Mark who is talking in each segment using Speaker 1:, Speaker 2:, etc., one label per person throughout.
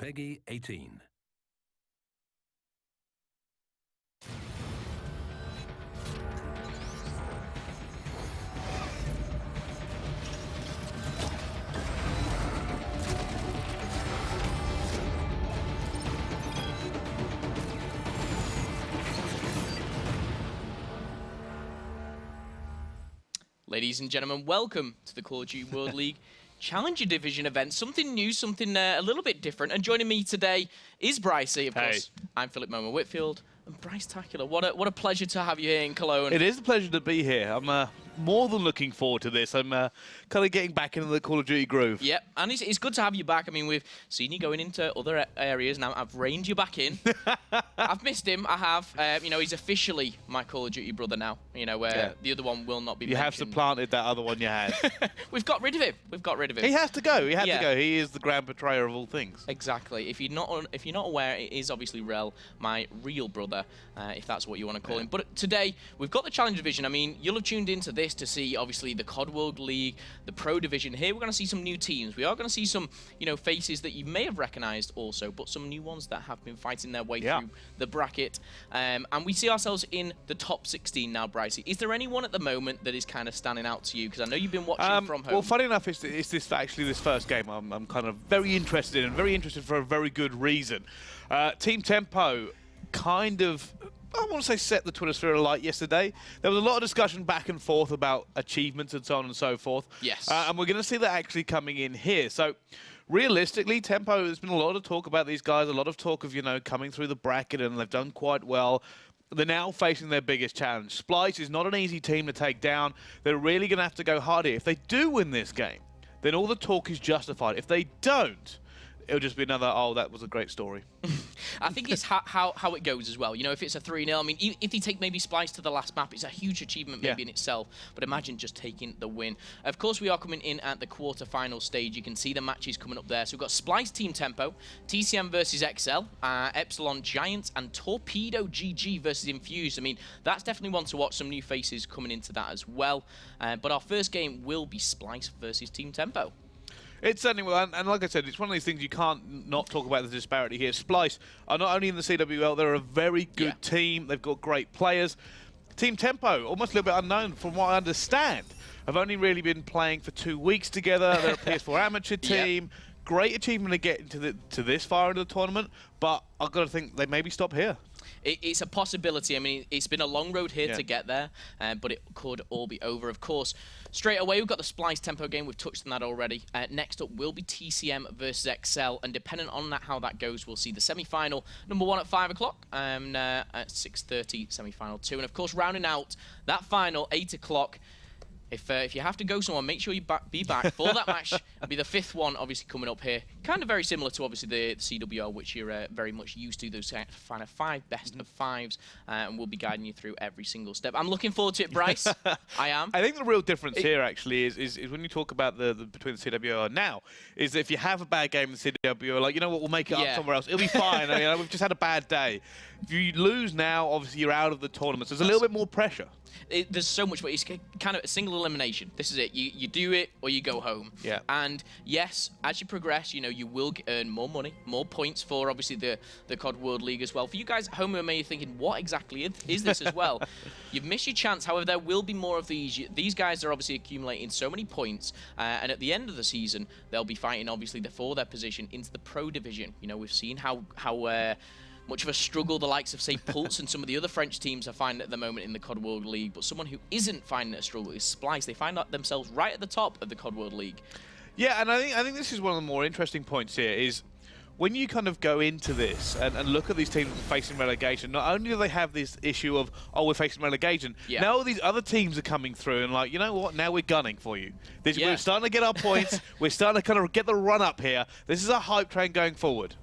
Speaker 1: Peggy 18.
Speaker 2: Ladies and gentlemen, welcome to the Call of Duty World League Challenger Division event. Something new, something a little bit different. And joining me today is Bryce. Of course, I'm Philip Momo Whitfield and Bryce Tackler. What a pleasure to have you here in Cologne.
Speaker 3: It is a pleasure to be here. I'm more than looking forward to this. I'm kind of getting back into the Call of Duty groove.
Speaker 2: Yep, and it's good to have you back. I mean, we've seen you going into other areas. Now I've reined you back in. I've missed him. I have. He's officially my Call of Duty brother now. The other one will not be mentioned.
Speaker 3: You have supplanted that other one you had.
Speaker 2: We've got rid of him.
Speaker 3: He has to go. He had to go. He is the grand betrayer of all things.
Speaker 2: Exactly. If you're not aware, it is obviously Rel, my real brother, if that's what you want to call him. But today we've got the Challenge Division. I mean, you'll have tuned into this to see obviously the COD World League, the Pro Division. Here we're going to see some new teams. We are going to see some faces that you may have recognised also, but some new ones that have been fighting their way through the bracket. And we see ourselves in the top 16 now, Brycey. Is there anyone at the moment that is kind of standing out to you? Because I know you've been watching from home.
Speaker 3: Well, funny enough, it's this first game I'm kind of very interested in, for a very good reason. Team Tempo kind of, I want to say, set the Twitter sphere alight yesterday. There was a lot of discussion back and forth about achievements and so on and so forth.
Speaker 2: Yes.
Speaker 3: And we're going to see that actually coming in here. So realistically, Tempo, there's been a lot of talk about these guys, a lot of talk of, coming through the bracket, and they've done quite well. They're now facing their biggest challenge. Splyce is not an easy team to take down. They're really going to have to go hard here. If they do win this game, then all the talk is justified. If they don't, it'll just be another, oh, that was a great story.
Speaker 2: I think it's how it goes as well. If it's a 3-0, I mean, if they take maybe Splyce to the last map, it's a huge achievement maybe in itself. But imagine just taking the win. Of course, we are coming in at the quarter-final stage. You can see the matches coming up there. So we've got Splyce Team Tempo, TCM versus XL, Epsilon Giants, and Torpedo GG versus Infused. I mean, that's definitely one to watch. Some new faces coming into that as well. But our first game will be Splyce versus Team Tempo.
Speaker 3: It certainly will, and like I said, it's one of these things you can't not talk about the disparity here. Splyce are not only in the CWL, they're a very good team. They've got great players. Team Tempo, almost a little bit unknown from what I understand, have only really been playing for 2 weeks together. They're a PS4 amateur team. Great achievement to get to this far into the tournament, but I've got to think they maybe stop here.
Speaker 2: It's a possibility. I mean, it's been a long road here to get there, but it could all be over, of course. Straight away, we've got the Splyce Tempo game. We've touched on that already. Next up will be TCM versus XL, and depending on how that goes, we'll see the semi-final number 1 at 5 o'clock, and at 6:30 semi-final 2. And of course, rounding out that final 8 o'clock. If you have to go somewhere, make sure you be back for that match. It'll be the 5th one, obviously, coming up here. Kind of very similar to, obviously, the CWL, which you're very much used to, those kind of 5 best of 5s, and we'll be guiding you through every single step. I'm looking forward to it, Bryce. I am.
Speaker 3: I think the real difference here, actually, is when you talk about the between the CWL and now, is that if you have a bad game in the CWL, like, you know what, we'll make it up somewhere else. It'll be fine. I mean, we've just had a bad day. If you lose now, obviously, you're out of the tournament. So there's a little bit more pressure.
Speaker 2: There's so much, but it's kind of a single elimination. This is it. You do it or you go home.
Speaker 3: Yeah.
Speaker 2: And yes, as you progress, you will earn more money, more points for obviously the COD World League as well. For you guys at home who may be thinking, what exactly is this as well? You've missed your chance. However, there will be more of these. These guys are obviously accumulating so many points, and at the end of the season, they'll be fighting obviously for their position into the Pro Division. We've seen how much of a struggle the likes of, say, Pulse and some of the other French teams are finding at the moment in the COD World League. But someone who isn't finding it a struggle is Splyce. They find themselves right at the top of the COD World League.
Speaker 3: Yeah, and I think this is one of the more interesting points here is when you kind of go into this and look at these teams facing relegation, not only do they have this issue of, oh, we're facing relegation, now all these other teams are coming through and like, you know what, now we're gunning for you. We're starting to get our points. We're starting to kind of get the run up here. This is a hype train going forward.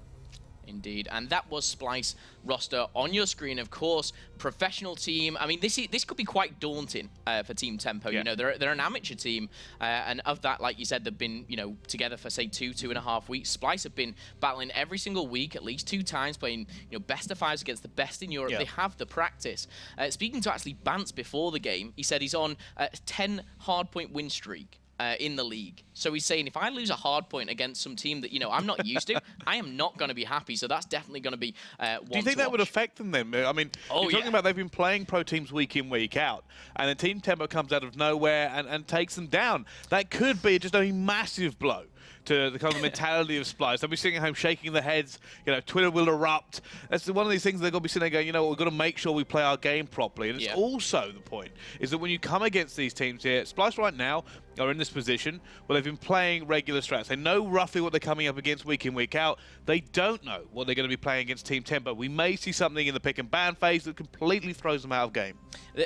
Speaker 2: Indeed, and that was Splyce roster on your screen, of course. Professional team. I mean, this could be quite daunting for Team Tempo. They're an amateur team, and of that, like you said, they've been together for say 2.5 weeks. Splyce have been battling every single week, at least 2 times, playing best of 5s against the best in Europe. They have the practice. Speaking to actually Bance before the game, he said he's on a 10 hardpoint win streak. in the league. So he's saying if I lose a hard point against some team that, I'm not used to, I am not going to be happy. So that's definitely going to be one
Speaker 3: Do you think that would affect them then? I mean, you're talking about they've been playing pro teams week in, week out, and then Team Tempo comes out of nowhere and takes them down. That could be just a massive blow to the kind of mentality of Splyce. They'll be sitting at home shaking their heads. Twitter will erupt. That's one of these things they're going to be sitting there going, we've got to make sure we play our game properly. And it's also the point is that when you come against these teams here, Splyce right now are in this position where they've been playing regular strats. They know roughly what they're coming up against week in, week out. They don't know what they're going to be playing against Team Tempo. We may see something in the pick and ban phase that completely throws them out of game.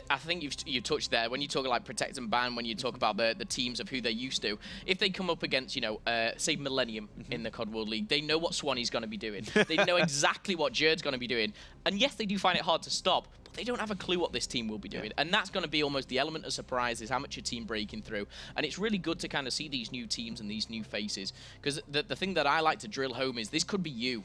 Speaker 2: I think you've touched there when you talk like protect and ban, when you talk about the teams of who they're used to. If they come up against, say Millennium in the COD World League, they know what Swanee's going to be doing. They know exactly what Jerd's going to be doing. And yes, they do find it hard to stop, but they don't have a clue what this team will be doing. And that's going to be almost the element of surprise, is how much your team breaking through. And it's really good to kind of see these new teams and these new faces. Because the thing that I like to drill home is this could be you.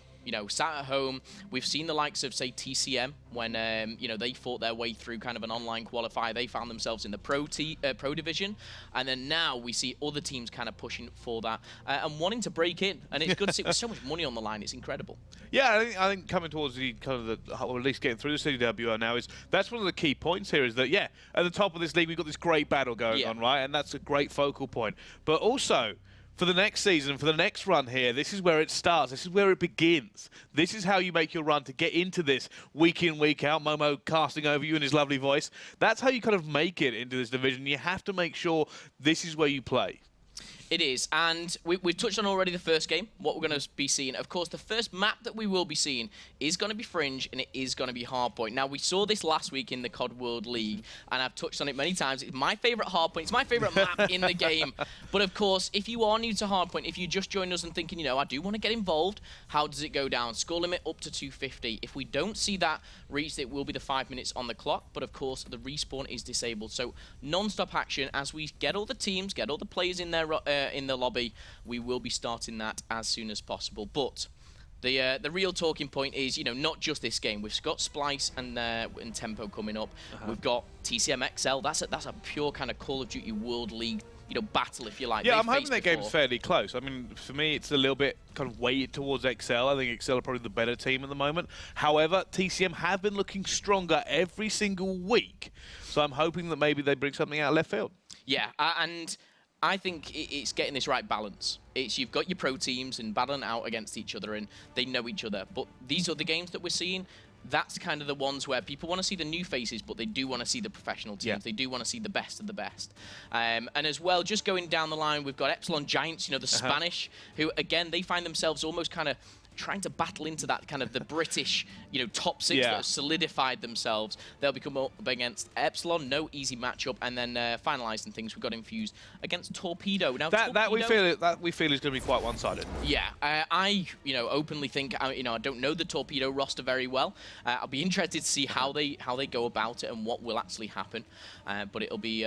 Speaker 2: Sat at home. We've seen the likes of, say, TCM when, they fought their way through kind of an online qualifier. They found themselves in the pro division. And then now we see other teams kind of pushing for that and wanting to break in. And it's good to see with so much money on the line. It's incredible.
Speaker 3: Yeah, I think coming towards the kind of or at least getting through the CWL now that's one of the key points here is that, at the top of this league, we've got this great battle going on, right? And that's a great focal point. But also, for the next season, for the next run here, this is where it starts. This is where it begins. This is how you make your run to get into this week in, week out. Momo casting over you in his lovely voice. That's how you kind of make it into this division. You have to make sure this is where you play.
Speaker 2: It is, and we've touched on already the first game, what we're going to be seeing. Of course, the first map that we will be seeing is going to be Fringe, and it is going to be Hardpoint. Now, we saw this last week in the COD World League, and I've touched on it many times. It's my favourite Hardpoint. It's my favourite map in the game. But, of course, if you are new to Hardpoint, if you just joined us and thinking, I do want to get involved, how does it go down? Score limit up to 250. If we don't see that reached, it will be the 5 minutes on the clock. But, of course, the respawn is disabled. So, non-stop action as we get all the teams, get all the players in there in the lobby. We will be starting that as soon as possible. But the real talking point is, not just this game. We've got Splyce and Tempo coming up. We've got TCM XL. That's a pure kind of Call of Duty World League, battle, if you like.
Speaker 3: Yeah, I'm hoping that game's fairly close. I mean, for me, it's a little bit kind of weighted towards XL. I think XL are probably the better team at the moment. However, TCM have been looking stronger every single week. So I'm hoping that maybe they bring something out of left field.
Speaker 2: Yeah, and I think it's getting this right balance. You've got your pro teams and battling out against each other, and they know each other. But these other games that we're seeing, that's kind of the ones where people want to see the new faces, but they do want to see the professional teams. Yeah. They do want to see the best of the best. And as well, just going down the line, we've got Epsilon Giants, the Spanish, who, again, they find themselves almost kind of trying to battle into that kind of the British, top six that have solidified themselves. They'll become up against Epsilon, no easy matchup, and then finalising things, we've got Infused against Torpedo. Now
Speaker 3: that we feel is going to be quite one-sided.
Speaker 2: Yeah, I openly think I don't know the Torpedo roster very well. I'll be interested to see how they go about it and what will actually happen. But it'll be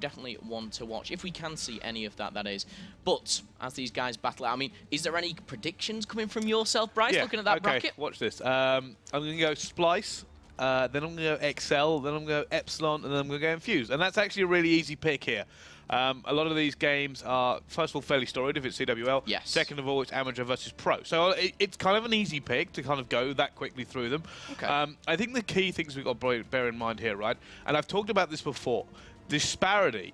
Speaker 2: definitely one to watch if we can see any of that. That is. But as these guys battle out, I mean, is there any predictions coming from yourself, Bryce? Looking at that bracket.
Speaker 3: Watch this. I'm going to go Splyce. Then I'm going to go XL. Then I'm going to go Epsilon, and then I'm going to go Infused. And that's actually a really easy pick here. A lot of these games are, first of all, fairly storied if it's CWL.
Speaker 2: Yes.
Speaker 3: Second of all, it's amateur versus pro. So it's kind of an easy pick to kind of go that quickly through them.
Speaker 2: Okay.
Speaker 3: I think the key things we've got to bear in mind here, right? And I've talked about this before. Disparity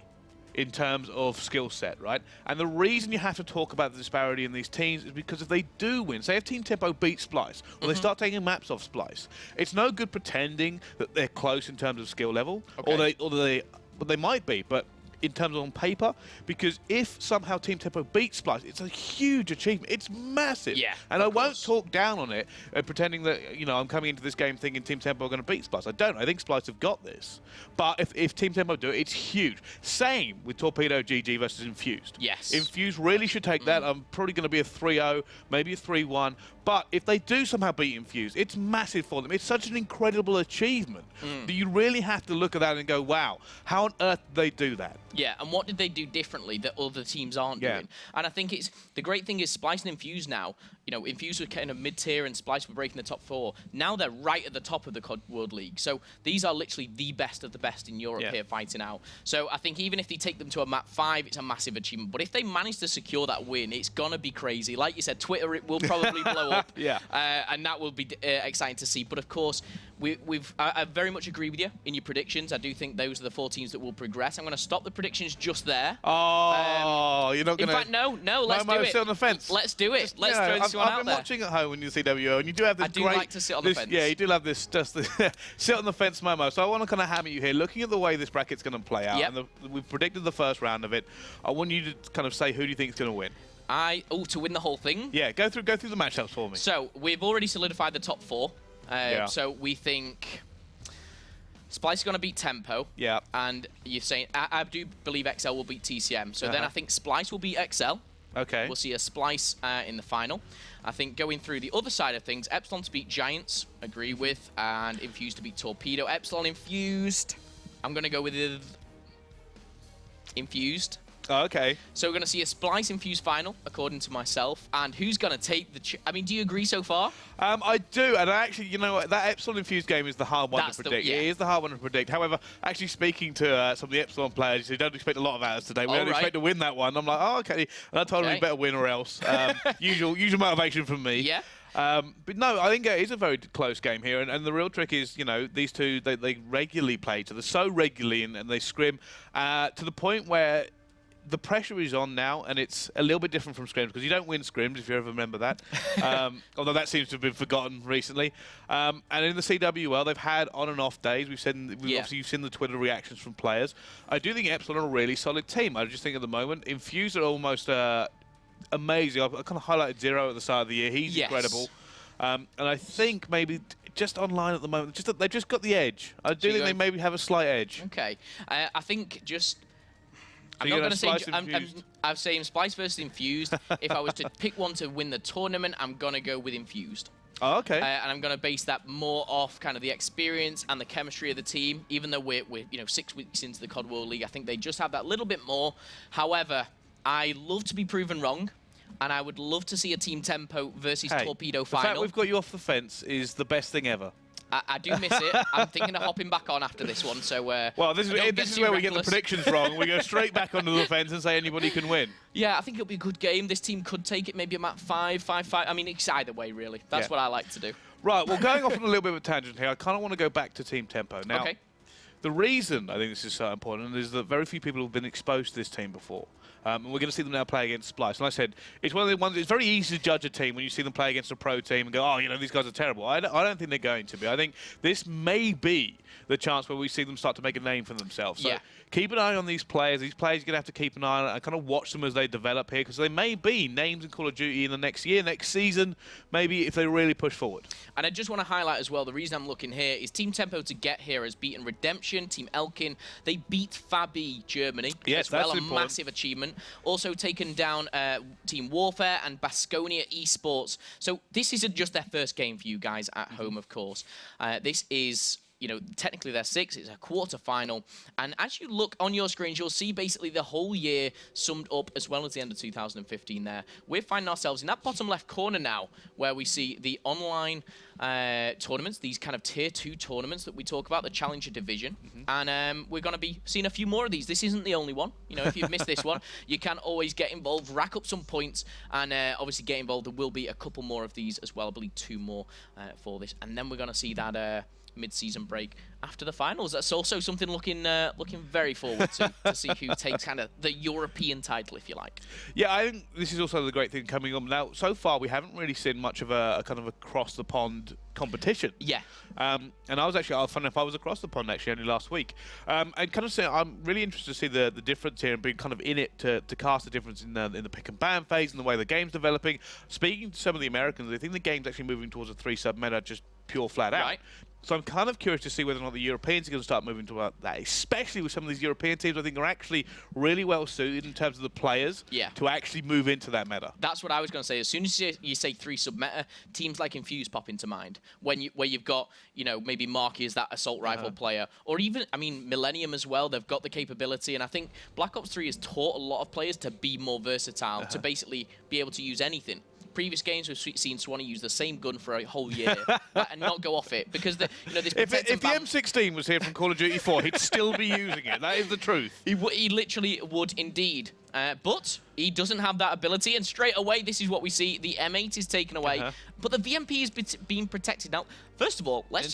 Speaker 3: in terms of skill set, right? And the reason you have to talk about the disparity in these teams is because if they do win, say if Team Tempo beats Splyce, or they start taking maps off Splyce, it's no good pretending that they're close in terms of skill level, or they might be, but in terms of on paper, because if somehow Team Tempo beats Splyce, it's a huge achievement. It's massive.
Speaker 2: Yeah,
Speaker 3: and I won't talk down on it, pretending that, I'm coming into this game thinking Team Tempo are going to beat Splyce. I don't. I think Splyce have got this. But if Team Tempo do it, it's huge. Same with Torpedo GG versus Infused.
Speaker 2: Yes.
Speaker 3: Infused really should take that. I'm probably going to be a 3-0, maybe a 3-1. But if they do somehow beat Infused, it's massive for them. It's such an incredible achievement that you really have to look at that and go, wow, how on earth did they do that?
Speaker 2: Yeah, and what did they do differently that other teams aren't doing? And I think it's the great thing is Splyce and Infuse now, Infuse were kind of mid-tier and Splyce were breaking the top 4. Now they're right at the top of the COD World League. So these are literally the best of the best in Europe here fighting out. So I think even if they take them to a map 5, it's a massive achievement. But if they manage to secure that win, it's going to be crazy. Like you said, Twitter it will probably blow up. And that will be exciting to see. But of course, I very much agree with you in your predictions. I do think those are the 4 teams that will progress. I'm going to stop the predictions just there.
Speaker 3: Oh, you're not going to...
Speaker 2: In fact, no, let's do it.
Speaker 3: Sit on the fence.
Speaker 2: Let's do it. Let's throw this one out there.
Speaker 3: I've been watching at home when you CWO, and you do have this great...
Speaker 2: I do like to sit on the fence.
Speaker 3: Yeah, you do have this sit on the fence Momo. So I want to kind of hammer you here. Looking at the way this bracket's going to play out, and we've predicted the first round of it, I want you to kind of say who do you think is going to win?
Speaker 2: To win the whole thing?
Speaker 3: Yeah, go through the matchups for me.
Speaker 2: So we've already solidified the top 4. So we think Splyce is going to beat Tempo.
Speaker 3: Yeah.
Speaker 2: And you're saying, I do believe XL will beat TCM. So then I think Splyce will beat XL.
Speaker 3: Okay.
Speaker 2: We'll see a Splyce in the final. I think going through the other side of things, Epsilon to beat Giants, agree with, and Infuse to beat Torpedo. Epsilon Infused. I'm going to go with Infused.
Speaker 3: Oh, okay.
Speaker 2: So we're going to see a Splyce Infused final, according to myself. And who's going to take the... I mean, do you agree so far?
Speaker 3: I do, and actually, you know what? That Epsilon Infused game is the hard one to predict. It is the hard one to predict. However, actually speaking to some of the Epsilon players who don't expect a lot of ours today, we don't expect to win that one. I'm like, oh, okay. And I told them we better win or else. Usual motivation from me.
Speaker 2: Yeah.
Speaker 3: But no, I think it is a very close game here, and the real trick is, these two, they regularly play each other, so regularly, and they scrim to the point where the pressure is on now, and it's a little bit different from scrims, because you don't win scrims, if you ever remember that. Although that seems to have been forgotten recently. And in the CWL, they've had on and off days. Obviously, you've seen the Twitter reactions from players. I do think Epsilon are a really solid team. I just think at the moment, Infuse are almost amazing. I kind of highlighted Zero at the start of the year. He's incredible. And I think maybe just online at the moment, they've just got the edge. I do think they maybe have a slight edge.
Speaker 2: Okay. I think just...
Speaker 3: So
Speaker 2: I'm not going to say... I'm saying Splyce versus Infused. If I was to pick one to win the tournament, I'm going to go with Infused.
Speaker 3: Oh, okay.
Speaker 2: And I'm going to base that more off kind of the experience and the chemistry of the team. Even though we're 6 weeks into the COD World League, I think they just have that little bit more. However, I love to be proven wrong. And I would love to see a Team Tempo versus Torpedo final.
Speaker 3: The fact we've got you off the fence is the best thing ever.
Speaker 2: I do miss it. I'm thinking of hopping back on after this one. So,
Speaker 3: well, this is where we get the predictions wrong. We go straight back onto the fence and say anybody can win.
Speaker 2: Yeah, I think it'll be a good game. This team could take it maybe a map 5, 5-5. I mean, it's either way, really. That's what I like to do.
Speaker 3: Right, well, going off on a little bit of a tangent here, I kind of want to go back to Team Tempo. Now, the reason I think this is so important is that very few people have been exposed to this team before. And we're going to see them now play against Splyce. And like I said, it's one of the ones, it's very easy to judge a team when you see them play against a pro team and go, oh, these guys are terrible. I don't think they're going to be. I think this may be the chance where we see them start to make a name for themselves. So keep an eye on these players. These players you're going to have to keep an eye on and kind of watch them as they develop here, because they may be names in Call of Duty in the next year, next season, maybe if they really push forward.
Speaker 2: And I just want to highlight as well, the reason I'm looking here is Team Tempo to get here has beaten Redemption, Team Elkin. They beat Fabi Germany as well, a massive achievement. Also taken down Team Warfare and Baskonia Esports. So this isn't just their first game for you guys at home, of course. This is... technically they're 6. It's a quarter-final. And as you look on your screens, you'll see basically the whole year summed up as well as the end of 2015 there. We're finding ourselves in that bottom left corner now, where we see the online tournaments, these kind of tier 2 tournaments that we talk about, the Challenger Division. And we're going to be seeing a few more of these. This isn't the only one. If you've missed this one, you can always get involved, rack up some points, and obviously get involved. There will be a couple more of these as well. I believe 2 more for this. And then we're going to see that... mid-season break after the finals. That's also something looking very forward to see who takes kind of the European title, if you like. Yeah,
Speaker 3: I think this is also the great thing coming up now. So far, we haven't really seen much of a kind of across the pond competition.
Speaker 2: Yeah.
Speaker 3: And I was actually, funny enough, I was across the pond actually only last week. And kind of saying, I'm really interested to see the difference here and being kind of in it to cast the difference in the pick and ban phase and the way the game's developing. Speaking to some of the Americans, they think the game's actually moving towards a 3-sub meta, just pure flat out. So I'm kind of curious to see whether or not the Europeans are going to start moving to that, especially with some of these European teams I think are actually really well suited in terms of the players to actually move into that meta.
Speaker 2: That's what I was going to say. As soon as you say 3 sub-meta, teams like Infuse pop into mind. Where you've got, you know, maybe Marky as that assault rifle player, or even, I mean, Millennium as well. They've got the capability, and I think Black Ops 3 has taught a lot of players to be more versatile, to basically be able to use anything. Previous games we've seen Swanee use the same gun for a whole year and not go off it because you know this.
Speaker 3: If the M16 was here from Call of Duty 4, he'd still be using it. That is the truth.
Speaker 2: He literally would indeed. But he doesn't have that ability, and straight away, this is what we see. The M8 is taken away, but the VMP is being protected. Now, first of all, let's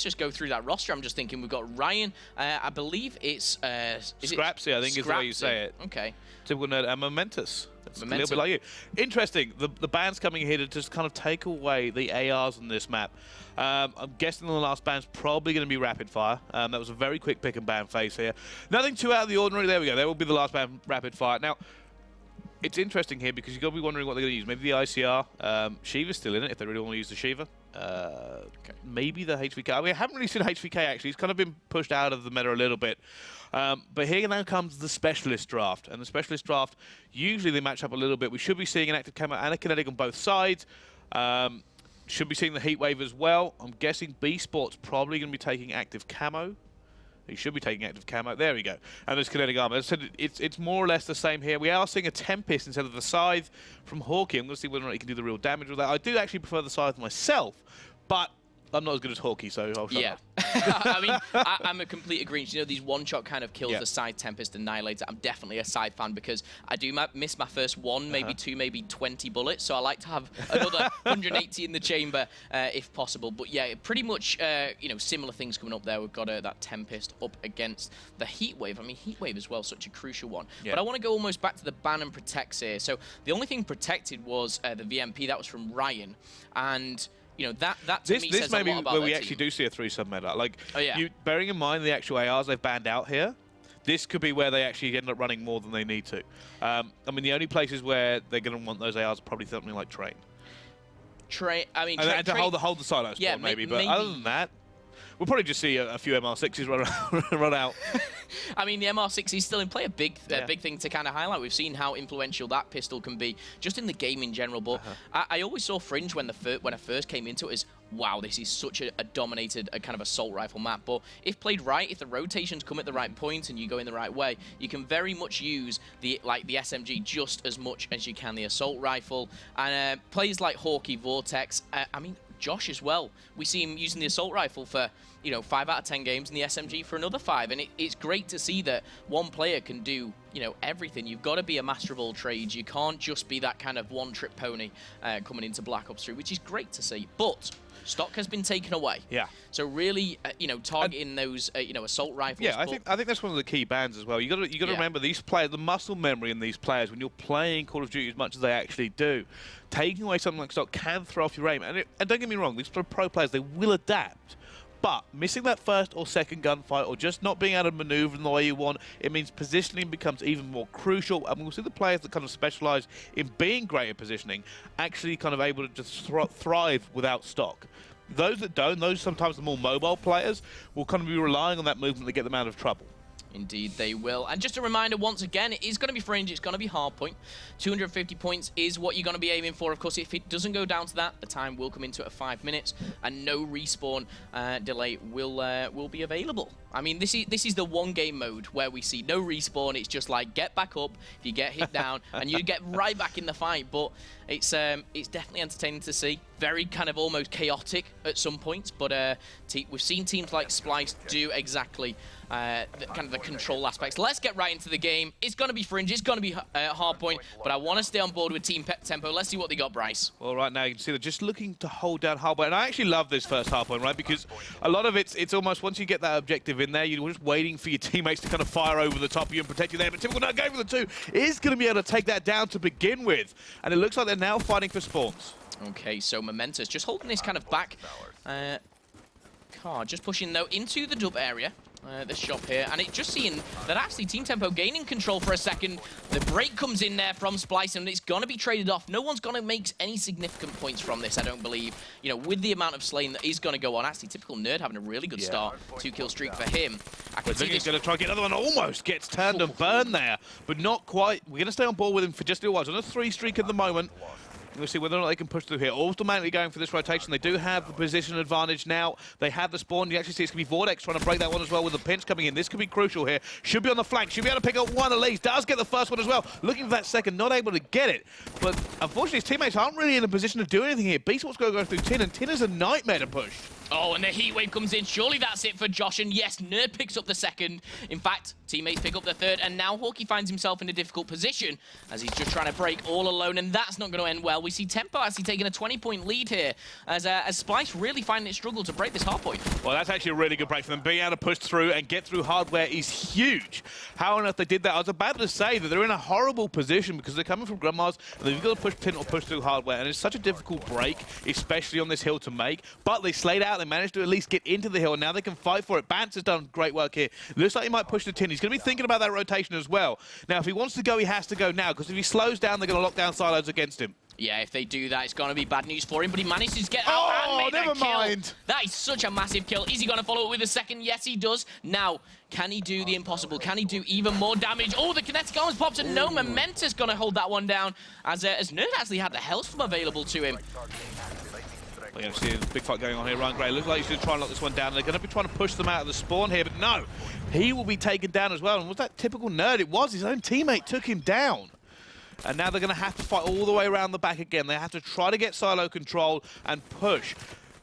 Speaker 2: just go through that roster. I'm just thinking we've got Ryan. I believe it's...
Speaker 3: Scrapsy, I think is the way you say it.
Speaker 2: Okay.
Speaker 3: Typical nerd, and Momentous. It's a little bit like you. Interesting, the ban's coming here to just kind of take away the ARs on this map. I'm guessing the last ban's probably going to be Rapid Fire. That was a very quick pick and ban phase here. Nothing too out of the ordinary. There we go. There will be the last ban, Rapid Fire. Now, it's interesting here because you've got to be wondering what they're going to use. Maybe the ICR. Shiva's still in it if they really want to use the Shiva. Maybe the HVK. I mean, I haven't really seen HVK actually. It's kind of been pushed out of the meta a little bit. But here now comes the Specialist Draft. And the Specialist Draft, usually they match up a little bit. We should be seeing an active camo and a kinetic on both sides. Should be seeing the Heat Wave as well. I'm guessing B Sport's probably going to be taking active camo. He should be taking active camo. There we go. And there's kinetic armor. As I said, it's more or less the same here. We are seeing a Tempest instead of the Scythe from Hawkeye. I'm going to see whether or not he can do the real damage with that. I do actually prefer the Scythe myself, but I'm not as good as Hawkeye, so I'll shut up.
Speaker 2: I mean, I'm a complete agreement. You know, these one-shot kind of kills the Scythe, Tempest, Annihilator. I'm definitely a Scythe fan because I do miss my first 1, maybe 2, maybe 20 bullets. So I like to have another 180 in the chamber if possible. But yeah, pretty much, you know, similar things coming up there. We've got that Tempest up against the Heat Wave. I mean, Heat Wave as well, such a crucial one. But I want to go almost back to the ban and protects here. So the only thing protected was the VMP. That was from Ryan. And... you know, that to me says a lot about their team. This may be where we
Speaker 3: actually do see a 3 sub meta. Like, bearing in mind the actual ARs they've banned out here, this could be where they actually end up running more than they need to. I mean, the only places where they're going to want those ARs are probably something like Train.
Speaker 2: I mean,
Speaker 3: and to hold the silo spawn, maybe. But other than that, we'll probably just see a few MR6s run out.
Speaker 2: I mean, the MR6 is still in play. A big thing to kind of highlight. We've seen how influential that pistol can be, just in the game in general. But I always saw Fringe when I first came into it as, wow, this is such a dominated kind of assault rifle map. But if played right, if the rotations come at the right point and you go in the right way, you can very much use the SMG just as much as you can the assault rifle. And players like Hawkeye, Vortex, I mean, Josh as well. We see him using the assault rifle for, you know, 5 out of 10 games and the SMG for another 5. And it's great to see that one player can do, you know, everything. You've got to be a master of all trades. You can't just be that kind of one-trick pony coming into Black Ops 3, which is great to see. But stock has been taken away. Yeah. So really, you know, targeting those, you know, assault rifles.
Speaker 3: Yeah, I think that's one of the key bans as well. You got to remember these players, the muscle memory in these players when you're playing Call of Duty as much as they actually do. Taking away something like stock can throw off your aim. And don't get me wrong, these pro players, they will adapt. But missing that first or second gunfight, or just not being able to maneuver in the way you want, it means positioning becomes even more crucial. And we'll see the players that kind of specialize in being great at positioning actually kind of able to just thrive without stock. Those that don't, those sometimes the more mobile players, will kind of be relying on that movement to get them out of trouble.
Speaker 2: Indeed, they will. And just a reminder, once again, it is going to be Fringe, it's going to be Hardpoint. 250 points is what you're going to be aiming for. Of course, if it doesn't go down to that, the time will come into it at 5 minutes, and no respawn delay will be available. I mean, this is the one-game mode where we see no respawn. It's just like, get back up if you get hit down, and you get right back in the fight. But it's definitely entertaining to see. Very kind of almost chaotic at some points, but we've seen teams like Splyce do exactly kind of the control aspects. Let's get right into the game. It's going to be Fringe, it's going to be Hardpoint, but I want to stay on board with Team Tempo. Let's see what they got, Bryce.
Speaker 3: Well, right now you can see they're just looking to hold down Hardpoint, and I actually love this first Hardpoint, right? Because a lot of it's almost once you get that objective in there, you're just waiting for your teammates to kind of fire over the top of you and protect you there. But Typical not going for the 2 is going to be able to take that down to begin with, and it looks like they're now fighting for spawns.
Speaker 2: Okay, so Momentous just holding this kind of back card, just pushing though into the dub area. this shop here, and it just seeing that actually Team Tempo gaining control for a second. The break comes in there from Splyce, and it's going to be traded off. No one's going to make any significant points from this, I don't believe. You know, with the amount of slaying that is going to go on, actually, typical Nerd having a really good start. 2-kill streak for him. I can see
Speaker 3: he's going to try to get another one. Almost gets turned and burned there, but not quite. We're going to stay on board with him for just a little while. He's on a 3 streak at the moment. We'll see whether or not they can push through here. Automatically going for this rotation. They do have the position advantage now. They have the spawn. You actually see it's going to be Vortex trying to break that one as well with the pinch coming in. This could be crucial here. Should be on the flank. Should be able to pick up one at least. Does get the first one as well. Looking for that second. Not able to get it. But unfortunately, his teammates aren't really in a position to do anything here. Beastwat's going to go through Tin, and Tin is a nightmare to push.
Speaker 2: Oh, and the heat wave comes in. Surely that's it for Josh. And yes, Nerd picks up the second. In fact, teammates pick up the third. And now Hawkey finds himself in a difficult position as he's just trying to break all alone. And that's not going to end well. We see Tempo actually taking a 20-point lead here as Splyce really finding it struggle to break this hardpoint.
Speaker 3: Well, that's actually a really good break for them. Being able to push through and get through hardware is huge. How on earth they did that? I was about to say that they're in a horrible position because they're coming from Grandma's and they've got to push Tin or push through hardware. And it's such a difficult break, especially on this hill to make. But they slayed out. They managed to at least get into the hill, and now they can fight for it. Bance has done great work here. Looks like he might push the Tin. He's going to be thinking about that rotation as well. Now, if he wants to go, he has to go now, because if he slows down, they're going to lock down silos against him.
Speaker 2: Yeah, if they do that, it's going to be bad news for him, but he manages to get out and make that kill. That is such a massive kill. Is he going to follow it with a second? Yes, he does. Now, can he do the impossible? Can he do even more damage? Oh, the kinetic arms pops, and no, Momentous going to hold that one down, as Nerd actually had the Hellstorm available to him.
Speaker 3: Well, you see a big fight going on here. Ryan Gray looks like he's going to try and lock this one down. They're going to be trying to push them out of the spawn here, but no, he will be taken down as well. And was that typical Nerd? It was. His own teammate took him down. And now they're going to have to fight all the way around the back again. They have to try to get silo control and push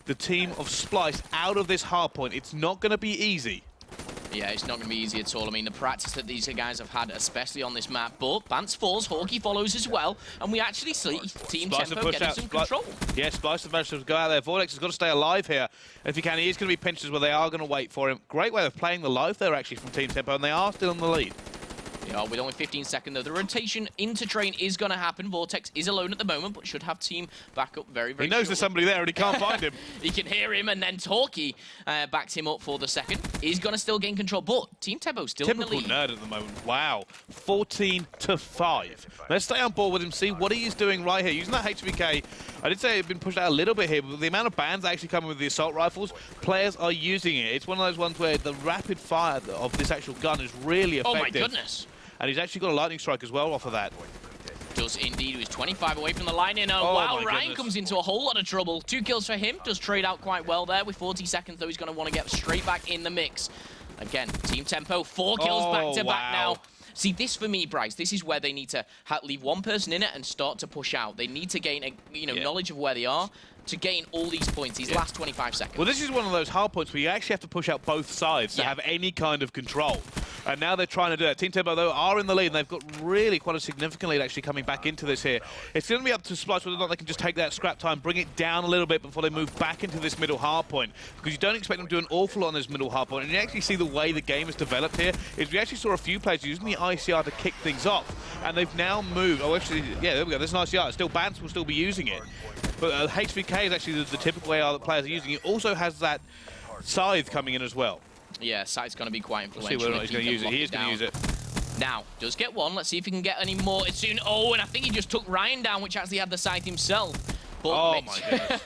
Speaker 3: the team of Splyce out of this hardpoint. It's not going to be easy.
Speaker 2: Yeah, it's not going to be easy at all. I mean, the practice that these guys have had, especially on this map. But Bance falls, Hawkey follows as well, and we actually see Team Tempo getting some control.
Speaker 3: Yeah, Splyce has managed to go out there. Vortex has got to stay alive here. And if he can, he is going to be pinched as well. They are going to wait for him. Great way of playing the life there, actually, from Team Tempo, and they are still in the lead.
Speaker 2: Yeah, with only 15 seconds, though. The rotation into train is going to happen. Vortex is alone at the moment, but should have team back up very, very
Speaker 3: He knows
Speaker 2: shortly.
Speaker 3: there's somebody there, and he can't find him.
Speaker 2: He can hear him, and then Hawkey backs him up for the second. He's going to still gain control, but Team Tempo still in the lead.
Speaker 3: Typical Nerd at the moment. Wow. 14-5. Let's stay on board with him, see what he is doing right here. Using that HVK, I did say it had been pushed out a little bit here, but the amount of bans actually coming with the assault rifles, players are using it. It's one of those ones where the rapid fire of this actual gun is really effective.
Speaker 2: Oh my goodness.
Speaker 3: And he's actually got a lightning strike as well off of that.
Speaker 2: Does indeed. He was 25 away from the line in. Oh wow, Ryan comes into a whole lot of trouble. 2 kills for him. Does trade out quite well there. With 40 seconds, though, he's going to want to get straight back in the mix. Again, Team Tempo, 4 kills back to back now. See, this for me, Bryce, this is where they need to leave one person in it and start to push out. They need to gain a, knowledge of where they are to gain all these points, these last 25 seconds.
Speaker 3: Well, this is one of those hard points where you actually have to push out both sides to have any kind of control. And now they're trying to do that. Team Tempo, though, are in the lead, and they've got really quite a significant lead actually coming back into this here. It's going to be up to Splyce whether or not they can just take that scrap time, bring it down a little bit before they move back into this middle hard point. Because you don't expect them to do an awful lot on this middle hard point. And you actually see the way the game is developed here is we actually saw a few players using the ICR to kick things off. And they've now moved. Oh, actually, yeah, there we go. There's an ICR. Still, Bance will still be using it. But HVK is actually the typical way that players are using it. It also has that scythe coming in as well.
Speaker 2: Yeah, Scythe's going to be quite influential.
Speaker 3: We'll see whether or not he's going to use it. He is going to use it.
Speaker 2: Now, does get one. Let's see if he can get any more soon. Oh, and I think he just took Ryan down, which actually had the Scythe himself. But
Speaker 3: oh, my goodness.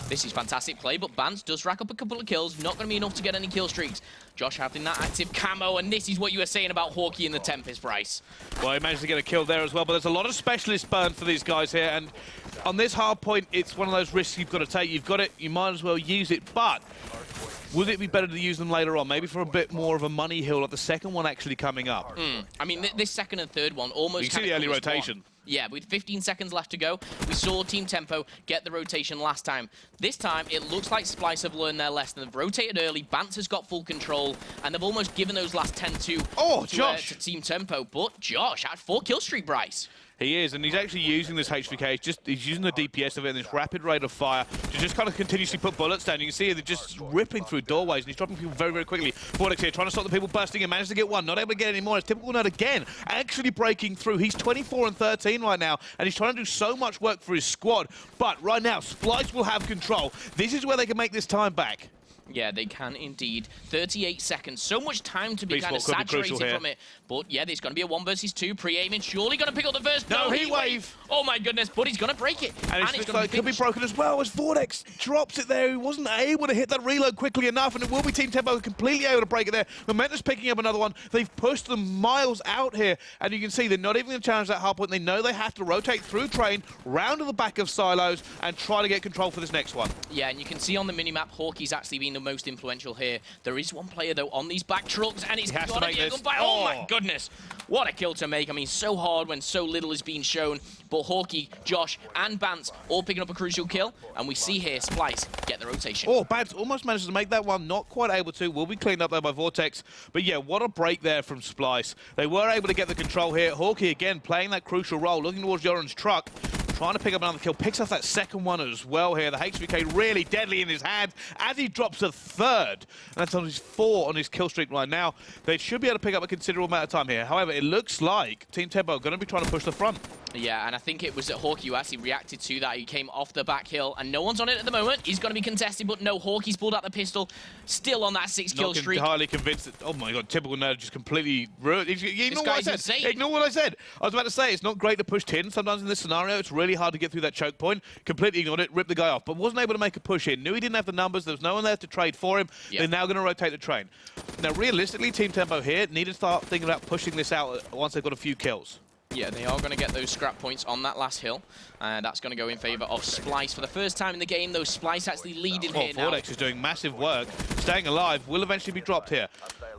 Speaker 2: This is fantastic play, but Bance does rack up a couple of kills. Not going to be enough to get any kill streaks. Josh having that active camo, and this is what you were saying about Hawkey and the Tempest, Bryce.
Speaker 3: Well, he managed to get a kill there as well, but there's a lot of specialist burn for these guys here, and on this hard point, it's one of those risks you've got to take. You've got it, you might as well use it, but would it be better to use them later on? Maybe for a bit more of a money hill, like the second one actually coming up.
Speaker 2: I mean, this second and third one almost...
Speaker 3: You can see the early rotation.
Speaker 2: Yeah, with 15 seconds left to go, we saw Team Tempo get the rotation last time. This time, it looks like Splyce have learned their lesson. They've rotated early, Bance has got full control, and they've almost given those last 10 to Team Tempo. But Josh had 4 kill streak, Bryce.
Speaker 3: He is, and he's actually using this HVK. He's using the DPS of it and this rapid rate of fire to just kind of continuously put bullets down. You can see they're just ripping through doorways, and he's dropping people very, very quickly. Vortex here trying to stop the people bursting in, managed to get one, not able to get any more. It's typical Nerd again, actually breaking through. He's 24 and 13 right now, and he's trying to do so much work for his squad. But right now, Splyce will have control. This is where they can make this time back.
Speaker 2: Yeah, they can indeed. 38 seconds. So much time to be kind of saturated from it. But yeah, there's going to be a 1 versus 2. Pre-aiming, surely going to pick up the first.
Speaker 3: No, heat wave.
Speaker 2: Oh my goodness, but he's going to break it.
Speaker 3: And it looks like it could be broken as well as Vortex drops it there. He wasn't able to hit that reload quickly enough, and it will be Team Tempo completely able to break it there. Momentum's picking up another one. They've pushed them miles out here, and you can see they're not even going to challenge that hardpoint. They know they have to rotate through train, round to the back of silos, and try to get control for this next one.
Speaker 2: Yeah, and you can see on the minimap, Hawkey's actually been the most influential here. There is one player, though, on these back trucks, and he's got to be a gunfire. Oh, my goodness. What a kill to make. I mean, so hard when so little is being shown. But Hawkey, Josh, and Bance all picking up a crucial kill. And we see here Splyce get the rotation.
Speaker 3: Oh, Bance almost managed to make that one. Not quite able to. Will be cleaned up, though, by Vortex. But, yeah, what a break there from Splyce. They were able to get the control here. Hawkey, again, playing that crucial role, looking towards Yoran's truck. Trying to pick up another kill, picks up that second one as well here. The HVK really deadly in his hand as he drops a third. And that's on his 4 on his kill streak right now. They should be able to pick up a considerable amount of time here. However, it looks like Team Tempo are going to be trying to push the front.
Speaker 2: Yeah, and I think it was that Hawkey who actually reacted to that. He came off the back hill, and no one's on it at the moment. He's going to be contested, but no, Hawkey's pulled out the pistol, still on that 6-kill streak.
Speaker 3: Not highly convinced that, oh my god, typical nerd just completely ruined. Ignore what I said. Ignore what I said. I was about to say, it's not great to push tin. Sometimes in this scenario, it's really hard to get through that choke point. Completely ignored it, ripped the guy off, but wasn't able to make a push in. Knew he didn't have the numbers. There was no one there to trade for him. Yep. They're now going to rotate the train. Now, realistically, Team Tempo here need to start thinking about pushing this out once they've got a few kills.
Speaker 2: Yeah, they are going to get those scrap points on that last hill. And that's going to go in favor of Splyce. For the first time in the game, though, Splyce actually leading here now.
Speaker 3: Vortex is doing massive work. Staying alive will eventually be dropped here.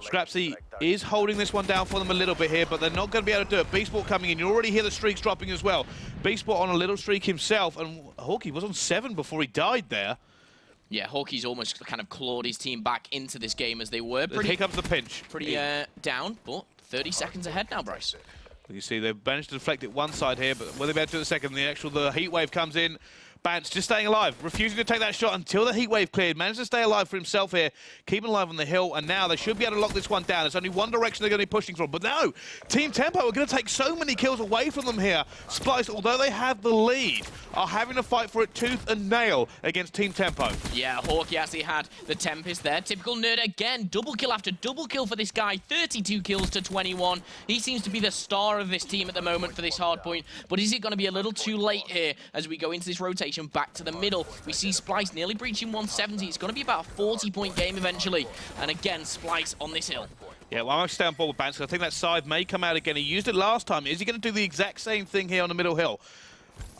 Speaker 3: Scrapsy is holding this one down for them a little bit here, but they're not going to be able to do it. Beastport coming in. You already hear the streaks dropping as well. Beastport on a little streak himself, and Hawkey was on 7 before he died there.
Speaker 2: Yeah, Hawkey's almost kind of clawed his team back into this game as they were.
Speaker 3: Here comes the pinch.
Speaker 2: Pretty down, but 30 seconds ahead now, Bryce.
Speaker 3: You see, they've managed to deflect it one side here, but will they be able to do it the second? The heat wave comes in. Bance just staying alive, refusing to take that shot until the heat wave cleared. Managed to stay alive for himself here, keeping alive on the hill, and now they should be able to lock this one down. There's only one direction they're going to be pushing from, but no! Team Tempo are going to take so many kills away from them here. Splyce, although they have the lead, are having to fight for it tooth and nail against Team Tempo.
Speaker 2: Yeah, Hawkey actually had the Tempest there. Typical nerd again, double kill after double kill for this guy. 32 kills to 21. He seems to be the star of this team at the moment for this hardpoint, but is it going to be a little too late here as we go into this rotation back to the middle? We see Splyce nearly breaching 170. It's going to be about a 40-point game eventually. And again, Splyce on this hill.
Speaker 3: Yeah, well, I'm going to stay on board with Bance. I think that scythe may come out again. He used it last time. Is he going to do the exact same thing here on the middle hill?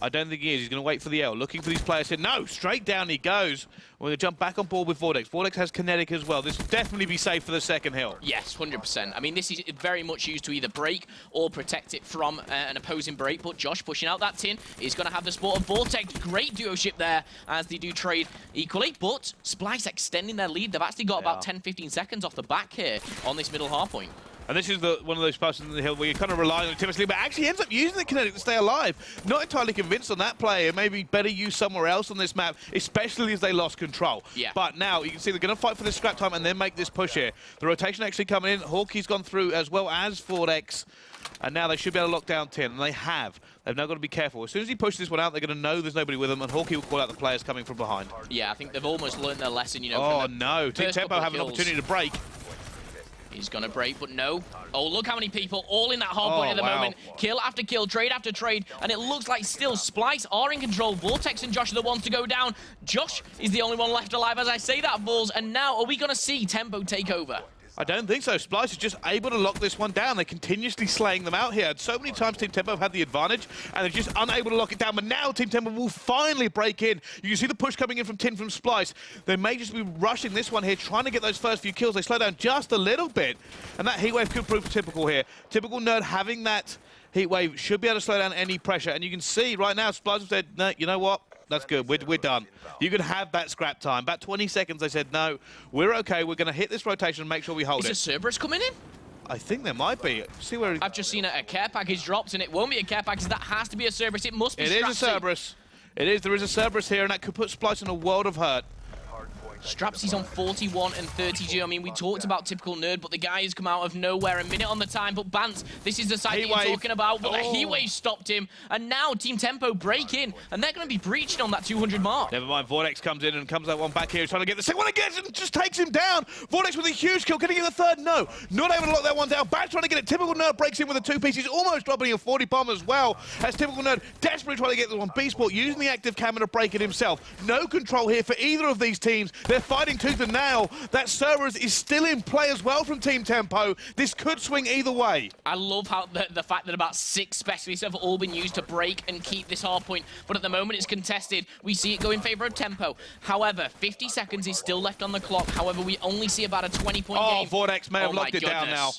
Speaker 3: I don't think he is. He's going to wait for the L. Looking for these players here. No, straight down he goes. We're going to jump back on board with Vortex. Vortex has kinetic as well. This will definitely be safe for the second hill.
Speaker 2: Yes, 100%. I mean, this is very much used to either break or protect it from an opposing break. But Josh pushing out that tin is going to have the support of Vortex. Great duo ship there as they do trade equally. But Splyce extending their lead. They've actually got about 10-15 seconds off the back here on this middle hard point.
Speaker 3: And this is one of those spots in the hill where you're kind of relying on Timothy, but actually ends up using the kinetic to stay alive. Not entirely convinced on that player. Maybe better use somewhere else on this map, especially as they lost control.
Speaker 2: Yeah.
Speaker 3: But now you can see they're going to fight for this scrap time and then make this push here. The rotation actually coming in. Hawkey's gone through as well as Vortex. And now they should be able to lock down 10, and they have. They've now got to be careful. As soon as he pushes this one out, they're going to know there's nobody with them, and Hawkey will call out the players coming from behind.
Speaker 2: Yeah, I think they've almost learned their lesson, you know.
Speaker 3: Oh, no. Team Tempo have an opportunity to break.
Speaker 2: He's going to break, but no. Oh, look how many people all in that hardpoint at the moment. Kill after kill, trade after trade, and it looks like still Splyce are in control. Vortex and Josh are the ones to go down. Josh is the only one left alive as I say that, Balls, and now are we going to see Tempo take over?
Speaker 3: I don't think so. Splyce is just able to lock this one down. They're continuously slaying them out here. And so many times Team Tempo have had the advantage, and they're just unable to lock it down. But now Team Tempo will finally break in. You can see the push coming in from Tin from Splyce. They may just be rushing this one here, trying to get those first few kills. They slow down just a little bit. And that heatwave could prove typical here. Typical nerd having that heatwave should be able to slow down any pressure. And you can see right now, Splyce have said, no, you know what? That's good. We're done. You can have that scrap time. About 20 seconds, they said, no, we're okay. We're going to hit this rotation and make sure we hold it.
Speaker 2: Is a Cerberus coming in?
Speaker 3: I think there might be. See where
Speaker 2: I've just seen a care package dropped, and it won't be a care package. That has to be a Cerberus. It must be
Speaker 3: It is a Cerberus. It is. There is a Cerberus here, and that could put Splyce in a world of hurt.
Speaker 2: Strapsy's on 41 and 32. I mean, we talked about typical nerd, but the guy has come out of nowhere, a minute on the time. But Bance, this is the side that you're talking about, but the Heat Wave stopped him. And now Team Tempo break in, and they're going to be breaching on that 200 mark.
Speaker 3: Never mind, Vortex comes in and comes that one back here. He's trying to get the second one again and just takes him down. Vortex with a huge kill. Can he get the third? No. Not able to lock that one down. Bance trying to get it. Typical Nerd breaks in with a two-piece. He's almost dropping a 40 bomb as well. As Typical Nerd desperately trying to get the one. B-Sport using the active camera to break it himself. No control here for either of these teams. They're fighting tooth and nail. That Cerberus is still in play as well from Team Tempo. This could swing either way.
Speaker 2: I love how the fact that about 6 specialists have all been used to break and keep this hard point, but at the moment it's contested. We see it go in favor of Tempo. However, 50 seconds is still left on the clock. However, we only see about a 20-point game.
Speaker 3: Oh, Vortex may have locked it down now.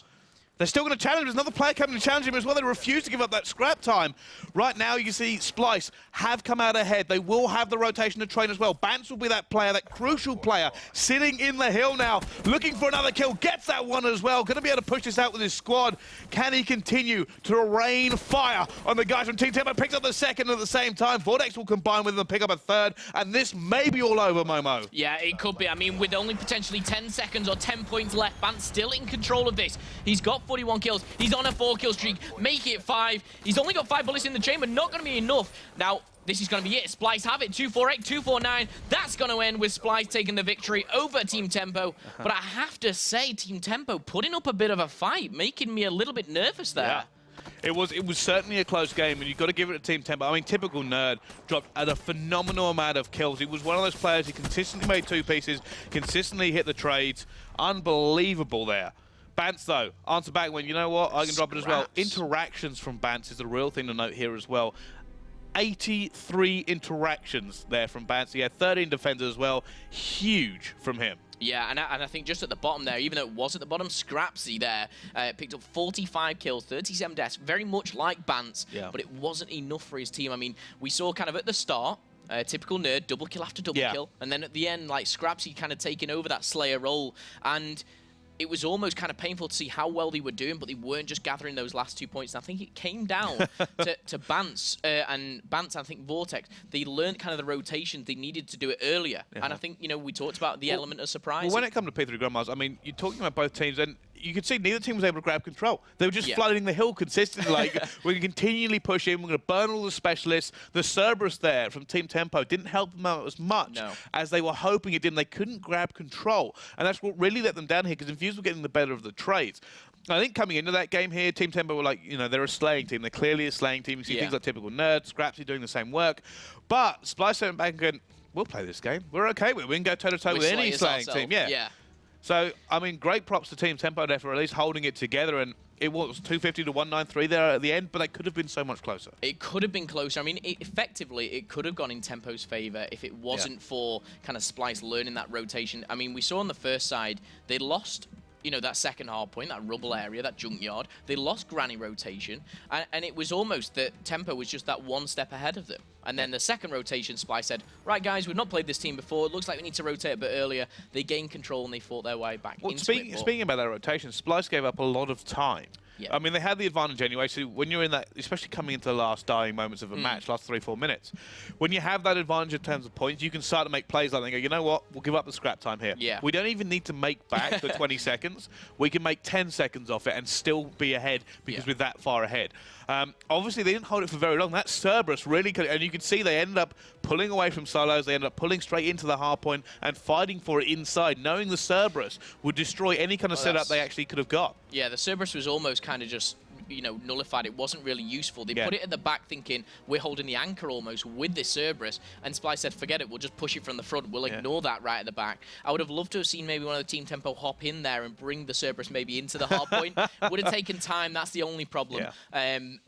Speaker 3: They're still going to challenge him. There's another player coming to challenge him as well. They refuse to give up that scrap time. Right now, you see Splyce have come out ahead. They will have the rotation to train as well. Bance will be that player, that crucial player, sitting in the hill now, looking for another kill. Gets that one as well. Going to be able to push this out with his squad. Can he continue to rain fire on the guys from Team Tempo? Picks up the second at the same time. Vortex will combine with them and pick up a third. And this may be all over, Momo.
Speaker 2: Yeah, it could be. I mean, with only potentially 10 seconds or 10 points left, Bance still in control of this. He's got 41 kills. He's on a 4-kill streak. Make it 5. He's only got 5 bullets in the chamber. Not going to be enough. Now, this is going to be it. Splyce have it. 248, 249. That's going to end with Splyce taking the victory over Team Tempo. But I have to say, Team Tempo putting up a bit of a fight, making me a little bit nervous there.
Speaker 3: Yeah. It was certainly a close game, and you've got to give it to Team Tempo. I mean, Typical Nerd dropped at a phenomenal amount of kills. He was one of those players who consistently made two pieces, consistently hit the trades. Unbelievable there. Bance, though, answer back when, you know what, I can drop it as well. Interactions from Bance is the real thing to note here as well. 83 interactions there from Bance. He had 13 defenders as well. Huge from him.
Speaker 2: Yeah, and I think just at the bottom there, even though it was at the bottom, Scrapsy there picked up 45 kills, 37 deaths, very much like Bance, but it wasn't enough for his team. I mean, we saw kind of at the start, Typical Nerd, double kill after double kill, and then at the end, like, Scrapsy kind of taking over that Slayer role, and it was almost kind of painful to see how well they were doing, but they weren't just gathering those last 2 points. And I think it came down to Bance, and Bance, I think Vortex, they learned kind of the rotation. They needed to do it earlier. And I think, you know, we talked about the element of surprise.
Speaker 3: Well, when it comes to P3 Grandmas, I mean, you're talking about both teams, and you could see neither team was able to grab control. They were just flooding the hill consistently. Like, we're going to continually push in. We're going to burn all the specialists. The Cerberus there from Team Tempo didn't help them out as much as they were hoping it did. And they couldn't grab control. And that's what really let them down here, because Infuse were getting the better of the trades. I think coming into that game here, Team Tempo were like, you know, they're a slaying team. They're clearly a slaying team. You see things like Typical Nerd, Scrapsy doing the same work. But Splyce went back and going, we'll play this game. We're okay with it. We can go toe-to-toe with any slaying team. Yeah. So, I mean, great props to Team Tempo there for at least holding it together, and it was 250 to 193 there at the end, but that could have been so much closer. It
Speaker 2: could have been closer. I mean, effectively, it could have gone in Tempo's favor if it wasn't for kind of Splyce learning that rotation. I mean, we saw on the first side, they lost, you know, that second hard point, that rubble area, that junkyard. They lost granny rotation, and it was almost that Tempo was just that one step ahead of them. And then the second rotation, Splyce said, right, guys, we've not played this team before. It looks like we need to rotate a bit earlier. They gained control, and they fought their way back into it.
Speaker 3: Speaking about that rotation, Splyce gave up a lot of time. I mean, they had the advantage anyway, so when you're in that, especially coming into the last dying moments of a match, last 3-4 minutes, when you have that advantage in terms of points, you can start to make plays like that and go, you know what, we'll give up the scrap time here. We don't even need to make back the 20 seconds. We can make 10 seconds off it and still be ahead because we're that far ahead. Obviously, they didn't hold it for very long. That Cerberus really could, and you can see they ended up pulling away from solos. They ended up pulling straight into the hard point and fighting for it inside, knowing the Cerberus would destroy any kind of setup they actually could have got.
Speaker 2: Yeah, the Cerberus was almost kind of just, you know, nullified. It wasn't really useful. They put it at the back thinking we're holding the anchor almost with this Cerberus, and Splyce said, forget it, we'll just push it from the front. We'll ignore that right at the back. I would have loved to have seen maybe one of the Team Tempo hop in there and bring the Cerberus maybe into the hard point. Would have taken time. That's the only problem.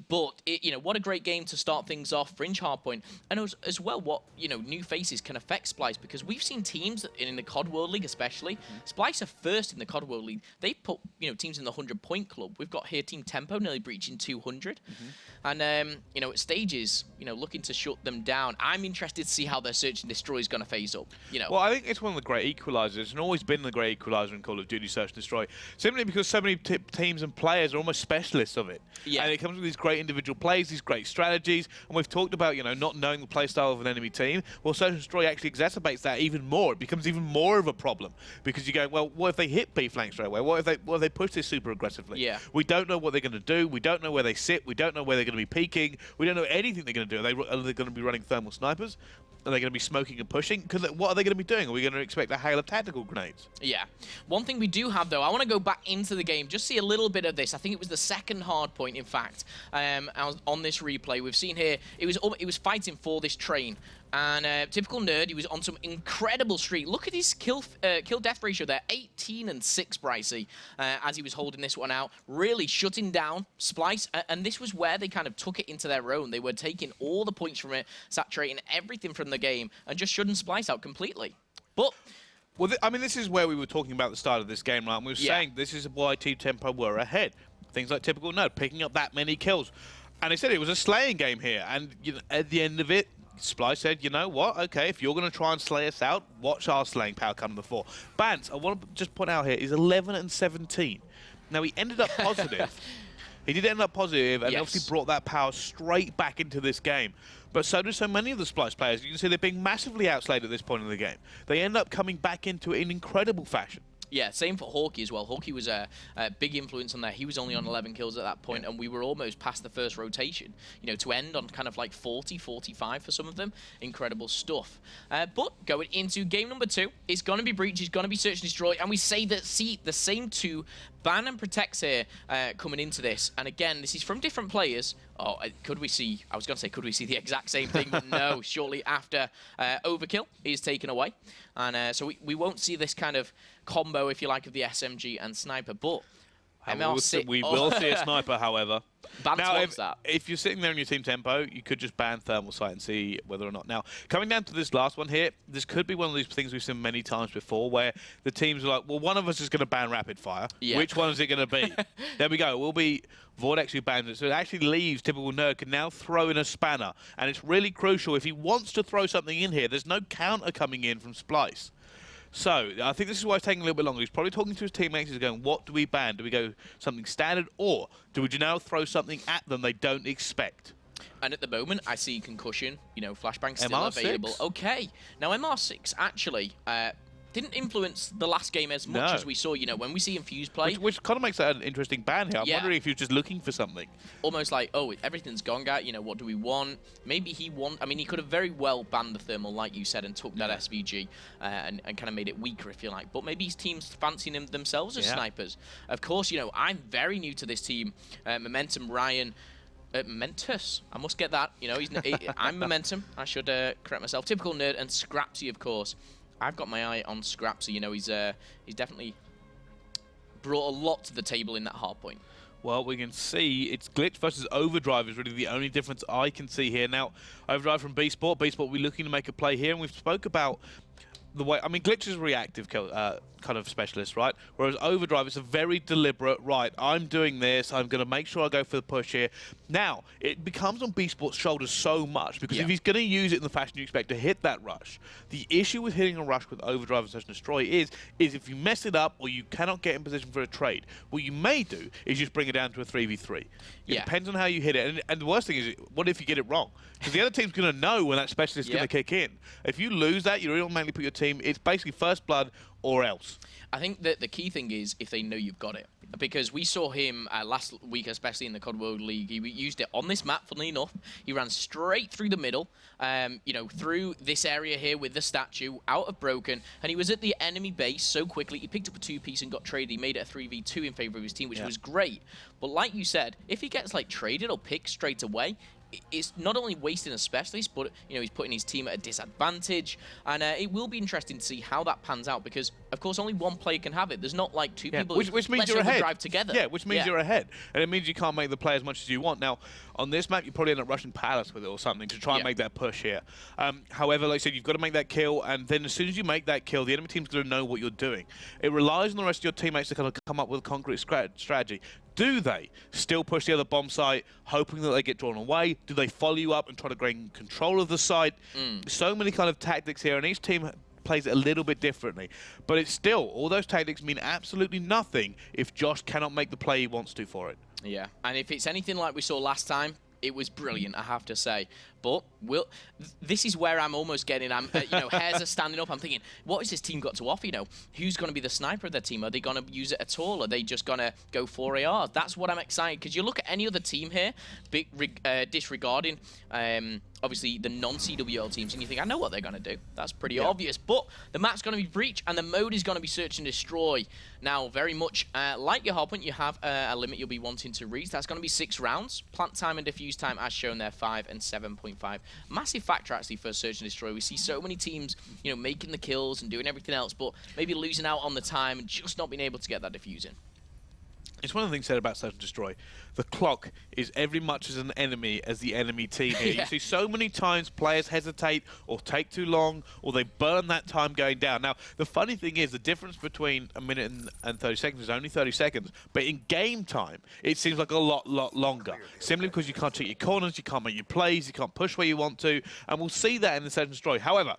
Speaker 2: But, you know, what a great game to start things off. Fringe hard point. And as well, what, you know, new faces can affect Splyce, because we've seen teams in the COD World League especially. Splyce are first in the COD World League. They put, you know, teams in the 100-point club. We've got here Team Tempo, nearly breaching 200. And, you know, at stages, you know, looking to shut them down. I'm interested to see how their search and destroy is going to phase up, you know.
Speaker 3: Well, I think it's one of the great equalisers, and always been the great equaliser in Call of Duty Search and Destroy, simply because so many teams and players are almost specialists of it.
Speaker 2: Yeah.
Speaker 3: And it comes with these great individual plays, these great strategies, and we've talked about, you know, not knowing the play style of an enemy team. Well, Search and Destroy actually exacerbates that even more. It becomes even more of a problem, because you go, well, what if they hit B flank straight away? What if they push this super aggressively?
Speaker 2: Yeah.
Speaker 3: We don't know what they're going to do. We don't know where they sit. We don't know where they're going to be peeking. We don't know anything they're going to do. Are they going to be running thermal snipers? Are they going to be smoking and pushing? Because what are they going to be doing? Are we going to expect a hail of tactical grenades?
Speaker 2: Yeah. One thing we do have, though, I want to go back into the game, just see a little bit of this. I think it was the second hard point, in fact, on this replay. We've seen here, it was fighting for this train. And typical nerd, he was on some incredible streak. Look at his kill death ratio there, 18 and 6, Brycey, as he was holding this one out, really shutting down Splyce. And this was where they kind of took it into their own. They were taking all the points from it, saturating everything from the game, and just shutting Splyce out completely. But
Speaker 3: well, I mean, this is where we were talking about the start of this game, right? And we were saying this is why Team Tempo were ahead. Things like typical nerd, picking up that many kills. And they said it was a slaying game here. And you know, at the end of it, Splyce said, you know what, okay, if you're going to try and slay us out, watch our slaying power come to the fore. Bance, I want to just point out here, is 11 and 17. Now, he ended up positive. He did end up positive, and obviously brought that power straight back into this game. But so do so many of the Splyce players. You can see they're being massively outslayed at this point in the game. They end up coming back into it in incredible fashion.
Speaker 2: Yeah, same for Hawkeye as well. Hawkeye was a big influence on there. He was only on 11 kills at that point, and we were almost past the first rotation. You know, to end on kind of like 40, 45 for some of them. Incredible stuff. But going into game number 2, it's going to be Breach, it's going to be Search and Destroy, and we say that, see, the same two ban and protects here coming into this. And again, this is from different players. Oh, could we see, I was going to say, could we see the exact same thing? But no, shortly after Overkill is taken away. And so we won't see this kind of combo, if you like, of the SMG and Sniper. But
Speaker 3: we will see a Sniper, however.
Speaker 2: Now,
Speaker 3: if you're sitting there in your Team Tempo, you could just ban Thermal Sight and see whether or not. Now, coming down to this last one here, this could be one of these things we've seen many times before, where the teams are like, well, one of us is going to ban Rapid Fire. Yeah. Which one is it going to be? There we go. It will be Vortex who bans it. So it actually leaves Typical Nerd can now throw in a spanner. And it's really crucial. If he wants to throw something in here, there's no counter coming in from Splyce. So, I think this is why it's taking a little bit longer. He's probably talking to his teammates. He's going, what do we ban? Do we go something standard, or do we now throw something at them they don't expect?
Speaker 2: And at the moment, I see Concussion, you know, Flashbang still
Speaker 3: MR6.
Speaker 2: available. Okay. Now, MR6, actually, didn't influence the last game as much as we saw, you know, when we see Infuse play.
Speaker 3: Which kind of makes that an interesting ban here. I'm wondering if he was just looking for something.
Speaker 2: Almost like, oh, everything's gone, guy. You know, what do we want? Maybe he I mean, he could have very well banned the Thermal, like you said, and took that SVG and kind of made it weaker, if you like. But maybe his team's fancying themselves as snipers. Of course, you know, I'm very new to this team. Momentum, Ryan... Momentus. I must get that. You know, I'm Momentum. I should correct myself. Typical Nerd and Scrapsy, of course. I've got my eye on Scrapsy. You know, he's definitely brought a lot to the table in that hard point.
Speaker 3: Well, we can see it's Glitch versus Overdrive is really the only difference I can see here. Now, Overdrive from B-Sport. B-Sport will be looking to make a play here, and we've spoke about the way, I mean, Glitch is a reactive kind of specialist, right? Whereas Overdrive is a very deliberate, right, I'm doing this, I'm going to make sure I go for the push here. Now, it becomes on B-Sport's shoulders so much, because if he's going to use it in the fashion you expect to hit that rush, the issue with hitting a rush with Overdrive and Search and Destroy is if you mess it up or you cannot get in position for a trade, what you may do is just bring it down to a 3v3. It depends on how you hit it. And the worst thing is, what if you get it wrong? Because the other team's going to know when that specialist is going to kick in. If you lose that, you automatically put your team, it's basically first blood or else.
Speaker 2: I think that the key thing is if they know you've got it. Because we saw him last week, especially in the COD World League. He used it on this map, funnily enough. He ran straight through the middle, you know, through this area here with the statue, out of Broken, and he was at the enemy base so quickly. He picked up a 2-piece and got traded. He made it a 3v2 in favor of his team, which was great. But like you said, if he gets, like, traded or picked straight away, it's not only wasting a specialist, but, you know, he's putting his team at a disadvantage. And it will be interesting to see how that pans out, because, of course, only one player can have it. There's not, like, two people
Speaker 3: which means you're ahead.
Speaker 2: Drive together.
Speaker 3: Yeah, which means you're ahead. And it means you can't make the play as much as you want. Now, on this map, you probably end up rushing Palace with it or something to try and make that push here. However, like I said, you've got to make that kill, and then as soon as you make that kill, the enemy team's going to know what you're doing. It relies on the rest of your teammates to kind of come up with a concrete strategy. Do they still push the other bomb site, hoping that they get drawn away? Do they follow you up and try to gain control of the site? So many kind of tactics here, and each team plays it a little bit differently. But it's still, all those tactics mean absolutely nothing if Josh cannot make the play he wants to for it.
Speaker 2: Yeah, and if it's anything like we saw last time, it was brilliant, I have to say. But this is where I'm almost getting, hairs are standing up. I'm thinking, what has this team got to offer? Who's going to be the sniper of their team? Are they going to use it at all? Are they just going to go for ARs? That's what I'm excited, because you look at any other team here, disregarding obviously the non-CWL teams, and you think, I know what they're going to do. That's pretty obvious. But the map's going to be breach, and the mode is going to be search and destroy. Now, very much like your Hardpoint, you have a limit you'll be wanting to reach. That's going to be 6 rounds. Plant time and defuse time, as shown there, 5 and 7.5. Massive factor, actually, for search and destroy. We see so many teams, making the kills and doing everything else, but maybe losing out on the time and just not being able to get that defuse in.
Speaker 3: It's one of the things said about Search and Destroy. The clock is every much as an enemy as the enemy team here. You see so many times players hesitate or take too long, or they burn that time going down. Now, the funny thing is the difference between a minute and 30 seconds is only 30 seconds, but in game time, it seems like a lot longer. Simply because you can't check your corners, you can't make your plays, you can't push where you want to, and we'll see that in the Search and Destroy. However,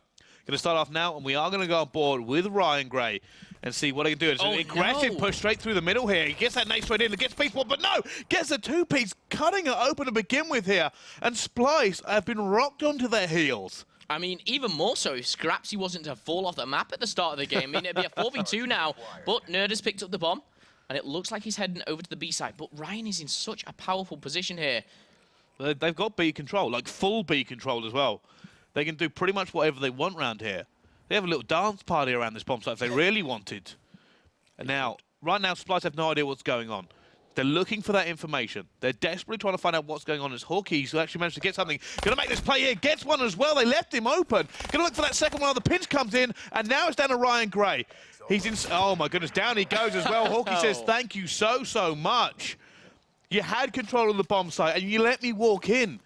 Speaker 3: going to start off now, and we are going to go on board with Ryan Gray and see what he can do. It's an aggressive push straight through the middle here. He gets that nade straight in and gets Beast Ball, but no! Gets a 2-piece, cutting it open to begin with here. And Splyce have been rocked onto their heels.
Speaker 2: I mean, even more so if Scrapsy wasn't to fall off the map at the start of the game. I mean, it'd be a 4v2 now, but Nerd has picked up the bomb, and it looks like he's heading over to the B site. But Ryan is in such a powerful position here.
Speaker 3: They've got B control, like full B control as well. They can do pretty much whatever they want around here. They have a little dance party around this bomb site if they really wanted. And now, right now, Splyce have no idea what's going on. They're looking for that information. They're desperately trying to find out what's going on as Hawkeyes, who actually managed to get something. Going to make this play here, gets one as well. They left him open. Going to look for that second one. The pinch comes in, and now it's down to Ryan Gray. He's in. Oh my goodness, down he goes as well. Hawkeye says, thank you so much. You had control of the bomb site, and you let me walk in.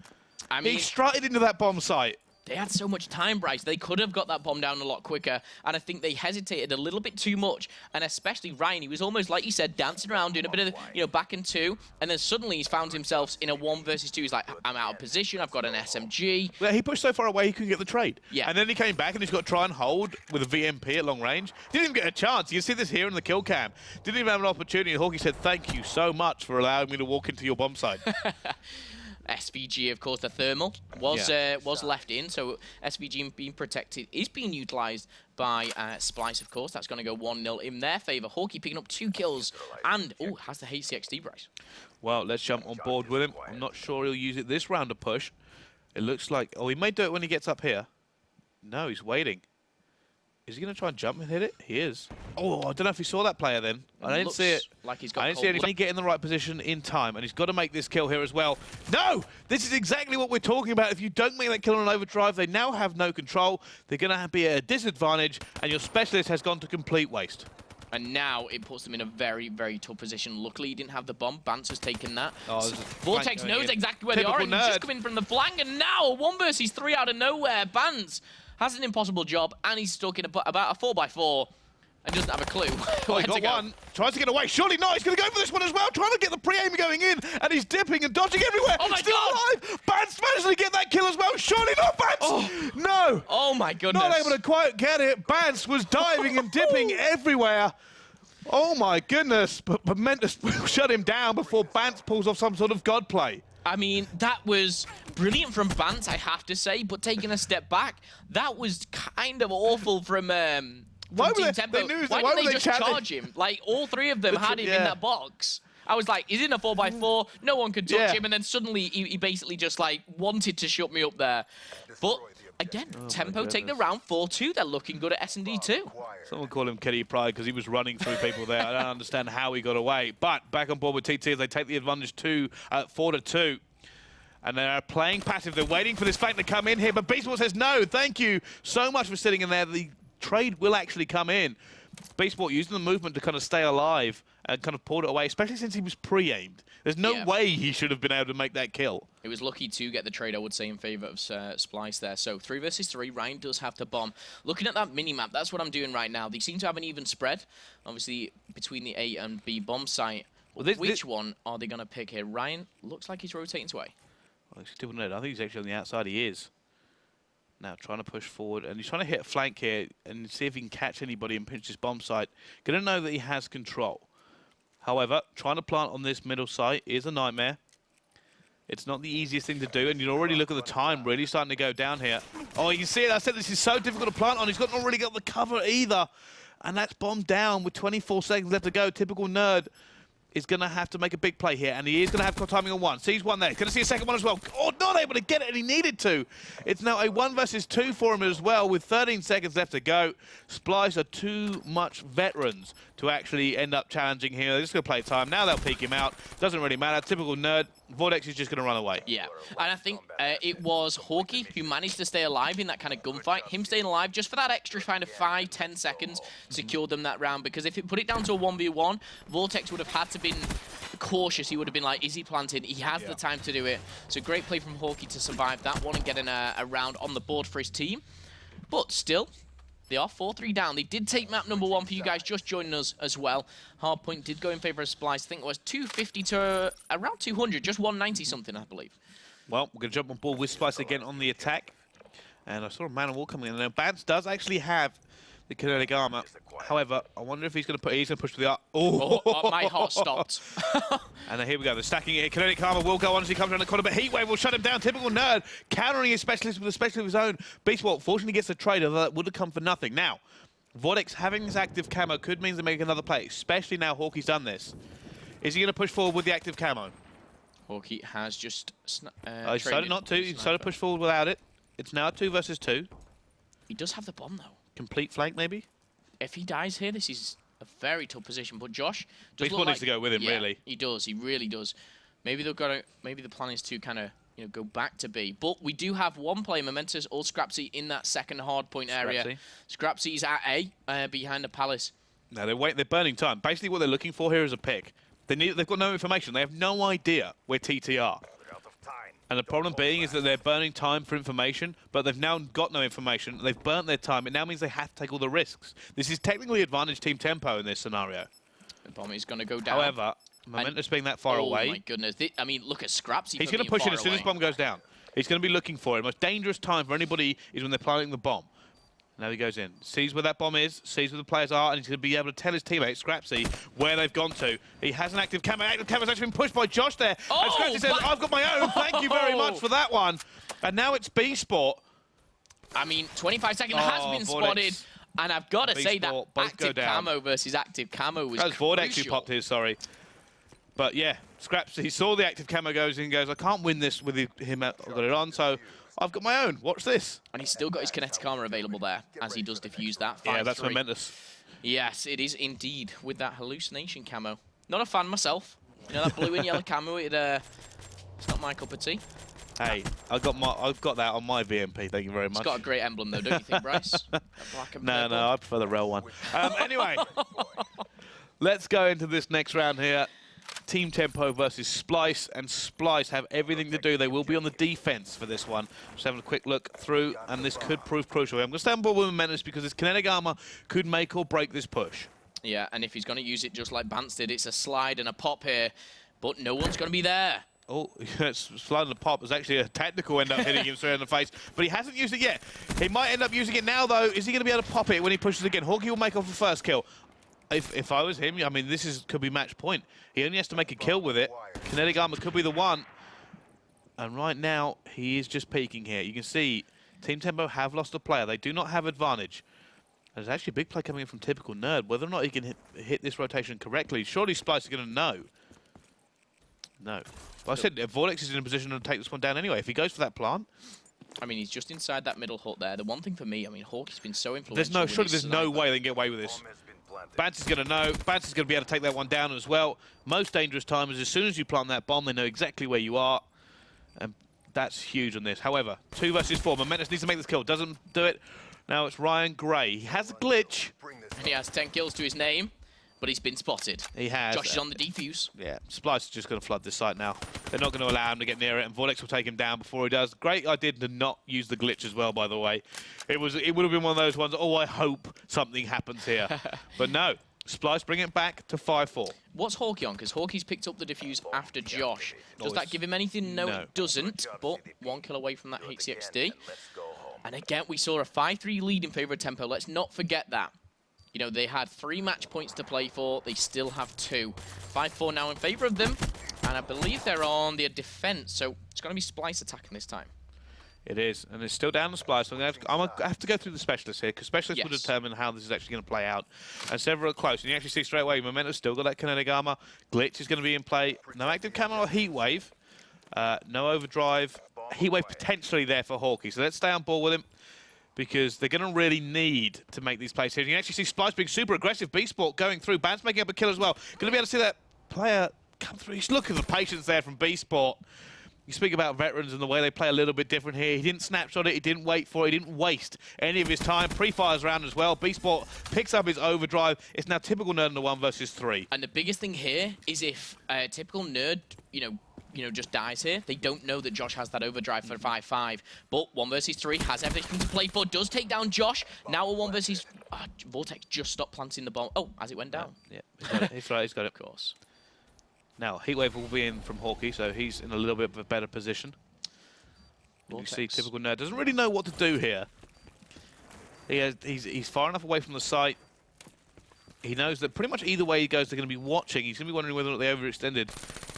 Speaker 3: I mean, he strutted into that bomb site.
Speaker 2: They had so much time, Bryce. They could have got that bomb down a lot quicker, and I think they hesitated a little bit too much. And especially Ryan, he was almost, like you said, dancing around, doing a bit of, back and two, and then suddenly he's found himself in a 1 versus 2. He's like, I'm out of position, I've got an SMG.
Speaker 3: Well, he pushed so far away he couldn't get the trade.
Speaker 2: Yeah.
Speaker 3: And then he came back and he's got to try and hold with a VMP at long range. Didn't even get a chance. You see this here in the kill cam. Didn't even have an opportunity. Hawkeye said, thank you so much for allowing me to walk into your bomb site.
Speaker 2: SVG, of course, the thermal was left in, so SVG being protected is being utilised by Splyce, of course. That's going to go 1-0 in their favour. Hawkeye picking up 2 kills and, has the HCXD, Bryce. Well,
Speaker 3: let's jump on board with him. I'm not sure he'll use it this round to push. It looks like, he may do it when he gets up here. No, he's waiting. Is he going to try and jump and hit it? He is. Oh, I don't know if he saw that player then. I didn't see it.
Speaker 2: Like he's got
Speaker 3: I didn't see anything. Get in the right position in time, and he's got to make this kill here as well. No! This is exactly what we're talking about. If you don't make that kill on an overdrive, they now have no control. They're going to be at a disadvantage, and your specialist has gone to complete waste.
Speaker 2: And now it puts them in a very, very tough position. Luckily, he didn't have the bomb. Bance has taken that. Vortex knows exactly where they are, and he's just coming from the flank. And now, 1 versus 3 out of nowhere. Bance has an impossible job, and he's stuck in about a 4x4 and doesn't have a clue.
Speaker 3: He got one. Tries to get away. Surely not. He's going to go for this one as well. Trying to get the pre-aim going in, and he's dipping and dodging everywhere.
Speaker 2: Oh my
Speaker 3: Still
Speaker 2: God!
Speaker 3: alive. Bance managed to get that kill as well. Surely not, Bance.
Speaker 2: Oh.
Speaker 3: No.
Speaker 2: Oh my goodness.
Speaker 3: Not able to quite get it. Bance was diving and dipping everywhere. Oh my goodness. But meant to shut him down before Bance pulls off some sort of god play.
Speaker 2: I mean, that was brilliant from Bance, I have to say, but taking a step back, that was kind of awful from Team Tempo. Why didn't they just charge him? Like, all 3 of them had him in that box. I was like, he's in a 4x4, no one could touch him, and then suddenly he basically just, like, wanted to shut me up there. But, again, Tempo take the round 4-2. They're looking good at S&D too.
Speaker 3: Someone call him Kitty Pride because he was running through people there. I don't understand how he got away. But back on board with TT as they take the advantage 4-2. And they're playing passive. They're waiting for this flank to come in here. But Beastball says, no, thank you so much for sitting in there. The trade will actually come in. Beastball using the movement to kind of stay alive and kind of pulled it away, especially since he was pre-aimed. There's no way he should have been able to make that kill.
Speaker 2: It was lucky to get the trade, I would say, in favour of Splyce there. So 3 versus 3, Ryan does have the bomb. Looking at that mini-map, that's what I'm doing right now. They seem to have an even spread, obviously, between the A and B bomb site.
Speaker 3: Well,
Speaker 2: Which one are they going to pick here? Ryan looks like he's rotating to A.
Speaker 3: Well, still no. I think he's actually on the outside. He is. Now trying to push forward, and he's trying to hit a flank here and see if he can catch anybody and pinch his bomb site. Going to know that he has control. However, trying to plant on this middle site is a nightmare. It's not the easiest thing to do, and you already look at the time really starting to go down here. Oh, you can see it. I said this is so difficult to plant on. He's not really got the cover either. And that's bombed down with 24 seconds left to go. Typical nerd is going to have to make a big play here, and he is going to have timing on one. Sees one there. Going to see a second one as well. Oh, not able to get it, and he needed to. It's now a 1 versus 2 for him as well, with 13 seconds left to go. Splyce are too much veterans to actually end up challenging here. They're just going to play time. Now they'll peek him out. Doesn't really matter. Typical nerd. Vortex is just going to run away.
Speaker 2: Yeah, and I think it was Hawkey who managed to stay alive in that kind of gunfight. Him staying alive just for that extra kind of 5-10 seconds secured them that round, because if it put it down to a 1v1, Vortex would have had to been cautious. He would have been like, is he planting? He has the time to do it. So great play from Hawkey to survive that one and getting a round on the board for his team. But still, they are 4-3 down. They did take map number 1 for you guys just joining us as well. Hardpoint did go in favor of Splyce. I think it was 250 to around 200, just 190 something, I believe.
Speaker 3: Well, we're going to jump on board with Splyce again on the attack. And I saw a man of war coming in. Now, Bans does actually have the kinetic armor. However, I wonder if he's going to push for the...
Speaker 2: Oh, my heart stopped.
Speaker 3: And then here we go. They're stacking it. Kinetic armor will go on as he comes around the corner, but Heatwave will shut him down. Typical nerd, countering his specialist with a specialist of his own. Beastwalt fortunately gets a trade, although that would have come for nothing. Now, Vortex having his active camo could mean they make another play, especially now Hawkey's done this. Is he going to push forward with the active camo?
Speaker 2: Hawkey has just...
Speaker 3: he decided not to. He decided to push forward without it. It's now 2 versus 2.
Speaker 2: He does have the bomb, though.
Speaker 3: Complete flank, maybe?
Speaker 2: If he dies here, this is a very tough position. But Josh does
Speaker 3: Beastwalt needs to go with him, really.
Speaker 2: He does. He really does. Maybe they've got to. Maybe the plan is to kind of go back to B. But we do have one player, Momentous or Scrapsy, in that second hard point area. Scrapsy's at A, behind the palace.
Speaker 3: No, they're burning time. Basically, what they're looking for here is a pick. They've got no information. They have no idea where TT are. And the problem being is that they're burning time for information, but they've now got no information. They've burnt their time. It now means they have to take all the risks. This is technically advantage Team Tempo in this scenario.
Speaker 2: The bomb is going to go down.
Speaker 3: However, Momentous being that far away...
Speaker 2: Oh, my goodness. I mean, look at Scrapsy.
Speaker 3: He's going to push in as soon as bomb goes down. He's going to be looking for it. The most dangerous time for anybody is when they're planting the bomb. Now he goes in, sees where that bomb is, sees where the players are, and he's going to be able to tell his teammate, Scrapsy, where they've gone to. He has an active camo. Active camo's actually been pushed by Josh there.
Speaker 2: Oh,
Speaker 3: and Scrapsy says, I've got my own. Thank you very much for that one. And now it's B Sport.
Speaker 2: I mean, 25 seconds has been spotted. And I've got to say that active camo versus active camo was crucial.
Speaker 3: Vortex who popped his, sorry. But yeah, Scrapsy, he saw the active camo goes in and goes, I can't win this with him. I've got it on, so I've got my own. Watch this.
Speaker 2: And he's still got his kinetic armor available there as he does diffuse that.
Speaker 3: Yeah, that's Momentous.
Speaker 2: Yes, it is indeed with that hallucination camo. Not a fan myself. You know, that blue and yellow camo, it's not my cup of tea.
Speaker 3: Hey, I've got that on my VMP, thank you very much.
Speaker 2: It's got a great emblem though, don't you think, Bryce?
Speaker 3: No, I prefer the real one. Anyway, let's go into this next round here. Team Tempo versus Splyce, and Splyce have everything to do. They will be on the defense for this one. Just having a quick look through, and this could prove crucial. I'm going to stand on board with Momentous because his kinetic armor could make or break this push. Yeah,
Speaker 2: and if he's going to use it just like Bance did, it's a slide and a pop here, but no one's going to be there.
Speaker 3: Oh, slide and a pop is actually a tactical end up hitting him straight in the face, but he hasn't used it yet. He might end up using it now, though. Is he going to be able to pop it when he pushes again? Hawkey will make off the first kill. If I was him, I mean, this could be match point. He only has to make a kill with it. Kinetic armor could be the one. And right now, he is just peeking here. You can see Team Tempo have lost a player. They do not have advantage. There's actually a big play coming in from Typical Nerd. Whether or not he can hit this rotation correctly, surely Splyce is going to know. No. Well, I said Vortex is in a position to take this one down anyway. If he goes for that plant...
Speaker 2: I mean, he's just inside that middle hut there. The one thing for me, I mean, Hawkey's been so influential.
Speaker 3: Surely there's no way they can get away with this. Bance is going to know. Bance is going to be able to take that one down as well. Most dangerous time is as soon as you plant that bomb, they know exactly where you are. And that's huge on this. However, 2 versus 4. Momentous needs to make this kill. Doesn't do it. Now it's Ryan Gray. He has a glitch.
Speaker 2: And he has 10 kills to his name, but he's been spotted.
Speaker 3: He has.
Speaker 2: Josh is on the defuse.
Speaker 3: Yeah, Splyce is just going to flood this site now. They're not going to allow him to get near it, and Vortex will take him down before he does. Great idea to not use the glitch as well, by the way. It would have been one of those ones, oh, I hope something happens here. But no, Splyce bring it back to 5-4.
Speaker 2: What's Hawkey on? Because Hawkey's picked up the defuse after Josh. Does that give him anything? No, it doesn't. But 1 kill away from that HCXD. And again, we saw a 5-3 lead in favor of Tempo. Let's not forget that. You know, they had 3 match points to play for. They still have 2. 5-4 now in favor of them. And I believe they're on their defense. So it's going to be Splyce attacking this time.
Speaker 3: It is, and it's still down to Splyce. So I have to go through the specialists here, because specialists will determine how this is actually going to play out. And several are close, and you actually see straight away, Momento's still got that kinetic armor. Glitch is going to be in play. No active camo or heat wave. No overdrive. Heat wave potentially there for Hawkey. So let's stay on board with him, because they're going to really need to make these plays here. You can actually see Splyce being super aggressive. B-Sport going through. Bans making up a kill as well. Going to be able to see that player come through. He's looking at the patience there from B-Sport. You speak about veterans and the way they play a little bit different here. He didn't snapshot it, he didn't wait for it, he didn't waste any of his time. Pre-fires around as well. B-Sport picks up his overdrive. It's now typical Nerd in the 1 versus 3.
Speaker 2: And the biggest thing here is if a typical Nerd, you know, just dies here, they don't know that Josh has that overdrive for 5-5. But 1 versus 3 has everything to play for, does take down Josh. Now a 1 versus... Vortex just stopped planting the bomb. Oh, as it went down.
Speaker 3: Yeah, he's got it. He's right, he's got it.
Speaker 2: Of course.
Speaker 3: Now, Heatwave will be in from Hawkey, so he's in a little bit of a better position. You see, typical Nerd doesn't really know what to do here. He's far enough away from the site. He knows that pretty much either way he goes, they're going to be watching. He's going to be wondering whether or not they overextended.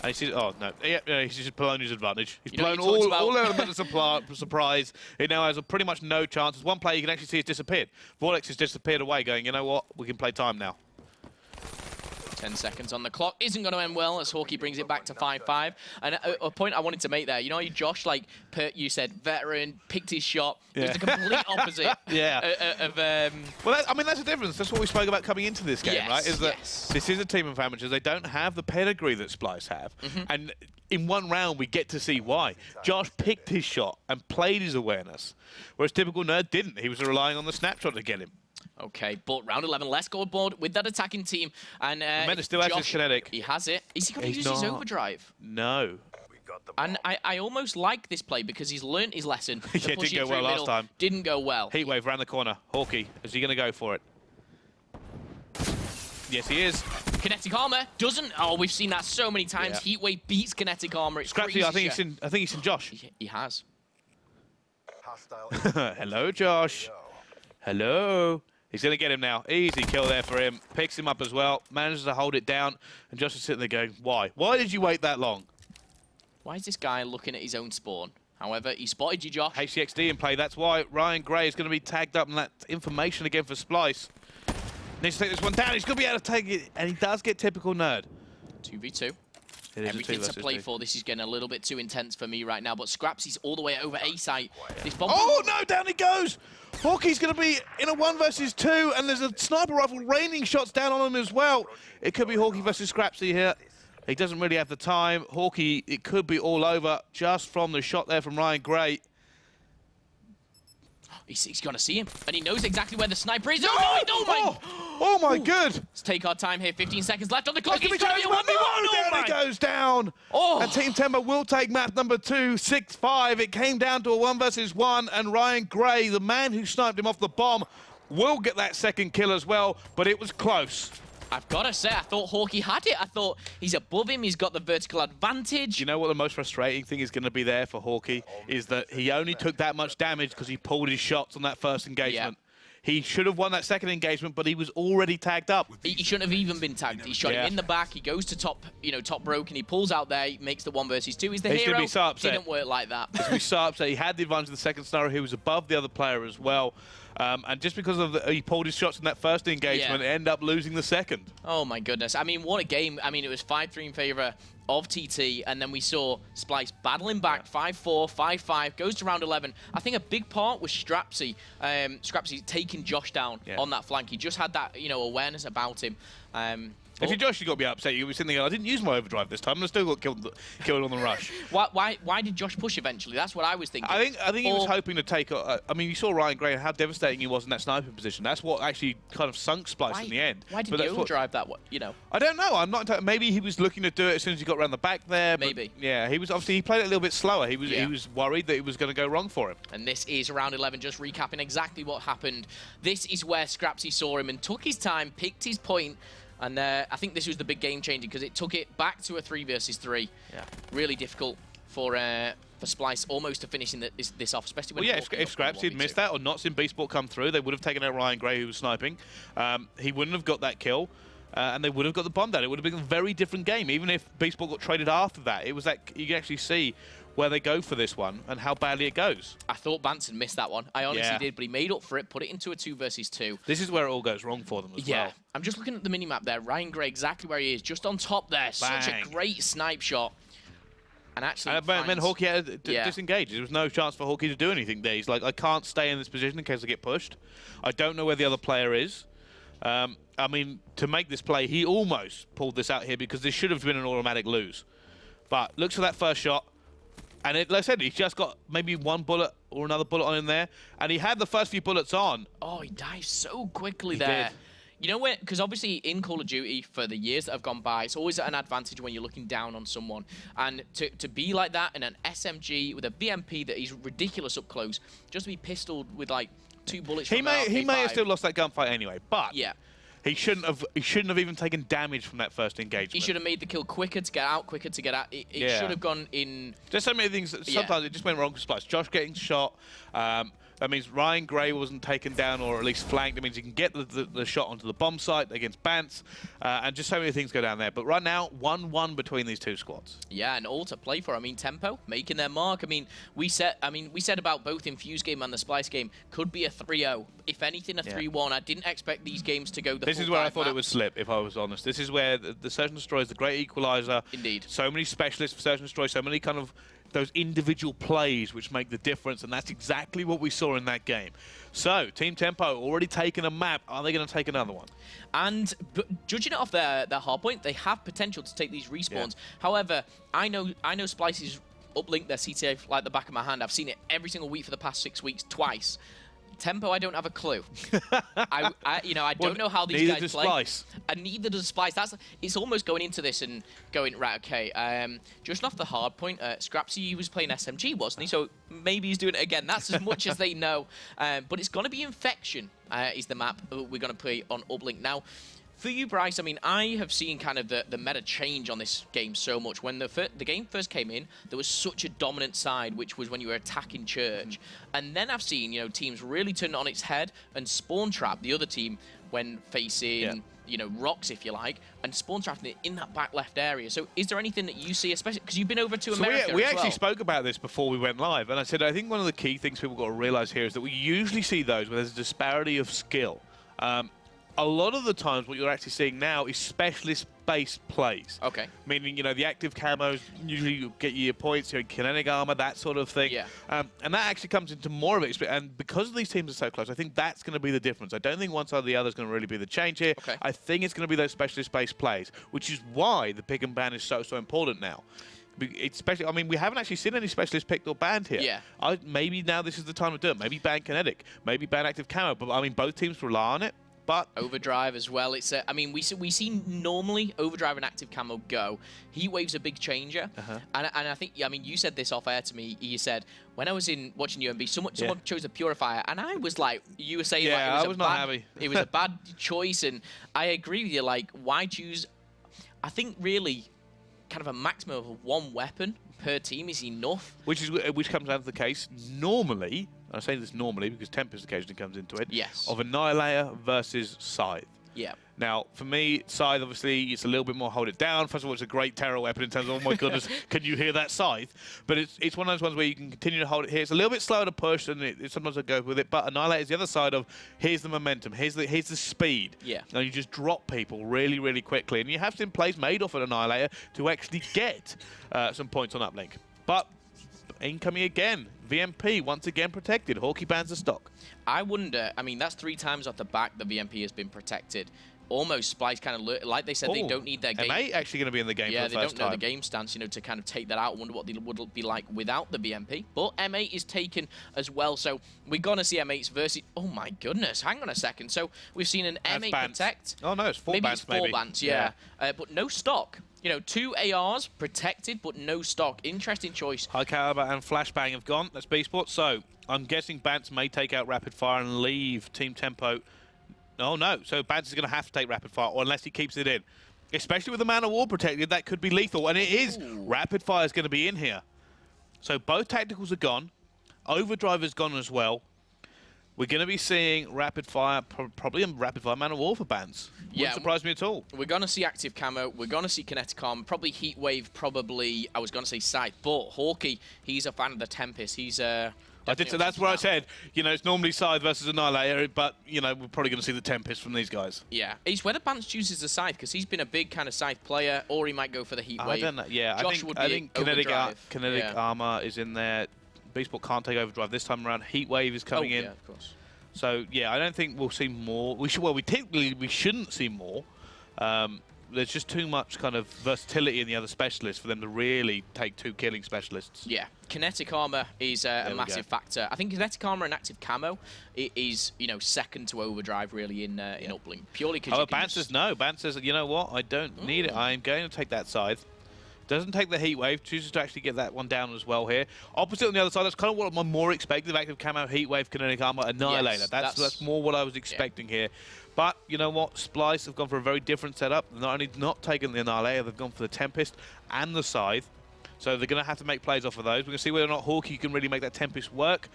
Speaker 3: And he sees, oh, no. Yeah, he's just blown his advantage. He's blown all elements of surprise. He now has pretty much no chances. One player you can actually see has disappeared. Vortex has disappeared away, going, you know what? We can play time now.
Speaker 2: 10 seconds on the clock. Isn't going to end well as Hawkey brings it back to 5-5. And a point I wanted to make there, you know, Josh, like you said, veteran, picked his shot. It was the complete opposite of...
Speaker 3: Well, I mean, that's the difference. That's what we spoke about coming into this game, right? Is that this is a team of amateurs. They don't have the pedigree that Splyce have. And in one round, we get to see why. Josh picked his shot and played his awareness, whereas typical Nerd didn't. He was relying on the snapshot to get him.
Speaker 2: Okay, but round 11, let's go aboard with that attacking team. And
Speaker 3: Momentus still has his kinetic.
Speaker 2: He has it. Is he going to use his overdrive?
Speaker 3: No.
Speaker 2: And I almost like this play because he's learnt his lesson.
Speaker 3: Yeah, it didn't go well last time.
Speaker 2: Didn't go well.
Speaker 3: Heatwave round the corner. Hawkey, is he going to go for it? Yes, he is.
Speaker 2: Kinetic armor doesn't. Oh, we've seen that so many times. Heatwave beats kinetic armor. It's
Speaker 3: Scrappy, I think he's in Josh.
Speaker 2: He has.
Speaker 3: Hello, Josh. Hello. He's going to get him now. Easy kill there for him. Picks him up as well. Manages to hold it down. And Josh is sitting there going, why? Why did you wait that long?
Speaker 2: Why is this guy looking at his own spawn? However, he spotted you, Josh.
Speaker 3: HCXD in play. That's why Ryan Gray is going to be tagged up in that information again for Splyce. Needs to take this one down. He's going to be able to take it. And he does get typical Nerd.
Speaker 2: 2v2. Everything to play for. This is getting a little bit too intense for me right now. But Scrapsy's all the way over A site.
Speaker 3: Oh, no, down he goes. Hawkey's going to be in a 1 versus 2, and there's a sniper rifle raining shots down on him as well. It could be Hawkey versus Scrapsy here. He doesn't really have the time. Hawkey, it could be all over just from the shot there from Ryan Gray.
Speaker 2: He's going to see him, and he knows exactly where the sniper is.
Speaker 3: Oh my good!
Speaker 2: Let's take our time here. 15 seconds left on the clock.
Speaker 3: He's going to be 1v1. Down he goes down. And Team Tempo will take map number 2, 6-5. It came down to a 1 versus 1, and Ryan Gray, the man who sniped him off the bomb, will get that second kill as well, but it was close.
Speaker 2: I've got to say, I thought Hawkey had it. I thought he's above him. He's got the vertical advantage.
Speaker 3: You know what the most frustrating thing is going to be there for Hawkey? Is that he only took that much damage because he pulled his shots on that first engagement. He should have won that second engagement, but he was already tagged up.
Speaker 2: He shouldn't have even been tagged. He shot him in the back. He goes to top broke, and he pulls out there. He makes the 1 versus 2. He's the hero.
Speaker 3: He's going to be so upset.
Speaker 2: Didn't work like that.
Speaker 3: He's going to be so upset. He had the advantage of the second scenario. He was above the other player as well. And just because of he pulled his shots in that first engagement, ended up losing the second.
Speaker 2: Oh, my goodness. I mean, what a game. I mean, it was 5-3 in favor of TT, and then we saw Splyce battling back 5-4, 5-5, goes to round 11. I think a big part was Scrapsy taking Josh down on that flank. He just had that, awareness about him.
Speaker 3: If you're Josh, you've got to be upset. You'll be sitting there going, I didn't use my overdrive this time, and I still got killed on the rush.
Speaker 2: Why did Josh push eventually? That's what I was thinking.
Speaker 3: I think he was hoping to take... I mean, you saw Ryan Gray, how devastating he was in that sniping position. That's what actually kind of sunk Splyce in the end.
Speaker 2: Why did he overdrive that one, you know?
Speaker 3: I don't know. I'm not. Maybe he was looking to do it as soon as he got around the back there.
Speaker 2: Maybe.
Speaker 3: Yeah, he was obviously... He played it a little bit slower. He was worried that it was going to go wrong for him.
Speaker 2: And this is round 11, just recapping exactly what happened. This is where Scrapsy saw him and took his time, picked his point, and I think this was the big game changer because it took it back to a 3 versus 3. Yeah. Really difficult for Splyce almost to finishing this off, especially when...
Speaker 3: Well, yeah, if Scrapsy had missed that or not seen Beastball come through, they would have taken out Ryan Gray, who was sniping. He wouldn't have got that kill, and they would have got the bomb down. It would have been a very different game, even if Beastball got traded after that. It was that you can actually see where they go for this one and how badly it goes.
Speaker 2: I thought Banson missed that one. I honestly did, but he made up for it, put it into a 2 versus 2.
Speaker 3: This is where it all goes wrong for them as well.
Speaker 2: I'm just looking at the minimap there. Ryan Gray, exactly where he is, just on top there.
Speaker 3: Bang.
Speaker 2: Such a great snipe shot. And actually,
Speaker 3: then Hawkeye had to disengage. There was no chance for Hawkeye to do anything there. He's like, I can't stay in this position in case I get pushed. I don't know where the other player is. I mean, to make this play, he almost pulled this out here because this should have been an automatic lose. But looks for that first shot. And like I said, he's just got maybe one bullet or another bullet on in there. And he had the first few bullets on.
Speaker 2: Oh, he dives so quickly there.
Speaker 3: Did.
Speaker 2: You know what? Because obviously in Call of Duty, for the years that have gone by, it's always an advantage when you're looking down on someone. And to be like that in an SMG with a VMP that is ridiculous up close, just to be pistoled with like 2 bullets
Speaker 3: He
Speaker 2: from
Speaker 3: may have still lost that gunfight anyway, but
Speaker 2: yeah.
Speaker 3: He shouldn't have even taken damage from that first engagement.
Speaker 2: He should have made the kill quicker to get out, quicker to get out. It should have gone in...
Speaker 3: There's so many things that sometimes it just went wrong for Splyce. Josh getting shot. That means Ryan Gray wasn't taken down or at least flanked. It means he can get the shot onto the bomb site against Bance. And just so many things go down there. But right now, 1-1 between these two squads.
Speaker 2: Yeah, and all to play for. I mean, Tempo making their mark. I mean, we said about both Infuse game and the Splyce game could be a 3-0. If anything, a 3-1. I didn't expect these games to go the
Speaker 3: This is where I thought it would slip, if I was honest. This is where the Search and Destroy is the great equalizer.
Speaker 2: Indeed.
Speaker 3: So many specialists for Search and Destroy, so many kind of those individual plays which make the difference, and that's exactly what we saw in that game. So, Team Tempo already taken a map. Are they going to take another one?
Speaker 2: And judging it off their hardpoint, they have potential to take these respawns. However, I know Splyce's Uplink, their CTA like the back of my hand. I've seen it every single week for the past 6 weeks, twice. Tempo, I don't have a clue. I don't know how these guys play.
Speaker 3: Splyce.
Speaker 2: And neither does Splyce. It's almost going into this and going, right, okay, just off the hard point, Scrapsy was playing SMG, wasn't he? So maybe he's doing it again. That's as much as they know. But it's going to be Infection is the map we're going to play on Uplink. Now, for you, Bryce, I mean, I have seen kind of the meta change on this game so much. When the game first came in, there was such a dominant side, which was when you were attacking Church. And then I've seen, teams really turn it on its head and spawn trap the other team when facing, rocks, if you like, and spawn trapping it in that back left area. So is there anything that you see, especially because you've been over to America
Speaker 3: we actually spoke about this before we went live, and I said, I think one of the key things people got to realize here is that we usually see those where there's a disparity of skill. A lot of the times what you're actually seeing now is specialist-based plays.
Speaker 2: Okay.
Speaker 3: Meaning, the active camos usually get you your points, your kinetic armor, that sort of thing.
Speaker 2: Yeah.
Speaker 3: And that actually comes into more of it. And because these teams are so close, I think that's going to be the difference. I don't think one side or the other is going to really be the change here.
Speaker 2: Okay.
Speaker 3: I think it's going to be those specialist-based plays, which is why the pick and ban is so important now. Especially, I mean, we haven't actually seen any specialists picked or banned here.
Speaker 2: Yeah.
Speaker 3: Maybe now this is the time to do it. Maybe ban kinetic, maybe ban active camo. But I mean, both teams rely on it. But
Speaker 2: Overdrive as well. It's I mean, we see normally Overdrive and active camo go. Heatwave's a big changer, and I think you said this off air to me. You said when I was watching UMB, someone chose a Purifier, and I was like, you were saying,
Speaker 3: I was not happy.
Speaker 2: It was a bad choice, and I agree with you. Like, why choose? I think really, kind of a maximum of 1 weapon per team is enough.
Speaker 3: Which comes down to the case normally. I say this normally because Tempest occasionally comes into it.
Speaker 2: Yes.
Speaker 3: Of Annihilator versus Scythe.
Speaker 2: Yeah.
Speaker 3: Now, for me, Scythe, obviously, it's a little bit more hold it down. First of all, it's a great terror weapon in terms of, oh my goodness, can you hear that Scythe? But it's one of those ones where you can continue to hold it here. It's a little bit slower to push, and sometimes I go with it. But Annihilator is the other side of, here's the momentum, here's the speed.
Speaker 2: Yeah.
Speaker 3: And you just drop people really, really quickly. And you have some plays made off an Annihilator to actually get some points on Uplink. But incoming again. VMP, once again protected. Hawkeye bans the stock.
Speaker 2: I wonder, I mean, that's 3 times off the back the VMP has been protected. almost Splyce kind of like they said, they don't need their game.
Speaker 3: M8 actually going to be in the game for the first time.
Speaker 2: Yeah, they don't know the game stance, you know, to kind of take that out. I wonder what they would be like without the BMP. But M8 is taken as well, so we're going to see M8's versus... Oh my goodness, hang on a second. So we've seen an M8 protect.
Speaker 3: Oh no, it's 4 bans maybe.
Speaker 2: Maybe it's 4 bans, yeah. But no stock. You know, 2 ARs protected, but no stock. Interesting choice.
Speaker 3: High Caliber and Flashbang have gone. That's B-Sport. So I'm guessing Bance may take out Rapid Fire and leave Team Tempo. Oh no, so Bance is going to have to take Rapid Fire, or unless he keeps it in. Especially with the Man of War protected, that could be lethal. And it is. Ooh. Rapid Fire is going to be in here. So both tacticals are gone. Overdrive is gone as well. We're going to be seeing Rapid Fire, probably a Rapid Fire Man of War for Bance. Wouldn't surprise me at all. We're
Speaker 2: going to see Active Camo. We're going to see Kinetic Arm. Probably Heat Wave, probably, I was going to say Scythe. But Hawkeye, he's a fan of the Tempest. He's...
Speaker 3: I did, so that's where I said, you know, it's normally Scythe versus Annihilator, but, you know, we're probably going to see the Tempest from these guys.
Speaker 2: Yeah. It's whether Bance chooses the Scythe, because he's been a big kind of Scythe player, or he might go for the Heat Wave.
Speaker 3: I don't know. Yeah, I think Kinetic Armor is in there. B-Sport can't take Overdrive this time around. Heat Wave is coming in.
Speaker 2: Yeah, of course.
Speaker 3: So, yeah, I don't think we'll see more. We shouldn't see more. There's just too much kind of versatility in the other specialists for them to really take 2 killing specialists.
Speaker 2: Yeah, Kinetic Armor is a massive factor. I think Kinetic Armor and Active Camo is, you know, second to Overdrive really in Uplink. Purely because
Speaker 3: Bance says no. Bance says, you know what, I don't need it. I'm going to take that Scythe. Doesn't take the Heat Wave, chooses to actually get that one down as well here. Opposite on the other side, that's kind of what I'm more expecting. Active Camo, Heat Wave, Kinetic Armor, Annihilator. Yes, that's more what I was expecting here. But, you know what, Splyce have gone for a very different setup. Not only not taken the Annihilator, they've gone for the Tempest and the Scythe. So they're going to have to make plays off of those. We're going to see whether or not Hawkeye can really make that Tempest work.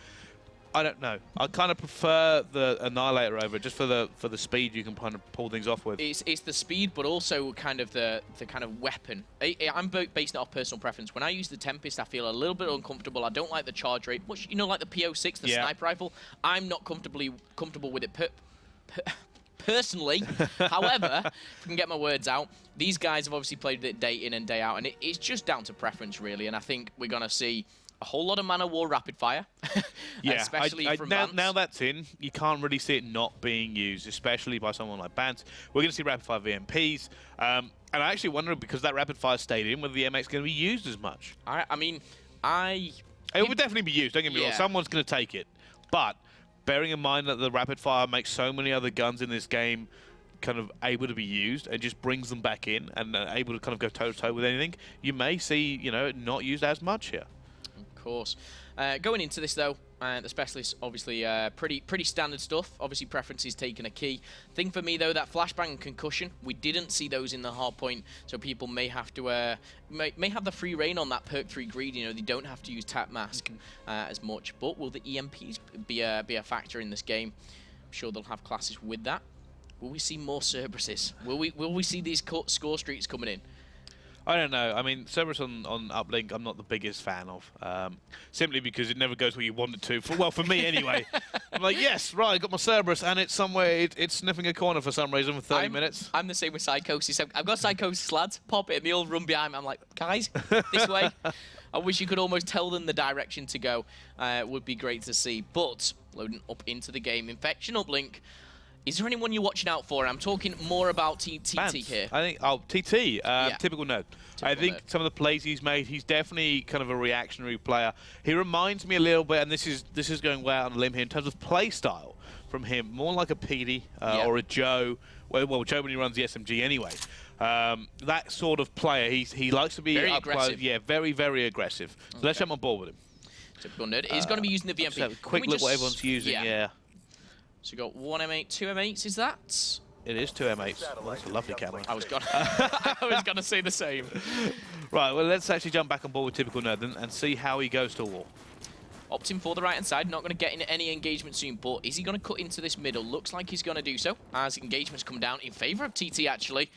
Speaker 3: I don't know. I kind of prefer the Annihilator over it, just for the speed you can kind of pull things off with.
Speaker 2: It's the speed, but also kind of the kind of weapon. I'm basing it off personal preference. When I use the Tempest, I feel a little bit uncomfortable. I don't like the charge rate, much, you know, like the PO6, the sniper rifle. I'm not comfortable with it personally. However, if I can get my words out, these guys have obviously played it day in and day out, and it's just down to preference, really. And I think we're going to see a whole lot of Man of War rapid fire, especially from Bance.
Speaker 3: Now that's in, you can't really see it not being used, especially by someone like Bance. We're going to see rapid fire VMPs, and I actually wonder, because that rapid fire stayed in, whether the M8 is going to be used as much.
Speaker 2: It
Speaker 3: would definitely be used, don't get me wrong. Someone's going to take it. But bearing in mind that the rapid fire makes so many other guns in this game kind of able to be used, and just brings them back in and able to kind of go toe-to-toe with anything, you may see, you know, not used as much here.
Speaker 2: Of course. Going into this though, the specialists obviously pretty standard stuff. Obviously preferences taking a key. Thing for me though, that flashbang and concussion, we didn't see those in the hardpoint, so people may have to may have the free reign on that perk 3 greed. You know, they don't have to use tap mask as much. But will the EMPs be a factor in this game? I'm sure they'll have classes with that. Will we see more Cerberuses? Will we see these score streaks coming in?
Speaker 3: I don't know. I mean, Cerberus on Uplink, I'm not the biggest fan of, simply because it never goes where you want it to. For me anyway. I'm like, yes, right, I got my Cerberus, and it's somewhere, it's sniffing a corner for some reason for 30 minutes.
Speaker 2: I'm the same with Psychosis. I've got Psychosis, lads. Pop it, and they all run behind me. I'm like, guys, this way. I wish you could almost tell them the direction to go. Would be great to see. But loading up into the game, Infection Uplink. Is there anyone you're watching out for? I'm talking more about TT here.
Speaker 3: I think, TT, typical nerd. I think some of the plays he's made, he's definitely kind of a reactionary player. He reminds me a little bit, and this is going way out on a limb here, in terms of play style from him, more like a PD or a Joe. Well, Joe when he runs the SMG anyway. That sort of player. He likes to be
Speaker 2: very
Speaker 3: up
Speaker 2: aggressive.
Speaker 3: Close. Yeah, very, very aggressive. So let's jump on board with him.
Speaker 2: Typical nerd. He's going to be using the VMP.
Speaker 3: So quick look what everyone's using, yeah.
Speaker 2: So you got 1 M8, 2 M8s, is that?
Speaker 3: It is 2 M8s. Well, that's a lovely camera.
Speaker 2: I was gonna say the same.
Speaker 3: Right, well, let's actually jump back on board with Typical Nerd and see how he goes to war.
Speaker 2: Opting for the right-hand side, not going to get in any engagement soon, but is he going to cut into this middle? Looks like he's going to do so, as engagements come down in favour of TT, actually.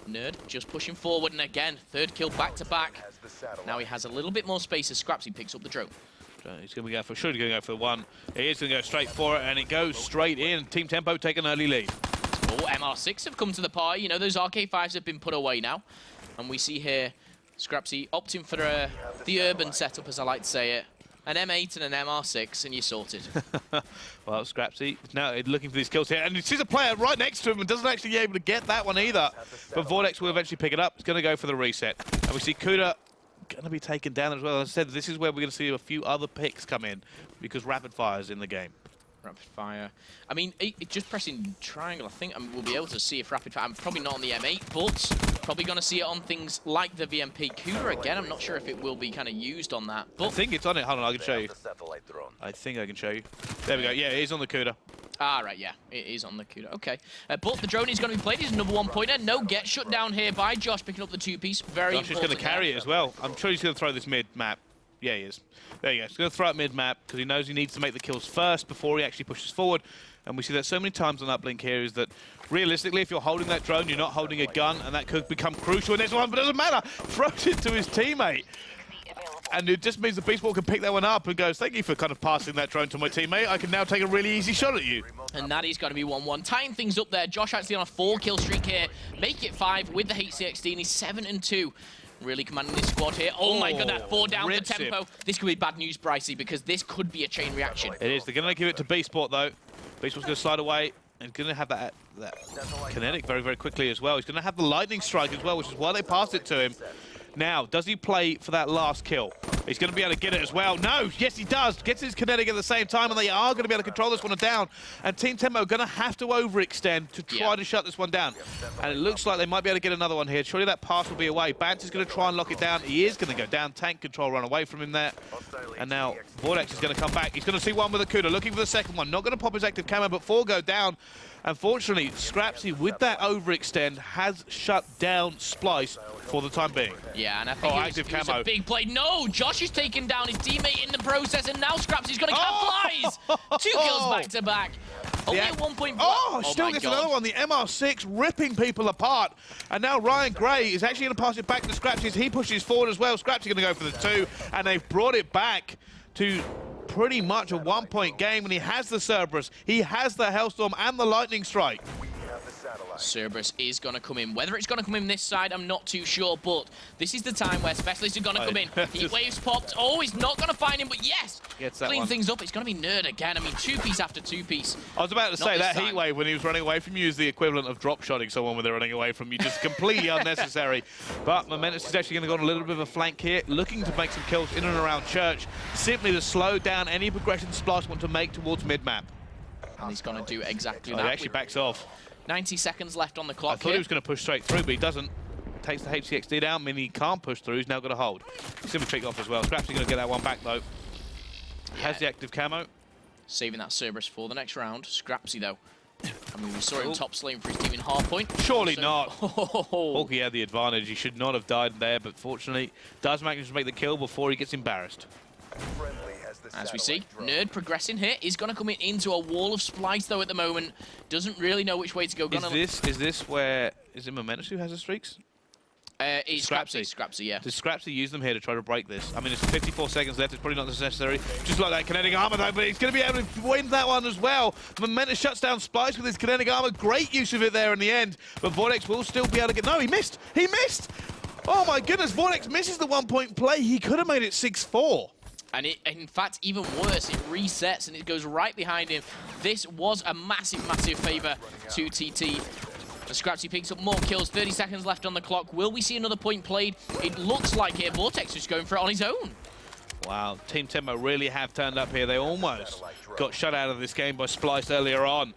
Speaker 2: Nerd just pushing forward, and again, 3rd kill back-to-back. Now he has a little bit more space as Scrapsy picks up the drone.
Speaker 3: He's going to go for, sure he's going to go for the one. He is going to go straight for it, and it goes straight in. Team Tempo take an early lead.
Speaker 2: Oh, MR6 have come to the party. You know, those RK5s have been put away now. And we see here Scrapsy opting for the urban setup, as I like to say it. An M8 and an MR6, and you're sorted.
Speaker 3: Well, Scrapsy now looking for these kills here, and he sees a player right next to him and doesn't actually be able to get that one either. But Vortex will eventually pick it up. It's going to go for the reset. And we see Kuda going to be taken down as well. As I said, this is where we're going to see a few other picks come in because Rapid Fire is in the game.
Speaker 2: Rapid Fire. I mean, just pressing triangle, I think we'll be able to see if Rapid Fire... I'm probably not on the M8, but probably going to see it on things like the VMP. Kuda, again, I'm not sure if it will be kind of used on that. But
Speaker 3: I think it's on it. Hold on, I can show you. I think I can show you. There we go. Yeah, it is on the Kuda.
Speaker 2: Ah, right, yeah. It is on the Kuda. Okay. But the drone is going to be played. He's another one-pointer. No get shut down here by Josh, picking up the two-piece. Very
Speaker 3: Josh is going to carry it as well. I'm sure he's going to throw this mid-map. Yeah, he is. There you go. He's going to throw it mid-map because he knows he needs to make the kills first before he actually pushes forward. And we see that so many times on Uplink here is that realistically, if you're holding that drone, you're not holding a gun, and that could become crucial in this one, but it doesn't matter. Throws it to his teammate. And it just means the Beast Ball can pick that one up and goes, thank you for kind of passing that drone to my teammate. I can now take a really easy shot at you.
Speaker 2: And that is going to be 1-1. Tying things up there. Josh actually on a 4-kill streak here. Make it 5 with the HCXD, and he's 7-2. Really commanding this squad here. Oh my god, that 4 down for tempo.
Speaker 3: Him.
Speaker 2: This could be bad news, Brycey, because this could be a chain reaction.
Speaker 3: It is. They're going to give it to Beastport, though. Beastport's going to slide away and going to have that kinetic very, very quickly as well. He's going to have the lightning strike as well, which is why they passed it to him. Now, does he play for that last kill? He's going to be able to get it as well. No, yes, he does. Gets his kinetic at the same time, and they are going to be able to control this one down. And Team Tempo are going to have to overextend to try to shut this one down. And it looks like they might be able to get another one here. Surely that pass will be away. Bance is going to try and lock it down. He is going to go down. Tank control run away from him there. And now Vortex is going to come back. He's going to see one with a Kuda, looking for the second one. Not going to pop his active camo, but 4 go down. Unfortunately, Scrapsy, with that overextend, has shut down Splyce for the time being.
Speaker 2: Yeah, and I think it was a big play. No, Josh is taking down his teammate in the process, and now Scrapsy's going to capitalize. 2 kills back-to-back. Only at 1 point.
Speaker 3: Still gets another one. The MR6 ripping people apart. And now Ryan Gray is actually going to pass it back to Scrapsy as he pushes forward as well. Scrapsy going to go for the 2, and they've brought it back to pretty much a 1-point game, and he has the Cerberus, he has the Hellstorm and the Lightning Strike.
Speaker 2: Cerberus is going to come in. Whether it's going to come in this side, I'm not too sure, but this is the time where specialists are going to come in. Heatwave's popped. Oh, he's not going to find him, but yes! Clean things up. It's going to be Nerd again. I mean, 2-piece after 2-piece.
Speaker 3: I was about to say, that Heatwave, when he was running away from you, is the equivalent of drop-shotting someone when they're running away from you. Just completely unnecessary. But Momentous is actually going to go on a little bit of a flank here, looking to make some kills in and around Church, simply to slow down any progression Splyce want to make towards mid-map.
Speaker 2: And he's going to do exactly that.
Speaker 3: He actually backs off.
Speaker 2: 90 seconds left on the clock.
Speaker 3: I thought he was going to push straight through, but he doesn't. Takes the HCXD down, meaning he can't push through. He's now got to hold. He's going to trick off as well. Scrapsy's going to get that one back, though. Has the active camo.
Speaker 2: Saving that Cerberus for the next round. Scrapsy, though. I mean, we saw him top slane for his team in Hardpoint.
Speaker 3: Surely not. Hulky had the advantage. He should not have died there, but fortunately, does manage to make the kill before he gets embarrassed.
Speaker 2: As we see, Nerd progressing here. Is going to come into a wall of Splyce, though, at the moment. Doesn't really know which way to go.
Speaker 3: Is this where... Is it Momentous who has the streaks?
Speaker 2: It's Scrapsy, yeah.
Speaker 3: Does Scrapsy use them here to try to break this? I mean, it's 54 seconds left. It's probably not necessary. Just like that kinetic armor, though, but he's going to be able to win that one as well. Momentous shuts down Splyce with his kinetic armor. Great use of it there in the end. But Vortex will still be able to get... No, he missed! He missed! Oh, my goodness. Vortex misses the 1-point play. He could have made it 6-4.
Speaker 2: And in fact, even worse, it resets and it goes right behind him. This was a massive, massive favor to TT. Scrapsy picks up more kills. 30 seconds left on the clock. Will we see another point played? It looks like here Vortex is going for it on his own.
Speaker 3: Wow, Team Tempo really have turned up here. They almost got shut out of this game by Splyce earlier on.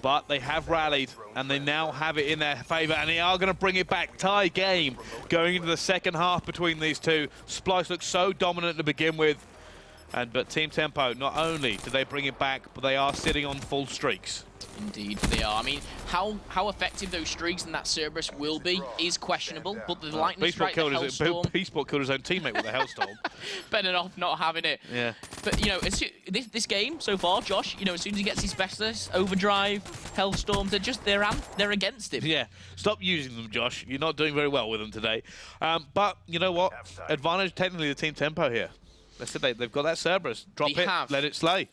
Speaker 3: But they have rallied, and they now have it in their favor, and they are going to bring it back. Tie game going into the second half between these two. Splyce looks so dominant to begin with. But Team Tempo, not only do they bring it back, but they are sitting on full streaks.
Speaker 2: Indeed, they are. I mean, how effective those streaks and that Cerberus will be is questionable, but the lightning strike, the Hellstorm...
Speaker 3: Beastport killed his own teammate with the Hellstorm.
Speaker 2: Better off not having it.
Speaker 3: Yeah.
Speaker 2: But, you know, this game so far, Josh, you know, as soon as he gets his specialists, Overdrive, Hellstorm, they're against him.
Speaker 3: Yeah. Stop using them, Josh. You're not doing very well with them today. But, you know what? Advantage technically the Team Tempo here. That's it, they've got that Cerberus. Drop it, let it slay.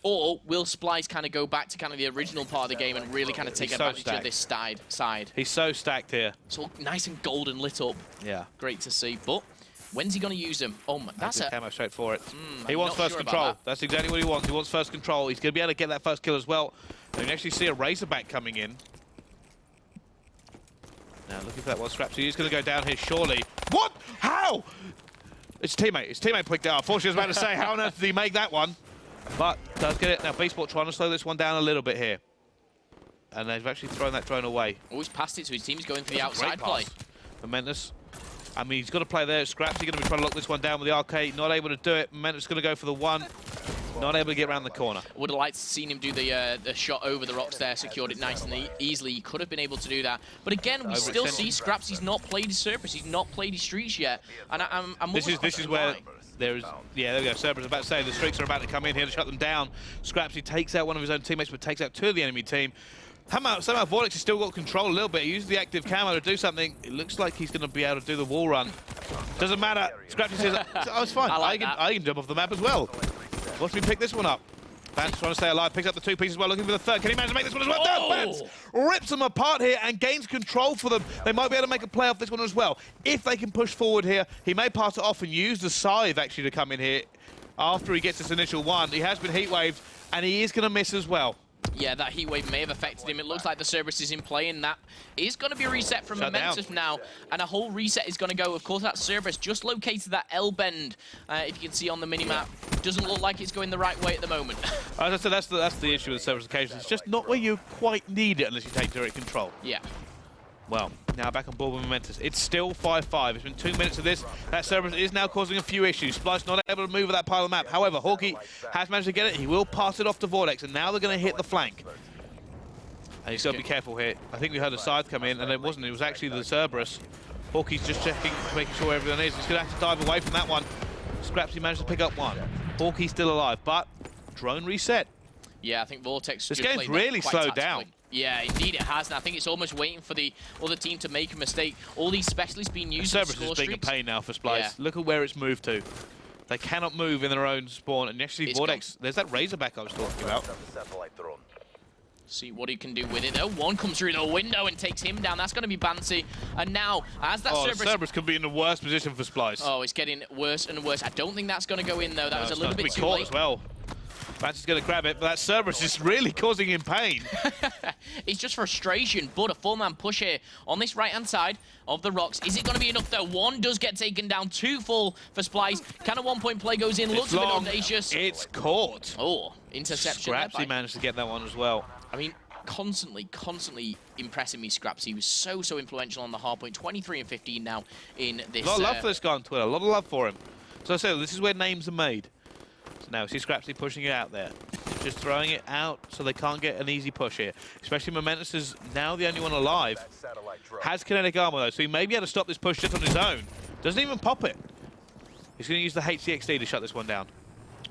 Speaker 2: Or will Splyce kind of go back to kind of the original part of the game and really kind of take advantage of this side?
Speaker 3: He's so stacked here.
Speaker 2: It's all nice and golden lit up.
Speaker 3: Yeah.
Speaker 2: Great to see. But When's he going to use them? Oh, my, that's a
Speaker 3: camo straight for it. He
Speaker 2: I'm
Speaker 3: wants
Speaker 2: not
Speaker 3: first
Speaker 2: sure about
Speaker 3: control.
Speaker 2: that.
Speaker 3: That's exactly what he wants. He wants first control. He's going to be able to get that first kill as well. And you can actually see a Razorback coming in. Now, looking for that one. Scraps. He's going to go down here, surely. What? How? It's teammate. His teammate picked it up. Unfortunately, I was about to say, how on earth did he make that one? But does get it. Now, Beastport trying to slow this one down a little bit here. And they've actually thrown that drone away.
Speaker 2: Always passed it, so his team's going for the outside play.
Speaker 3: Momentous. I mean, he's got to play there. Scraps, he's going to be trying to lock this one down with the arcade. Not able to do it. Momentous going to go for the one. Not able to get around the corner.
Speaker 2: Would have liked to seen him do the shot over the rocks there, secured it nice and easily. He could have been able to do that. But again, we still see Scraps. He's not played his Cerberus. He's not played his streaks yet. And I'm
Speaker 3: this is where there is. Yeah, there we go. Cerberus about to say the streaks are about to come in here to shut them down. Scraps, he takes out one of his own teammates, but takes out two of the enemy team. Somehow Vortex has still got control a little bit. He uses the active camo to do something. It looks like he's going to be able to do the wall run. Doesn't matter. Scrappy says, oh, it's fine. I can jump off the map as well. Watch me pick this one up. Vance trying to stay alive, picks up the two pieces well, looking for the third. Can he manage to make this one as well? No, Vance rips them apart here and gains control for them. They might be able to make a play off this one as well. If they can push forward here, he may pass it off and use the scythe actually to come in here. After he gets this initial one, he has been heat-waved and he is going to miss as well.
Speaker 2: Yeah, that heat wave may have affected him. It looks like the Cerberus is in play, and that is going to be a reset from Momentous now. And a whole reset is going to go. Of course, that Cerberus just located that L-bend, if you can see on the minimap. Doesn't look like it's going the right way at the moment.
Speaker 3: As I said, that's the issue with the Cerberus occasions. It's just not where you quite need it unless you take direct control.
Speaker 2: Yeah.
Speaker 3: Well, now back on board with Momentous. It's still 5-5. It's been 2 minutes of this. That Cerberus is now causing a few issues. Splyce not able to move that pile of map. However, Hawkey has managed to get it. He will pass it off to Vortex, and now they're going to hit the flank. And he's got to be careful here. I think we heard a scythe come in, and it wasn't. It was actually the Cerberus. Hawkey's just checking, making sure everyone is. He's going to have to dive away from that one. Scrapsy managed to pick up one. Hawkey's still alive, but drone reset.
Speaker 2: Yeah, I think Vortex.
Speaker 3: This game's really slowed down.
Speaker 2: Yeah, indeed it has, and I think it's almost waiting for the other team to make a mistake. All these specialists being used in
Speaker 3: Cerberus is being a pain now for Splyce. Yeah. Look at where it's moved to. They cannot move in their own spawn, and actually Vortex, there's that Razorback I was talking about.
Speaker 2: See what he can do with it though. One comes through the window and takes him down. That's going to be Bancy. And now, as that
Speaker 3: Cerberus could be in the worst position for Splyce.
Speaker 2: Oh, it's getting worse and worse. I don't think that's going to go in though. That was a little bit too late.
Speaker 3: As well. Vance is going to grab it, but that Cerberus is really causing him pain.
Speaker 2: It's just frustration, but a four-man push here on this right-hand side of the rocks. Is it going to be enough, though? One does get taken down, two full for Splyce. Kind of one-point play goes in, looks a bit audacious.
Speaker 3: It's caught.
Speaker 2: Oh, interception.
Speaker 3: Scrapsy managed to get that one as well.
Speaker 2: I mean, constantly impressing me, Scraps. He was so influential on the Hardpoint. 23 and 15 now in this.
Speaker 3: A lot of love for this guy on Twitter. A lot of love for him. So I said, this is where names are made. So now we see Scrapsy pushing it out there. Just throwing it out so they can't get an easy push here. Especially Momentous is now the only one alive. Has kinetic armor though, so he may be able to stop this push just on his own. Doesn't even pop it. He's going to use the HCXD to shut this one down.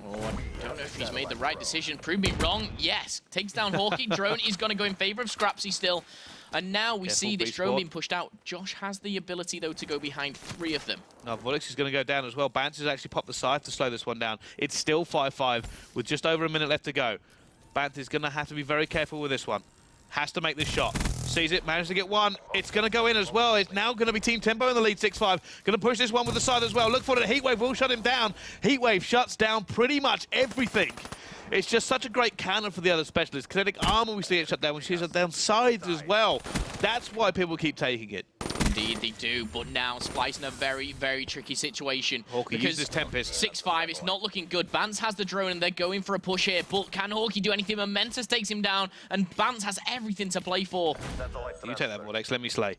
Speaker 2: Oh, I don't know if he's made the right decision. Prove me wrong. Yes. Takes down Hawkey. Drone is going to go in favor of Scrapsy still. And now we see this drone being pushed out. Josh has the ability, though, to go behind three of them.
Speaker 3: Now, Vortex is going to go down as well. Bance has actually popped the scythe to slow this one down. It's still 5-5 with just over a minute left to go. Bance is going to have to be very careful with this one. Has to make this shot. Sees it, managed to get one. It's going to go in as well. It's now going to be Team Tempo in the lead, 6-5. Going to push this one with the scythe as well. Look for it. Heatwave will shut him down. Heatwave shuts down pretty much everything. It's just such a great counter for the other specialists. Kinetic armor, we see it shut down. We see it shut down scythes as well. That's why people keep taking it.
Speaker 2: Indeed, they do. But now Splyce in a very tricky situation.
Speaker 3: Hawkey uses Tempest.
Speaker 2: 6-5, it's not looking good. Bance has the drone and they're going for a push here. But can Hawkey do anything? Momentous takes him down and Bance has everything to play for.
Speaker 3: You take that, Vortex. Let me slay.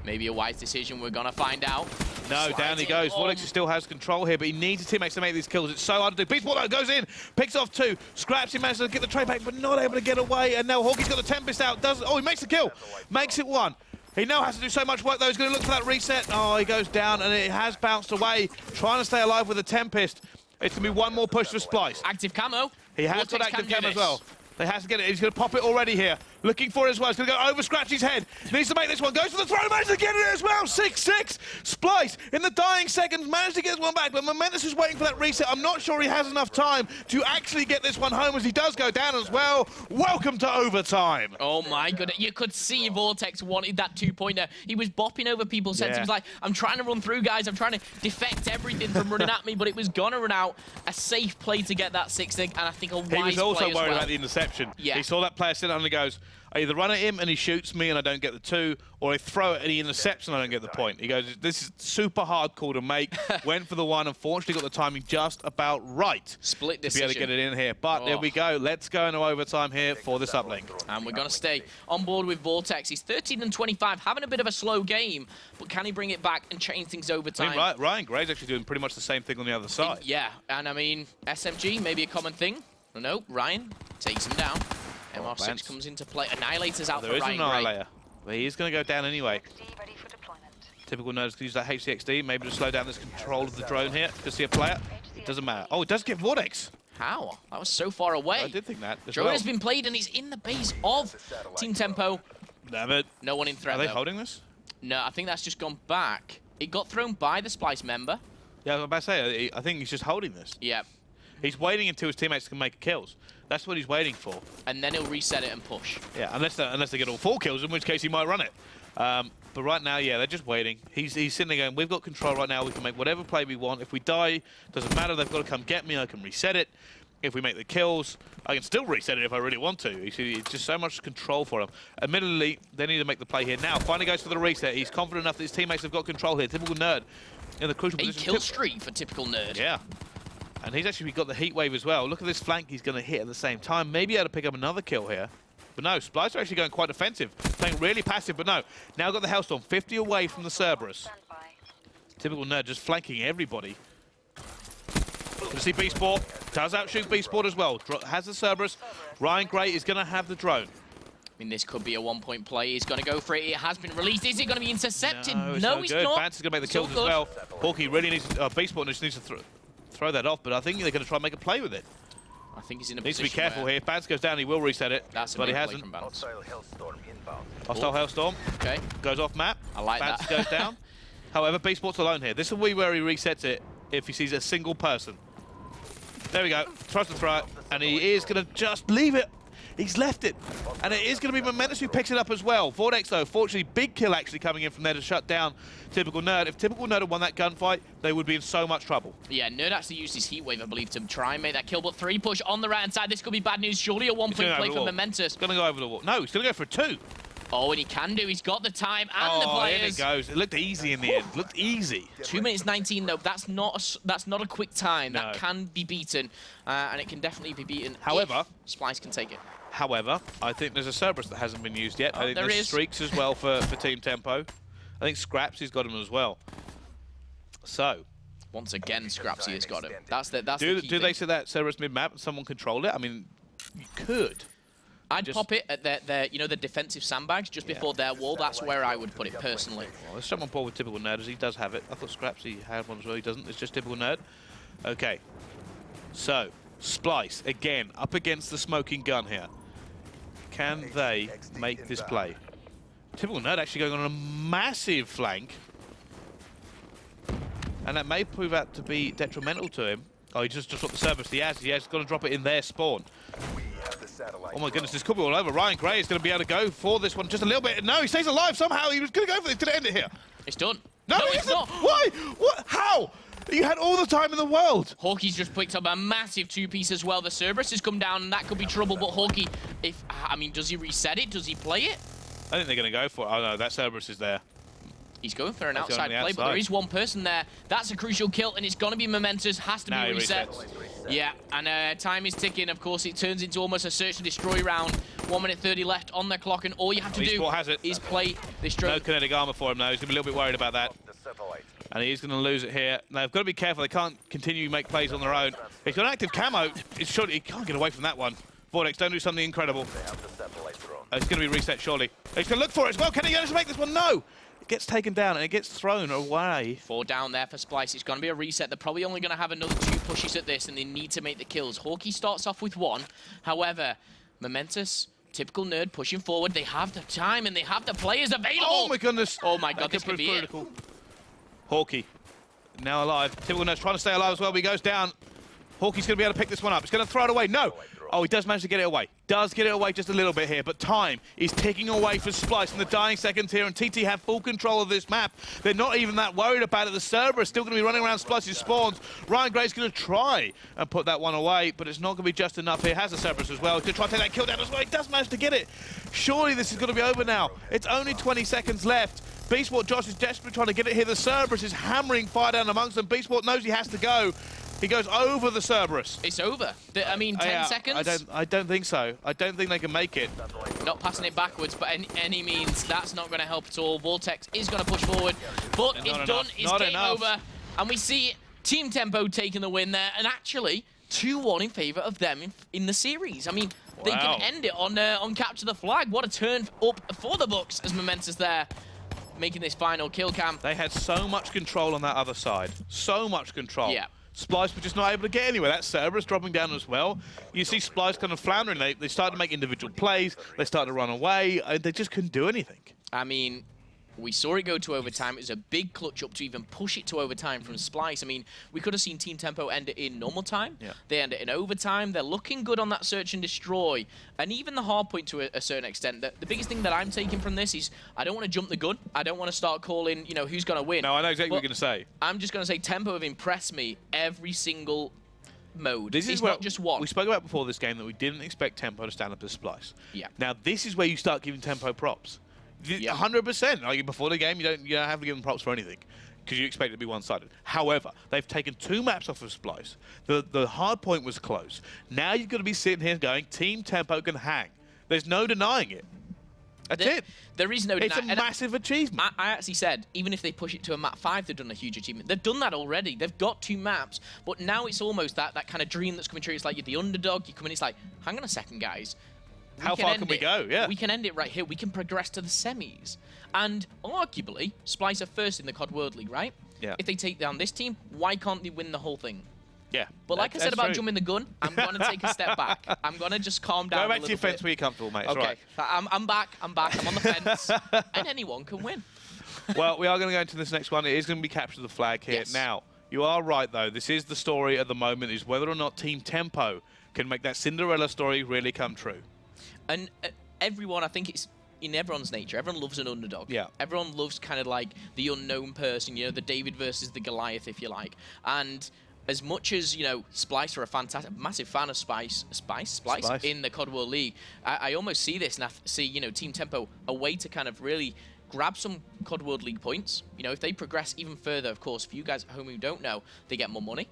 Speaker 2: Maybe a wise decision. We're going to find out.
Speaker 3: No, down he goes. Vortex still has control here, but he needs his teammates to make these kills. It's so hard to do. Beastport goes in, picks off two. Scraps, he manages to get the trade back, but not able to get away. And now Hawkey's got the Tempest out. Oh, he makes the kill. Makes it one. He now has to do so much work, though. He's going to look for that reset. Oh, he goes down, and it has bounced away. Trying to stay alive with the Tempest. It's going to be one more push for Splyce.
Speaker 2: Active camo.
Speaker 3: He has got active camo as well. They has to get it. He's going to pop it already here. Looking for it as well. It's going to go over Scratchy's head. Needs to make this one. Goes for the throw. Manages to get it as well. 6-6. Splyce in the dying seconds managed to get this one back. But Momentus is waiting for that reset. I'm not sure he has enough time to actually get this one home as he does go down as well. Welcome to overtime.
Speaker 2: Oh my goodness. You could see Vortex wanted that 2-pointer. He was bopping over people's heads. He was like, I'm trying to run through, guys. I'm trying to defect everything from running at me. But it was going to run out. A safe play to get that 6-6. And I think a wise play as well.
Speaker 3: He was also worried about the interception.
Speaker 2: Yeah.
Speaker 3: He saw that player sit down and goes, I either run at him and he shoots me and I don't get the 2, or I throw it and he intercepts and I don't get the point. He goes, this is super hard call to make. Went for the 1, unfortunately got the timing just about right.
Speaker 2: Split decision.
Speaker 3: To be able to get it in here. But there we go. Let's go into overtime here for this uplink.
Speaker 2: And we're going to stay on board with Vortex. He's 13 and 25, having a bit of a slow game, but can he bring it back and change things over time?
Speaker 3: I mean, Ryan Gray's actually doing pretty much the same thing on the other side.
Speaker 2: Yeah, and I mean, SMG, maybe a common thing. No, Ryan takes him down. MR6 comes into play. Annihilator's out for Ryan Gray.
Speaker 3: There is an Annihilator, but he is going to go down anyway. Typical nerds can use that HCXD, maybe to slow down this control of the drone here. To see a player, it doesn't matter. Oh, it does get Vortex.
Speaker 2: How? That was so far away.
Speaker 3: I did think that as
Speaker 2: Drone
Speaker 3: well.
Speaker 2: has been played and he's in the base of Team Tempo.
Speaker 3: Damn it.
Speaker 2: No one in threat,
Speaker 3: Are they
Speaker 2: though.
Speaker 3: holding this?
Speaker 2: No, I think that's just gone back. It got thrown by the Splyce member.
Speaker 3: Yeah, I was about to say, I think he's just holding this.
Speaker 2: Yeah.
Speaker 3: He's waiting until his teammates can make kills. That's what he's waiting for.
Speaker 2: And then he'll reset it and push.
Speaker 3: Yeah, unless they get all 4 kills, in which case he might run it. But right now, yeah, they're just waiting. He's sitting there going, we've got control right now. We can make whatever play we want. If we die, doesn't matter. They've got to come get me. I can reset it. If we make the kills, I can still reset it if I really want to. You see, it's just so much control for him. Admittedly, they need to make the play here now. Finally goes for the reset. He's confident enough that his teammates have got control here. Typical nerd in the crucial position.
Speaker 2: A kill streak for Typical Nerd.
Speaker 3: Yeah. And he's actually got the heat wave as well. Look at this flank he's going to hit at the same time. Maybe able to pick up another kill here. But no, Splyce are actually going quite offensive. Playing really passive, but no. Now got the Hellstorm 50 away from the Cerberus. Typical Nerd just flanking everybody. You see B-Sport. Does outshoot B-Sport as well. Has the Cerberus. Ryan Gray is going to have the drone.
Speaker 2: I mean, this could be a 1-point play. He's going to go for it. It has been released. Is it going to be intercepted?
Speaker 3: No,
Speaker 2: he's not.
Speaker 3: Vance is going to make the kills as well. Hawkeye really needs B-Sport just needs to throw that off, but I think they're going to try and make a play with it.
Speaker 2: I think he's in a
Speaker 3: Needs to
Speaker 2: position
Speaker 3: be careful here. If Vance goes down, he will reset it.
Speaker 2: That's a
Speaker 3: but he
Speaker 2: play
Speaker 3: hasn't.
Speaker 2: from Vance.
Speaker 3: Hostile Hellstorm.
Speaker 2: Okay.
Speaker 3: Goes off map.
Speaker 2: I like
Speaker 3: Vance
Speaker 2: that.
Speaker 3: goes down. However, B-Sport's alone here. This will be where he resets it if he sees a single person. There we go. Tries to throw it, and he is going to just leave it. He's left it. And it is going to be Momentus who picks it up as well. Vortex, though, fortunately, big kill actually coming in from there to shut down Typical Nerd. If Typical Nerd had won that gunfight, they would be in so much trouble.
Speaker 2: Yeah, Nerd actually used his heat wave, I believe, to try and make that kill, but 3 push on the right-hand side. This could be bad news. Surely a 1-point play for Momentus.
Speaker 3: He's going to go over the wall. No, he's going to go for a 2.
Speaker 2: Oh, and he can do. He's got the time and the players.
Speaker 3: In it goes. It looked easy in the end. It looked easy.
Speaker 2: 2 minutes 19, though. That's not a quick time.
Speaker 3: No.
Speaker 2: That can be beaten, and it can definitely be beaten.
Speaker 3: However,
Speaker 2: Splyce can take it.
Speaker 3: However, I think there's a Cerberus that hasn't been used yet. I think
Speaker 2: there
Speaker 3: there's
Speaker 2: is.
Speaker 3: streaks as well for Team Tempo. I think Scrapsy's got him as well. So,
Speaker 2: once again, Scrapsy has got him. That's the key
Speaker 3: do they
Speaker 2: thing.
Speaker 3: say that Cerberus mid-map and someone control it? I mean, you could.
Speaker 2: I'd pop it at their the defensive sandbags just before their wall. That's where I would put it personally.
Speaker 3: Well, let's jump on board with Typical Nerd as he does have it. I thought Scrapsy had one as well. He doesn't. It's just Typical Nerd. Okay. So, Splyce, again, up against the smoking gun here. Can they make this play? Typical Nerd actually going on a massive flank. And that may prove out to be detrimental to him. Oh, he just dropped the Cerberus. He has got to drop it in their spawn. Oh my goodness, this could be all over. Ryan Gray is going to be able to go for this one just a little bit. No, he stays alive somehow. He was going to go for this. He's going to end it here.
Speaker 2: It's done.
Speaker 3: No, it's not. Why? What? How? You had all the time in the world.
Speaker 2: Hawkey's just picked up a massive 2-piece as well. The Cerberus has come down, and that could be trouble. But Hawkeye, does he reset it? Does he play it?
Speaker 3: I think they're going to go for it. Oh no, that Cerberus is there.
Speaker 2: He's going for an
Speaker 3: He's
Speaker 2: outside play, but there is one person there. That's a crucial kill, and it's going to be Momentous. Has to be reset. Yeah, and time is ticking. Of course, it turns into almost a search and destroy round. 1 minute 30 left on the clock, and all you have to do is play this drone.
Speaker 3: No kinetic armor for him, though. He's going to be a little bit worried about that. And he's going to lose it here. Now, they've got to be careful. They can't continue to make plays on their own. He's got an active camo. He can't get away from that one. Vortex, don't do something incredible. It's going to be reset, surely. He's going to look for it as well. Can he actually make this one? No! It gets taken down and it gets thrown away.
Speaker 2: 4 down there for Splyce. It's going to be a reset. They're probably only going to have another 2 pushes at this, and they need to make the kills. Hawkeye starts off with 1. However, Momentous Typical Nerd pushing forward. They have the time and they have the players available.
Speaker 3: Oh my goodness.
Speaker 2: Oh my god, this could be it.
Speaker 3: Hawkeye, now alive. Typical Nerd's trying to stay alive as well, but he goes down. Hawkeye's going to be able to pick this one up. He's going to throw it away. No. Oh, he does manage to get it away. Does get it away just a little bit here, but time is ticking away for Splyce in the dying seconds here, and TT have full control of this map. They're not even that worried about it. The server is still going to be running around Splyce's spawns. Ryan Gray's going to try and put that one away, but it's not going to be just enough here. Has a Cerberus as well. He's going to try to take that kill down as well. He does manage to get it. Surely this is going to be over now. It's only 20 seconds left. Beastwort Josh is desperately trying to get it here. The Cerberus is hammering fire down amongst them. Beastwort knows he has to go. He goes over the Cerberus.
Speaker 2: It's over. I mean, 10 seconds?
Speaker 3: I don't think so. I don't think they can make it.
Speaker 2: Not passing it backwards, but any means, that's not going to help at all. Vortex is going to push forward, but it's done. It's game over. And we see Team Tempo taking the win there, and actually 2-1 in favor of them in the series. I mean, they can end it on Capture the Flag. What a turn up for the Bucks as Momentous there, making this final kill cam.
Speaker 3: They had so much control on that other side. So much control.
Speaker 2: Yeah.
Speaker 3: Splyce were just not able to get anywhere. That Cerberus dropping down as well. You see Splyce kind of floundering. They started to make individual plays. They started to run away. They just couldn't do anything.
Speaker 2: I mean, we saw it go to overtime. It was a big clutch up to even push it to overtime from Splyce. I mean, we could have seen Team Tempo end it in normal time.
Speaker 3: Yeah.
Speaker 2: They end it in overtime. They're looking good on that search and destroy. And even the hardpoint to a certain extent. The biggest thing that I'm taking from this is I don't want to jump the gun. I don't want to start calling, you know, who's going to win.
Speaker 3: No, I know exactly what you're going to say.
Speaker 2: I'm just going to say Tempo have impressed me every single mode.
Speaker 3: This is
Speaker 2: it's not just one.
Speaker 3: We spoke about before this game that we didn't expect Tempo to stand up as Splyce.
Speaker 2: Yeah.
Speaker 3: Now, this is where you start giving Tempo props. 100%. Like before the game, you don't have to give them props for anything because you expect it to be one-sided. However, they've taken 2 maps off of Splyce. The hard point was close. Now you've got to be sitting here going, Team Tempo can hang. There's no denying it. That's it.
Speaker 2: There is no denying.
Speaker 3: It's a massive achievement.
Speaker 2: I actually said, even if they push it to a map 5, they've done a huge achievement. They've done that already. They've got 2 maps, but now it's almost that kind of dream that's coming true. It's like you're the underdog. You come in, it's like, hang on a second, guys.
Speaker 3: How far can we go? Yeah.
Speaker 2: We can end it right here. We can progress to the semis. And arguably, Splyce are first in the COD World League, right?
Speaker 3: Yeah.
Speaker 2: If they take down this team, why can't they win the whole thing?
Speaker 3: Yeah.
Speaker 2: But like I said about jumping the gun, I'm going to take a step back. I'm going to just calm down.
Speaker 3: Go back to your fence where you're comfortable, mate. It's
Speaker 2: okay.
Speaker 3: right.
Speaker 2: I'm back. I'm on the fence. And anyone can win.
Speaker 3: Well, we are going to go into this next one. It is going to be Capture the Flag here.
Speaker 2: Yes.
Speaker 3: Now, you are right, though. This is the story at the moment, is whether or not Team Tempo can make that Cinderella story really come true.
Speaker 2: And everyone, I think it's in everyone's nature. Everyone loves an underdog.
Speaker 3: Yeah.
Speaker 2: Everyone loves kind of like the unknown person, you know, the David versus the Goliath, if you like. And as much as, you know, Splyce are a fantastic, massive fan of Splyce in the COD World League, I almost see this and I see, you know, Team Tempo a way to kind of really grab some COD World League points. You know, if they progress even further, of course, for you guys at home who don't know, they get more money.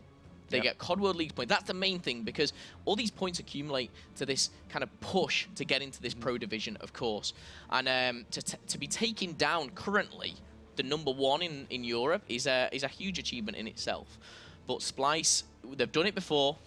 Speaker 2: They get COD World League points. That's the main thing, because all these points accumulate to this kind of push to get into this pro division, of course. And to be taken down currently, the #1 in Europe is a huge achievement in itself. But Splyce, they've done it before,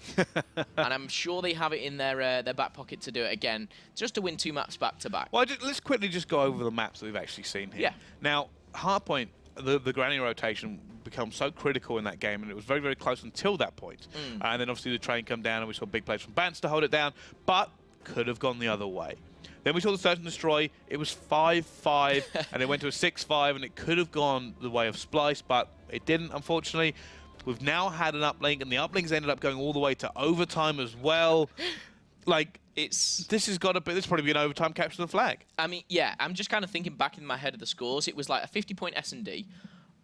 Speaker 2: and I'm sure they have it in their back pocket to do it again, just to win 2 maps back to back.
Speaker 3: Well, let's quickly just go over the maps that we've actually seen here.
Speaker 2: Yeah.
Speaker 3: Now, Hardpoint, the granny rotation become so critical in that game, and it was very, very close until that point. And then obviously the train come down, and we saw big plays from Bance to hold it down, but could have gone the other way. Then we saw the Search and Destroy. It was 5-5, and it went to a 6-5, and it could have gone the way of Splyce, but it didn't, unfortunately. We've now had an uplink, and the uplinks ended up going all the way to overtime as well. Like, this has got to be, this probably be an overtime Capture the Flag.
Speaker 2: I mean, yeah, I'm just kind of thinking back in my head of the scores. It was like a 50-point S&D,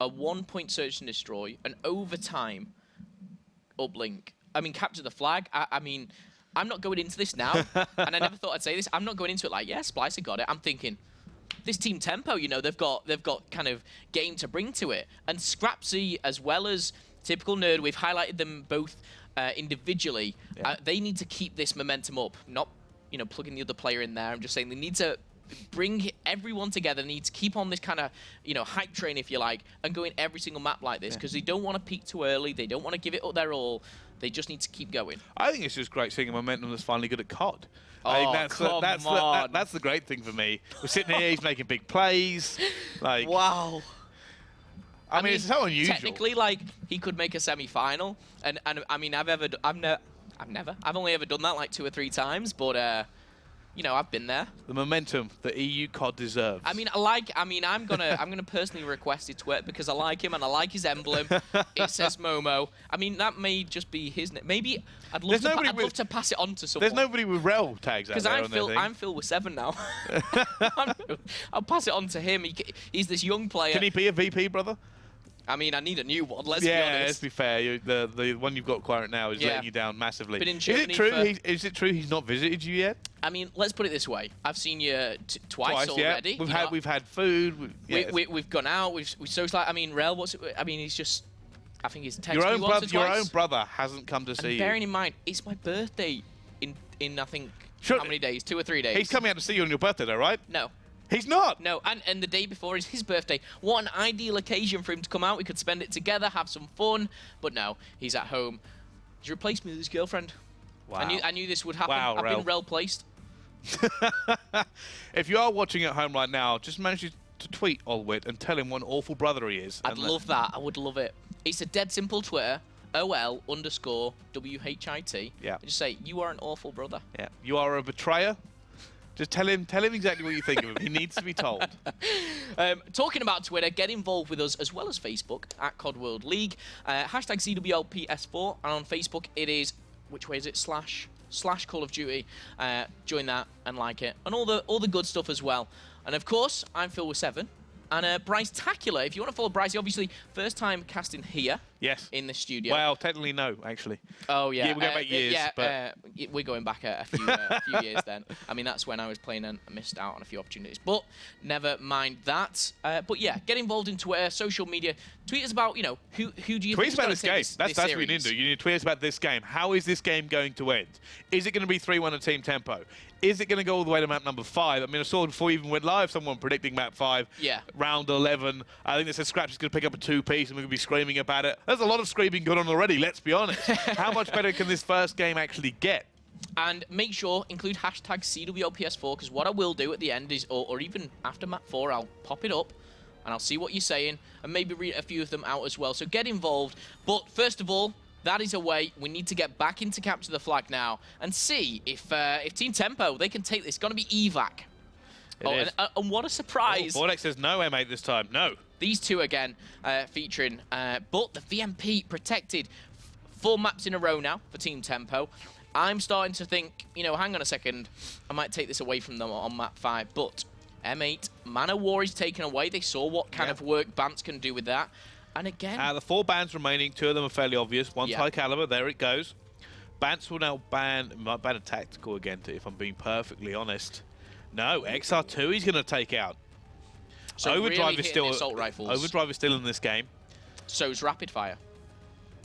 Speaker 2: a 1-point Search and Destroy, an overtime uplink. I mean, Capture the Flag. I mean, I'm not going into this now, and I never thought I'd say this. I'm not going into it like, yeah, Splyce have got it. I'm thinking, this Team Tempo, you know, they've got kind of game to bring to it. And Scrapsy, as well as Typical Nerd, we've highlighted them both individually.
Speaker 3: Yeah.
Speaker 2: They need to keep this momentum up, not, you know, plugging the other player in there. I'm just saying they need to bring everyone together, need to keep on this kind of, you know, hype train, if you like, and go in every single map like this, because they don't want to peak too early. They don't want to give it up their all. They just need to keep going.
Speaker 3: I think it's just great seeing a momentum that's finally good at COD.
Speaker 2: Oh,
Speaker 3: I think that's the great thing for me. We're sitting here, he's making big plays. Like,
Speaker 2: wow.
Speaker 3: I mean, it's so unusual.
Speaker 2: Technically, like, he could make a semi-final, and I mean, I've only ever done that like 2 or 3 times, but you know, I've been there.
Speaker 3: The momentum the EU COD deserves.
Speaker 2: I mean, I'm gonna personally request it to it because I like him and I like his emblem. It says Momo. I mean, that may just be his name. Maybe I'd love to pass it on to someone.
Speaker 3: There's nobody with Rel tags out there.
Speaker 2: Because I'm Phil with 7 now. I'll pass it on to him. He's this young player.
Speaker 3: Can he be a VP, brother?
Speaker 2: I mean, I need a new one. Let's be honest.
Speaker 3: Yeah, let's be fair. The one you've got quiet now is letting you down massively.
Speaker 2: Been in
Speaker 3: is it true? Is it true he's not visited you yet?
Speaker 2: I mean, let's put it this way. I've seen you twice already.
Speaker 3: Yeah. We've had food.
Speaker 2: We've gone out. We've socialized. I mean, Rel, what's it? I mean, he's just. I think he's texted
Speaker 3: your
Speaker 2: me once or twice.
Speaker 3: Your own brother hasn't come to see you.
Speaker 2: Bearing in mind, it's my birthday in I think how many days? 2 or 3 days.
Speaker 3: He's coming out to see you on your birthday, though, right?
Speaker 2: No.
Speaker 3: He's not.
Speaker 2: No, and the day before is his birthday. What an ideal occasion for him to come out. We could spend it together, have some fun. But no, he's at home. He's replaced me with his girlfriend.
Speaker 3: Wow.
Speaker 2: I knew this would happen.
Speaker 3: Wow,
Speaker 2: I've been Rel placed.
Speaker 3: If you are watching at home right now, just manage to tweet Olwit and tell him what an awful brother he is.
Speaker 2: I'd love that. I would love it. It's a dead simple Twitter. OL_WHIT.
Speaker 3: Yeah.
Speaker 2: Just say, you are an awful brother.
Speaker 3: Yeah. You are a betrayer. Just tell him exactly what you think of him. He needs to be told.
Speaker 2: Talking about Twitter, get involved with us as well as Facebook at COD World League. Hashtag CWLPS4. And on Facebook, it is, which way is it? / Call of Duty. Join that and like it. And all the good stuff as well. And of course, I'm Phil with 7. And Bryce Tacular, if you want to follow Bryce, obviously first time casting here.
Speaker 3: Yes.
Speaker 2: In the studio.
Speaker 3: Well, technically no, actually.
Speaker 2: Oh yeah.
Speaker 3: Yeah, we're going back years.
Speaker 2: Yeah, we're going back a few years then. I mean, that's when I was playing and I missed out on a few opportunities. But never mind that. But yeah, get involved in Twitter, social media. Tweet us about, you know, who do you
Speaker 3: tweet
Speaker 2: think
Speaker 3: about
Speaker 2: is
Speaker 3: this game. That's what you need to do. You need to tweet us about this game. How is this game going to end? Is it going to be 3-1 to Team Tempo? Is it going to go all the way to map number 5? I mean, I saw before we even went live, someone predicting map 5.
Speaker 2: Yeah.
Speaker 3: Round 11. I think they said Scratch is going to pick up a 2-piece and we're going to be screaming about it. There's a lot of screaming going on already, let's be honest. How much better can this first game actually get?
Speaker 2: And make sure, include hashtag CWLPS4, because what I will do at the end is, or even after map 4, I'll pop it up and I'll see what you're saying and maybe read a few of them out as well. So get involved. But first of all, that is a way. We need to get back into Capture the Flag now and see if Team Tempo, they can take this. It's going to be evac. And what a surprise.
Speaker 3: Oh, Vortex says no, M8 this time. No.
Speaker 2: These two again featuring, but the VMP protected 4 maps in a row now for Team Tempo. I'm starting to think, you know, hang on a second, I might take this away from them on map 5, but M8, Man of War is taken away. They saw what kind of work Bants can do with that. And again...
Speaker 3: the 4 bans remaining, 2 of them are fairly obvious. One's high caliber, there it goes. Bants will now might ban a tactical again, if I'm being perfectly honest. No, XR2 he's going to take out.
Speaker 2: So
Speaker 3: Overdrive
Speaker 2: really
Speaker 3: is still
Speaker 2: assault rifles.
Speaker 3: Overdrive is still in this game.
Speaker 2: So is Rapid Fire.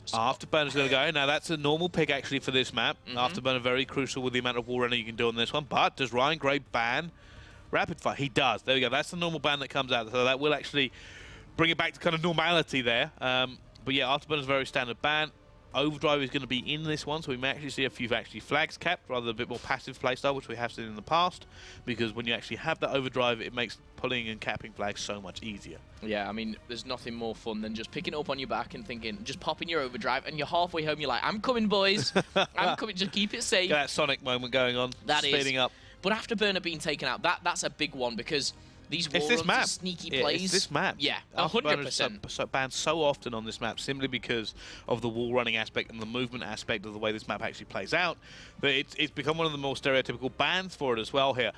Speaker 3: Afterburner's going to go. Now, that's a normal pick, actually, for this map. Afterburner, very crucial with the amount of wall running you can do on this one. But does Ryan Gray ban Rapid Fire? He does. There we go. That's the normal ban that comes out. So that will actually bring it back to kind of normality there. But yeah, Afterburner's a very standard ban. Overdrive is going to be in this one, so we may actually see a few flags capped, rather than a bit more passive playstyle, which we have seen in the past, because when you actually have that overdrive, it makes pulling and capping flags so much easier.
Speaker 2: Yeah, I mean, there's nothing more fun than just picking it up on your back and thinking, just popping your overdrive, and you're halfway home, you're like, I'm coming, boys. I'm coming, just keep it safe.
Speaker 3: Got that Sonic moment going on, speeding up.
Speaker 2: But Afterburner being taken out, that's a big one, because these wall runs and sneaky plays.
Speaker 3: It's this map.
Speaker 2: Yeah, 100%.
Speaker 3: So banned so often on this map simply because of the wall running aspect and the movement aspect of the way this map actually plays out. But it's become one of the more stereotypical bans for it as well here.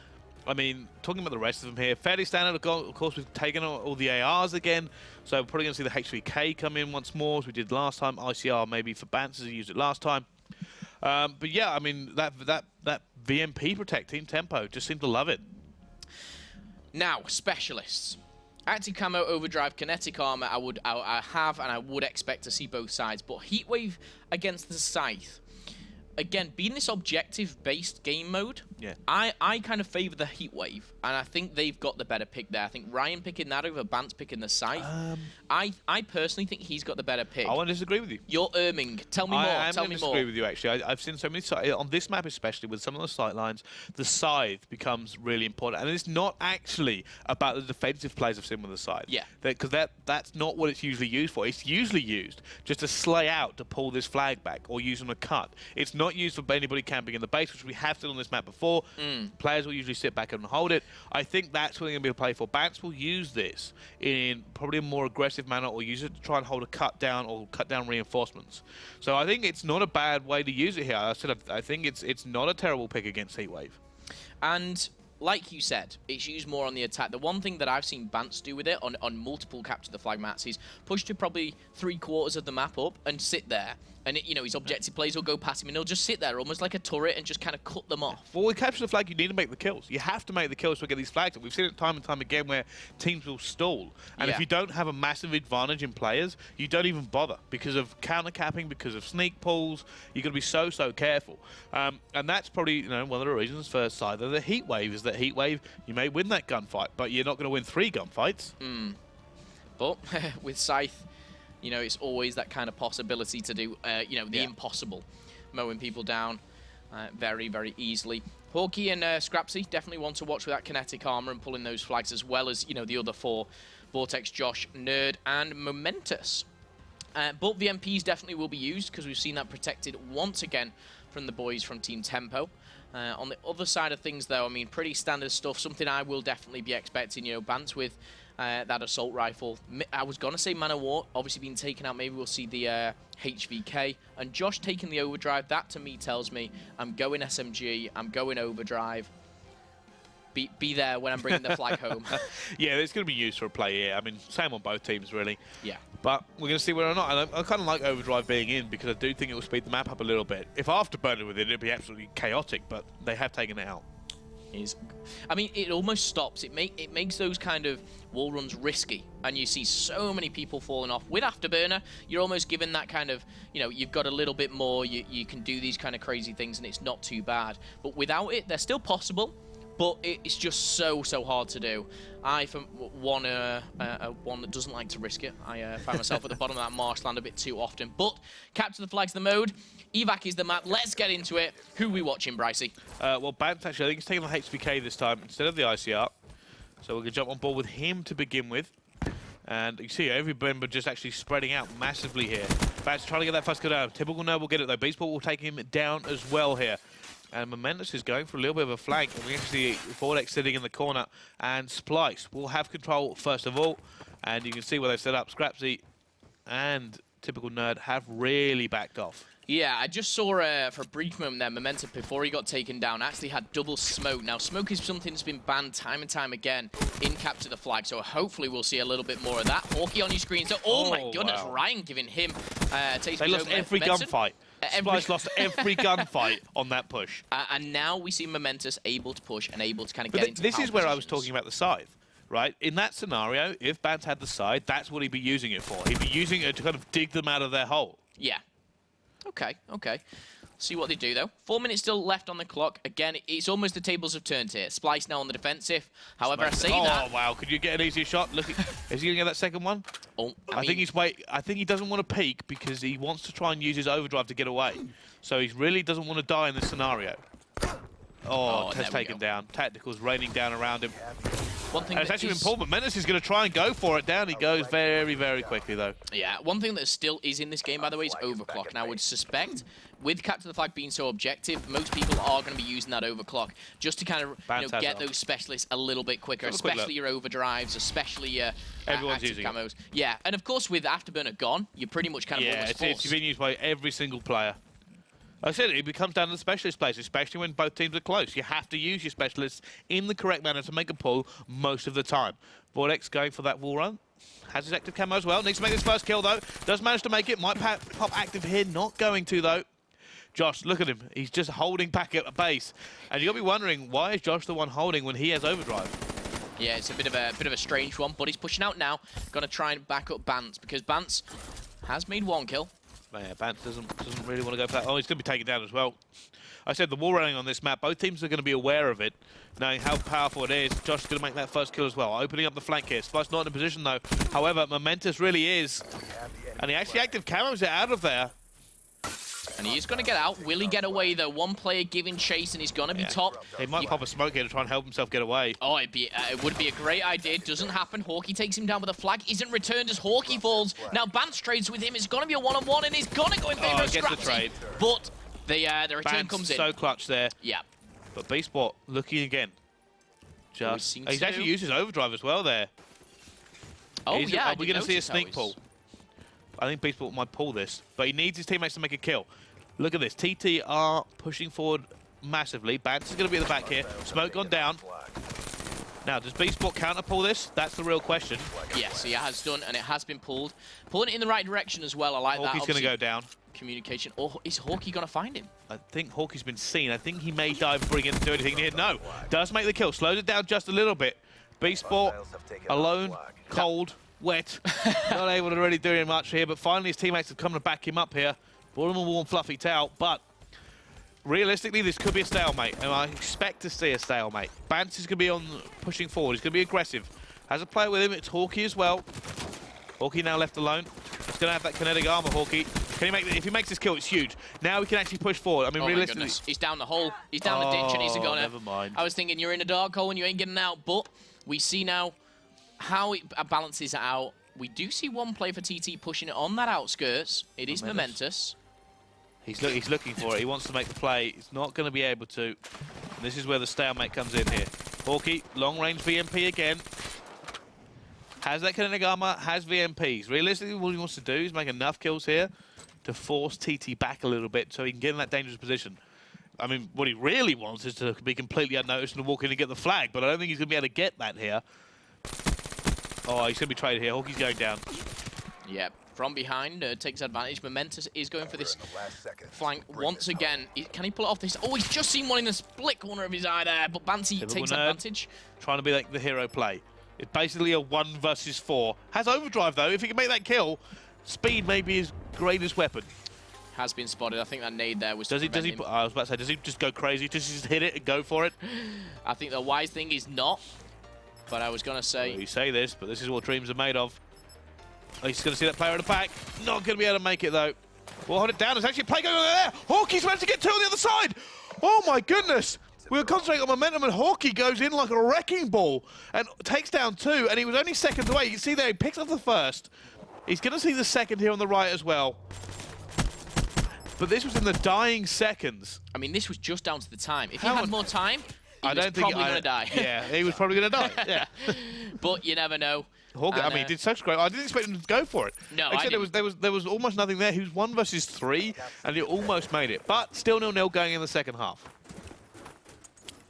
Speaker 3: I mean, talking about the rest of them here, fairly standard. Of course, we've taken all the ARs again, so we're probably going to see the HVK come in once more, as we did last time. ICR maybe for bans as he used it last time. But yeah, I mean, that VMP protect Team Tempo just seem to love it.
Speaker 2: Now, specialists. Active camo, overdrive, kinetic armor, I have and I would expect to see both sides. But Heatwave against the Scythe. Again, being this objective-based game mode, I kind of favor the Heatwave, and I think they've got the better pick there. I think Ryan picking that over Bants picking the Scythe. I personally think he's got the better pick.
Speaker 3: I want to disagree with you.
Speaker 2: You're Erming. Tell me more.
Speaker 3: I'm going to disagree with you, actually. I've seen so many on this map, especially with some of the sight lines, the Scythe becomes really important, and it's not actually about the defensive plays I've seen with the Scythe.
Speaker 2: Yeah.
Speaker 3: Because that's not what it's usually used for. It's usually used just to slay out to pull this flag back or use on a cut. It's not used for anybody camping in the base, which we have seen on this map before. before. Players will usually sit back and hold it. I think that's what they're going to be played for. Bants will use this in probably a more aggressive manner, or use it to try and hold a cut down or cut down reinforcements. So I think it's not a bad way to use it here. I think it's not a terrible pick against Heatwave.
Speaker 2: And like you said, it's used more on the attack. The one thing that I've seen Bants do with it on multiple capture the flag mats is push to probably 3/4 of the map up and sit there. And his objective players will go past him, and he'll just sit there almost like a turret and just kind of cut them off.
Speaker 3: Well, with capture the flag, you need to make the kills. You have to make the kills to get these flags. We've seen it time and time again where teams will stall. And if you don't have a massive advantage in players, you don't even bother because of counter capping, because of sneak pulls. You've got to be so careful. And that's probably one of the reasons for Scyther the Heatwave is that Heatwave, you may win that gunfight, but you're not going to win 3 gunfights.
Speaker 2: But with Scythe, it's always that kind of possibility to do, the impossible, mowing people down very, very easily. Hawkey and Scrapsy definitely want to watch with that kinetic armor and pulling those flags, as well as, the other 4, Vortex, Josh, Nerd, and Momentous. But VMPs definitely will be used, because we've seen that protected once again from the boys from Team Tempo. On the other side of things, though, I mean, pretty standard stuff. Something I will definitely be expecting, Bants with that assault rifle. I was going to say Man of War, obviously being taken out. Maybe we'll see the HVK. And Josh taking the overdrive. That, to me, tells me I'm going SMG. I'm going overdrive. Be there when I'm bringing the flag home.
Speaker 3: Yeah, it's going to be used for a play here. I mean, same on both teams, really.
Speaker 2: Yeah.
Speaker 3: But we're going to see whether or not. And I kind of like overdrive being in, because I do think it will speed the map up a little bit. If Afterburner with it, it'd be absolutely chaotic, but they have taken it out.
Speaker 2: I mean, it almost stops. It makes those kind of wall runs risky, and you see so many people falling off. With Afterburner, you're almost given that kind of, you've got a little bit more. You can do these kind of crazy things, and it's not too bad. But without it, they're still possible. But it's just so hard to do. I, for one that doesn't like to risk it, I find myself at the bottom of that marshland a bit too often. But capture the flag's the mode. Evac is the map. Let's get into it. Who are we watching, Brycey?
Speaker 3: Well, Bants, actually, I think he's taking the HVK this time instead of the ICR. So we're going to jump on board with him to begin with. And you see every member just actually spreading out massively here. Bants trying to get that first kill down. Typical Nerd will get it, though. Beastball will take him down as well here. And Momentous is going for a little bit of a flank. And we actually see Vortex sitting in the corner. And Splyce will have control first of all. And you can see where they've set up. Scrapsy and Typical Nerd have really backed off.
Speaker 2: Yeah, I just saw for a brief moment there, Momentous, before he got taken down, actually had double smoke. Now, smoke is something that's been banned time and time again in Capture the Flag, so hopefully we'll see a little bit more of that. Hawkey on your screen. So, oh my goodness, wow. Ryan giving him taste.
Speaker 3: They lost every gunfight. Splyce lost every gunfight on that push.
Speaker 2: And now we see Momentous able to push and able to kind of get into
Speaker 3: this is where I was talking about the scythe, right? In that scenario, if Bants had the scythe, that's what he'd be using it for. He'd be using it to kind of dig them out of their hole.
Speaker 2: Yeah. Okay. See what they do, though. 4 minutes still left on the clock. Again, it's almost the tables have turned here. Splyce now on the defensive. However, I say that...
Speaker 3: Oh, wow. Could you get an easier shot? Look, is he going to get that second one?
Speaker 2: Oh,
Speaker 3: I think he doesn't want to peek because he wants to try and use his overdrive to get away. So he really doesn't want to die in this scenario. Oh, Test taken down. Tacticals raining down around him.
Speaker 2: One thing
Speaker 3: it's actually important. Menace is going to try and go for it. Down he goes very, very quickly, though.
Speaker 2: Yeah, one thing that still is in this game, by the way, is overclock. Now, I would suspect, with Capture the Flag being so objective, most people are going to be using that overclock just to kind of get those specialists a little bit quicker, especially your overdrives, especially your active camos. Yeah, and of course, with Afterburner gone, you're pretty much kind of almost forced.
Speaker 3: It's been used by every single player. Like I said, it becomes down to the specialist plays, especially when both teams are close. You have to use your specialists in the correct manner to make a pull most of the time. Vortex going for that wall run. Has his active camo as well. Needs to make his first kill, though. Does manage to make it. Might pop active here. Not going to, though. Josh, look at him. He's just holding back at a base. And you'll be wondering, why is Josh the one holding when he has overdrive?
Speaker 2: Yeah, it's a bit of a strange one, but he's pushing out now. Going to try and back up Bants, because Bants has made one kill.
Speaker 3: Yeah, Bants doesn't really want to go for that. Oh, he's going to be taken down as well. I said the wall running on this map, both teams are going to be aware of it, knowing how powerful it is. Josh is going to make that first kill as well, opening up the flank here. Splyce not in a position, though. However, Momentous really is. And he actually active camos it out of there.
Speaker 2: And he is going to get out. Will he get away, though? One player giving chase, and he's going to be top.
Speaker 3: He might pop a smoke here to try and help himself get away.
Speaker 2: Oh, it would be a great idea. Doesn't happen. Hawkey takes him down with a flag. Isn't returned as Hawkey falls. Now Bants trades with him. It's going to be a one-on-one, and he's going to go in favor of Scrapsy. But the return comes in.
Speaker 3: So clutch there.
Speaker 2: Yeah.
Speaker 3: But Beastbot looking again. He's actually used his overdrive as well there.
Speaker 2: Oh, yeah.
Speaker 3: Are we going to see a sneak pull? I think Beastbot might pull this, but he needs his teammates to make a kill. Look at this. TT are pushing forward massively. Bance is going to be at the back here. Smoke gone down. Now, does Beastbot counter pull this? That's the real question.
Speaker 2: Yes, he has done, and it has been pulled. Pulling it in the right direction as well. I like that.
Speaker 3: Hawkey's going to go down.
Speaker 2: Communication. Or is Hawkey going to find him?
Speaker 3: I think Hawkey's been seen. I think he may dive, bring in, do anything here. No, does make the kill. Slows it down just a little bit. Beastbot, alone, cold, wet. Not able to really do much here, but finally his teammates have come to back him up here. Brought him a warm, fluffy towel, but realistically, this could be a stalemate, and I expect to see a stalemate. Bance is going to be on pushing forward. He's going to be aggressive. Has a player with him. It's Hawkey as well. Hawkey now left alone. He's going to have that kinetic armor, Hawkey. Can he make if he makes this kill, it's huge. Now he can actually push forward. I mean, realistically,
Speaker 2: he's down the hole. He's down the ditch, and he's a goner.
Speaker 3: Never mind.
Speaker 2: I was thinking you're in a dark hole and you ain't getting out, but we see now how it balances it out. We do see one player for TT pushing it on that outskirts. It is Momentous.
Speaker 3: He's looking for it. He wants to make the play. He's not going to be able to. And this is where the stalemate comes in here. Hawkey, long-range VMP again. Has that kinetic armor, has VMPs. Realistically, what he wants to do is make enough kills here to force TT back a little bit so he can get in that dangerous position. I mean, what he really wants is to be completely unnoticed and walk in and get the flag, but I don't think he's going to be able to get that here. Oh, he's going to be traded here. Hawkey's going down.
Speaker 2: Yep. From behind, takes advantage. Momentous is going for this flank once again. Can he pull it off this? Oh, he's just seen one in the split corner of his eye there, but Banty takes advantage.
Speaker 3: Trying to be like the hero play. It's basically a 1 versus 4. Has overdrive, though. If he can make that kill, speed may be his greatest weapon.
Speaker 2: Has been spotted. I think that nade there was
Speaker 3: I was about to say, does he just go crazy? Does he just hit it and go for it?
Speaker 2: I think the wise thing is not, but I was going to say...
Speaker 3: Well, you say this, but this is what dreams are made of. Oh, he's going to see that player in the back. Not going to be able to make it, though. We'll hold it down. There's actually a play going on there. Hawkey's managed to get 2 on the other side. Oh, my goodness. We were concentrating on momentum, and Hawkey goes in like a wrecking ball and takes down 2, and he was only seconds away. You can see there, he picks up the first. He's going to see the second here on the right as well. But this was in the dying seconds.
Speaker 2: I mean, this was just down to the time. If he had more time, he was probably going to die.
Speaker 3: Yeah, he was probably going to die, yeah.
Speaker 2: But you never know.
Speaker 3: Hawkey, I mean, he did such great. I didn't expect him to go for it.
Speaker 2: No,
Speaker 3: I didn't. There was almost nothing there. He was 1 versus 3, and he almost made it. But still 0-0 going in the second half.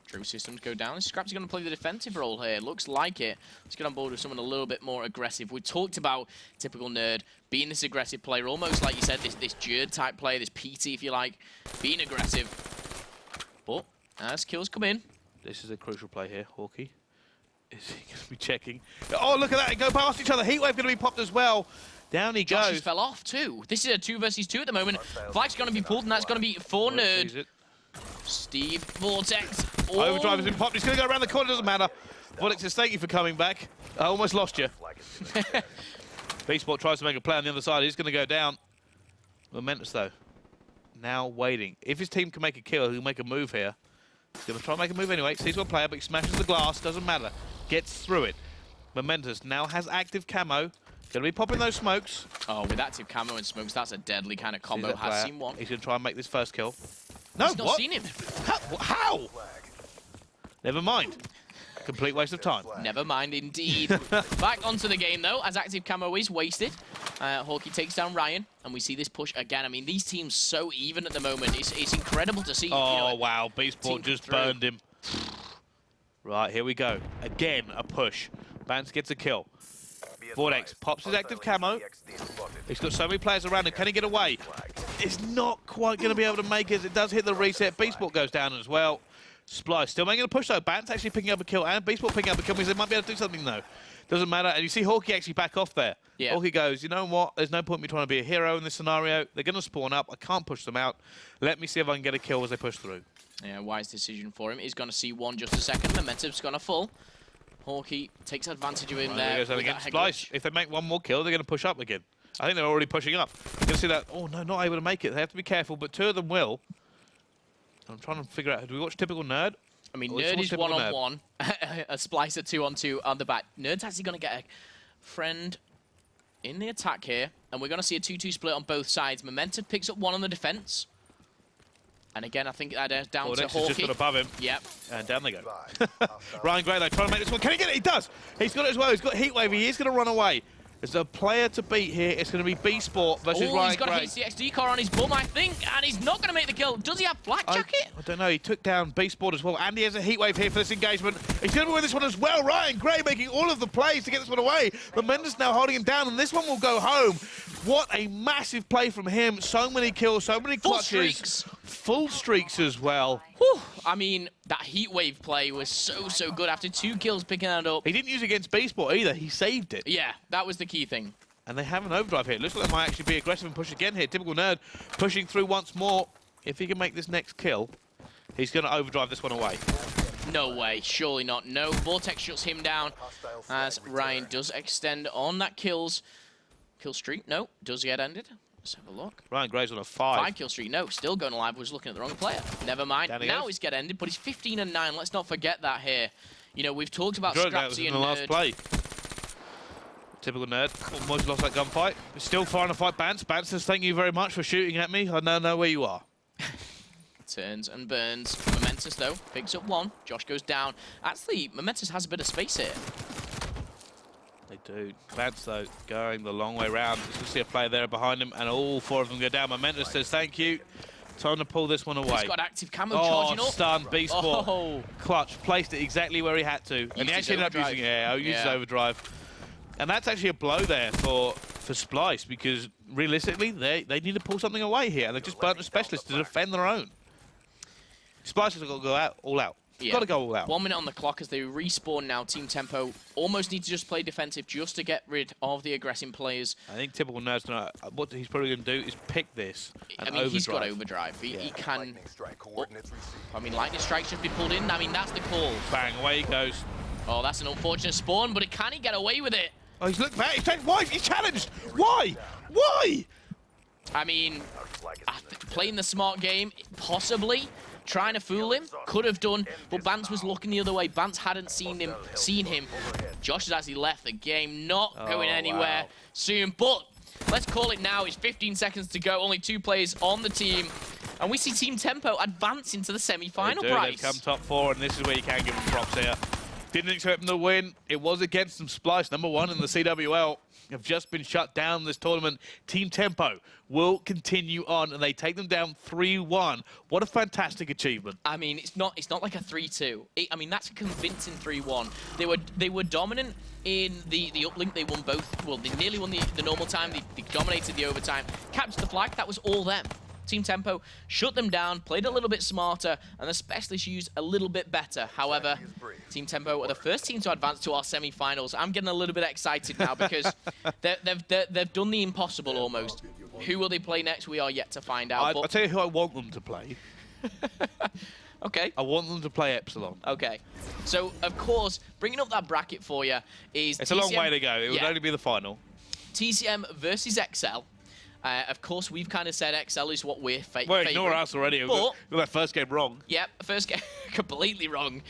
Speaker 2: True systems go down. Scraps going to play the defensive role here. Looks like it. Let's get on board with someone a little bit more aggressive. We talked about typical Nerd being this aggressive player, almost like you said, this Jerd type player, this PT if you like, being aggressive. But as kills come in.
Speaker 3: This is a crucial play here, Hawkey. Is he going to be checking? Oh, look at that. Go past each other. Heatwave going to be popped as well. Down he goes.
Speaker 2: Josh fell off too. This is a 2 versus 2 at the moment. Flag's going to be pulled, and that's going to be for Nerd. Steve Vortex. Oh.
Speaker 3: Overdrive has been popped. He's going to go around the corner. Doesn't matter. Vortex says, thank you for coming back. I almost lost you. Beastbot tries to make a play on the other side. He's going to go down. Momentous, though. Now waiting. If his team can make a kill, he'll make a move here. He's going to try and make a move anyway. Sees one player, but he smashes the glass. Doesn't matter. Gets through it. Momentous now has active camo. Going to be popping those smokes.
Speaker 2: Oh, with active camo and smokes, that's a deadly kind of combo. Has seen one.
Speaker 3: He's going to try and make this first kill. No,
Speaker 2: He's not seen him.
Speaker 3: How? Never mind. Complete waste of time.
Speaker 2: Never mind, indeed. Back onto the game, though, as active camo is wasted. Hawkey takes down Ryan, and we see this push again. I mean, these teams so even at the moment. It's incredible to see.
Speaker 3: Oh, wow. Beastbot just burned him. Right, here we go. Again, a push. Bance gets a kill. Vortex pops his active camo. He's got so many players around him. Can he get away? It's not quite going to be able to make it. It does hit the reset. Beastbot goes down as well. Splyce still making a push, though. Bance actually picking up a kill, and Beastbot picking up a kill means they might be able to do something, though. Doesn't matter. And you see Hawkey actually back off there. Yeah. Hawkey goes, you know what? There's no point in me trying to be a hero in this scenario. They're going to spawn up. I can't push them out. Let me see if I can get a kill as they push through.
Speaker 2: Yeah, wise decision for him. He's going to see one just a second. Momentum's going to fall. Hawkey takes advantage of him there.
Speaker 3: Against Splyce. If they make one more kill, they're going to push up again. I think they're already pushing up. You can see that. Oh, no, not able to make it. They have to be careful, but 2 of them will. I'm trying to figure out, do we watch typical Nerd?
Speaker 2: I mean, Nerd is 1-on-1. A Splyce at 2-on-2 on the back. Nerd's actually going to get a friend in the attack here, and we're going to see a 2-2 split on both sides. Momentum picks up one on the defense. And again, I think that down to
Speaker 3: Hornets is
Speaker 2: Hawkeye.
Speaker 3: just got above him.
Speaker 2: Yep.
Speaker 3: And down they go. Ryan Gray, though, trying to make this one. Can he get it? He does. He's got it as well. He's got Heatwave. He is going to run away. There's a player to beat here. It's going to be B-Sport versus Ryan Gray.
Speaker 2: He's got a HCXD car on his bum, I think, and he's not going to make the kill. Does he have Flak Jacket?
Speaker 3: I don't know. He took down B-Sport as well, and he has a Heatwave here for this engagement. He's going to win this one as well. Ryan Gray making all of the plays to get this one away. Mendes now holding him down, and this one will go home. What a massive play from him. So many kills, so many clutches.
Speaker 2: Full streaks.
Speaker 3: Full streaks as well.
Speaker 2: Whew. I mean, that Heatwave play was so good after 2 kills picking that up.
Speaker 3: He didn't use it against B-Sport either. He saved it.
Speaker 2: Yeah, that was the key thing.
Speaker 3: And they have an overdrive here. Looks like they might actually be aggressive and push again here. Typical Nerd pushing through once more. If he can make this next kill, he's going to overdrive this one away.
Speaker 2: No way. Surely not. No. Vortex shuts him down as Ryan does extend on that kill streak. No. Does get ended. Let's have a look.
Speaker 3: Ryan Gray's on a 5.
Speaker 2: 5-kill streak. No. Still going alive. Was looking at the wrong player. Never mind. Now he's get ended, but he's 15 and 9. Let's not forget that here. You know, we've talked about Scrapsy and
Speaker 3: the last
Speaker 2: Nerd.
Speaker 3: play. Typical Nerd. Almost lost that gunfight. Still trying to fight Bance. Bance says, thank you very much for shooting at me. I now know where you are.
Speaker 2: Turns and burns. Momentous, though, picks up 1. Josh goes down. Actually, Momentous has a bit of space here.
Speaker 3: They do. Bance, though, going the long way round. You can see a player there behind him, and all 4 of them go down. Momentous says, thank you. Time to pull this one away.
Speaker 2: He's got active camo charging up.
Speaker 3: Stun, B-Sport.
Speaker 2: Oh.
Speaker 3: Clutch, placed it exactly where he had to. And he actually ended up using it. Used his overdrive. And that's actually a blow there for Splyce, because realistically, they need to pull something away here. They've just burnt a specialist to defend their own. Splyce has got to go out, all out.
Speaker 2: Yeah.
Speaker 3: Got to go all out.
Speaker 2: 1 minute on the clock as they respawn now. Team Tempo almost need to just play defensive just to get rid of the aggressing players.
Speaker 3: I think Typical Nerd's gonna, what he's probably going to do is pick this.
Speaker 2: I mean, he's got overdrive. He can. I mean, lightning strike should be pulled in. I mean, that's the call.
Speaker 3: Bang, away he goes.
Speaker 2: Oh, that's an unfortunate spawn, but can he get away with it?
Speaker 3: Oh, he's looked back. Why? He's challenged. Why? Why?
Speaker 2: I mean, playing the smart game, possibly. Trying to fool him, could have done, but Bance was looking the other way. Bance hadn't seen him. Josh has actually left the game, not going anywhere soon, but let's call it now. It's 15 seconds to go, only 2 players on the team, and we see Team Tempo advance into the semi-final prize.
Speaker 3: They've come top 4, and this is where you can give them props here. Didn't expect them to win. It was against them. Splyce, #1 in the CWL, have just been shut down this tournament. Team Tempo will continue on, and they take them down 3-1. What a fantastic achievement.
Speaker 2: I mean, it's not like a 3-2. I mean, that's a convincing 3-1. They were dominant in the uplink. They won both. Well, they nearly won the normal time. They dominated the overtime. Captured the flag. That was all them. Team Tempo shut them down, played a little bit smarter, and the specialists used a little bit better. However, Team Tempo are the first team to advance to our semi-finals. I'm getting a little bit excited now because they've done the impossible almost. Who will they play next? We are yet to find out.
Speaker 3: I'll tell you who I want them to play.
Speaker 2: Okay.
Speaker 3: I want them to play Epsilon.
Speaker 2: Okay. So, of course, bringing up that bracket for you is
Speaker 3: It's
Speaker 2: TCM,
Speaker 3: a long way to go. It would only be the final.
Speaker 2: TCM versus XL. Of course, we've kind of said XL is what we're
Speaker 3: Well, ignore us already. We got that first game wrong.
Speaker 2: Yep, first game completely wrong.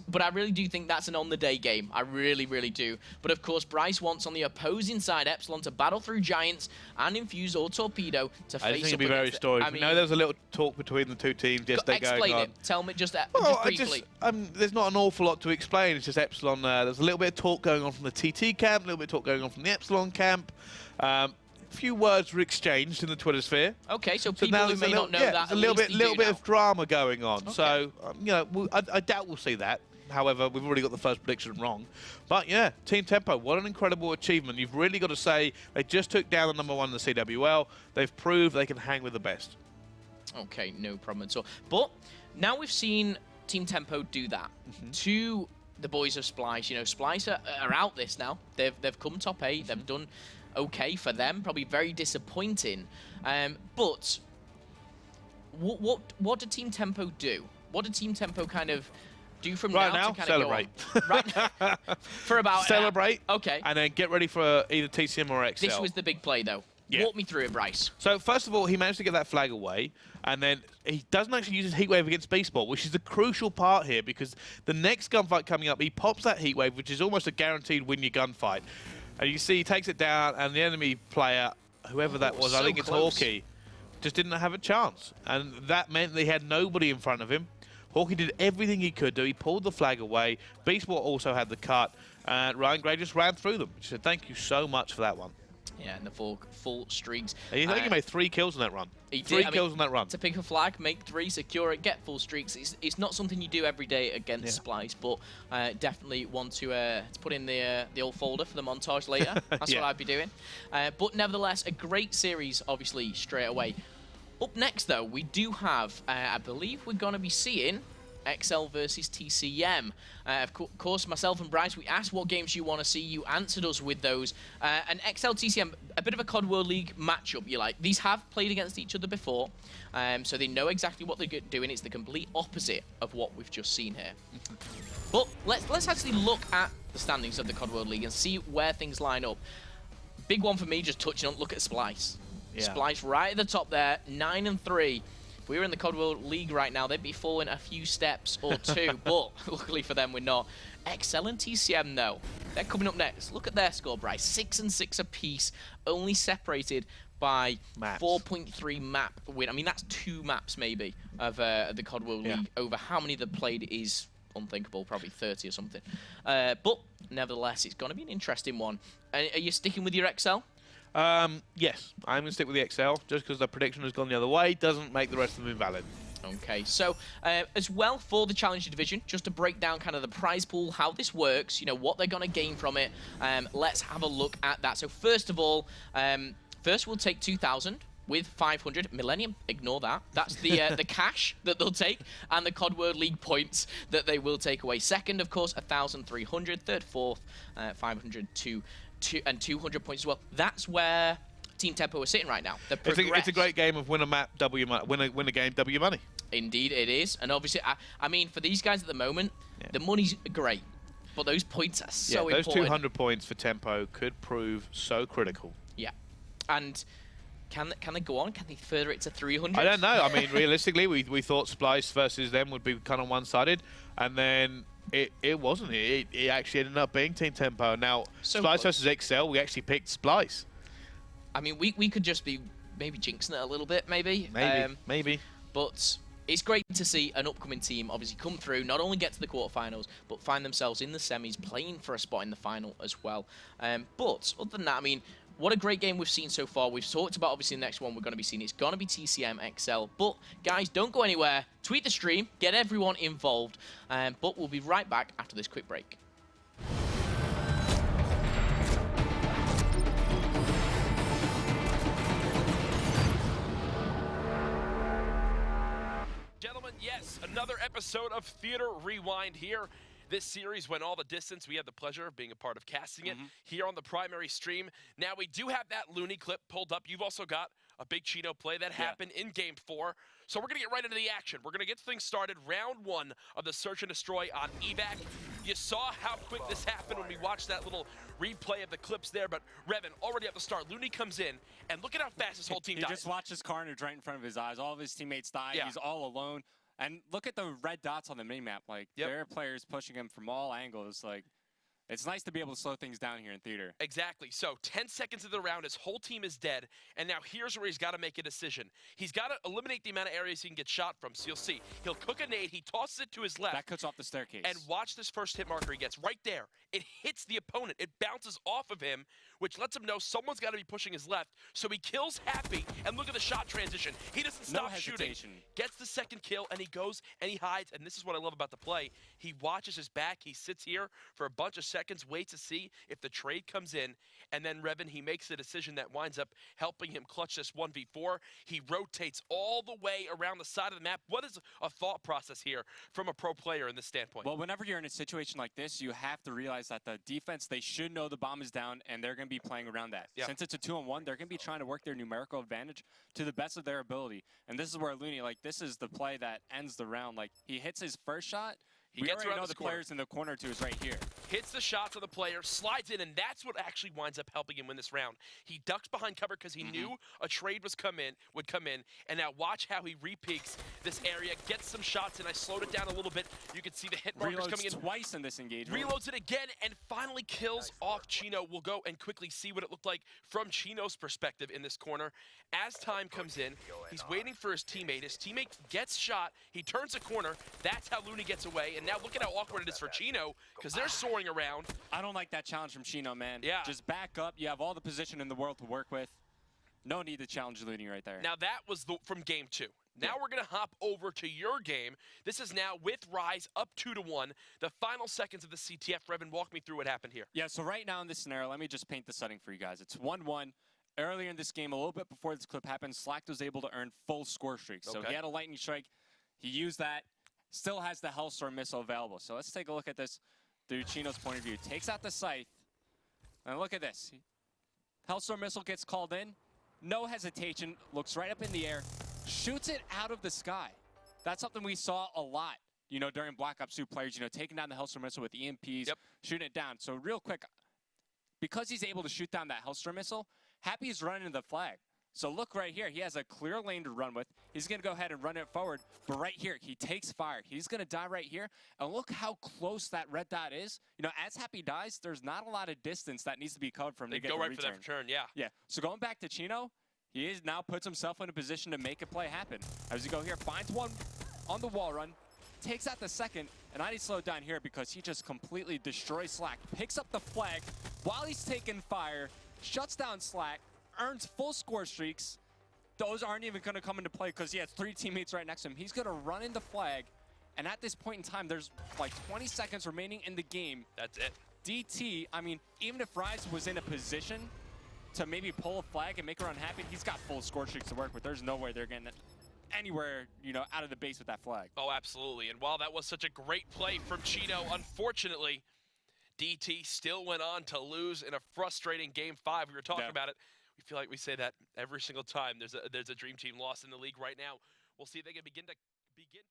Speaker 2: But I really do think that's an on-the-day game. I really, really do. But of course, Bryce wants on the opposing side Epsilon to battle through Giants and Infuse or Torpedo to face up.
Speaker 3: I think it'd be very story. I mean, there was a little talk between the 2 teams yesterday going on.
Speaker 2: Explain it. Tell me just briefly.
Speaker 3: There's not an awful lot to explain. It's just Epsilon. There's a little bit of talk going on from the TT camp, a little bit of talk going on from the Epsilon camp. A few words were exchanged in the Twitter sphere.
Speaker 2: Okay, so people who may not know that,
Speaker 3: there's a little bit of drama going on. Okay. So, you know, I doubt we'll see that. However, we've already got the first prediction wrong. But yeah, Team Tempo, what an incredible achievement. You've really got to say they just took down the #1 in the CWL. They've proved they can hang with the best. Okay, no problem at all. But now we've seen Team Tempo do that to the boys of Splyce. You know, Splyce are out this now. They've come top 8. They've done okay for them, probably very disappointing. But what did Team Tempo do? What did Team Tempo kind of do from now to kind celebrate.
Speaker 2: of go on? Right for about
Speaker 3: celebrate.
Speaker 2: Okay.
Speaker 3: And then get ready for either TCM or XL.
Speaker 2: This was the big play, though. Yeah. Walk me through it, Bryce.
Speaker 3: So first of all, he managed to get that flag away, and then he doesn't actually use his heatwave against B-Sport, which is the crucial part here, because the next gunfight coming up, he pops that heatwave, which is almost a guaranteed win your gunfight. And you see he takes it down, and the enemy player, whoever that was, I think it's Hawkeye, just didn't have a chance. And that meant they had nobody in front of him. Hawkeye did everything he could do. He pulled the flag away. Beastball also had the cut. And Ryan Gray just ran through them. He said, thank you so much for that one.
Speaker 2: Yeah, and the full streaks.
Speaker 3: I think he made 3 kills on that run. Three kills on that run.
Speaker 2: To pick a flag, make 3, secure it, get full streaks. It's not something you do every day against Splyce, but definitely want to put in the old folder for the montage later. That's what I'd be doing. But nevertheless, a great series, obviously, straight away. Up next, though, we do have, I believe we're going to be seeing XL versus TCM. Of course, myself and Bryce, we asked what games you want to see. You answered us with those. And XL TCM, a bit of a COD World League matchup, you like. These have played against each other before, so they know exactly what they're doing. It's the complete opposite of what we've just seen here. But let's actually look at the standings of the COD World League and see where things line up. Big one for me, just touching on, look at Splyce. Yeah. Splyce right at the top there, 9-3. If we were in the COD World League right now, they'd be falling a few steps or 2, but luckily for them, we're not. XL and TCM, though, they're coming up next. Look at their score, Bryce. 6-6 apiece, only separated by 4.3 map win. I mean, that's 2 maps, maybe, of the COD World League. Over how many they've played is unthinkable, probably 30 or something. But nevertheless, it's going to be an interesting one. Are you sticking with your XL?
Speaker 3: Yes, I'm going to stick with the XL. Just because the prediction has gone the other way doesn't make the rest of them invalid.
Speaker 2: Okay, so as well for the Challenger Division, just to break down kind of the prize pool, how this works, you know, what they're going to gain from it, let's have a look at that. So first of all, first we'll take 2,000 with 500. Millennium, ignore that. That's the the cash that they'll take and the COD World League points that they will take away. Second, of course, 1,300. Third, fourth, 500 and 200 points as well. That's where Team Tempo are sitting right now.
Speaker 3: It's a great game of win a map, W money, win a game, W money.
Speaker 2: Indeed, it is. And obviously, I mean, for these guys at the moment, the money's great, but those points are so important.
Speaker 3: Those 200 points for Tempo could prove so critical.
Speaker 2: Yeah, and can they go on? Can they further it to 300?
Speaker 3: I don't know. I mean, realistically, we thought Splyce versus them would be kind of one-sided, and then it wasn't. It actually ended up being Team Tempo. Now, so Splyce versus XL, we actually picked Splyce.
Speaker 2: I mean, we could just be maybe jinxing it a little bit, maybe.
Speaker 3: Maybe.
Speaker 2: But it's great to see an upcoming team obviously come through, not only get to the quarterfinals, but find themselves in the semis, playing for a spot in the final as well. But other than that, I mean, what a great game we've seen so far. We've talked about, obviously, the next one we're going to be seeing. It's going to be TCM XL. But, guys, don't go anywhere. Tweet the stream. Get everyone involved. But we'll be right back after this quick break.
Speaker 1: Gentlemen, yes, another episode of Theater Rewind here. This series went all the distance. We had the pleasure of being a part of casting it here on the primary stream. Now, we do have that Looney clip pulled up. You've also got a big Chino play that happened in Game 4. So we're going to get right into the action. We're going to get things started. Round 1 of the Search and Destroy on evac. You saw how quick this happened when we watched that little replay of the clips there. But Revan, already at the start, Looney comes in, and look at how fast this whole team dies.
Speaker 4: He just watches Carnage right in front of his eyes. All of his teammates die. He's all alone. And look at the red dots on the minimap. Like, there are players pushing him from all angles. Like, it's nice to be able to slow things down here in theater.
Speaker 1: Exactly. So 10 seconds of the round, his whole team is dead. And now here's where he's got to make a decision. He's got to eliminate the amount of areas he can get shot from. So you'll see, he'll cook a nade. He tosses it to his left.
Speaker 4: That cuts off the staircase.
Speaker 1: And watch this first hit marker he gets right there. It hits the opponent. It bounces off of him, which lets him know someone's got to be pushing his left. So he kills Happy, and look at the shot transition. He doesn't stop shooting. Gets the second kill, and he goes and he hides. And this is what I love about the play. He watches his back. He sits here for a bunch of seconds, waits to see if the trade comes in. And then Revan, he makes a decision that winds up helping him clutch this 1v4. He rotates all the way around the side of the map. What is a thought process here from a pro player in this standpoint?
Speaker 4: Well, whenever you're in a situation like this, you have to realize that the defense, they should know the bomb is down, and they're going to be playing around that. Since it's a 2-on-1, they're going to be trying to work their numerical advantage to the best of their ability. And this is where Looney, like, this is the play that ends the round. Like, he hits his first shot,
Speaker 1: He gets around
Speaker 4: the players in the corner too is right here.
Speaker 1: Hits the shots of the player, slides in, and that's what actually winds up helping him win this round. He ducks behind cover because he knew a trade would come in, and now watch how he re-peeks this area, gets some shots, and I slowed it down a little bit. You can see the hit markers coming in.
Speaker 4: Twice in this engagement.
Speaker 1: Reloads it again, and finally kills off Chino. We'll go and quickly see what it looked like from Chino's perspective in this corner. As time comes in, he's waiting for his teammate. His teammate gets shot. He turns a corner. That's how Looney gets away. And now look at how awkward it is for Chino, because they're soaring around.
Speaker 4: I don't like that challenge from Chino, man.
Speaker 1: Yeah.
Speaker 4: Just back up. You have all the position in the world to work with. No need to challenge Looney right there.
Speaker 1: Now that was from game 2. Now we're going to hop over to your game. This is now with Rise up 2-1. The final seconds of the CTF. Revan, walk me through what happened here.
Speaker 4: Yeah, so right now in this scenario, let me just paint the setting for you guys. It's 1-1. Earlier in this game, a little bit before this clip happened, Slack was able to earn full score streaks. So he had a lightning strike. He used that. Still has the Hellstorm missile available. So let's take a look at this through Chino's point of view. Takes out the scythe. And look at this. Hellstorm missile gets called in. No hesitation. Looks right up in the air. Shoots it out of the sky. That's something we saw a lot, during Black Ops 2 players, taking down the Hellstorm missile with EMPs, shooting it down. So real quick, because he's able to shoot down that Hellstorm missile, Happy's running the flag. So look right here. He has a clear lane to run with. He's going to go ahead and run it forward. But right here, he takes fire. He's going to die right here. And look how close that red dot is. As Happy dies, there's not a lot of distance that needs to be covered from to get the return.
Speaker 1: Go right for that return, yeah.
Speaker 4: Yeah. So going back to Chino, he now puts himself in a position to make a play happen. As you go here, finds one on the wall run, takes out the second, and I need to slow down here because he just completely destroys Slack. Picks up the flag while he's taking fire, shuts down Slack, earns full score streaks. Those aren't even going to come into play because he has 3 teammates right next to him. He's going to run in the flag, and at this point in time, there's like 20 seconds remaining in the game.
Speaker 1: That's it.
Speaker 4: DT, I mean, even if Rise was in a position to maybe pull a flag and make her unhappy, he's got full score streaks to work with. There's no way they're getting anywhere, out of the base with that flag.
Speaker 1: Oh, absolutely. And while that was such a great play from Chino, unfortunately, DT still went on to lose in a frustrating Game 5. We were talking about it. We feel like we say that every single time there's a Dream Team loss in the league right now. We'll see if they can begin to clutch.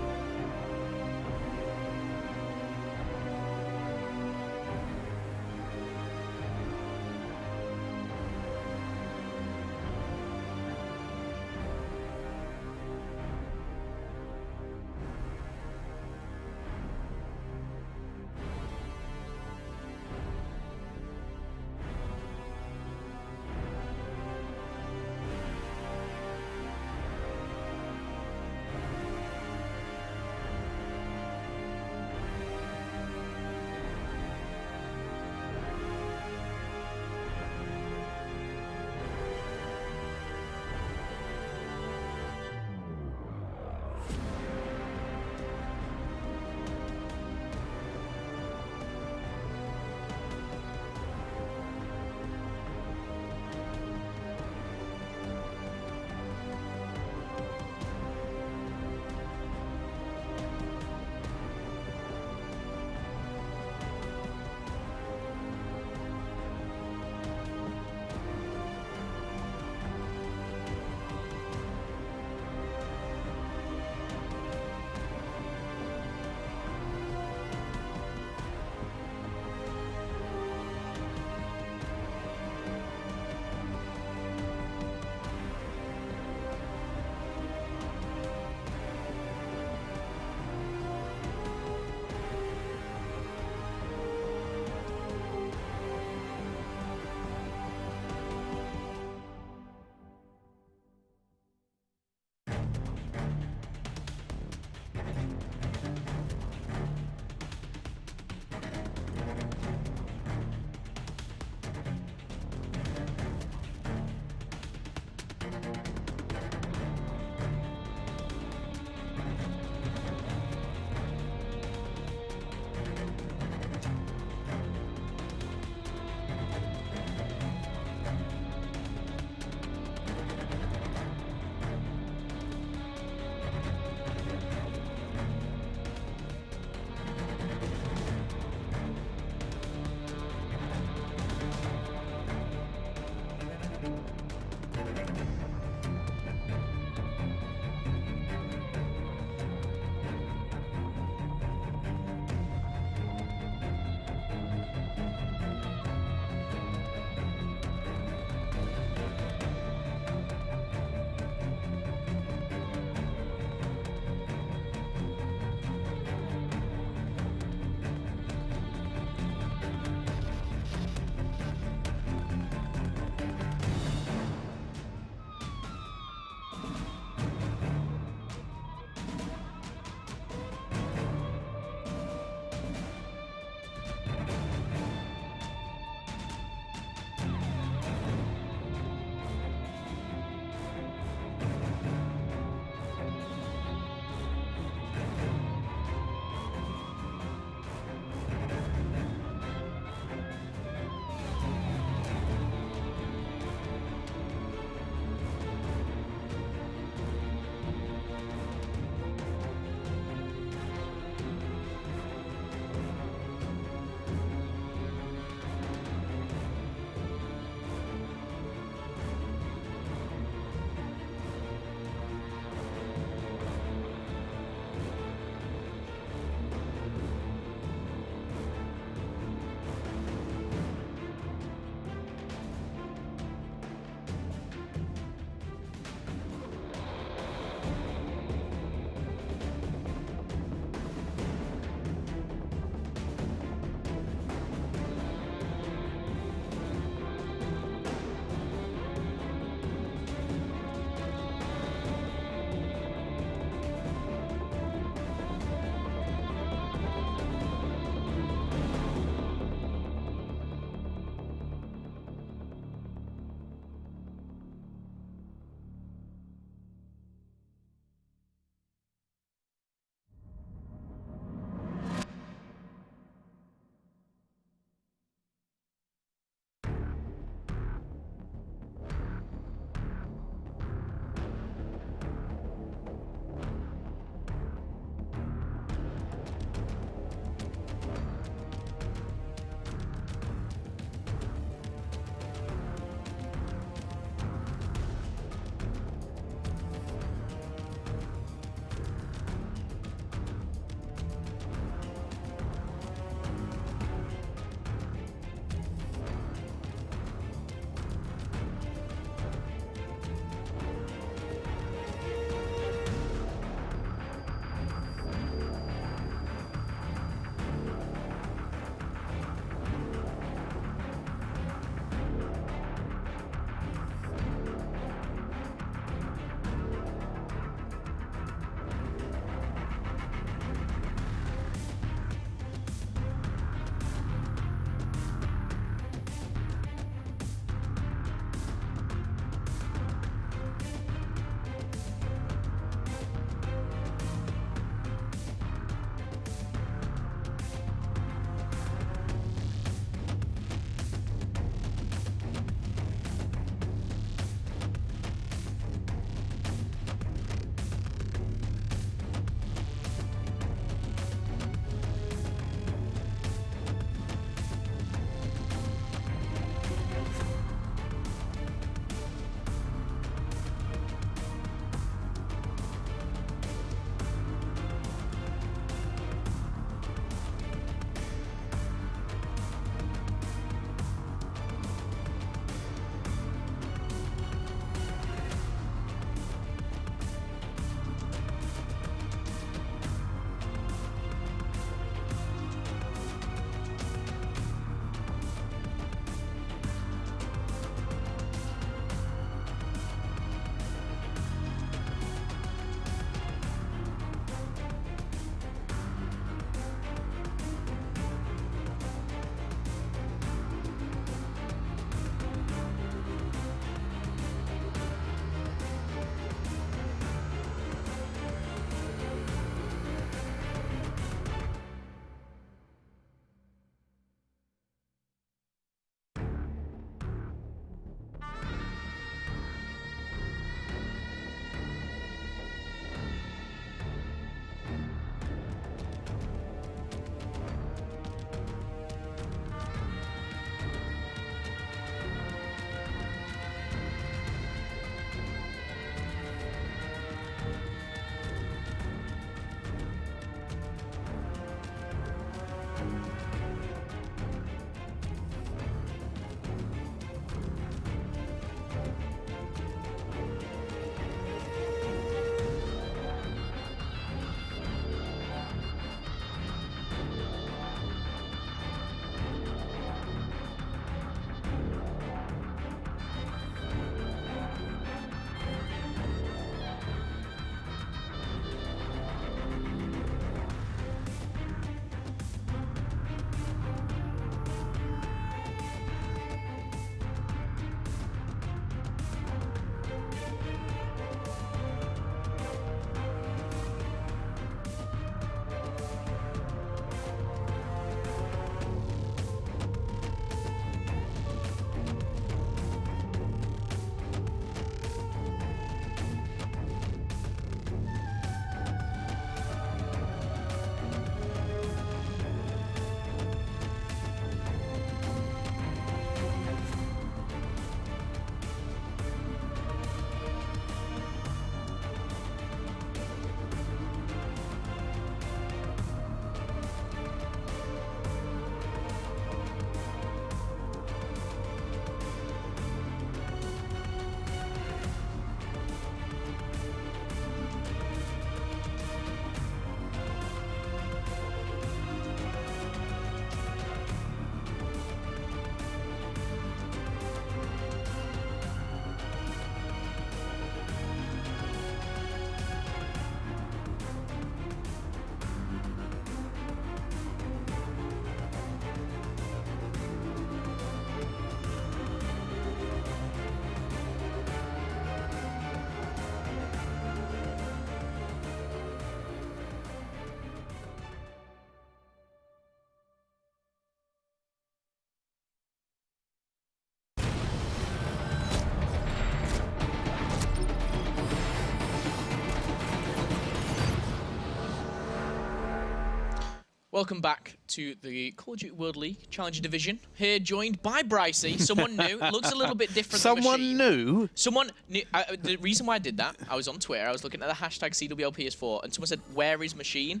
Speaker 2: Welcome back to the Call of Duty World League Challenger Division. Here, joined by Brycey, someone new. Looks a little bit different.
Speaker 3: Someone new?
Speaker 2: Someone new. The reason why I did that, I was on Twitter, I was looking at the hashtag CWLPS4, and someone said, "Where is Machine?"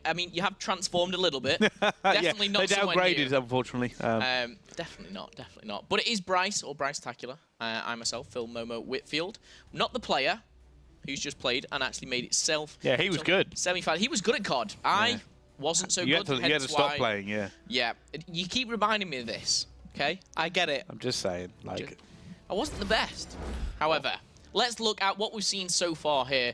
Speaker 2: I mean, you have transformed a little bit. Definitely not
Speaker 3: they
Speaker 2: someone
Speaker 3: downgraded,
Speaker 2: new.
Speaker 3: Unfortunately.
Speaker 2: Definitely not. But it is Bryce, or Bryce-tacular. I myself, Phil Momo Whitfield. Not the player who's just played and actually made itself.
Speaker 3: Yeah, he was good.
Speaker 2: Semi-final. He was good at COD. I wasn't so good.
Speaker 3: You had to stop playing, yeah.
Speaker 2: Yeah. You keep reminding me of this, okay? I get it.
Speaker 3: I'm just saying, like...
Speaker 2: I wasn't the best. However, let's look at what we've seen so far here.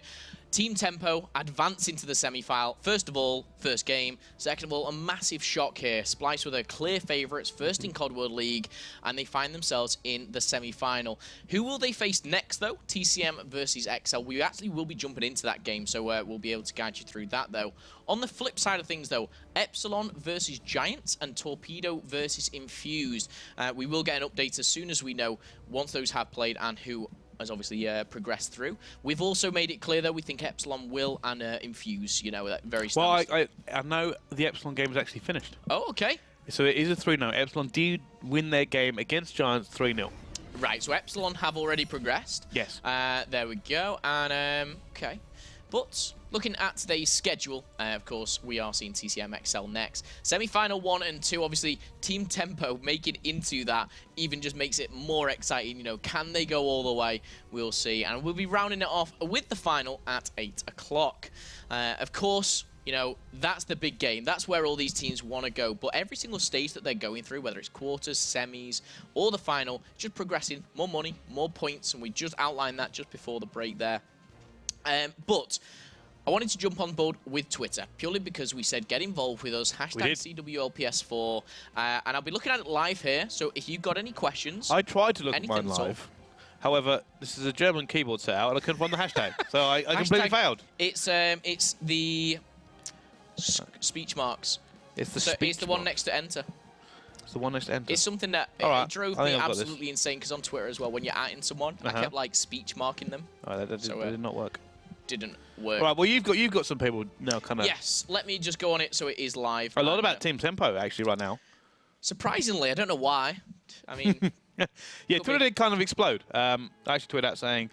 Speaker 2: Team Tempo advancing to the semi-final. First of all, first game. Second of all, a massive shock here. Splyce were their clear favourites, first in COD World League, and they find themselves in the semi-final. Who will they face next, though? TCM versus XL. We actually will be jumping into that game, so we'll be able to guide you through that, though. On the flip side of things, though, Epsilon versus Giants and Torpedo versus Infused. We will get an update as soon as we know once those have played and who has obviously progressed through. We've also made it clear that we think Epsilon will and Infuse, you know, that very
Speaker 3: standard. Well, I know the Epsilon game is actually finished.
Speaker 2: Oh, okay.
Speaker 3: So it is a 3-0. Epsilon did win their game against Giants 3-0.
Speaker 2: Right, so Epsilon have already progressed.
Speaker 3: Yes.
Speaker 2: There we go. And, okay. But looking at today's schedule, of course, we are seeing TCM XL next. Semi-final 1 and 2, obviously, Team Tempo making into that even just makes it more exciting. You know, can they go all the way? We'll see. And we'll be rounding it off with the final at 8 o'clock. Of course, you know, that's the big game. That's where all these teams want to go. But every single stage that they're going through, whether it's quarters, semis, or the final, just progressing, more money, more points. And we just outlined that just before the break there. But I wanted to jump on board with Twitter, purely because we said get involved with us, hashtag CWLPS4, and I'll be looking at it live here, so if you've got any questions...
Speaker 3: I tried to look at mine live. However, this is a German keyboard set out, and I couldn't find the hashtag, so I completely failed.
Speaker 2: It's the speech marks.
Speaker 3: It's the
Speaker 2: It's the one next to enter.
Speaker 3: It's the one next to enter.
Speaker 2: It's something that it drove me absolutely insane, because on Twitter as well, when you're atting someone, I kept, like, speech marking them.
Speaker 3: Oh, that did not work.
Speaker 2: Didn't work.
Speaker 3: Right, well, you've got some people now kind of...
Speaker 2: Yes, let me just go on it so it is live.
Speaker 3: A lot about Team Tempo, actually, right now.
Speaker 2: Surprisingly, I don't know why. I mean...
Speaker 3: yeah, Twitter did kind of explode. I actually tweeted out saying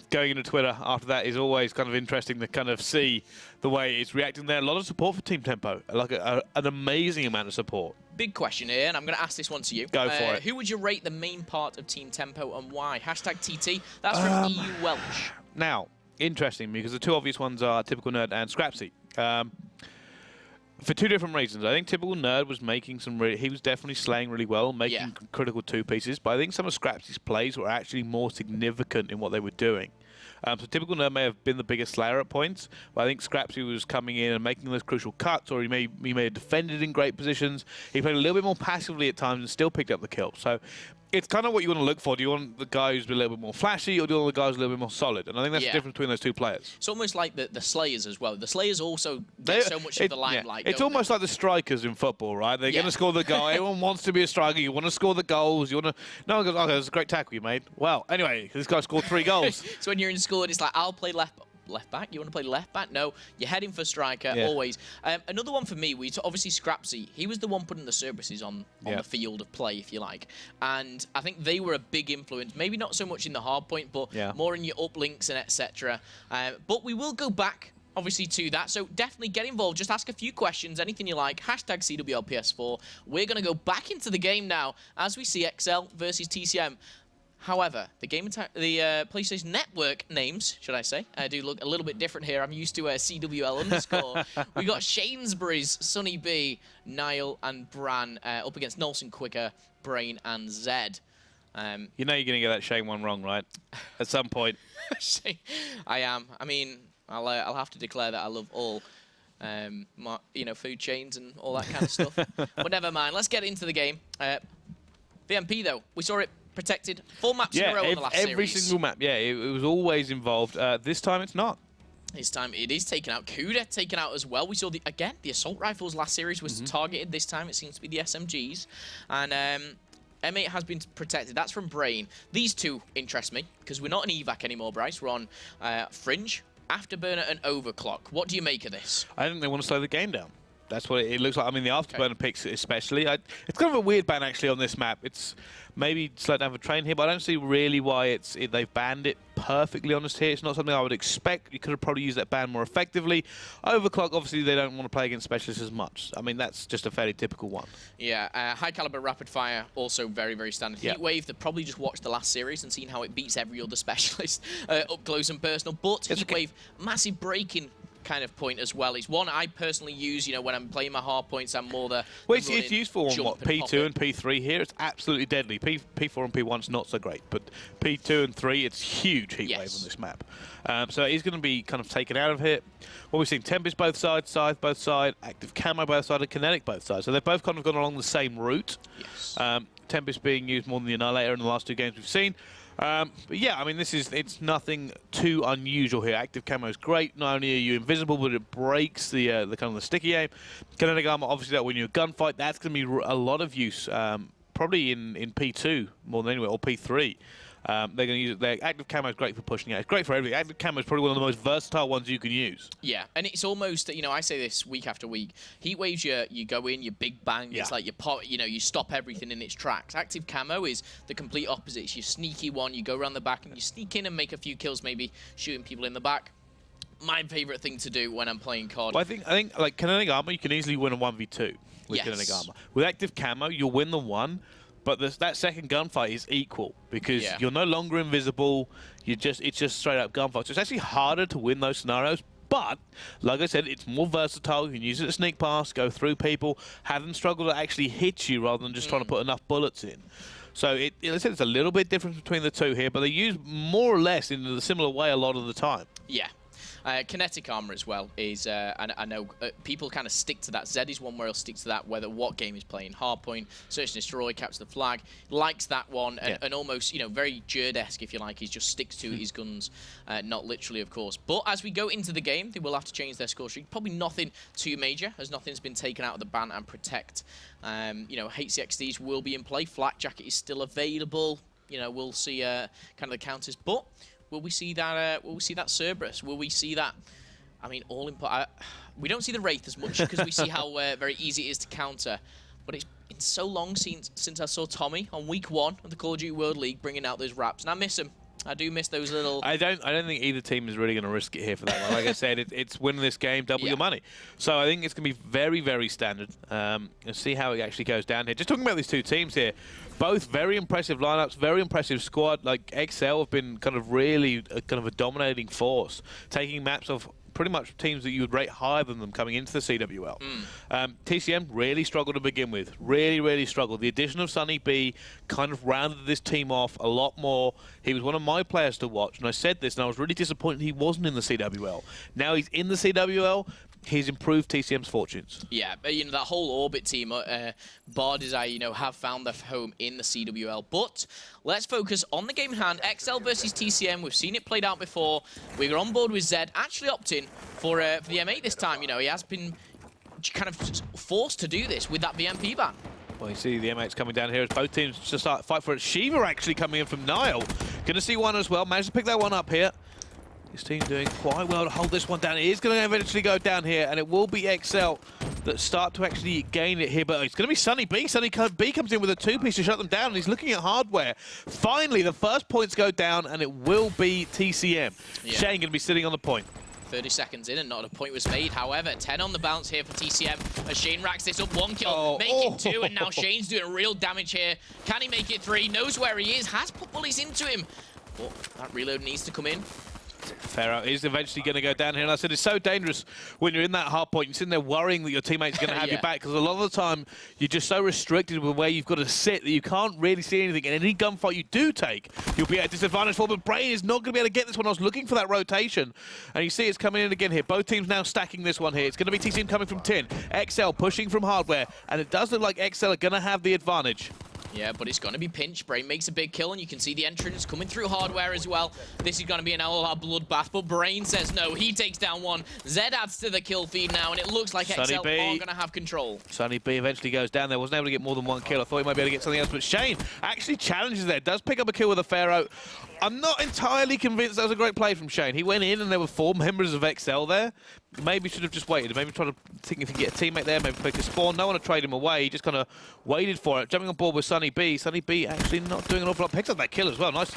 Speaker 3: going into Twitter after that is always kind of interesting to kind of see the way it's reacting there. A lot of support for Team Tempo, like an amazing amount of support.
Speaker 2: Big question here, and I'm going to ask this one to you.
Speaker 3: Go for it.
Speaker 2: Who would you rate the main part of Team Tempo and why? Hashtag TT. That's from EU Welsh.
Speaker 3: Now, interesting, because the two obvious ones are Typical Nerd and Scrapsy. For two different reasons. I think Typical Nerd was making some he was definitely slaying really well, making critical two pieces, but I think some of Scrapsy's plays were actually more significant in what they were doing. So Typical Nerd may have been the biggest slayer at points, but I think Scrapsy was coming in and making those crucial cuts, or he may have defended in great positions. He played a little bit more passively at times and still picked up the kill. So it's kind of what you want to look for. Do you want the guy who's a little bit more flashy, or do you want the guy who's a little bit more solid? And I think that's the difference between those two players.
Speaker 2: It's almost like the Slayers as well. The Slayers also get so much of the limelight.
Speaker 3: It's almost like the strikers in football, right? They're going to score the goal. Everyone wants to be a striker. You want to score the goals. You want to... No one goes, okay, that's a great tackle you made. Well, anyway, this guy scored 3 goals.
Speaker 2: So when you're in school, it's like, I'll play left back. You want to play left back? No, you're heading for striker always. Another one for me, obviously Scrapsy. He was the one putting the Cerberuses on the field of play, if you like. And I think they were a big influence. Maybe not so much in the hardpoint, but more in your uplinks and etc. But we will go back, obviously, to that. So definitely get involved. Just ask a few questions, anything you like. Hashtag CWLPS4. We're going to go back into the game now as we see XL versus TCM. However, the PlayStation Network names, should I say, do look a little bit different here. I'm used to CWL_. We got Shainsbury's, Sunny B, Niall, and Bran up against Nolson, Quicker, Brain, and Zed.
Speaker 3: You know you're going to get that Shane one wrong, right? At some point.
Speaker 2: I am. I mean, I'll have to declare that I love all, food chains and all that kind of stuff. But never mind. Let's get into the game. VMP, though, we saw it protected 4 maps in a row in the last series.
Speaker 3: Every single map, it was always involved. This time it's not.
Speaker 2: This time it is taken out. Kuda taken out as well. We saw, the assault rifles last series was targeted. This time it seems to be the SMGs. And M8 has been protected. That's from Brain. These two interest me, because we're not an evac anymore, Bryce. We're on Fringe, Afterburner, and Overclock. What do you make of this?
Speaker 3: I think they want to slow the game down. That's what it looks like. I mean, the Afterburner picks especially. It's kind of a weird ban, actually, on this map. It's maybe slow down for train here, but I don't see really why they've banned it perfectly honest here. It's not something I would expect. You could have probably used that ban more effectively. Overclock, obviously, they don't want to play against specialists as much. I mean, that's just a fairly typical one.
Speaker 2: Yeah, high caliber rapid fire, also very, very standard.
Speaker 3: Yeah.
Speaker 2: Heatwave, they've probably just watched the last series and seen how it beats every other specialist up close and personal. But Heatwave, massive breaking kind of point as well. It's one I personally use, you know, when I'm playing my hard points. I'm more the
Speaker 3: well, it's useful on what P2 and P3 here. It's absolutely deadly. P4 and P1's not so great, but P2 and 3, it's huge heat wave on this map. So it is going to be kind of taken out of here. What we've seen: Tempest both sides, Scythe both sides, Active Camo both sides, and Kinetic both sides. So they've both kind of gone along the same route.
Speaker 2: Yes.
Speaker 3: Tempest being used more than the Annihilator in the last 2 games we've seen. But yeah, I mean, it's nothing too unusual here. Active Camo is great. Not only are you invisible, but it breaks the kind of the sticky aim. Kinetic Armor, obviously, that when you're a gunfight, that's going to be a lot of use, probably in P2 more than anywhere, or P3. They're going to use it there. Active Camo is great for pushing out. It's great for everything. Active Camo is probably one of the most versatile ones you can use.
Speaker 2: Yeah, and it's almost, you know, I say this week after week. Heat waves, you go in, you big bang. It's like you pop, you know, you stop everything in its tracks. Active Camo is the complete opposite. It's your sneaky one. You go around the back and you sneak in and make a few kills, maybe shooting people in the back. My favorite thing to do when I'm playing COD.
Speaker 3: Well, I think like Kinetic Armor, you can easily win a 1v2 with Kinetic Armor. With Active Camo, you'll win the one. But that second gunfight is equal because you're no longer invisible. It's just straight up gunfight. So it's actually harder to win those scenarios. But like I said, it's more versatile. You can use it to sneak past, go through people, have them struggle to actually hit you rather than just trying to put enough bullets in. So it's a little bit different between the two here, but they use more or less in a similar way a lot of the time.
Speaker 2: Yeah. Kinetic Armor as well is, and I know people kind of stick to that. Zed is one where he'll stick to that, whether what game he's playing. Hardpoint, Search and Destroy, Capture the Flag, likes that one, and almost, you know, very Jerd-esque, if you like. He just sticks to his guns, not literally, of course. But as we go into the game, they will have to change their score streak. Probably nothing too major, as nothing's been taken out of the ban and protect. You know, HCXDs will be in play. Flak Jacket is still available. You know, we'll see kind of the counters, but will we see that? Will we see that Cerberus? Will we see that? I mean, all input. We don't see the Wraith as much because we see how very easy it is to counter. But it's been so long since I saw Tommy on week 1 of the Call of Duty World League bringing out those wraps, and I miss him. I do miss those little.
Speaker 3: I don't think either team is really going to risk it here for that one. Like I said, it's winning this game, double your money. So I think it's going to be very, very standard. And see how it actually goes down here. Just talking about these two teams here, both very impressive lineups, very impressive squad. Like XL have been kind of really kind of a dominating force, taking maps of pretty much teams that you would rate higher than them coming into the CWL. TCM really struggled to begin with. Really, really struggled. The addition of Sunny B kind of rounded this team off a lot more. He was one of my players to watch, and I said this, and I was really disappointed he wasn't in the CWL. Now he's in the CWL. He's improved TCM's fortunes. Yeah,
Speaker 2: you know, that whole Orbit team, Bar Desire, you know, have found their home in the CWL. But let's focus on the game in hand. XL versus TCM. We've seen it played out before. We were on board with Zed, actually opting for the M8 this time. You know, he has been kind of forced to do this with that VMP ban.
Speaker 3: Well, you see the M8's coming down here as both teams just start to fight for it. Shiva actually coming in from Nile. Going to see one as well. Managed to pick that one up here. His team doing quite well to hold this one down. It is going to eventually go down here, and it will be XL that start to actually gain it here. But it's going to be Sunny B. Sunny B comes in with a 2-piece to shut them down, and he's looking at hardware. Finally, the first points go down, and it will be TCM. Shane going to be sitting on the point.
Speaker 2: 30 seconds in and not a point was made. However, 10 on the bounce here for TCM as Shane racks this up. 1 kill, making 2, and now Shane's doing real damage here. Can he make it 3? Knows where he is, has put bullies into him. But that reload needs to come in.
Speaker 3: Pharaoh is eventually going to go down here, and I said it's so dangerous when you're in that hard point. You're sitting there worrying that your teammate's going to have your back, because a lot of the time you're just so restricted with where you've got to sit that you can't really see anything. And any gunfight you do take, you'll be at a disadvantage for. But Brain is not going to be able to get this one. I was looking for that rotation, and you see it's coming in again here. Both teams now stacking this one here. It's going to be TCM coming from tin, XL pushing from hardware, and it does look like XL are going to have the advantage.
Speaker 2: Yeah, but it's going to be pinched. Brain makes a big kill, and you can see the entrance coming through hardware as well. This is going to be an LLR bloodbath, but Brain says no. He takes down one. Zed adds to the kill feed now, and it looks like XL are going to have control. Sunny
Speaker 3: B eventually goes down there. Wasn't able to get more than 1 kill. I thought he might be able to get something else, but Shane actually challenges there. Does pick up a kill with a Pharaoh. I'm not entirely convinced that was a great play from Shane. He went in, and there were 4 members of XL there. maybe should have just waited. Maybe try to think if he can get a teammate there, maybe pick a spawn. No one to trade him away. He just kind of waited for it. Jumping on board with Sunny B. Sunny B actually not doing an awful lot. Picks up that kill as well. Nice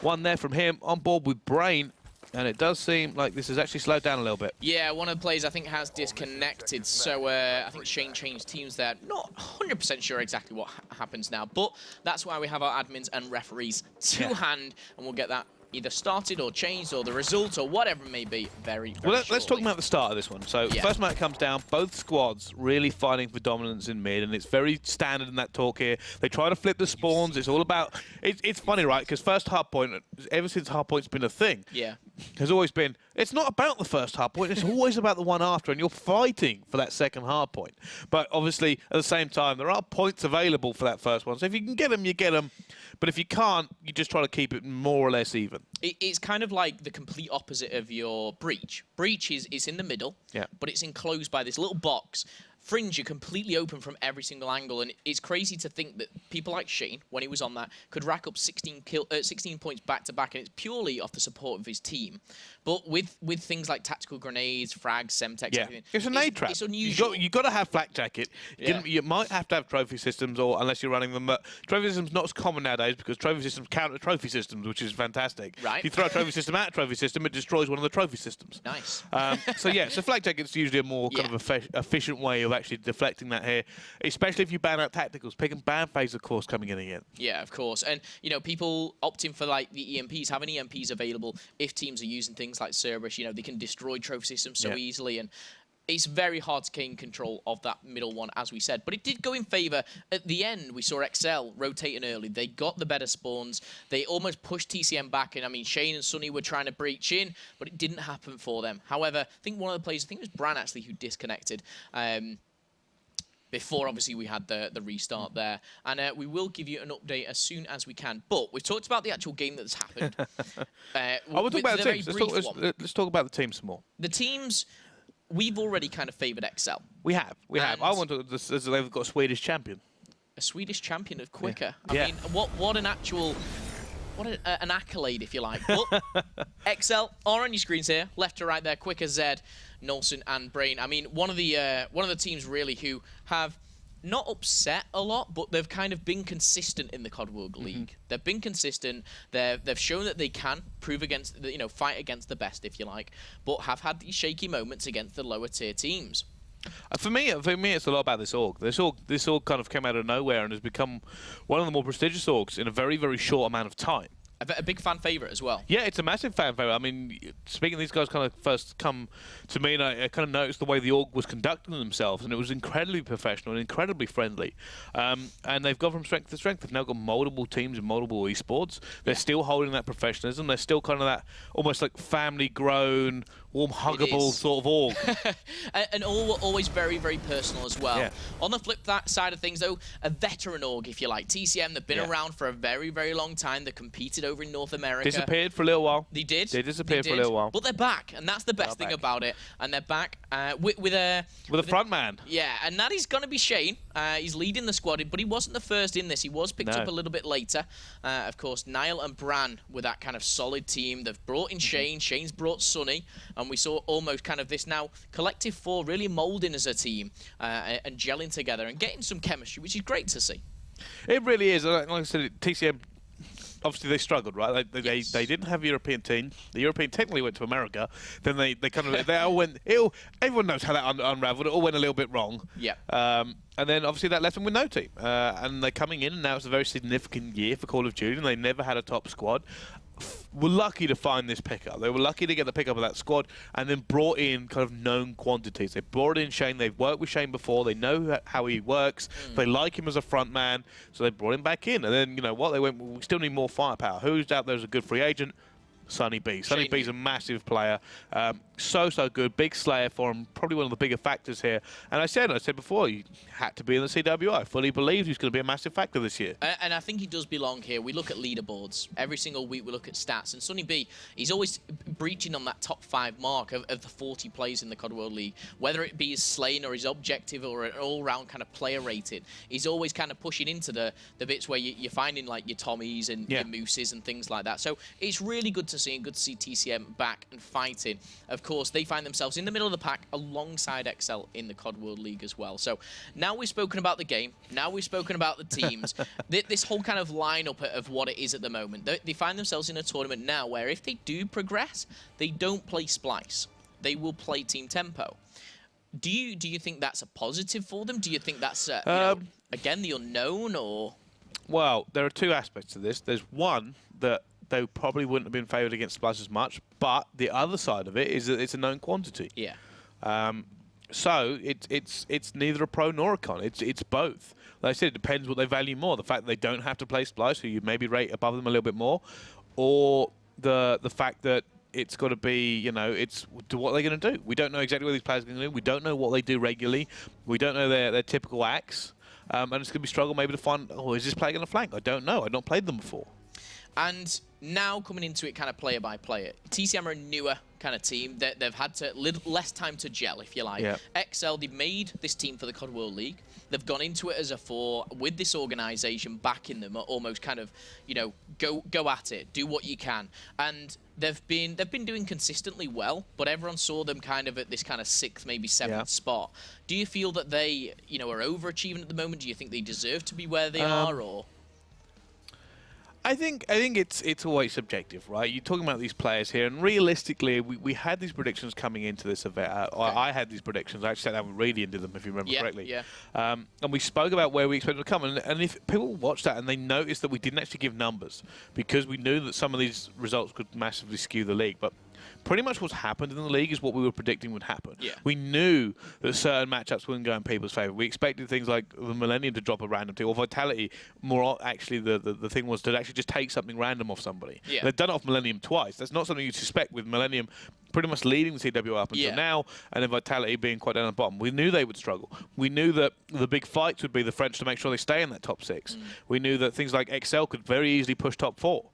Speaker 3: one there from him. On board with Brain. And it does seem like this has actually slowed down a little bit.
Speaker 2: Yeah, one of the players I think has disconnected, so I think Shane changed teams there. Not 100% sure exactly what happens now, but that's why we have our admins and referees to hand, and we'll get that either started or changed or the results or whatever it may be very
Speaker 3: well, let's
Speaker 2: shortly.
Speaker 3: talk about the start of this one. So first map comes down, both squads really fighting for dominance in mid, and it's very standard in that talk here. They try to flip the spawns. It's all about... It's funny, right? Because first Hardpoint, ever since Hardpoint's been a thing, has always been, it's not about the first Hardpoint, it's always about the one after, and you're fighting for that second Hardpoint. But obviously, at the same time, there are points available for that first one. So if you can get them, you get them. But if you can't, you just try to keep it more or less even.
Speaker 2: It's kind of like the complete opposite of your Breach. Breach is in the middle, but it's enclosed by this little box. Fringe, you're completely open from every single angle, and it's crazy to think that people like Shane, when he was on that, could rack up 16 points back-to-back, and it's purely off the support of his team. But with things like tactical grenades, frags, semtex, everything,
Speaker 3: it's a nade trap.
Speaker 2: It's unusual.
Speaker 3: You've got to have flak jacket. You might have to have trophy systems, or unless you're running them. But trophy systems not as common nowadays because trophy systems counter trophy systems, which is fantastic.
Speaker 2: Right.
Speaker 3: If you throw a trophy system at a trophy system, it destroys one of the trophy systems.
Speaker 2: Nice.
Speaker 3: So flak jacket's usually a more kind of efficient way of actually deflecting that here, especially if you ban out tacticals. Pick and ban phase, of course, coming in again.
Speaker 2: Yeah, of course. And, you know, people opting for, like, the EMPs, having EMPs available if teams are using things like Cerberus, you know, they can destroy trophy systems so easily, and it's very hard to gain control of that middle one, as we said. But it did go in favour. At the end, we saw Excel rotating early. They got the better spawns. They almost pushed TCM back. And, I mean, Shane and Sunny were trying to breach in, but it didn't happen for them. However, I think one of the players, I think it was Bran, actually, who disconnected. Before, obviously, we had the restart there. And we will give you an update as soon as we can. But we've talked about the actual game that's happened.
Speaker 3: I want to talk about the teams. Let's talk about the teams some more.
Speaker 2: The teams, we've already kind of favoured Excel.
Speaker 3: We have. I want to... They've got a Swedish champion.
Speaker 2: A Swedish champion of Quicker. I mean, what an actual... What an accolade, if you like. But Excel are on your screens here, left to right there. Quicker, Zed, Nolson, and Brain. I mean, one of the teams really who have not upset a lot, but they've kind of been consistent in the COD World League. They've been consistent. They've shown that they can prove against, fight against the best, if you like, but have had these shaky moments against the lower tier teams.
Speaker 3: For me, it's a lot about this org. This org kind of came out of nowhere and has become one of the more prestigious orgs in a very, very short amount of time.
Speaker 2: A big fan favourite as well.
Speaker 3: Yeah, it's a massive fan favourite. I mean, speaking of these guys kind of first come to me, and I kind of noticed the way the org was conducting themselves, and it was incredibly professional and incredibly friendly. And they've gone from strength to strength. They've now got multiple teams and multiple esports. They're still holding that professionalism. They're still kind of that almost like family-grown, warm, huggable sort of org.
Speaker 2: And always very, very personal as well. On the flip side of things, though, a veteran org, if you like. TCM, they've been around for a very, very long time. They competed over in North America.
Speaker 3: Disappeared for a little while.
Speaker 2: They did.
Speaker 3: They disappeared for a little while.
Speaker 2: But they're back, and that's the best thing about it. And they're back with a
Speaker 3: front man.
Speaker 2: Yeah, and that is going to be Shane. He's leading the squad, but he wasn't the first in this. He was picked up a little bit later. Of course, Niall and Bran were that kind of solid team. They've brought in Shane. Shane's brought Sunny. And we saw almost kind of this now collective four really moulding as a team and gelling together and getting some chemistry, which is great to see. It
Speaker 3: really is. Like I said, TCM, obviously they struggled, right? They didn't have a European team. The European technically went to America. Then they kind of they all went. Everyone knows how that unraveled. It all went a little bit wrong.
Speaker 2: Yeah.
Speaker 3: And then obviously that left them with no team. And they're coming in, and now it's a very significant year for Call of Duty. And they never had a top squad. Were lucky to find this pickup. They were lucky to get the pickup of that squad and then brought in kind of known quantities. They brought in Shane. They've worked with Shane before. They know how he works. They like him as a front man, so they brought him back in. And then, you know what, they went, well, we still need more firepower. Who's out there as a good free agent? Sunny B. Sunny B's a massive player. So good. Big slayer for him. Probably one of the bigger factors here. And I said before, he had to be in the CWI. I fully believe he's going to be a massive factor this year.
Speaker 2: And I think he does belong here. We look at leaderboards. Every single week we look at stats. And Sunny B, he's always breaching on that top 5 mark of the 40 players in the COD World League. Whether it be his slaying or his objective or an all-round kind of player rated, he's always kind of pushing into the bits where you're finding like your Tommies and your Mooses and things like that. So it's really good to see and good to see TCM back and fighting. Of course, they find themselves in the middle of the pack alongside XL in the COD World League as well. So now we've spoken about the game. Now we've spoken about the teams. This whole kind of lineup of what it is at the moment. They find themselves in a tournament now where if they do progress, they don't play Splyce. They will play Team Tempo. Do you think that's a positive for them? Do you think that's, you know, again, the unknown, or...?
Speaker 3: Well, there are two aspects to this. There's one that they probably wouldn't have been favoured against Splyce as much, but the other side of it is that it's a known quantity.
Speaker 2: Yeah.
Speaker 3: So it's neither a pro nor a con. It's both. Like I said, it depends what they value more. The fact that they don't have to play Splyce, who you maybe rate above them a little bit more, or the fact that it's got to be, you know, it's what they're going to do. We don't know exactly what these players are going to do. We don't know what they do regularly. We don't know their typical acts. And it's going to be a struggle maybe to find, oh, is this player going to flank? I don't know. I've not played them before.
Speaker 2: And now coming into it kind of player by player, TCM are a newer kind of team. They've had less time to gel, if you like. Yeah. XL, they've made this team for the COD World League. They've gone into it as a 4 with this organization backing them, almost kind of, you know, go at it, do what you can. And they've been doing consistently well, but everyone saw them kind of at this kind of 6th, maybe 7th spot. Do you feel that they, you know, are overachieving at the moment? Do you think they deserve to be where they are, or...?
Speaker 3: I think it's always subjective, right? You're talking about these players here, and realistically, we had these predictions coming into this event. I had these predictions. I actually sat down with Reedy and did them, if you remember correctly.
Speaker 2: Yeah.
Speaker 3: And we spoke about where we expected to come. And if people watched that and they noticed that we didn't actually give numbers, because we knew that some of these results could massively skew the league, but pretty much what's happened in the league is what we were predicting would happen.
Speaker 2: Yeah.
Speaker 3: We knew that certain matchups wouldn't go in people's favour. We expected things like the Millennium to drop a random team, or Vitality. More actually, the thing was to actually just take something random off somebody.
Speaker 2: Yeah.
Speaker 3: They've done it off Millennium twice. That's not something you'd suspect with Millennium pretty much leading the CW up until now, and then Vitality being quite down at the bottom. We knew they would struggle. We knew that the big fights would be the French to make sure they stay in that top 6. We knew that things like XL could very easily push top 4.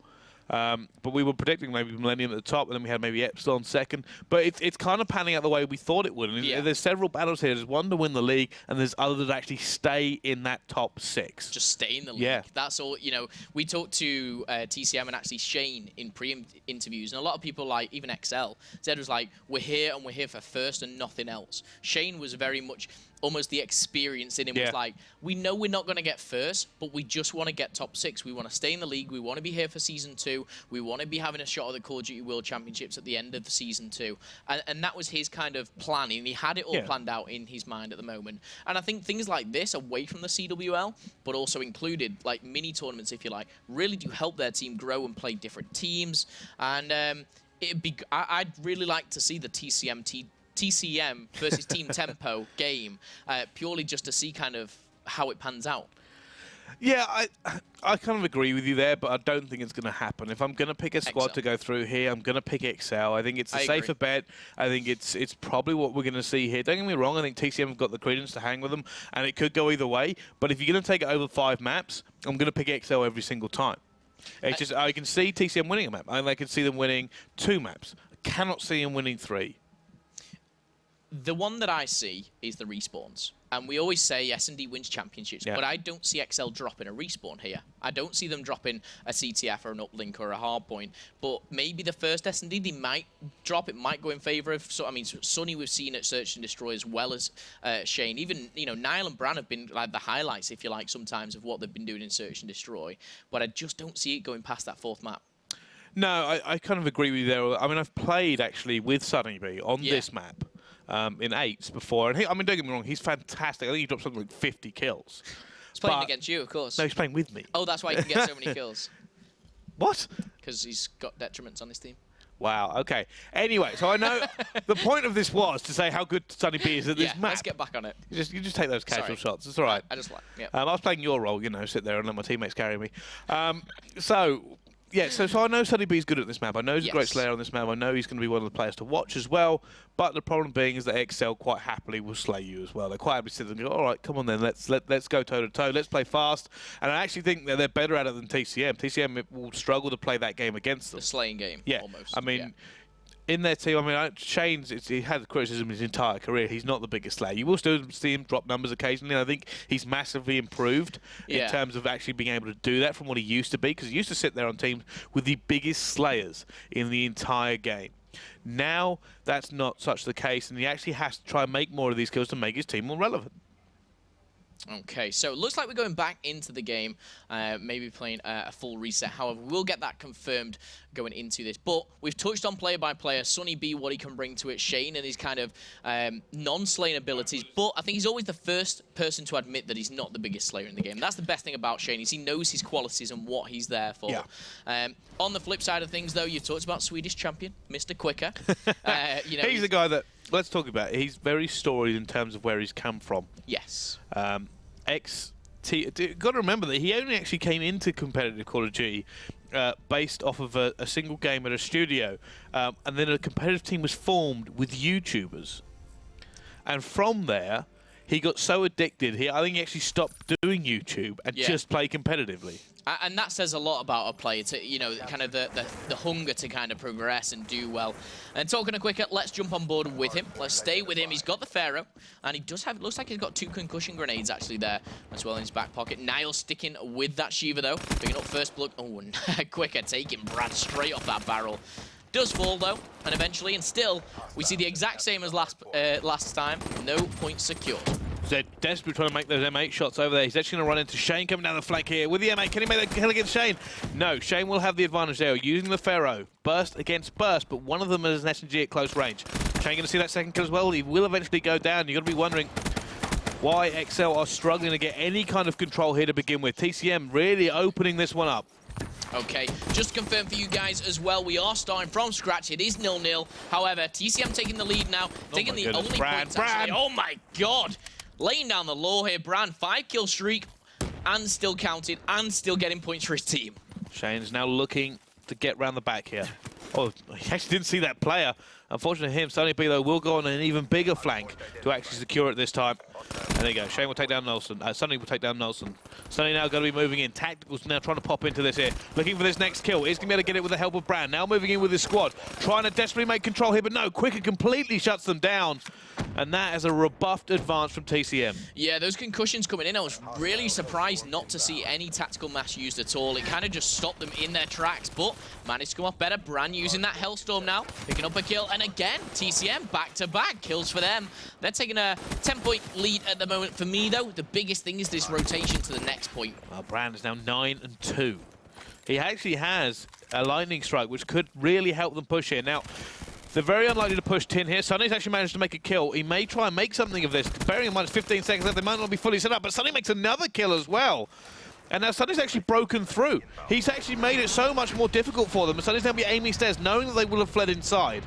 Speaker 3: But we were predicting maybe Millennium at the top, and then we had maybe Epsilon second. But it's kind of panning out the way we thought it would. And there's several battles here. There's one to win the league, and there's others that actually stay in that top 6.
Speaker 2: Just stay in the league.
Speaker 3: Yeah.
Speaker 2: That's all. You know, we talked to TCM and actually Shane in pre-interviews, and a lot of people, like even XL, said it was like, we're here and we're here for first and nothing else. Shane was very much... almost the experience in him was like, we know we're not going to get first, but we just want to get top 6. We want to stay in the league. We want to be here for Season 2. We want to be having a shot at the Call of Duty World Championships at the end of the Season 2. And that was his kind of planning. He had it all planned out in his mind at the moment. And I think things like this, away from the CWL, but also included, like mini tournaments, if you like, really do help their team grow and play different teams. And I'd really like to see the TCM versus Team Tempo game, purely just to see kind of how it pans out.
Speaker 3: Yeah, I kind of agree with you there, but I don't think it's going to happen. If I'm going to pick a squad to go through here, I'm going to pick XL. I think it's a safer bet. I think it's probably what we're going to see here. Don't get me wrong, I think TCM have got the credence to hang with them, and it could go either way. But if you're going to take it over 5 maps, I'm going to pick XL every single time. It's just, I can see TCM winning a map, and I can see them winning 2 maps. I cannot see them winning 3.
Speaker 2: The one that I see is the respawns. And we always say S&D wins championships, but I don't see XL dropping a respawn here. I don't see them dropping a CTF or an Uplink or a Hardpoint. But maybe the first S&D, they might drop. It might go in favour of... So, I mean, Sonny we've seen at Search and Destroy as well as Shane. Even, you know, Niall and Bran have been like the highlights, if you like, sometimes of what they've been doing in Search and Destroy. But I just don't see it going past that 4th map.
Speaker 3: No, I kind of agree with you there. I mean, I've played, actually, with Sonny B on this map. In 8s before. And I mean, don't get me wrong, he's fantastic. I think he dropped something like 50 kills.
Speaker 2: He's playing against you, of course.
Speaker 3: No, he's playing with me.
Speaker 2: Oh, that's why he can get so many kills.
Speaker 3: What?
Speaker 2: Because he's got detriments on his team.
Speaker 3: Wow, okay. Anyway, so I know the point of this was to say how good Sonny B is at this map.
Speaker 2: Let's get back on it.
Speaker 3: You just take those casual shots. It's all right.
Speaker 2: I just like,
Speaker 3: I was playing your role, you know, sit there and let my teammates carry me. Yeah, so I know Sonny B's good at this map. I know he's a great slayer on this map. I know he's going to be one of the players to watch as well. But the problem being is that XL quite happily will slay you as well. They quite happily sit there and go, all right, come on then, let's go toe-to-toe. Let's play fast. And I actually think that they're better at it than TCM. TCM will struggle to play that game against them.
Speaker 2: The slaying game, almost.
Speaker 3: I mean, in their team, I mean, he had criticism his entire career. He's not the biggest slayer. You will still see him drop numbers occasionally. I think he's massively improved in terms of actually being able to do that from what he used to be, because he used to sit there on teams with the biggest slayers in the entire game. Now, that's not such the case, and he actually has to try and make more of these kills to make his team more relevant.
Speaker 2: Okay, so it looks like we're going back into the game, maybe playing a full reset. However, we'll get that confirmed going into this. But we've touched on player by player, Sonny B, what he can bring to it, Shane and his kind of non-slaying abilities. But I think he's always the first person to admit that he's not the biggest slayer in the game. That's the best thing about Shane, is he knows his qualities and what he's there for.
Speaker 3: Yeah.
Speaker 2: On the flip side of things, though, you talked about Swedish champion, Mr. Quicker. You know,
Speaker 3: he's the guy that, let's talk about it. He's very storied in terms of where he's come from.
Speaker 2: Yes.
Speaker 3: Got to remember that he only actually came into competitive Call of Duty based off of a single game at a studio, and then a competitive team was formed with YouTubers, and from there he got so addicted. I think he actually stopped doing YouTube and just play competitively.
Speaker 2: And that says a lot about a player, to, you know, kind of the hunger to kind of progress and do well. And talking to Quicker, let's jump on board with him. Let's stay with him. He's got the Pharaoh, and he does have, it looks like he's got 2 concussion grenades actually there as well in his back pocket. Niall sticking with that Shiva though, picking up first blood. Oh, Quicker taking Brad straight off that barrel. Does fall though, and eventually, and still, we see the exact same as last time. No points secured.
Speaker 3: They're desperately trying to make those M8 shots over there. He's actually going to run into Shane coming down the flank here with the M8. Can he make that kill against Shane? No, Shane will have the advantage there using the Pharaoh. Burst against burst, but one of them is an SMG at close range. Shane going to see that second kill as well. He will eventually go down. You've got to be wondering why XL are struggling to get any kind of control here to begin with. TCM really opening this one up.
Speaker 2: Okay, just to confirm for you guys as well, we are starting from scratch. It is 0-0. However, TCM taking the lead now, taking the only points actually. Oh my god! Laying down the law here, Bran, 5-kill streak, and still counted, and still getting points for his team.
Speaker 3: Shane's now looking to get round the back here. Oh, he actually didn't see that player. Unfortunately for him, Sonny B, though, will go on an even bigger flank to actually secure it this time. And there you go. Shane will take down Nelson. Sonny will take down Nelson. Sonny now going to be moving in. Tactical's now trying to pop into this here. Looking for this next kill. He's going to be able to get it with the help of Brand. Now moving in with his squad. Trying to desperately make control here, but no. Quicker completely shuts them down. And that is a rebuffed advance from TCM.
Speaker 2: Yeah, those concussions coming in, I was really surprised not to see any tactical mass used at all. It kind of just stopped them in their tracks, but managed to come off better. Brand using that Hellstorm now, picking up a kill. And again, TCM back-to-back kills for them. They're taking a 10-point lead at the moment. For me, though, the biggest thing is this rotation to the next point.
Speaker 3: Well, Brand is now 9-2. He actually has a lightning strike, which could really help them push here. Now, they're very unlikely to push Tin here. Sonny's actually managed to make a kill. He may try and make something of this. Bearing in mind it's 15 seconds left, they might not be fully set up, but Sonny makes another kill as well. And now Sonny's actually broken through. He's actually made it so much more difficult for them. And Sonny's going to be aiming stairs, knowing that they will have fled inside.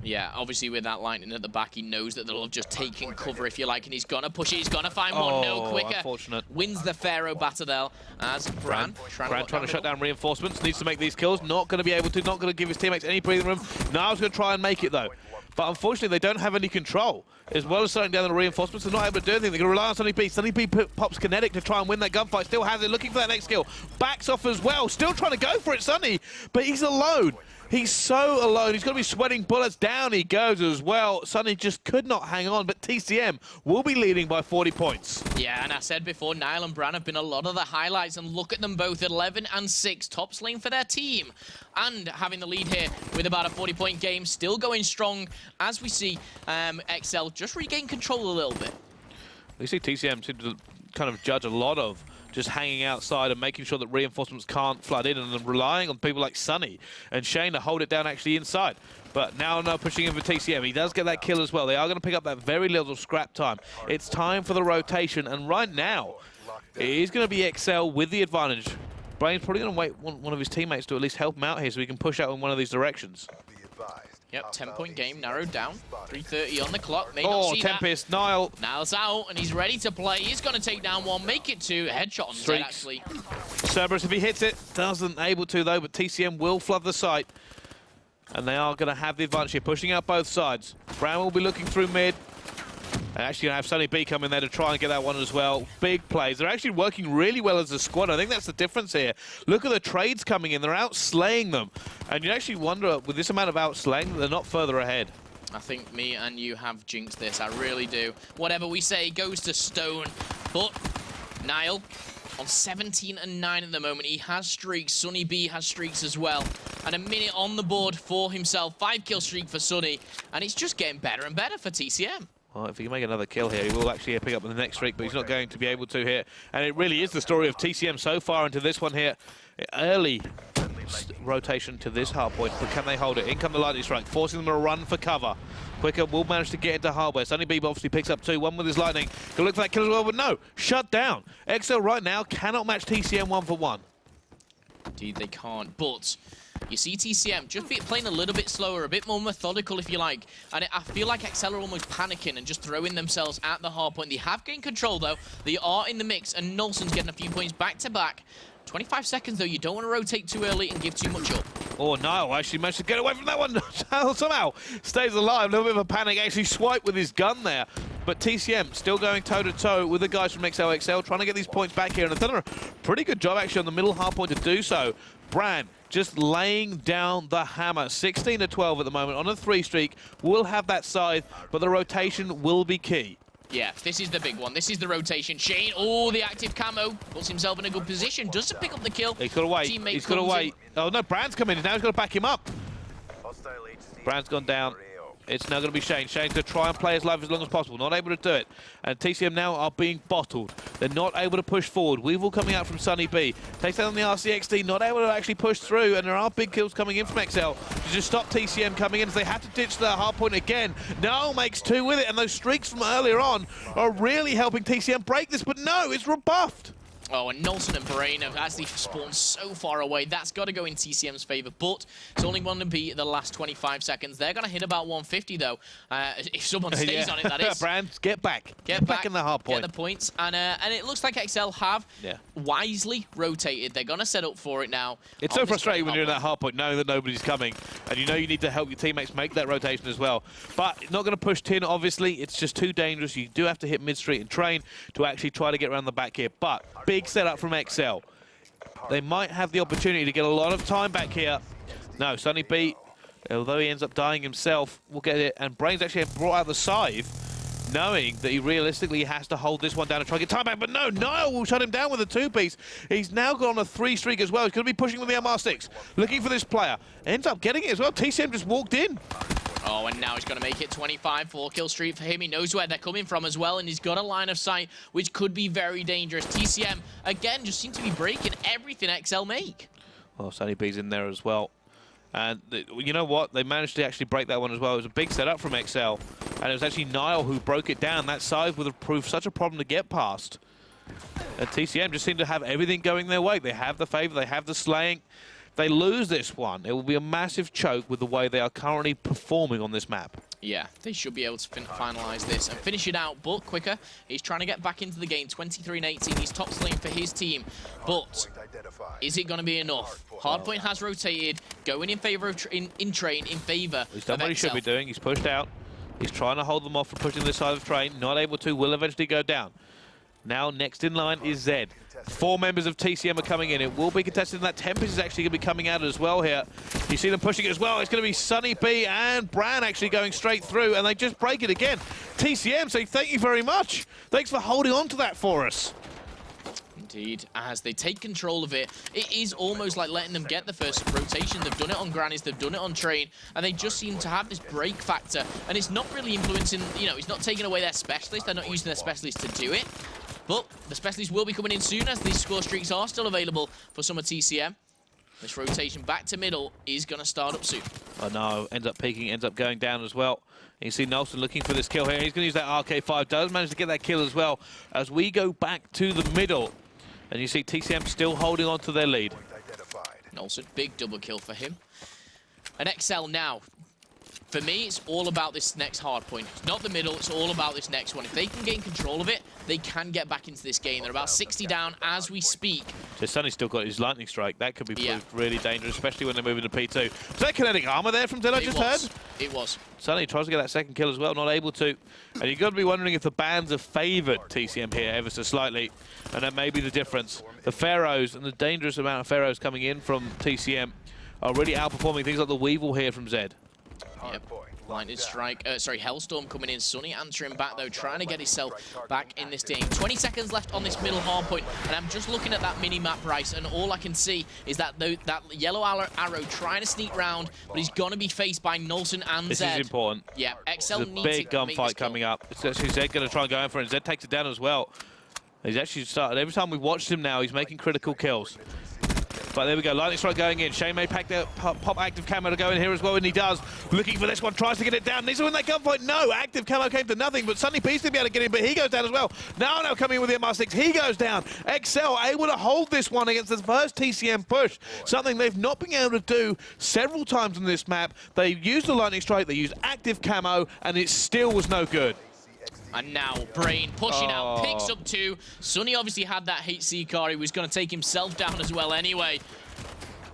Speaker 2: Yeah, obviously with that lightning at the back, he knows that they'll have just taken cover, if you like, and he's going to push it. He's going to find one. No, Quicker
Speaker 3: unfortunate.
Speaker 2: Wins the Pharaoh Battledell as Bran
Speaker 3: trying to shut down reinforcements. Needs to make these kills. Not going to be able to. Not going to give his teammates any breathing room. Niall's going to try and make it, though. But unfortunately, they don't have any control. As well as slowing down the reinforcements, they're not able to do anything. They're going to rely on Sonny B. Sonny B pops kinetic to try and win that gunfight. Still has it, looking for that next kill. Backs off as well. Still trying to go for it, Sonny. But he's alone. He's so alone. He's going to be sweating bullets. Down he goes as well. Sonny just could not hang on, but TCM will be leading by 40 points.
Speaker 2: Yeah, and I said before, Niall and Bran have been a lot of the highlights, and look at them both, 11 and 6, top lane for their team. And having the lead here with about a 40-point game, still going strong as we see XL just regain control a little bit.
Speaker 3: You see TCM seem to kind of judge a lot of just hanging outside and making sure that reinforcements can't flood in, and then relying on people like Sonny and Shane to hold it down actually inside. But now pushing in for TCM. He does get that kill as well. They are going to pick up that very little scrap time. It's time for the rotation, and right now it is going to be XL with the advantage. Brain's probably going to wait one of his teammates to at least help him out here so he can push out in one of these directions.
Speaker 2: Yep, 10-point game narrowed down. 3:30 on the clock. May not see
Speaker 3: Tempest, Niall.
Speaker 2: Niall's out, and he's ready to play. He's going to take down one, make it two. Headshot on Zed, actually.
Speaker 3: Cerberus, if he hits it, doesn't able to, though, but TCM will flood the site. And they are going to have the advantage here, pushing out both sides. Brown will be looking through mid. And actually going to have Sunny B come in there to try and get that one as well. Big plays. They're actually working really well as a squad. I think that's the difference here. Look at the trades coming in. They're out-slaying them. And you actually wonder, with this amount of out-slaying, they're not further ahead.
Speaker 2: I think me and you have jinxed this. I really do. Whatever we say goes to stone. But Niall on 17 and 9 at the moment. He has streaks. Sunny B has streaks as well. And a minute on the board for himself. 5-kill streak for Sunny. And it's just getting better and better for TCM.
Speaker 3: Well, if he can make another kill here, he will actually pick up the next streak, but he's not going to be able to here. And it really is the story of TCM so far into this one here. Early rotation to this hardpoint, but can they hold it? In come the lightning strike, forcing them to run for cover. Quicker will manage to get into hardware. Sunny B obviously picks up 2, 1 with his lightning. Can look for that kill as well, but no, shut down. XL right now cannot match TCM 1 for 1.
Speaker 2: Indeed, they can't, but you see TCM just playing a little bit slower, a bit more methodical, if you like. And I feel like XL are almost panicking and just throwing themselves at the hard point. They have gained control, though. They are in the mix, and Nolson's getting a few points back-to-back. 25 seconds, though. You don't want to rotate too early and give too much up.
Speaker 3: Oh, Niall actually managed to get away from that one. Somehow stays alive. A little bit of a panic. Actually swiped with his gun there. But TCM still going toe-to-toe with the guys from XL, trying to get these points back here. And they've done a pretty good job, actually, on the middle hard point to do so. Bran just laying down the hammer. 16 to 12 at the moment on a 3 streak. Will have that side, but the rotation will be key.
Speaker 2: Yeah, this is the big one. This is the rotation. Shane, oh, the active camo. Puts himself in a good position. Doesn't pick up the kill.
Speaker 3: He's got to wait.
Speaker 2: Teammate
Speaker 3: He's got to wait. Oh, no, Brand's come in. Now he's got to back him up. Brand's gone down. It's now going to be Shane. Shane's going to try and play his life as long as possible. Not able to do it. And TCM now are being bottled. They're not able to push forward. Weevil coming out from Sunny B. Takes down the RCXD. Not able to actually push through. And there are big kills coming in from XL to just stop TCM coming in. As they have to ditch the hard point again. Niall makes 2 with it. And those streaks from earlier on are really helping TCM break this. But no, it's rebuffed.
Speaker 2: Oh, and Nolson and Brain have actually spawned so far away. That's got to go in TCM's favor, but it's only going to be the last 25 seconds. They're going to hit about 150, though, if someone stays on it, that is.
Speaker 3: Brand, get back. Get back in the hard point.
Speaker 2: Get the points. And it looks like XL have wisely rotated. They're going to set up for it now.
Speaker 3: It's so frustrating when you're in that hard point, knowing that nobody's coming, and you know you need to help your teammates make that rotation as well. But not going to push tin, obviously. It's just too dangerous. You do have to hit mid-street and train to actually try to get around the back here. But big setup from XL. They might have the opportunity to get a lot of time back here. No, Sunny B, although he ends up dying himself, will get it. And Brain's actually brought out the scythe, knowing that he realistically has to hold this one down and try to get time back. But no, Niall will shut him down with a 2-piece. He's now got on a 3 streak as well. He's going to be pushing with the MR6, looking for this player. Ends up getting it as well. TCM just walked in.
Speaker 2: Oh, and now he's going to make it 25, 4-kill streak for him. He knows where they're coming from as well, and he's got a line of sight, which could be very dangerous. TCM, again, just seem to be breaking everything XL make.
Speaker 3: Well, Sunny B's in there as well. And you know what? They managed to actually break that one as well. It was a big setup from XL. And it was actually Niall who broke it down. That side would have proved such a problem to get past. And TCM just seemed to have everything going their way. They have the favor, they have the slaying. They lose this one, it will be a massive choke with the way they are currently performing on this map.
Speaker 2: Yeah, they should be able to finalize this and finish it out, but quicker. He's trying to get back into the game, 23 and 18. He's top slaying for his team, but is it going to be enough? Hardpoint has rotated, going in favor of in train, in favor
Speaker 3: He's done
Speaker 2: of
Speaker 3: what he should be doing. He's pushed out. He's trying to hold them off from pushing this side of the train. Not able to, will eventually go down. Now, next in line is Zed. 4 members of TCM are coming in. It will be contested, and that Tempest is actually going to be coming out as well here. You see them pushing it as well. It's going to be Sunny B and Bran actually going straight through, and they just break it again. TCM say thank you very much. Thanks for holding on to that for us.
Speaker 2: Indeed, as they take control of it, it is almost like letting them get the first rotation. They've done it on Grannies, they've done it on Train, and they just seem to have this break factor, and it's not really influencing, you know, it's not taking away their specialist. They're not using their specialist to do it. But the specialists will be coming in soon, as these score streaks are still available for some of TCM. This rotation back to middle is going to start up soon.
Speaker 3: Oh no, ends up peeking, ends up going down as well. And you see Nolson looking for this kill here. He's going to use that RK5, does manage to get that kill as well, as we go back to the middle. And you see TCM still holding on to their lead.
Speaker 2: Nolson, big double kill for him. And XL now For me, it's all about this next hard point. It's not the middle, it's all about this next one. If they can gain control of it, they can get back into this game. They're about 60 down as we speak.
Speaker 3: So Sunny's still got his lightning strike. That could be proved really dangerous, especially when they're moving to P2. Was that kinetic armor there from Dylan I just heard?
Speaker 2: It was.
Speaker 3: Sunny tries to get that second kill as well, not able to. And you've got to be wondering if the bans have favoured TCM here ever so slightly. And that may be the difference. The Pharaohs and the dangerous amount of Pharaohs coming in from TCM are really outperforming things like the Weevil here from Zed.
Speaker 2: Yep. Lightning strike, Hellstorm coming in. Sunny answering back though, trying to get himself back in this game. 20 seconds left on this middle hard point, and I'm just looking at that mini-map, Bryce, and all I can see is that that yellow arrow trying to sneak round, but he's going to be faced by Nolson and
Speaker 3: This
Speaker 2: Zed.
Speaker 3: is important.
Speaker 2: Yeah, XL
Speaker 3: There's a
Speaker 2: needs
Speaker 3: big
Speaker 2: to make
Speaker 3: gunfight
Speaker 2: this kill.
Speaker 3: coming up. It's actually Zed going to try and go in for it, and Zed takes it down as well. He's actually started, every time we've watched him now, he's making critical kills. But there we go, lightning strike going in. Shane may pack the pop active camo to go in here as well, and he does. Looking for this one, tries to get it down. Needs to win that gunfight. No, active camo came to nothing, but Sunny Peace to be able to get in, but he goes down as well. Now coming in with the MR6, he goes down. XL able to hold this one against the first TCM push, something they've not been able to do several times on this map. They used the lightning strike, they used active camo, and it still was no good.
Speaker 2: And now Brain pushing out, picks up 2. Sunny obviously had that HC car. He was going to take himself down as well anyway.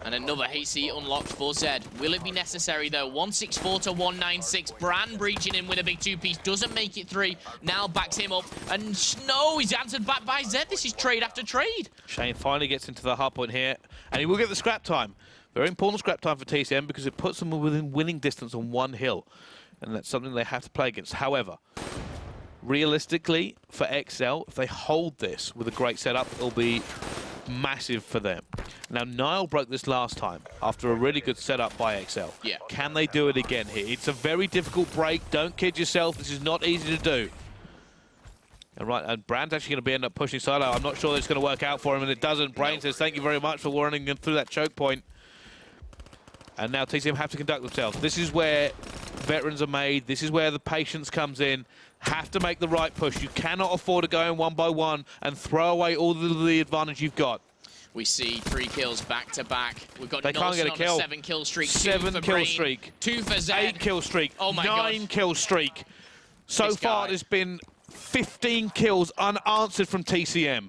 Speaker 2: And another HC unlocked for Zed. Will it be necessary though? 164 to 196. Bran breaching in with a big 2-piece. Doesn't make it 3. Now backs him up. And no, he's answered back by Zed. This is trade after trade.
Speaker 3: Shane finally gets into the hard point here. And he will get the scrap time. Very important scrap time for TCM because it puts them within winning distance on one hill. And that's something they have to play against. However, realistically, for XL, if they hold this with a great setup, it'll be massive for them. Now, Nile broke this last time after a really good setup by XL.
Speaker 2: Yeah.
Speaker 3: Can they do it again here? It's a very difficult break. Don't kid yourself. This is not easy to do. And Brand's actually going to end up pushing solo. I'm not sure that it's going to work out for him, and it doesn't. Brain says, thank you very much for running him through that choke point. And now TCM have to conduct themselves. This is where veterans are made. This is where the patience comes in. Have to make the right push. You cannot afford to go in one by one and throw away all the advantage you've got.
Speaker 2: We see 3 kills back to back. We've got
Speaker 3: They can't get a
Speaker 2: on
Speaker 3: kill.
Speaker 2: a 7-kill streak.
Speaker 3: 7 kill
Speaker 2: Brain,
Speaker 3: streak.
Speaker 2: 2 for Zed.
Speaker 3: 8-kill streak.
Speaker 2: Oh my
Speaker 3: 9 kill streak. So
Speaker 2: This
Speaker 3: far,
Speaker 2: guy.
Speaker 3: there's been 15 kills unanswered from TCM.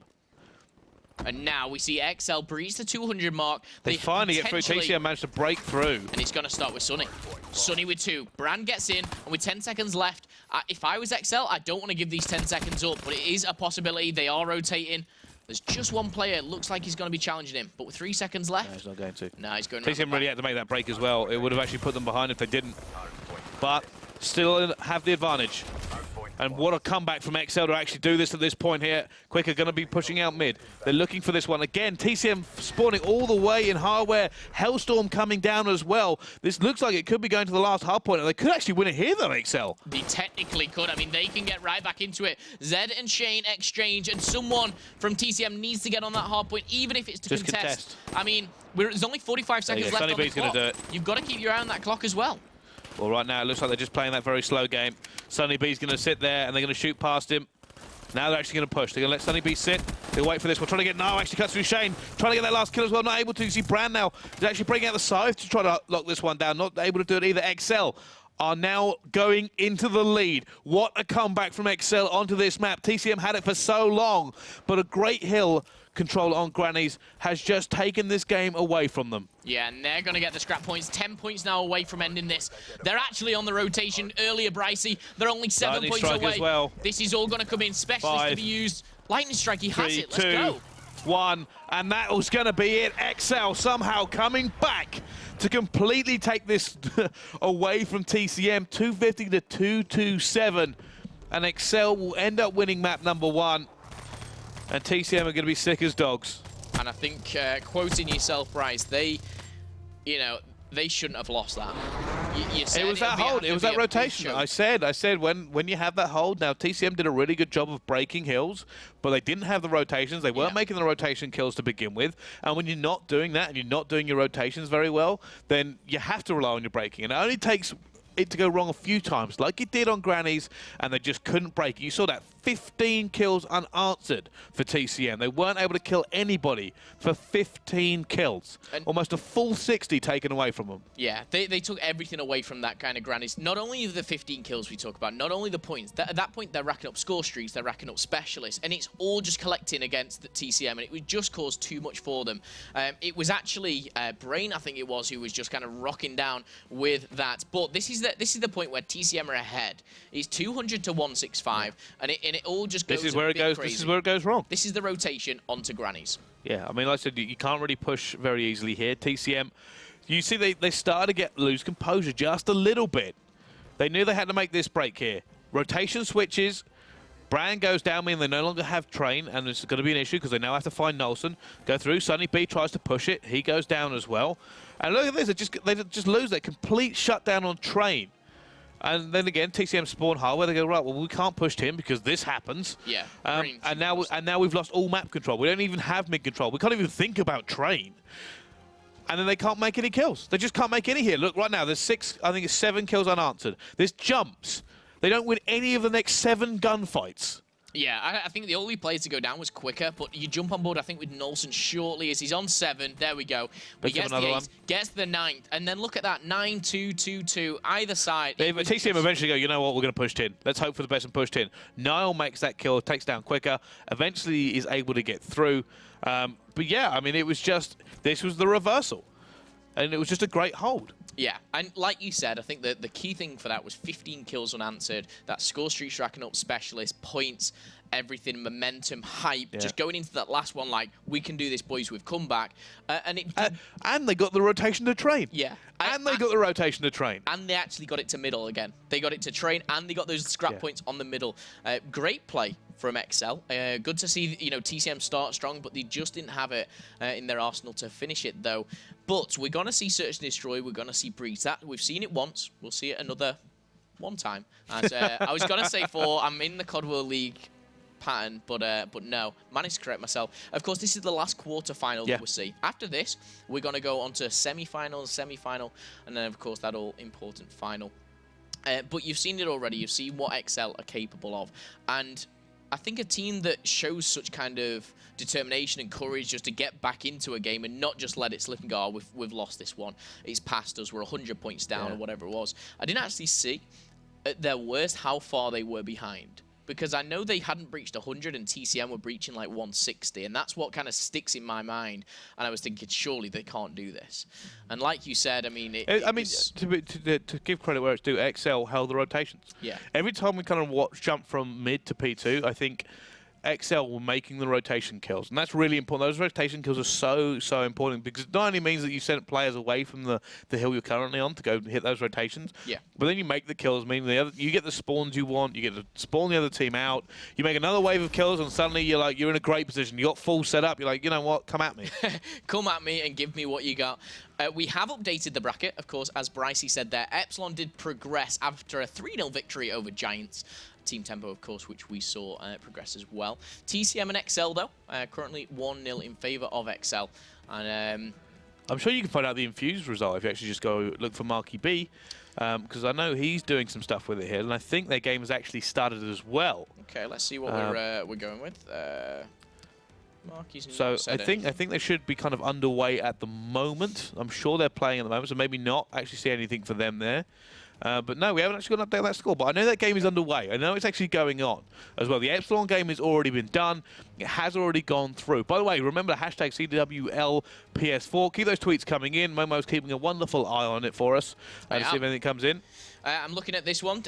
Speaker 2: And now we see XL breach the 200 mark.
Speaker 3: They finally get through. TCM managed to break through.
Speaker 2: And it's going to start with Sunny. Sunny with 2. Brand gets in, and with 10 seconds left, if I was XL, I don't want to give these 10 seconds up, but it is a possibility. They are rotating. There's just one player. Looks like he's going to be challenging him, but with 3 seconds left.
Speaker 3: No, he's not going to.
Speaker 2: No, he's going
Speaker 3: TCM really had to make that break as well. It would have actually put them behind if they didn't. But still have the advantage. And what a comeback from XL to actually do this at this point here. Quick are going to be pushing out mid. They're looking for this one. Again, TCM spawning all the way in hardware. Hellstorm coming down as well. This looks like it could be going to the last hard point. And they could actually win it here, though, XL.
Speaker 2: They technically could. I mean, they can get right back into it. Zed and Shane exchange, and someone from TCM needs to get on that hard point, even if it's to contest. I mean, there's only 45 seconds left on the clock.
Speaker 3: Do it.
Speaker 2: You've got to keep your eye on that clock as well.
Speaker 3: Well, right now, it looks like they're just playing that very slow game. Sunny B's going to sit there, and they're going to shoot past him. Now they're actually going to push. They're going to let Sunny B sit. They'll wait for this. We're trying to get... No, actually cuts through Shane. Trying to get that last kill as well. Not able to. You see Brand now is actually bringing out the scythe to try to lock this one down. Not able to do it either. XL are now going into the lead. What a comeback from XL onto this map. TCM had it for so long, but a great hill control on Grannies has just taken this game away from them.
Speaker 2: Yeah, and they're going to get the scrap points. 10 points now away from ending this. They're actually on the rotation earlier, Brycey. They're only 7
Speaker 3: Lightning
Speaker 2: points
Speaker 3: strike
Speaker 2: away.
Speaker 3: As well.
Speaker 2: This is all going to come in. Specialist
Speaker 3: 5,
Speaker 2: to be used. Lightning strike, he has
Speaker 3: 3,
Speaker 2: it. Let's
Speaker 3: 2,
Speaker 2: go.
Speaker 3: 1, and that was going to be it. XL somehow coming back to completely take this away from TCM. 250 to 227, and XL will end up winning map number 1. And TCM are going to be sick as dogs.
Speaker 2: And I think, quoting yourself, Bryce, they shouldn't have lost that. You said
Speaker 3: it was that hold. It was that rotation. I said when you have that hold. Now TCM did a really good job of breaking hills, but they didn't have the rotations. They weren't making the rotation kills to begin with. And when you're not doing that and you're not doing your rotations very well, then you have to rely on your breaking. And it only takes it to go wrong a few times, like it did on Granny's, and they just couldn't break it. You saw that 15 kills unanswered for TCM. They weren't able to kill anybody for 15 kills. And almost a full 60 taken away from them.
Speaker 2: Yeah, they took everything away from that kind of Granny's. Not only the 15 kills we talk about, not only the points. At that point, they're racking up score streaks, they're racking up specialists, and it's all just collecting against the TCM, and it would just cause too much for them. It was actually Brain, I think it was, who was just kind of rocking down with that. But this is the point where TCM are ahead. It's 200 to 165, and it all just goes.
Speaker 3: This is where it goes.
Speaker 2: Crazy.
Speaker 3: This is where it goes wrong.
Speaker 2: This is the rotation onto Granny's.
Speaker 3: Yeah, I mean, like I said, you can't really push very easily here. TCM, you see, they started to lose composure just a little bit. They knew they had to make this break here. Rotation switches. Brand goes down, meaning they no longer have Train, and it's going to be an issue because they now have to find Nolson. Go through. Sunny B tries to push it. He goes down as well. And look at this. They just lose that complete shutdown on Train. And then again, TCM spawn hardware. They go, right, well, we can't push him because this happens.
Speaker 2: Yeah.
Speaker 3: And now we've lost all map control. We don't even have mid control. We can't even think about Train. And then they can't make any kills. They just can't make any here. Look, right now, there's 7 kills unanswered. There's jumps. They don't win any of the next 7 gunfights.
Speaker 2: Yeah, I think the only player to go down was Quicker, but you jump on board, I think, with Nolson shortly as he's on 7. There we go. But he gets the 8, gets the 9th, and then look at that, 9-2-2-2, either side.
Speaker 3: TCM eventually go, you know what, we're going to push tin. Let's hope for the best and push tin. Nile makes that kill, takes down Quicker, eventually is able to get through. But yeah, I mean, it was just, this was the reversal. And it was just a great hold.
Speaker 2: Yeah, and like you said, I think that the key thing for that was 15 kills unanswered, that score streak racking up specialists, points, everything, momentum, hype, just going into that last one like, we can do this, boys, we've come back.
Speaker 3: And they got the rotation to Train.
Speaker 2: Yeah.
Speaker 3: And they got the rotation to Train.
Speaker 2: And they actually got it to middle again. They got it to Train, and they got those scrap points on the middle. Great play from XL. Good to see, TCM start strong, but they just didn't have it in their arsenal to finish it, though. But we're going to see Search and Destroy. We're going to see Breeze. That we've seen it once. We'll see it another one time. As I was going to say I'm in the COD World League pattern, but no. Managed to correct myself. Of course, this is the last quarter-final that we'll see. After this, we're going to go on to semi-final, and then, of course, that all-important final. But you've seen it already. You've seen what XL are capable of. And I think a team that shows such kind of determination and courage just to get back into a game and not just let it slip and go, oh, we've lost this one. It's past us. We're 100 points down or whatever it was. I didn't actually see at their worst how far they were behind. Because I know they hadn't breached 100 and TCM were breaching like 160. And that's what kind of sticks in my mind. And I was thinking, surely they can't do this. And like you said, I mean...
Speaker 3: to give credit where it's due, XL held the rotations.
Speaker 2: Yeah.
Speaker 3: Every time we kind of jump from mid to P2, I think XL were making the rotation kills. And that's really important. Those rotation kills are so important because it not only means that you send players away from the hill you're currently on to go hit those rotations, but then you make the kills, meaning you get the spawns you want, you get to spawn the other team out, you make another wave of kills, and suddenly you're in a great position. You got full set up. You're like, you know what, come at me.
Speaker 2: Come at me and give me what you got. We have updated the bracket, of course, as Brycey said there. Epsilon did progress after a 3-0 victory over Giants. Team Tempo, of course, which we saw progress as well. TCM and XL, though, currently 1-0 in favor of XL. And
Speaker 3: I'm sure you can find out the Infused result if you actually just go look for Marky B, because I know he's doing some stuff with it here, and I think their game has actually started as well.
Speaker 2: Okay, let's see what we're going with. Marky's
Speaker 3: so I think they should be kind of underway at the moment. I'm sure they're playing at the moment, so maybe not actually see anything for them there. But no, we haven't actually got an update on that score. But I know that game is underway. I know it's actually going on as well. The Epsilon game has already been done. It has already gone through. By the way, remember hashtag CWLPS4. Keep those tweets coming in. Momo's keeping a wonderful eye on it for us to see if anything comes in.
Speaker 2: I'm looking at this one.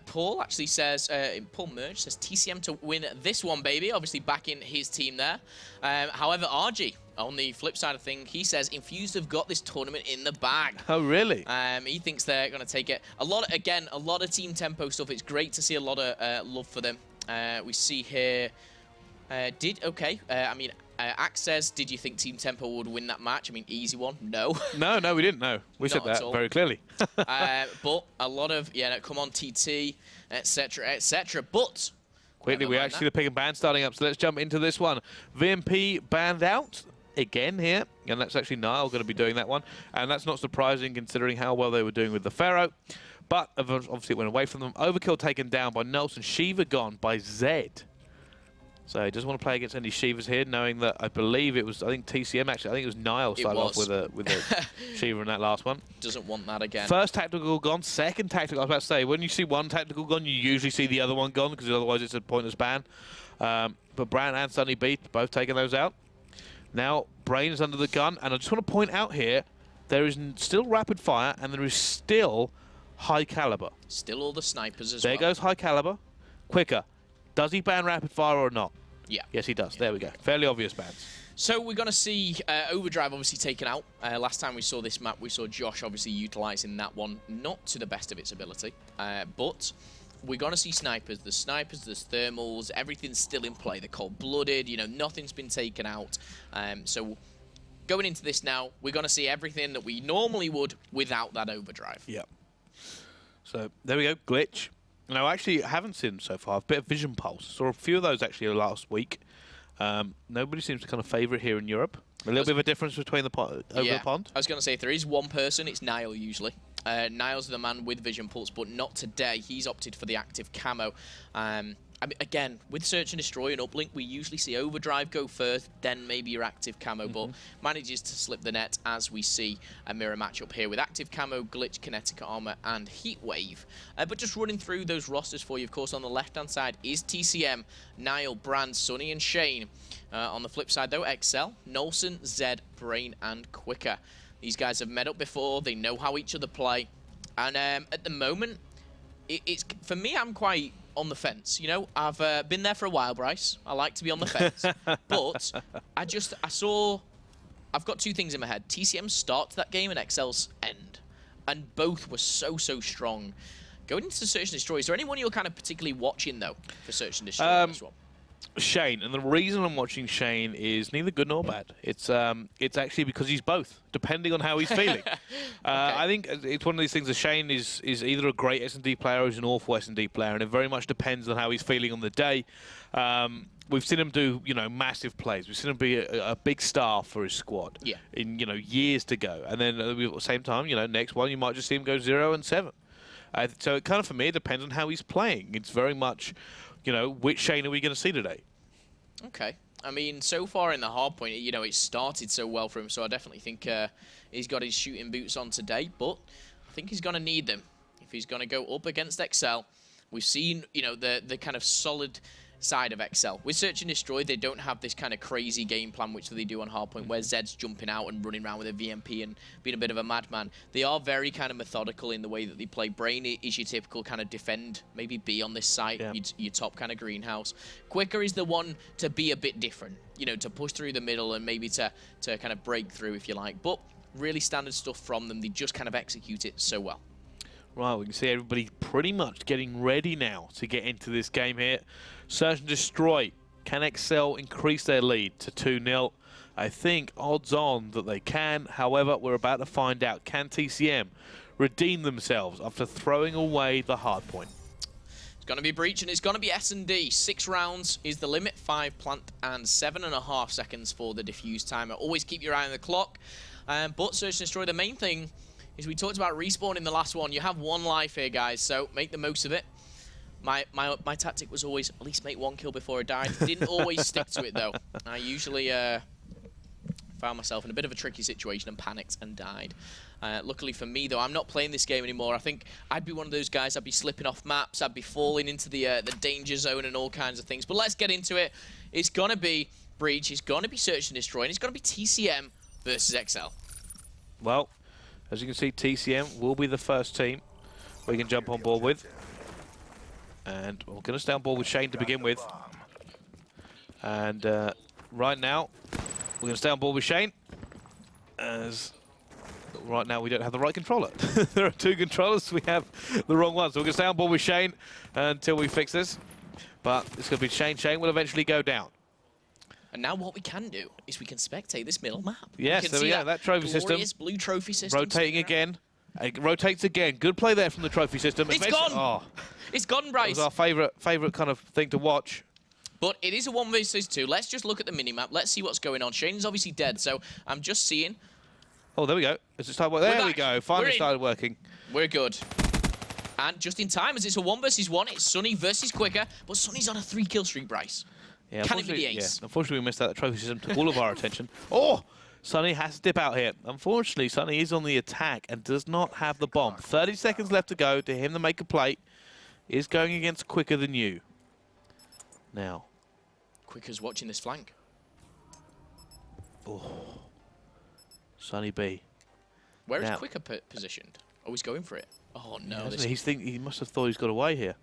Speaker 2: Paul actually says, Paul Merge says TCM to win this one, baby. Obviously backing his team there. However, RG, on the flip side of things, he says Infused have got this tournament in the bag.
Speaker 3: Oh, really?
Speaker 2: He thinks they're going to take it. A lot of Team Tempo stuff. It's great to see a lot of love for them. We see here, I mean, Axe says, did you think Team Tempo would win that match? I mean, easy one. No.
Speaker 3: No, we didn't know. We said that very clearly.
Speaker 2: But a lot of, come on, TT, etc., etc. But
Speaker 3: quickly, we actually see the pick and ban starting up, so let's jump into this one. VMP banned out again here, and that's actually Nile going to be doing that one, and that's not surprising considering how well they were doing with the Pharaoh. But obviously it went away from them. Overkill taken down by Nelson. Shiva gone by Zed. So he doesn't want to play against any Shivas here, knowing that I believe it was, I think TCM actually, I think it was Niall started off with a Shiva in that last one.
Speaker 2: Doesn't want that again.
Speaker 3: First tactical gone, second tactical, I was about to say, when you see one tactical gone, you usually see the other one gone, because otherwise it's a pointless ban. But Brown and Sunny B both taking those out. Now, Brain is under the gun, and I just want to point out here, there is still rapid fire, and there is still high caliber.
Speaker 2: Still all the snipers as well.
Speaker 3: There goes high caliber. Quicker. Does he ban rapid fire or not?
Speaker 2: Yeah.
Speaker 3: Yes, he does. There we go. Fairly obvious bans.
Speaker 2: So we're going to see Overdrive obviously taken out. Last time we saw this map, we saw Josh obviously utilising that one, not to the best of its ability. But we're going to see snipers. There's snipers, there's thermals, everything's still in play. They're cold-blooded, you know, nothing's been taken out. So going into this now, we're going to see everything that we normally would without that Overdrive.
Speaker 3: Yeah. So there we go. Glitch. No, I actually haven't seen so far. A bit of Vision Pulse. Saw a few of those actually last week. Nobody seems to kind of favourite here in Europe. A little bit of a difference between the over the pond.
Speaker 2: I was going to say, if there is one person, it's Niall usually. Niall's the man with Vision Pulse, but not today. He's opted for the active camo. I mean, again, with Search and Destroy and Uplink, we usually see Overdrive go first, then maybe your active camo, but manages to slip the net as we see a mirror matchup here with active camo, glitch, kinetic armor, and heat wave. But just running through those rosters for you, of course, on the left-hand side is TCM, Niall, Brand, Sunny, and Shane. On the flip side, though, Excel, Nolson, Zed, Brain, and Quicker. These guys have met up before, they know how each other play, and at the moment, it's for me, I'm quite on the fence. You know, I've been there for a while, Bryce. I like to be on the fence. But I've got two things in my head. TCM's start to that game and Excel's end. And both were so strong. Going into Search and Destroy, is there anyone you're kind of particularly watching, though, for Search and Destroy in this one?
Speaker 3: Shane, and the reason I'm watching Shane is neither good nor bad. It's actually because he's both, depending on how he's feeling. Okay. I think it's one of these things that Shane is either a great S&D player or he's an awful S&D player, and it very much depends on how he's feeling on the day. We've seen him do, you know, massive plays. We've seen him be a big star for his squad in, you know, years to go. And then at the same time, you know, next one you might just see him go 0 and 7. So it kind of, for me, it depends on how he's playing. It's very much, you know, which Shane are we going to see today?
Speaker 2: Okay. I mean, so far in the Hardpoint, you know, it started so well for him, so I definitely think he's got his shooting boots on today, but I think he's going to need them if he's going to go up against Excel. We've seen, you know, the kind of solid side of Excel. With Search and Destroy, they don't have this kind of crazy game plan which they do on Hardpoint, where Zed's jumping out and running around with a VMP and being a bit of a madman. They are very kind of methodical in the way that they play. Brain is your typical kind of defend, maybe be on this site, your top kind of greenhouse. Quicker is the one to be a bit different, you know, to push through the middle and maybe to kind of break through, if you like. But really standard stuff from them. They just kind of execute it so well.
Speaker 3: Right, we can see everybody pretty much getting ready now to get into this game here. Search and Destroy. Can Excel increase their lead to 2-0? I think odds on that they can. However, we're about to find out. Can TCM redeem themselves after throwing away the Hardpoint?
Speaker 2: It's going to be Breach, and it's going to be S&D. 6 rounds is the limit, 5 plant, and 7.5 seconds for the defuse timer. Always keep your eye on the clock. But Search and Destroy, the main thing is we talked about respawn in the last one. You have 1 life here, guys, so make the most of it. My tactic was always at least make 1 kill before I died. Didn't always stick to it, though. I usually found myself in a bit of a tricky situation and panicked and died. Luckily for me, though, I'm not playing this game anymore. I think I'd be one of those guys. I'd be slipping off maps. I'd be falling into the danger zone and all kinds of things. But let's get into it. It's going to be Breach. It's going to be Search and Destroy. And it's going to be TCM versus XL.
Speaker 3: Well, as you can see, TCM will be the first team we can jump on board with. And we're going to stay on board with Shane to begin with. And right now, we're going to stay on board with Shane. As right now, we don't have the right controller. There are 2 controllers. We have the wrong one. So we're going to stay on board with Shane until we fix this. But it's going to be Shane. Shane will eventually go down.
Speaker 2: And now what we can do is we can spectate this middle map.
Speaker 3: Yes, there we go. That trophy system.
Speaker 2: Blue trophy system.
Speaker 3: Rotating again. It rotates again. Good play there from the trophy system.
Speaker 2: It's gone. Oh. It's gone, Bryce.
Speaker 3: It was our favourite kind of thing to watch.
Speaker 2: But it is a 1 versus 2. Let's just look at the minimap. Let's see what's going on. Shane's obviously dead, so I'm just seeing.
Speaker 3: Oh, there we go. Has it started working? There we go. Finally started working.
Speaker 2: We're good. And just in time, as it's a 1 versus 1, it's Sunny versus Quicker, but Sunny's on a 3-kill streak, Bryce.
Speaker 3: Yeah,
Speaker 2: Can it be the ace?
Speaker 3: Yeah, unfortunately, we missed out. The trophy system took all of our attention. Oh! Sunny has to dip out here. Unfortunately, Sunny is on the attack and does not have the bomb. 30 seconds left to go to him to make a play. Is going against Quicker than you. Now.
Speaker 2: Quicker's watching this flank.
Speaker 3: Oh. Sunny B.
Speaker 2: Where is Quicker positioned? Oh, he's going for it. Oh, no.
Speaker 3: Yeah, he must have thought he's got away here.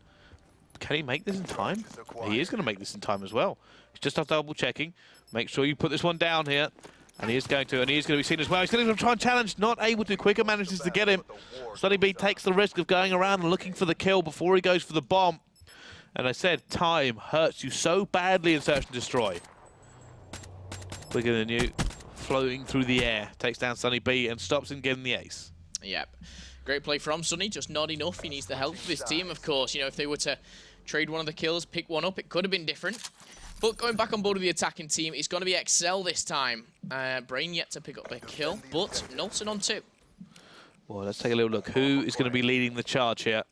Speaker 3: Can he make this in time? He is going to make this in time as well. He's just double checking. Make sure you put this one down here. And he is going to, be seen as well. He's going to try and challenge, not able to. Quicker manages to get him. Sunny B takes the risk of going around and looking for the kill before he goes for the bomb. And I said, time hurts you so badly in Search and Destroy. Quicker than you, floating through the air, takes down Sunny B and stops him getting the ace.
Speaker 2: Yep. Great play from Sunny, just not enough. He needs the help of his team, of course. You know, if they were to trade one of the kills, pick one up, it could have been different. But going back on board with the attacking team, it's going to be Excel this time. Brain yet to pick up a kill, but Knowlton on 2.
Speaker 3: Well, let's take a little look. Who is going to be leading the charge here?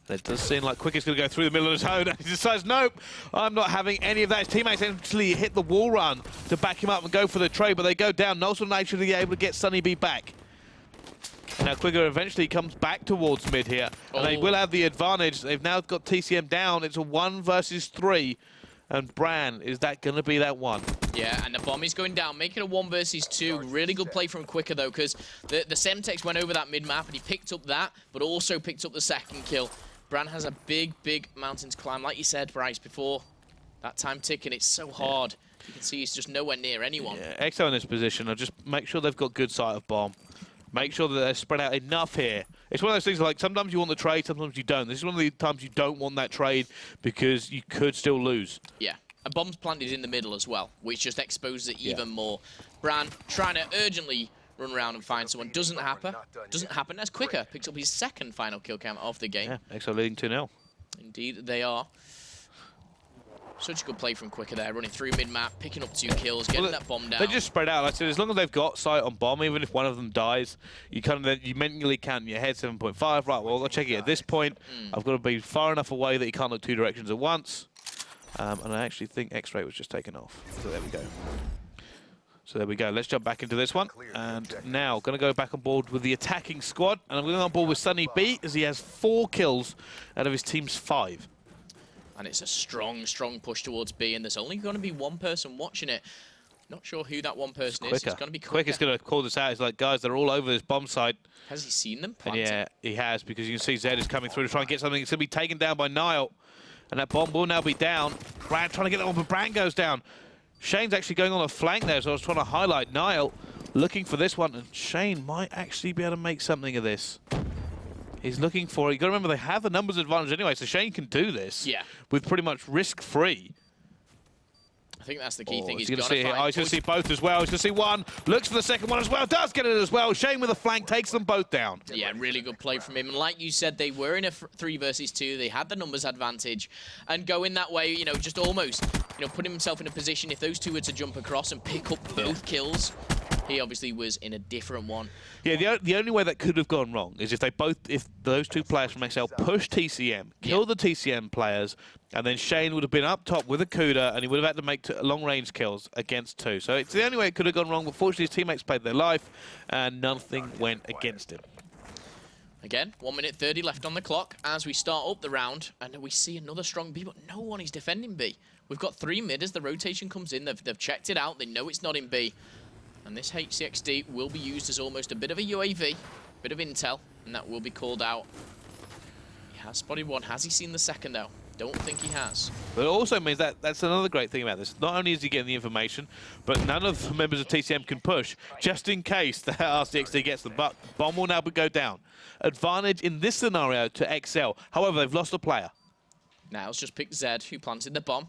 Speaker 3: And it does seem like Quicker's going to go through the middle of his own. And he decides, nope, I'm not having any of that. His teammates actually hit the wall run to back him up and go for the trade, but they go down. Knowlton actually able to get Sunny B back. Now Quicker eventually comes back towards mid here, and they will have the advantage. They've now got TCM down. It's a 1 versus 3. And Bran, is that going to be that one?
Speaker 2: Yeah, and the bomb is going down, making a 1 versus 2. Really good play from Quicker, though, because the Semtex went over that mid-map, and he picked up that, but also picked up the second kill. Bran has a big, big mountain to climb. Like you said, Bryce, before, that time ticking, it's so hard. You can see he's just nowhere near anyone.
Speaker 3: Yeah, XO in this position, I'll just make sure they've got good sight of bomb. Make sure that they're spread out enough here. It's one of those things like sometimes you want the trade, sometimes you don't. This is one of the times you don't want that trade because you could still lose.
Speaker 2: Yeah, a bomb's planted in the middle as well, which just exposes it even more. Bran trying to urgently run around and find someone. Doesn't happen as Quicker picks up his second final kill count of the game.
Speaker 3: Yeah, XO leading 2-0.
Speaker 2: Indeed, they are. Such a good play from Quicker there, running through mid-map, picking up 2 kills, getting that bomb down.
Speaker 3: They just spread out. Like I said, as long as they've got sight on bomb, even if one of them dies, you mentally count in your head 7.5. Right, well, I'll check it at this point. I've got to be far enough away that you can't look 2 directions at once. And I actually think X-Ray was just taken off. So there we go. So there we go. Let's jump back into this one. And now, going to go back on board with the attacking squad. And I'm going on board with Sunny B, as he has 4 kills out of his team's 5.
Speaker 2: And it's a strong, strong push towards B, and there's only going to be one person watching it. Not sure who that one person is. It's going to be Quicker.
Speaker 3: Quicker's going to call this out. He's like, guys, they're all over this bomb site.
Speaker 2: Has he seen them?
Speaker 3: And yeah, he has, because you can see Zed is coming through to try and get something. It's going to be taken down by Nile. And that bomb will now be down. Bran trying to get that one, but Bran goes down. Shane's actually going on a flank there, so I was trying to highlight Nile looking for this one. And Shane might actually be able to make something of this. He's looking for it. You've got to remember, they have the numbers advantage anyway, so Shane can do this with pretty much risk-free.
Speaker 2: I think that's the key thing.
Speaker 3: He's going to see here. Oh, he's going to see both as well. He's going to see one. Looks for the second one as well. Does get it as well. Shane with a flank takes them both down.
Speaker 2: Yeah, really good play from him. And like you said, they were in a 3 versus 2. They had the numbers advantage. And going that way, you know, just almost, you know, putting himself in a position if those two were to jump across and pick up both kills. He obviously was in a different one.
Speaker 3: Yeah, the only way that could have gone wrong is if those 2 players from XL pushed TCM, killed the TCM players, and then Shane would have been up top with a CUDA, and he would have had to make long-range kills against 2. So it's the only way it could have gone wrong, but fortunately his teammates played their life, and nothing went against him.
Speaker 2: Again, 1 minute 30 left on the clock as we start up the round, and we see another strong B, but no one is defending B. We've got 3 mid as the rotation comes in. They've checked it out. They know it's not in B. And this HCXD will be used as almost a bit of a UAV, bit of intel, and that will be called out. He has spotted one. Has he seen the second, though? Don't think he has.
Speaker 3: But it also means that's another great thing about this. Not only is he getting the information, but none of the members of TCM can push, just in case the RCXD gets the butt. Bomb will now go down. Advantage in this scenario to XL. However, they've lost a player.
Speaker 2: Now it's just picked Zed, who planted the bomb.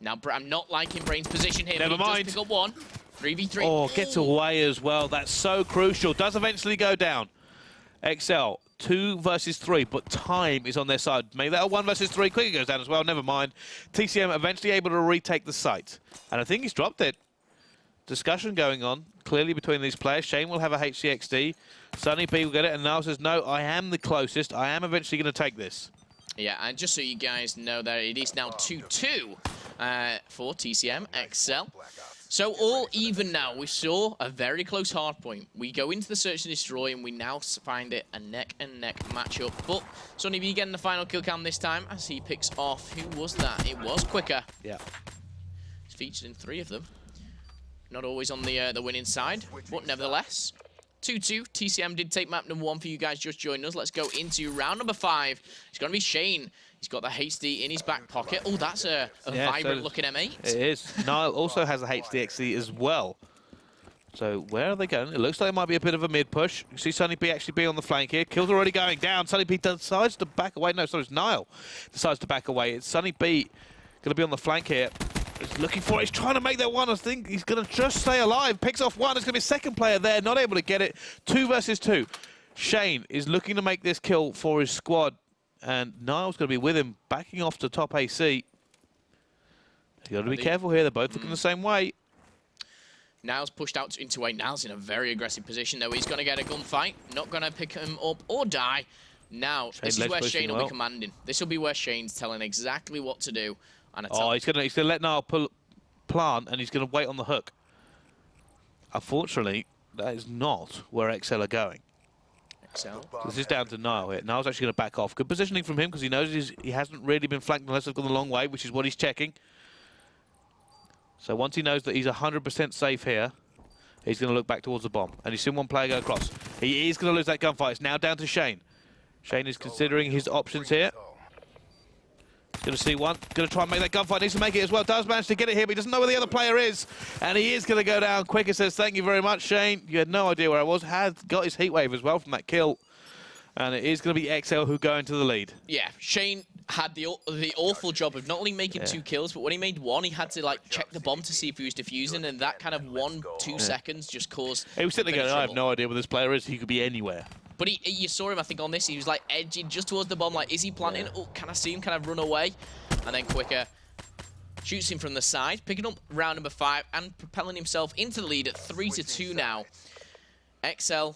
Speaker 2: Now, I'm not liking Brain's position here.
Speaker 3: Never mind.
Speaker 2: Does pick up one. 3v3.
Speaker 3: Oh, gets away as well. That's so crucial. Does eventually go down. XL, 2 versus 3, but time is on their side. Maybe that a 1 versus 3. Quicker goes down as well. Never mind. TCM eventually able to retake the site. And I think he's dropped it. Discussion going on. clearly between these players. Shane will have a HCXD. Sunny B will get it, and Niall says, no, I am the closest. I am eventually going to take this.
Speaker 2: Yeah, and just so you guys know that it is now 2-2 for TCM XL. So all even now. We saw a very close hard point. We go into the search and destroy, and we now find it a neck-and-neck matchup. But Sonny B getting the final kill cam this time as he picks off. Who was that? It was Quicker.
Speaker 3: Yeah.
Speaker 2: He's featured in 3 of them. Not always on the winning side, but nevertheless. 2-2. TCM did take map number 1 for you guys just joining us. Let's go into round number 5. It's going to be Shane. He's got the HD in his back pocket. Oh, that's a vibrant-looking M8.
Speaker 3: It is. Niall also has a HDXD as well. So where are they going? It looks like it might be a bit of a mid-push. You see Sunny B actually be on the flank here. Kill's already going down. Sunny B decides to back away. No, sorry, it's Niall decides to back away. It's Sunny B going to be on the flank here. He's looking for it. He's trying to make that one. I think he's going to just stay alive. Picks off one. There's going to be a second player there. Not able to get it. 2 versus 2. Shane is looking to make this kill for his squad. And Niall's going to be with him, backing off to top AC. You've got to be careful here. They're both looking the same way.
Speaker 2: Niall's pushed out into A. Niall's in a very aggressive position, though. He's going to get a gunfight. Not going to pick him up or die. Now, this is where Shane will be commanding. This will be where Shane's telling exactly what to do. And
Speaker 3: he's going to let Niall plant, and he's going to wait on the hook. Unfortunately, that is not where XL are going. This is down to Niall here. Niall's actually going to back off. Good positioning from him because he knows he hasn't really been flanked unless they've gone the long way, which is what he's checking. So once he knows that he's 100% safe here, he's going to look back towards the bomb. And he's seen one player go across. He is going to lose that gunfight. It's now down to Shane. Shane is considering his options here. He's going to see one. Going to try and make that gunfight. Needs to make it as well. Does manage to get it here, but he doesn't know where the other player is. And he is going to go down. Quicker says, thank you very much, Shane. You had no idea where I was. Had got his heat wave as well from that kill. And it is going to be XL who go into the lead.
Speaker 2: Yeah, Shane had the awful job of not only making 2 kills, but when he made 1, he had to like check the bomb to see if he was defusing, and that kind of 1-2 seconds just caused.
Speaker 3: He was sitting there going, I have no idea where this player is. He could be anywhere.
Speaker 2: But you saw him, I think, on this. He was like edging just towards the bomb. Like, is he planting? Oh, can I see him kind of run away? And then Quicker shoots him from the side, picking up round number 5 and propelling himself into the lead at 3-2 now. XL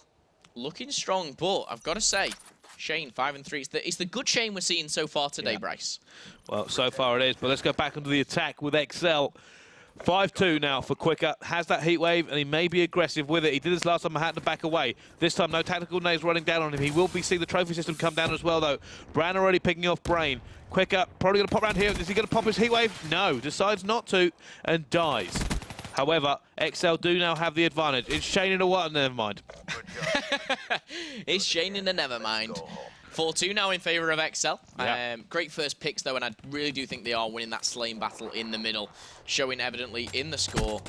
Speaker 2: looking strong, but I've got to say, Shane 5-3. It's the good Shane we're seeing so far today, Bryce.
Speaker 3: Well, so far it is. But let's go back into the attack with XL. 5-2 now for Quicker. Has that heat wave, and he may be aggressive with it. He did this last time. I had to back away. This time, no tactical nades running down on him. He will be seeing the trophy system come down as well, though. Bran already picking off Brain. Quicker probably going to pop around here. Is he going to pop his heat wave? No. Decides not to and dies. However, XL do now have the advantage. It's Shane in a what? Never mind.
Speaker 2: It's Shane in a never mind. 4-2 now in favour of XL.
Speaker 3: Yep.
Speaker 2: Great first picks, though, and I really do think they are winning that slaying battle in the middle, showing evidently in the score.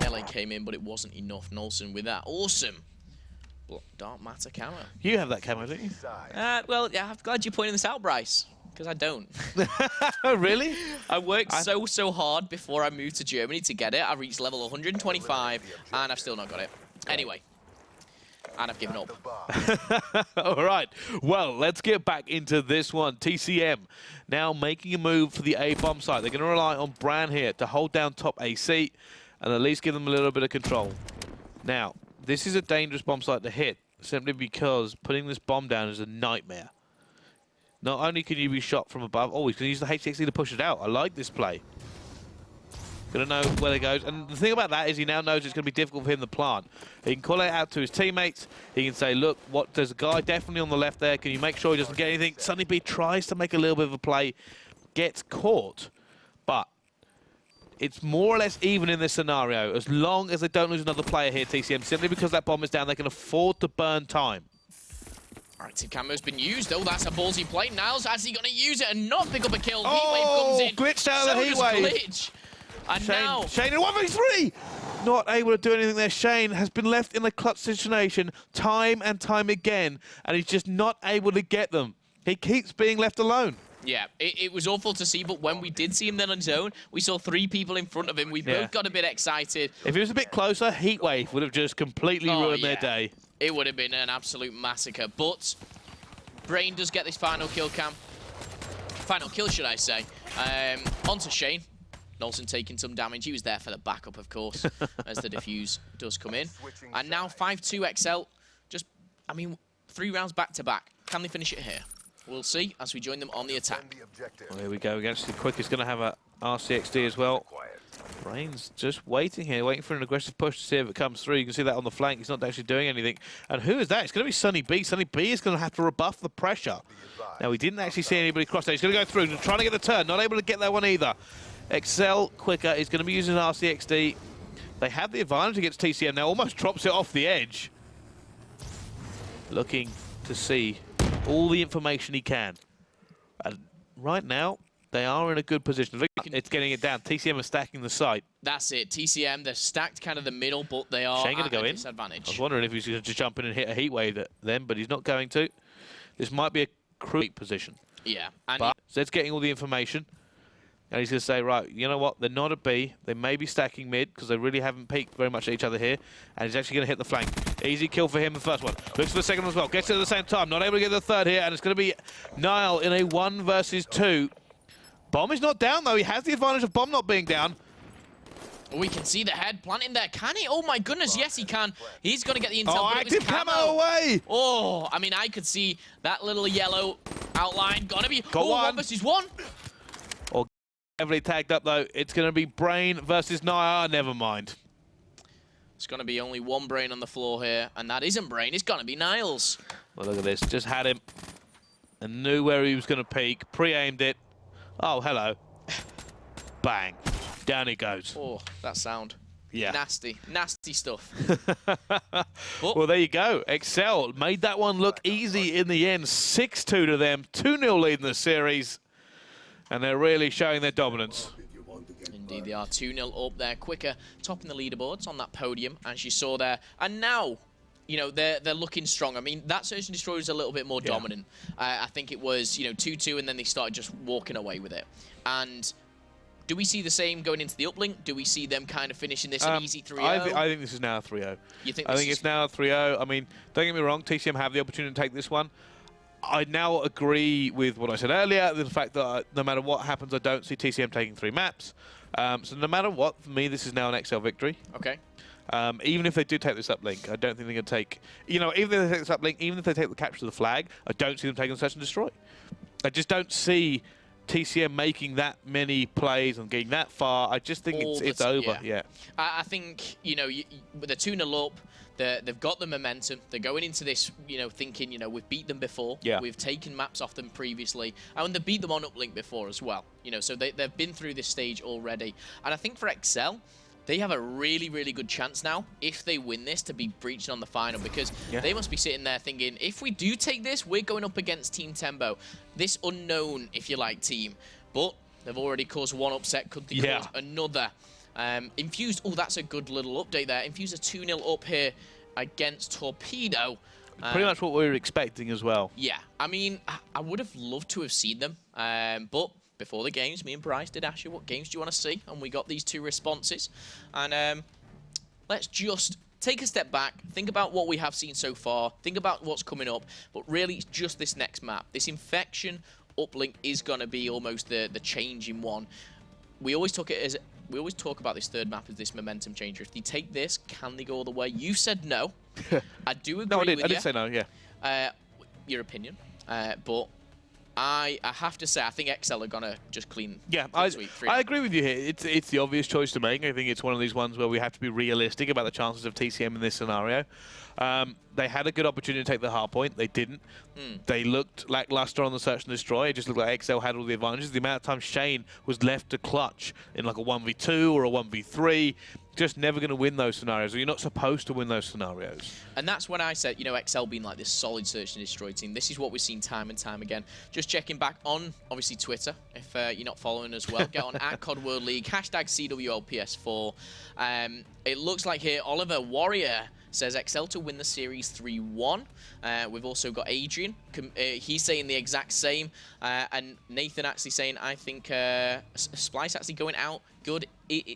Speaker 2: Melee came in, but it wasn't enough. Nolson with that awesome Dark Matter camo.
Speaker 3: You have that camo, don't you?
Speaker 2: Well, yeah, I'm glad you're pointing this out, Bryce, because I don't.
Speaker 3: Really?
Speaker 2: I worked so hard before I moved to Germany to get it. I reached level 125, and I've still not got it. Anyway. And I've given up.
Speaker 3: All right. Well, let's get back into this one. TCM now making a move for the A bomb site. They're going to rely on Bran here to hold down top AC and at least give them a little bit of control. Now, this is a dangerous bomb site to hit simply because putting this bomb down is a nightmare. Not only can you be shot from above, he's going to use the HXD to push it out. I like this play. Going to know where it goes. And the thing about that is he now knows it's going to be difficult for him to plant. He can call it out to his teammates. He can say, look, there's a guy definitely on the left there. Can you make sure he doesn't get anything? Sunny B tries to make a little bit of a play. Gets caught. But it's more or less even in this scenario. As long as they don't lose another player here, TCM, simply because that bomb is down, they can afford to burn time.
Speaker 2: All right, Tip Camo's been used. Oh, that's a ballsy play. Niall's actually going to use it and not pick up a kill. Heatwave comes in.
Speaker 3: Glitched out of the heatwave.
Speaker 2: Glitch. And now
Speaker 3: Shane in 1v3! Not able to do anything there. Shane has been left in a clutch situation time and time again, and he's just not able to get them. He keeps being left alone.
Speaker 2: Yeah, it was awful to see, but when we did see him then on his own, we saw 3 people in front of him. We both got a bit excited.
Speaker 3: If he was a bit closer, Heatwave would have just completely ruined their day.
Speaker 2: It would have been an absolute massacre, but Brain does get this final kill cam. Final kill, should I say. Onto Shane. Nolson taking some damage. He was there for the backup, of course, as the defuse does come in. And now 5-2 XL. Just, I mean, 3 rounds back-to-back. Can they finish it here? We'll see as we join them on the attack.
Speaker 3: Well, here we go. Against the Quick is going to have a RCXD as well. Brain's just waiting here, waiting for an aggressive push to see if it comes through. You can see that on the flank. He's not actually doing anything. And who is that? It's going to be Sunny B. Sunny B is going to have to rebuff the pressure. Now, we didn't actually see anybody cross there. He's going to go through, trying to get the turn. Not able to get that one either. XL Quicker is going to be using RCXD. They have the advantage against TCM now. Almost drops it off the edge. Looking to see all the information he can. And right now, they are in a good position. It's getting it down. TCM are stacking the site.
Speaker 2: That's it. TCM, they're stacked kind of the middle, but they are
Speaker 3: Shane
Speaker 2: at
Speaker 3: go
Speaker 2: a
Speaker 3: in.
Speaker 2: disadvantage.
Speaker 3: I was wondering if he's going to just jump in and hit a heat wave at them, but he's not going to. This might be a crucial position.
Speaker 2: Yeah. And
Speaker 3: but Zed's getting all the information. And he's going to say, right, you know what? They're not a B. They may be stacking mid because they really haven't peeked very much at each other here. And he's actually going to hit the flank. Easy kill for him, the first one. Looks for the second one as well. Gets it at the same time. Not able to get the third here. And it's going to be Niall in a 1 versus 2. Bomb is not down, though. He has the advantage of Bomb not being down.
Speaker 2: we can see the head planting there. Can he? Oh, my goodness. Yes, he can. He's going to get the intel.
Speaker 3: Oh, active camo away.
Speaker 2: Oh, I mean, I could see that little yellow outline. Going to be 1 versus 1.
Speaker 3: Heavily tagged up, though. It's going to be Brain versus Naya. Never mind.
Speaker 2: It's going to be only 1 Brain on the floor here, and that isn't Brain. It's going to be Niles.
Speaker 3: Well, look at this. Just had him and knew where he was going to peek. Pre-aimed it. Oh, hello. Bang. Down he goes.
Speaker 2: Oh, that sound.
Speaker 3: Yeah.
Speaker 2: Nasty. Nasty stuff.
Speaker 3: Well, there you go. Excel made that one look easy in the end. 6-2 to them. 2-0 lead in the series. And they're really showing their dominance.
Speaker 2: Indeed, they are 2-0 up there. Quicker topping the leaderboards on that podium, as you saw there. And now, you know, they're looking strong. I mean, that Search and Destroy was a little bit more dominant. I think it was, you know, 2-2, and then they started just walking away with it. And do we see the same going into the Uplink? Do we see them kind of finishing this an easy 3-0?
Speaker 3: I think this is now a 3-0.
Speaker 2: You think?
Speaker 3: I think it's now a 3-0. I mean, don't get me wrong, TCM have the opportunity to take this one. I now agree with what I said earlier, the fact that no matter what happens, I don't see TCM taking 3 maps. So no matter what, for me, this is now an XL victory.
Speaker 2: Okay.
Speaker 3: Even if they do take this uplink, I don't think they're going to take... You know, even if they take this uplink, even if they take the capture of the flag, I don't see them taking Search and Destroy. I just don't see TCM making that many plays and getting that far. I just think it's over. Yeah.
Speaker 2: I think, you know, with the 2-0 up, they've got the momentum. They're going into this, you know, thinking, you know, we've beat them before.
Speaker 3: Yeah.
Speaker 2: We've taken maps off them previously. And they beat them on Uplink before as well. You know, so they've been through this stage already. And I think for XL, they have a really, really good chance now, if they win this, to be breaching on the final, because they must be sitting there thinking, if we do take this, we're going up against Team Tembo, this unknown, if you like, team. But they've already caused 1 upset. Could they cause another? Infused, oh, that's a good little update there. Infused a 2-0 up here against Torpedo.
Speaker 3: Pretty much what we were expecting as well.
Speaker 2: Yeah, I mean, I would have loved to have seen them, but before the games, me and Bryce did ask you, what games do you want to see? And we got these 2 responses. And let's just take a step back, think about what we have seen so far, think about what's coming up, but really it's just this next map. This Infection Uplink is going to be almost the changing one. We always talk about this 3rd map as this momentum changer. If they take this, can they go all the way? You said no. I do agree with you.
Speaker 3: I did say no, yeah.
Speaker 2: Your opinion. But I have to say, I think XL are going to just clean.
Speaker 3: Yeah, I agree with you here. It's the obvious choice to make. I think it's one of these ones where we have to be realistic about the chances of TCM in this scenario. They had a good opportunity to take the Hardpoint. They didn't. They looked lackluster on the Search and Destroy. It just looked like XL had all the advantages. The amount of time Shane was left to clutch in like a 1v2 or a 1v3, just never going to win those scenarios, or you're not supposed to win those scenarios.
Speaker 2: And that's when I said, you know, XL being like this solid Search and Destroy team. This is what we've seen time and time again. Just checking back on, obviously, Twitter. If you're not following as well, get on @COD World League, #CWLPS4. It looks like here, Oliver Warrior says XL to win the series 3-1. We've also got Adrian. He's saying the exact same. And Nathan actually saying, I think Splyce actually going out good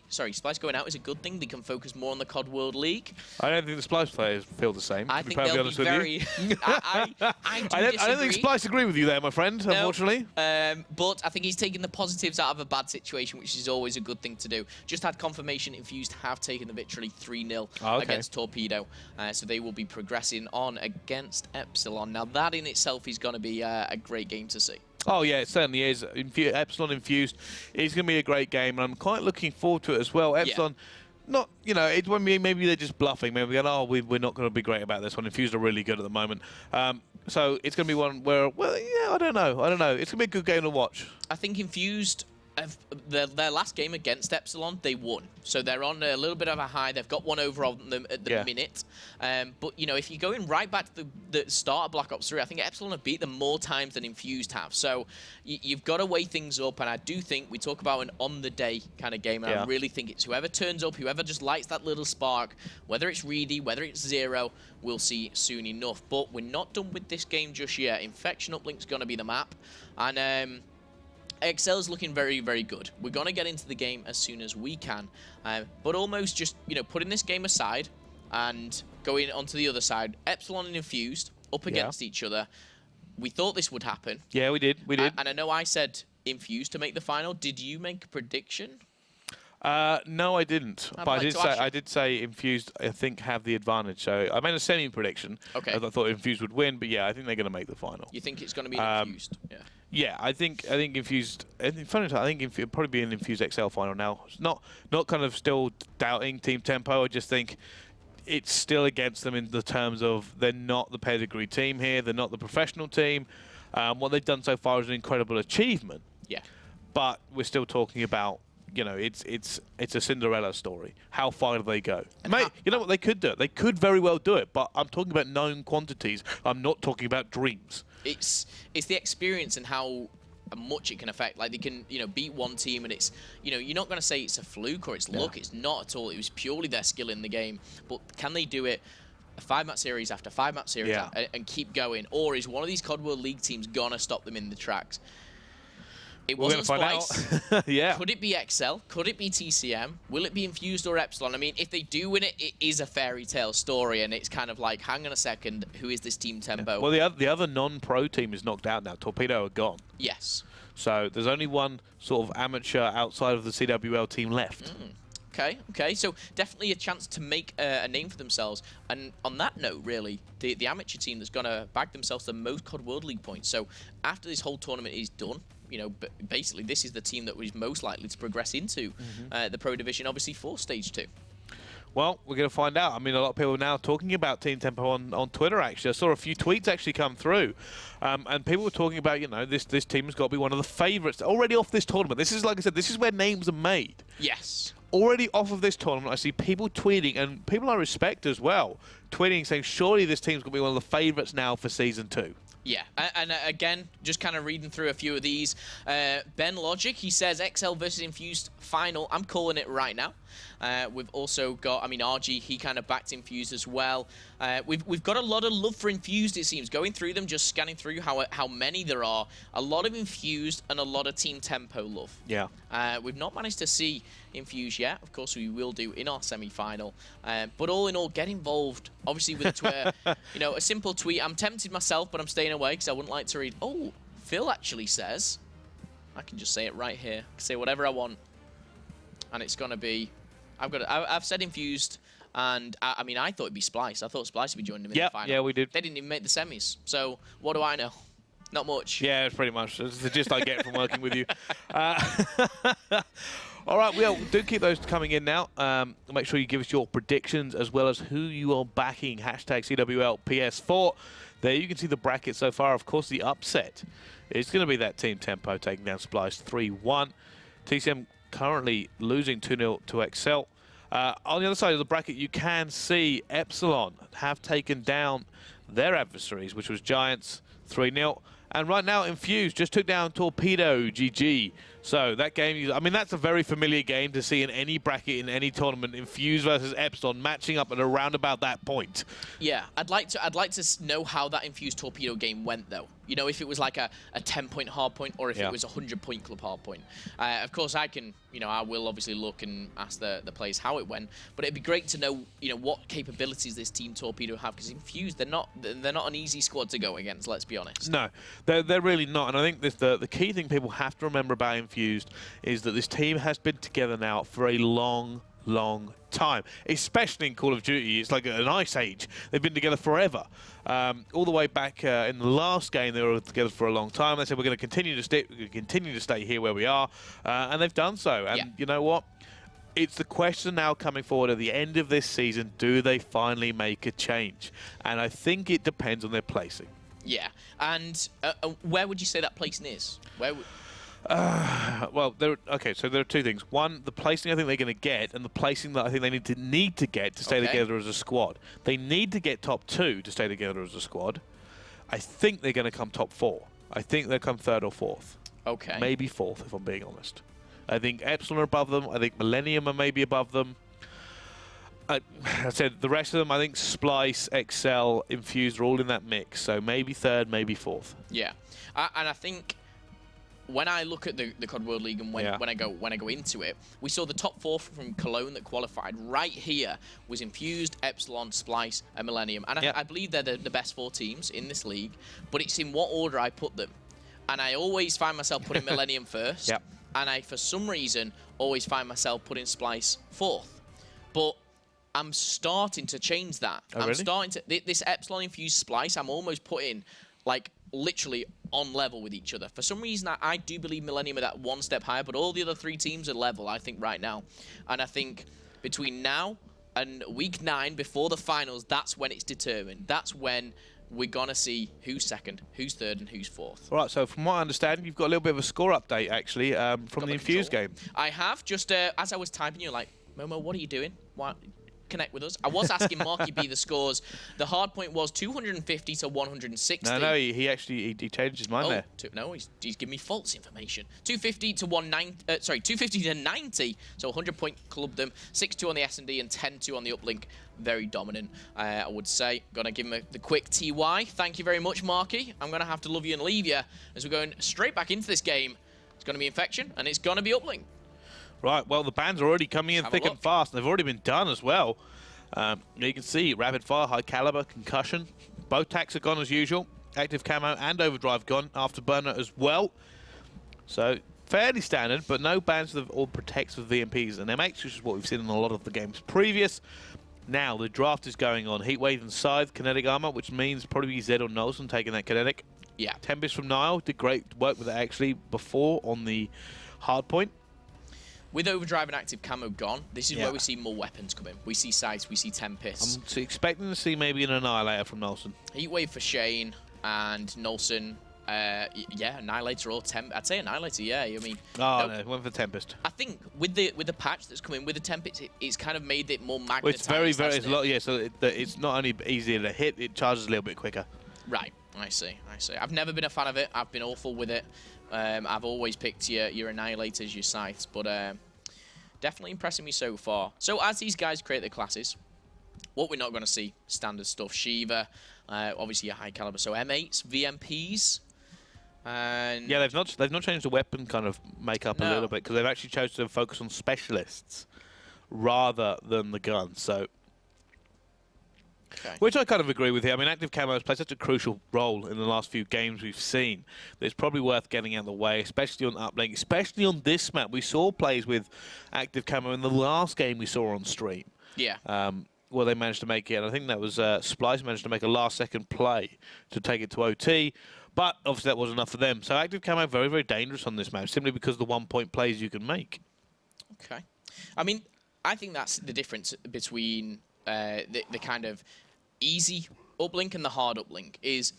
Speaker 2: sorry, Splyce going out is a good thing. They can focus more on the COD World League.
Speaker 3: I don't think the Splyce players feel the same.
Speaker 2: I
Speaker 3: to be
Speaker 2: think they'll
Speaker 3: honest
Speaker 2: be
Speaker 3: with
Speaker 2: very.
Speaker 3: you.
Speaker 2: I
Speaker 3: don't think Splyce agree with you there, my friend.
Speaker 2: No,
Speaker 3: unfortunately.
Speaker 2: But I think he's taking the positives out of a bad situation, which is always a good thing to do. Just had confirmation Infused have taken the victory 3-0 against Torpedo, so they will be progressing on against Epsilon. Now that in itself is going to be a great game to see.
Speaker 3: Oh, yeah, it certainly is. Epsilon Infused is going to be a great game, and I'm quite looking forward to it as well. Epsilon, not, you know, it won't be, maybe they're just bluffing. Maybe they're going, oh, we're not going to be great about this one. Infused are really good at the moment. So it's going to be one where, well, yeah, I don't know. It's going to be a good game to watch.
Speaker 2: I think Infused, their last game against Epsilon, they won. So they're on a little bit of a high. They've got one over on them at the minute. But, you know, if you're going right back to the start of Black Ops 3, I think Epsilon have beat them more times than Infused have. So you've got to weigh things up. And I do think we talk about an on-the-day kind of game. And I really think it's whoever turns up, whoever just lights that little spark, whether it's Reedy, whether it's Zero, we'll see soon enough. But we're not done with this game just yet. Infection Uplink's going to be the map. And Excel's looking very, very good. We're going to get into the game as soon as we can. But almost just, you know, putting this game aside and going onto the other side. Epsilon and Infused up against each other. We thought this would happen.
Speaker 3: Yeah, we did. We did.
Speaker 2: And I know I said Infused to make the final. Did you make a prediction?
Speaker 3: No, I didn't. But I did say Infused, I think, have the advantage. So I made a semi-prediction.
Speaker 2: Okay.
Speaker 3: I thought Infused would win, but yeah, I think they're going to make the final.
Speaker 2: You think it's going to be Infused? Yeah.
Speaker 3: Yeah, I think Infused. Funny enough, I think it'll probably be an Infused XL final now. It's not kind of still doubting Team Tempo. I just think it's still against them in the terms of they're not the pedigree team here. They're not the professional team. What they've done so far is an incredible achievement.
Speaker 2: Yeah.
Speaker 3: But we're still talking about, you know, it's a Cinderella story. How far do they go? Mate, you know what they could do? They could very well do it, but I'm talking about known quantities. I'm not talking about dreams.
Speaker 2: It's the experience and how much it can affect. Like, they can, you know, beat one team and it's, you know, you're not going to say it's a fluke or it's luck. It's not at all. It was purely their skill in the game. But can they do it a 5-match series after 5-match series and keep going? Or is one of these COD World League teams going to stop them in the tracks? It wasn't Splyce.
Speaker 3: Yeah.
Speaker 2: Could it be XL? Could it be TCM? Will it be Infused or Epsilon? I mean, if they do win it, it is a fairy tale story, and it's kind of like, hang on a second, who is this Team Tempo?
Speaker 3: Well, the other non-pro team is knocked out now. Torpedo are gone.
Speaker 2: Yes.
Speaker 3: So there's only one sort of amateur outside of the CWL team left.
Speaker 2: Okay. So definitely a chance to make a name for themselves. And on that note, really, the amateur team that's going to bag themselves the most COD World League points. So after this whole tournament is done, you know, basically this is the team that was most likely to progress into the Pro Division, obviously, for Stage 2.
Speaker 3: Well, we're going to find out. I mean, a lot of people are now talking about Team Tempo on Twitter, actually. I saw a few tweets actually come through. And people were talking about, you know, this team has got to be one of the favourites already off this tournament. This is, like I said, this is where names are made.
Speaker 2: Yes.
Speaker 3: Already off of this tournament, I see people tweeting, and people I respect as well, tweeting saying, surely this team's going to be one of the favourites now for Season 2.
Speaker 2: Yeah, and again, just kind of reading through a few of these. Ben Logic, he says XL versus Infused final. I'm calling it right now. We've also got, I mean, RG, he kind of backed Infused as well. We've got a lot of love for Infused, it seems. Going through them, just scanning through how many there are. A lot of Infused and a lot of Team Tempo love.
Speaker 3: Yeah.
Speaker 2: We've not managed to see Infused yet. Of course, we will do in our semi-final. But all in all, get involved. Obviously, with Twitter, you know, a simple tweet. I'm tempted myself, but I'm staying away because I wouldn't like to read. Oh, Phil actually says, I can just say it right here. I can say whatever I want. And it's going to be, I've said Infused, and I mean, I thought it'd be Splyce. I thought Splyce would be joining them in the final. Yeah,
Speaker 3: we did.
Speaker 2: They didn't even make the semis. So what do I know? Not much.
Speaker 3: Yeah, it's pretty much. It's the gist I get from working with you. All right, well, do keep those coming in now. Make sure you give us your predictions as well as who you are backing. Hashtag CWL PS4. There you can see the bracket so far. Of course, the upset is going to be that Team Tempo taking down Splyce 3-1. TCM currently losing 2-0 to XL. On the other side of the bracket, you can see Epsilon have taken down their adversaries, which was Giants 3-0. And right now, Infused just took down Torpedo, GG. So that game, I mean, that's a very familiar game to see in any bracket, in any tournament. Infuse versus Epsilon matching up at around about that point.
Speaker 2: Yeah, I'd like to know how that Infused Torpedo game went, though. You know, if it was like a 10-point Hardpoint or if it was a 100-point Club Hardpoint. Of course, I will obviously look and ask the players how it went. But it'd be great to know, what capabilities this Team Torpedo have, because Infused, they're not an easy squad to go against. Let's be honest.
Speaker 3: No, they're really not. And I think the key thing people have to remember about Infused is that this team has been together now for a long time, especially in Call of Duty. It's like an ice age. They've been together forever. All the way back in the last game, they were together for a long time. They said, we're going to continue to stay here where we are, and they've done so. And you know what? It's the question now coming forward at the end of this season, do they finally make a change? And I think it depends on their placing.
Speaker 2: Yeah, and where would you say that placing is?
Speaker 3: Well, so there are two things. One, the placing I think they're going to get, and the placing that I think they need to get to stay together as a squad. They need to get top 2 to stay together as a squad. I think they're going to come top 4. I think they'll come 3rd or 4th.
Speaker 2: Okay.
Speaker 3: Maybe 4th, if I'm being honest. I think Epsilon are above them. I think Millennium are maybe above them. I said the rest of them, I think Splyce, Excel, Infused are all in that mix. So maybe 3rd, maybe 4th.
Speaker 2: Yeah, and I think when I look at the COD World League and when I go into it, we saw the top 4 from Cologne that qualified. Right here was Infused, Epsilon, Splyce, and Millennium, and I believe they're the best 4 teams in this league. But it's in what order I put them, and I always find myself putting Millennium first, and I for some reason always find myself putting Splyce 4th. But I'm starting to change that. I'm starting to this Epsilon Infused Splyce. I'm almost putting like literally on level with each other. For some reason, I do believe Millennium are that one step higher, but all the other 3 teams are level, I think, right now. And I think between now and week 9, before the finals, that's when it's determined. That's when we're going to see who's 2nd, who's 3rd, and who's 4th.
Speaker 3: All right, so from what I understand, you've got a little bit of a score update, actually, from the Infused game.
Speaker 2: I have. Just as I was typing, you're like, Momo, what are you doing? Why? Connect with us. I was asking Marky B the scores. The hard point was 250 to 160.
Speaker 3: No, he actually changed his mind there.
Speaker 2: No, he's giving me false information. 250 to 250 to 90. So 100-point clubbed them. 6-2 on the S&D and 10-2 on the Uplink. Very dominant, I would say. Gonna give him the quick TY. Thank you very much, Marky. I'm gonna have to love you and leave you as we're going straight back into this game. It's gonna be Infection and it's gonna be Uplink.
Speaker 3: Right, well, the bans are already coming in thick and fast. They've already been done as well. You can see Rapid Fire, High Caliber, Concussion. Both tacks are gone as usual. Active Camo and Overdrive gone. Afterburner as well. So, fairly standard, but no bans or protects with VMPs and MX, which is what we've seen in a lot of the games previous. Now, the draft is going on. Heatwave and Scythe, Kinetic Armor, which means probably Zed or Nolson taking that Kinetic.
Speaker 2: Yeah.
Speaker 3: Tempest from Nile did great work with it actually before on the Hardpoint.
Speaker 2: With Overdrive and Active Camo gone, this is where we see more weapons come in. We see Scythe, we see Tempest.
Speaker 3: I'm expecting to see maybe an Annihilator from Nolson.
Speaker 2: Heatwave for Shane and Nolson. Yeah, Annihilator or Tempest. I'd say Annihilator, yeah. I mean,
Speaker 3: no, went for Tempest.
Speaker 2: I think with the patch that's coming with the Tempest, it's kind of made it more magnetized.
Speaker 3: Well, it's very, so it's not only easier to hit, it charges a little bit quicker.
Speaker 2: Right, I see. I've never been a fan of it. I've been awful with it. I've always picked your Annihilators, your Scythes, but definitely impressing me so far. So as these guys create their classes, what we're not going to see, standard stuff, Shiva, obviously a High Caliber, so M8s, VMPs, and
Speaker 3: yeah, they've not changed the weapon kind of makeup a little bit, because they've actually chosen to focus on specialists rather than the guns. So. Okay. Which I kind of agree with here. I mean, Active Camo has played such a crucial role in the last few games we've seen that it's probably worth getting out of the way, especially on Uplink, especially on this map. We saw plays with Active Camo in the last game we saw on stream.
Speaker 2: Yeah.
Speaker 3: Where they managed to make it. I think that was Splyce managed to make a last-second play to take it to OT, but obviously that wasn't enough for them. So Active Camo very, very dangerous on this map, simply because of the one-point plays you can make.
Speaker 2: Okay. I mean, I think that's the difference between the kind of easy uplink and the hard uplink is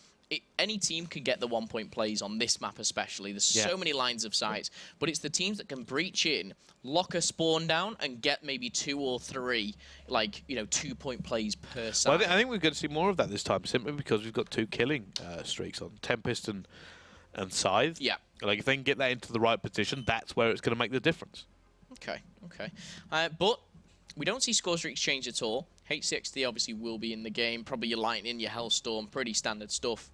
Speaker 2: any team can get the one-point plays on this map especially. There's so many lines of sight, but it's the teams that can breach in, lock a spawn down, and get maybe 2 or 3, like, 2-point plays per side.
Speaker 3: Well, I think we're going to see more of that this time, simply because we've got 2 killing streaks on Tempest and and Scythe.
Speaker 2: Yeah.
Speaker 3: Like, if they can get that into the right position, that's where it's going to make the difference.
Speaker 2: Okay, okay. But we don't see score streaks change at all. HCXD obviously will be in the game. Probably your Lightning, your Hellstorm, pretty standard stuff.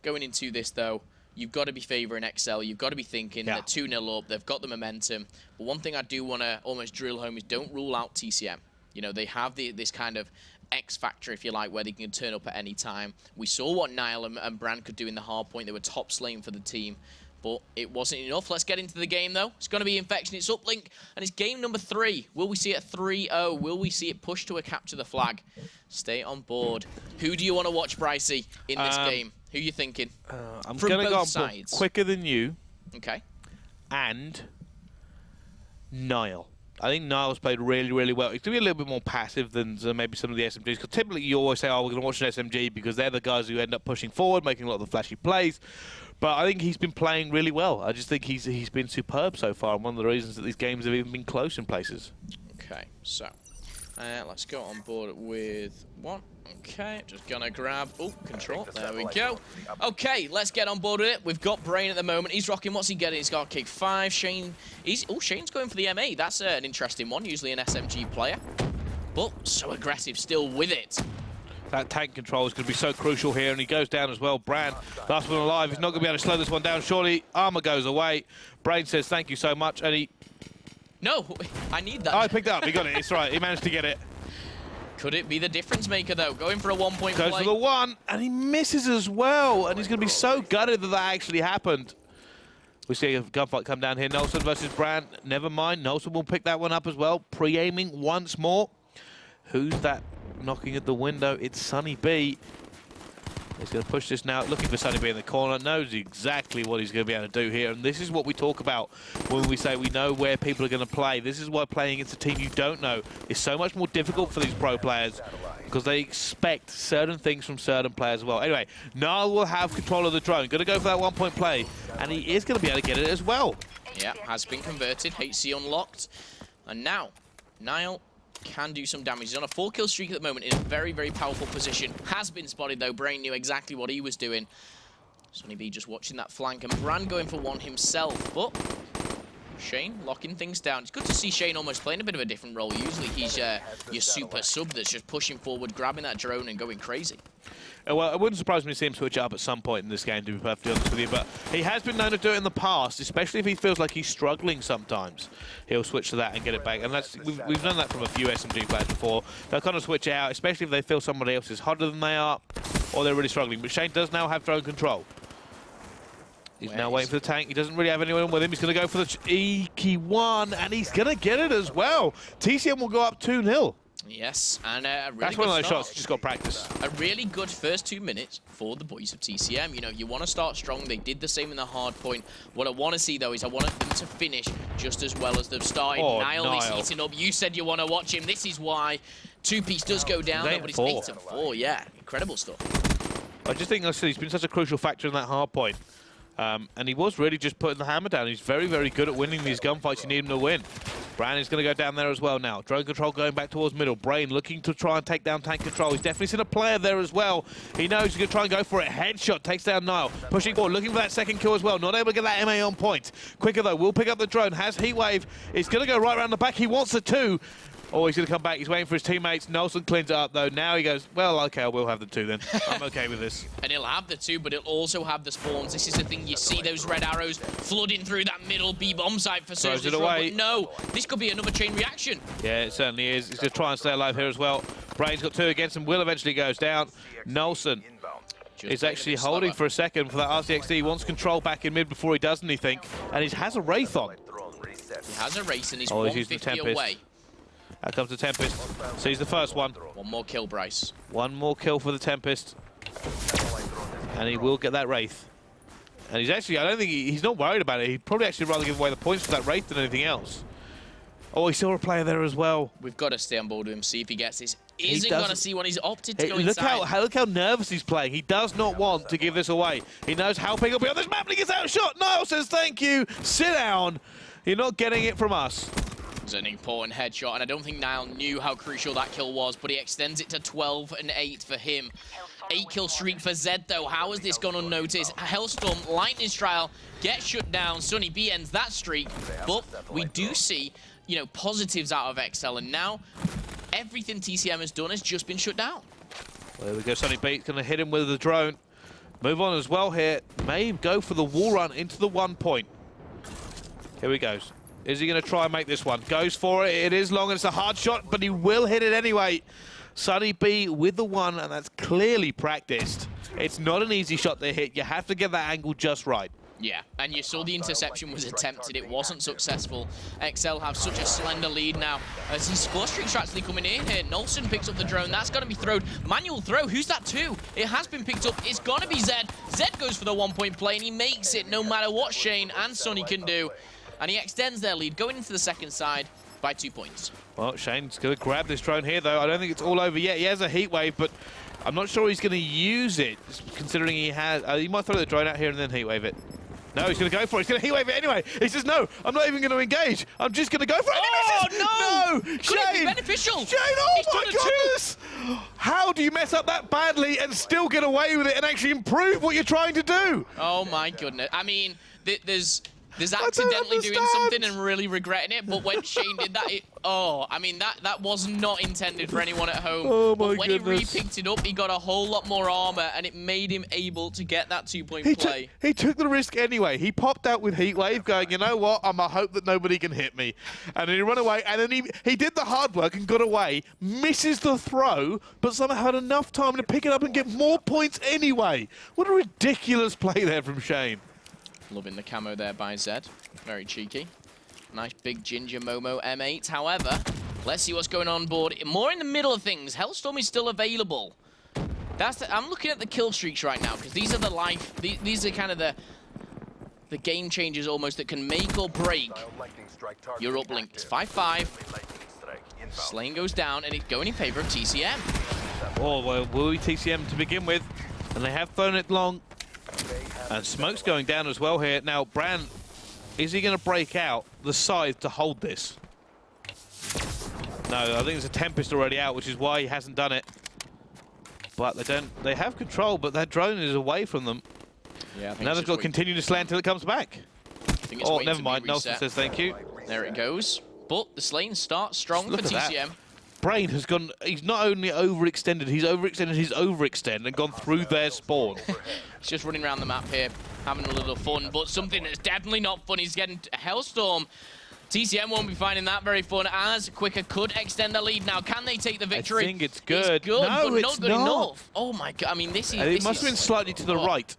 Speaker 2: Going into this, though, you've got to be favouring XL. You've got to be thinking they're 2-0 up. They've got the momentum. But one thing I do want to almost drill home is don't rule out TCM. You know, they have this kind of X factor, if you like, where they can turn up at any time. We saw what Niall and Brand could do in the Hardpoint. They were top slaying for the team, but it wasn't enough. Let's get into the game, though. It's going to be Infection. It's Uplink, and it's game number 3. Will we see it 3-0? Will we see it push to a capture the flag? Stay on board. Who do you want to watch, Brycey, in this game? Who are you thinking?
Speaker 3: I'm going to go on quicker than you.
Speaker 2: Okay.
Speaker 3: And Niall. I think Niall's played really, really well. He's going to be a little bit more passive than maybe some of the SMGs. Because typically you always say, oh, we're going to watch an SMG because they're the guys who end up pushing forward, making a lot of the flashy plays. But I think he's been playing really well. I just think he's been superb so far. And one of the reasons that these games have even been close in places.
Speaker 2: Okay, so let's go on board with one. Okay, just gonna grab, control, there we go. Okay, let's get on board with it. We've got Brain at the moment. He's rocking, what's he getting? He's got kick 5. Shane, Shane's going for the MA. That's an interesting one, usually an SMG player. But so aggressive still with it.
Speaker 3: That tank control is going to be so crucial here, and he goes down as well. Brand, last one alive. He's not going to be able to slow this one down, surely. Armor goes away. Brain says thank you so much, and he...
Speaker 2: No, I need that.
Speaker 3: Oh, he picked it up. He got it. It's right. He managed to get it.
Speaker 2: Could it be the difference maker, though? Going for a 1-point play.
Speaker 3: Goes for the 1, and he misses as well. And he's going to be so gutted that that actually happened. We see a gunfight come down here. Nelson versus Brand. Never mind. Nelson will pick that one up as well. Pre-aiming once more. Who's that knocking at the window? It's Sunny B. He's going to push this now, looking for Sunny B in the corner, knows exactly what he's going to be able to do here, and this is what we talk about when we say we know where people are going to play. This is why playing against a team you don't know is so much more difficult for these pro players, because they expect certain things from certain players as well. Anyway, Niall will have control of the drone, going to go for that 1-point play, and he is going to be able to get it as well.
Speaker 2: Yeah, has been converted, HC unlocked, and now Niall can do some damage. He's on a 4-kill streak at the moment in a very, very powerful position. Has been spotted, though. Brain knew exactly what he was doing. Sonny B just watching that flank, and Brand going for one himself, but Shane locking things down. It's good to see Shane almost playing a bit of a different role. Usually he's your super sub that's just pushing forward, grabbing that drone and going crazy.
Speaker 3: Well, it wouldn't surprise me to see him switch up at some point in this game, to be perfectly honest with you, but he has been known to do it in the past, especially if he feels like he's struggling sometimes. He'll switch to that and get it back, and that's we've done that from a few SMG players before. They'll kind of switch out, especially if they feel somebody else is hotter than they are, or they're really struggling. But Shane does now have drone control. He's now waiting for the tank. He doesn't really have anyone with him. He's going to go for the cheeky one, and he's going to get it as well. TCM will go up 2-0.
Speaker 2: Yes, and a really
Speaker 3: that's
Speaker 2: good
Speaker 3: one of those
Speaker 2: start.
Speaker 3: shots, just got practice.
Speaker 2: A really good first 2 minutes for the boys of TCM. You know, you want to start strong. They did the same in the hard point. What I want to see, though, is I want them to finish just as well as they've started.
Speaker 3: Oh,
Speaker 2: Niall is heating up. You said you want to watch him. This is why. 2-piece does go down, but it's 8-4. Yeah, incredible stuff.
Speaker 3: I just think, like I said, he's been such a crucial factor in that hard point. And he was really just putting the hammer down. He's very, very good at winning these gunfights. You need him to win. Brand is going to go down there as well now. Drone control going back towards middle. Brain looking to try and take down tank control. He's definitely seen a player there as well. He knows he's going to try and go for it. Headshot takes down Niall. Pushing forward, looking for that second kill as well. Not able to get that MA on point. Quicker though, will pick up the drone. Has Heatwave. It's going to go right around the back. He wants the 2. Oh, he's going to come back. He's waiting for his teammates. Nelson cleans it up, though. Now he goes, well, okay, I will have the 2 then. I'm okay with this.
Speaker 2: And he'll have the 2, but he'll also have the spawns. This is the thing. You see those red arrows flooding through that middle B-bomb site for
Speaker 3: Throws it away.
Speaker 2: But no, this could be another chain reaction.
Speaker 3: Yeah, it certainly is. He's going to try and stay alive here as well. Brain's got 2 against him. Will eventually goes down. Nelson is actually holding for a second for that RCXD. He wants control back in mid before he does anything. And he has a Wraith on.
Speaker 2: He has a Wraith and he's 150 away.
Speaker 3: Out comes the Tempest. Sees the first one.
Speaker 2: One more kill, Bryce.
Speaker 3: One more kill for the Tempest. And he will get that Wraith. And he's actually, I don't think he's not worried about it. He'd probably actually rather give away the points for that Wraith than anything else. Oh, he saw a player there as well.
Speaker 2: We've got to stay on board with him, see if he gets this. Isn't going to see when he's opted to go
Speaker 3: look
Speaker 2: inside.
Speaker 3: Look how nervous he's playing. He does not want to give this away. He knows how big he'll be on this map, and he gets outshot. Niall says thank you. Sit down. You're not getting it from us.
Speaker 2: It's an important headshot, and I don't think Niall knew how crucial that kill was, but he extends it to 12 and 8 for him. 8-kill streak for Zed, though. How has this gone unnoticed? Hellstorm, Lightning Strike gets shut down. Sunny B ends that streak. But we do see, you know, positives out of XL. And now everything TCM has done has just been shut down.
Speaker 3: Well, there we go. Sunny B going to hit him with the drone. Move on as well here. May go for the wall run into the 1 point. Here he goes. Is he going to try and make this one? Goes for it. It is long and it's a hard shot, but he will hit it anyway. Sunny B with the 1, and that's clearly practiced. It's not an easy shot to hit. You have to get that angle just right.
Speaker 2: Yeah, and you saw the interception was attempted. It wasn't successful. XL have such a slender lead now. As his score streak's actually coming in here. Nolson picks up the drone. That's going to be thrown. Manual throw. Who's that to? It has been picked up. It's going to be Zed. Zed goes for the 1 point play, and he makes it no matter what Shane and Sonny can do. And he extends their lead, going into the second side by 2 points.
Speaker 3: Well, Shane's going to grab this drone here, though. I don't think it's all over yet. He has a heat wave, but I'm not sure he's going to use it, considering he has... he might throw the drone out here and then heat wave it. No, he's going to go for it. He's going to heat wave it anyway. He says, no, I'm not even going to engage. I'm just going to go for it.
Speaker 2: Oh, no!
Speaker 3: No!
Speaker 2: Could it be beneficial?
Speaker 3: Shane, oh my goodness! How do you mess up that badly and still get away with it and actually improve what you're trying to do?
Speaker 2: Oh, my goodness. I mean, there's accidentally doing something and really regretting it, but when Shane did that, I mean, that was not intended for anyone at home.
Speaker 3: Oh my
Speaker 2: but when
Speaker 3: goodness.
Speaker 2: he re-picked it up, he got a whole lot more armor, and it made him able to get that 2 point play.
Speaker 3: He took the risk anyway. He popped out with heat wave, going, you know what, I'm going to hope that nobody can hit me. And then he ran away, and then he did the hard work and got away, misses the throw, but somehow had enough time to pick it up and get more points anyway. What a ridiculous play there from Shane.
Speaker 2: Loving the camo there by Zed. Very cheeky. Nice big ginger Momo M8. However, let's see what's going on board. More in the middle of things. Hellstorm is still available. I'm looking at the kill streaks right now, because these are the life. These are kind of the game changers almost that can make or break your uplink. It's 5-5. Slane goes down, and it's going in favor of TCM.
Speaker 3: Oh, well, will be TCM to begin with. And they have thrown it long. And smoke's going down as well here. Now, Bran, is he going to break out the scythe to hold this? No, I think there's a Tempest already out, which is why he hasn't done it. But they have control, but that drone is away from them. Yeah, now they've got to continue to slant until it comes back. Oh, never mind. Nelson says thank you.
Speaker 2: There it goes. But the Slane starts strong for TCM.
Speaker 3: Brain has gone, he's not only overextended, he's overextended his overextend and gone through their spawn.
Speaker 2: He's just running around the map here, having a little fun, but something that's definitely not fun. He's getting a Hellstorm. TCM won't be finding that very fun, as Quicker could extend the lead now. Can they take the victory?
Speaker 3: I think it's good.
Speaker 2: It's good,
Speaker 3: no,
Speaker 2: but
Speaker 3: it's
Speaker 2: not good enough. Oh my god, I mean, this is...
Speaker 3: It must have been slightly to the right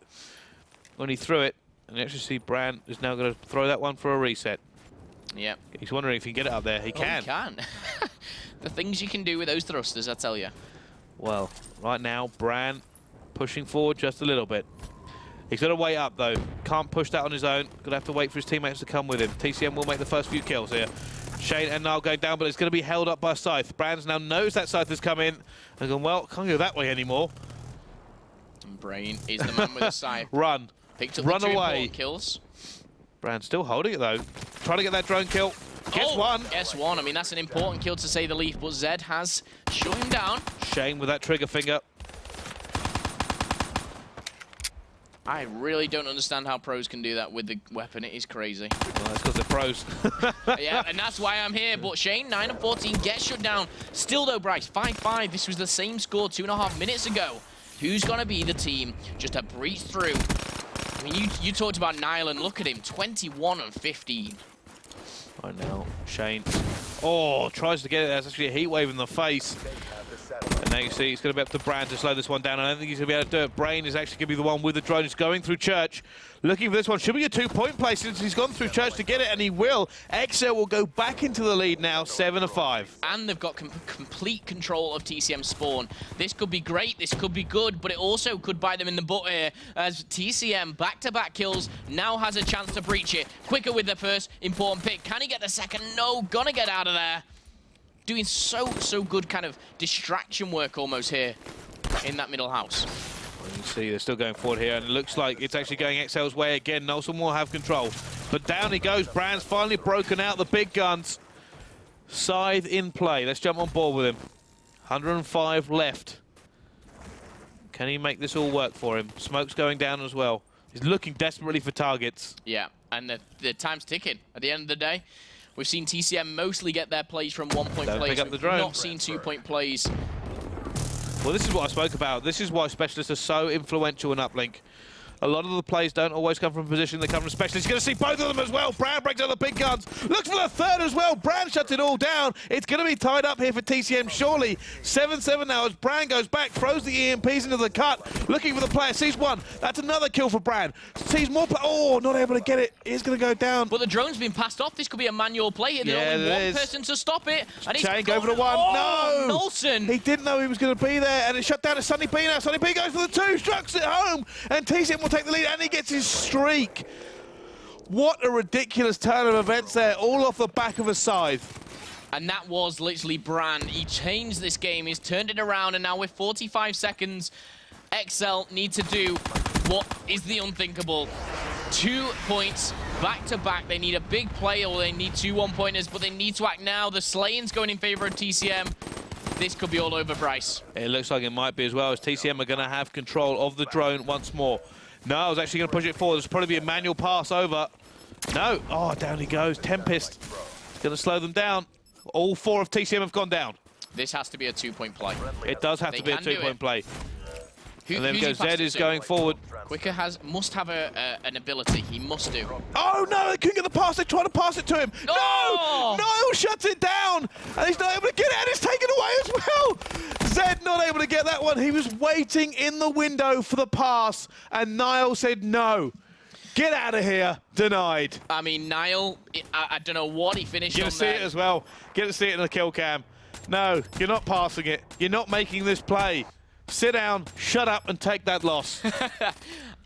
Speaker 3: when he threw it. And you actually see Bran is now going to throw that one for a reset.
Speaker 2: Yeah.
Speaker 3: He's wondering if he can get it up there. He can.
Speaker 2: He can. The things you can do with those thrusters, I tell you.
Speaker 3: Well, right now, Bran pushing forward just a little bit. He's got to wait up, though. Can't push that on his own. Going to have to wait for his teammates to come with him. TCM will make the first few kills here. Shane and Niall going down, but it's going to be held up by Scythe. Bran's now knows that Scythe has come in and gone, well, can't go that way anymore.
Speaker 2: And Brain is the man with the Scythe.
Speaker 3: Run.
Speaker 2: Picked up
Speaker 3: Run
Speaker 2: the 2
Speaker 3: away.
Speaker 2: important kills.
Speaker 3: Bran still holding it, though. Trying to get that drone kill. Gets one.
Speaker 2: Gets one. I mean, that's an important kill to say the least, but Zed has shut him down.
Speaker 3: Shane with that trigger finger.
Speaker 2: I really don't understand how pros can do that with the weapon. It is crazy.
Speaker 3: Well, that's because they're pros.
Speaker 2: Yeah, and that's why I'm here. But Shane, 9 of 14, gets shut down. Still, though, Bryce, 5-5. This was the same score 2.5 minutes ago. Who's going to be the team just to breach through? I mean, you talked about Nyland. Look at him, 21 and 15.
Speaker 3: Right now, Shane. Oh, tries to get it. That's actually a heat wave in the face. And now you see he's going to be up to Bran to slow this one down. I don't think he's going to be able to do it. Brain is actually going to be the one with the drone. He's going through Church. Looking for this one. Should be a 2-point play since he's gone through Church to get it, and he will. XL will go back into the lead now, 7-5.
Speaker 2: And they've got complete control of TCM spawn. This could be great, this could be good, but it also could bite them in the butt here, as TCM back-to-back kills now has a chance to breach it. Quicker with the first important pick. Can he get the second? No, gonna get out of there. Doing so good kind of distraction work almost here in that middle house.
Speaker 3: Well, you can see they're still going forward here, and it looks like it's actually going XL's way again. Nelson will have control. But down he goes. Bran's finally broken out the big guns. Scythe in play. Let's jump on board with him. 105 left. Can he make this all work for him? Smoke's going down as well. He's looking desperately for targets.
Speaker 2: Yeah, and the time's ticking. At the end of the day, we've seen TCM mostly get their plays from 1-point
Speaker 3: Don't
Speaker 2: plays.
Speaker 3: pick up the
Speaker 2: We've
Speaker 3: drone.
Speaker 2: not seen 2-point plays.
Speaker 3: Well, this is what I spoke about. This is why specialists are so influential in Uplink. A lot of the plays don't always come from position, they come from specialists. You're going to see both of them as well. Brand breaks out the big guns. Looks for the third as well. Brand shuts it all down. It's going to be tied up here for TCM, surely. 7-7 now as Brand goes back, throws the EMPs into the cut. Looking for the player, sees one. That's another kill for Brand. Sees more oh, not able to get it. He's going to go down.
Speaker 2: But the drone's been passed off. This could be a manual play here. There's only one person to stop it. And
Speaker 3: Chain, go for the one.
Speaker 2: Oh,
Speaker 3: No!
Speaker 2: Nolson.
Speaker 3: He didn't know he was going to be there, and it shut down to Sunny P now. Sunny P goes for the two, strikes it home, and TCM will take the lead, and he gets his streak. What a ridiculous turn of events there, all off the back of a scythe.
Speaker 2: And that was literally Brand. He changed this game. He's turned it around, and now with 45 seconds, XL need to do what is the unthinkable. 2 points back-to-back. They need a big play, or they need 2 1-pointers, but they need to act now. The slaying's going in favor of TCM. This could be all over, Bryce.
Speaker 3: It looks like it might be as well, as TCM are going to have control of the drone once more. No, I was actually going to push it forward. There's probably be a manual pass over. No. Oh, down he goes. Tempest. Going to slow them down. All 4 of TCM have gone down.
Speaker 2: This has to be a 2-point play.
Speaker 3: It does have to be a 2-point play. And then
Speaker 2: who's
Speaker 3: Zed is going forward.
Speaker 2: Quicker must have an ability. He must do.
Speaker 3: Oh, no, they couldn't get the pass. They tried to pass it to him.
Speaker 2: Oh!
Speaker 3: No! Niall shuts it down, and he's not able to get it, and it's taken away as well. Zed not able to get that one. He was waiting in the window for the pass, and Niall said no. Get out of here. Denied.
Speaker 2: I mean, Niall, I don't know what he finished on there.
Speaker 3: Get to see it as well. Get to see it in the kill cam. No, you're not passing it. You're not making this play. Sit down, shut up, and take that loss.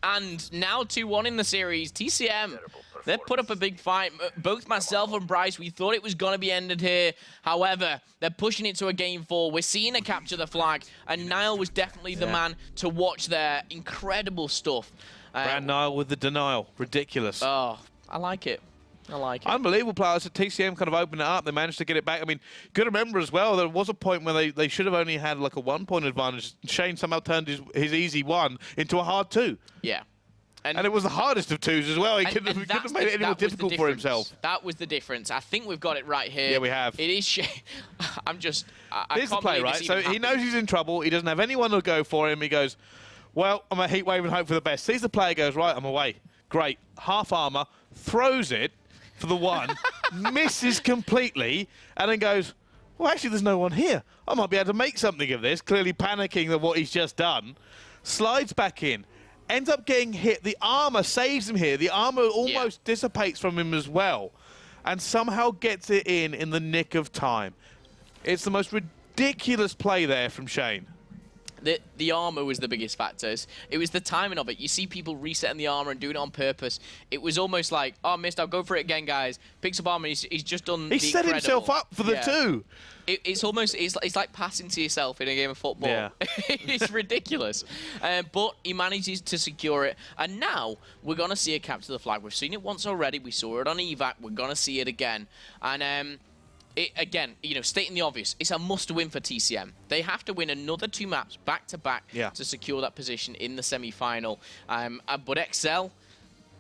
Speaker 2: And now 2-1 in the series. TCM, they've put up a big fight. Both myself and Bryce, we thought it was going to be ended here. However, they're pushing it to a game 4. We're seeing a capture the flag, and Niall was definitely the man to watch there. Incredible stuff.
Speaker 3: Brand Niall with the denial. Ridiculous.
Speaker 2: Oh, I like it. I like it.
Speaker 3: Unbelievable players. TCM kind of opened it up. They managed to get it back. I mean, good to remember as well, there was a point where they should have only had like a 1-point advantage. Shane somehow turned his easy 1 into a hard 2.
Speaker 2: Yeah.
Speaker 3: And it was the hardest of 2s as well. He couldn't have made it any more difficult for himself.
Speaker 2: That was the difference. I think we've got it right here.
Speaker 3: Yeah, we have.
Speaker 2: It is Shane. I'm just...
Speaker 3: Here's the play, right? So he knows he's in trouble. He doesn't have anyone to go for him. He goes, well, I'm a heat wave and hope for the best. Sees the player, goes, right, I'm away. Great. Half armor, throws it for the 1, misses completely, and then goes, well, actually, there's no one here. I might be able to make something of this, clearly panicking at what he's just done. Slides back in, ends up getting hit. The armor saves him here. The armor almost dissipates from him as well, and somehow gets it in the nick of time. It's the most ridiculous play there from Shane.
Speaker 2: The armor was the biggest factor. It was the timing of it. You see people resetting the armor and doing it on purpose. It was almost like, oh, missed, I'll go for it again, guys. Picks up armor, he's just done
Speaker 3: He set himself up for the 2.
Speaker 2: It's almost, it's like passing to yourself in a game of football.
Speaker 3: Yeah.
Speaker 2: It's ridiculous. But he manages to secure it. And now we're going to see a capture the flag. We've seen it once already. We saw it on evac. We're going to see it again. And again, you know, stating the obvious, it's a must-win for TCM. They have to win another 2 maps back-to-back to secure that position in the semi-final. But XL,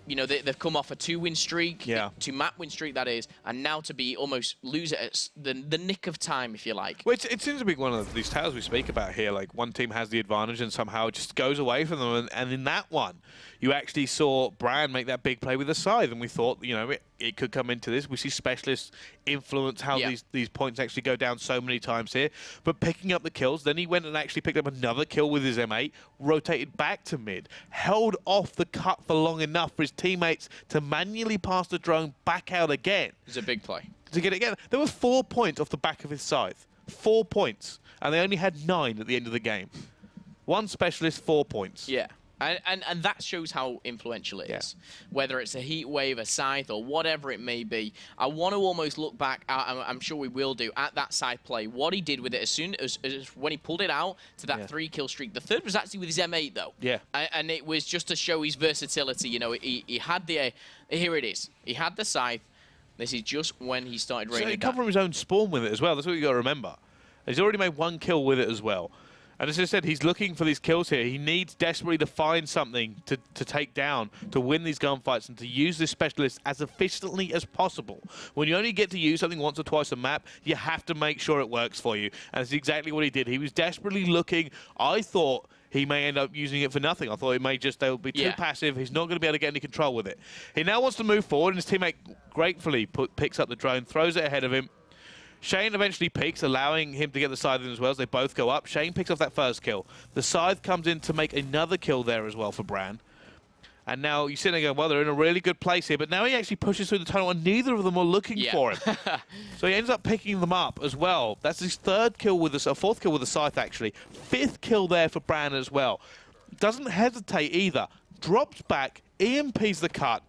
Speaker 2: you know, they've come off a 2-win streak, 2-map win streak, that is, and now to be almost lose it at the nick of time, if you like.
Speaker 3: Well, it seems to be one of these tales we speak about here. Like, one team has the advantage and somehow it just goes away from them. And in that one, you actually saw Brand make that big play with the scythe, and we thought, you know, it could come into this. We see specialists influence how these points actually go down so many times here. But picking up the kills, then he went and actually picked up another kill with his M8, rotated back to mid, held off the cut for long enough for his teammates to manually pass the drone back out again.
Speaker 2: It was a big play.
Speaker 3: To get it again. There were 4 points off the back of his scythe. 4 points. And they only had 9 at the end of the game. 1 specialist, 4 points.
Speaker 2: Yeah. And that shows how influential it is. Whether it's a heat wave, a scythe, or whatever it may be. I want to almost look back, I'm sure we will do, at that scythe play. What he did with it as soon as when he pulled it out to that 3-kill streak. The third was actually with his M8, though.
Speaker 3: Yeah.
Speaker 2: And it was just to show his versatility. You know, he had the... here it is. He had the scythe. This is just when he started raining.
Speaker 3: So he covered his own spawn with it as well. That's what you got to remember. He's already made 1 kill with it as well. And as I said, he's looking for these kills here. He needs desperately to find something to take down, to win these gunfights, and to use this specialist as efficiently as possible. When you only get to use something once or twice a map, you have to make sure it works for you. And that's exactly what he did. He was desperately looking. I thought he may end up using it for nothing. I thought it may just, they'll be too passive. He's not going to be able to get any control with it. He now wants to move forward, and his teammate gratefully picks up the drone, throws it ahead of him. Shane eventually peeks, allowing him to get the scythe in as well as they both go up. Shane picks off that first kill. The scythe comes in to make another kill there as well for Bran. And now you sit there going, well, they're in a really good place here. But now he actually pushes through the tunnel, and neither of them are looking for him. So he ends up picking them up as well. That's his third kill with a fourth kill with the scythe, actually. Fifth kill there for Bran as well. Doesn't hesitate either. Drops back, EMPs the cut.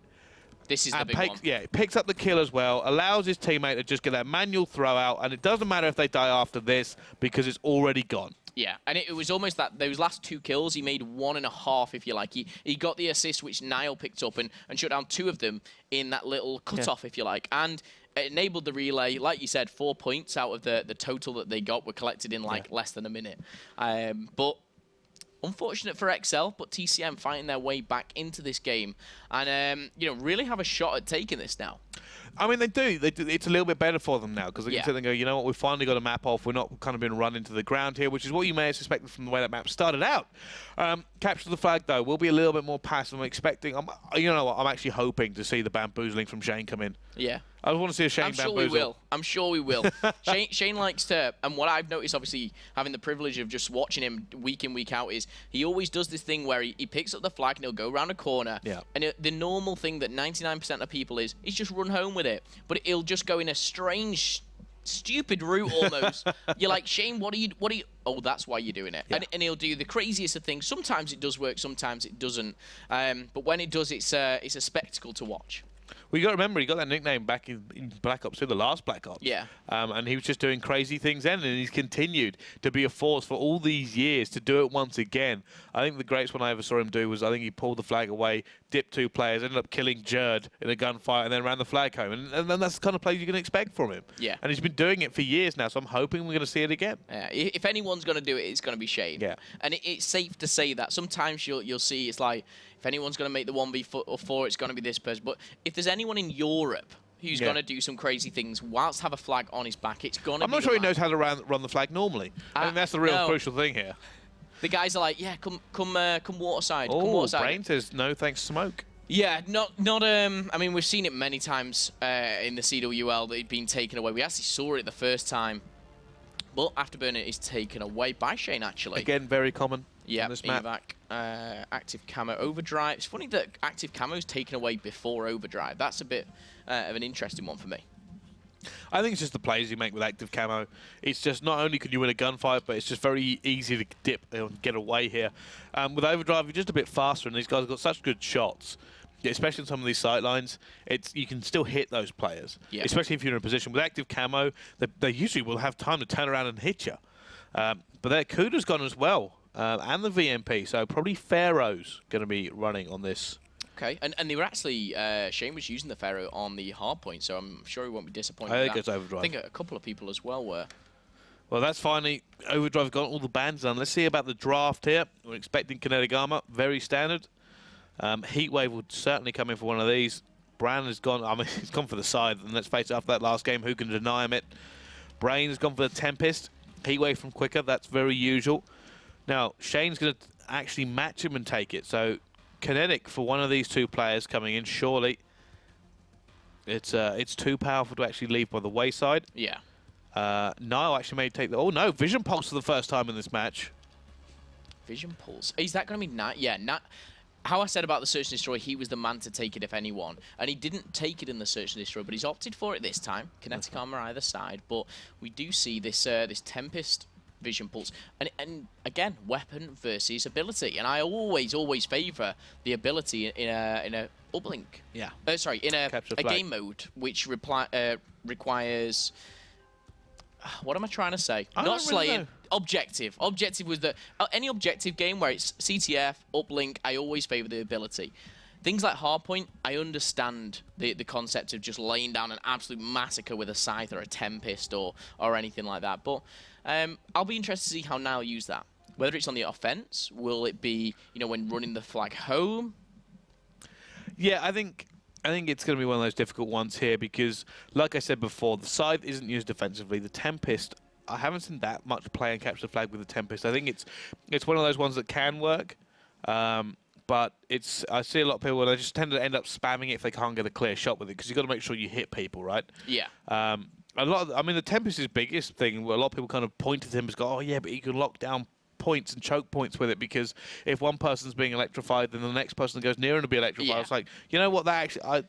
Speaker 2: This is the big one.
Speaker 3: Yeah, picks up the kill as well, allows his teammate to just get that manual throw out, and it doesn't matter if they die after this because it's already gone.
Speaker 2: Yeah, and it was almost that those last 2 kills, he made 1.5, if you like. He got the assist, which Niall picked up, and shut down 2 of them in that little cut-off, if you like. And it enabled the relay. Like you said, 4 points out of the total that they got were collected in, like, less than a minute. But unfortunate for XL, but TCM fighting their way back into this game and, you know, really have a shot at taking this now.
Speaker 3: I mean, they do. It's a little bit better for them now because they can sit there and go, you know what, we've finally got a map off. We're not kind of being run into the ground here, which is what you may have suspected from the way that map started out. Capture the flag, though, will be a little bit more passive. I'm expecting, you know what, I'm actually hoping to see the bamboozling from Shane come in.
Speaker 2: Yeah.
Speaker 3: I want to see a Shane bamboozle.
Speaker 2: I'm sure we will. Shane likes to, and what I've noticed, obviously, having the privilege of just watching him week in, week out, is he always does this thing where he picks up the flag and he'll go around a corner. Yeah. And the normal thing that 99% of people is just run home with it. But he'll just go in a strange, stupid route almost. You're like, Shane, what are you? Oh, that's why you're doing it. Yeah. And he'll do the craziest of things. Sometimes it does work, sometimes it doesn't. But when it does, it's a spectacle to watch.
Speaker 3: Well, you got to remember, he got that nickname back in Black Ops 2, the last Black Ops.
Speaker 2: Yeah.
Speaker 3: And he was just doing crazy things then, and he's continued to be a force for all these years to do it once again. I think the greatest one I ever saw him do was, I think he pulled the flag away, dipped 2 players, ended up killing Jerd in a gunfight, and then ran the flag home. And then that's the kind of play you can expect from him. Yeah. And he's been doing it for years now, so I'm hoping we're going to see it again.
Speaker 2: Yeah. If anyone's going to do it, it's going to be Shane. Yeah. And it's safe to say that. Sometimes you'll see it's like, if anyone's going to make the 1v4, it's going to be this person. But if there's anyone in Europe who's going to do some crazy things whilst have a flag on his back, it's going to be
Speaker 3: I'm not sure he knows how to run the flag normally. I think that's the real crucial thing here.
Speaker 2: The guys are like, yeah, come waterside.
Speaker 3: Oh,
Speaker 2: come waterside.
Speaker 3: Brain says no thanks, smoke.
Speaker 2: Yeah, not. I mean, we've seen it many times in the CWL that he'd been taken away. We actually saw it the first time, but Afterburner is taken away by Shane. Actually,
Speaker 3: again, very common.
Speaker 2: Yeah, evac, active camo, overdrive. It's funny that active camo is taken away before overdrive. That's a bit of an interesting one for me.
Speaker 3: I think it's just the plays you make with active camo. It's just not only can you win a gunfight, but it's just very easy to dip and get away here. With overdrive, you're just a bit faster, and these guys have got such good shots. Yeah, especially in some of these sight lines, you can still hit those players, especially if you're in a position. With active camo, they usually will have time to turn around and hit you. But their Kuda's gone as well. And the VMP, so probably Pharaoh's going to be running on this.
Speaker 2: Okay, and they were actually, Shane was using the Pharaoh on the Hardpoint, so I'm sure he won't be disappointed.
Speaker 3: I think it's overdrive.
Speaker 2: I think a couple of people as well were.
Speaker 3: Well, that's finally, overdrive got all the bans done. Let's see about the draft here. We're expecting kinetic armor, very standard. Heatwave would certainly come in for one of these. Bran has gone, I mean, he's gone for the side, and let's face it, after that last game, who can deny him it? Brain has gone for the Tempest. Heatwave from Quicker, that's very usual. Now, Shane's going to actually match him and take it. So, kinetic for one of these 2 players coming in, surely. It's too powerful to actually leave by the wayside.
Speaker 2: Yeah.
Speaker 3: Niall actually may take the... Oh, no, Vision Pulse for the first time in this match.
Speaker 2: Vision Pulse. Is that going to be Nat? Yeah, Nat. How I said about the Search and Destroy, he was the man to take it if anyone. And he didn't take it in the Search and Destroy, but he's opted for it this time. Kinetic armor either side. But we do see this this Tempest Vision Pulse. And again, weapon versus ability. And I always favour the ability in a uplink.
Speaker 3: Yeah.
Speaker 2: Sorry, in a game mode, which requires... What am I trying to say? Not slaying. Really objective. Objective was the... any objective game where it's CTF, uplink, I always favour the ability. Things like Hardpoint, I understand the concept of just laying down an absolute massacre with a Scythe or a Tempest or anything like that. But I'll be interested to see how Niall use that. whether it's on the offense, will it be, you know, when running the flag home?
Speaker 3: Yeah, I think it's going to be one of those difficult ones here because, like I said before, the Scythe isn't used defensively. The Tempest, I haven't seen that much play and capture the flag with the Tempest. I think it's one of those ones that can work, but I see a lot of people they just tend to end up spamming it if they can't get a clear shot with it because you've got to make sure you hit people, right?
Speaker 2: Yeah.
Speaker 3: The Tempest's biggest thing, where a lot of people kind of point to Tempest, go, oh yeah, but you can lock down points and choke points with it because if one person's being electrified, then the next person that goes near him will be electrified.
Speaker 2: Yeah.
Speaker 3: It's like, you know what? That actually,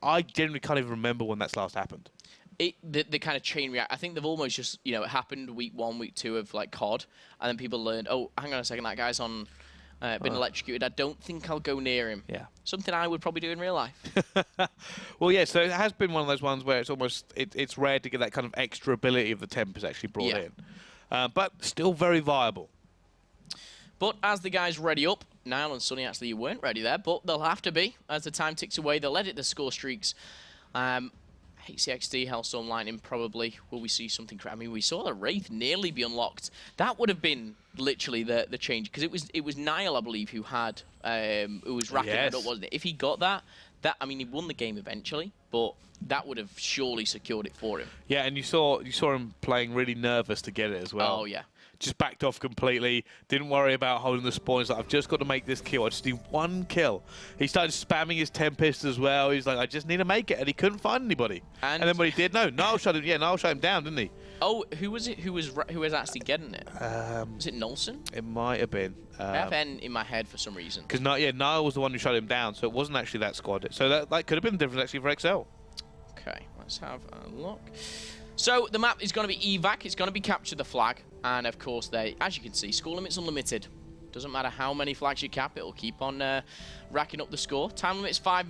Speaker 3: I genuinely can't even remember when that's last happened.
Speaker 2: The kind of chain react. I think they've almost just, you know, it happened week 1, week 2 of like COD, and then people learned, oh, hang on a second, that guy's on. Been electrocuted. I don't think I'll go near him. Yeah. Something I would probably do in real life.
Speaker 3: Well, yeah, so it has been one of those ones where it's almost, it's rare to get that kind of extra ability of the Tempest actually brought in. But still very viable.
Speaker 2: But as the guys ready up, Niall and Sonny actually you weren't ready there, but they'll have to be. As the time ticks away, they'll edit the score streaks. HCXD, Hellstorm Lightning, probably. Will we see something? I mean, we saw the Wraith nearly be unlocked. That would have been literally the change, because it was Niall, I believe, who was racking it up, wasn't it? If he got that, I mean, he won the game eventually, but that would have surely secured it for him. Yeah,
Speaker 3: and you saw him playing really nervous to get it as well.
Speaker 2: Oh yeah.
Speaker 3: Just backed off completely. Didn't worry about holding the spawn. He's like, I've just got to make this kill. I just need one kill. He started spamming his Tempest as well. He's like, I just need to make it, and he couldn't find anybody. And then when he did, Niall shut him. Yeah, Niall shut him down, didn't he?
Speaker 2: Oh, who was it? Who was actually getting it? Was it Nolson?
Speaker 3: It might have been.
Speaker 2: I have N in my head for some reason.
Speaker 3: Because Niall was the one who shut him down, so it wasn't actually that squad. So that could have been the difference actually for XL.
Speaker 2: Okay, let's have a look. So the map is going to be evac. It's going to be capture the flag, and of course as you can see, score limit's unlimited. Doesn't matter how many flags you cap, it'll keep on racking up the score. Time limit's 5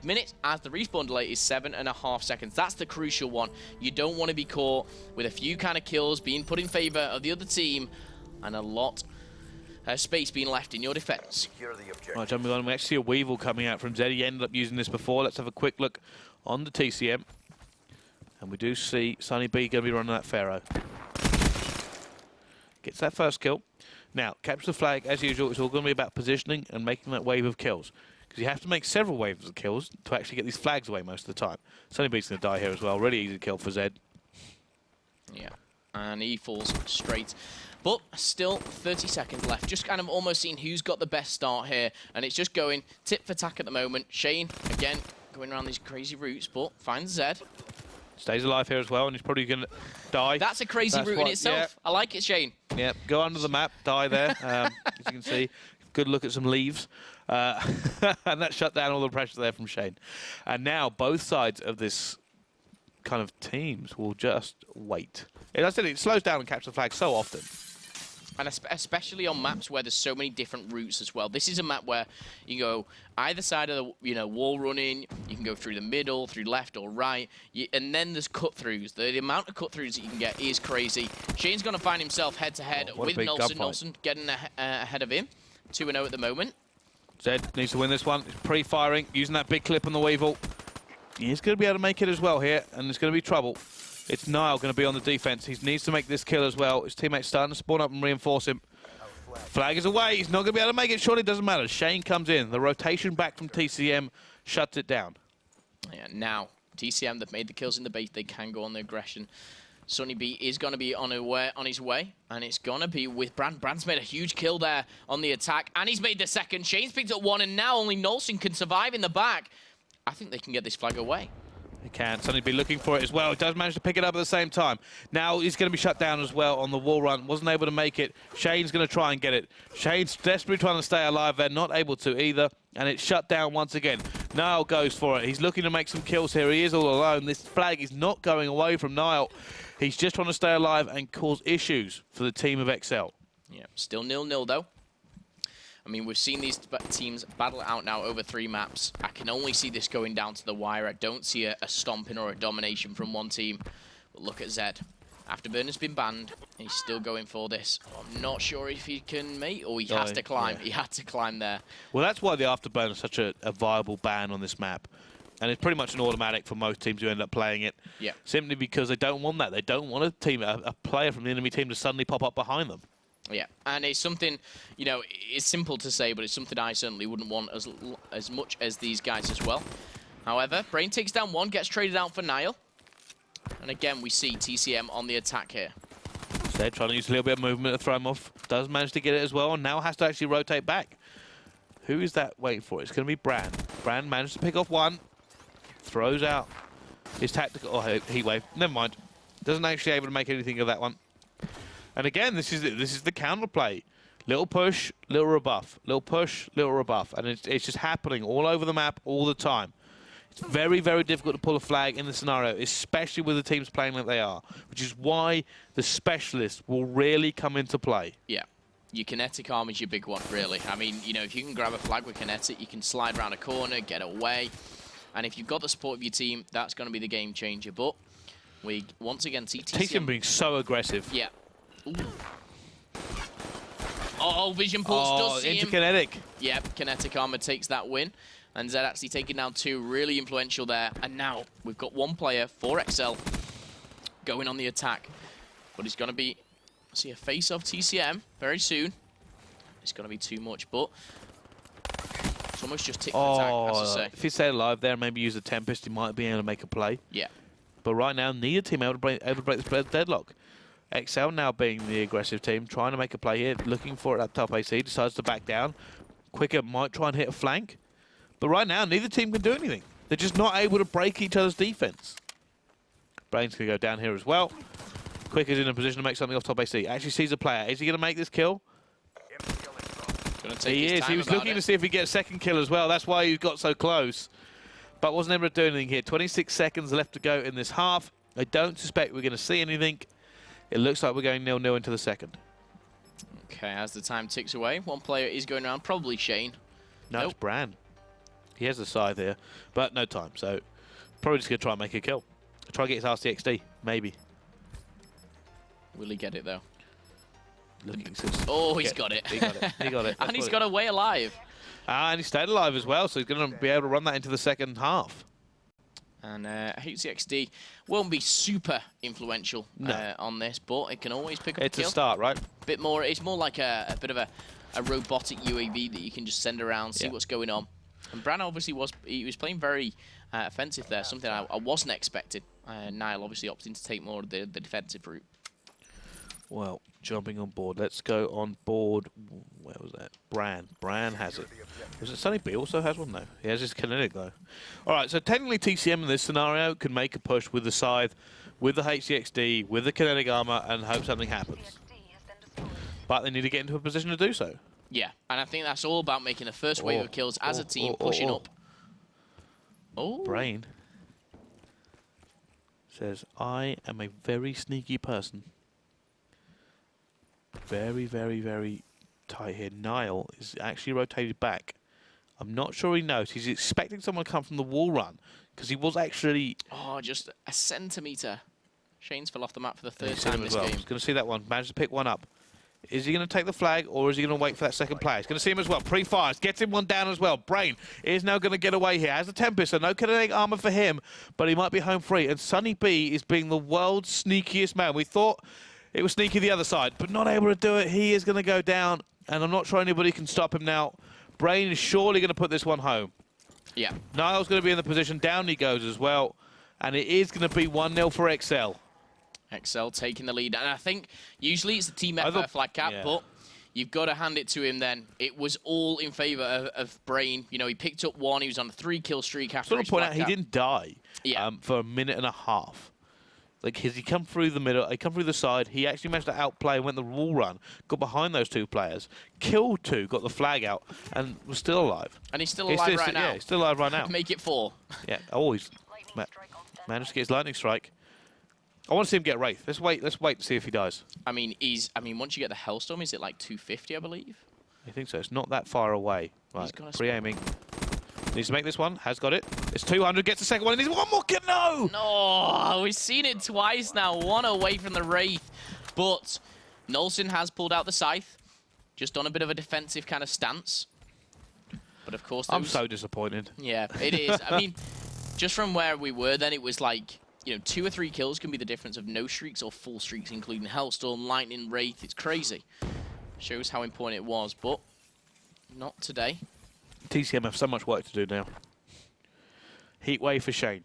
Speaker 2: minutes, as the respawn delay is 7.5 seconds. That's the crucial one. You don't want to be caught with a few kind of kills being put in favor of the other team, and a lot of space being left in your defense.
Speaker 3: Right, jumping on, we actually see a Weevil coming out from Zed. He ended up using this before. Let's have a quick look on the TCM. And we do see Sunny B going to be running that Pharaoh. Gets that first kill. Now, capture the flag, as usual, it's all going to be about positioning and making that wave of kills. Because you have to make several waves of kills to actually get these flags away most of the time. Sunny B's going to die here as well. Really easy kill for Zed.
Speaker 2: Yeah, and he falls straight. But still 30 seconds left. Just kind of almost seeing who's got the best start here. And it's just going tit for tack at the moment. Shane, again, going around these crazy routes, but finds Zed.
Speaker 3: Stays alive here as well, and he's probably going to die.
Speaker 2: That's a crazy route in itself. Yeah. I like it, Shane.
Speaker 3: Yeah, go under the map, die there. As you can see, good look at some leaves. And that shut down all the pressure there from Shane. And now both sides of this kind of teams will just wait. As I said, it slows down and captures the flag so often.
Speaker 2: And especially on maps where there's so many different routes as well. This is a map where you go either side of the wall running. You can go through the middle, through left or right, and then there's cut-throughs. The amount of cut-throughs that you can get is crazy. Shane's going to find himself head-to-head with Nolson. Nolson getting ahead of him. 2-0 at the moment.
Speaker 3: Zed needs to win this one. He's pre-firing, using that big clip on the Weevil. He's going to be able to make it as well here, and there's going to be trouble. It's Niall going to be on the defense. He needs to make this kill as well. His teammates starting to spawn up and reinforce him. Flag is away. He's not going to be able to make it. Surely it doesn't matter. Shane comes in. The rotation back from TCM shuts it down.
Speaker 2: Yeah, now TCM, they've made the kills in the base. They can go on the aggression. Sunny B is going to be on his way, and it's going to be with Brand. Brand's made a huge kill there on the attack, and he's made the second. Shane's picked up one, and now only Nolson can survive in the back. I think they can get this flag away.
Speaker 3: He can. Sunny be looking for it as well. He does manage to pick it up at the same time. Now he's going to be shut down as well on the wall run. Wasn't able to make it. Shane's going to try and get it. Shane's desperately trying to stay alive there. Not able to either. And it's shut down once again. Niall goes for it. He's looking to make some kills here. He is all alone. This flag is not going away from Niall. He's just trying to stay alive and cause issues for the team of XL.
Speaker 2: Yeah, still 0-0 though. I mean, we've seen these teams battle it out now over 3 maps. I can only see this going down to the wire. I don't see a stomping or a domination from one team. But look at Zed. Afterburner's been banned. He's still going for this. I'm not sure if he can mate, or he has to climb. Yeah. He had to climb there.
Speaker 3: Well, that's why the Afterburner is such a viable ban on this map. And it's pretty much an automatic for most teams who end up playing it. Yeah. Simply because they don't want that. They don't want a player from the enemy team to suddenly pop up behind them.
Speaker 2: Yeah, and it's something, you know, it's simple to say, but it's something I certainly wouldn't want as much as these guys as well. However, Brain takes down one, gets traded out for Nile. And again, we see TCM on the attack here.
Speaker 3: So they're trying to use a little bit of movement to throw him off. Does manage to get it as well, and now has to actually rotate back. Who is that waiting for? It's going to be Bran. Bran managed to pick off one. Throws out his tactical... Oh, heat wave. Never mind. Doesn't actually able to make anything of that one. And again, this is the counterplay. Little push, little rebuff. Little push, little rebuff. And it's just happening all over the map all the time. It's very, very difficult to pull a flag in the scenario, especially with the teams playing like they are, which is why the specialist will really come into play.
Speaker 2: Yeah. Your kinetic arm is your big one, really. I mean, you know, if you can grab a flag with kinetic, you can slide around a corner, get away. And if you've got the support of your team, that's going to be the game changer. But we, once again, see
Speaker 3: TCM being so aggressive.
Speaker 2: Yeah. Ooh. Oh, Vision Pulse does see him.
Speaker 3: Kinetic.
Speaker 2: Yep, Kinetic Armor takes that win. And Zed actually taking down two, really influential there. And now we've got one player for XL going on the attack. But he's going to be, see a face of TCM very soon. It's going to be too much, but it's almost just tick the attack, as I say.
Speaker 3: If he stayed alive there and maybe use the Tempest, he might be able to make a play.
Speaker 2: Yeah.
Speaker 3: But right now, neither team able to break this deadlock. XL now being the aggressive team, trying to make a play here, looking for it at top AC, decides to back down. Quicker might try and hit a flank. But right now, neither team can do anything. They're just not able to break each other's defense. Brain's going to go down here as well. Quicker's in a position to make something off top AC. Actually sees a player. Is he going to make this kill? He is. He was looking to see if he gets a second kill as well. That's why he got so close. But wasn't able to do anything here. 26 seconds left to go in this half. I don't suspect we're going to see anything. It looks like we're going 0-0 into the second.
Speaker 2: Okay, as the time ticks away, one player is going around, probably Shane.
Speaker 3: No, it's Bran. He has the scythe here, but no time. So probably just going to try and make a kill. Try and get his RCXD, maybe.
Speaker 2: Will he get it, though?
Speaker 3: Oh,
Speaker 2: he's got it.
Speaker 3: He got it. He got it.
Speaker 2: And he's got away alive.
Speaker 3: And he stayed alive as well, so he's going to be able to run that into the second half.
Speaker 2: And HCXD won't be super influential on this, but it can always pick up a kill.
Speaker 3: It's a start, right?
Speaker 2: Bit more. It's more like a bit of a robotic UAV that you can just send around, see what's going on. And Bran obviously was playing very offensive there, something I wasn't expecting. Nile obviously opting to take more of the defensive route.
Speaker 3: Well, jumping on board. Let's go on board. Where was that? Bran. Bran has it. Was it Sunny B also has one? No. He has his kinetic, though. All right, so technically TCM in this scenario can make a push with the scythe, with the HCXD, with the kinetic armor, and hope something happens. But they need to get into a position to do so.
Speaker 2: Yeah, and I think that's all about making the first wave of kills as a team, pushing up. Oh.
Speaker 3: Brain says, I am a very sneaky person. Very, very, very tight here. Nile is actually rotated back. I'm not sure he knows. He's expecting someone to come from the wall run because he was actually...
Speaker 2: Oh, just a centimetre. Shane's fell off the map for the third time this game.
Speaker 3: He's going to see that one. Managed to pick one up. Is he going to take the flag or is he going to wait for that second player? He's going to see him as well. Pre-fires. Gets him one down as well. Brain is now going to get away here. Has the Tempest, so no kinetic armor for him, but he might be home free. And Sunny B is being the world's sneakiest man. We thought it was sneaky the other side, but not able to do it. He is going to go down, and I'm not sure anybody can stop him now. Brain is surely going to put this one home.
Speaker 2: Yeah.
Speaker 3: Nile's going to be in the position. Down he goes as well. And it is going to be 1-0 for XL.
Speaker 2: XL taking the lead. And I think usually it's the team effort flag cap, but you've got to hand it to him then. It was all in favour of Brain. You know, he picked up one. He was on a 3-kill streak after
Speaker 3: his point out, he didn't die for a minute and a half. Like, he come through the middle, he come through the side, he actually managed to outplay and went the wall run, got behind those two players, killed two, got the flag out, and was still alive.
Speaker 2: And he's still alive right now.
Speaker 3: Yeah, he's still alive right now.
Speaker 2: Make it 4.
Speaker 3: Yeah, always managed to get his lightning strike. I want to see him get Wraith. Let's wait to see if he dies.
Speaker 2: I mean, once you get the Hellstorm, is it like 250, I believe?
Speaker 3: I think so. It's not that far away. Right, pre-aiming. Needs to make this one. Has got it. It's 200. Gets the second one. And he's one more kill. No!
Speaker 2: No! We've seen it twice now. One away from the Wraith. But Nolson has pulled out the Scythe. Just on a bit of a defensive kind of stance. But of course...
Speaker 3: I'm so disappointed.
Speaker 2: Yeah, it is. I mean, just from where we were then, it was like, you know, 2 or 3 kills can be the difference of no streaks or full streaks, including Hellstorm, Lightning, Wraith. It's crazy. Shows how important it was, but not today.
Speaker 3: TCM have so much work to do now. Heatwave for Shane.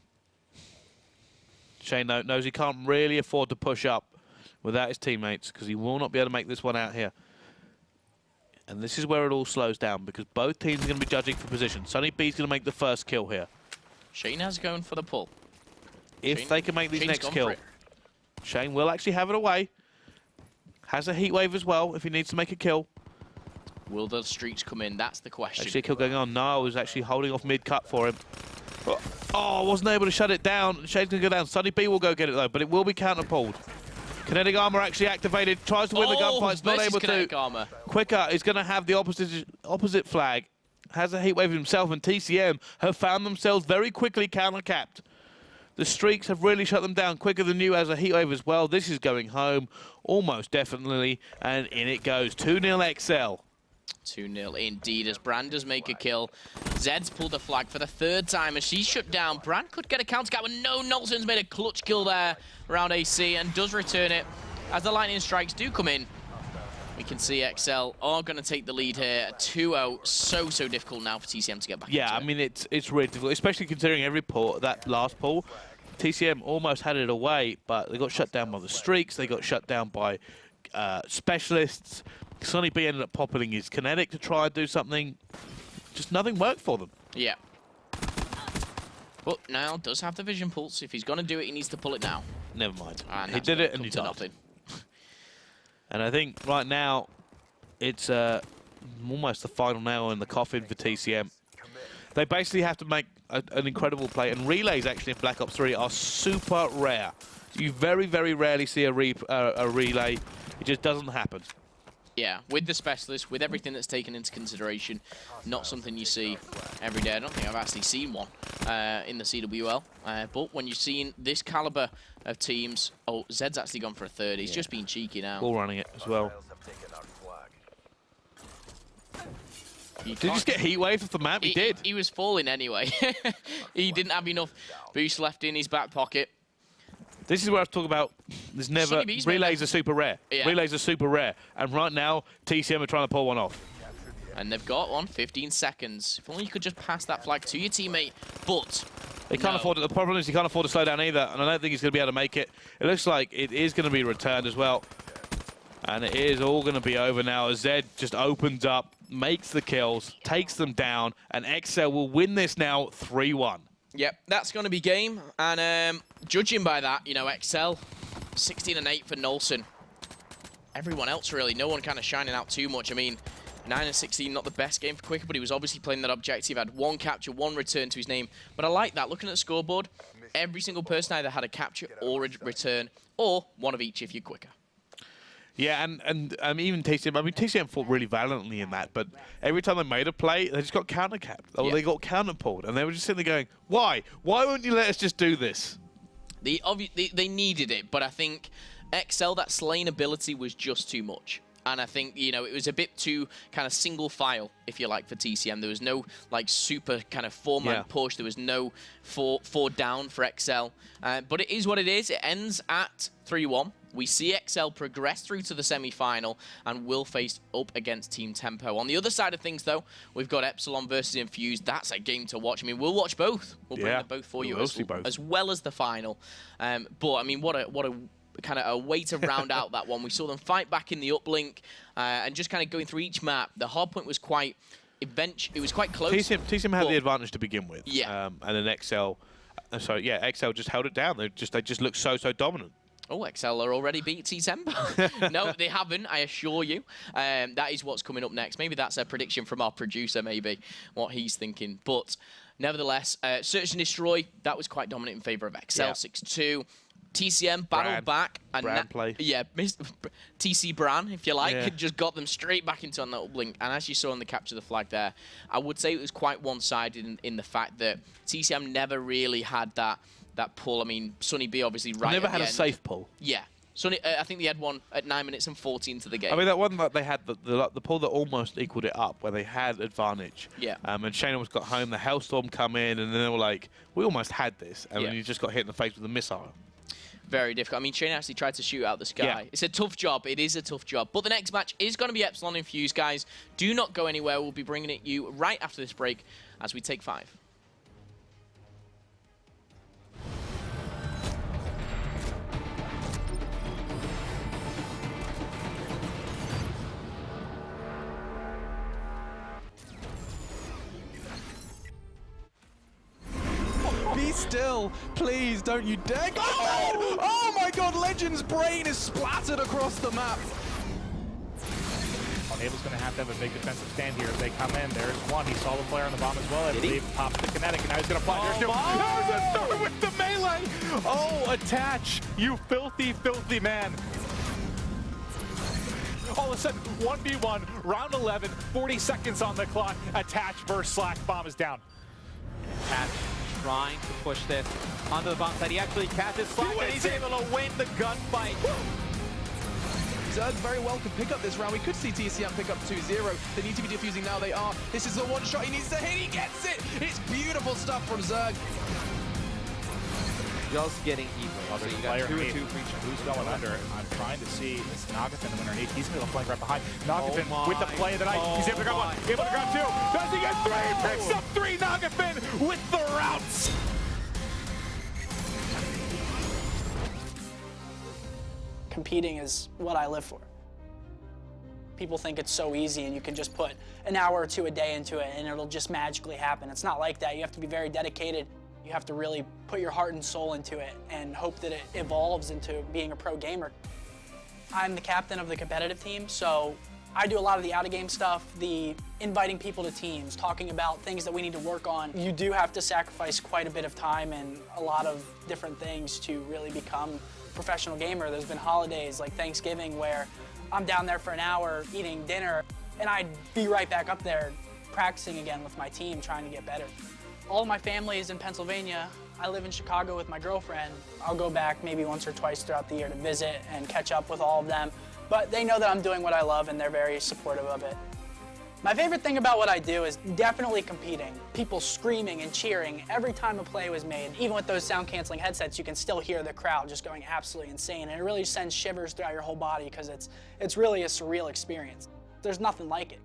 Speaker 3: Shane knows he can't really afford to push up without his teammates because he will not be able to make this one out here. And this is where it all slows down because both teams are going to be judging for position. Sunny B's going to make the first kill here.
Speaker 2: Shane has going for the pull.
Speaker 3: If they can make these next kill, Shane will actually have it away. Has a heatwave as well if he needs to make a kill.
Speaker 2: Will the streaks come in? That's the question.
Speaker 3: Actually, a kill going on. No, I was actually holding off mid-cut for him. Oh, wasn't able to shut it down. Shane's going to go down. Sunny B will go get it, though, but it will be counter-pulled. Kinetic armor actually activated. Tries to win the gunfight. It's not able to.
Speaker 2: Armor.
Speaker 3: Quicker is going to have the opposite flag. Has a heatwave himself, and TCM have found themselves very quickly counter-capped. The streaks have really shut them down quicker than you as a heatwave as well. This is going home almost definitely, and in it goes. 2-0 XL.
Speaker 2: 2-0 indeed as Brand does make a kill. Zed's pulled the flag for the third time as she's shut down. Brand could get a counter cap, but no, Nolson's made a clutch kill there around AC and does return it. As the lightning strikes do come in, we can see XL are going to take the lead here. 2-0, so difficult now for TCM to get back into it.
Speaker 3: I mean, it's really difficult, especially considering every pull, that last pull, TCM almost had it away, but they got shut down by the streaks, they got shut down by specialists. Sunny B ended up popping his kinetic to try and do something. Just nothing worked for them.
Speaker 2: Yeah. But now does have the vision pulse. If he's going to do it, he needs to pull it now.
Speaker 3: Never mind.
Speaker 2: And
Speaker 3: he did it and he died.
Speaker 2: Nothing.
Speaker 3: And I think right now it's almost the final nail in the coffin for TCM. They basically have to make an incredible play. And relays actually in Black Ops 3 are super rare. You very, very rarely see a relay. It just doesn't happen.
Speaker 2: Yeah, with the specialist, with everything that's taken into consideration, not something you see every day. I don't think I've actually seen one in the CWL. But when you're seeing this caliber of teams, oh, Zed's actually gone for a third. He's just being cheeky now.
Speaker 3: Ball running it as well. Did he just get heat wave off the map? He did.
Speaker 2: He was falling anyway. He didn't have enough boost left in his back pocket.
Speaker 3: This is where I was talking about. There's never relays are super rare.
Speaker 2: Yeah.
Speaker 3: Relays are super rare, and right now TCM are trying to pull one off.
Speaker 2: And they've got one. 15 seconds. If only you could just pass that flag to your teammate, but
Speaker 3: they can't afford it. The problem is he can't afford to slow down either, and I don't think he's going to be able to make it. It looks like it is going to be returned as well, and it is all going to be over now as Zed just opens up, makes the kills, takes them down, and XL will win this now 3-1.
Speaker 2: Yep, that's going to be game. And judging by that, you know, XL, 16-8 for Nolson. Everyone else, really, no one kind of shining out too much. I mean, 9-16, not the best game for Quicker, but he was obviously playing that objective. Had one capture, one return to his name. But I like that. Looking at the scoreboard, every single person either had a capture or a return, or one of each if you're Quicker.
Speaker 3: Yeah, and even TCM, I mean, TCM fought really valiantly in that, but every time they made a play, they just got counter-capped, or they got counter-pulled, and they were just sitting there going, why? Why wouldn't you let us just do this?
Speaker 2: They needed it, but I think XL, that slaying ability was just too much. And I think, you know, it was a bit too kind of single file, if you like, for TCM. There was no, like, super kind of four-man push. There was no four down for XL. But it is what it is. It ends at 3-1. We see XL progress through to the semi-final and will face up against Team Tempo. On the other side of things, though, we've got Epsilon versus Infused. That's a game to watch. I mean, we'll watch both. We'll bring them both for you as well as the final. But, I mean, what a kind of a way to round out that one. We saw them fight back in the Uplink and just kind of going through each map. The hardpoint was quite it was quite close.
Speaker 3: TCM had the advantage to begin with.
Speaker 2: Yeah.
Speaker 3: And then XL, XL just held it down. They just looked so dominant.
Speaker 2: Oh, XL are already beat Tempo. No, they haven't, I assure you. That is what's coming up next. Maybe that's a prediction from our producer, maybe, what he's thinking. But nevertheless, Search and Destroy, that was quite dominant in favor of XL, 6-2. TCM battled back. And
Speaker 3: Bran play.
Speaker 2: Yeah, TC Bran, if you like, just got them straight back into on that Uplink. And as you saw in the capture of the flag there, I would say it was quite one-sided in the fact that TCM never really had that pull. I mean, Sunny B obviously right
Speaker 3: Never
Speaker 2: at
Speaker 3: had
Speaker 2: the
Speaker 3: a
Speaker 2: end.
Speaker 3: Safe pull.
Speaker 2: Yeah. Sunny, I think they had one at 9 minutes and 14 to the game.
Speaker 3: I mean, that one that they had, the pull that almost equaled it up, where they had advantage.
Speaker 2: Yeah.
Speaker 3: And Shane almost got home, the Hellstorm come in, and then they were like, we almost had this. And then you just got hit in the face with a missile.
Speaker 2: Very difficult. I mean, Shane actually tried to shoot out the sky.
Speaker 3: Yeah.
Speaker 2: It's a tough job. It is a tough job. But the next match is going to be Epsilon and Fuse, guys. Do not go anywhere. We'll be bringing it you right after this break as we take 5.
Speaker 5: Be still, please, don't you dare. Oh! Oh my god, Legend's brain is splattered across the map.
Speaker 6: Able's going to have a big defensive stand here as they come in. There's one. He saw the player on the bomb as well. I believe pops the kinetic, and now he's going to fly. There's two. There's a third with the melee. Oh, attach, you filthy, filthy man. All of a sudden, 1v1, round 11, 40 seconds on the clock. Attach versus Slack. Bomb is down.
Speaker 7: Attach trying to push this onto the bomb side. He actually catches Slack, and he's able to win the gunfight.
Speaker 5: Zerg very well could pick up this round. We could see TCM pick up 2-0. They need to be defusing now. They are. This is the one shot he needs to hit. He gets it. It's beautiful stuff from Zerg.
Speaker 7: Just getting heat wave. So you got 2 and 2 creatures.
Speaker 6: Who's going under? I'm trying to see this Nagathon underneath. He's going to flank right behind. Nagathon with the play of the night. He's able to grab one. Able to grab 2. Does he get 3? Picks up 3. Nagathon with the routes.
Speaker 8: Competing is what I live for. People think it's so easy and you can just put an hour or 2 a day into it and it'll just magically happen. It's not like that. You have to be very dedicated. You have to really put your heart and soul into it and hope that it evolves into being a pro gamer. I'm the captain of the competitive team, so I do a lot of the out-of-game stuff, the inviting people to teams, talking about things that we need to work on. You do have to sacrifice quite a bit of time and a lot of different things to really become a professional gamer. There's been holidays like Thanksgiving where I'm down there for an hour eating dinner and I'd be right back up there practicing again with my team, trying to get better. All of my family is in Pennsylvania. I live in Chicago with my girlfriend. I'll go back maybe once or twice throughout the year to visit and catch up with all of them. But they know that I'm doing what I love and they're very supportive of it. My favorite thing about what I do is definitely competing. People screaming and cheering every time a play was made. Even with those sound canceling headsets, you can still hear the crowd just going absolutely insane. And it really sends shivers throughout your whole body because it's really a surreal experience. There's nothing like it.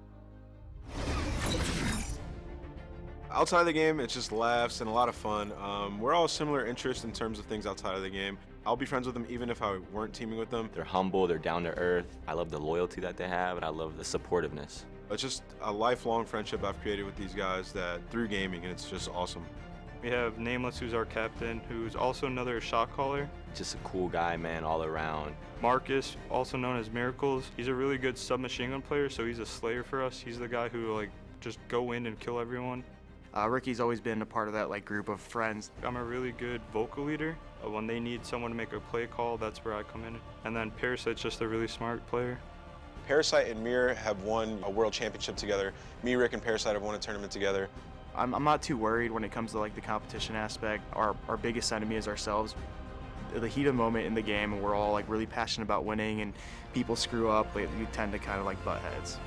Speaker 9: Outside of the game, it's just laughs and a lot of fun. We're all similar interests in terms of things outside of the game. I'll be friends with them even if I weren't teaming with them.
Speaker 10: They're humble, they're down to earth. I love the loyalty that they have, and I love the supportiveness.
Speaker 9: It's just a lifelong friendship I've created with these guys that through gaming, and it's just awesome.
Speaker 11: We have Nameless, who's our captain, who's also another shot caller.
Speaker 10: Just a cool guy, man, all around.
Speaker 11: Marcus, also known as Miracles. He's a really good submachine gun player, so he's a slayer for us. He's the guy who just go in and kill everyone.
Speaker 12: Ricky's always been a part of that group of friends.
Speaker 11: I'm a really good vocal leader. When they need someone to make a play call, that's where I come in. And then Parasite's just a really smart player.
Speaker 9: Parasite and Mir have won a world championship together. Me, Rick, and Parasite have won a tournament together.
Speaker 12: I'm not too worried when it comes to the competition aspect. Our biggest enemy is ourselves. The heat of the moment in the game, and we're all really passionate about winning, and people screw up, we tend to kind of butt heads.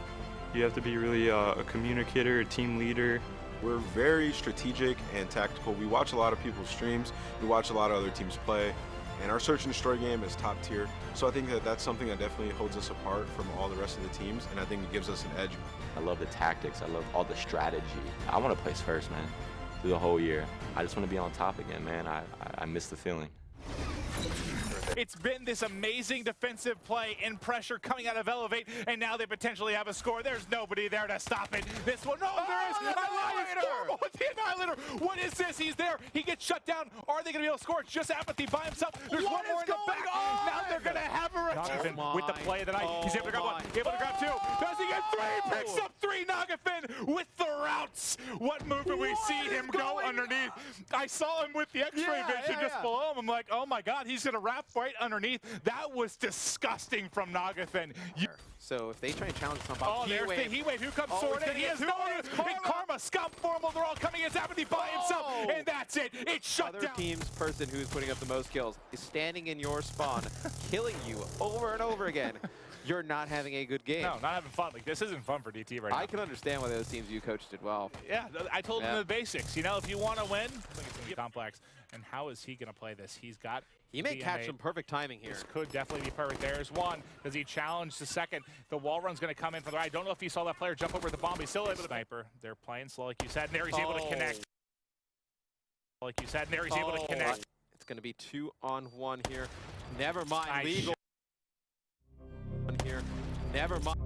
Speaker 11: You have to be really a communicator, a team leader.
Speaker 9: We're very strategic and tactical. We watch a lot of people's streams. We watch a lot of other teams play. And our search and destroy game is top tier. So I think that that's something that definitely holds us apart from all the rest of the teams. And I think it gives us an edge.
Speaker 10: I love the tactics. I love all the strategy. I want to place first, man, through the whole year. I just want to be on top again, man. I miss the feeling.
Speaker 6: It's been this amazing defensive play in pressure coming out of Elevate, and now they potentially have a score. There's nobody there to stop it. This one, no, there is. Annihilator with the Annihilator. What is this? He's there. He gets shut down. Are they going to be able to score? It's just Apathy by himself. There's one more in the back. Now they're going to have a return with the play of the night. He's able to grab one. Able to grab 2. Does he get 3? Picks up 3. Nagathon with the routes. What move did we see him go underneath? I saw him with the X-ray vision just below him. I'm like, oh my God, he's going to wrap right underneath. That was disgusting from Nagathon.
Speaker 7: So if they try and challenge something,
Speaker 6: there's the Heat Wave. Who comes forward? He is Karma, Scum Formal. They're all coming against Apathy by himself, and that's it. It's shut down.
Speaker 7: Other team's person who's putting up the most kills is standing in your spawn, killing you over and over again. you're not having a good game.
Speaker 6: No, not having fun. Like, this isn't fun for DT right now.
Speaker 7: I can understand why those teams you coached did well.
Speaker 6: Yeah, I told him the basics. You know, if you want to win, I think it's going to be complex. And how is he going to play this? He's got
Speaker 7: He may catch some perfect timing here.
Speaker 6: This could definitely be perfect. There's one. Does he challenge the second? The wall run's going to come in from the right. I don't know if you saw that player jump over the bomb. He's still able to sniper. They're playing slow, like you said. And there he's able to connect. Like you said, and there he's able to connect.
Speaker 7: It's going to be 2-on-1 here. Never mind.
Speaker 6: Nice.
Speaker 7: Legal here. Never mind.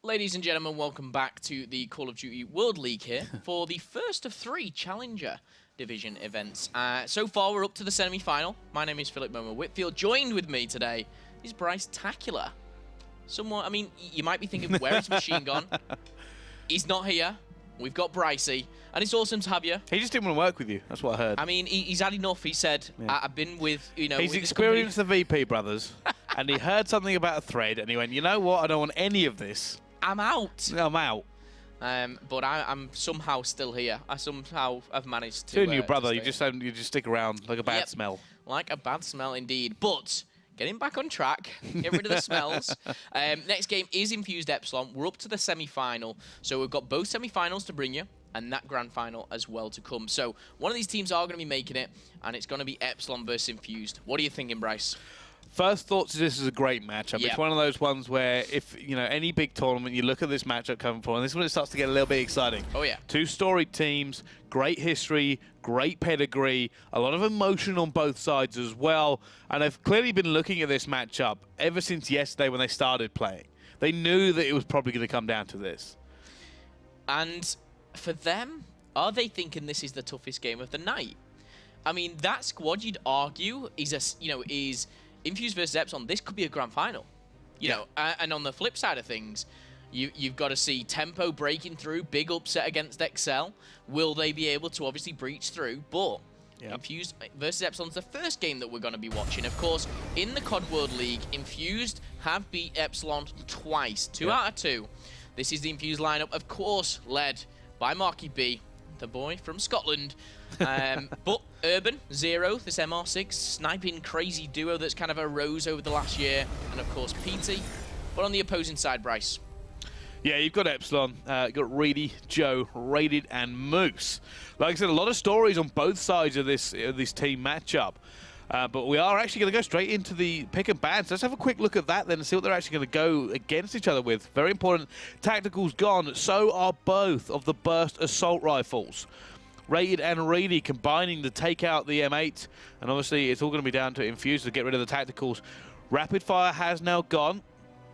Speaker 2: Ladies and gentlemen, welcome back to the Call of Duty World League here for the first of 3 Challenger Division events. So far, we're up to the semi-final. My name is Philip Momo Whitfield. Joined with me today is Bryce Tacular. Someone, I mean, you might be thinking, where is Machine gone? He's not here. We've got Brycey, and it's awesome to have you.
Speaker 3: He just didn't want to work with you. That's what I heard.
Speaker 2: I mean, he's had enough. He said, I've been with, you know...
Speaker 3: He's experienced the VP brothers, and he heard something about a thread, and he went, you know what? I don't want any of this.
Speaker 2: I'm out.
Speaker 3: I'm out.
Speaker 2: But I'm somehow still here. I somehow have managed to...
Speaker 3: Doing your brother, you just stick around like a bad smell.
Speaker 2: Like a bad smell indeed. But getting back on track, get rid of the smells. Next game is Infused Epsilon. We're up to the semi-final. So we've got both semi-finals to bring you, and that grand final as well to come. So one of these teams are going to be making it, and it's going to be Epsilon versus Infused. What are you thinking, Bryce?
Speaker 3: First thoughts is this is a great matchup.
Speaker 2: Yep.
Speaker 3: It's one of those ones where if, you know, any big tournament, you look at this matchup coming forward, and this is when it starts to get a little bit exciting.
Speaker 2: Oh, yeah.
Speaker 3: 2 storied teams, great history, great pedigree, a lot of emotion on both sides as well. And they've clearly been looking at this matchup ever since yesterday when they started playing. They knew that it was probably going to come down to this.
Speaker 2: And for them, are they thinking this is the toughest game of the night? I mean, that squad, you'd argue, is Infused versus Epsilon. This could be a grand final, you know. And on the flip side of things, you've got to see Tempo breaking through, big upset against Excel. Will they be able to obviously breach through? But Infused versus Epsilon's the first game that we're going to be watching. Of course, in the COD World League, Infused have beat Epsilon twice, 2 out of 2. This is the Infused lineup, of course, led by Marky B, the boy from Scotland. But Urban, Zero, this MR6, sniping crazy duo that's kind of arose over the last year, and of course PT. But on the opposing side, Bryce.
Speaker 3: Yeah, you've got Epsilon, you've got Reedy, Joe, Rated, and Moose. Like I said, a lot of stories on both sides of this team matchup. But we are actually going to go straight into the pick and bans. Let's have a quick look at that then and see what they're actually going to go against each other with. Very important. Tactical's gone. So are both of the burst assault rifles. Rated and Reedy combining to take out the M8. And obviously, it's all going to be down to Infused to get rid of the tacticals. Rapid fire has now gone.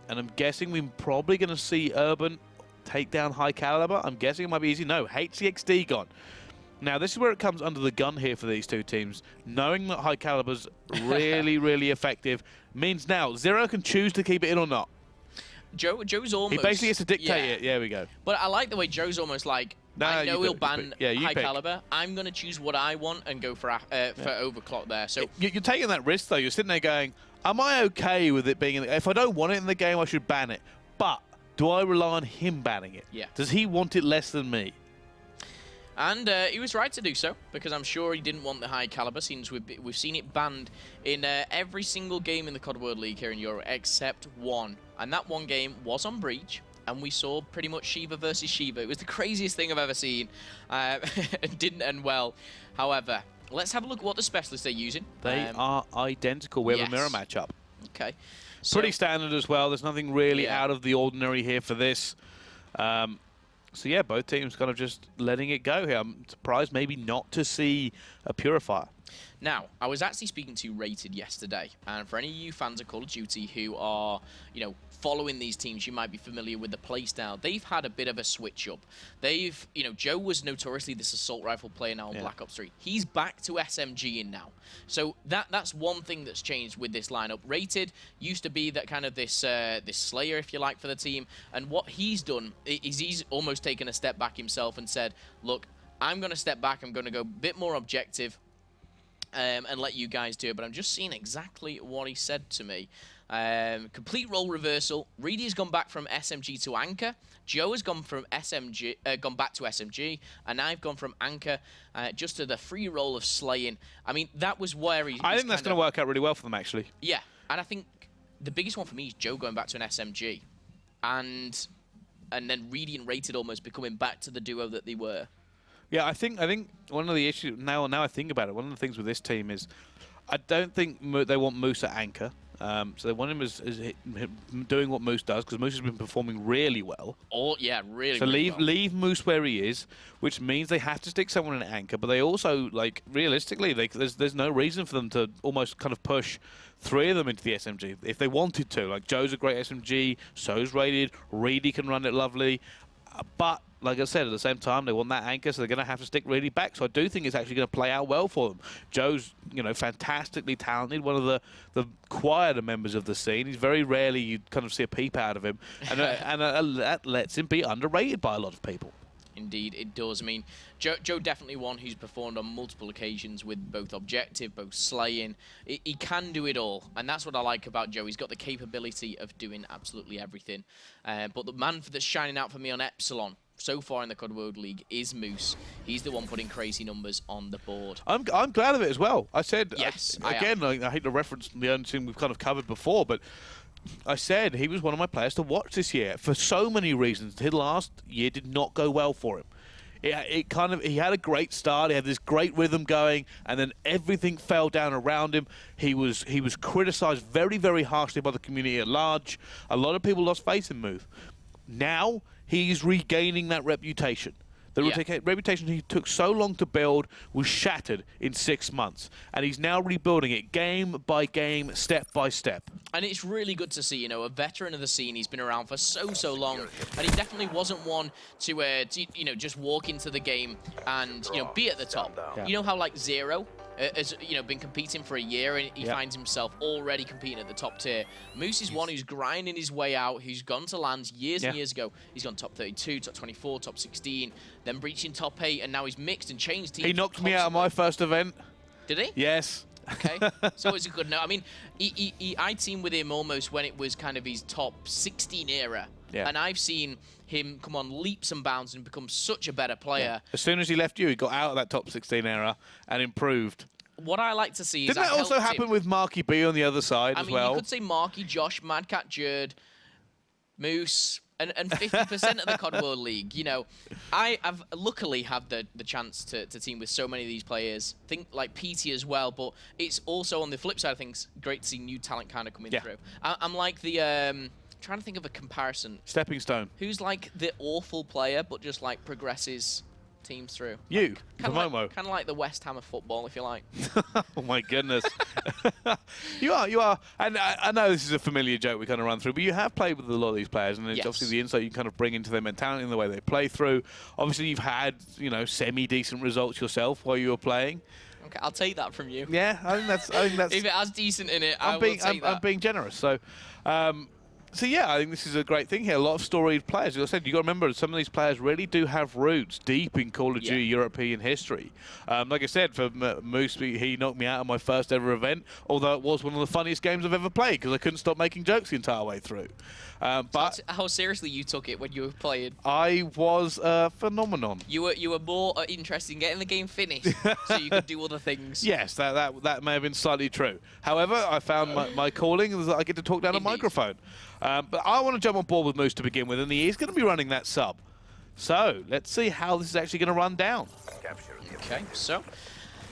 Speaker 3: And I'm guessing we're probably going to see Urban take down High Caliber. I'm guessing it might be easy. No, HCXD gone. Now, this is where it comes under the gun here for these 2 teams. Knowing that High Caliber's really, really effective means now Zero can choose to keep it in or not.
Speaker 2: Joe's almost...
Speaker 3: He basically gets to dictate it. There we go.
Speaker 2: But I like the way Joe's almost like,
Speaker 3: no,
Speaker 2: I know he'll ban High
Speaker 3: pick.
Speaker 2: Caliber. I'm going to choose what I want and go for overclock there. So
Speaker 3: you're taking that risk, though. You're sitting there going, am I okay with it being... If I don't want it in the game, I should ban it. But do I rely on him banning it?
Speaker 2: Yeah.
Speaker 3: Does he want it less than me?
Speaker 2: And he was right to do so, because I'm sure he didn't want the High Caliber, since we've seen it banned in every single game in the COD World League here in Europe, except one. And that one game was on Breach, and we saw pretty much Shiva versus Shiva. It was the craziest thing I've ever seen. It didn't end well. However, let's have a look at what the specialists are using.
Speaker 3: They are identical. We have a mirror matchup.
Speaker 2: Okay. So,
Speaker 3: pretty standard as well. There's nothing really out of the ordinary here for this. So yeah, both teams kind of just letting it go here. I'm surprised maybe not to see a Purifier.
Speaker 2: Now, I was actually speaking to Rated yesterday, and for any of you fans of Call of Duty who are, you know, following these teams, you might be familiar with the playstyle. They've had a bit of a switch up. They've, you know, Joe was notoriously this assault rifle player now in Black Ops 3. He's back to SMG in now. So that's one thing that's changed with this lineup. Rated used to be that kind of this this slayer, if you like, for the team. And what he's done is he's almost taken a step back himself and said, look, I'm going to step back. I'm going to go a bit more objective. And let you guys do it, but I'm just seeing exactly what he said to me. Complete role reversal. Reedy has gone back from SMG to Anchor. Joe has gone from SMG, gone back to SMG, and I've gone from Anchor just to the free role of slaying. I mean, that was where he.
Speaker 3: I think that's going to work out really well for them, actually.
Speaker 2: Yeah, and I think the biggest one for me is Joe going back to an SMG, and then Reedy and Rated almost becoming back to the duo that they were.
Speaker 3: Yeah, I think one of the issues now I think about it. One of the things with this team is, I don't think they want Moose at anchor. So they want him as doing what Moose does, because Moose has been performing really well.
Speaker 2: Oh, yeah, really,
Speaker 3: so
Speaker 2: really well.
Speaker 3: leave Moose where he is, which means they have to stick someone in anchor, but they also, like, realistically, there's no reason for them to almost kind of push 3 of them into the SMG if they wanted to. Like, Joe's a great SMG, so's Rated, Reedy can run it lovely, but like I said, at the same time, they want that anchor, so they're going to have to stick Reedy back. So I do think it's actually going to play out well for them. Joe's, you know, fantastically talented, one of the quieter members of the scene. He's very rarely you kind of see a peep out of him, and that lets him be underrated by a lot of people.
Speaker 2: Indeed, it does. I mean, Joe definitely one who's performed on multiple occasions with both objective, both slaying. He can do it all, and that's what I like about Joe. He's got the capability of doing absolutely everything. But the man that's shining out for me on Epsilon so far in the COD World League is Moose. He's the one putting crazy numbers on the board.
Speaker 3: I'm glad of it as well. I said,
Speaker 2: yes,
Speaker 3: I hate to reference the only thing we've kind of covered before, but I said he was one of my players to watch this year for so many reasons. His last year did not go well for him. He had a great start. He had this great rhythm going, and then everything fell down around him. He was criticised very, very harshly by the community at large. A lot of people lost faith in Moose. Now he's regaining that reputation. The reputation he took so long to build was shattered in 6 months, and he's now rebuilding it game by game, step by step.
Speaker 2: And it's really good to see, you know, a veteran of the scene. He's been around for so long, and he definitely wasn't one to you know, just walk into the game and, you know, be at the top. Yeah. You know how, like, Zero has, you know, been competing for a year, and he finds himself already competing at the top tier. Moose is one who's grinding his way out, who's gone to lands years and years ago. He's gone top 32, top 24, top 16, then breaching top 8, and now he's mixed and changed teams.
Speaker 3: He knocked me out of my first event.
Speaker 2: Did he?
Speaker 3: Yes.
Speaker 2: Okay, so it's a good note. I mean, I teamed with him almost when it was kind of his top 16 era. Yeah. And I've seen him come on leaps and bounds and become such a better player. Yeah.
Speaker 3: As soon as he left you, he got out of that top 16 era and improved.
Speaker 2: What I like to see is...
Speaker 3: Didn't that also happen with Marky B on the other side as well?
Speaker 2: You could say Marky, Josh, Madcat, Jerd, Moose, and 50% of the COD World League. You know, I have luckily had the chance to team with so many of these players. Think like PT as well, but it's also on the flip side of things, great to see new talent kind of coming through. I'm like the... trying to think of a comparison.
Speaker 3: Stepping Stone.
Speaker 2: Who's like the awful player, but just like progresses teams through?
Speaker 3: You,
Speaker 2: kind of like the West Ham of football, if you like.
Speaker 3: Oh my goodness. You are. And I know this is a familiar joke we kind of run through, but you have played with a lot of these players, and it's obviously the insight you kind of bring into their mentality and the way they play through. Obviously, you've had, you know, semi-decent results yourself while you were playing.
Speaker 2: Okay, I'll take that from you.
Speaker 3: Yeah, I think that's
Speaker 2: if it has decent in it, I will take that.
Speaker 3: I'm being generous. So, so yeah, I think this is a great thing here. A lot of storied players. As I said, you got to remember some of these players really do have roots deep in Call of Duty European history. Like I said, for Moose, he knocked me out of my first ever event, although it was one of the funniest games I've ever played because I couldn't stop making jokes the entire way through. But
Speaker 2: how seriously you took it when you were playing?
Speaker 3: I was a phenomenon.
Speaker 2: You were more interested in getting the game finished so you could do other things.
Speaker 3: Yes, that may have been slightly true. However, I found my calling is that I get to talk down a microphone. But I want to jump on board with Moose to begin with, and he is going to be running that sub. So let's see how this is actually going to run down.
Speaker 2: Okay, so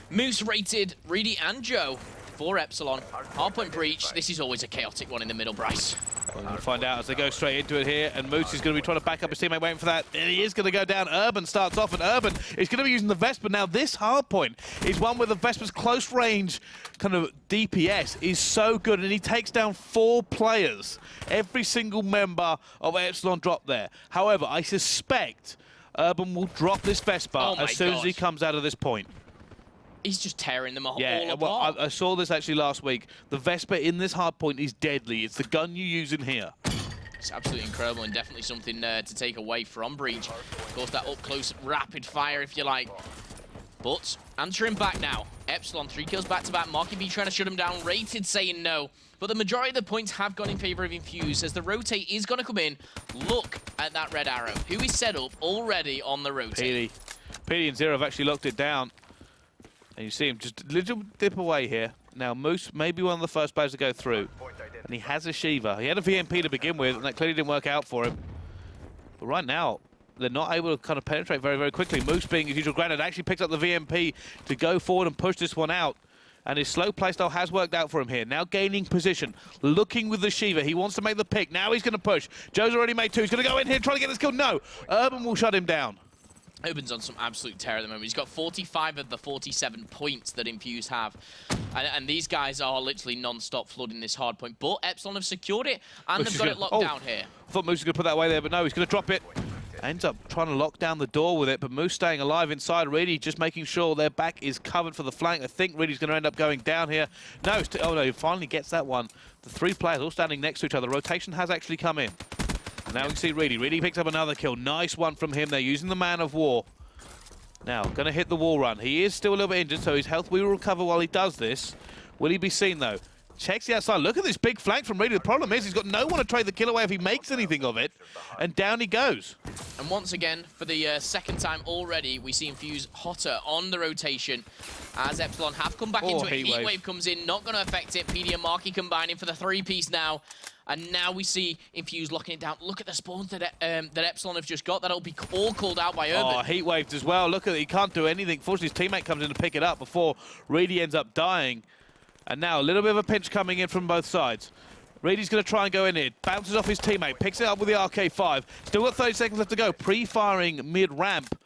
Speaker 2: Moose rated Reedy and Joe for Epsilon. Hardpoint breach. This is always a chaotic one in the middle, Bryce.
Speaker 3: We're going to find out as they go straight into it here, and Moose is going to be trying to back up his teammate, waiting for that. And he is going to go down. Urban starts off, and Urban is going to be using the Vespa. Now, this Hardpoint is one where the Vespa's close range kind of DPS is so good, and he takes down 4 players. Every single member of Epsilon dropped there. However, I suspect Urban will drop this Vespa as soon as he comes out of this point.
Speaker 2: He's just tearing them all
Speaker 3: apart. Well, I saw this actually last week. The Vespa in this Hardpoint is deadly. It's the gun you use in here.
Speaker 2: It's absolutely incredible and definitely something to take away from Breach. Of course, that up-close rapid fire, if you like. But answering back now. Epsilon, 3 kills back-to-back. Marky B trying to shut him down. Rated saying no. But the majority of the points have gone in favor of Infuse as the rotate is going to come in. Look at that red arrow. Who is set up already on the rotate?
Speaker 3: PD and Zero have actually locked it down. And you see him just a little dip away here. Now, Moose may be one of the first players to go through. And he has a Shiva. He had a VMP to begin with, and that clearly didn't work out for him. But right now, they're not able to kind of penetrate very, very quickly. Moose, being his usual granite, actually picked up the VMP to go forward and push this one out. And his slow playstyle has worked out for him here. Now gaining position, looking with the Shiva. He wants to make the pick. Now he's going to push. Joe's already made 2. He's going to go in here and try to get this kill. No, Urban will shut him down.
Speaker 2: Urban's on some absolute terror at the moment. He's got 45 of the 47 points that Infuse have. And these guys are literally non-stop flooding this hard point. But Epsilon have secured it, and they've got it locked down here.
Speaker 3: I thought Moose was going to put that away there, but no, he's going to drop it. Ends up trying to lock down the door with it, but Moose staying alive inside. Reedy just making sure their back is covered for the flank. I think Reedy's going to end up going down here. No, oh no, he finally gets that one. The 3 players all standing next to each other. Rotation has actually come in. And now we can see Reedy. Reedy picks up another kill. Nice one from him. They're using the Man of War. Now, going to hit the wall run. He is still a little bit injured, so his health will recover while he does this. Will he be seen, though? Checks the outside. Look at this big flank from Reedy. The problem is he's got no one to trade the kill away if he makes anything of it. And down he goes.
Speaker 2: And once again, for the second time already, we see Infuse hotter on the rotation as Epsilon have come back into it. Heatwave comes in, not going to affect it. PD and Marky combining for the 3-piece now. And now we see Infuse locking it down. Look at the spawns that Epsilon have just got. That'll be all called out by Urban.
Speaker 3: Oh, Heatwaved as well. Look at it. He can't do anything. Fortunately, his teammate comes in to pick it up before Reedy ends up dying. And now a little bit of a pinch coming in from both sides. Reedy's going to try and go in here. Bounces off his teammate. Picks it up with the RK5. Still got 30 seconds left to go. Pre-firing mid-ramp.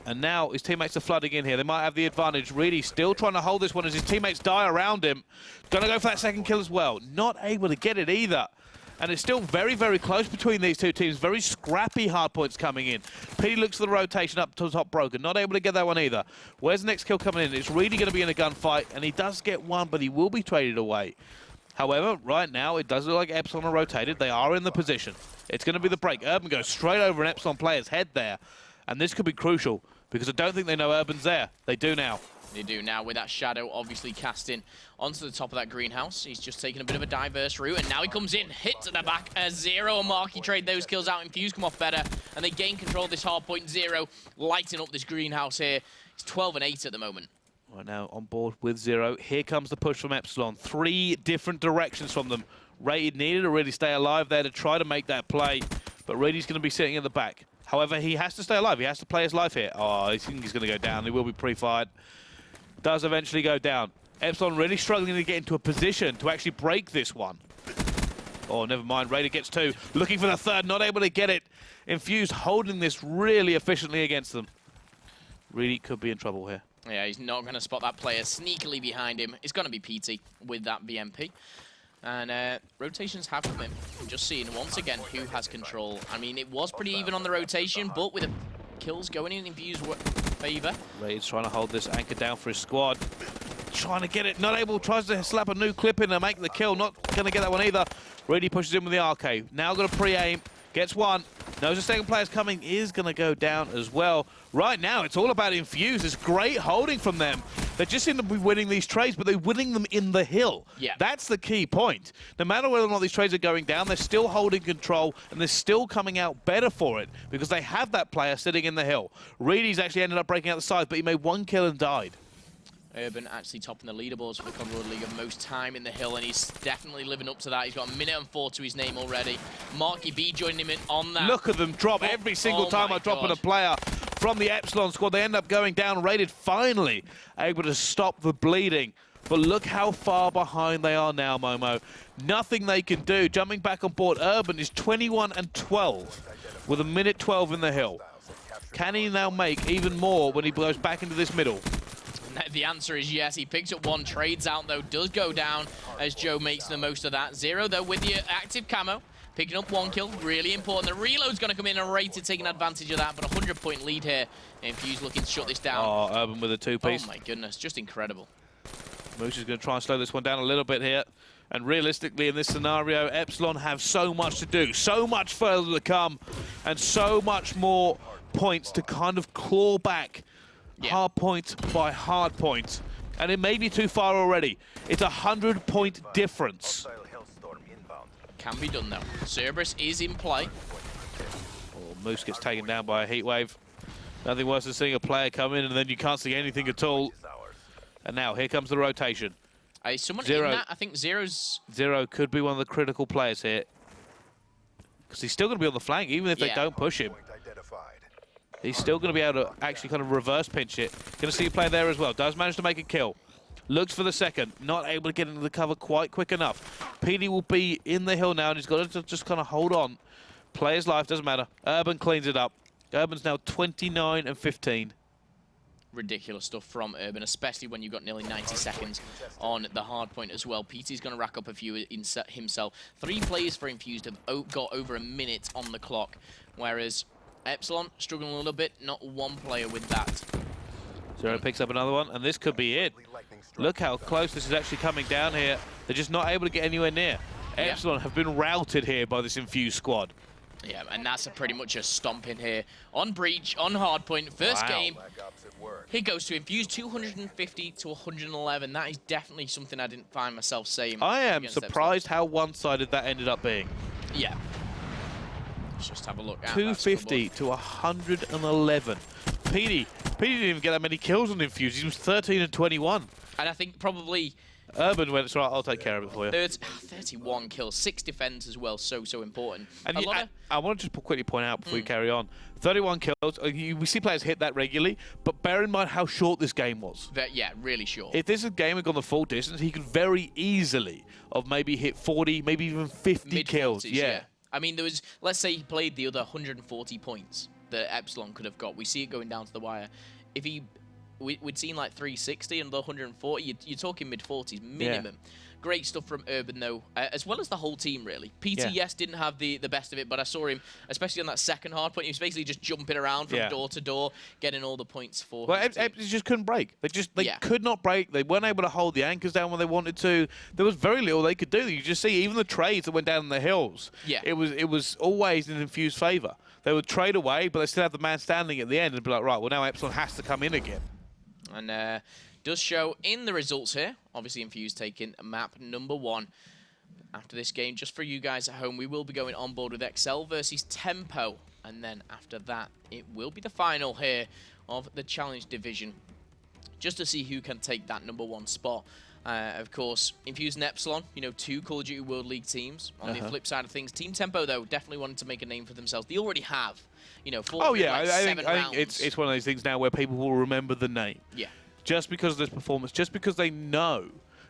Speaker 3: And now his teammates are flooding in here. They might have the advantage. Reedy still trying to hold this one as his teammates die around him. Going to go for that second kill as well. Not able to get it either. And it's still very, very close between these two teams. Very scrappy hard points coming in. P looks for the rotation up to the top broken. Not able to get that one either. Where's the next kill coming in? It's really going to be in a gunfight. And he does get one, but he will be traded away. However, right now, it does look like Epsilon are rotated. They are in the position. It's going to be the break. Urban goes straight over an Epsilon player's head there. And this could be crucial, because I don't think they know Urban's there. They do now.
Speaker 2: They do now with that shadow obviously casting onto the top of that greenhouse. He's just taking a bit of a diverse route, and now he comes in, hits at the back. Zero and Marky trade those kills out. Infuse come off better, and they gain control of this hard point. Zero lighting up this greenhouse here. He's 12 and 8 at the moment.
Speaker 3: Right now on board with Zero. Here comes the push from Epsilon. 3 different directions from them. Rated needed to really stay alive there to try to make that play, but Rady's going to be sitting in the back. However, he has to stay alive. He has to play his life here. Oh, I think he's going to go down. He will be pre-fired. Does eventually go down. Epsilon really struggling to get into a position to actually break this one. Oh, never mind. Raider gets 2. Looking for the 3rd. Not able to get it. Infuse holding this really efficiently against them. Really could be in trouble here.
Speaker 2: Yeah, he's not going to spot that player sneakily behind him. It's going to be PT with that BMP. And rotations have come in. Just seeing once again who has control. I mean, it was pretty even on the rotation, but with the kills going in Infuse favor.
Speaker 3: Raid's trying to hold this anchor down for his squad. Trying to get it, not able, tries to slap a new clip in and make the kill. Not going to get that one either. Reedy pushes in with the RK. Now got to pre-aim, gets one. Knows the second player's coming, is going to go down as well. Right now, it's all about Infuse. It's great holding from them. They just seem to be winning these trades, but they're winning them in the hill.
Speaker 2: Yeah.
Speaker 3: That's the key point. No matter whether or not these trades are going down, they're still holding control, and they're still coming out better for it, because they have that player sitting in the hill. Reedy's actually ended up breaking out the side, but he made 1 kill and died.
Speaker 2: Urban actually topping the leaderboards for the Conrad League of most time in the hill, and he's definitely living up to that. He's got 1 minute and 4 to his name already. Marky B joining him in on that.
Speaker 3: Look at them drop every single time I drop in a player from the Epsilon squad. They end up going down. Rated finally able to stop the bleeding. But look how far behind they are now, Momo. Nothing they can do. Jumping back on board, Urban is 21 and 12 with 1 minute 12 in the hill. Can he now make even more when he goes back into this middle?
Speaker 2: The answer is yes. He picks up 1, trades out though, does go down as Joe makes the most of that. Zero though with the active camo, picking up 1 kill, really important. The reload's going to come in, and Rated taking advantage of that, but a 100-point lead here. Infuse looking to shut this down.
Speaker 3: Oh, Urban with a 2-piece.
Speaker 2: Oh my goodness, just incredible.
Speaker 3: Moose is going to try and slow this one down a little bit here. And realistically, in this scenario, Epsilon have so much to do, so much further to come, and so much more points to kind of claw back. Yeah. Hard point by hard point. And it may be too far already. It's a 100-point difference.
Speaker 2: Can be done though. Cerberus is in play.
Speaker 3: Oh, Moose gets taken down by a heat wave. Nothing worse than seeing a player come in and then you can't see anything at all. And now here comes the rotation.
Speaker 2: Someone
Speaker 3: Zero.
Speaker 2: in that, I think Zero
Speaker 3: could be one of the critical players here. Because he's still going to be on the flank, even if they don't push him. He's still going to be able to actually kind of reverse pinch it. Going to see a player there as well. Does manage to make a kill. Looks for the second. Not able to get into the cover quite quick enough. PD will be in the hill now, and he's got to just kind of hold on. Play his life, doesn't matter. Urban cleans it up. Urban's now 29 and 15.
Speaker 2: Ridiculous stuff from Urban, especially when you've got nearly 90 seconds on the hard point as well. PT's going to rack up a few himself. 3 players for Infused have got over a minute on the clock, whereas Epsilon struggling a little bit, not one player with that.
Speaker 3: Zero picks up another one, and this could be it. Look how close this is actually coming down here. They're just not able to get anywhere near. Epsilon have been routed here by this Infused squad.
Speaker 2: Yeah, and that's pretty much a stomping here on Breach, on Hardpoint. First game, here goes to Infused, 250 to 111. That is definitely something I didn't find myself saying.
Speaker 3: I am surprised how one-sided that ended up being.
Speaker 2: Yeah. Let's just have a look at
Speaker 3: 250 to 111. PD didn't even get that many kills on Infused. He was 13 and 21.
Speaker 2: And I think probably...
Speaker 3: Urban went, right, I'll take care of it for you.
Speaker 2: 31 kills, 6 defense as well, so important.
Speaker 3: And I want to just quickly point out before we carry on, 31 kills, we see players hit that regularly, but bear in mind how short this game was.
Speaker 2: Yeah, really short.
Speaker 3: If this game had gone the full distance, he could very easily have maybe hit 40, maybe even 50 kills. Yeah.
Speaker 2: I mean, there was, let's say he played the other 140 points that Epsilon could have got. We see it going down to the wire. If he... We'd seen like 360 and the 140. You're talking mid-40s minimum. Yeah. Great stuff from Urban, though, as well as the whole team, really. PT, yes, didn't have the best of it, but I saw him, especially on that second hard point, he was basically just jumping around from door to door, getting all the points for his team.
Speaker 3: They just couldn't break. They could not break. They weren't able to hold the anchors down when they wanted to. There was very little they could do. You just see even the trades that went down in the hills. Yeah. It was always in Infused favor. They would trade away, but they still have the man standing at the end and be like, right, well, now Epsilon has to come in again.
Speaker 2: And does show in the results here. Obviously, Infused taking map number 1. After this game, just for you guys at home, we will be going on board with Excel versus Tempo. And then after that, it will be the final here of the Challenge Division. Just to see who can take that number 1 spot. Of course, Infused and Epsilon, you know, 2 Call of Duty World League teams. On the flip side of things, Team Tempo, though, definitely wanted to make a name for themselves. They already have. You know,
Speaker 3: I think it's one of those things now where people will remember the name.
Speaker 2: Yeah.
Speaker 3: Just because of this performance, just because they know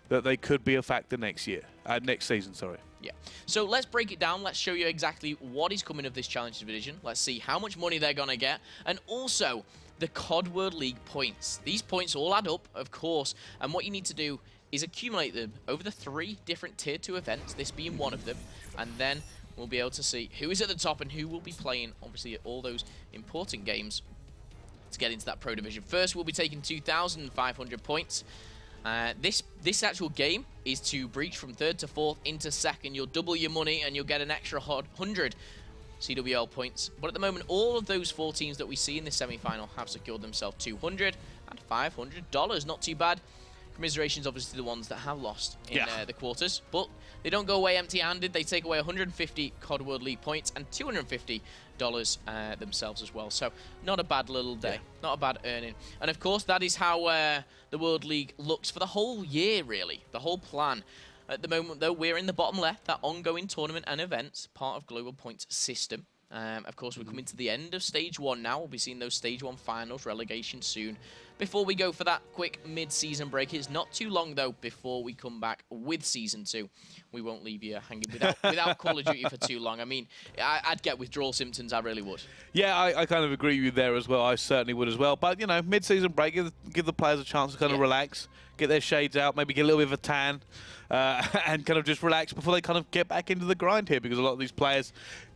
Speaker 3: that they could be a factor next year, next season, sorry.
Speaker 2: Yeah. So let's break it down. Let's show you exactly what is coming of this Challenge Division. Let's see how much money they're going to get. And also, the COD World League points. These points all add up, of course. And what you need to do is accumulate them over the 3 different Tier 2 events, this being one of them. And then we'll be able to see who is at the top and who will be playing, obviously, all those important games to get into that Pro Division. First, we'll be taking 2,500 points. This actual game is to breach from 3rd to 4th into 2nd. You'll double your money and you'll get an extra 100 CWL points. But at the moment, all of those 4 teams that we see in this semi-final have secured themselves $200 and $500. Not too bad. Commiserations, obviously, the ones that have lost in the quarters, but they don't go away empty-handed. They take away 150 COD World League points and $250 themselves as well. So not a bad little day, not a bad earning. And of course, that is how the World League looks for the whole year, really, the whole plan. At the moment, though, we're in the bottom left, that ongoing tournament and events, part of Global Points system. Of course, we're coming to the end of Stage 1 now. We'll be seeing those Stage 1 finals, relegation soon. Before we go for that quick mid-season break, it's not too long, though, before we come back with Season 2. We won't leave you hanging without Call of Duty for too long. I mean, I'd get withdrawal symptoms, I really would.
Speaker 3: Yeah, I kind of agree with you there as well. I certainly would as well. But, you know, mid-season break, give the players a chance to kind of relax, get their shades out, maybe get a little bit of a tan, and kind of just relax before they kind of get back into the grind here, because a lot of these players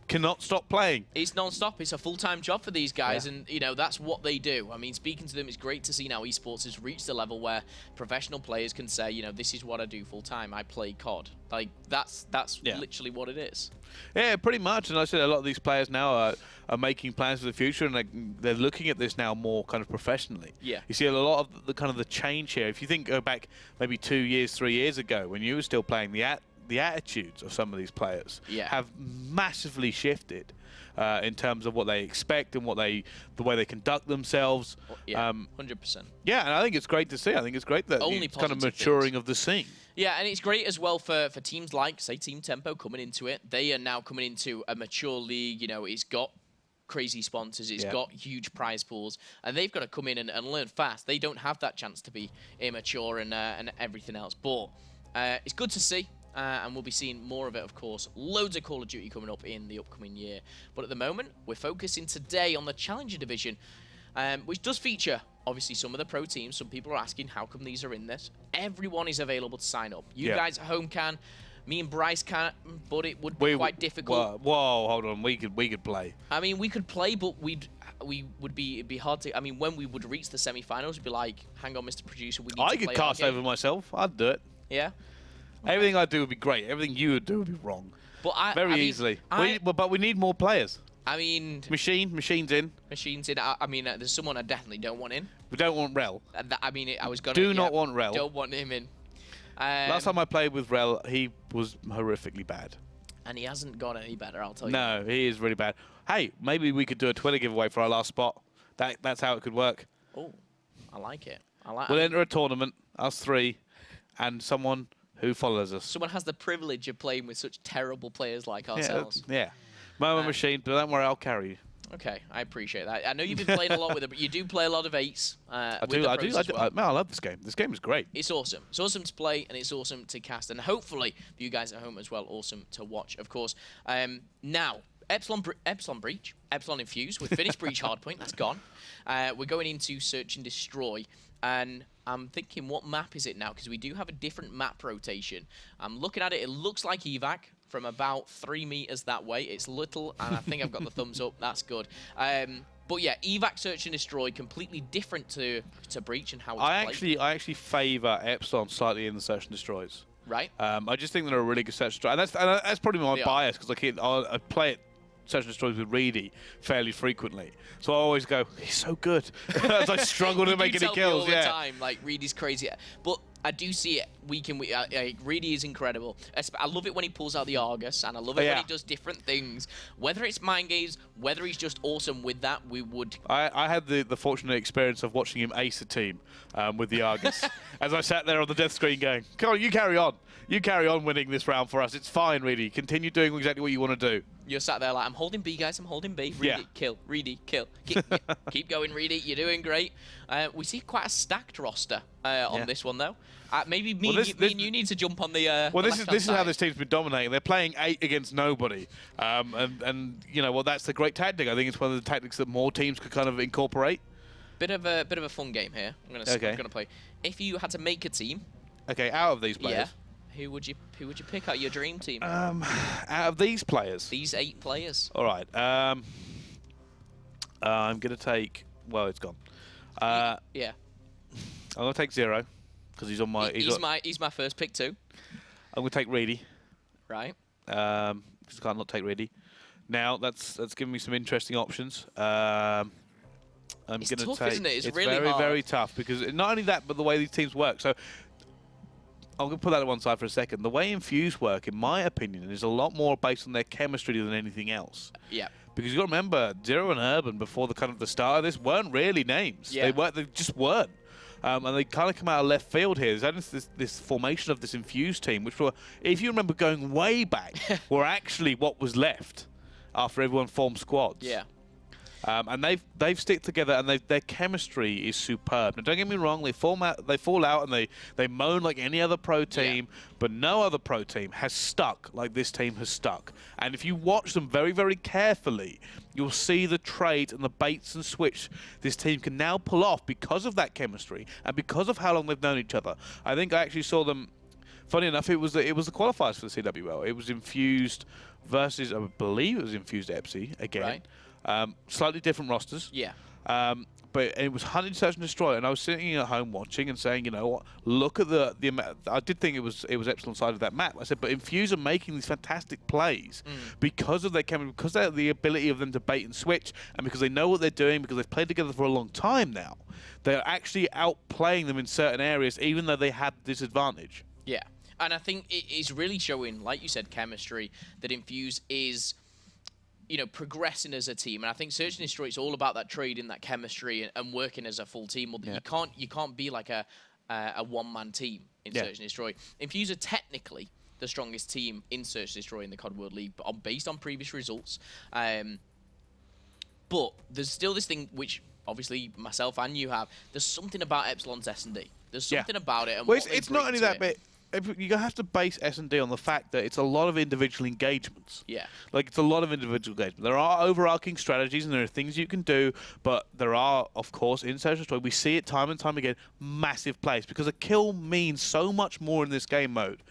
Speaker 3: cannot stop playing.
Speaker 2: It's non-stop. It's a full-time job for these guys, and, you know, that's what they do. I mean, speaking to them, it's great to see now esports has reached a level where professional players can say, you know, this is what I do full-time. I play COD. Like, that's literally what it is.
Speaker 3: Yeah, pretty much. And I said a lot of these players now are making plans for the future, and they're looking at this now more kind of professionally.
Speaker 2: Yeah.
Speaker 3: You see a lot of the change here. If you go back maybe 2 years, 3 years ago, when you were still playing, the attitudes of some of these players have massively shifted in terms of what they expect and the way they conduct themselves.
Speaker 2: 100%.
Speaker 3: Yeah, and I think it's great to see. I think it's great that it's kind of maturing of the scene.
Speaker 2: Yeah, and it's great as well for teams like, say, Team Tempo coming into it. They are now coming into a mature league. You know, it's got crazy sponsors. It's got huge prize pools, and they've got to come in and learn fast. They don't have that chance to be immature and everything else. But it's good to see. And we'll be seeing more of it, of course. Loads of Call of Duty coming up in the upcoming year. But at the moment, we're focusing today on the Challenger Division, which does feature, obviously, some of the pro teams. Some people are asking, how come these are in this? Everyone is available to sign up. You guys at home can. Me and Bryce can't, but it would be quite difficult.
Speaker 3: Whoa, hold on. We could play.
Speaker 2: I mean, we could play, but it'd be hard to. I mean, when we would reach the semi-finals, we'd be like, hang on, Mr. Producer, we need to play.
Speaker 3: I could cast over myself. I'd do it.
Speaker 2: Yeah.
Speaker 3: Everything I do would be great. Everything you would do would be wrong.
Speaker 2: But
Speaker 3: Very easily. But we need more players.
Speaker 2: I mean...
Speaker 3: Machines in.
Speaker 2: Machines in. I mean, there's someone I definitely don't want in.
Speaker 3: We don't want Rel.
Speaker 2: I mean, I was going
Speaker 3: to... Do not want Rel.
Speaker 2: Don't want him in.
Speaker 3: Last time I played with Rel, he was horrifically bad.
Speaker 2: And he hasn't got any better, I'll tell you.
Speaker 3: No, he is really bad. Hey, maybe we could do a Twitter giveaway for our last spot. That's how it could work.
Speaker 2: Oh, I like it.
Speaker 3: We'll enter a tournament, us three, and someone who follows us.
Speaker 2: Someone has the privilege of playing with such terrible players like ourselves.
Speaker 3: Yeah. Moment machine, but don't worry, I'll carry you.
Speaker 2: Okay, I appreciate that. I know you've been playing a lot with it, but you do play a lot of 8s. I do.
Speaker 3: Man, I love this game. This game is great.
Speaker 2: It's awesome. It's awesome to play, and it's awesome to cast, and hopefully, for you guys at home as well, awesome to watch, of course. Now, Epsilon Breach, Epsilon Infuse. We've finished Breach Hardpoint. That's gone. We're going into Search and Destroy, and I'm thinking, what map is it now? Because we do have a different map rotation. I'm looking at it. It looks like evac from about 3 meters that way. It's little, and I think I've got the thumbs up. That's good. But yeah, evac, Search and Destroy, completely different to Breach and how it's played.
Speaker 3: I actually favour Epsilon slightly in the Search and Destroys.
Speaker 2: Right.
Speaker 3: I just think they're a really good Search and Destroy, and that's probably my bias because I play it. Search and Destroys with Reedy fairly frequently, so I always go, he's so good. As I struggle to make any kills.
Speaker 2: All the time, like Reedy's crazy, but I do see it week in week. Reedy is incredible. I love it when he pulls out the Argus, and I love it when he does different things. Whether it's mind games, whether he's just awesome with that, we would.
Speaker 3: I had the fortunate experience of watching him ace a team with the Argus, as I sat there on the death screen going, come on, you carry on. You carry on winning this round for us. It's fine, Reedy. Continue doing exactly what you want to do.
Speaker 2: You're sat there like, I'm holding B, guys. I'm holding B. Reedy, kill. Reedy, kill. Keep going, Reedy. You're doing great. We see quite a stacked roster on this one, though. Maybe me and you need to jump on the.
Speaker 3: Well, this is how this team's been dominating. They're playing 8 against nobody, and you know, well, that's the great tactic. I think it's one of the tactics that more teams could kind of incorporate.
Speaker 2: Bit of a fun game here. I'm gonna play. If you had to make a team.
Speaker 3: Okay, out of these players.
Speaker 2: Yeah. Who would you pick out your dream team?
Speaker 3: Out of these players.
Speaker 2: These 8 players.
Speaker 3: All right. I'm gonna take. Well, it's gone.
Speaker 2: Yeah.
Speaker 3: I'm gonna take 0 because he's on my.
Speaker 2: He's my first pick too.
Speaker 3: I'm gonna take Reedy.
Speaker 2: Right.
Speaker 3: Because I can't not take Reedy. Now that's giving me some interesting options. I'm
Speaker 2: it's
Speaker 3: gonna
Speaker 2: tough,
Speaker 3: take.
Speaker 2: Isn't it? It's
Speaker 3: really
Speaker 2: very hard.
Speaker 3: very tough because not only that, but the way these teams work. So. I'm going to put that to one side for a second. The way Infuse work, in my opinion, is a lot more based on their chemistry than anything else.
Speaker 2: Yeah.
Speaker 3: Because you've got to remember, Zero and Urban, before the start of this, weren't really names.
Speaker 2: Yeah.
Speaker 3: They just weren't. And they kind of come out of left field here. There's this formation of this Infuse team, which were, if you remember going way back, were actually what was left after everyone formed squads.
Speaker 2: Yeah.
Speaker 3: And they've stick together, and their chemistry is superb. Now, don't get me wrong; they fall out, and they moan like any other pro team, but no other pro team has stuck like this team has stuck. And if you watch them very, very carefully, you'll see the trades and the baits and switch this team can now pull off because of that chemistry and because of how long they've known each other. I think I actually saw them. Funny enough, it was the qualifiers for the CWL. It was Infused versus, I believe it was Infused EPSI again.
Speaker 2: Right.
Speaker 3: Slightly different rosters.
Speaker 2: Yeah.
Speaker 3: But it was Hunted, Search and Destroy, and I was sitting at home watching and saying, you know what, look at the amount. I did think it was Epsilon side of that map. I said, but Infuse are making these fantastic plays because of their chemistry, because of the ability of them to bait and switch, and because they know what they're doing, because they've played together for a long time now. They're actually outplaying them in certain areas, even though they had disadvantage.
Speaker 2: Yeah. And I think it is really showing, like you said, chemistry, that Infuse is, you know, progressing as a team. And I think Search and Destroy, it's all about that trading, that chemistry, and working as a full team. Well, you can't be like a one-man team in Search and Destroy. Infuse are technically the strongest team in Search and Destroy in the COD World League, but based on previous results. But there's still this thing which, obviously, myself and you have. There's something about Epsilon's S&D. There's something about it. And
Speaker 3: well,
Speaker 2: what
Speaker 3: it's
Speaker 2: they
Speaker 3: not
Speaker 2: bring
Speaker 3: only
Speaker 2: to
Speaker 3: that,
Speaker 2: it.
Speaker 3: but you have to base S&D on the fact that it's a lot of individual engagements.
Speaker 2: Yeah.
Speaker 3: Like, it's a lot of individual engagement. There are overarching strategies and there are things you can do, but there are, of course, in Search and Destroy, we see it time and time again, massive plays, because a kill means so much more in this game mode.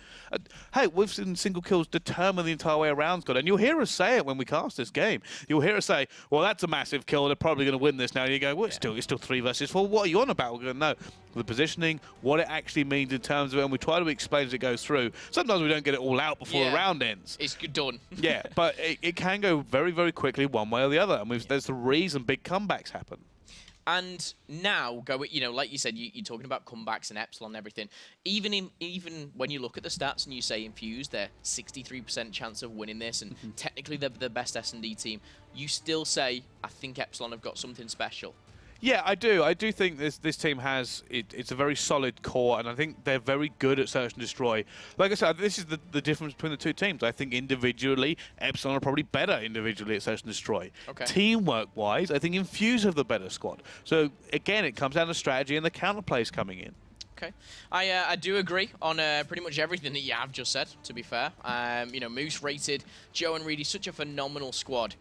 Speaker 3: Hey, we've seen single kills determine the entire way around, Scott, and you'll hear us say it when we cast this game. You'll hear us say, well, that's a massive kill, they're probably going to win this now. And you go, well, it's still 3 versus 4. What are you on about? We're going, no. The positioning, what it actually means in terms of it, and we try to explain as it goes through. Sometimes we don't get it all out before the round ends.
Speaker 2: It's done.
Speaker 3: Yeah, but it can go very, very quickly one way or the other, and there's the reason big comebacks happen.
Speaker 2: And now, like you said, you're talking about comebacks and Epsilon and everything. Even when you look at the stats and you say Infuse, they're 63% chance of winning this, and technically they're the best S&D team, you still say, I think Epsilon have got something special.
Speaker 3: Yeah, I do. I do think this team has it's a very solid core, and I think they're very good at Search and Destroy. Like I said, this is the difference between the two teams. I think individually, Epsilon are probably better individually at Search and Destroy. Okay. Teamwork-wise, I think Infuse have the better squad. So again, it comes down to strategy and the counterplays coming in.
Speaker 2: Okay, I do agree on pretty much everything that you have just said. To be fair, Moose rated, Joe and Reedy, such a phenomenal squad.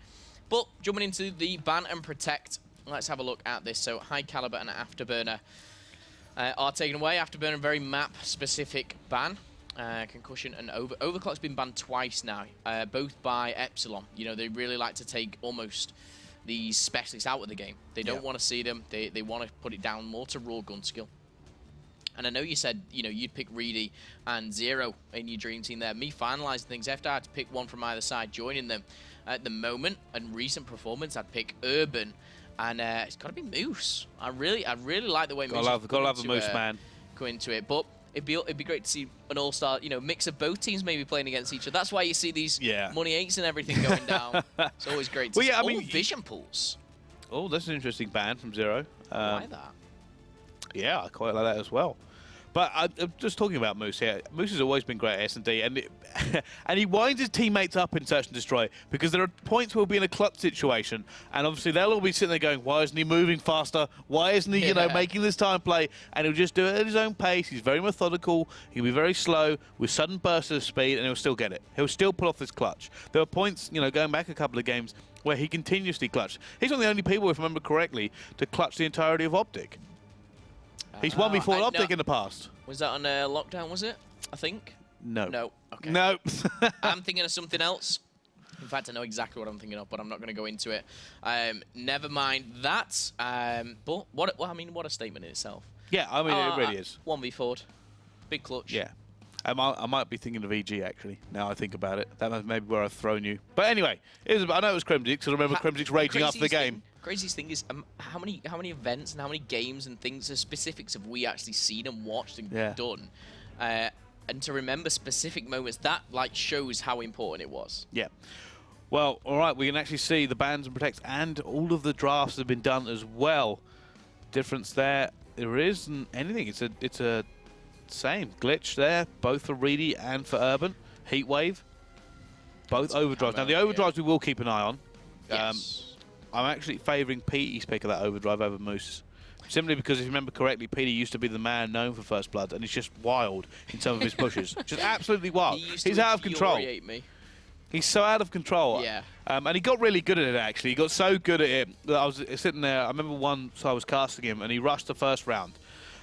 Speaker 2: But jumping into the ban and protect. Let's have a look at this. So High Caliber and Afterburner are taken away. Afterburner, very map-specific ban. Concussion and Overclock's been banned twice now, both by Epsilon. They really like to take almost these specialists out of the game. They don't want to see them. They want to put it down more to raw gun skill. And I know you said, you'd pick Reedy and Zero in your dream team there. Me finalizing things after I had to pick one from either side, joining them. At the moment and recent performance, I'd pick Urban. And it's got to be Moose. I really like the way Moose.
Speaker 3: Gotta love the Moose, man.
Speaker 2: Go into it, but it'd be great to see an all-star, mix of both teams maybe playing against each other. That's why you see these money 8s and everything going down. It's always great to see. I mean, vision pools. Oh, that's an interesting ban from Zero. I like that.
Speaker 3: Yeah, I quite like that as well. But I'm just talking about Moose here. Moose has always been great at S&D, and he winds his teammates up in Search and Destroy because there are points where we'll be in a clutch situation, and obviously they'll all be sitting there going, why isn't he moving faster? Why isn't he, making this time play? And he'll just do it at his own pace. He's very methodical. He'll be very slow with sudden bursts of speed, and he'll still get it. He'll still pull off this clutch. There are points, going back a couple of games where he continuously clutched. He's one of the only people, if I remember correctly, to clutch the entirety of Optic. He's won before Optic in the past.
Speaker 2: Was that on Lockdown, was it? I think?
Speaker 3: No.
Speaker 2: No. Okay.
Speaker 3: No.
Speaker 2: I'm thinking of something else. In fact, I know exactly what I'm thinking of, but I'm not going to go into it. Never mind that. But what a statement in itself.
Speaker 3: Yeah, I mean, it really is.
Speaker 2: 1v4. Big clutch.
Speaker 3: Yeah. I might be thinking of EG, actually, now I think about it. That may be where I've thrown you. But anyway, I know it was Crimsix, because I remember Crimsix raging after the game.
Speaker 2: Craziest thing is how many events and how many games and things, the specifics have we actually seen and watched and done. And to remember specific moments, that shows how important it was.
Speaker 3: Yeah. Well, all right, we can actually see the bans and protects and all of the drafts have been done as well. Difference there isn't anything. It's a same glitch there, both for Reedy and for Urban. Heatwave, both overdrives. Now the overdrives we will keep an eye on.
Speaker 2: Yes.
Speaker 3: I'm actually favouring Petey's pick of that overdrive over Moose. Simply because, if you remember correctly, Petey used to be the man known for First Blood, and he's just wild in some of his pushes. Just absolutely wild. He's out of control.
Speaker 2: Me.
Speaker 3: He's so out of control.
Speaker 2: Yeah.
Speaker 3: And he got really good at it, actually. He got so good at it that I was sitting there. I remember once I was casting him, and he rushed the first round.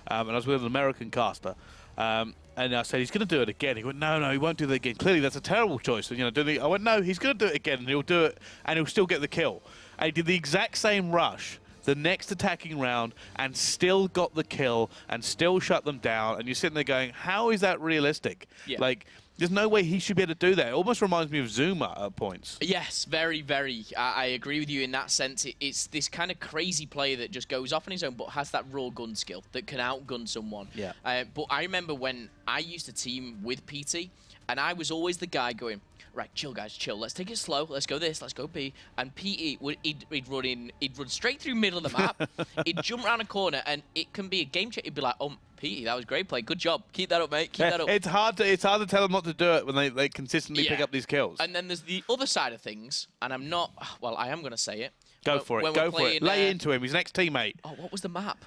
Speaker 3: And I was with an American caster. And I said, he's going to do it again. He went, no, he won't do that again. Clearly, that's a terrible choice. I went, no, he's going to do it again, and he'll do it, and he'll still get the kill. And he did the exact same rush the next attacking round and still got the kill and still shut them down. And you're sitting there going, how is that realistic?
Speaker 2: Yeah.
Speaker 3: There's no way he should be able to do that. It almost reminds me of Zuma at points.
Speaker 2: Yes, very, very. I agree with you in that sense. It's this kind of crazy player that just goes off on his own but has that raw gun skill that can outgun someone.
Speaker 3: Yeah.
Speaker 2: But I remember when I used to team with PT, and I was always the guy going, right, chill guys, chill. Let's take it slow. Let's go this. Let's go B. And PE he'd run straight through middle of the map. He'd jump around a corner, and it can be a game check. He'd be like, oh, PE, that was great play. Good job. Keep that up, mate. Keep that up.
Speaker 3: It's hard to tell them not to do it when they consistently pick up these kills.
Speaker 2: And then there's the other side of things, and I'm not. Well, I am going to say it.
Speaker 3: Go for it. Go for it. Lay into him. He's an ex-teammate.
Speaker 2: Oh, what was the map?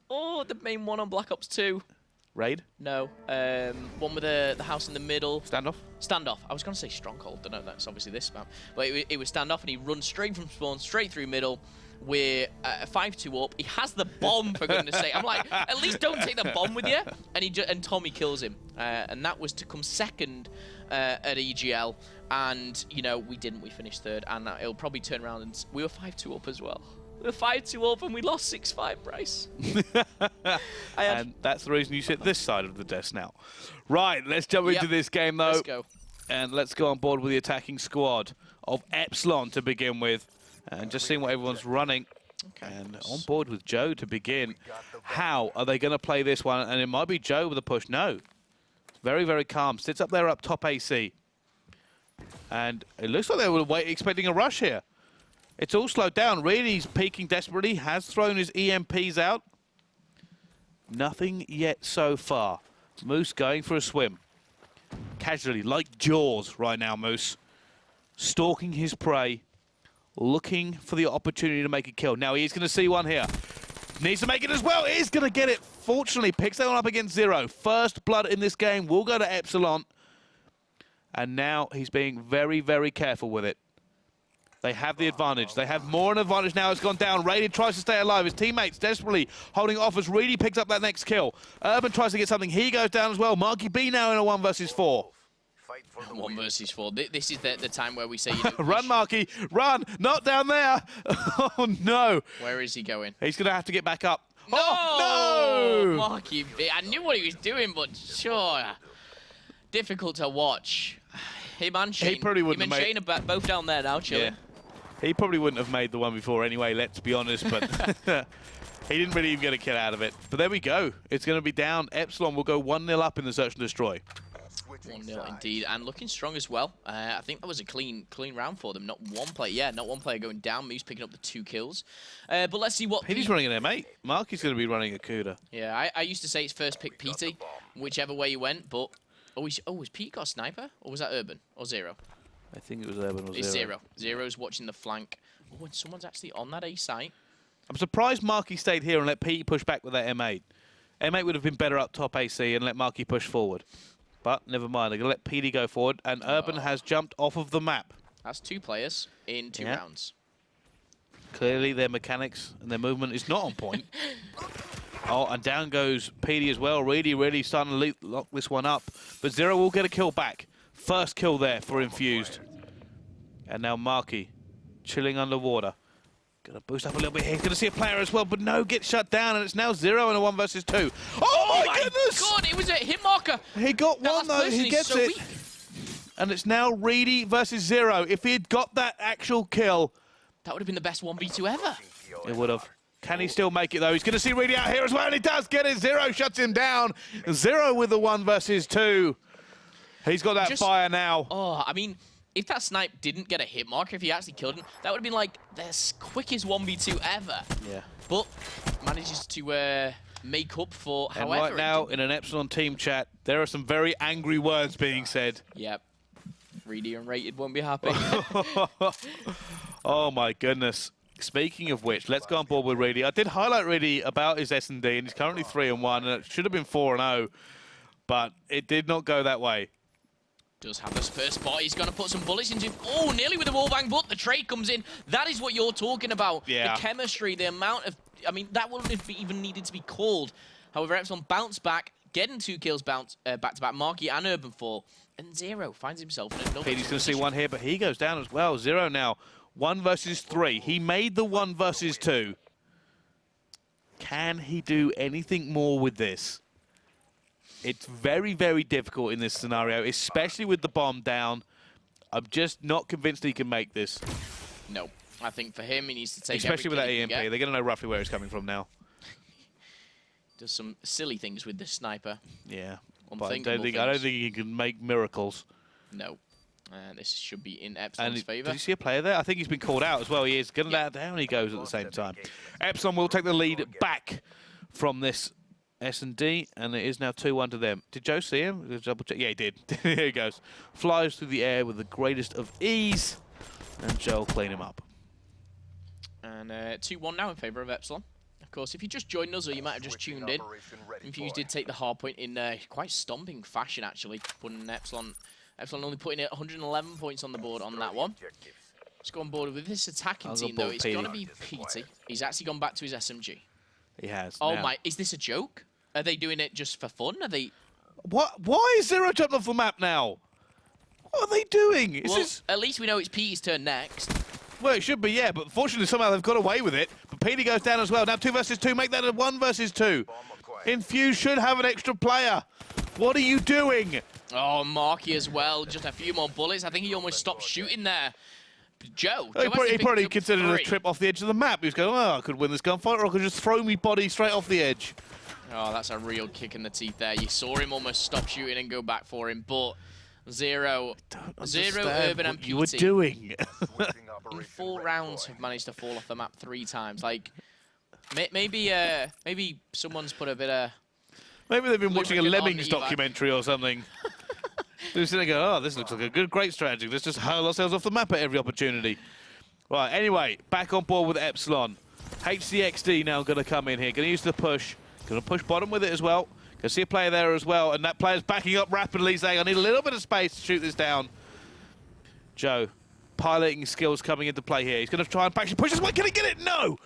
Speaker 2: Oh, the main one on Black Ops 2.
Speaker 3: Raid?
Speaker 2: No. One with the house in the middle.
Speaker 3: Standoff?
Speaker 2: Standoff. I was going to say Stronghold. I don't know. That's obviously this map. But it was Standoff, and he runs straight from spawn, straight through middle. We're 5-2 up. He has the bomb, for goodness sake. I'm like, at least don't take the bomb with you. And Tommy kills him. And that was to come second at EGL. And, you know, we didn't. We finished third. And it'll probably turn around and we were 5-2 up as well. We were 5-2 up and we lost 6-5, Bryce.
Speaker 3: And that's the reason you sit this side of the desk now. Right, let's jump into this game, though.
Speaker 2: Let's go.
Speaker 3: And let's go on board with the attacking squad of Epsilon to begin with. And just seeing what everyone's running. Okay. And on board with Joe to begin. How are they going to play this one? And it might be Joe with a push. No. Very, very calm. Sits up there up top AC. And it looks like they were expecting a rush here. It's all slowed down. Really, he's peeking desperately. Has thrown his EMPs out. Nothing yet so far. Moose going for a swim. Casually, like Jaws right now, Moose. Stalking his prey. Looking for the opportunity to make a kill. Now he's going to see one here. Needs to make it as well. He's going to get it. Fortunately, picks that one up against Zero. First blood in this game will go to Epsilon. And now he's being very, very careful with it. They have the advantage. They have more an advantage now. It's gone down. Raiden tries to stay alive. His teammates desperately holding off as Reedy picks up that next kill. Urban tries to get something. He goes down as well. Marky B now in a 1 versus 4.
Speaker 2: 1 versus 4. This is the time where we say, you know,
Speaker 3: run, Marky, run! Not down there! Oh, no.
Speaker 2: Where is he going?
Speaker 3: He's going to have to get back up.
Speaker 2: No!
Speaker 3: Oh, no!
Speaker 2: Marky B. I knew what he was doing, but sure. Difficult to watch. Him and Shane.
Speaker 3: He probably wouldn't have
Speaker 2: Shane are both down there now, chilling.
Speaker 3: Yeah. He probably wouldn't have made the one before anyway, let's be honest, but he didn't really even get a kill out of it. But there we go. It's going to be down. Epsilon will go 1-0 up in the search and destroy.
Speaker 2: 1-0 indeed, and looking strong as well. I think that was a clean round for them. Not one player, yeah, not one player going down. Moose picking up the 2 kills. But let's see what...
Speaker 3: Petey's running an M8. Marky's going to be running a CUDA.
Speaker 2: Yeah, I used to say it's first pick Petey, whichever way you went, but... was Pete got a sniper? Or was that Urban? Or Zero?
Speaker 3: I think it was Urban or
Speaker 2: It's
Speaker 3: Zero.
Speaker 2: Zero's watching the flank. Oh, and someone's actually on that A site.
Speaker 3: I'm surprised Marky stayed here and let Petey push back with that M8. M8 would have been better up top AC and let Marky push forward. But never mind, they're going to let Petey go forward, and Urban has jumped off of the map.
Speaker 2: That's 2 players in 2 rounds.
Speaker 3: Clearly their mechanics and their movement is not on point. Oh, and down goes Petey as well. Really starting to lock this one up. But Zero will get a kill back. First kill there for Infused. And now Marky chilling underwater. Gonna boost up a little bit here. Gonna see a player as well, but no, get shut down, and it's now Zero in a 1 versus 2. Oh my goodness!
Speaker 2: God, it was a hit marker.
Speaker 3: He got one though. He gets it. Weak. And it's now Reedy versus Zero. If he had got that actual kill,
Speaker 2: that would have been the best 1v2 ever.
Speaker 3: It would have. Can he still make it though? He's gonna see Reedy out here as well, and he does get it. Zero shuts him down. Zero with the 1 versus 2. He's got that fire now.
Speaker 2: Oh, I mean, if that snipe didn't get a hit marker, if he actually killed him, that would have been like the quickest 1v2 ever.
Speaker 3: Yeah.
Speaker 2: But manages to make up for
Speaker 3: and
Speaker 2: however.
Speaker 3: Right now, in an Epsilon team chat, there are some very angry words being said.
Speaker 2: Yep. Reedy and Rated won't be happy.
Speaker 3: Oh my goodness. Speaking of which, let's go on board with Reedy. I did highlight Reedy about his S&D, and he's currently 3-1, and it should have been 4-0, but it did not go that way.
Speaker 2: Does have this first spot. He's going to put some bullets into him. Oh, nearly with the wallbang, but the trade comes in. That is what you're talking about.
Speaker 3: Yeah.
Speaker 2: The chemistry, the amount of... I mean, that wouldn't have even needed to be called. However, Epsilon bounced back, getting 2 kills back-to-back. Marky and Urban fall. And Zero finds himself in another
Speaker 3: Petey's going to see one here, but he goes down as well. Zero now. 1 versus 3. He made the 1 versus 2. Can he do anything more with this? It's very, very difficult in this scenario, especially with the bomb down. I'm just not convinced he can make this.
Speaker 2: No. I think for him, he needs to take
Speaker 3: especially with that EMP. They're going to know roughly where it's coming from now.
Speaker 2: Does some silly things with this sniper.
Speaker 3: Yeah. But I
Speaker 2: Unthinkable
Speaker 3: don't think he can make miracles.
Speaker 2: No. This should be in Epsilon's favor.
Speaker 3: Did you see a player there? I think he's been called out as well. He is. Down he goes at the same time. Epsilon will take the lead back from this S&D, and it is now 2-1 to them. Did Joe see him? Just double check. Yeah, he did. Here he goes. Flies through the air with the greatest of ease, and Joe will clean him up.
Speaker 2: And 2-1 now in favor of Epsilon. Of course, if you just joined us or you might have just tuned in, Infuse did take the hardpoint in quite stomping fashion, actually. Putting Epsilon only putting it 111 points on the board on that one. Let's go on board with this attacking team, though. It's going to be PT. He's actually gone back to his SMG.
Speaker 3: He has.
Speaker 2: Oh my, is this a joke? Are they doing it just for fun? Are they...
Speaker 3: What? Why is Zero jumped off the map now? What are they doing?
Speaker 2: At least we know it's Petey's turn next.
Speaker 3: Well, it should be, yeah, but fortunately somehow they've got away with it. But Petey goes down as well. Now 2 versus 2, make that a 1 versus 2. Infuse should have an extra player. What are you doing?
Speaker 2: Oh, Marky as well. Just a few more bullets. I think he almost stopped shooting there. Joe
Speaker 3: he probably considered a trip off the edge of the map. He was going, oh, I could win this gunfight, or I could just throw me body straight off the edge.
Speaker 2: Oh, that's a real kick in the teeth there. You saw him almost stop shooting and go back for him, but Zero, Urban, and PT,
Speaker 3: you were doing.
Speaker 2: in 4 rounds have managed to fall off the map 3 times. Like, maybe someone's put a bit of...
Speaker 3: Maybe they've been watching a Lemmings documentary or something. They're sitting there going, oh, this looks like a great strategy. Let's just hurl ourselves off the map at every opportunity. Right, anyway, back on board with Epsilon. HCXD now going to come in here. Going to use the push. Going to push bottom with it as well. Going to see a player there as well. And that player's backing up rapidly, saying, I need a little bit of space to shoot this down. Joe, piloting skills coming into play here. He's going to try and actually push this way. Can he get it? No!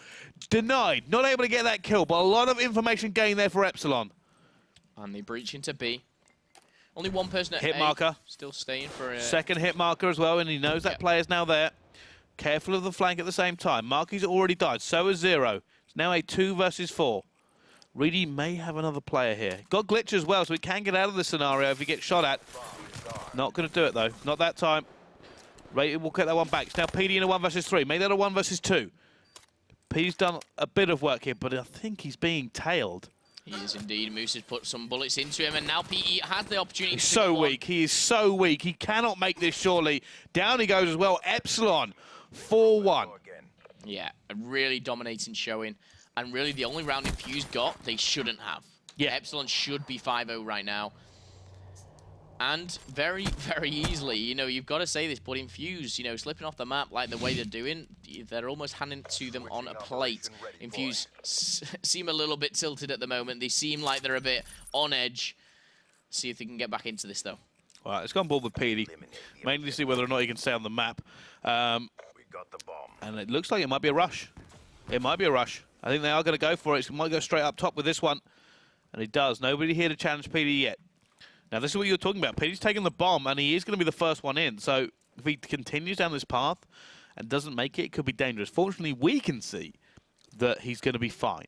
Speaker 3: Denied. Not able to get that kill, but a lot of information gained there for Epsilon.
Speaker 2: And they breach into B. Only one person at
Speaker 3: hit
Speaker 2: A,
Speaker 3: marker.
Speaker 2: Still staying for a...
Speaker 3: Second hit marker as well, and he knows that player's now there. Careful of the flank at the same time. Marky's already died, so is Zero. It's now a 2 versus 4. Reedy may have another player here. Got glitch as well, so he can get out of this scenario if he gets shot at. Not going to do it, though. Not that time. Rated will get that one back. It's now PD in a 1 versus 3. Make that a 1 versus 2. P's done a bit of work here, but I think he's being tailed.
Speaker 2: He is indeed. Moose has put some bullets into him, and now PE has the opportunity
Speaker 3: He's so weak. He is so weak. He cannot make this, surely. Down he goes as well. Epsilon, 4-1.
Speaker 2: Yeah, a really dominating showing. And really, the only round Infuse got, they shouldn't have.
Speaker 3: Yeah.
Speaker 2: Epsilon should be 5-0 right now. And very, very easily, you know, you've got to say this, but Infuse, you know, slipping off the map like the way they're doing, they're almost handing it to them on a plate. Infuse seem a little bit tilted at the moment. They seem like they're a bit on edge. See if they can get back into this, though.
Speaker 3: All right, let's go on board with PD. Mainly to see whether or not he can stay on the map. And it looks like it might be a rush. It might be a rush. I think they are going to go for it. He might go straight up top with this one. And he does. Nobody here to challenge PD yet. Now, this is what you're talking about. PD's taking the bomb, and he is going to be the first one in. So, if he continues down this path and doesn't make it, it could be dangerous. Fortunately, we can see that he's going to be fine.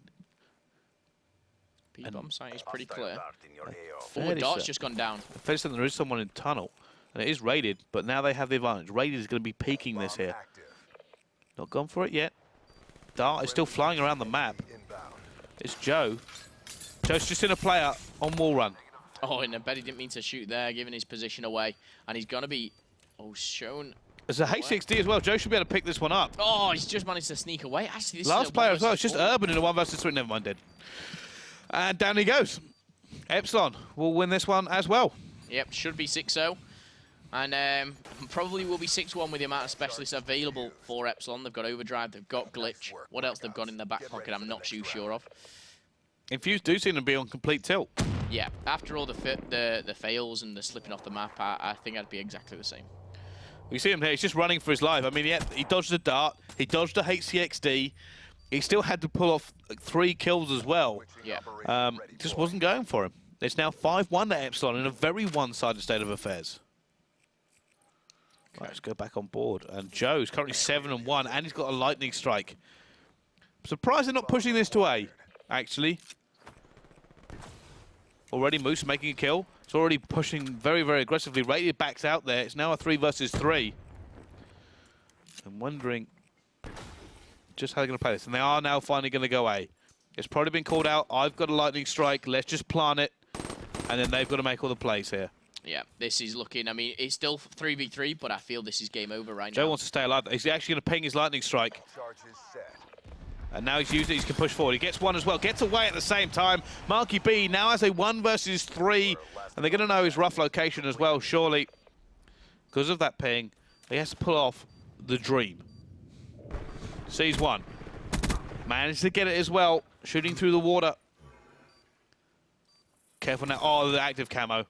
Speaker 2: Bomb site is pretty clear. Dart's just gone down.
Speaker 3: Fairly certain there is someone in tunnel, and it is raided, but now they have the advantage. Raided is going to be peeking this here. Not gone for it yet. Dart is still flying around the map. It's Joe. Joe's just in a player on wall run.
Speaker 2: Oh, and I bet he didn't mean to shoot there, giving his position away. And he's going to be, shown.
Speaker 3: There's a H6D as well. Joe should be able to pick this one up.
Speaker 2: Oh, he's just managed to sneak away. Actually, this
Speaker 3: last
Speaker 2: is
Speaker 3: player as well. It's just Urban in a 1 versus 3. Never mind, dead. And down he goes. Epsilon will win this one as well.
Speaker 2: Yep, should be 6-0. And probably will be 6-1 with the amount of specialists available for Epsilon. They've got Overdrive, they've got Glitch. What else they've got in their back pocket, I'm not too sure of.
Speaker 3: Infuse do seem to be on complete tilt.
Speaker 2: Yeah, after all the fails and the slipping off the map, I think I'd be exactly the same.
Speaker 3: We see him here, he's just running for his life. I mean, yeah, he dodged a dart, he dodged a HCXD, he still had to pull off 3 kills as well.
Speaker 2: Yeah.
Speaker 3: Just wasn't going for him. It's now 5-1 to Epsilon in a very one-sided state of affairs. Okay. Right, let's go back on board. And Joe's currently 7-1, and he's got a lightning strike. I'm surprised they're not pushing this to A, actually. Already Moose making a kill. It's already pushing very, very aggressively. Rated backs out there. It's now a 3 versus 3. I'm wondering just how they're going to play this. And they are now finally going to go A. It's probably been called out. I've got a lightning strike. Let's just plant it. And then they've got to make all the plays here.
Speaker 2: Yeah, this is looking, I mean, it's still 3v3, but I feel this is game over right now.
Speaker 3: Joe wants to stay alive. He's actually going to ping his lightning strike. And now he's used it, he can push forward. He gets one as well, gets away at the same time. Marky B now has a 1 versus 3, and they're going to know his rough location as well, surely. Because of that ping, he has to pull off the dream. Sees one. Managed to get it as well, shooting through the water. Careful now. Oh, the active camo.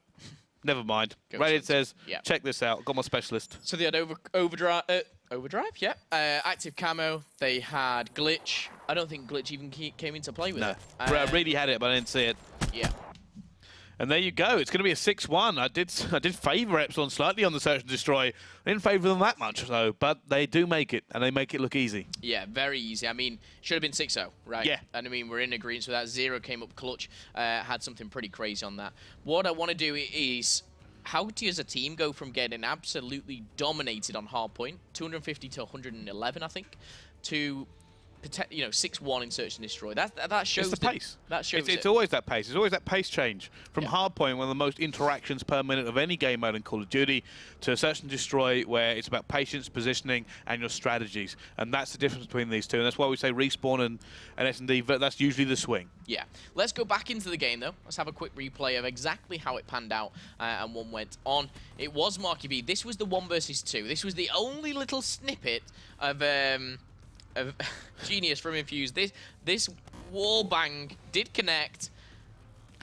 Speaker 3: Never mind. Reddit says, check this out. Got my specialist.
Speaker 2: So they had overdrive, yeah. Active camo. They had glitch. I don't think glitch even came into play with it.
Speaker 3: No. Really had it, but I didn't see it.
Speaker 2: Yeah.
Speaker 3: And there you go. It's going to be a 6-1. I did favour Epsilon slightly on the Search and Destroy. I didn't favour them that much, though. But they do make it, and they make it look easy.
Speaker 2: Yeah, very easy. I mean, should have been 6-0, right?
Speaker 3: Yeah.
Speaker 2: And I mean, we're in agreement with that. 0 came up clutch. Had something pretty crazy on that. What I want to do is, how do you as a team go from getting absolutely dominated on Hardpoint, 250 to 111, I think, to 6-1 in Search and Destroy. That shows
Speaker 3: it's the pace.
Speaker 2: That shows
Speaker 3: it's always that pace. It's always that pace change from Hardpoint, one of the most interactions per minute of any game mode in Call of Duty, to Search and Destroy, where it's about patience, positioning, and your strategies. And that's the difference between these two. And that's why we say Respawn and S&D. That's usually the swing.
Speaker 2: Yeah. Let's go back into the game though. Let's have a quick replay of exactly how it panned out and one went on. It was Marky B. This was the 1 versus 2. This was the only little snippet of genius from Infuse. This wall bang did connect,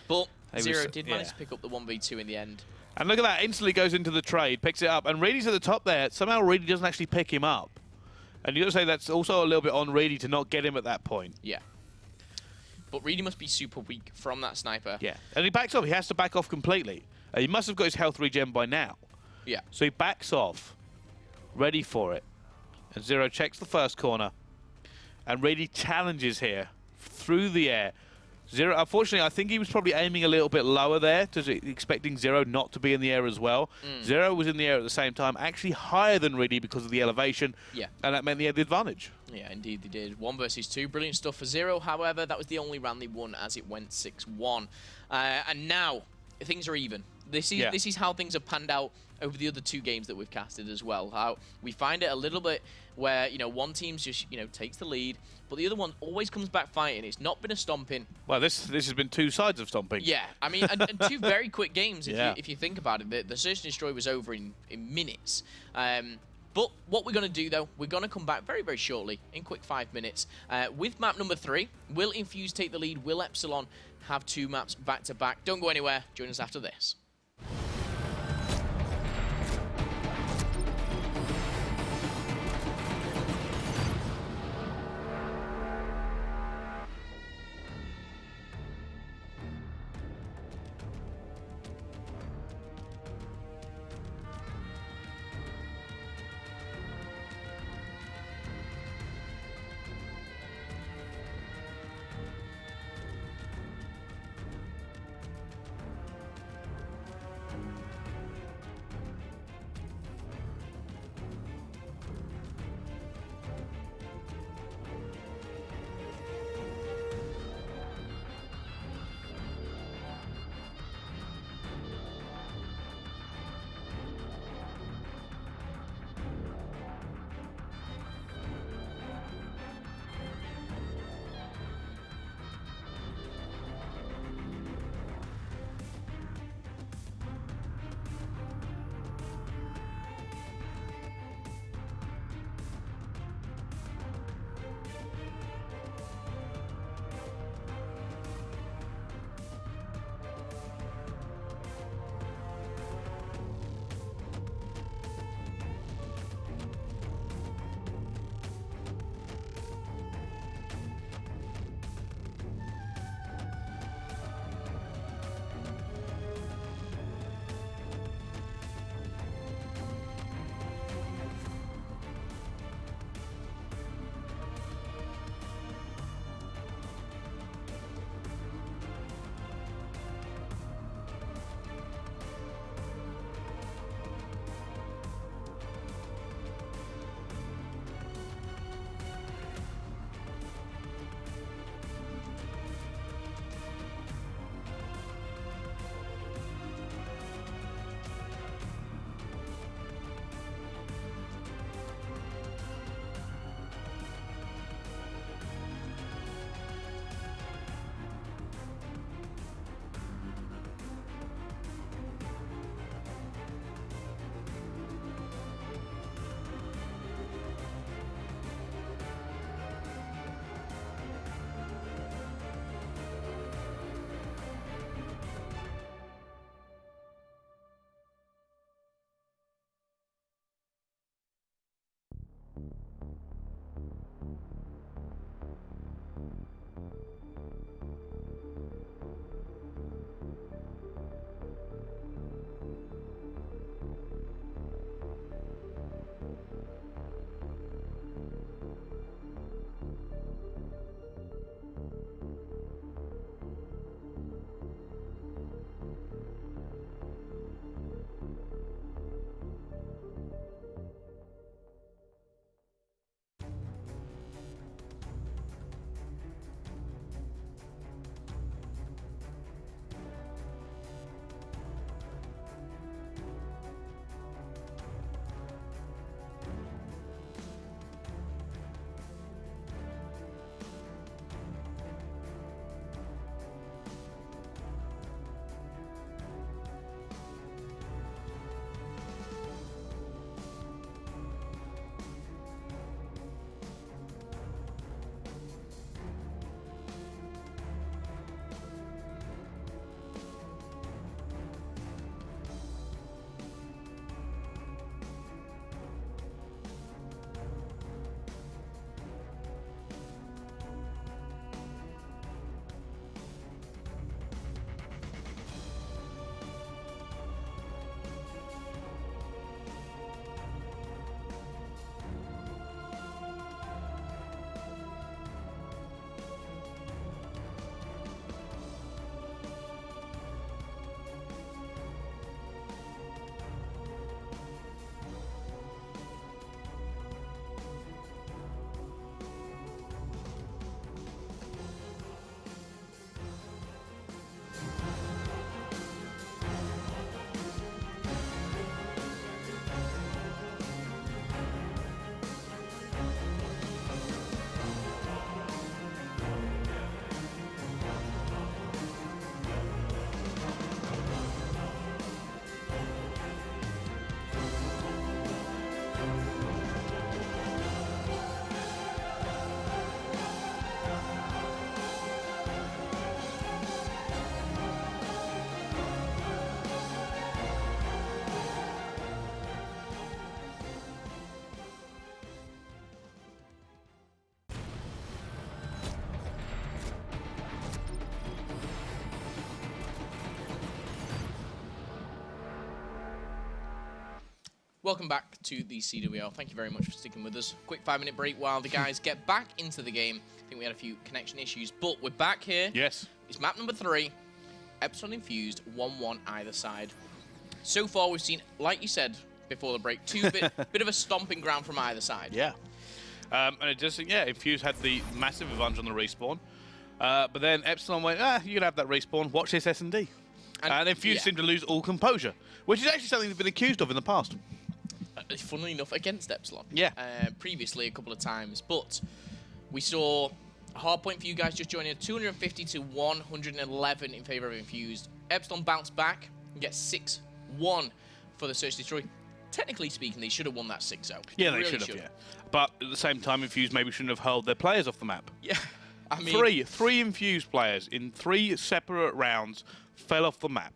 Speaker 2: but Zero did manage to pick up the 1v2 in the end.
Speaker 3: And look at that, instantly goes into the trade, picks it up, and Reedy's at the top there. Somehow Reedy doesn't actually pick him up. And you got to say that's also a little bit on Reedy to not get him at that point.
Speaker 2: Yeah. But Reedy must be super weak from that sniper.
Speaker 3: Yeah, and he backs off. He has to back off completely. He must have got his health regen by now.
Speaker 2: Yeah.
Speaker 3: So he backs off, ready for it. And Zero checks the first corner. And Reedy challenges here through the air. Zero, unfortunately, I think he was probably aiming a little bit lower there, expecting Zero not to be in the air as well. Zero was in the air at the same time, actually higher than Reedy because of the elevation.
Speaker 2: Yeah.
Speaker 3: And that meant they had the advantage.
Speaker 2: Yeah, indeed they did. 1 versus 2, brilliant stuff for Zero. However, that was the only round they won as it went 6-1. And now, things are even. This is how things have panned out over the other 2 games that we've casted as well. How we find it a little bit where, one team just, takes the lead, but the other one always comes back fighting. It's not been a stomping.
Speaker 3: Well, this has been 2 sides of stomping.
Speaker 2: Yeah, I mean, and 2 very quick games if you think about it. The Search and Destroy was over in minutes. But what we're going to do, though, we're going to come back very, very shortly, in quick 5 minutes, with map number 3. Will Infuse take the lead? Will Epsilon have 2 maps back-to-back? Don't go anywhere. Join us after this. Welcome back to the CWL. Thank you very much for sticking with us. Quick 5-minute break while the guys get back into the game. I think we had a few connection issues, but we're back here.
Speaker 3: Yes.
Speaker 2: It's map number 3. Epsilon Infused, 1-1 either side. So far, we've seen, like you said before the break, bit of a stomping ground from either side.
Speaker 3: Yeah. And it just, Infused had the massive advantage on the respawn. But then Epsilon went, you can have that respawn, watch this S&D. And Infused seemed to lose all composure, which is actually something they've been accused of in the past.
Speaker 2: Funnily enough, against Epsilon.
Speaker 3: Yeah.
Speaker 2: Previously, a couple of times. But we saw a Hardpoint for you guys just joining, 250 to 111 in favor of Infused. Epsilon bounced back and gets 6-1 for the Search Destroy. Technically speaking, they should have won that 6-0.
Speaker 3: Yeah, they really should have, yeah. But at the same time, Infused maybe shouldn't have hurled their players off the map.
Speaker 2: Yeah. I mean,
Speaker 3: three Infused players in 3 separate rounds fell off the map.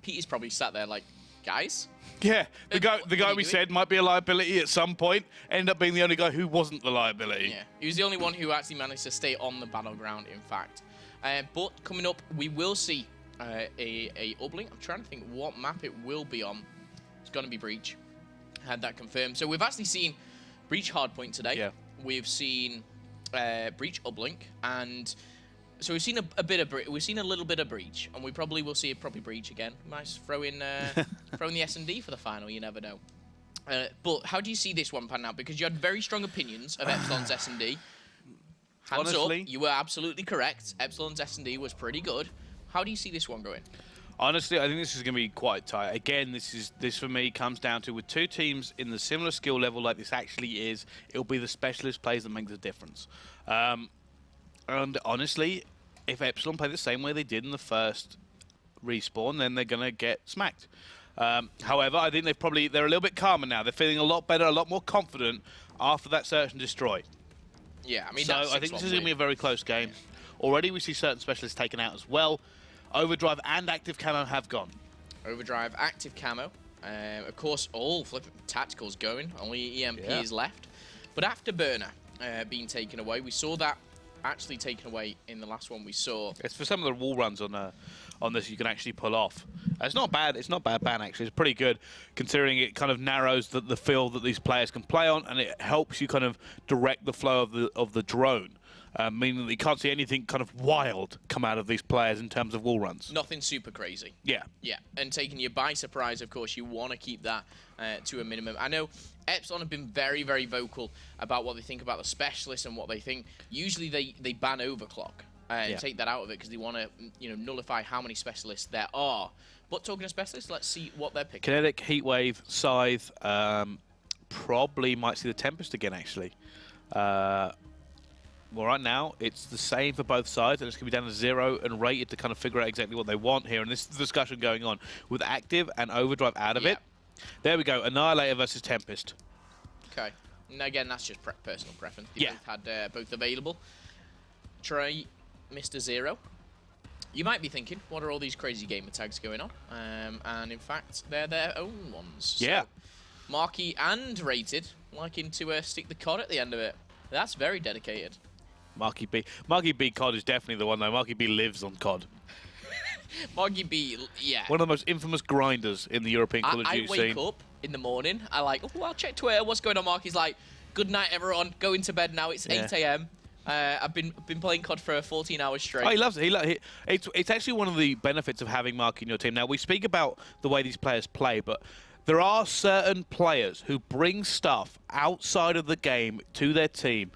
Speaker 2: Peter's probably sat there like, guys?
Speaker 3: Yeah, the guy we said might be a liability at some point ended up being the only guy who wasn't the liability.
Speaker 2: Yeah, he was the only one who actually managed to stay on the battleground, in fact. But coming up, we will see a Uplink. I'm trying to think what map it will be on. It's going to be Breach. Had that confirmed. So we've actually seen Breach Hardpoint today.
Speaker 3: Yeah.
Speaker 2: We've seen Breach Uplink, and so we've seen a little bit of Breach, and we probably will see a proper Breach again. Nice throw in the S&D for the final. You never know. But how do you see this one pan out? Because you had very strong opinions of Epsilon's S&D. Hands
Speaker 3: Honestly,
Speaker 2: up, you were absolutely correct. Epsilon's S&D was pretty good. How do you see this one going?
Speaker 3: Honestly, I think this is going to be quite tight. Again, this for me comes down to with 2 teams in the similar skill level like this actually is, it'll be the specialist plays that make the difference. And honestly, if Epsilon play the same way they did in the first respawn, then they're going to get smacked. However, I think they're a little bit calmer now. They're feeling a lot better, a lot more confident after that search and destroy.
Speaker 2: Yeah, I mean,
Speaker 3: so I think this is going to be a very close game. Already we see certain specialists taken out as well. Overdrive and Active Camo have gone.
Speaker 2: Overdrive, Active Camo. Of course, all flipping tacticals going. Only EMP is left. But Afterburner being taken away, we saw that actually taken away in the last one we saw.
Speaker 3: It's for some of the wall runs on this you can actually pull off. It's not bad. It's not bad ban actually. It's pretty good considering it kind of narrows the field that these players can play on, and it helps you kind of direct the flow of the drone. Meaning that you can't see anything kind of wild come out of these players in terms of wall runs.
Speaker 2: Nothing super crazy.
Speaker 3: Yeah.
Speaker 2: Yeah, and taking you by surprise, of course, you want to keep that to a minimum. I know Epsilon have been very, very vocal about what they think about the specialists and what they think. Usually they ban overclock and take that out of it because they want to nullify how many specialists there are. But talking to specialists, let's see what they're picking.
Speaker 3: Kinetic, Heatwave, Scythe, probably might see the Tempest again, actually. Well, right now, it's the same for both sides, and it's going to be down to 0 and rated to kind of figure out exactly what they want here. And this is the discussion going on with Active and Overdrive out of it. There we go, Annihilator versus Tempest.
Speaker 2: Okay. And again, that's just personal preference. They both had both available. Try Mr. Zero. You might be thinking, what are all these crazy gamer tags going on? And in fact, they're their own ones.
Speaker 3: Yeah.
Speaker 2: So, Marquee and Rated, liking to stick the COD at the end of it. That's very dedicated.
Speaker 3: Marky B COD is definitely the one, though. Marky B lives on COD.
Speaker 2: Marky B, yeah.
Speaker 3: One of the most infamous grinders in the European Call of Duty scene.
Speaker 2: I wake up in the morning, I'll check Twitter, what's going on, Marky's like, good night, everyone, going to bed now, it's 8 a.m. I've been playing COD for 14 hours straight.
Speaker 3: Oh, he loves it. It's actually one of the benefits of having Marky in your team. Now, we speak about the way these players play, but there are certain players who bring stuff outside of the game to their team.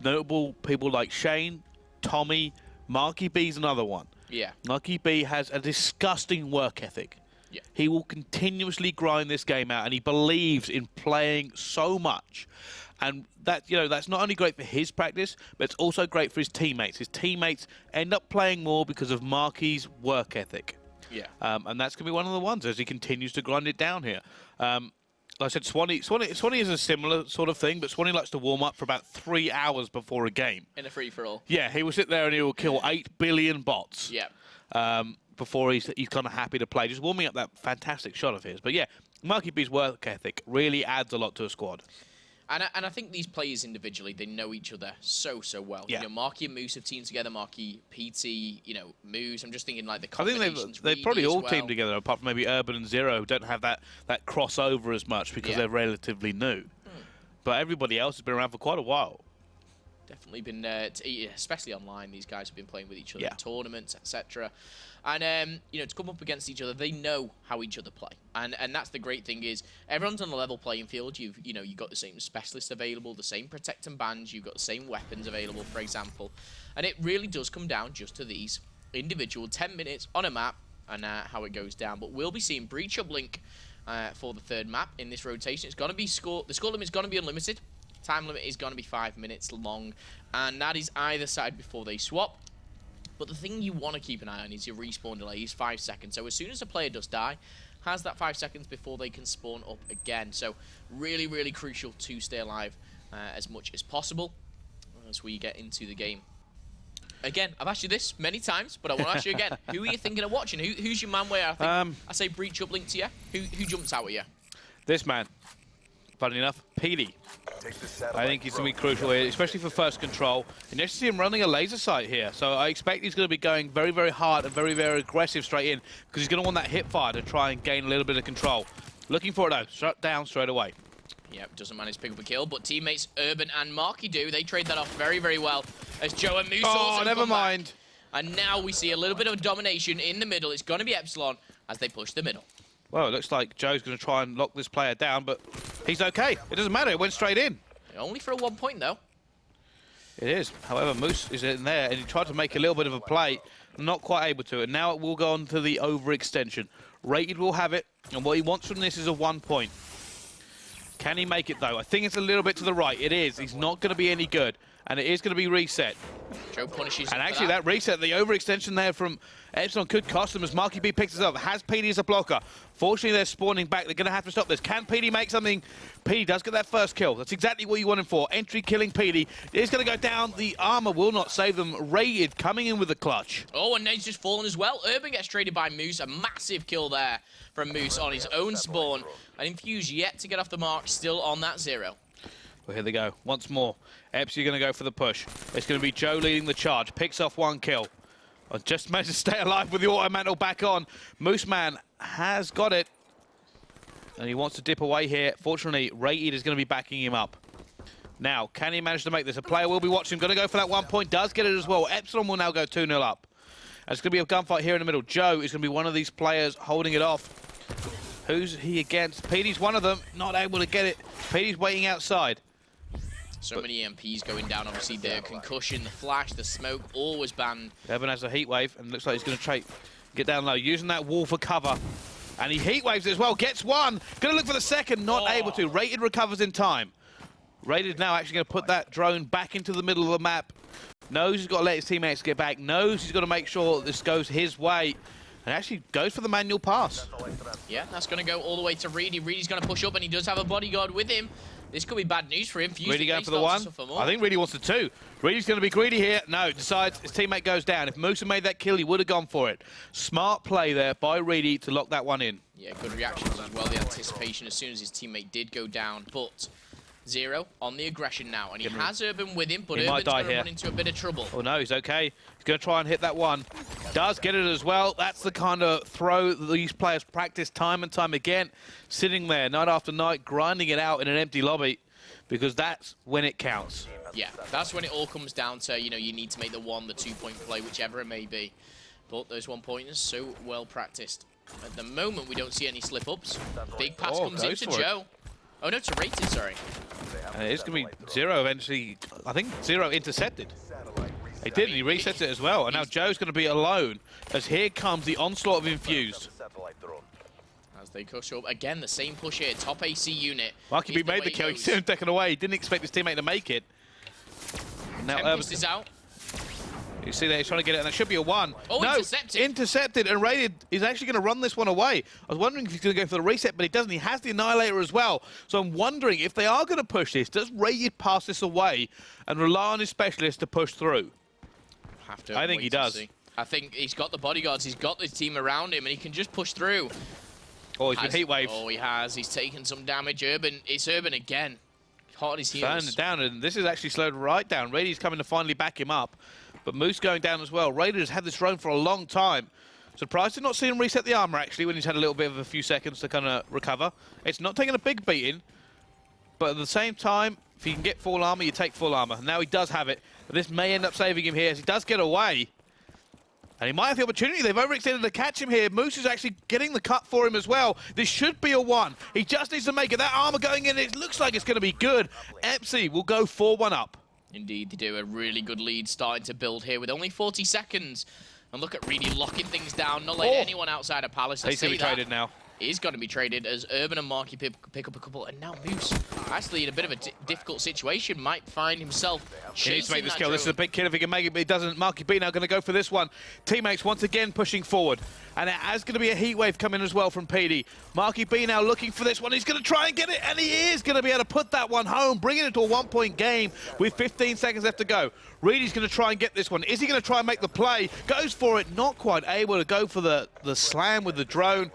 Speaker 3: Notable people like Shane, Tommy, Marky B's another one.
Speaker 2: Yeah.
Speaker 3: Marky B has a disgusting work ethic.
Speaker 2: Yeah.
Speaker 3: He will continuously grind this game out, and he believes in playing so much. And that's not only great for his practice, but it's also great for his teammates. His teammates end up playing more because of Marky's work ethic.
Speaker 2: Yeah.
Speaker 3: And that's going to be one of the ones as he continues to grind it down here. Like I said, Swanee is a similar sort of thing, but Swanee likes to warm up for about 3 hours before a game.
Speaker 2: In a free-for-all.
Speaker 3: Yeah, he will sit there and he will kill 8 billion bots.
Speaker 2: Yeah.
Speaker 3: Before he's kind of happy to play, just warming up that fantastic shot of his. But yeah, Marky B's work ethic really adds a lot to a squad.
Speaker 2: And I think these players individually, they know each other so well.
Speaker 3: Yeah.
Speaker 2: You know, Marky and Moose have teamed together. Marky, PT, you know, Moose. I'm just thinking like the
Speaker 3: I think
Speaker 2: combinations.
Speaker 3: they've probably
Speaker 2: really
Speaker 3: all
Speaker 2: as well.
Speaker 3: teamed together, apart from maybe Urban and Zero, who don't have that crossover as much because they're relatively new. But everybody else has been around for quite a while.
Speaker 2: Definitely been, especially online, these guys have been playing with each other in
Speaker 3: Yeah.
Speaker 2: tournaments, etc. And, you know, to come up against each other, they know how each other play. And that's the great thing is, everyone's on a level playing field. You've got the same specialists available, the same protect and bands, you've got the same weapons available, for example. And it really does come down just to these individual 10 minutes on a map and how it goes down. But we'll be seeing Breach Uplink for the third map in this rotation. It's going to be the score limit is going to be unlimited. Time limit is going to be 5 minutes long, and that is either side before they swap. But the thing you want to keep an eye on is your respawn delay is 5 seconds. So as soon as a player does die, has that 5 seconds before they can spawn up again. So really, really crucial to stay alive as much as possible as we get into the game. Again, I've asked you this many times, but I want to ask you again. Who are you thinking of watching? Who's your man where I say Breach Uplink to you? Who jumps out at you?
Speaker 3: This man, funny enough, PD. I think he's going to be crucial here, especially for first control. And you actually see him running a laser sight here. So I expect he's going to be going very, very hard and very, very aggressive straight in, because he's going to want that hip fire to try and gain a little bit of control. Looking for it though, shut down straight away.
Speaker 2: Yep, doesn't manage to pick up a kill, but teammates Urban and Marky do. They trade that off very, very well as Joe and Moose also
Speaker 3: never
Speaker 2: come
Speaker 3: mind.
Speaker 2: Back. And now we see a little bit of domination in the middle. It's going to be Epsilon as they push the middle.
Speaker 3: Well, it looks like Joe's going to try and lock this player down, but he's okay. It doesn't matter. It went straight in.
Speaker 2: Only for a 1 point, though.
Speaker 3: It is. However, Moose is in there, and he tried to make a little bit of a play. Not quite able to. And now it will go on to the overextension. Rated will have it, and what he wants from this is a 1 point. Can he make it, though? I think it's a little bit to the right. It is. He's not going to be any good, and it is going to be reset.
Speaker 2: Joe punishes
Speaker 3: And actually, that reset, the overextension there from Epsilon could cost them as Marky B picks it up. Has PD as a blocker. Fortunately, they're spawning back. They're going to have to stop this. Can PD make something? PD does get that first kill. That's exactly what you want him for. Entry killing PD. It's going to go down. The armor will not save them. Rated coming in with the clutch.
Speaker 2: Oh, and Nate's just fallen as well. Urban gets traded by Moose. A massive kill there from Moose on his own spawn. And Infuse yet to get off the mark. Still on that 0.
Speaker 3: Well, here they go. Once more. Epsi are going to go for the push. It's going to be Joe leading the charge. Picks off 1 kill. I just managed to stay alive with the auto mantle back on. Moose Man has got it. And he wants to dip away here. Fortunately, Rated is going to be backing him up. Now, can he manage to make this? A player will be watching. Going to go for that 1 point. Does get it as well. Epsilon will now go 2-0 up. And it's going to be a gunfight here in the middle. Joe is going to be one of these players holding it off. Who's he against? PD's one of them. Not able to get it. PD's waiting outside.
Speaker 2: So many EMPs going down. Obviously, the concussion, the flash, the smoke, all was banned.
Speaker 3: Evan has a heat wave, and looks like he's going to try get down low, using that wall for cover. And he heat waves it as well. Gets one. Going to look for the second. Not able to. Rated recovers in time. Rated now actually going to put that drone back into the middle of the map. Knows he's got to let his teammates get back. Knows he's got to make sure this goes his way. And actually goes for the manual pass.
Speaker 2: Yeah, that's going to go all the way to Reedy. Reedy's going to push up, and he does have a bodyguard with him. This could be bad news for him.
Speaker 3: Reedy going for the 1. I think Reedy wants the 2. Reedy's going to be greedy here. No, decides his teammate goes down. If Moose had made that kill, he would have gone for it. Smart play there by Reedy to lock that one in.
Speaker 2: Yeah, good reactions as well. The anticipation as soon as his teammate did go down. But 0 on the aggression now. And he has Urban with him, but Urban's going to run into a bit of trouble.
Speaker 3: Oh, no, he's okay. He's going to try and hit that 1. Does get it as well. That's the kind of throw that these players practice time and time again. Sitting there night after night, grinding it out in an empty lobby, because that's when it counts.
Speaker 2: Yeah, that's when it all comes down to, you know, you need to make the 1, the 2-point play, whichever it may be. But those 1-pointers, so well practiced. At the moment, we don't see any slip-ups. Big pass comes into Joe. Oh, no, to Rated, sorry.
Speaker 3: And it's going to be 0 eventually. I think 0 intercepted. He did, and he resets it as well. And now Joe's going to be alone, as here comes the onslaught of Infused.
Speaker 2: As they push up. Again, the same push here. Top AC unit.
Speaker 3: Marky B made the kill. He's still taken away. He didn't expect his teammate to make it. Now
Speaker 2: Tempest is out.
Speaker 3: You see that he's trying to get it, and that should be a 1.
Speaker 2: Oh,
Speaker 3: no,
Speaker 2: intercepted.
Speaker 3: Intercepted, and Rated is actually going to run this one away. I was wondering if he's going to go for the reset, but he doesn't. He has the Annihilator as well. So I'm wondering if they are going to push this, does Rated pass this away and rely on his specialist to push through? I think he does.
Speaker 2: I think he's got the bodyguards. He's got the team around him, and he can just push through.
Speaker 3: Oh, he's been heat waved.
Speaker 2: Oh, he has. He's taken some damage. Urban. It's Urban again. hot on his
Speaker 3: Slowing
Speaker 2: heels.
Speaker 3: it down, and this is actually slowed right down. Raiders coming to finally back him up, but Moose going down as well. Raiders had this drone for a long time. Surprised to not see him reset the armor, actually, when he's had a little bit of a few seconds to kind of recover. It's not taking a big beating, but at the same time, if you can get full armor, you take full armor. Now he does have it, but this may end up saving him here as he does get away. And he might have the opportunity. They've overextended to catch him here. Moose is actually getting the cut for him as well. This should be a 1. He just needs to make it. That armor going in, it looks like it's going to be good. Epsy will go 4-1 up.
Speaker 2: Indeed, they do. A really good lead starting to build here with only 40 seconds. And look at Reedy locking things down, not letting anyone outside of Palace.
Speaker 3: He's going to be traded now.
Speaker 2: He's going to be traded as Urban and Marky pick up a couple. And now Moose, actually in a bit of a difficult situation, might find himself chasing.
Speaker 3: He needs to make this
Speaker 2: that
Speaker 3: kill. This is a big kill if he can make it, but he doesn't. Marky B now going to go for this one. Teammates once again pushing forward. And it has going to be a heat wave coming as well from PD. Marky B now looking for this one. He's going to try and get it, and he is going to be able to put that one home, bringing it to a 1-point game with 15 seconds left to go. Reedy's going to try and get this one. Is he going to try and make the play? Goes for it, not quite able to go for the slam with the drone.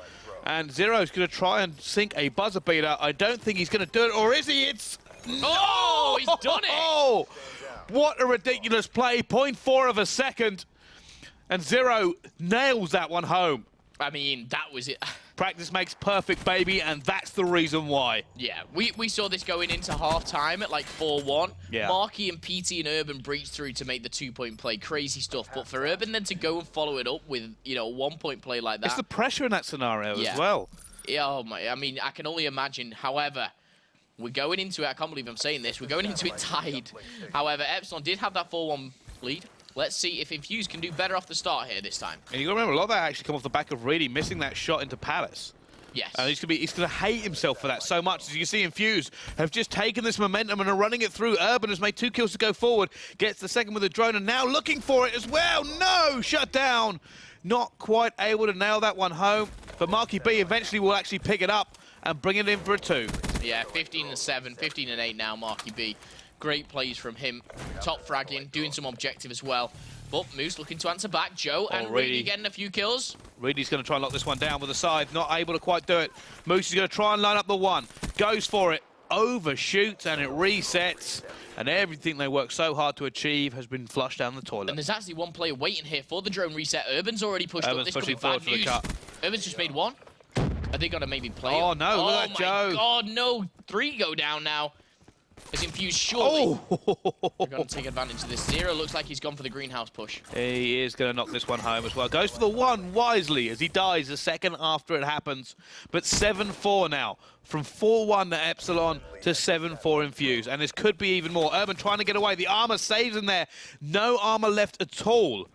Speaker 3: And Zero's going to try and sink a buzzer beater. I don't think he's going to do it, or is he? It's...
Speaker 2: Oh, he's done it!
Speaker 3: Oh, what a ridiculous play. 0.4 of a second. And Zero nails that one home.
Speaker 2: I mean, that was it.
Speaker 3: Practice makes perfect, baby, and that's the reason why.
Speaker 2: Yeah, we saw this going into half-time at like 4-1.
Speaker 3: Yeah.
Speaker 2: Marky and PT and Urban breached through to make the 2-point play. Crazy stuff. But for Urban then to go and follow it up with, you know, a 1-point play like that.
Speaker 3: It's the pressure in that scenario as well.
Speaker 2: Yeah, oh my, I mean, I can only imagine. However, we're going into it. I can't believe I'm saying this. We're going into it tied. However, Epsilon did have that 4-1 lead. Let's see if Infuse can do better off the start here this time.
Speaker 3: And you got to remember, a lot of that actually come off the back of Reedy missing that shot into Palace.
Speaker 2: Yes.
Speaker 3: And he's gonna hate himself for that so much. As you can see, Infuse have just taken this momentum and are running it through. Urban has made 2 kills to go forward. Gets the second with a drone and now looking for it as well. No! Shut down. Not quite able to nail that one home. But Marky B eventually will actually pick it up and bring it in for a 2.
Speaker 2: Yeah, 15-7, 15-8 now, Marky B. Great plays from him. Top fragging, doing some objective as well. But Moose looking to answer back. Joe and Reedy getting a few kills.
Speaker 3: Reedy's going to try and lock this one down with a side. Not able to quite do it. Moose is going to try and line up the 1. Goes for it. Overshoots and it resets. And everything they worked so hard to achieve has been flushed down the toilet.
Speaker 2: And there's actually one player waiting here for the drone reset. Urban's already pushed up. This could be bad news. Urban's just made 1. Are they going to maybe play?
Speaker 3: Oh, no. Look at that, Joe.
Speaker 2: Oh, my God. No. 3 go down now. Is Infused surely? They're going to take advantage of this. Zero looks like he's gone for the greenhouse push.
Speaker 3: He is going to knock this one home as well. Goes for the 1 wisely as he dies a second after it happens. But 7-4 now. From 4-1 to Epsilon to 7-4 Infuse. And this could be even more. Urban trying to get away. The armor saves him there. No armor left at all.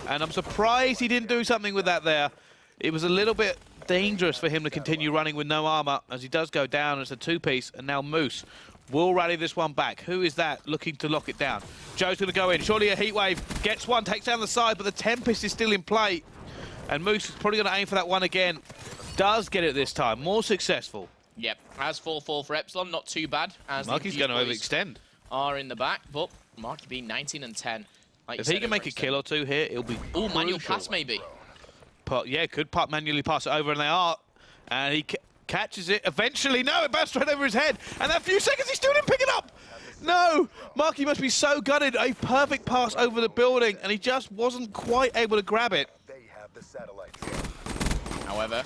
Speaker 3: And I'm surprised he didn't do something with that there. It was a little bit dangerous for him to continue running with no armor as he does go down as a 2-piece. And now Moose will rally this one back. Who is that looking to lock it down? Joe's going to go in. Surely a heat wave. Gets one, takes down the side, but the Tempest is still in play. And Moose is probably going to aim for that one again. Does get it this time. More successful.
Speaker 2: Yep. As 4-4 for Epsilon, not too bad. As
Speaker 3: Marky's going to overextend.
Speaker 2: Are in the back, but Marky being 19-10. Like
Speaker 3: if he can make a kill or 2 here, it'll be
Speaker 2: Oh, manual pass maybe.
Speaker 3: Yeah, could manually pass it over, and they are. And he catches it eventually. No, it bounced right over his head. And that few seconds, he still didn't pick it up. No, Marky must be so gutted. A perfect pass over the building, and he just wasn't quite able to grab it.
Speaker 2: However,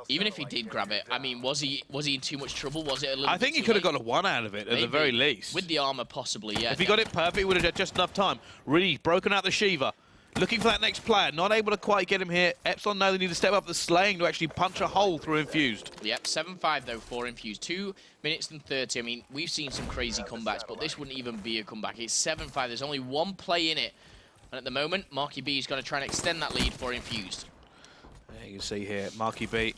Speaker 2: even if he did grab it, I mean, was he in too much trouble? Was it a little
Speaker 3: I think he could have got a 1 out of it at the very least.
Speaker 2: With the armor, possibly, yeah.
Speaker 3: If he got it perfect, he would have had just enough time. Really broken out the Shiva. Looking for that next player, not able to quite get him here. Epsilon know they need to step up the slaying to actually punch a hole through Infused.
Speaker 2: Yep, 7-5 though for Infused. 2 minutes and 30. I mean, we've seen some crazy comebacks, but this wouldn't even be a comeback. It's 7-5. There's only 1 play in it. And at the moment, Marky B is going to try and extend that lead for Infused.
Speaker 3: There you can see here, Marky B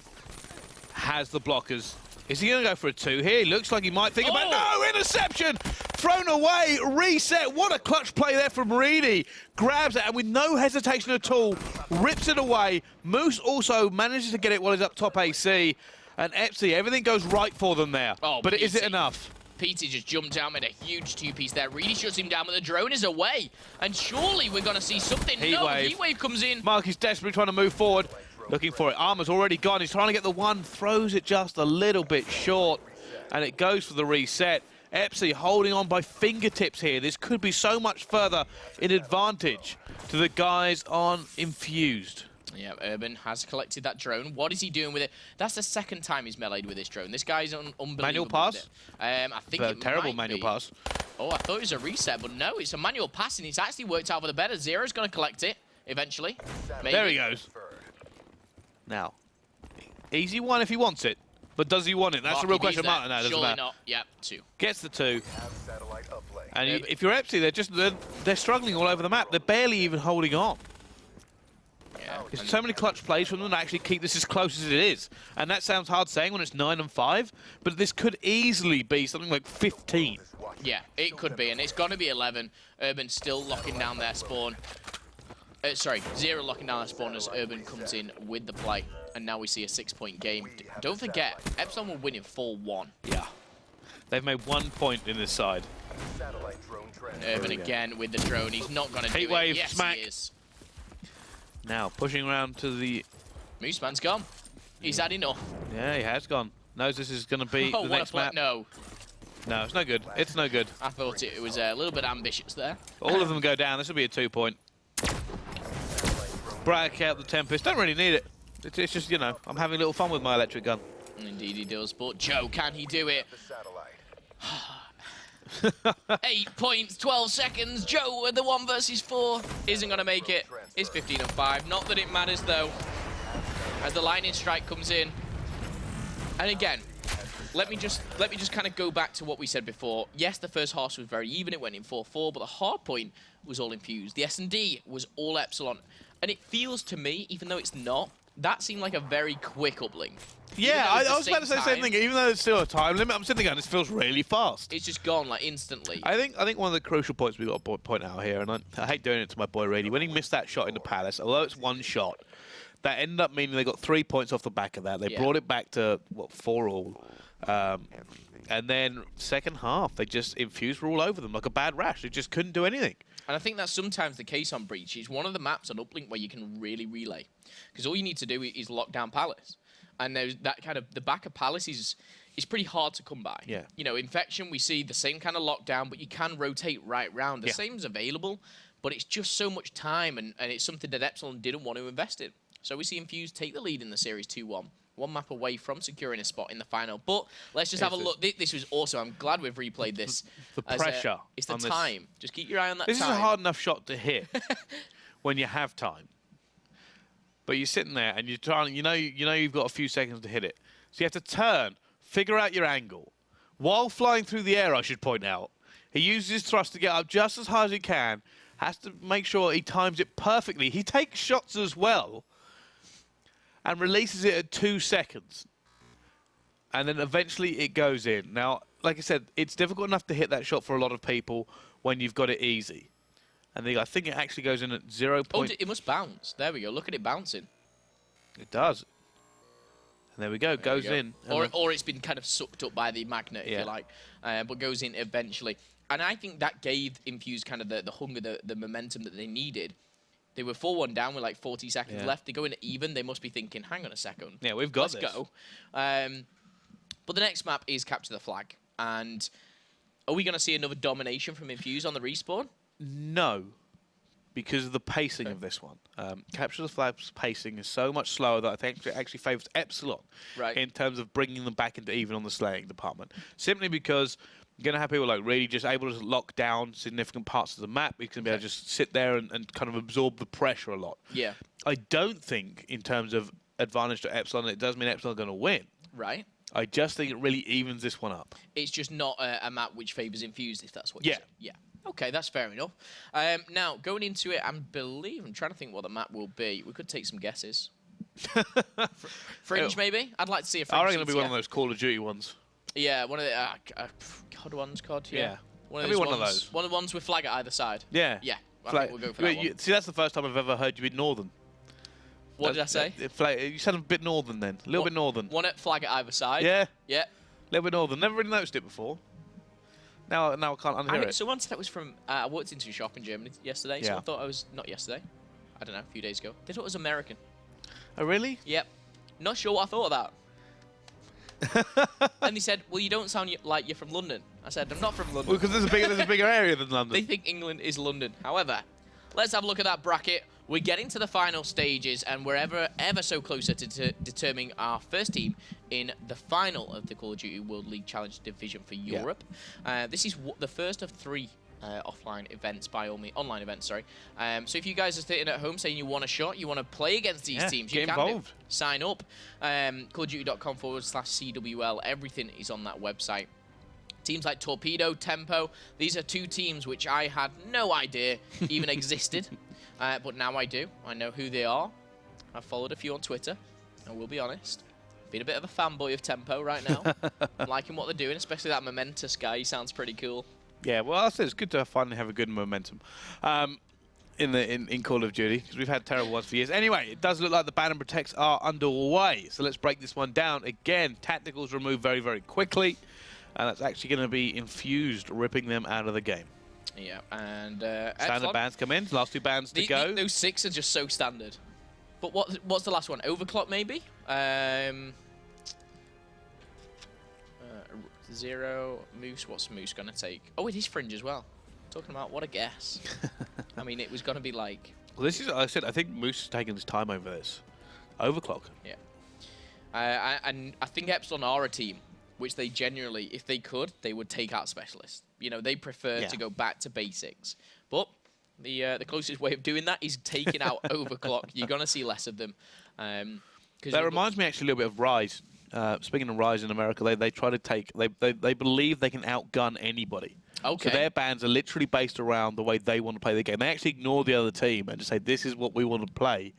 Speaker 3: has the blockers. Is he going to go for a 2 here? He looks like he might think about... No, interception! Thrown away, reset. What a clutch play there from Reedy. Grabs it and with no hesitation at all, rips it away. Moose also manages to get it while he's up top AC. And Epsy, everything goes right for them there.
Speaker 2: Oh,
Speaker 3: but is it enough?
Speaker 2: PT just jumped out, made a huge 2-piece there. Reedy shuts him down, but the drone is away. And surely we're going to see something. Heat wave comes in.
Speaker 3: Mark is desperately trying to move forward. Looking for it. Armor's already gone. He's trying to get the 1. Throws it just a little bit short. and it goes for the reset. Epsy holding on by fingertips here. This could be so much further in advantage to the guys on Infused.
Speaker 2: Yeah, Urban has collected that drone. What is he doing with it? That's the second time he's meleeed with this drone. This guy's unbelievable.
Speaker 3: Manual pass?
Speaker 2: I think it
Speaker 3: terrible
Speaker 2: might
Speaker 3: manual
Speaker 2: be.
Speaker 3: pass.
Speaker 2: Oh, I thought it was a reset, but no, it's a manual pass, and it's actually worked out for the better. Zero's going to collect it eventually. Maybe.
Speaker 3: There he goes. Now, easy one if he wants it, but does he want it? That's the real question. No, doesn't
Speaker 2: Surely
Speaker 3: matter.
Speaker 2: not. Yep, 2.
Speaker 3: Gets the 2. And if you're Epsy, they're struggling all over the map. They're barely even holding on.
Speaker 2: Yeah.
Speaker 3: There's so many clutch plays from them to actually keep this as close as it is. And that sounds hard saying when it's 9 and 5, but this could easily be something like 15.
Speaker 2: Yeah, it could be, and it's going to be 11. Urban still locking down their spawn. Sorry, Zero locking down their spawn as Urban comes in with the play. And now we see a 6-point game. Don't forget, Epsilon will win in 4-1.
Speaker 3: Yeah. They've made 1 point in this side.
Speaker 2: Urban again with the drone. He's not going to do it.
Speaker 3: Wave,
Speaker 2: yes,
Speaker 3: smack.
Speaker 2: he is.
Speaker 3: Now, pushing around to the...
Speaker 2: Mooseman's gone. He's had enough.
Speaker 3: Yeah, he has gone. Knows this is going to be
Speaker 2: Oh,
Speaker 3: the
Speaker 2: what
Speaker 3: next
Speaker 2: a play.
Speaker 3: map.
Speaker 2: No.
Speaker 3: No, it's no good. It's no good.
Speaker 2: I thought it was a little bit ambitious there.
Speaker 3: All of them go down. This will be a 2-point. Break out the Tempest. Don't really need it. It's just, you know, I'm having a little fun with my electric gun.
Speaker 2: Indeed he does, but Joe, can he do it? 8 points, 12 seconds. Joe with the 1 versus 4 isn't going to make it. It's 15 and 5. Not that it matters though, as the lightning strike comes in. And again, let me just kind of go back to what we said before. Yes, the first half was very even. It went in 4-4, but the Hardpoint was all Infused. The S&D was all Epsilon. And it feels to me, even though it's not, that seemed like a very quick uplink.
Speaker 3: Yeah, I was about to say the same thing. Even though it's still a time limit, I'm sitting there going, this feels really fast.
Speaker 2: It's just gone, like, instantly.
Speaker 3: I think one of the crucial points we've got to point out here, and I hate doing it to my boy Rady, when he missed that shot in the Palace, although it's 1 shot, that ended up meaning they got 3 points off the back of that. They brought it back to, what, 4 all. And then second half, they just Infused were all over them like a bad rash. They just couldn't do anything.
Speaker 2: And I think that's sometimes the case on Breach. It's one of the maps on Uplink where you can really relay. Because all you need to do is lock down Palace. And there's that kind of, the back of Palace is pretty hard to come by.
Speaker 3: Yeah.
Speaker 2: You know, Infection, we see the same kind of lockdown, but you can rotate right round. The same's available, but it's just so much time, and it's something that Epsilon didn't want to invest in. So we see Infused take the lead in the series 2-1. 1 map away from securing a spot in the final. But let's just have a look. This was awesome. I'm glad we've replayed this.
Speaker 3: The pressure.
Speaker 2: It's the
Speaker 3: on
Speaker 2: time.
Speaker 3: This.
Speaker 2: Just keep your eye on that
Speaker 3: This
Speaker 2: time.
Speaker 3: is a hard enough shot to hit when you have time. But you're sitting there and you're trying. You know you've got a few seconds to hit it. So you have to turn, figure out your angle, while flying through the air. I should point out, he uses his thrust to get up just as high as he can. Has to make sure he times it perfectly. He takes shots as well. And releases it at 2 seconds. And then eventually it goes in. Now, like I said, it's difficult enough to hit that shot for a lot of people when you've got it easy. And I think it actually goes in at 0.
Speaker 2: Oh, it must bounce. There we go. Look at it bouncing.
Speaker 3: It does. And there we go. Goes in.
Speaker 2: Or it's been kind of sucked up by the magnet, if you like. But goes in eventually. And I think that gave Infused kind of the hunger, the momentum that they needed. They were 4-1 down with like 40 seconds left. They go in even. They must be thinking, hang on a second.
Speaker 3: Yeah, we've got
Speaker 2: Let's go. But the next map is Capture the Flag. And are we going to see another domination from Infused on the respawn?
Speaker 3: No, because of the pacing of this one. Capture the Flag's pacing is so much slower that I think it actually favours Epsilon in terms of bringing them back into even on the slaying department. Simply because you're going to have people like really just able to lock down significant parts of the map. You can be able to just sit there and kind of absorb the pressure a lot.
Speaker 2: Yeah.
Speaker 3: I don't think, in terms of advantage to Epsilon, it does mean Epsilon are going to win.
Speaker 2: Right.
Speaker 3: I just think it really evens this one up.
Speaker 2: It's just not a map which favours Infused, if that's what you're saying. Yeah. Okay, that's fair enough. Now, going into it, I'm trying to think what the map will be. We could take some guesses. Fringe, maybe? I'd like to see a Fringe.
Speaker 3: I reckon it'll be one of those Call of Duty ones.
Speaker 2: Yeah, one of the COD ones, COD, yeah.
Speaker 3: One of those.
Speaker 2: One of the ones with flag at either side.
Speaker 3: Yeah.
Speaker 2: Yeah, I think we'll go for that one.
Speaker 3: See, that's the first time I've ever heard you be northern.
Speaker 2: What did I say?
Speaker 3: You sounded a bit northern then. A little bit northern.
Speaker 2: One at flag at either side?
Speaker 3: Yeah.
Speaker 2: Yeah.
Speaker 3: A little bit northern. Never really noticed it before. Now I can't unhear it.
Speaker 2: So once that was from... I walked into a shop in Germany yesterday, so I thought I was... Not yesterday. I don't know, a few days ago. They thought it was American.
Speaker 3: Oh, really?
Speaker 2: Yep. Not sure what I thought of And they said, well, you don't sound like you're from London. I said, I'm not from London.
Speaker 3: Well, because there's a bigger area than London.
Speaker 2: They think England is London. However, let's have a look at that bracket. We're getting to the final stages, and we're ever so closer to determining our first team in the final of the Call of Duty World League Challenge Division for Europe. This is the first of 3 offline events, by all means, online events, sorry. So if you guys are sitting at home saying you want a shot, you want to play against these teams, you can do. Sign up. CallOfDuty.com/CWL. Everything is on that website. Teams like Torpedo, Tempo, these are 2 teams which I had no idea even existed. But now I do. I know who they are. I've followed a few on Twitter. I will be honest. Been a bit of a fanboy of Tempo right now. I'm liking what they're doing, especially that Momentous guy. He sounds pretty cool.
Speaker 3: Yeah, well, I said it's good to finally have a good momentum in Call of Duty, because we've had terrible ones for years. Anyway, it does look like the ban and protects are underway. So let's break this one down. Again, tacticals removed very, very quickly. And that's actually going to be Infused, ripping them out of the game.
Speaker 2: Yeah, and
Speaker 3: standard bans come in. Last 2 bans to go.
Speaker 2: Those 6 are just so standard. But what's the last one? Overclock, maybe? 0 Moose. What's Moose gonna take? Oh, it is Fringe as well. Talking about what a guess. I mean, it was gonna be like.
Speaker 3: Well, this is. I said I think Moose is taking his time over this. Overclock.
Speaker 2: Yeah. And I think Epsilon are a team which they genuinely, if they could, they would take out specialists. You know, they prefer to go back to basics. But the closest way of doing that is taking out Overclock. You're going to see less of them.
Speaker 3: That reminds me actually a little bit of Rise. Speaking of Rise in America, they try to take, they believe they can outgun anybody.
Speaker 2: Okay.
Speaker 3: So their bans are literally based around the way they want to play the game. They actually ignore the other team and just say, this is what we want to play.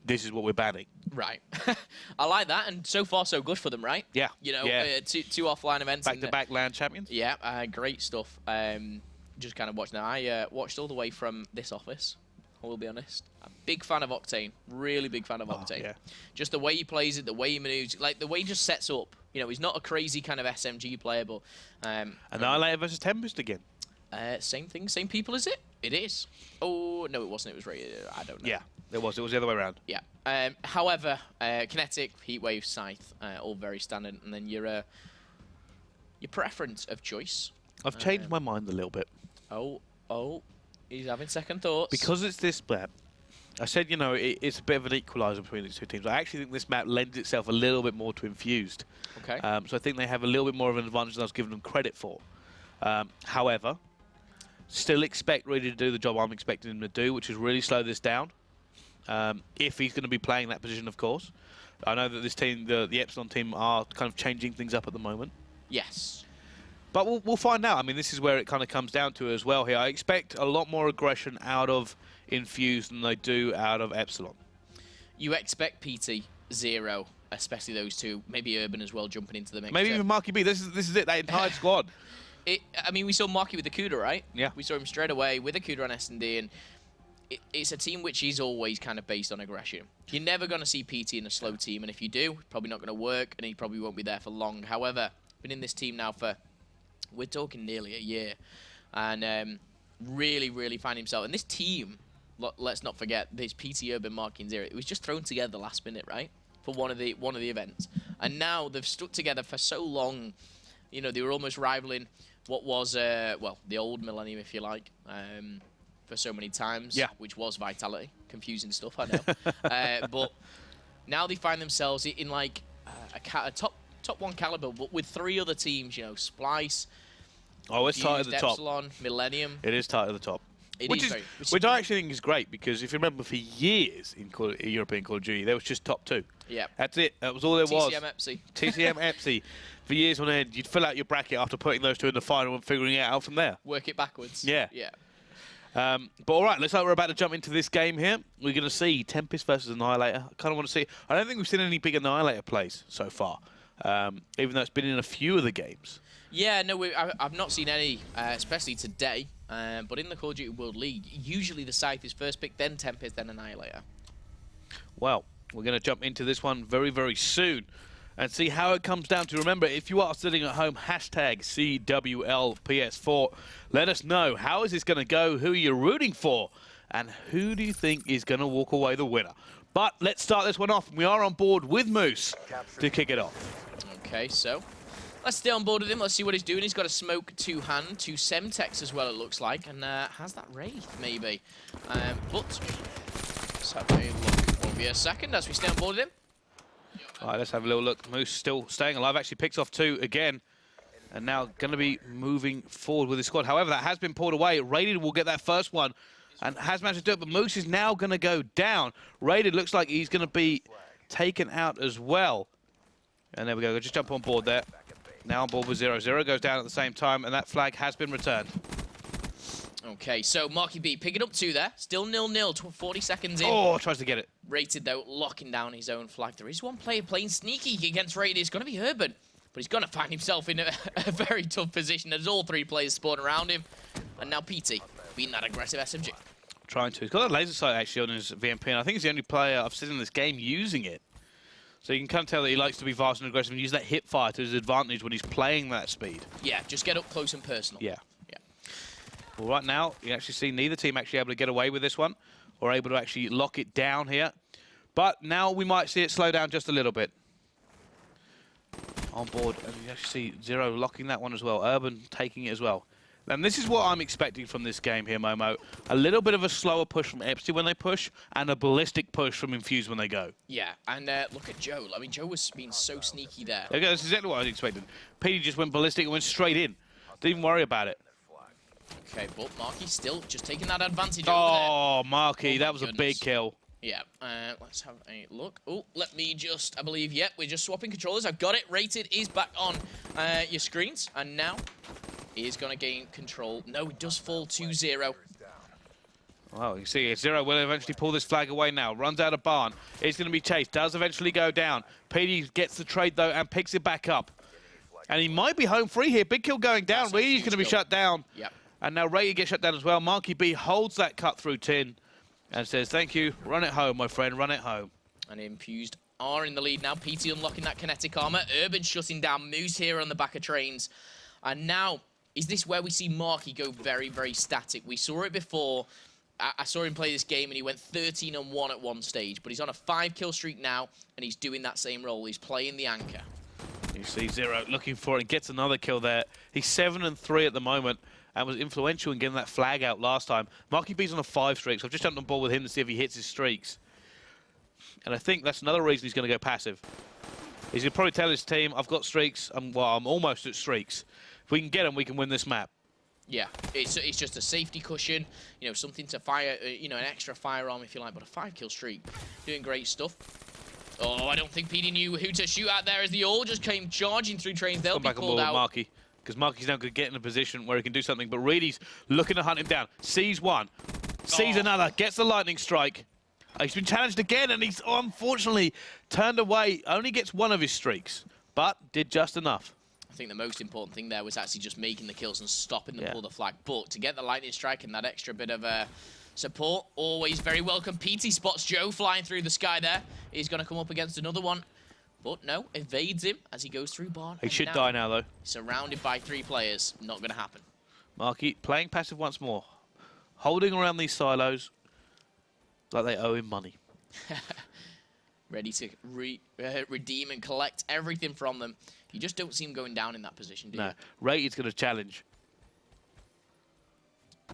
Speaker 3: This is what we're banning.
Speaker 2: Right. I like that, and so far so good for them, right?
Speaker 3: Yeah.
Speaker 2: You know, 2 offline events.
Speaker 3: Back-to-back LAN champions.
Speaker 2: Yeah, great stuff. Just kind of watched now. I watched all the way from this office, I will be honest. A big fan of Octane. Really big fan of Octane.
Speaker 3: Yeah.
Speaker 2: Just the way he plays it, the way he moves, like the way he just sets up. You know, he's not a crazy kind of SMG player, but...
Speaker 3: Annihilator versus Tempest again.
Speaker 2: Same thing, same people, is it? It is. Oh, no, it wasn't. It was rated. I don't know.
Speaker 3: Yeah, it was. It was the other way around.
Speaker 2: Yeah. However, Kinetic, Heatwave, Scythe, all very standard. And then your preference of choice.
Speaker 3: I've changed my mind a little bit.
Speaker 2: Oh, he's having second thoughts.
Speaker 3: Because it's this map, I said, you know, it's a bit of an equaliser between these 2 teams. I actually think this map lends itself a little bit more to Infused.
Speaker 2: Okay.
Speaker 3: So I think they have a little bit more of an advantage than I was giving them credit for. However, still expect Reedy to do the job I'm expecting him to do, which is really slow this down. If he's going to be playing that position, of course. I know that this team, the Epsilon team, are kind of changing things up at the moment.
Speaker 2: Yes.
Speaker 3: But we'll find out. I mean, this is where it kind of comes down to as well here. I expect a lot more aggression out of Infused than they do out of Epsilon.
Speaker 2: You expect PT 0, especially those 2, maybe Urban as well jumping into the mix.
Speaker 3: Maybe even Marky B. This is it, that entire squad.
Speaker 2: I mean, we saw Marky with the Kuda, right?
Speaker 3: Yeah.
Speaker 2: We saw him straight away with the Kuda on S&D, and it's a team which is always kind of based on aggression. You're never going to see PT in a slow team, and if you do, it's probably not going to work, and he probably won't be there for long. However, been in this team now for, we're talking nearly a year, and really, really find himself. And this team, let's not forget, this PT Urban Marking 0, it was just thrown together last minute, right? For one of the events. And now they've stuck together for so long. You know, they were almost rivaling what was, well, the old Millennium, if you like, for so many times, which was Vitality. Confusing stuff, I know. But now they find themselves in like a top 1 caliber, but with 3 other teams, you know, Splyce.
Speaker 3: Oh, it's tight at the top.
Speaker 2: Epsilon, Millennium.
Speaker 3: It is tight at the top. Which I actually think is great, because if you remember, for years in European Call of Duty, there was just top 2.
Speaker 2: Yeah.
Speaker 3: That's it. That was all there was.
Speaker 2: TCM EPSI.
Speaker 3: TCM EPSI. For years on end, you'd fill out your bracket after putting those 2 in the final and figuring it out from there.
Speaker 2: Work it backwards.
Speaker 3: Yeah.
Speaker 2: Yeah.
Speaker 3: But all right, looks like we're about to jump into this game here. We're going to see Tempest versus Annihilator. I kind of want to see... I don't think we've seen any big Annihilator plays so far, even though it's been in a few of the games.
Speaker 2: Yeah, no, I've not seen any, especially today. But in the Call of Duty World League, usually the Scythe is first pick, then Tempest, then Annihilator.
Speaker 3: Well, we're going to jump into this one very, very soon and see how it comes down to. Remember, if you are sitting at home, hashtag CWLPS4. Let us know, how is this going to go? Who are you rooting for? And who do you think is going to walk away the winner? But let's start this one off. We are on board with Moose to kick it off.
Speaker 2: Okay, so let's stay on board with him. Let's see what he's doing. He's got a smoke two-hand, 2 Semtex as well, it looks like, and has that Wraith, maybe. But let's have a look. Won't be a second as we stay on board with him.
Speaker 3: All right, let's have a little look. Moose still staying alive, actually picks off 2 again. And now going to be moving forward with his squad. However, that has been pulled away. Raided will get that first one and has managed to do it, but Moose is now going to go down. Raided looks like he's going to be taken out as well. And there we go. Just jump on board there. Now on board with 0. 0 goes down at the same time, and that flag has been returned.
Speaker 2: Okay, so Marky B picking up 2 there. Still 0-0, 40 seconds in.
Speaker 3: Oh, tries to get it.
Speaker 2: Rated, though, locking down his own flag. There is one player playing sneaky against Rated. It's going to be Urban. But he's going to find himself in a very tough position as all 3 players spawn around him. And now PT being that aggressive SMG.
Speaker 3: Trying to. He's got a laser sight actually on his VMP, and I think he's the only player I've seen in this game using it. So you can kind of tell that he likes to be fast and aggressive and use that hip fire to his advantage when he's playing that speed.
Speaker 2: Yeah, just get up close and personal.
Speaker 3: Yeah. Well, right now, you actually see neither team actually able to get away with this one or able to actually lock it down here. But now we might see it slow down just a little bit. On board, and you actually see 0 locking that one as well. Urban taking it as well. And this is what I'm expecting from this game here, Momo. A little bit of a slower push from Epstein when they push, and a ballistic push from Infuse when they go.
Speaker 2: Yeah, and look at Joe. I mean, Joe was being so sneaky there.
Speaker 3: Okay, that's exactly what I was expecting. Petey just went ballistic and went straight in. Didn't even worry about it.
Speaker 2: Okay, but Marky still just taking that advantage over there.
Speaker 3: Oh, Marky, that was a big kill.
Speaker 2: Yeah, let's have a look. Oh, let me just, I believe, yep, we're just swapping controllers. I've got it. Rated is back on your screens. And now he is going to gain control. No, it does fall 2-0.
Speaker 3: Well, you see, 0 will eventually pull this flag away now. Runs out of barn. It's going to be chased. Does eventually go down. PD gets the trade, though, and picks it back up. And he might be home free here. Big kill going down. Reedy's going to be shut down.
Speaker 2: Yep.
Speaker 3: And now Rated gets shut down as well. Marky B holds that cut through tin. And says, thank you, run it home, my friend, run it home.
Speaker 2: And Infused are in the lead now. PT unlocking that kinetic armor. Urban shutting down Moose here on the back of trains. And now, is this where we see Marky go very, very static? We saw it before. I saw him play this game and he went 13-1 at one stage. But he's on a 5-kill streak now and he's doing that same role. He's playing the anchor.
Speaker 3: You see 0 looking for it and gets another kill there. He's 7-3 at the moment. And was influential in getting that flag out last time. Marky B's on a 5 streak, so I've just jumped on board with him to see if he hits his streaks. And I think that's another reason he's going to go passive. He's going to probably tell his team, I've got streaks, well, I'm almost at streaks. If we can get them, we can win this map.
Speaker 2: Yeah, it's just a safety cushion, you know, something to fire, you know, an extra firearm if you like, but a 5-kill streak, doing great stuff. Oh, I don't think PD knew who to shoot at there as they all just came charging through trains. They'll be called out.
Speaker 3: Marky. Because Marky's now going to get in a position where he can do something. But Reedy's looking to hunt him down. Sees one. Sees another. Gets the lightning strike. He's been challenged again, and he's unfortunately turned away. Only gets one of his streaks, but did just enough.
Speaker 2: I think the most important thing there was actually just making the kills and stopping them pull the flag. But to get the lightning strike and that extra bit of support, always very welcome. PT spots Joe flying through the sky there. He's going to come up against another one. But no, evades him as he goes through barn.
Speaker 3: He should die now, though.
Speaker 2: Surrounded by 3 players. Not going to happen.
Speaker 3: Marky playing passive once more. Holding around these silos like they owe him money.
Speaker 2: Ready to redeem and collect everything from them. You just don't see him going down in that position, do you?
Speaker 3: No. Rated's going to challenge.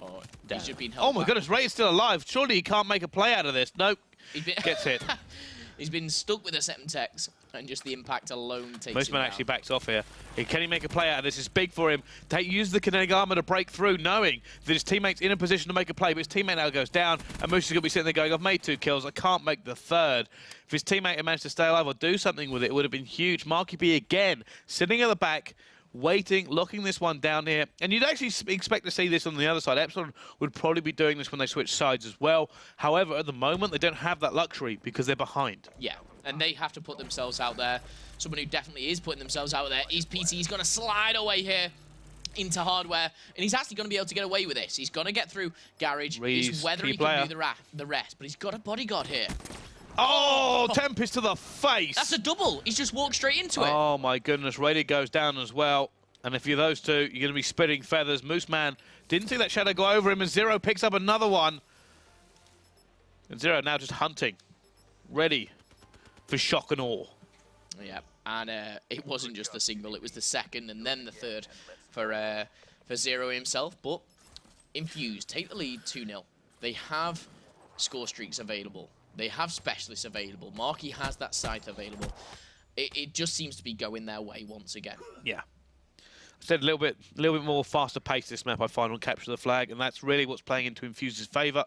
Speaker 2: Oh, he's just been held
Speaker 3: oh my
Speaker 2: back.
Speaker 3: goodness, Rated's still alive. Surely he can't make a play out of this. Nope. Gets hit.
Speaker 2: He's been stuck with a Semtex, and just the impact alone takes
Speaker 3: Most
Speaker 2: him
Speaker 3: man
Speaker 2: down.
Speaker 3: actually backs off here. Can he make a play out of this? It's big for him. Use the kinetic armor to break through, knowing that his teammate's in a position to make a play, but his teammate now goes down, and Moose is going to be sitting there going, I've made 2 kills, I can't make the 3rd. If his teammate had managed to stay alive or do something with it, it would have been huge. Marky B again, sitting at the back, waiting, locking this one down here. And you'd actually expect to see this on the other side. Epsilon would probably be doing this when they switch sides as well. However, at the moment, they don't have that luxury because they're behind.
Speaker 2: Yeah, and they have to put themselves out there. Someone who definitely is putting themselves out there is PT. He's going to slide away here into hardware, and he's actually going to be able to get away with this. He's going to get through garage. It's whether he can do the rest, but he's got a bodyguard here.
Speaker 3: Oh, Tempest to the face.
Speaker 2: That's a double. He's just walked straight into it.
Speaker 3: Oh, my goodness. Rated goes down as well. And if you're those two, you're going to be spitting feathers. Moose Man didn't see that shadow go over him, and 0 picks up another one. And 0 now just hunting. Ready for shock and awe.
Speaker 2: Yeah. And it wasn't just the single, it was the second and then the third for Zero himself. But Infused take the lead 2-0. They have score streaks available. They have specialists available. Marky has that scythe available. It just seems to be going their way once again.
Speaker 3: Yeah. I said a little bit more faster pace this map I find on capture the flag, and that's really what's playing into Infuse's favour.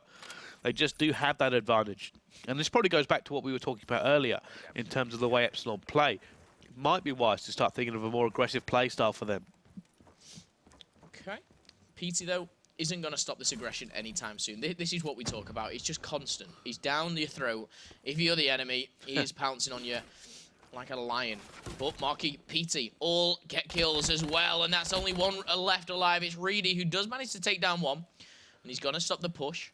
Speaker 3: They just do have that advantage. And this probably goes back to what we were talking about earlier in terms of the way Epsilon play. It might be wise to start thinking of a more aggressive play style for them.
Speaker 2: Okay. PT, though, isn't going to stop this aggression anytime soon. This is what we talk about. It's just constant. He's down your throat. If you're the enemy, he is pouncing on you like a lion. But Marky, PT, all get kills as well, and that's only one left alive. It's Reedy, who does manage to take down one, and he's going to stop the push.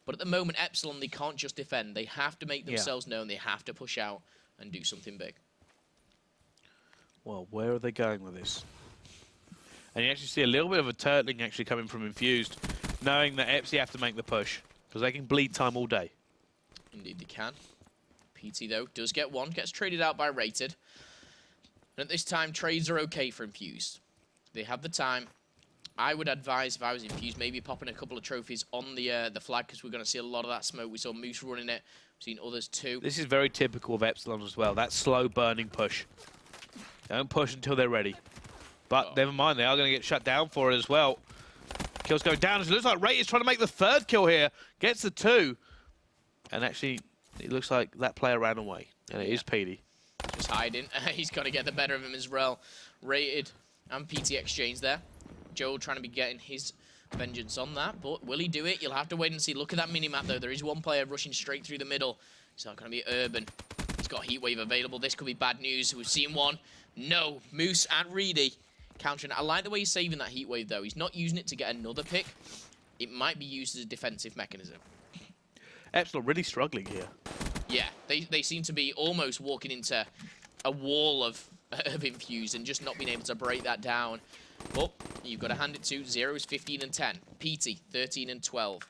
Speaker 2: But at the moment, Epsilon, they can't just defend. They have to make themselves known. They have to push out and do something big.
Speaker 3: Well, where are they going with this? And you actually see a little bit of a turtling actually coming from Infused, knowing that Epsi have to make the push, because they can bleed time all day.
Speaker 2: Indeed they can. PT, though, does get one, gets traded out by Rated. And at this time, trades are okay for Infused. They have the time. I would advise, if I was Infused, maybe popping a couple of trophies on the flag, because we're going to see a lot of that smoke. We saw Moose running it. We've seen others too.
Speaker 3: This is very typical of Epsilon as well, that slow burning push. Don't push until they're ready. But never mind, they are going to get shut down for it as well. Kills going down. It looks like Ray is trying to make the third kill here. Gets the 2. And actually, it looks like that player ran away. And it is Petey.
Speaker 2: Just hiding. He's got to get the better of him as well. Rated and PT exchange there. Joe trying to be getting his vengeance on that. But will he do it? You'll have to wait and see. Look at that mini-map, though. There is one player rushing straight through the middle. It's not going to be Urban. He's got Heatwave available. This could be bad news. We've seen one. No. Moose and Reedy countering. I like the way he's saving that Heatwave, though. He's not using it to get another pick. It might be used as a defensive mechanism.
Speaker 3: Epsilon really struggling here.
Speaker 2: Yeah, they seem to be almost walking into a wall of Infused and just not being able to break that down. But you've got to hand it to Zero is 15 and 10. PT 13 and 12.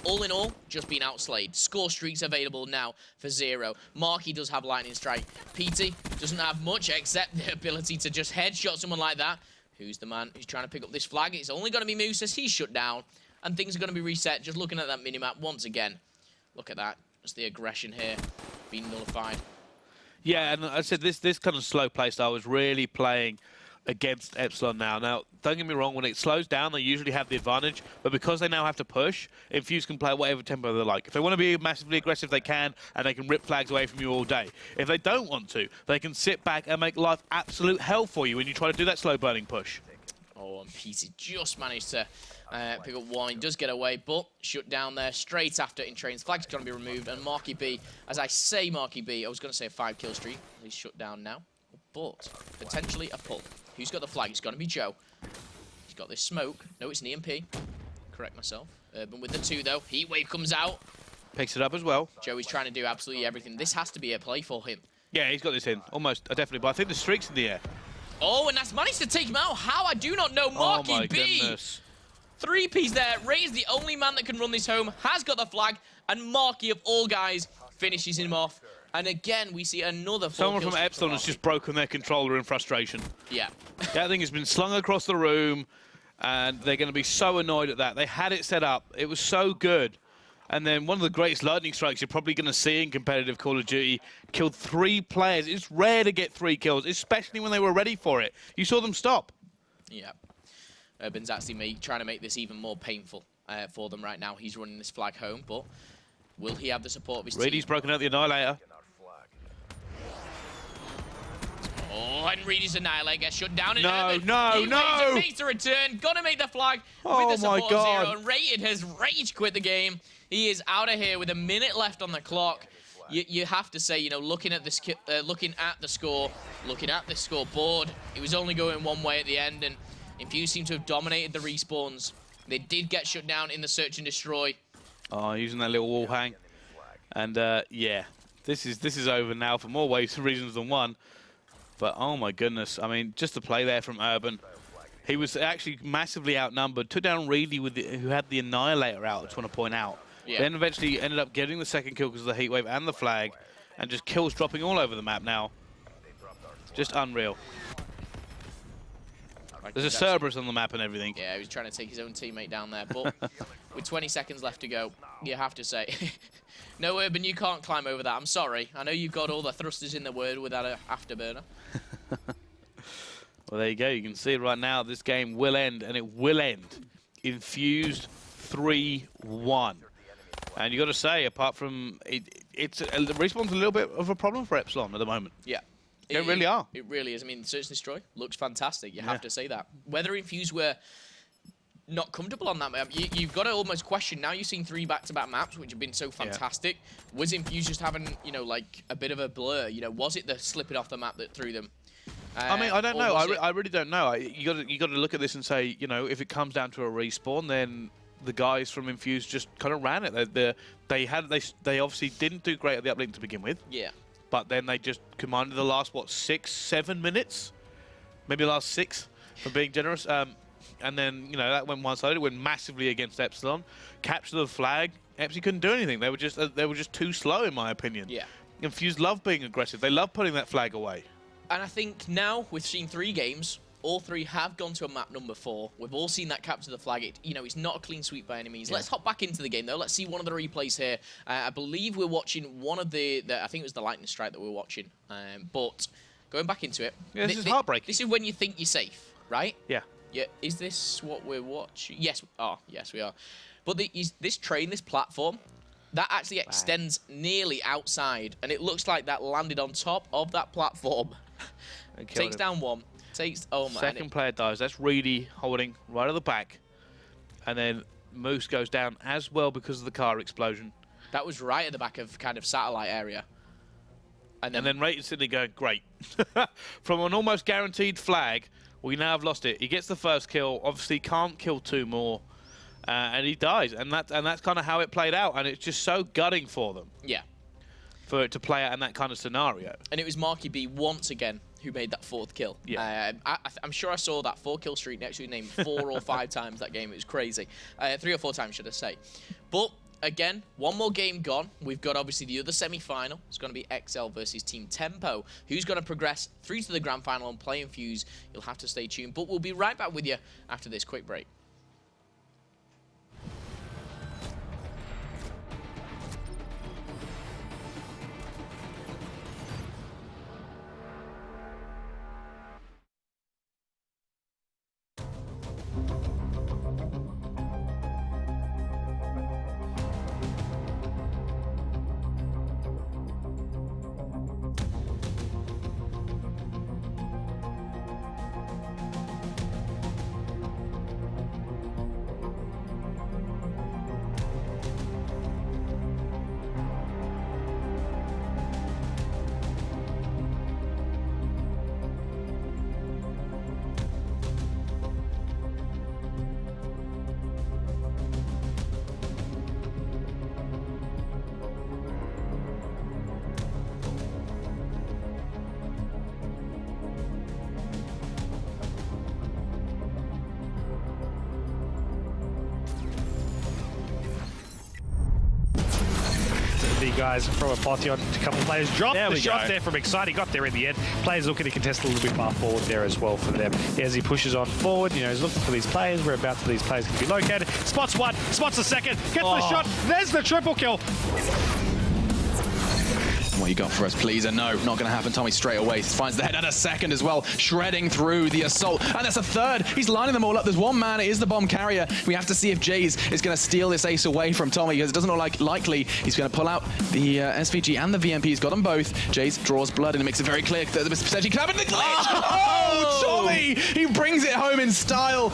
Speaker 2: All in all, just been outslayed. Score streaks available now for Zero. Marky does have Lightning Strike. PT doesn't have much except the ability to just headshot someone like that. Who's the man who's trying to pick up this flag? It's only going to be Moose as he's shut down. And things are going to be reset. Just looking at that minimap once again. Look at that. Just the aggression here being nullified.
Speaker 3: Yeah, and I said this kind of slow play style was really playing against Epsilon now. Now, don't get me wrong, when it slows down, they usually have the advantage, but because they now have to push, Infuse can play at whatever tempo they like. If they want to be massively aggressive, they can, and they can rip flags away from you all day. If they don't want to, they can sit back and make life absolute hell for you when you try to do that slow burning push.
Speaker 2: Oh, and PT just managed to pick up one. He does get away, but shut down there straight after in trains. Flag's going to be removed, and Marky B, as I say Marky B, I was going to say a 5-kill streak. He's shut down now, but potentially a pull. Who's got the flag? It's going to be Joe. He's got this smoke. No, it's an EMP. Correct myself. Urban with the 2, though. Heatwave comes out.
Speaker 3: Picks it up as well.
Speaker 2: Joey's trying to do absolutely everything. This has to be a play for him.
Speaker 3: Yeah, he's got this in. Almost, definitely. But I think the streak's in the air.
Speaker 2: Oh, and that's managed to take him out. How? I do not know. Marky
Speaker 3: oh my
Speaker 2: B.
Speaker 3: Goodness.
Speaker 2: 3P's there. Ray is the only man that can run this home. Has got the flag. And Marky, of all guys, finishes him off. And again, we see another 4
Speaker 3: Someone from Epsilon has just broken their controller in frustration.
Speaker 2: Yeah.
Speaker 3: That thing has been slung across the room, and they're going to be so annoyed at that. They had it set up. It was so good. And then one of the greatest lightning strikes you're probably going to see in competitive Call of Duty killed 3 players. It's rare to get 3 kills, especially when they were ready for it. You saw them stop.
Speaker 2: Yeah. Urban's actually trying to make this even more painful for them right now. He's running this flag home, but will he have the support of his
Speaker 3: Reedy's
Speaker 2: team?
Speaker 3: broken out the Annihilator.
Speaker 2: Oh, and Reedy's Annihilator gets shut down.
Speaker 3: No!
Speaker 2: Makes a return. Gonna make the flag
Speaker 3: Oh
Speaker 2: with the
Speaker 3: my
Speaker 2: support
Speaker 3: God.
Speaker 2: of Zero. And Rated has rage quit the game. He is out of here with a minute left on the clock. You have to say, you know, looking at the score, looking at the scoreboard, it was only going one way at the end, and Infuse seemed to have dominated the respawns. They did get shut down in the search and destroy.
Speaker 3: Oh, using that little wall hang. And yeah, this is over now for more reasons than one. But oh my goodness, I mean, just the play there from Urban. He was actually massively outnumbered. Took down Reedy who had the Annihilator out, I just want to point out.
Speaker 2: Yeah.
Speaker 3: Then eventually ended up getting the second kill because of the Heatwave and the flag. And just kills dropping all over the map now. Just unreal. There's a Cerberus on the map and everything.
Speaker 2: Yeah, he was trying to take his own teammate down there, but with 20 seconds left to go, you have to say, no, Urban, you can't climb over that. I'm sorry. I know you've got all the thrusters in the word without an afterburner.
Speaker 3: Well, there you go. You can see it right now. This game will end, and it will end infused 3-1. And you got to say, apart from it's Respawn's a little bit of a problem for Epsilon at the moment.
Speaker 2: Yeah.
Speaker 3: They really are.
Speaker 2: It really is. I mean, Search and Destroy looks fantastic. You have to say that. Whether Infuse were not comfortable on that map, you've got to almost question. Now you've seen 3 back-to-back maps, which have been so fantastic. Yeah. Was Infuse just having, you know, like a bit of a blur? You know, was it the slipping off the map that threw them?
Speaker 3: I mean, I don't know. I really don't know. You got to look at this and say, you know, if it comes down to a respawn, then the guys from Infuse just kind of ran it. They obviously didn't do great at the uplink to begin with.
Speaker 2: Yeah.
Speaker 3: But then they just commanded the last, what, 6-7 minutes? Maybe the last 6, for being generous. And then, you know, that went one-sided. It went massively against Epsilon. Capture the flag. Epsilon couldn't do anything. They were just too slow, in my opinion.
Speaker 2: Yeah.
Speaker 3: Infuse love being aggressive. They love putting that flag away.
Speaker 2: And I think now, we've seen 3 games, all 3 have gone to a map number 4. We've all seen that capture the flag. You know, it's not a clean sweep by any means. Yeah. Let's hop back into the game, though. Let's see one of the replays here. I believe we're watching one of the I think it was the lightning strike that we're watching. But going back into it.
Speaker 3: Yeah, this is heartbreaking.
Speaker 2: This is when you think you're safe, right?
Speaker 3: Yeah.
Speaker 2: Yeah. Is this what we're watching? Yes. Oh, yes, we are. But this train, this platform, that actually extends nearly outside. And it looks like that landed on top of that platform. Takes down 1. Oh man.
Speaker 3: Second player dies. That's Reedy holding right at the back. And then Moose goes down as well because of the car explosion.
Speaker 2: That was right at the back of kind of satellite area. And then
Speaker 3: Rated Sydney going, great. From an almost guaranteed flag, we now have lost it. He gets the first kill, obviously can't kill 2 more. And he dies. And that's kind of how it played out. And it's just so gutting for them.
Speaker 2: Yeah.
Speaker 3: For it to play out in that kind of scenario.
Speaker 2: And it was Marky B once again who made that 4th kill.
Speaker 3: Yeah.
Speaker 2: I'm sure I saw that 4-kill streak next to his name 4 or 5 times that game. It was crazy. 3 or 4 times, should I say. But, again, one more game gone. We've got, obviously, the other semi-final. It's going to be XL versus Team Tempo. Who's going to progress through to the grand final and play Infuse? You'll have to stay tuned. But we'll be right back with you after this quick break.
Speaker 13: The guys from Apotheon, a couple of players dropped the shot there from Excite. He got there in the end. Players looking to contest a little bit far forward there as well for them. As he pushes on forward, you know, he's looking for these players, whereabouts these players can be located. Spots 1, spots the second, gets the shot. There's the triple kill.
Speaker 14: What you got for us, please? And no, not going to happen. Tommy straight away finds the head and a second as well, shredding through the assault. And that's a 3rd. He's lining them all up. There's 1 man. It is the bomb carrier. We have to see if Jays is going to steal this ace away from Tommy, because it doesn't look like likely. He's going to pull out the SVG and the VMP. He's got them both. Jays draws blood, and it makes it very clear that this potentially can happen. The glitch! Oh, Tommy! He brings it home in style.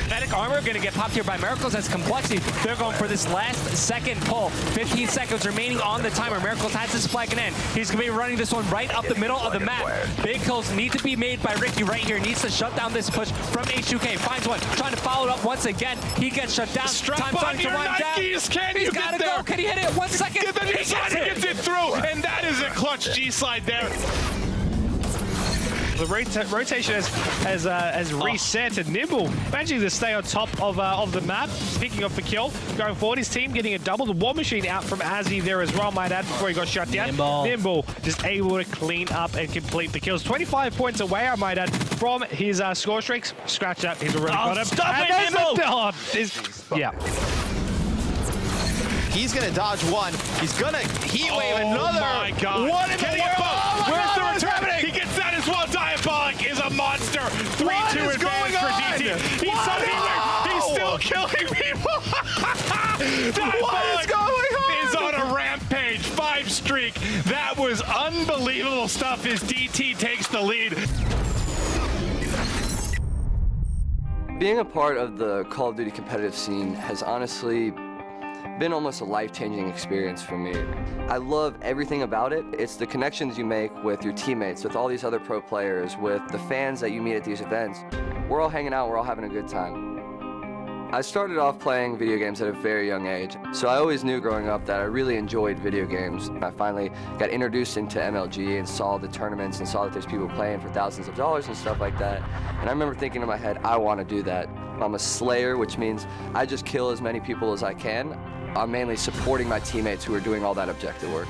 Speaker 13: Medic armor going to get popped here by Miracles as Complexity. They're going for this last second pull. 15 seconds remaining on the timer. Miracles has his flag in. He's going to be running this one right up the middle of the map. Big kills need to be made by Ricky right here. Needs to shut down this push from H2K. Finds one. Trying to follow it up once again. He gets shut down. Time starting to wind down.
Speaker 6: He's got to go.
Speaker 13: Can he hit it? 1 second.
Speaker 6: He gets it through. And that is a clutch G-slide there.
Speaker 13: The rotation has reset, and Nimble managing to stay on top of the map, picking up the kill. Going forward, his team getting a double. The War Machine out from Azzy there as well, might add, before he got shut down. Nimble just able to clean up and complete the kills. 25 points away, I might add, from his score streaks. Scratch that, he's already got him.
Speaker 7: Stop it, Nimble!
Speaker 13: Yeah.
Speaker 5: He's gonna dodge one. He's gonna heat wave another.
Speaker 6: Oh my God!
Speaker 5: What in the world?
Speaker 6: Where's the return?
Speaker 5: Happening?
Speaker 6: He gets that as well. Diabolic is a monster. 3-2 advantage for DT. He's still killing people.
Speaker 5: What is going on?
Speaker 6: Is on a rampage. 5 streak. That was unbelievable stuff as DT takes the lead.
Speaker 15: Being a part of the Call of Duty competitive scene has honestly been almost a life-changing experience for me. I love everything about it. It's the connections you make with your teammates, with all these other pro players, with the fans that you meet at these events. We're all hanging out, we're all having a good time. I started off playing video games at a very young age, so I always knew growing up that I really enjoyed video games. I finally got introduced into MLG and saw the tournaments and saw that there's people playing for thousands of dollars and stuff like that. And I remember thinking in my head, I want to do that. I'm a slayer, which means I just kill as many people as I can. I'm mainly supporting my teammates who are doing all that objective work.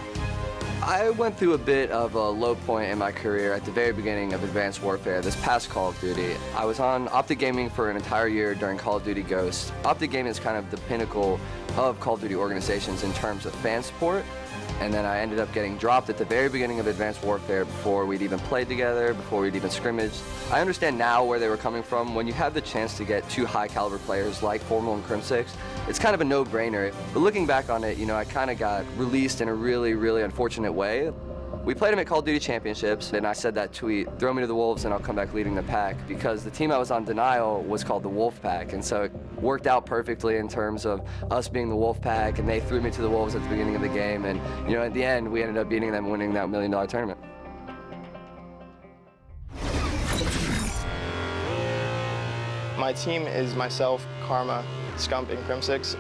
Speaker 15: I went through a bit of a low point in my career at the very beginning of Advanced Warfare, this past Call of Duty. I was on Optic Gaming for an entire year during Call of Duty Ghosts. Optic Gaming is kind of the pinnacle of Call of Duty organizations in terms of fan support. And then I ended up getting dropped at the very beginning of Advanced Warfare before we'd even played together, before we'd even scrimmaged. I understand now where they were coming from. When you have the chance to get 2 high-caliber players like Formal and Crimsix, it's kind of a no-brainer. But looking back on it, you know, I kind of got released in a really, really unfortunate way. We played them at Call of Duty Championships, and I said that tweet, throw me to the Wolves and I'll come back leading the pack, because the team I was on, Denial, was called the Wolf Pack, and so it worked out perfectly in terms of us being the Wolf Pack, and they threw me to the Wolves at the beginning of the game, and you know, at the end, we ended up beating them and winning that $1 million tournament.
Speaker 16: My team is myself, Karma, Scump, and Crimsix.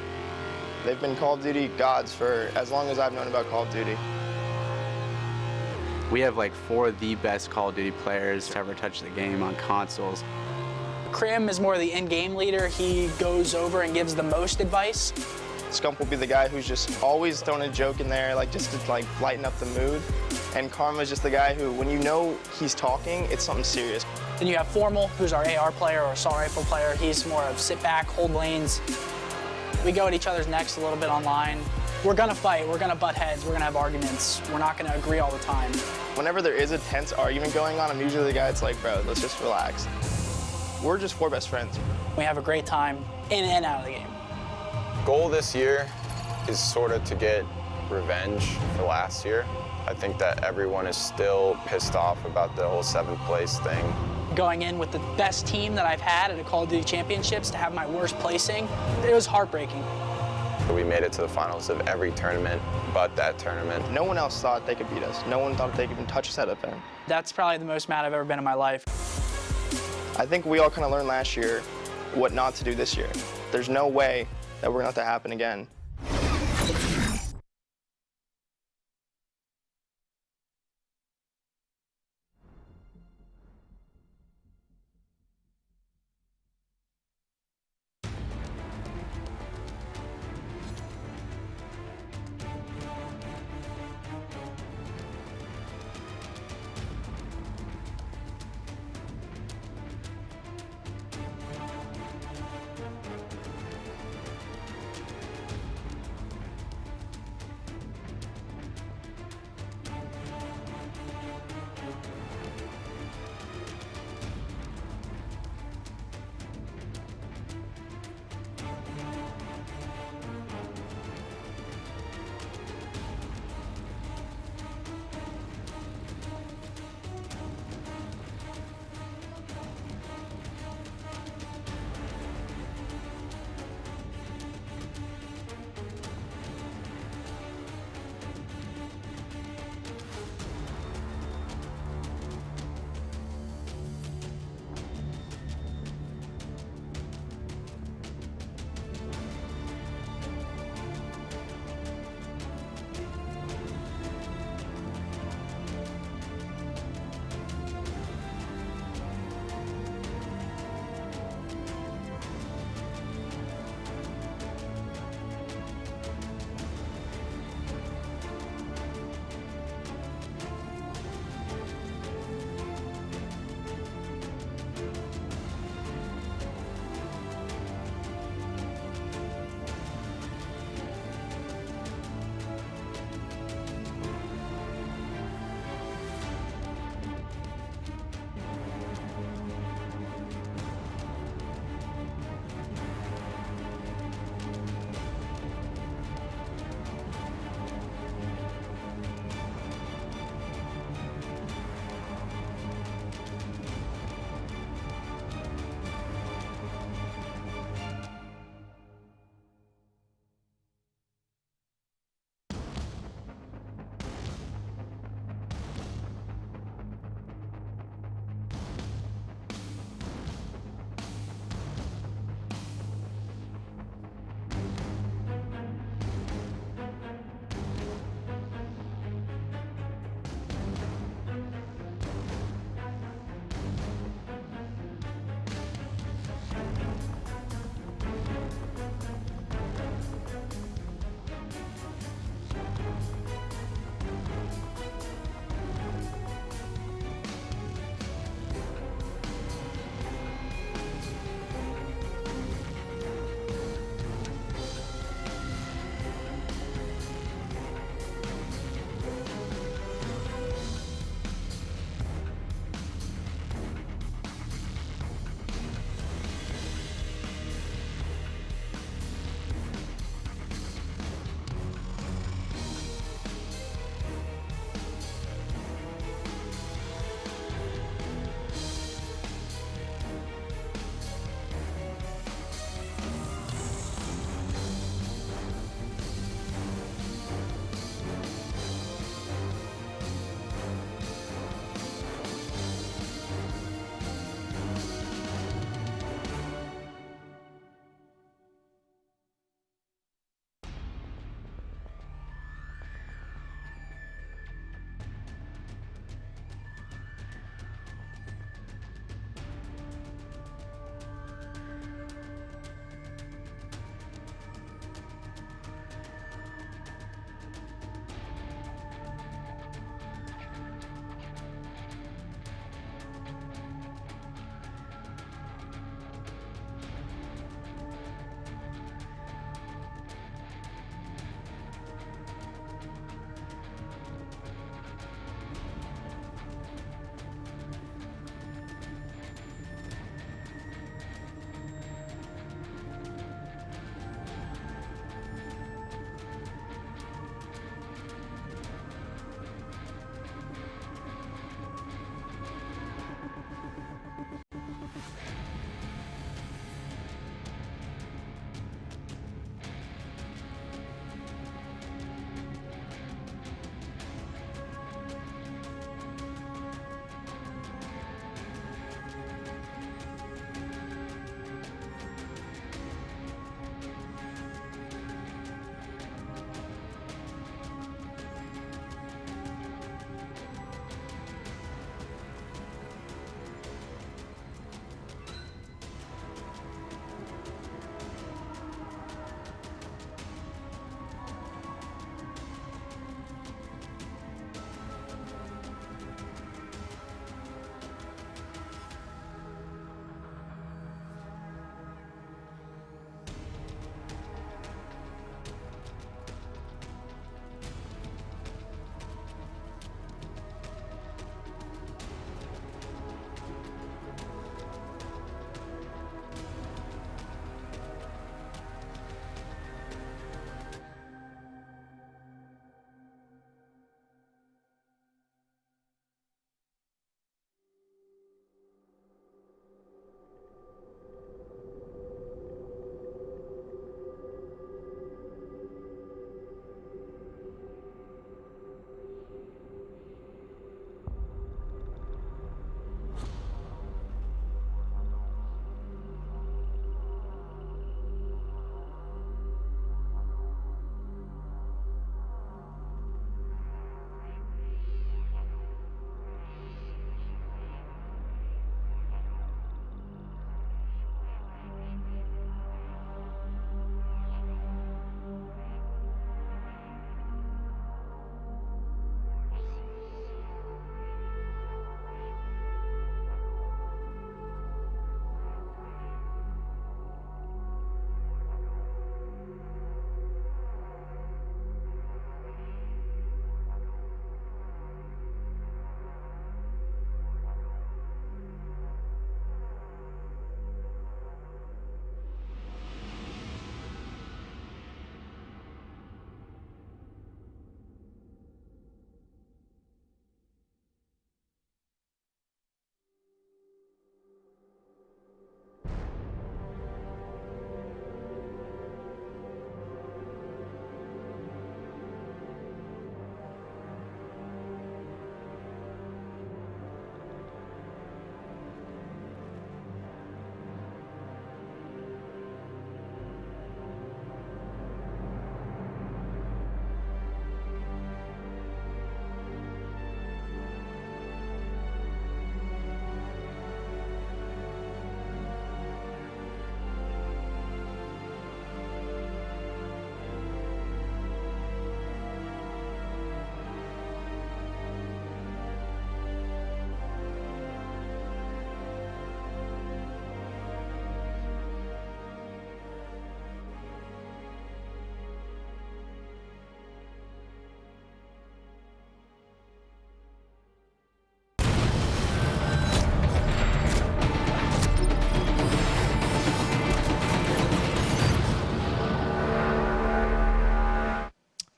Speaker 16: They've been Call of Duty gods for as long as I've known about Call of Duty.
Speaker 17: We have like 4 of the best Call of Duty players to ever touch the game on consoles.
Speaker 8: Crim is more the in-game leader. He goes over and gives the most advice.
Speaker 16: Scump will be the guy who's just always throwing a joke in there, like just to like lighten up the mood. And Karma's just the guy who, when you know he's talking, it's something serious.
Speaker 8: Then you have Formal, who's our AR player or assault rifle player. He's more of sit back, hold lanes. We go at each other's necks a little bit online. We're gonna fight, we're gonna butt heads, we're gonna have arguments. We're not gonna agree all the time.
Speaker 16: Whenever there is a tense argument going on, I'm usually the guy that's like, bro, let's just relax. We're just 4 best friends.
Speaker 8: We have a great time in and out of the game.
Speaker 18: Goal this year is sort of to get revenge for last year. I think that everyone is still pissed off about the whole 7th place thing.
Speaker 8: Going in with the best team that I've had at a Call of Duty Championships to have my worst placing, it was heartbreaking.
Speaker 18: We made it to the finals of every tournament but that tournament.
Speaker 16: No one else thought they could beat us. No one thought they could even touch us at that event.
Speaker 8: That's probably the most mad I've ever been in my life.
Speaker 16: I think we all kind of learned last year what not to do this year. There's no way that we're going to let that happen again.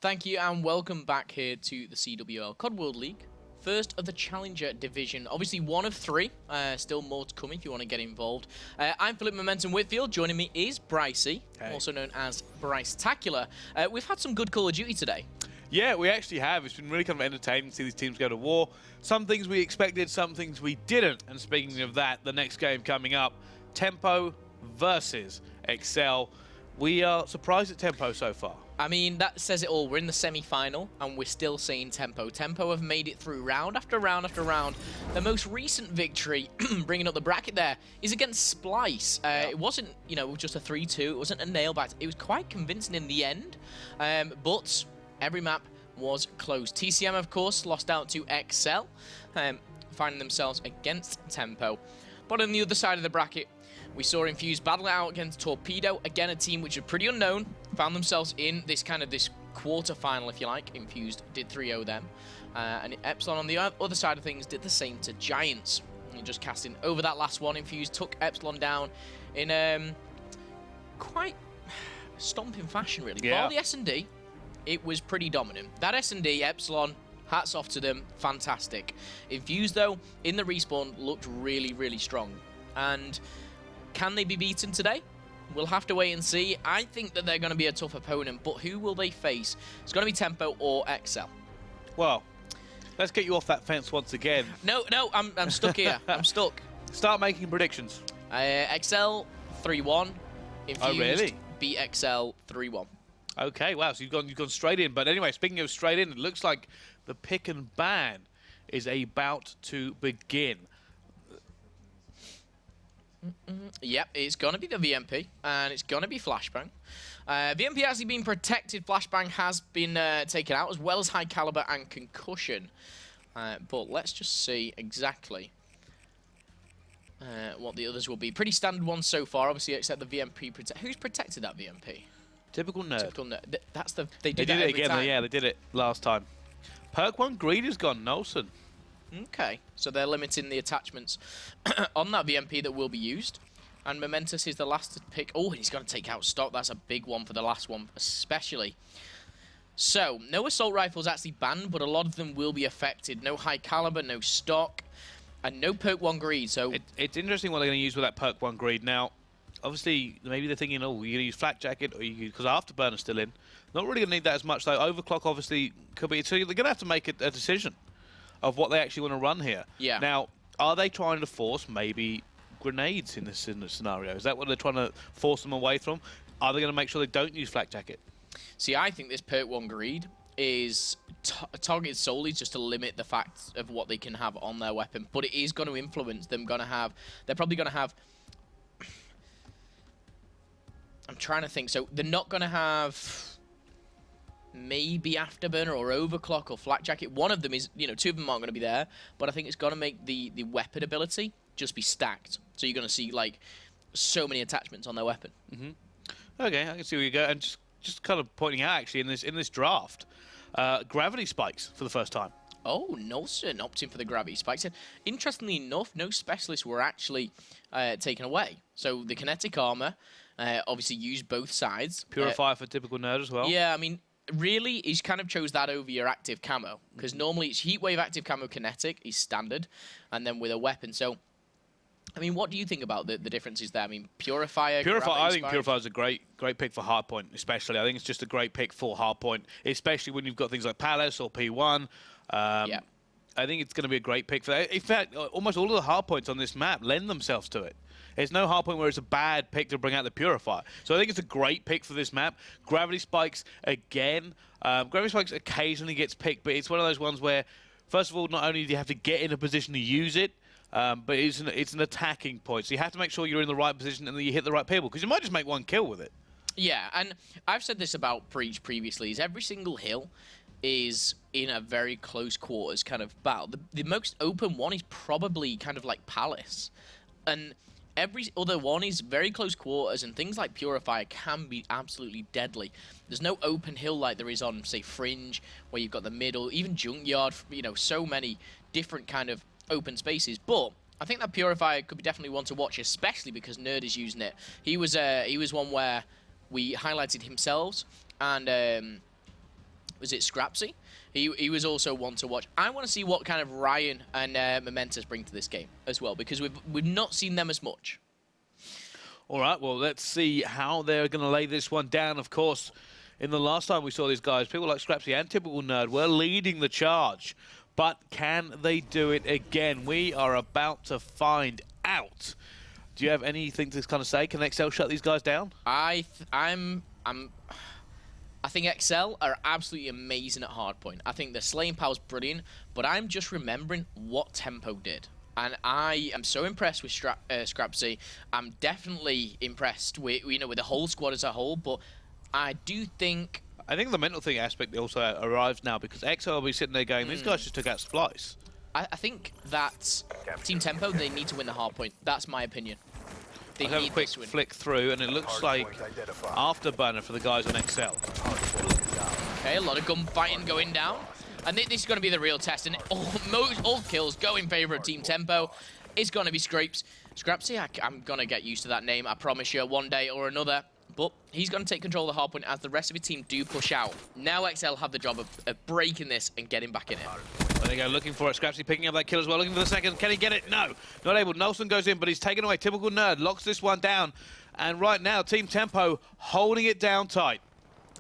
Speaker 2: thank you, and welcome back here to the CWL COD World League. First of the Challenger Division. Obviously, one of 3. Still more to come if you want to get involved. I'm Philip Momentum Whitfield. Joining me is Brycey, also known as Bryce-tacular. We've had some good Call of Duty today.
Speaker 3: Yeah, we actually have. It's been really kind of entertaining to see these teams go to war. Some things we expected, some things we didn't. And speaking of that, the next game coming up, Tempo versus Excel. We are surprised at Tempo so far.
Speaker 2: I mean, that says it all. We're in the semi-final, and we're still saying Tempo. Tempo have made it through round after round after round. The most recent victory, bringing up the bracket there, is against Splyce. It wasn't, you know, just a 3-2. It wasn't a nail-biter. It was quite convincing in the end, but every map was close. TCM, of course, lost out to Excel, finding themselves against Tempo. But on the other side of the bracket, we saw Infused battle out against Torpedo. Again, a team which was pretty unknown. Found themselves in this quarter-final, if you like. Infused did 3-0 them. And Epsilon on the other side of things did the same to Giants. And just casting over that last one, Infused took Epsilon down in quite stomping fashion, really.
Speaker 3: Yeah.
Speaker 2: While the S&D, it was pretty dominant. That S&D, Epsilon, hats off to them. Fantastic. Infused, though, in the respawn, looked really, really strong. And can they be beaten today? We'll have to wait and see. I think that they're going to be a tough opponent, but who will they face? It's going to be Tempo or Excel.
Speaker 3: Well, let's get you off that fence once again.
Speaker 2: No, I'm stuck here. I'm stuck.
Speaker 3: Start making predictions.
Speaker 2: Excel 3-1. Infused
Speaker 3: really?
Speaker 2: beat Excel 3-1.
Speaker 3: Okay, wow, so you've gone straight in. But anyway, speaking of straight in, it looks like the pick and ban is about to begin.
Speaker 2: Yep, it's going to be the VMP, and it's going to be Flashbang. VMP actually been protected. Flashbang has been taken out, as well as High Caliber and Concussion. But let's just see exactly what the others will be. Pretty standard ones so far, obviously, except the VMP. Who's protected that VMP?
Speaker 3: Typical nerd.
Speaker 2: Typical nerd. That's the.
Speaker 3: They did it again. Time. Yeah, they did it last time. Perk 1 Greed has gone Nolson.
Speaker 2: Okay, so they're limiting the attachments on that VMP that will be used. And Momentous is the last to pick. Oh, he's going to take out stock. That's a big one for the last one, especially. So, no assault rifles actually banned, but a lot of them will be affected. No high caliber, no stock, and no perk 1 greed. So
Speaker 3: it's interesting what they're going to use with that perk 1 greed. Now, obviously, maybe they're thinking, oh, you're going to use Flak Jacket, or because Afterburner's still in. Not really going to need that as much, though. Overclock, obviously, could be. So they're going to have to make a decision of what they actually want to run here.
Speaker 2: Yeah.
Speaker 3: Now, are they trying to force maybe grenades in this scenario? Is that what they're trying to force them away from? Are they going to make sure they don't use Flak Jacket?
Speaker 2: See, I think this perk 1 greed is targeted solely just to limit the fact of what they can have on their weapon, but it is going to influence them. They're probably going to have. I'm trying to think. So they're not going to have maybe Afterburner or Overclock or Flak Jacket. One of them is, you know, 2 of them aren't going to be there, but I think it's going to make the weapon ability just be stacked. So you're going to see, like, so many attachments on their weapon.
Speaker 3: Okay, I can see where you go. And just kind of pointing out, actually, in this draft, gravity spikes for the first time.
Speaker 2: Oh, Nolson opting for the gravity spikes. And interestingly enough, no specialists were actually taken away. So the kinetic armor obviously used both sides.
Speaker 3: Purifier for typical nerd as well.
Speaker 2: Yeah, I mean, really, he's kind of chose that over your active camo, because normally it's Heatwave active camo kinetic is standard, and then with a weapon. So, I mean, what do you think about the differences there? I mean, Purifier.
Speaker 3: I think Purifier is a great pick for Hardpoint, especially. I think it's just a great pick for Hardpoint, especially when you've got things like Palace or P1.
Speaker 2: Yeah.
Speaker 3: I think it's going to be a great pick for that. In fact, almost all of the Hardpoints on this map lend themselves to it. There's no hardpoint where it's a bad pick to bring out the Purifier. So I think it's a great pick for this map. Gravity Spikes, again. Gravity Spikes occasionally gets picked, but it's one of those ones where, first of all, not only do you have to get in a position to use it, but it's an attacking point. So you have to make sure you're in the right position and that you hit the right people, because you might just make 1 kill with it.
Speaker 2: Yeah, and I've said this about Breach previously, is every single hill is in a very close quarters kind of battle. The most open one is probably kind of like Palace. And every other one is very close quarters, and things like Purifier can be absolutely deadly. There's no open hill like there is on, say, Fringe, where you've got the middle, even Junkyard, you know, so many different kind of open spaces. But I think that Purifier could be definitely one to watch, especially because Nerd is using it. He was one where we highlighted himself and was it Scrapsy? He was also one to watch. I want to see what kind of Ryan and Mementos bring to this game as well, because we've not seen them as much.
Speaker 3: All right, well, let's see how they're going to lay this one down. Of course, in the last time we saw these guys, people like Scrapsy and Typical Nerd were leading the charge. But can they do it again? We are about to find out. Do you have anything to kind of say? Can XL shut these guys down?
Speaker 2: I think XL are absolutely amazing at Hardpoint. I think their slaying power is brilliant, but I'm just remembering what Tempo did. And I am so impressed with Scrapsy. I'm definitely impressed with, with the whole squad as a whole, but I do think...
Speaker 3: I think the mental thing aspect also arrives now, because XL will be sitting there going, these guys just took out Splyce.
Speaker 2: I think that Team Tempo, they need to win the Hardpoint. That's my opinion. They
Speaker 3: I'll have a quick flick through, and it looks like afterburner for the guys on XL.
Speaker 2: Okay, a lot of gunfighting going down. And this is going to be the real test, and all kills go in favor of Team Tempo. It's going to be Scrapsy, I'm going to get used to that name, I promise you, one day or another. But he's going to take control of the hardpoint as the rest of his team do push out. Now XL have the job of breaking this and getting back in it.
Speaker 3: There they go, looking for it. Scrapsy picking up that kill as well, looking for the second. Can he get it? No, not able. Nelson goes in, but he's taken away. Typical Nerd locks this one down. And right now, Team Tempo holding it down tight.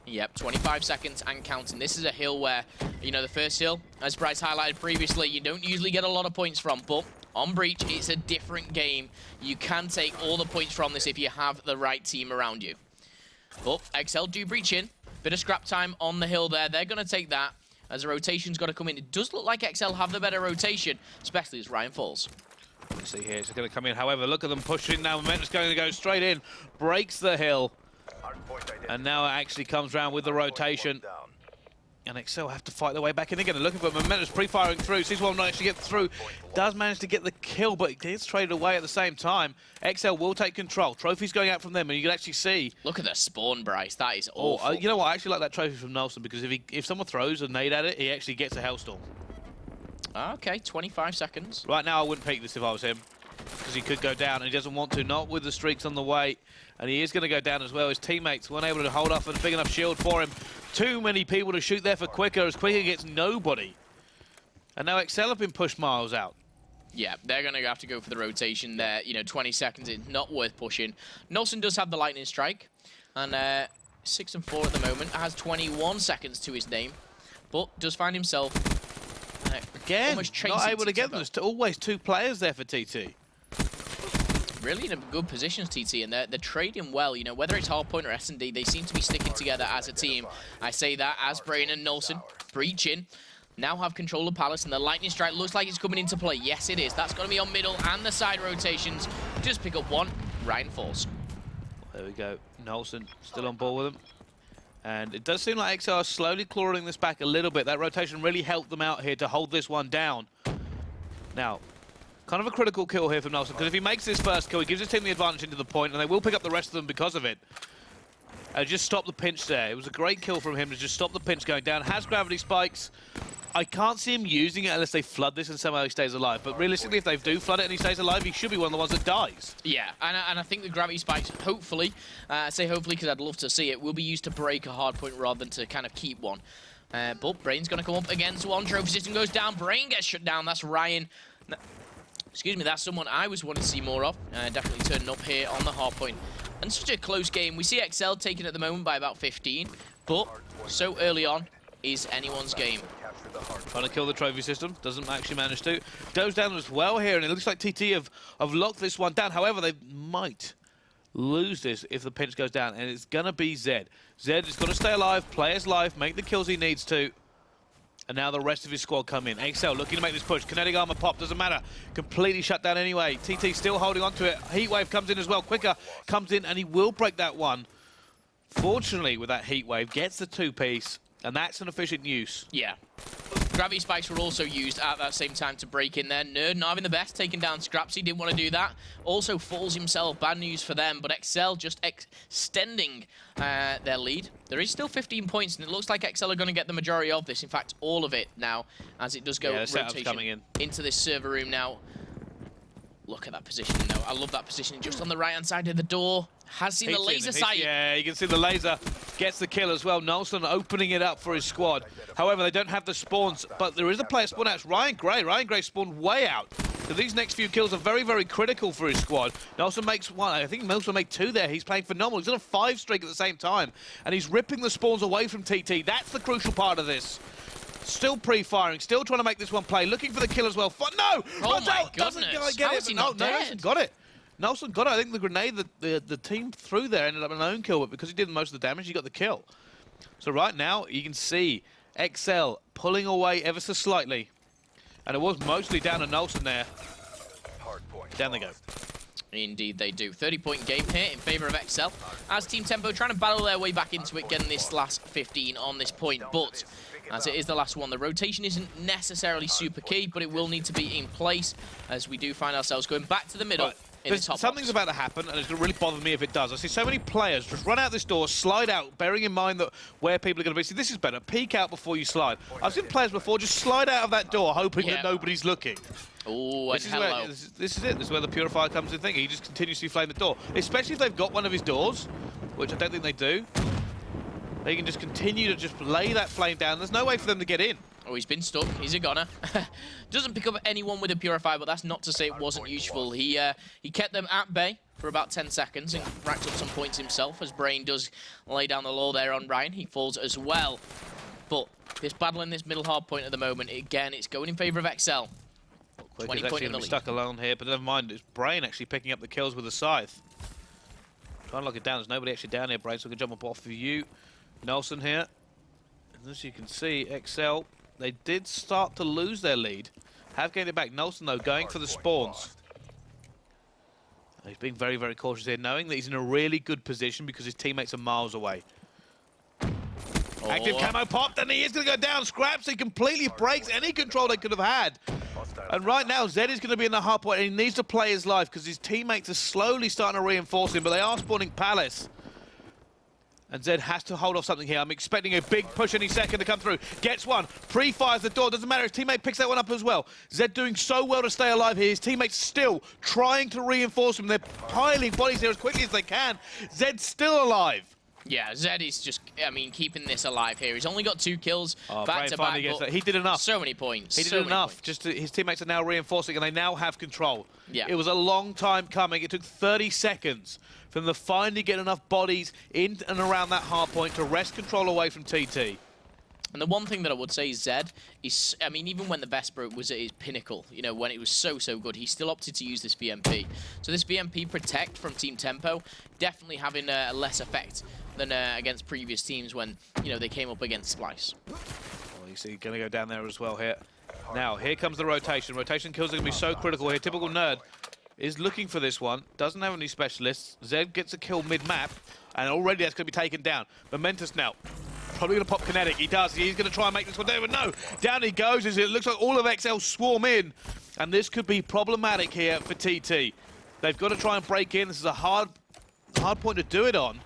Speaker 2: Yep, 25 seconds and counting. This is a hill where, the first hill, as Bryce highlighted previously, you don't usually get a lot of points from, but on Breach, it's a different game. You can take all the points from this if you have the right team around you. But XL do breach in. Bit of scrap time on the hill there. They're going to take that as the rotation's got to come in. It does look like XL have the better rotation, especially as Ryan falls.
Speaker 3: Let's see here, it's going to come in. However, look at them pushing now. Momentum's going to go straight in, breaks the hill. And now it actually comes round with the rotation. And XL have to fight their way back in again. And looking for Momentum's pre-firing through. Sees one not actually get through. Does manage to get the kill, but it gets traded away at the same time. XL will take control. Trophy's going out from them, and you can actually see...
Speaker 2: Look at the spawn, Bryce. That is awful.
Speaker 3: You know what? I actually like that trophy from Nelson, because if someone throws a nade at it, he actually gets a Hellstorm.
Speaker 2: Okay, 25 seconds.
Speaker 3: Right now, I wouldn't peek this if I was him, because he could go down, and he doesn't want to, not with the streaks on the way. And he is going to go down as well. His teammates weren't able to hold up a big enough shield for him. Too many people to shoot there for Quicker, as Quicker gets nobody. And now XL have been pushed miles out.
Speaker 2: Yeah, they're going to have to go for the rotation there. 20 seconds is not worth pushing. Nelson does have the lightning strike, and 6 and 4 at the moment. Has 21 seconds to his name, but does find himself
Speaker 3: again
Speaker 2: almost
Speaker 3: not able to get them. There's always 2 players there for TT.
Speaker 2: Really in a good position, TT, and they're trading well. Whether it's Hardpoint or S&D, they seem to be sticking together as a team. I say that as Brain and Nelson breaching. Now have control of Palace, and the lightning strike looks like it's coming into play. Yes, it is. That's going to be on middle and the side rotations. Just pick up one. Ryan falls.
Speaker 3: There we go. Nelson still on board with them. And it does seem like XR are slowly clawing this back a little bit. That rotation really helped them out here to hold this one down. Now, kind of a critical kill here from Nelson, because if he makes this first kill, he gives his team the advantage into the point, and they will pick up the rest of them because of it. Just stop the pinch there. It was a great kill from him to just stop the pinch going down. Has gravity spikes. I can't see him using it unless they flood this and somehow he stays alive. But realistically, if they do flood it and he stays alive, he should be one of the ones that dies.
Speaker 2: Yeah, and I think the gravity spikes, hopefully, I say hopefully because I'd love to see it, will be used to break a hard point rather than to kind of keep one. But Brain's going to come up against one. Trophy system goes down. Brain gets shut down. That's Ryan. Excuse me, that's someone I was wanting to see more of. Definitely turning up here on the hard point. And such a close game. We see XL taken at the moment by about 15, but so early on is anyone's game.
Speaker 3: Trying to kill the trophy system, doesn't actually manage to. Goes down as well here, and it looks like TT have locked this one down. However, they might lose this if the pinch goes down, and it's going to be Zed. Zed is going to stay alive, play his life, make the kills he needs to. And now the rest of his squad come in. XL looking to make this push. Kinetic armor pop, doesn't matter. Completely shut down anyway. TT still holding on to it. Heatwave comes in as well. Quicker comes in, and he will break that one. Fortunately, with that Heatwave, gets the 2-piece, and that's an efficient use.
Speaker 2: Yeah. Gravity spikes were also used at that same time to break in there. Nerd not having the best, taking down Scrapsy, didn't want to do that. Also falls himself, bad news for them, but XL just extending their lead. There is still 15 points, and it looks like XL are going to get the majority of this. In fact, all of it now, as it does go rotation
Speaker 3: coming
Speaker 2: into this server room now. Look at that positioning though. I love that positioning just on the right-hand side of the door. Has seen the laser sight.
Speaker 3: Yeah, you can see the laser. gets the kill as well. Nelson opening it up for his squad. However, they don't have the spawns, but there is a player spawn out. It's Ryan Gray. Ryan Gray spawned way out. So these next few kills are very, very critical for his squad. Nelson makes one. I think Nelson made 2 there. He's playing phenomenal. He's on a 5 streak at the same time, and he's ripping the spawns away from TT. That's the crucial part of this. Still pre-firing, still trying to make this one play. Looking for the kill as well. No!
Speaker 2: Oh my
Speaker 3: Doesn't
Speaker 2: goodness.
Speaker 3: get
Speaker 2: How
Speaker 3: it.
Speaker 2: is he
Speaker 3: No,
Speaker 2: not dead?
Speaker 3: Nelson got it. Nelson got it. I think the grenade that the team threw there ended up an own kill, but because he did most of the damage, he got the kill. So right now, you can see XL pulling away ever so slightly. And it was mostly down to Nelson there. Down they go.
Speaker 2: Indeed they do. 30-point game here in favor of XL. As Team Tempo trying to battle their way back into it, getting this last 15 on this point. But as it is the last one, the rotation isn't necessarily super key, but it will need to be in place as we do find ourselves going back to the middle.
Speaker 3: Right.
Speaker 2: In the top
Speaker 3: Something's about to happen, and it's going to really bother me if it does. I see so many players just run out this door, slide out, bearing in mind that where people are going to be. See, this is better. Peek out before you slide. I've seen players before just slide out of that door, hoping that nobody's looking.
Speaker 2: Oh, and hello.
Speaker 3: This is it. This is where the Purifier comes in thinking. He just continuously flame the door. Especially if they've got one of his doors, which I don't think they do. They can just continue to just lay that flame down. There's no way for them to get in.
Speaker 2: Oh, he's been stuck. He's a goner. Doesn't pick up anyone with a Purifier, but that's not to say it wasn't useful. He kept them at bay for about 10 seconds and racked up some points himself, as Brain does lay down the law there on Ryan. He falls as well. But this battle in this middle hard point at the moment, again, it's going in favor of XL. 20 point in the lead.
Speaker 3: Stuck alone here, but never mind. It's Brain actually picking up the kills with a scythe. Trying to lock it down. There's nobody actually down here, Brain, so we can jump up off of you. Nelson here. And as you can see, XL, they did start to lose their lead. Have gained it back. Nelson, though, going for the spawns. He's being very, very cautious here, knowing that he's in a really good position because his teammates are miles away.
Speaker 2: Oh.
Speaker 3: Active camo popped, and he is going to go down. Scraps, he completely breaks any control they could have had. And right now, Zed is going to be in the hard point, and he needs to play his life because his teammates are slowly starting to reinforce him, but they are spawning Palace. And Zed has to hold off something here. I'm expecting a big push any second to come through. Gets one, pre-fires the door. Doesn't matter, his teammate picks that one up as well. Zed doing so well to stay alive here. His teammates still trying to reinforce him. They're piling bodies here as quickly as they can. Zed's still alive.
Speaker 2: Yeah, Zed is just, I mean, keeping this alive here. He's only got 2 kills back to back.
Speaker 3: He did enough.
Speaker 2: So many points.
Speaker 3: He did enough. Just his teammates are now reinforcing, and they now have control.
Speaker 2: Yeah.
Speaker 3: It was a long time coming. It took 30 seconds from the finally get enough bodies in and around that hard point to wrest control away from TT.
Speaker 2: And the one thing that I would say is Zed is, I mean, even when the Vesper was at his pinnacle, you know, when it was so good, he still opted to use this VMP. So this VMP Protect from Team Tempo definitely having a less effect than against previous teams when, you know, they came up against Splyce.
Speaker 3: Well, you see, going to go down there as well here. Now, here comes the rotation. Rotation kills are going to be so critical here. Typical Nerd is looking for this one. Doesn't have any specialists. Zed gets a kill mid-map, and already that's going to be taken down. Momentous now. Probably going to pop Kinetic. He does. He's going to try and make this one down, but no. Down he goes as it looks like all of XL swarm in. And this could be problematic here for TT. They've got to try and break in. This is a hard point to do it on.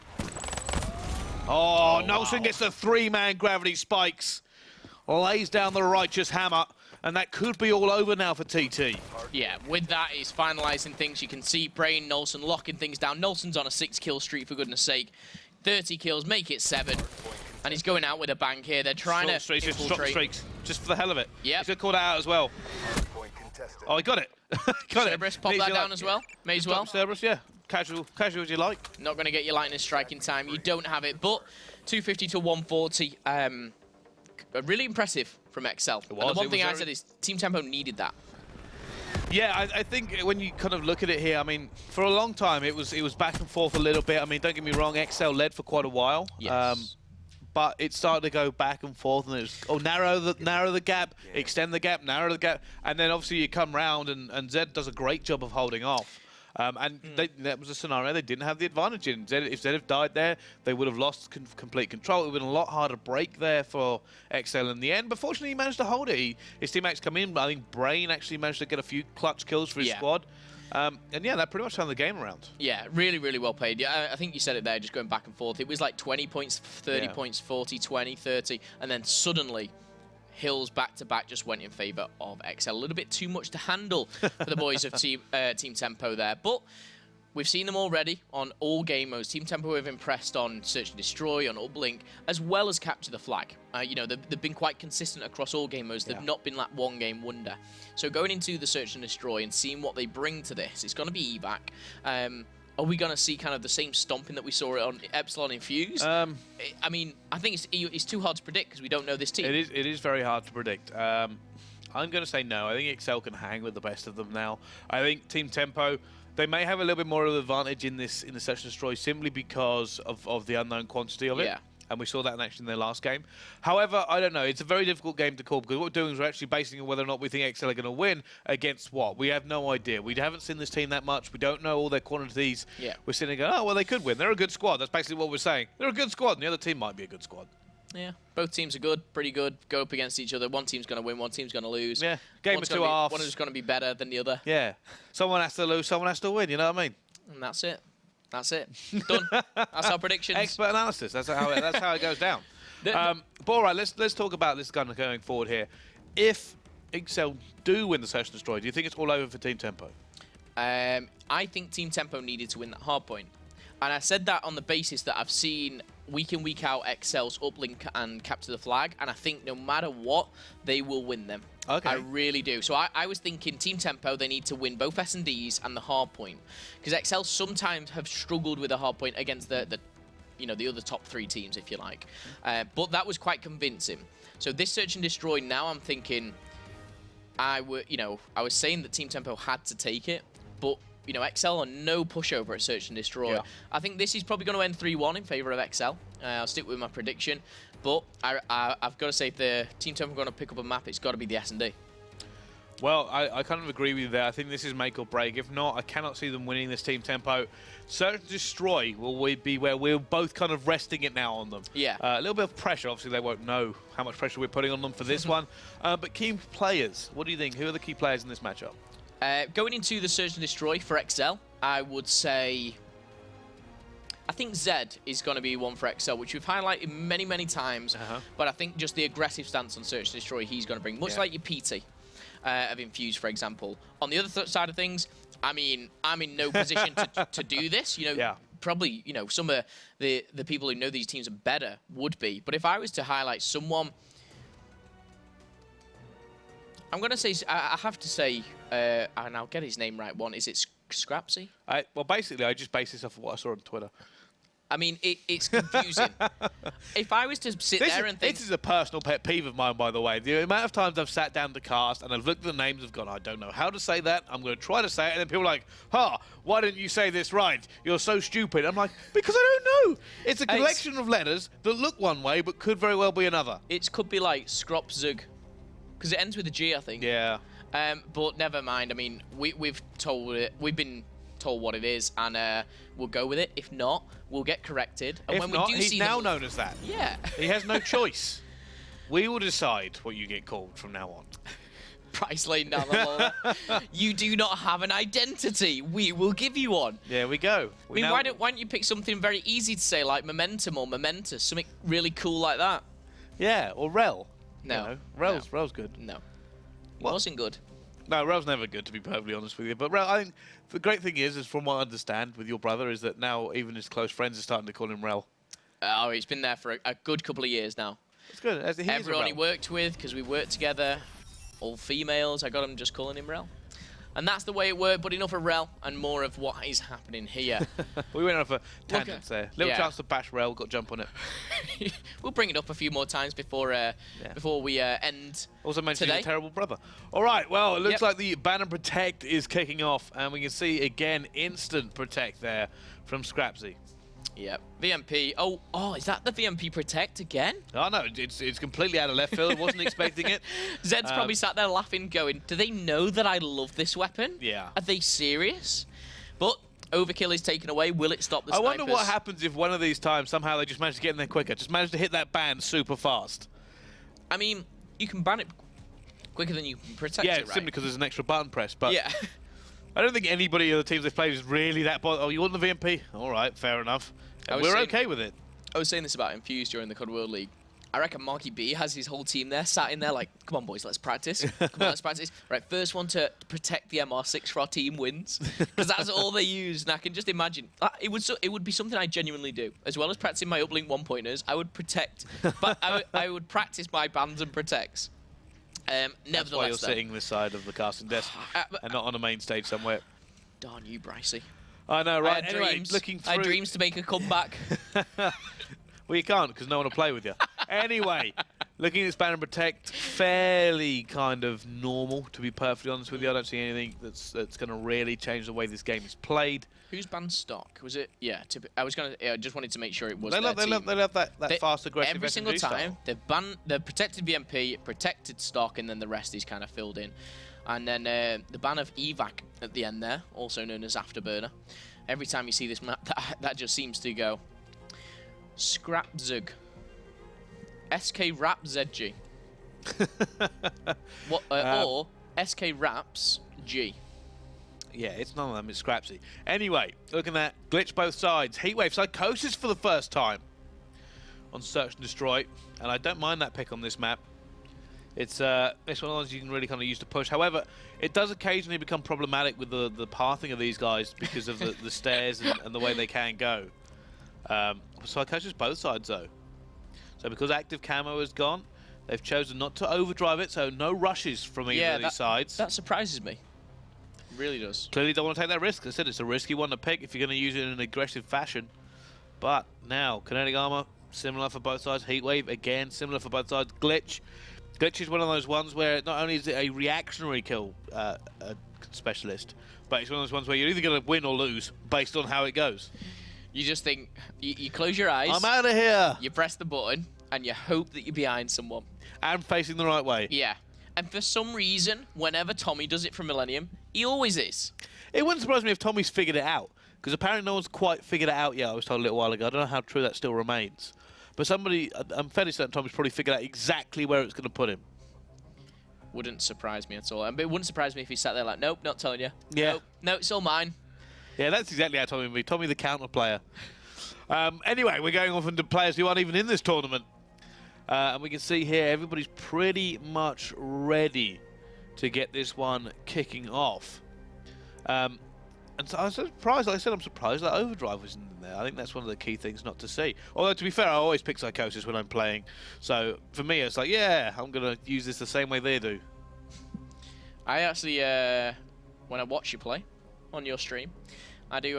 Speaker 3: Oh, Nelson gets the 3-man gravity spikes. Lays down the righteous hammer. And that could be all over now for TT.
Speaker 2: Yeah, with that, he's finalizing things. You can see Brain, Nelson locking things down. Nelson's on a 6-kill streak, for goodness sake. 30 kills, make it 7. And he's going out with a bang here. They're trying to infiltrate.
Speaker 3: Streaks, just for the hell of it.
Speaker 2: Yeah.
Speaker 3: He's going to call that out as well. Oh, he got it. got
Speaker 2: Cerberus, pop that down as well. May as well.
Speaker 3: Cerberus, yeah. Casual as you like.
Speaker 2: Not going to get your lightning strike in time. You don't have it, but 250 to 140. Really impressive from XL. And the one thing I said is Team Tempo needed that.
Speaker 3: Yeah, I think when you kind of look at it here, I mean, for a long time it was back and forth a little bit. I mean, don't get me wrong, XL led for quite a while.
Speaker 2: Yes.
Speaker 3: But it started to go back and forth, and it was, narrow the gap, extend the gap, narrow the gap, and then obviously you come round, and Zed does a great job of holding off. That was a scenario they didn't have the advantage in. If Zed had died there, they would have lost complete control. It would have been a lot harder to break there for XL in the end. But fortunately, he managed to hold it. His teammates come in, but I think Brain actually managed to get a few clutch kills for his squad. And yeah, that pretty much turned the game around.
Speaker 2: Yeah, really, really well played. Yeah, I think you said it there, just going back and forth. It was like 20 points, 30 points, 40, 20, 30, and then suddenly Hills back-to-back just went in favour of XL. A little bit too much to handle for the boys of Team Tempo there. But we've seen them already on all game modes. Team Tempo have impressed on Search and Destroy, on Uplink, as well as Capture the Flag. You know, they've been quite consistent across all game modes. They've not been that one-game wonder. So going into the Search and Destroy and seeing what they bring to this, it's going to be evac. Are we going to see kind of the same stomping that we saw on Epsilon in Fuse? I mean, I think it's too hard to predict because we don't know this team.
Speaker 3: It is very hard to predict. I'm going to say no. I think Excel can hang with the best of them now. I think Team Tempo, they may have a little bit more of an advantage in the Search and Destroy simply because of the unknown quantity of it.
Speaker 2: Yeah.
Speaker 3: And we saw that in action in their last game. However, I don't know. It's a very difficult game to call because what we're doing is we're actually basing on whether or not we think XL are going to win against what. We have no idea. We haven't seen this team that much. We don't know all their quantities.
Speaker 2: Yeah.
Speaker 3: We're sitting there going, oh, well, they could win. They're a good squad. That's basically what we're saying. They're a good squad, and the other team might be a good squad.
Speaker 2: Yeah, both teams are good, pretty good. Go up against each other. One team's going to win, one team's going to lose.
Speaker 3: Yeah, game of two halves.
Speaker 2: One is going to be better than the other.
Speaker 3: Yeah, someone has to lose, someone has to win. You know what I mean?
Speaker 2: And that's it. That's it. Done. That's our predictions.
Speaker 3: Expert analysis. That's how it goes down. But all right, let's talk about this kind of going forward here. If Excel do win the Search and Destroy, do you think it's all over for Team Tempo?
Speaker 2: I think Team Tempo needed to win that hardpoint. And I said that on the basis that I've seen week in, week out Excel's Uplink and Capture the Flag, and I think no matter what, they will win them.
Speaker 3: Okay.
Speaker 2: I really do. So I was thinking Team Tempo, they need to win both S&Ds and the hardpoint. Because Excel sometimes have struggled with the hardpoint against the other top 3 teams, if you like. But that was quite convincing. So this Search and Destroy, now I'm thinking, I was saying that Team Tempo had to take it, but XL are no pushover at Search and Destroy.
Speaker 3: Yeah.
Speaker 2: I think this is probably going to end 3-1 in favor of XL. I'll stick with my prediction, but I've got to say if the Team Tempo are going to pick up a map, it's got to be the S&D.
Speaker 3: Well, I kind of agree with you there. I think this is make or break. If not, I cannot see them winning this Team Tempo. Search and Destroy will be where we're both kind of resting it now on them.
Speaker 2: Yeah.
Speaker 3: A little bit of pressure. Obviously, they won't know how much pressure we're putting on them for this one. But key players, what do you think? Who are the key players in this matchup?
Speaker 2: Going into the Search and Destroy for XL, I would say, I think Zed is going to be one for XL, which we've highlighted many, many times. But I think just the aggressive stance on Search and Destroy he's going to bring, much like your PT of Infuse, for example. On the other side of things, I mean, I'm in no position to do this. Probably, some of the people who know these teams are better would be. But if I was to highlight someone, I'm going to say, I have to say, and I'll get his name right one, is it Scrapsy?
Speaker 3: Well, basically, I just base this off of what I saw on Twitter.
Speaker 2: I mean, it's confusing. If I was to sit there and think...
Speaker 3: This is a personal pet peeve of mine, by the way. The amount of times I've sat down to cast and I've looked at the names and gone, I don't know how to say that. I'm going to try to say it. And then people are like, why didn't you say this right? You're so stupid. I'm like, because I don't know. It's a collection of letters that look one way but could very well be another.
Speaker 2: It could be like Skropzug, because it ends with a G, I think.
Speaker 3: Yeah.
Speaker 2: But never mind. I mean, we've been told what it is, and we'll go with it. If not, we'll get corrected. And
Speaker 3: if
Speaker 2: when
Speaker 3: not,
Speaker 2: we do
Speaker 3: he's
Speaker 2: see
Speaker 3: now known as that.
Speaker 2: Yeah.
Speaker 3: He has no choice. We will decide what you get called from now on.
Speaker 2: Price laying down the law. You do not have an identity. We will give you one.
Speaker 3: There we go.
Speaker 2: I mean, why don't you pick something very easy to say, like Momentum or Momentous, something really cool like that?
Speaker 3: Yeah, or Rel.
Speaker 2: No.
Speaker 3: Rel's good.
Speaker 2: No. It wasn't good.
Speaker 3: No, Rel's never good, to be perfectly honest with you. But Rel, I think the great thing is from what I understand with your brother, is that now even his close friends are starting to call him Rel.
Speaker 2: Oh, he's been there for a good couple of years now.
Speaker 3: It's good.
Speaker 2: Everyone he worked with, because we worked together, all females, I got him just calling him Rel. And that's the way it worked, but enough of Rel and more of what is happening here.
Speaker 3: We went off a tangent there. Little chance to bash Rel, got jump on it.
Speaker 2: We'll bring it up a few more times before we end
Speaker 3: Also mentioned
Speaker 2: today.
Speaker 3: He's a terrible brother. All right, well, it looks like the Ban and Protect is kicking off, and we can see, again, instant Protect there from Scrapsy.
Speaker 2: Yep. VMP. Oh, is that the VMP Protect again?
Speaker 3: Oh, no, it's completely out of left field. Wasn't expecting it.
Speaker 2: Zed's probably sat there laughing, going, do they know that I love this weapon?
Speaker 3: Yeah.
Speaker 2: Are they serious? But Overkill is taken away. Will it stop the snipers?
Speaker 3: I wonder what happens if one of these times somehow they just manage to get in there quicker, just manage to hit that ban super fast.
Speaker 2: I mean, you can ban it quicker than you can protect it, right?
Speaker 3: Simply because there's an extra button press. But
Speaker 2: yeah.
Speaker 3: I don't think anybody of the teams they've played is really that bothered. Oh, you want the VMP? All right, fair enough. We're okay with it.
Speaker 2: I was saying this about Infuse during the COD World League. I reckon Marky B has his whole team there, sat in there like, come on, boys, let's practice. Come on, let's practice. Right, first one to protect the MR6 for our team wins. Because that's all they use. And I can just imagine. It would be something I genuinely do. As well as practicing my Uplink 1-pointers, I would protect. But I would practice my bans and protects. Nevertheless,
Speaker 3: that's why you're sitting this side of the casting desk and not on a main stage somewhere.
Speaker 2: Darn you, Brycey.
Speaker 3: I know, right?
Speaker 2: Anyway, looking through... I had dreams to make a comeback.
Speaker 3: Well, you can't because no one will play with you. Anyway, looking at Span and Protect, fairly kind of normal, to be perfectly honest with you. I don't see anything that's going to really change the way this game is played.
Speaker 2: Who's banned stock? Was it? Yeah. I just wanted to make sure it was.
Speaker 3: They love that fast, aggressive.
Speaker 2: Every single time they've banned the protected BMP, protected stock, and then the rest is kind of filled in. And then the ban of evac at the end there, also known as afterburner. Every time you see this map, that just seems to go. Scrapzug. SK Rap ZG. Or SK Raps G.
Speaker 3: Yeah, it's none of them, it's Scrapsy. Anyway, looking at glitch both sides. Heatwave Psychosis for the first time on Search and Destroy. And I don't mind that pick on this map. It's one of those you can really kind of use to push. However, it does occasionally become problematic with the pathing of these guys because of the stairs and the way they can go. Psychosis both sides though. So because active camo is gone, they've chosen not to overdrive it, so no rushes from either of these sides.
Speaker 2: That surprises me. It really does.
Speaker 3: Clearly don't want to take that risk. As I said, it's a risky one to pick if you're going to use it in an aggressive fashion. But now, kinetic armor, similar for both sides. Heatwave, again, similar for both sides. Glitch. Glitch is one of those ones where not only is it a reactionary kill specialist, but it's one of those ones where you're either going to win or lose based on how it goes.
Speaker 2: You just think, you close your eyes.
Speaker 3: I'm out of here.
Speaker 2: You press the button, and you hope that you're behind someone.
Speaker 3: And facing the right way.
Speaker 2: Yeah. And for some reason, whenever Tommy does it for Millennium, he always is.
Speaker 3: It wouldn't surprise me if Tommy's figured it out, because apparently no one's quite figured it out yet, I was told a little while ago. I don't know how true that still remains. But I'm fairly certain Tommy's probably figured out exactly where it's going to put him.
Speaker 2: Wouldn't surprise me at all. But it wouldn't surprise me if he sat there like, nope, not telling you.
Speaker 3: Yeah.
Speaker 2: Nope, no, it's all mine.
Speaker 3: Yeah, that's exactly how Tommy would be. Tommy the counter player. Anyway, we're going off into players who aren't even in this tournament. And we can see here everybody's pretty much ready to get this one kicking off. And so I was surprised, like I said, I'm surprised that Overdrive wasn't in there. I think that's one of the key things not to see. Although, to be fair, I always pick Psychosis when I'm playing. So, for me, it's like, yeah, I'm going to use this the same way they do.
Speaker 2: I actually, when I watch you play on your stream, I do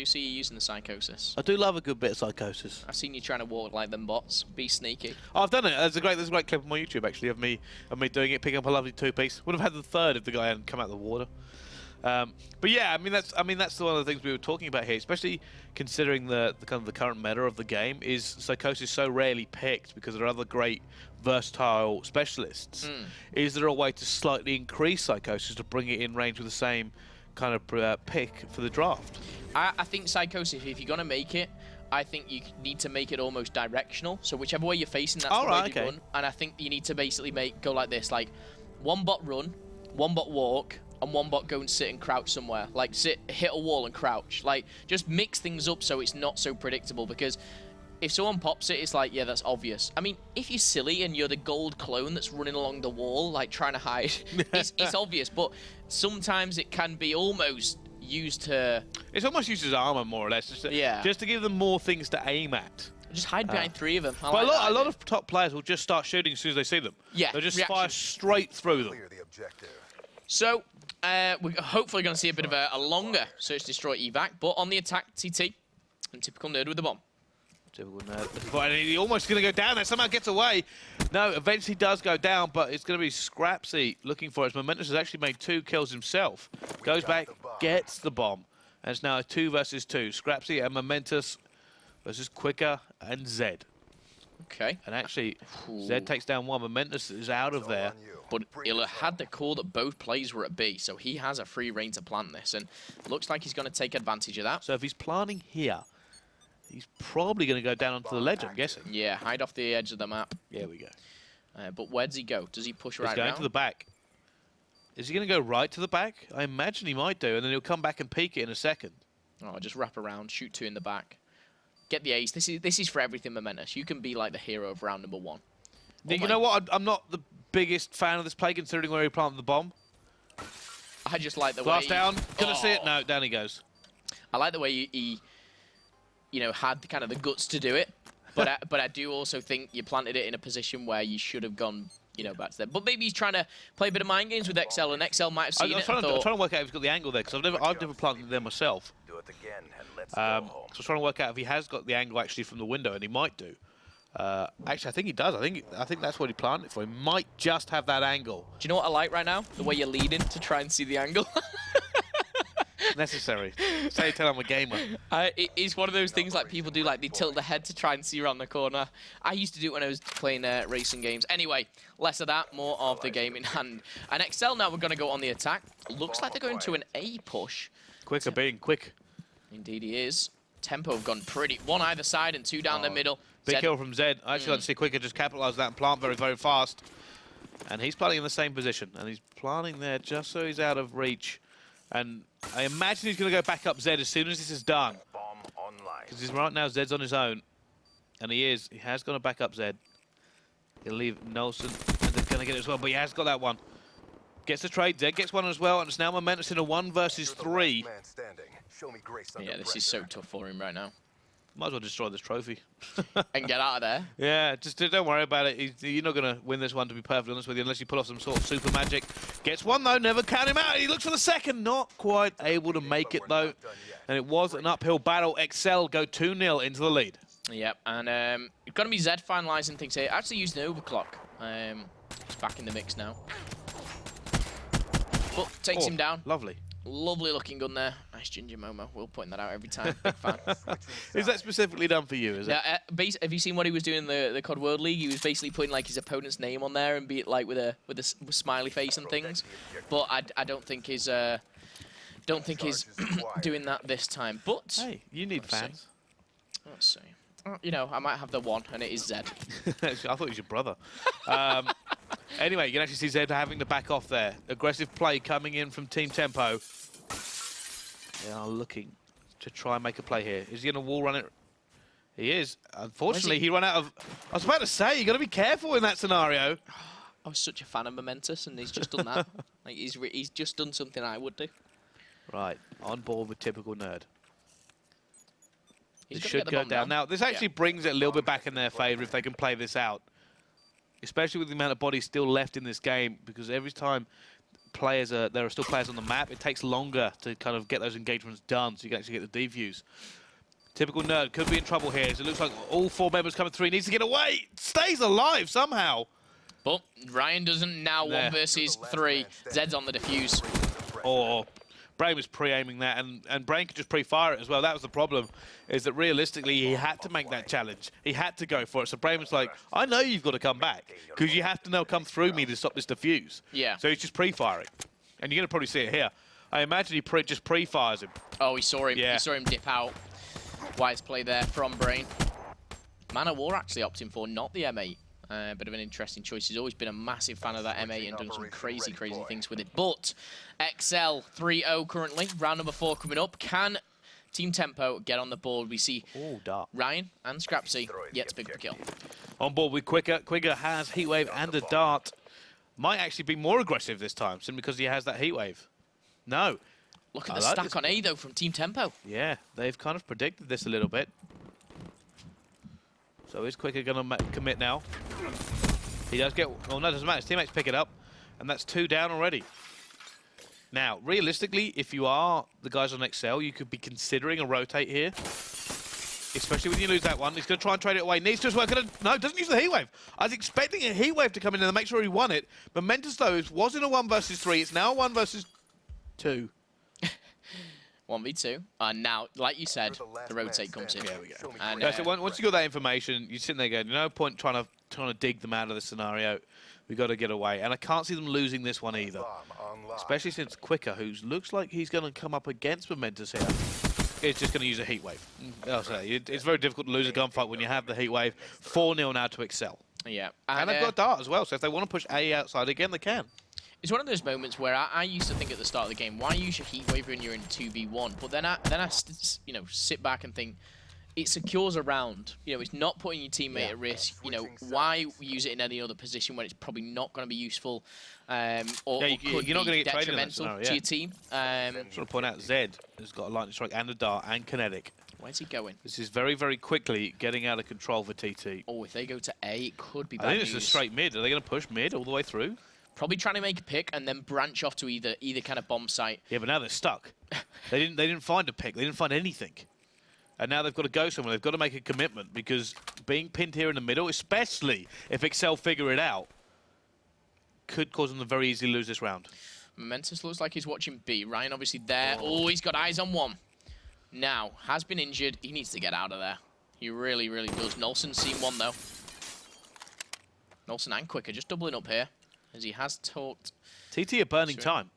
Speaker 2: see you using the Psychosis.
Speaker 3: I do love a good bit of Psychosis.
Speaker 2: I've seen you trying to walk like them bots. Be sneaky.
Speaker 3: Oh, I've done it. There's a great clip on my YouTube, actually, of me doing it, picking up a lovely two-piece. Would have had the third if the guy hadn't come out of the water. But yeah, that's one of the things we were talking about here, especially considering the current meta of the game is Psychosis so rarely picked because there are other great versatile specialists. Is there a way to slightly increase Psychosis to bring it in range with the same kind of pick for the draft?
Speaker 2: I think Psychosis, if you're gonna make it, I think you need to make it almost directional. So whichever way you're facing, that's the way you run. And I think you need to basically go like this, like one bot run, one bot walk, and one bot go and sit and crouch somewhere. Like hit a wall and crouch. Like just mix things up so it's not so predictable, because if someone pops it, it's like, yeah, that's obvious. I mean, if you're silly and you're the gold clone that's running along the wall, like trying to hide, it's obvious. But sometimes it can be almost used to...
Speaker 3: It's almost used as armor, more or less. Just to give them more things to aim at.
Speaker 2: Just hide behind three of them.
Speaker 3: But a lot of top players will just start shooting as soon as they see them.
Speaker 2: Yeah,
Speaker 3: they'll just fire straight through them.
Speaker 2: So, we're hopefully going to see a bit of a longer Search Destroy evac, but on the attack, TT, and typical nerd with the bomb.
Speaker 3: Typical nerd. And he's almost going to go down there. Somehow gets away. No, eventually does go down, but it's going to be Scrapsy looking for it. Momentous has actually made 2 kills himself. Goes back, gets the bomb. And it's now a 2 versus 2. Scrapsy and Momentous versus Quicker and Zed.
Speaker 2: Okay.
Speaker 3: And actually, Zed takes down 1. Momentous is out of there.
Speaker 2: But he'll have had the call that both plays were at B, so he has a free reign to plant this. And looks like he's going to take advantage of that.
Speaker 3: So if he's planting here, he's probably going to go down onto the ledge, I'm guessing.
Speaker 2: Yeah, hide off the edge of the map.
Speaker 3: There we go.
Speaker 2: But where does he go? Does he push right
Speaker 3: around? He's going to the back. Is he going to go right to the back? I imagine he might do, and then he'll come back and peek it in a second.
Speaker 2: Oh, just wrap around, shoot 2 in the back. get the ace. This is for everything momentous. You can be like the hero of round number 1.
Speaker 3: You know what? I'm not the biggest fan of this play, considering where he planted the bomb.
Speaker 2: I just like the
Speaker 3: Glass
Speaker 2: way...
Speaker 3: down. Gonna see it? No, down he goes.
Speaker 2: I like the way he you know, had kind of the guts to do it. But I do also think you planted it in a position where you should have gone, you know, back to that. But maybe he's trying to play a bit of mind games with XL, and XL might have seen it.
Speaker 3: I'm trying to work out if he's got the angle there, because I've never planted there myself. So I was trying to work out if he has got the angle actually from the window, and he might do. Actually, I think he does. I think that's what he planted it for. He might just have that angle.
Speaker 2: Do you know what I like right now? The way you're leading to try and see the angle.
Speaker 3: Necessary. Say tell I'm a gamer.
Speaker 2: It is one of those things like people do, like they tilt the head to try and see around the corner. I used to do it when I was playing racing games. Anyway, less of that, more of the game in hand. And XL now we're going to go on the attack. Looks like they're going to an A push.
Speaker 3: Quicker being quick.
Speaker 2: Indeed he is. Tempo have gone pretty. One either side and two down the middle.
Speaker 3: Big kill from Zed. I actually like to see Quicker just capitalise that and plant very, very fast. And he's planting in the same position. And he's planting there just so he's out of reach. And I imagine he's going to go back up Zed as soon as this is done. Because right now Zed's on his own. And he is. He has gone to back up Zed. He'll leave Nelson. And they're going to get it as well. But he has got that one. Gets the trade. Zed gets one as well. And it's now momentous in a 1 versus 3.
Speaker 2: Yeah, this is so tough for him right now.
Speaker 3: Might as well destroy this trophy.
Speaker 2: And get out of there.
Speaker 3: Yeah, just don't worry about it. You're not going to win this one, to be perfectly honest with you, unless you pull off some sort of super magic. Gets one, though. Never count him out. He looks for the second. Not quite able to make it, though. And it was an uphill battle. XL go 2-0 into the lead.
Speaker 2: Yep, and it's going to be Zed finalising things here. Actually used an overclock. He's back in the mix now. But takes him down.
Speaker 3: Lovely.
Speaker 2: Lovely looking gun there. Nice Ginger Momo. We'll point that out every time. Big fan.
Speaker 3: Is that specifically done for you, is it?
Speaker 2: Yeah, have you seen what he was doing in the COD World League? He was basically putting like his opponent's name on there and be it like with a smiley face and things. But I don't think he's doing that this time. But
Speaker 3: hey, you need fans.
Speaker 2: Let's see. You know, I might have the one, and it is Zed.
Speaker 3: I thought it was your brother. Anyway, you can actually see Zed having to back off there. Aggressive play coming in from Team Tempo. They are looking to try and make a play here. Is he going to wall run it? He is. Unfortunately, he ran out of... I was about to say, you've got to be careful in that scenario.
Speaker 2: I was such a fan of Momentous, and he's just done that. Like he's just done something I would do.
Speaker 3: Right, on board with typical nerd.
Speaker 2: He's
Speaker 3: It should go down. Now, this actually brings it a little bit back in their favour if they can play this out. Especially with the amount of bodies still left in this game, because every time there are still players on the map, it takes longer to kind of get those engagements done so you can actually get the defuse. Typical nerd could be in trouble here, so it looks like all 4 members coming through. He needs to get away. Stays alive somehow.
Speaker 2: But Ryan doesn't now. 1 versus 3. Zed's on the defuse.
Speaker 3: Or Brain was pre-aiming that, and Brain could just pre-fire it as well. That was the problem, is that realistically he had to make that challenge. He had to go for it. So Brain was like, I know you've got to come back, because you have to now come through me to stop this defuse.
Speaker 2: Yeah.
Speaker 3: So he's just pre-firing. And you're going to probably see it here. I imagine he just pre-fires him.
Speaker 2: Oh, he saw him. Yeah. He saw him dip out. Wise play there from Brain. Man of War actually opting for not the M8. Bit of an interesting choice. He's always been a massive fan of that M8 and done some crazy things with it. But XL 3-0 currently. Round number 4 coming up. Can Team Tempo get on the board? We see Ryan and Scrapsy yet to pick up the kill.
Speaker 3: On board with Quicker. Quicker has Heatwave and a Dart. Might actually be more aggressive this time, simply because he has that Heatwave. No.
Speaker 2: Look at the stack on A, though, from Team Tempo.
Speaker 3: Yeah, they've kind of predicted this a little bit. So is Quicker going to commit now? He does get... Oh, no, it doesn't matter. His teammates pick it up. And that's 2 down already. Now, realistically, if you are the guys on XL, you could be considering a rotate here. Especially when you lose that one. He's going to try and trade it away. Needs to as well. No, doesn't use the Heatwave. I was expecting a Heatwave to come in and make sure he won it. Momentous, though, was in a 1 versus 3. It's now a 1 versus 2.
Speaker 2: 1v2. And now, like you said, the rotate comes in.
Speaker 3: There we go. And, so once you got that information, you're sitting there going, no point trying to dig them out of the scenario. We've got to get away. And I can't see them losing this one either. Especially since Quicker, who looks like he's going to come up against Momentous here, is just going to use a Heatwave. It's very difficult to lose a gunfight when you have the Heatwave. 4-0 now to XL.
Speaker 2: Yeah.
Speaker 3: And they've got Dart as well, so if they want to push A outside again, they can.
Speaker 2: It's one of those moments where I used to think at the start of the game, why use your Heatwave when you're in 2v1? But then I sit back and think, it secures a round. You know, it's not putting your teammate at risk. You know, why use it in any other position when it's probably not going to be useful or could
Speaker 3: you're not going to
Speaker 2: be
Speaker 3: get traded in that
Speaker 2: detrimental
Speaker 3: scenario,
Speaker 2: to your team.
Speaker 3: I just want to point out Zed has got a lightning strike and a dart and kinetic.
Speaker 2: Where's he going?
Speaker 3: This is very, very quickly getting out of control for TT.
Speaker 2: Oh, if they go to A, it could be bad
Speaker 3: I think
Speaker 2: news.
Speaker 3: it's a straight mid. Are they going to push mid all the way through?
Speaker 2: Probably trying to make a pick and then branch off to either kind of bomb site.
Speaker 3: Yeah, but now they're stuck. They didn't find a pick. They didn't find anything. And now they've got to go somewhere. They've got to make a commitment because being pinned here in the middle, especially if Excel figure it out, could cause them to very easily lose this round.
Speaker 2: Momentous looks like he's watching B. Ryan obviously there. Oh, he's got eyes on one. Now, has been injured. He needs to get out of there. He really, really does. Nolson's seen one, though. Nolson and Quicker just doubling up here, as he has talked.
Speaker 3: TT are burning time.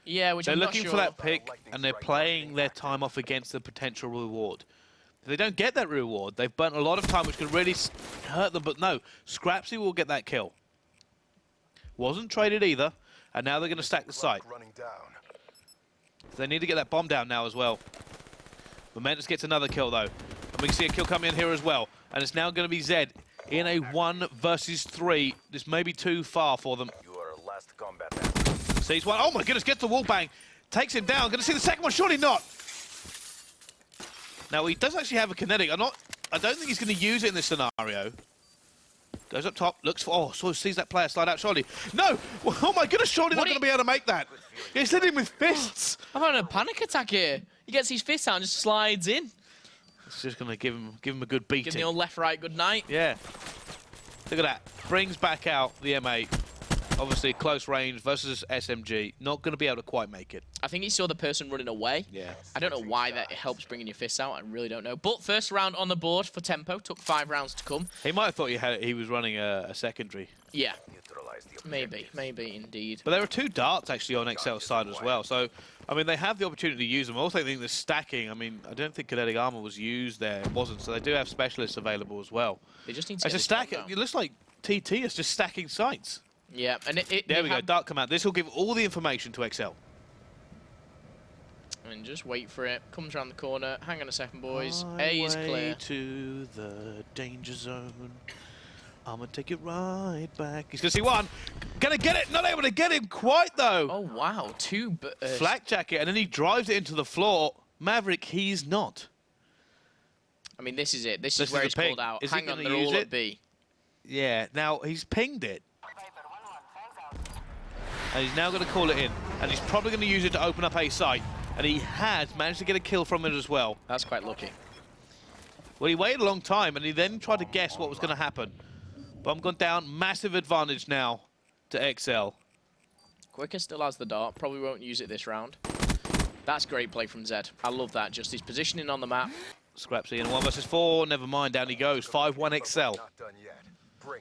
Speaker 2: Yeah, which
Speaker 3: they're
Speaker 2: I'm not
Speaker 3: looking
Speaker 2: sure.
Speaker 3: for that pick, and they're playing their time off against the potential reward. If they don't get that reward, they've burnt a lot of time, which could really hurt them. But no, Scrapsy will get that kill. Wasn't traded either, and now they're going to stack the site. They need to get that bomb down now as well. Momentous gets another kill, though. And we can see a kill coming in here as well. And it's now going to be Zed in a 1 versus 3. This may be too far for them.
Speaker 19: You are last combat.
Speaker 3: Sees one. Oh my goodness, gets the wall bang. Takes him down. Going to see the second one. Surely not. Now, he does actually have a kinetic. I don't think he's going to use it in this scenario. Goes up top, looks for... Oh, so sees that player slide out. Surely. No! Oh my goodness, surely not going to be able to make that. He's hitting with fists.
Speaker 2: I'm having a panic attack here. He gets his fist out and just slides in.
Speaker 3: It's just going to give him a good beating.
Speaker 2: Give the old left, right, good night.
Speaker 3: Yeah. Look at that. Brings back out the M8. Obviously, close range versus SMG. Not going to be able to quite make it.
Speaker 2: I think he saw the person running away.
Speaker 3: Yeah.
Speaker 2: I don't know why that helps bringing your fists out. I really don't know. But first round on the board for Tempo. Took 5 rounds to come.
Speaker 3: He might have thought he was running a secondary.
Speaker 2: Yeah. Maybe indeed.
Speaker 3: But there are 2 darts actually on Excel's side as well. So, I mean, they have the opportunity to use them. I also think the stacking, I mean, I don't think kinetic armor was used there. It wasn't. So they do have specialists available as well.
Speaker 2: They just need to
Speaker 3: get a stack. It looks like TT is just stacking sites.
Speaker 2: Yeah, and
Speaker 3: there we go. Dart come out. This will give all the information to Excel.
Speaker 2: And just wait for it. Comes around the corner. Hang on a second, boys. A is clear.
Speaker 3: To the danger zone. I'm gonna take it right back. He's gonna see one. Gonna get it. Not able to get him quite though.
Speaker 2: Oh wow, 2
Speaker 3: flak jacket, and then he drives it into the floor. Maverick, he's not.
Speaker 2: I mean, this is it. This is where he's called out.
Speaker 3: Is
Speaker 2: Hang on, they're all at B.
Speaker 3: Yeah. Now he's pinged it. And he's now going to call it in. And he's probably going to use it to open up a site. And he has managed to get a kill from it as well.
Speaker 2: That's quite lucky.
Speaker 3: Well, he waited a long time, and he then tried to guess what was going to happen. Bomb gone down. Massive advantage now to XL.
Speaker 2: Quicker still has the dart. Probably won't use it this round. That's great play from Zed. I love that. Just his positioning on the map.
Speaker 3: Scrapsy in 1 versus 4. Never mind. Down he goes. 5-1 XL.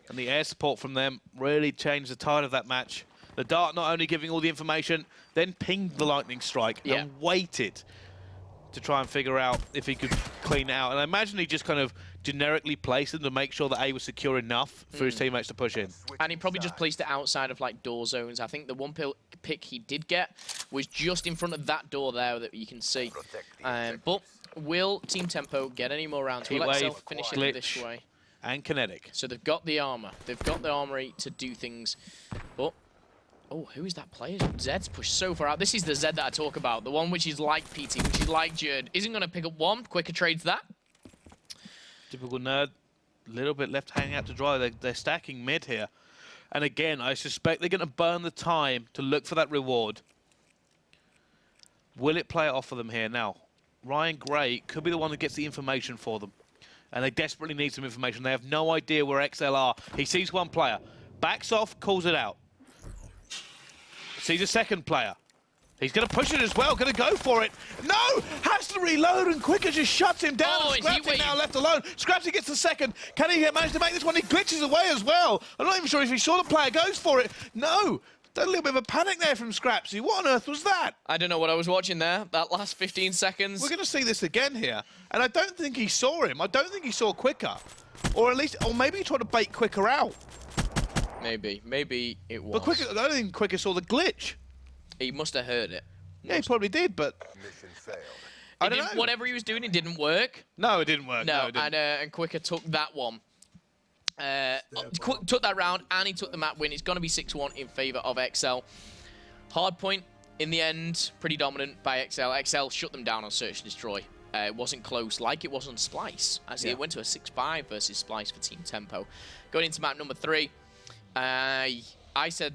Speaker 3: And the air support from them really changed the tide of that match. The dart not only giving all the information, then pinged the lightning strike and waited to try and figure out if he could clean it out. And I imagine he just kind of generically placed them to make sure that A was secure enough for his teammates to push in.
Speaker 2: And he probably just placed it outside of like door zones. I think the one pick he did get was just in front of that door there that you can see. But will Team Tempo get any more rounds? Will Excel finish it this way?
Speaker 3: And kinetic.
Speaker 2: So they've got the armor. They've got the armory to do things. But oh, who is that player? Zed's pushed so far out. This is the Zed that I talk about. The one which is like PT, which is like Jerd. Isn't going to pick up one. Quicker trades that.
Speaker 3: Typical nerd. A little bit left hanging out to dry. They're stacking mid here. And again, I suspect they're going to burn the time to look for that reward. Will it play it off for them here? Now, Ryan Gray could be the one that gets the information for them. And they desperately need some information. They have no idea where XL are. He sees one player. Backs off, calls it out. Sees a second player. He's going to push it as well. Going to go for it. No! Has to reload, and Quicker just shuts him down.
Speaker 2: Oh,
Speaker 3: Scrapsy now left alone. Scrapsy gets the second. Can he manage to make this one? He glitches away as well. I'm not even sure if he saw the player. Goes for it. No! A little bit of a panic there from Scrapsy. What on earth was that?
Speaker 2: I don't know what I was watching there. That last 15 seconds.
Speaker 3: We're going to see this again here. And I don't think he saw him. I don't think he saw Quicker. Or at least, or maybe he tried to bait Quicker out.
Speaker 2: Maybe it was.
Speaker 3: But Quicker, I don't think Quicker saw the glitch.
Speaker 2: He must have heard it.
Speaker 3: Yeah, he probably did, but...
Speaker 19: Mission failed.
Speaker 3: I don't know.
Speaker 2: Whatever he was doing, it didn't work.
Speaker 3: No, it didn't work.
Speaker 2: No,
Speaker 3: it didn't.
Speaker 2: and Quicker took that one. Took that round, and he took the map win. It's going to be 6-1 in favor of XL. Hardpoint, in the end, pretty dominant by XL. XL shut them down on Search and Destroy. It wasn't close like it was on Splyce, as it went to a 6-5 versus Splyce for Team Tempo. Going into map number 3, I said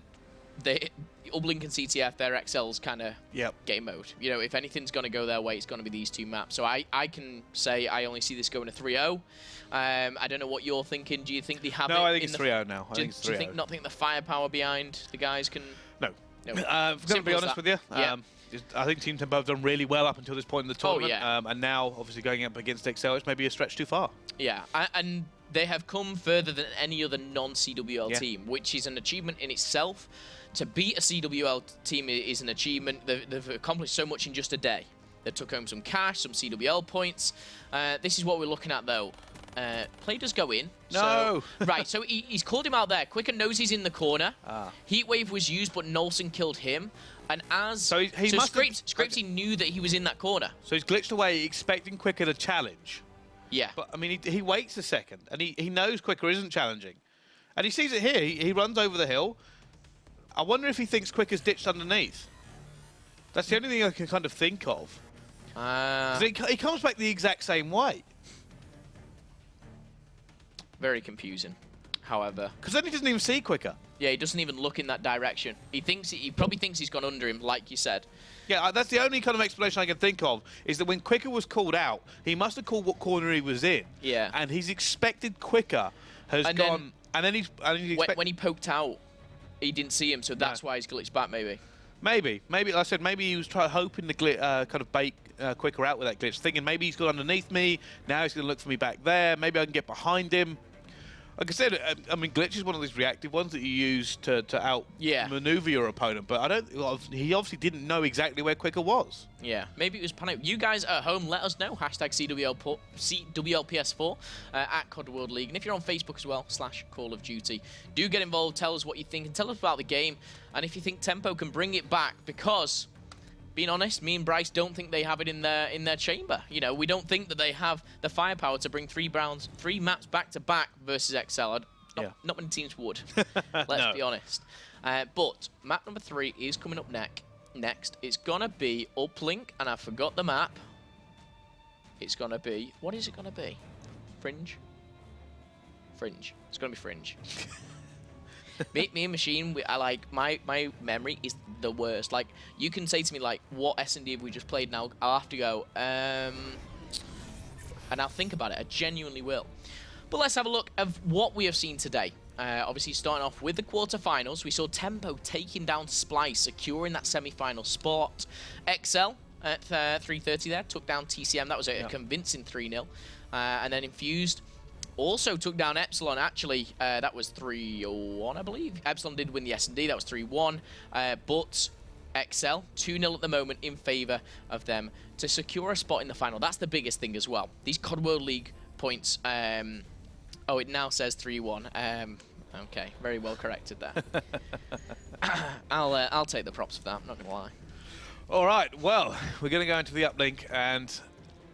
Speaker 2: Uplink and CTF, they're XL's kind of game mode. You know, if anything's going to go their way, it's going to be these two maps. So I can say I only see this going to 3-0. I don't know what you're thinking. Do you think they have it?
Speaker 3: No, I think it's 3-0 now.
Speaker 2: Do you think the firepower behind the guys can...
Speaker 3: No.
Speaker 2: No.
Speaker 3: I'm going to be honest with you.
Speaker 2: Yeah.
Speaker 3: I think Team Tempo have done really well up until this point in the tournament.
Speaker 2: Oh, yeah.
Speaker 3: And now, obviously, going up against XL, it's maybe a stretch too far.
Speaker 2: Yeah, and they have come further than any other non-CWL team, which is an achievement in itself. To beat a CWL team is an achievement. They've accomplished so much in just a day. They took home some cash, some CWL points. This is what we're looking at, though. Play does go in.
Speaker 3: No!
Speaker 2: So, right, so he's called him out there. Quicker knows he's in the corner. Heatwave was used, but Nolson killed him. And as... So Scrapesy knew that he was in that corner.
Speaker 3: So he's glitched away expecting Quicker to challenge.
Speaker 2: Yeah.
Speaker 3: But, I mean, he waits a second, and he knows Quicker isn't challenging. And he sees it here. He runs over the hill. I wonder if he thinks Quicker's ditched underneath. That's the only thing I can kind of think of. 'Cause he comes back the exact same way.
Speaker 2: Very confusing, however.
Speaker 3: Because then he doesn't even see Quicker.
Speaker 2: Yeah, he doesn't even look in that direction. He probably thinks he's gone under him, like you said.
Speaker 3: Yeah, that's the only kind of explanation I can think of, is that when Quicker was called out, he must have called what corner he was in.
Speaker 2: Yeah.
Speaker 3: And he's expected Quicker has gone... And then he's
Speaker 2: when he poked out, he didn't see him, so that's why he's glitched back, maybe.
Speaker 3: Maybe. Like I said, maybe he was hoping to kind of bait Quicker out with that glitch, thinking maybe he's got underneath me, now he's going to look for me back there, maybe I can get behind him. Like I said, I mean, glitch is one of these reactive ones that you use to outmaneuver your opponent, but he obviously didn't know exactly where Quicker was.
Speaker 2: Yeah, maybe it was panic. You guys at home, let us know. Hashtag CWLPS4 at COD World League. And if you're on Facebook as well, /Call of Duty, do get involved. Tell us what you think and tell us about the game. And if you think Tempo can bring it back, because... being honest, me and Bryce don't think they have it in their chamber. You know, we don't think that they have the firepower to bring 3 maps back to back versus XL. Not many teams would. Let's be honest. But map number 3 is coming up next. It's gonna be Uplink, and I forgot the map. It's gonna be, what is it gonna be? Fringe. It's gonna be Fringe. Me and Machine, my memory is the worst. Like, you can say to me, like, what S&D have we just played now? I'll have to go, and I'll think about it. I genuinely will. But let's have a look at what we have seen today. Obviously, starting off with the quarterfinals, we saw Tempo taking down Splyce, securing that semi-final spot. XL at 3:30 there took down TCM. That was a convincing 3-0. And then Infused also took down Epsilon. Actually, that was 3-1, I believe. Epsilon did win the S&D. That was 3-1. But XL, 2-0 at the moment in favor of them to secure a spot in the final. That's the biggest thing as well. These COD World League points... oh, it now says 3-1. Okay, very well corrected there. I'll take the props for that, I'm not going to lie.
Speaker 3: All right, well, we're going to go into the uplink, and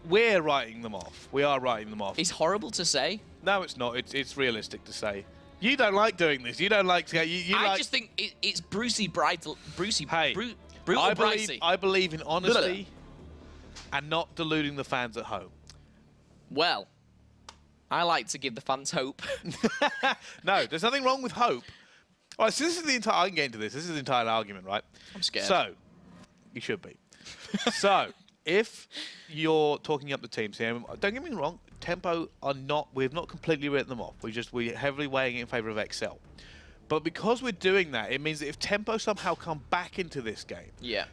Speaker 3: we're writing them off. We are writing them off.
Speaker 2: It's horrible to say.
Speaker 3: No, it's not. It's realistic to say. You don't like doing this. You don't like to...
Speaker 2: I just think it's Brucey brutal Bricey.
Speaker 3: I believe in honesty and not deluding the fans at home.
Speaker 2: Well, I like to give the fans hope.
Speaker 3: No, there's nothing wrong with hope. All right, so this is the entire... I can get into this. This is the entire argument, right?
Speaker 2: I'm scared.
Speaker 3: So, you should be. So, if you're talking up the teams here, don't get me wrong, Tempo are not... We've not completely written them off. We're heavily weighing it in favour of XL. But because we're doing that, it means that if Tempo somehow come back into this game,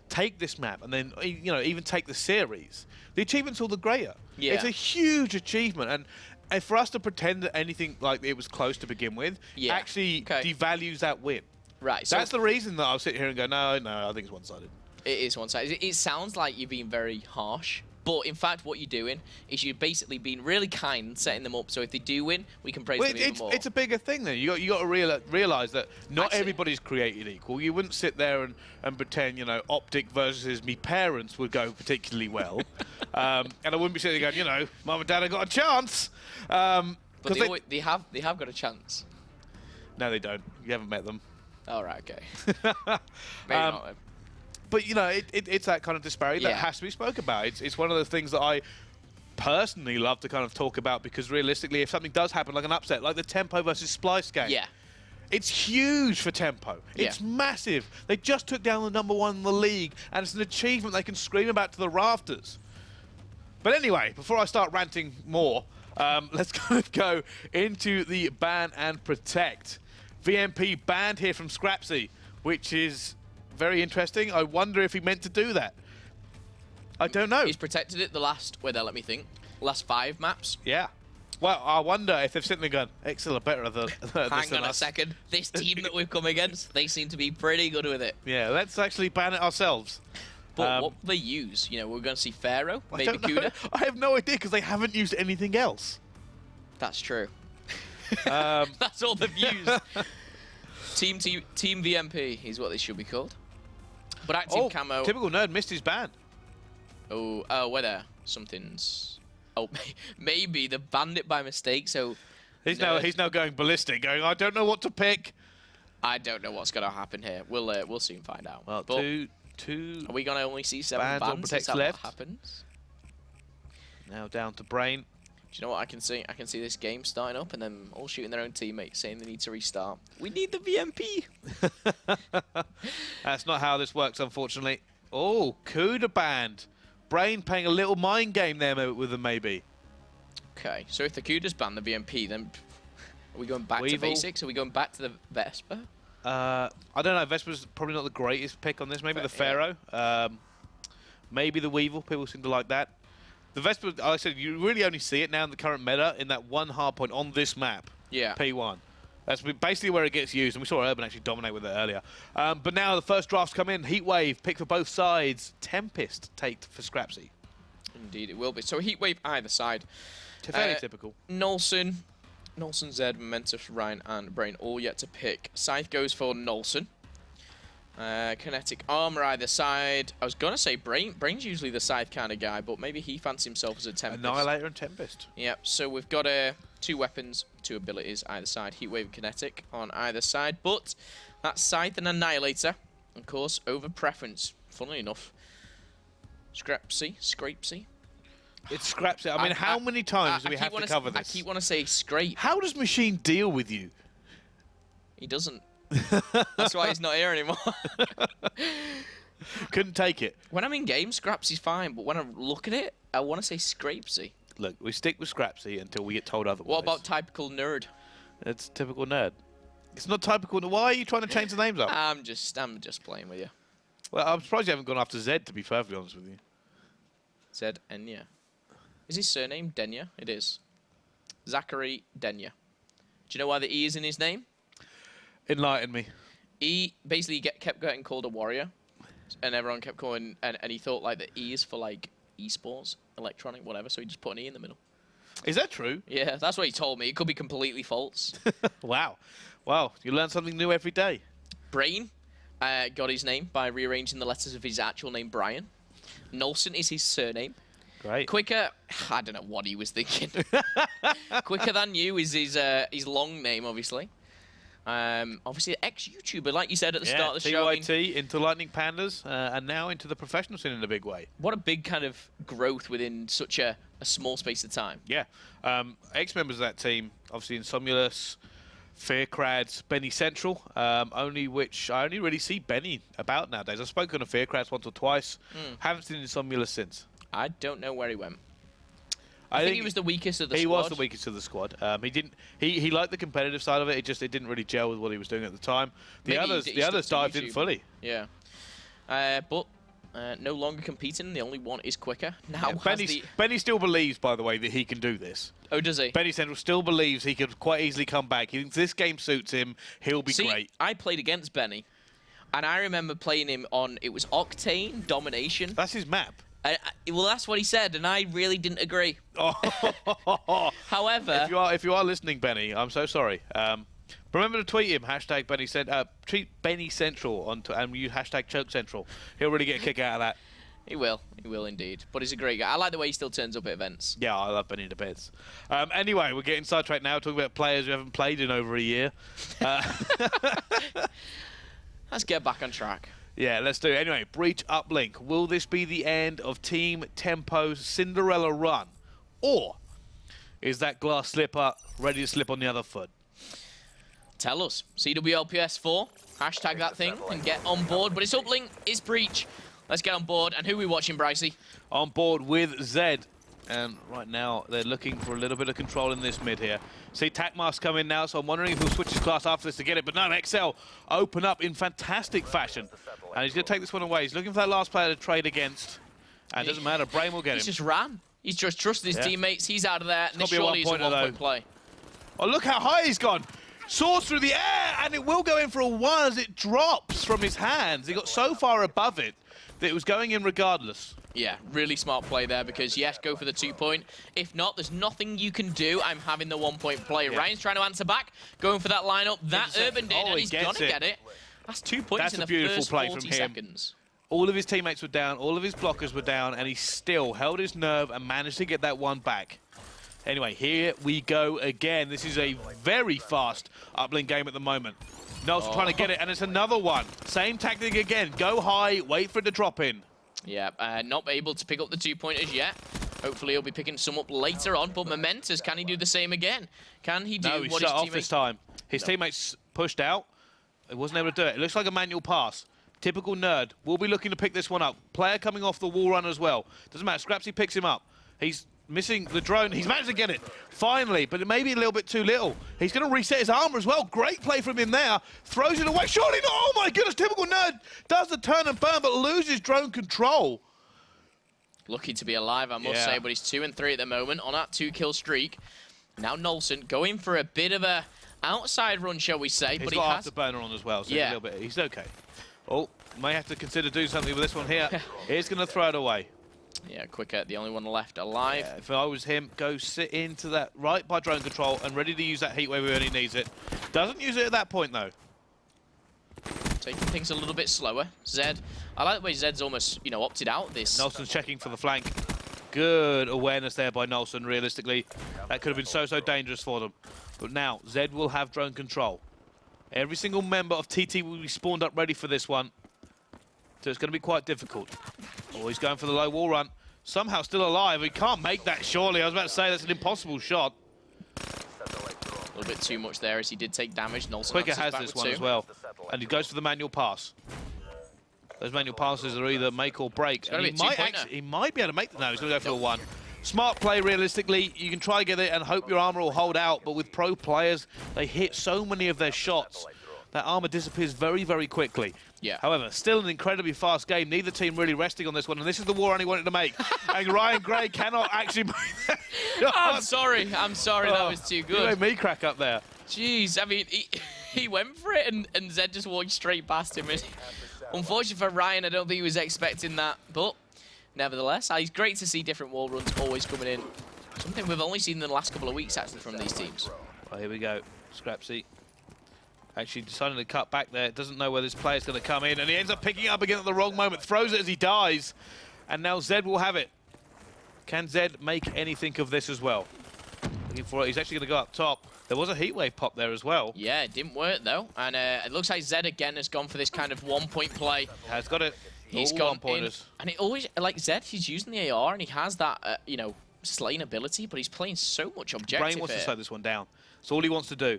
Speaker 3: take this map, and then even take the series, the achievement's all the greater.
Speaker 2: Yeah.
Speaker 3: It's a huge achievement, and for us to pretend that anything like it was close to begin with actually devalues that win.
Speaker 2: Right.
Speaker 3: So that's the reason that I'll sit here and go, no, I think it's one-sided.
Speaker 2: It is one-sided. It sounds like you're being very harsh. But in fact, what you're doing is you're basically being really kind and setting them up. So if they do win, we can praise them even more.
Speaker 3: It's a bigger thing then. You got to realise that not everybody's created equal. You wouldn't sit there and pretend, Optic versus me parents would go particularly well. And I wouldn't be sitting there going, you know, Mum and Dad have got a chance.
Speaker 2: But they have got a chance.
Speaker 3: No, they don't. You haven't met them.
Speaker 2: All right, okay. Maybe not then.
Speaker 3: But, you know, it's that kind of disparity that has to be spoken about. It's one of the things that I personally love to kind of talk about, because realistically, if something does happen, like an upset, like the Tempo versus Splyce game, it's huge for Tempo. It's massive. They just took down the #1 in the league, and it's an achievement they can scream about to the rafters. But anyway, before I start ranting more, let's kind of go into the ban and protect. VMP banned here from Scrapsy, which is very interesting. I wonder if he meant to do that. I don't know.
Speaker 2: He's protected it the last, let me think, last 5 maps.
Speaker 3: Yeah. Well, I wonder if they've sitting there gone, Excel are better than
Speaker 2: Hang on a second. This team that we've come against, they seem to be pretty good with it.
Speaker 3: Yeah, let's actually ban it ourselves.
Speaker 2: But what will they use? You know, we're going to see Pharaoh, maybe Kuda.
Speaker 3: I have no idea, because they haven't used anything else.
Speaker 2: That's true. That's all they've used. Team VMP is what they should be called. But Active Camo...
Speaker 3: Typical Nerd missed his ban.
Speaker 2: Oh, where there? Something's... Oh, maybe they banned it by mistake, so...
Speaker 3: He's now going ballistic, going, I don't know what to pick.
Speaker 2: I don't know what's going to happen here. We'll soon find out.
Speaker 3: Well,
Speaker 2: but
Speaker 3: two...
Speaker 2: Are we going to only see 7 bans? Is that
Speaker 3: left.
Speaker 2: what happens?
Speaker 3: Now down to Brain.
Speaker 2: Do you know what I can see? I can see this game starting up and then all shooting their own teammates saying they need to restart. We need the VMP.
Speaker 3: That's not how this works, unfortunately. Oh, Kuda banned. Brain playing a little mind game there with them, maybe.
Speaker 2: Okay, so if the Kuda's banned the VMP, then are we going back to basics? Are we going back to the Vesper?
Speaker 3: I don't know. Vesper's probably not the greatest pick on this. Maybe the Pharaoh. Maybe the Weevil. People seem to like that. The Vesper, like I said, you really only see it now in the current meta in that one hardpoint on this map.
Speaker 2: Yeah.
Speaker 3: P1. That's basically where it gets used, and we saw Urban actually dominate with it earlier. But now the first drafts come in. Heatwave, pick for both sides. Tempest, take for Scrapsy.
Speaker 2: Indeed, it will be. So Heatwave either side.
Speaker 3: Fairly typical.
Speaker 2: Nolson, Zed, Momentous, Ryan, and Brain all yet to pick. Scythe goes for Nolson. Kinetic Armor either side. I was going to say Brain's usually the Scythe kind of guy, but maybe he fancies himself as a Tempest.
Speaker 3: Annihilator and Tempest.
Speaker 2: Yep, so we've got 2 weapons, 2 abilities either side. Heatwave and Kinetic on either side, but that's Scythe and Annihilator, of course, over preference, funnily enough. Scrapsy.
Speaker 3: It's Scrapsy. I mean, how many times do we have to cover this?
Speaker 2: I keep wanting to say Scrape.
Speaker 3: How does Machine deal with you?
Speaker 2: He doesn't. That's why he's not here anymore.
Speaker 3: Couldn't take it.
Speaker 2: When I'm in game, Scrapsy's fine, but when I look at it, I want to say Scrapesy.
Speaker 3: Look, we stick with Scrapsy until we get told otherwise.
Speaker 2: What about Typical Nerd?
Speaker 3: It's typical nerd. It's not typical. Why are you trying to change the names up?
Speaker 2: I'm just playing with you.
Speaker 3: Well, I'm surprised you haven't gone after Zed, to be perfectly honest with you.
Speaker 2: Zed Enya. Is his surname Denya? It is. Zachary Denya. Do you know why the E is in his name?
Speaker 3: Enlighten me.
Speaker 2: E basically kept getting called a warrior, and everyone kept calling, and he thought like the E is for like esports, electronic, whatever. So he just put an E in the middle.
Speaker 3: Is that true?
Speaker 2: Yeah, that's what he told me. It could be completely false.
Speaker 3: Wow, you learn something new every day.
Speaker 2: Brain got his name by rearranging the letters of his actual name, Brian. Nolson is his surname.
Speaker 3: Great.
Speaker 2: Quicker, I don't know what he was thinking. Quicker Than You is his long name, obviously. Obviously, ex-YouTuber, like you said at the start of the show.
Speaker 3: TYT into Lightning Pandas, and now into the professional scene in a big way.
Speaker 2: What a big kind of growth within such a small space of time.
Speaker 3: Yeah. Ex-members of that team, obviously Insomulus, Fearcrads, Benny Central, only I only really see Benny about nowadays. I've spoken to Fearcrads once or twice. Haven't seen Insomulus since.
Speaker 2: I don't know where he went. I think he was the weakest of the squad.
Speaker 3: He was the weakest of the squad. He liked the competitive side of it. It didn't really gel with what he was doing at the time. The others dived in fully.
Speaker 2: Yeah. But no longer competing. The only one is Quicker. Now
Speaker 3: Benny still believes, by the way, that he can do this.
Speaker 2: Oh, does he?
Speaker 3: Benny Central still believes he could quite easily come back. He thinks this game suits him. He'll be great.
Speaker 2: I played against Benny, and I remember playing him on, it was Octane Domination.
Speaker 3: That's his map.
Speaker 2: Well, that's what he said, and I really didn't agree. However,
Speaker 3: if you are listening, Benny, I'm so sorry. Remember to tweet him tweet Benny Central and use #ChokeCentral. He'll really get a kick out of that.
Speaker 2: He will indeed. But he's a great guy. I like the way he still turns up at events.
Speaker 3: Yeah, I love Benny to bits. Anyway, we're getting sidetracked now, talking about players who haven't played in over a year.
Speaker 2: Let's get back on track.
Speaker 3: Yeah, let's do it. Anyway, Breach Uplink. Will this be the end of Team Tempo's Cinderella run? Or is that glass slipper ready to slip on the other foot?
Speaker 2: Tell us. CWLPS4, hashtag that thing and get on board. But it's Uplink, it's Breach. Let's get on board. And who are we watching, Brycey?
Speaker 3: On board with Zed. And right now, they're looking for a little bit of control in this mid here. See, Takmar's come in now, so I'm wondering if he'll switch his class after this to get it. But no, XL open up in fantastic fashion. And he's going to take this one away. He's looking for that last player to trade against. And it doesn't matter, Brain will get him.
Speaker 2: He's just ran. He's just trusted his teammates. He's out of there. And this surely is a one-point play.
Speaker 3: Oh, look how high he's gone. Soars through the air, and it will go in for a 1 as it drops from his hands. He got so far above it that it was going in regardless.
Speaker 2: Yeah, really smart play there because, yes, go for the 2-point. If not, there's nothing you can do. I'm having the 1-point play. Yeah. Ryan's trying to answer back, going for that lineup. That Urban did, and he's going to get it. That's 2 points in the first 40 seconds.
Speaker 3: All of his teammates were down, all of his blockers were down, and he still held his nerve and managed to get that one back. Anyway, here we go again. This is a very fast Uplink game at the moment. Noel's trying to get it, and it's another one. Same tactic again. Go high, wait for it to drop in.
Speaker 2: Yeah, not able to pick up the 2-pointers yet. Hopefully he'll be picking some up later on, but Momentous, can he do the same again? Can he do
Speaker 3: what his teammates...
Speaker 2: No,
Speaker 3: he shut off this time. His teammates pushed out. He wasn't able to do it. It looks like a manual pass. Typical nerd. We'll be looking to pick this one up. Player coming off the wall run as well. Doesn't matter. Scrapsy picks him up. He's missing the drone. He's managed to get it. Finally, but it may be a little bit too little. He's going to reset his armor as well. Great play from him there. Throws it away. Surely not. Oh my goodness. Typical nerd does the turn and burn, but loses drone control.
Speaker 2: Lucky to be alive, I must say, but he's 2 and 3 at the moment on that 2-kill streak. Now Nolson going for a bit of a outside run, shall we say?
Speaker 3: He's
Speaker 2: but
Speaker 3: got
Speaker 2: he has
Speaker 3: afterburner on as well, so a little bit. He's okay. Oh, may have to consider doing something with this one here. He's going to throw it away.
Speaker 2: Yeah, Quicker, the only one left alive.
Speaker 3: Yeah, if I was him, go sit into that right by drone control and ready to use that heat wave when he needs it. Doesn't use it at that point, though.
Speaker 2: Taking things a little bit slower. Zed, I like the way Zed's almost, opted out this.
Speaker 3: Nolson's checking for the flank. Good awareness there by Nolson, realistically. That could have been so dangerous for them. But now, Zed will have drone control. Every single member of TT will be spawned up ready for this one. So it's going to be quite difficult. Oh, he's going for the low wall run. Somehow still alive. He can't make that, surely. I was about to say that's an impossible shot.
Speaker 2: A little bit too much there as he did take damage. Nolson
Speaker 3: Quicker has this one as well. And he goes for the manual pass. Those manual passes are either make or break. And he might be able to make them. No, he's going to go for a 1. Smart play, realistically. You can try to get it and hope your armor will hold out. But with pro players, they hit so many of their shots. That armor disappears very, very quickly.
Speaker 2: Yeah.
Speaker 3: However, still an incredibly fast game. Neither team really resting on this one. And this is the war he wanted to make. And Ryan Gray cannot actually make that shot.
Speaker 2: I'm sorry. That was too good.
Speaker 3: You made me crack up there.
Speaker 2: Jeez, I mean, he went for it and Zed just walked straight past him. Unfortunately for Ryan, I don't think he was expecting that. But nevertheless, it's great to see different wall runs always coming in. Something we've only seen in the last couple of weeks, actually, from these teams.
Speaker 3: Well, here we go. Scrapsy. Actually deciding to cut back there. Doesn't know where this player's going to come in. And he ends up picking it up again at the wrong moment. Throws it as he dies. And now Zed will have it. Can Zed make anything of this as well? Looking for it. He's actually going to go up top. There was a heatwave pop there as well.
Speaker 2: Yeah, it didn't work, though. And it looks like Zed again has gone for this kind of 1-point play.
Speaker 3: Has got it.
Speaker 2: He's gone in. And it always, like Zed, he's using the AR and he has that, slaying ability, but he's playing so much objective.
Speaker 3: Brain wants to slow this one down. That's all he wants to do.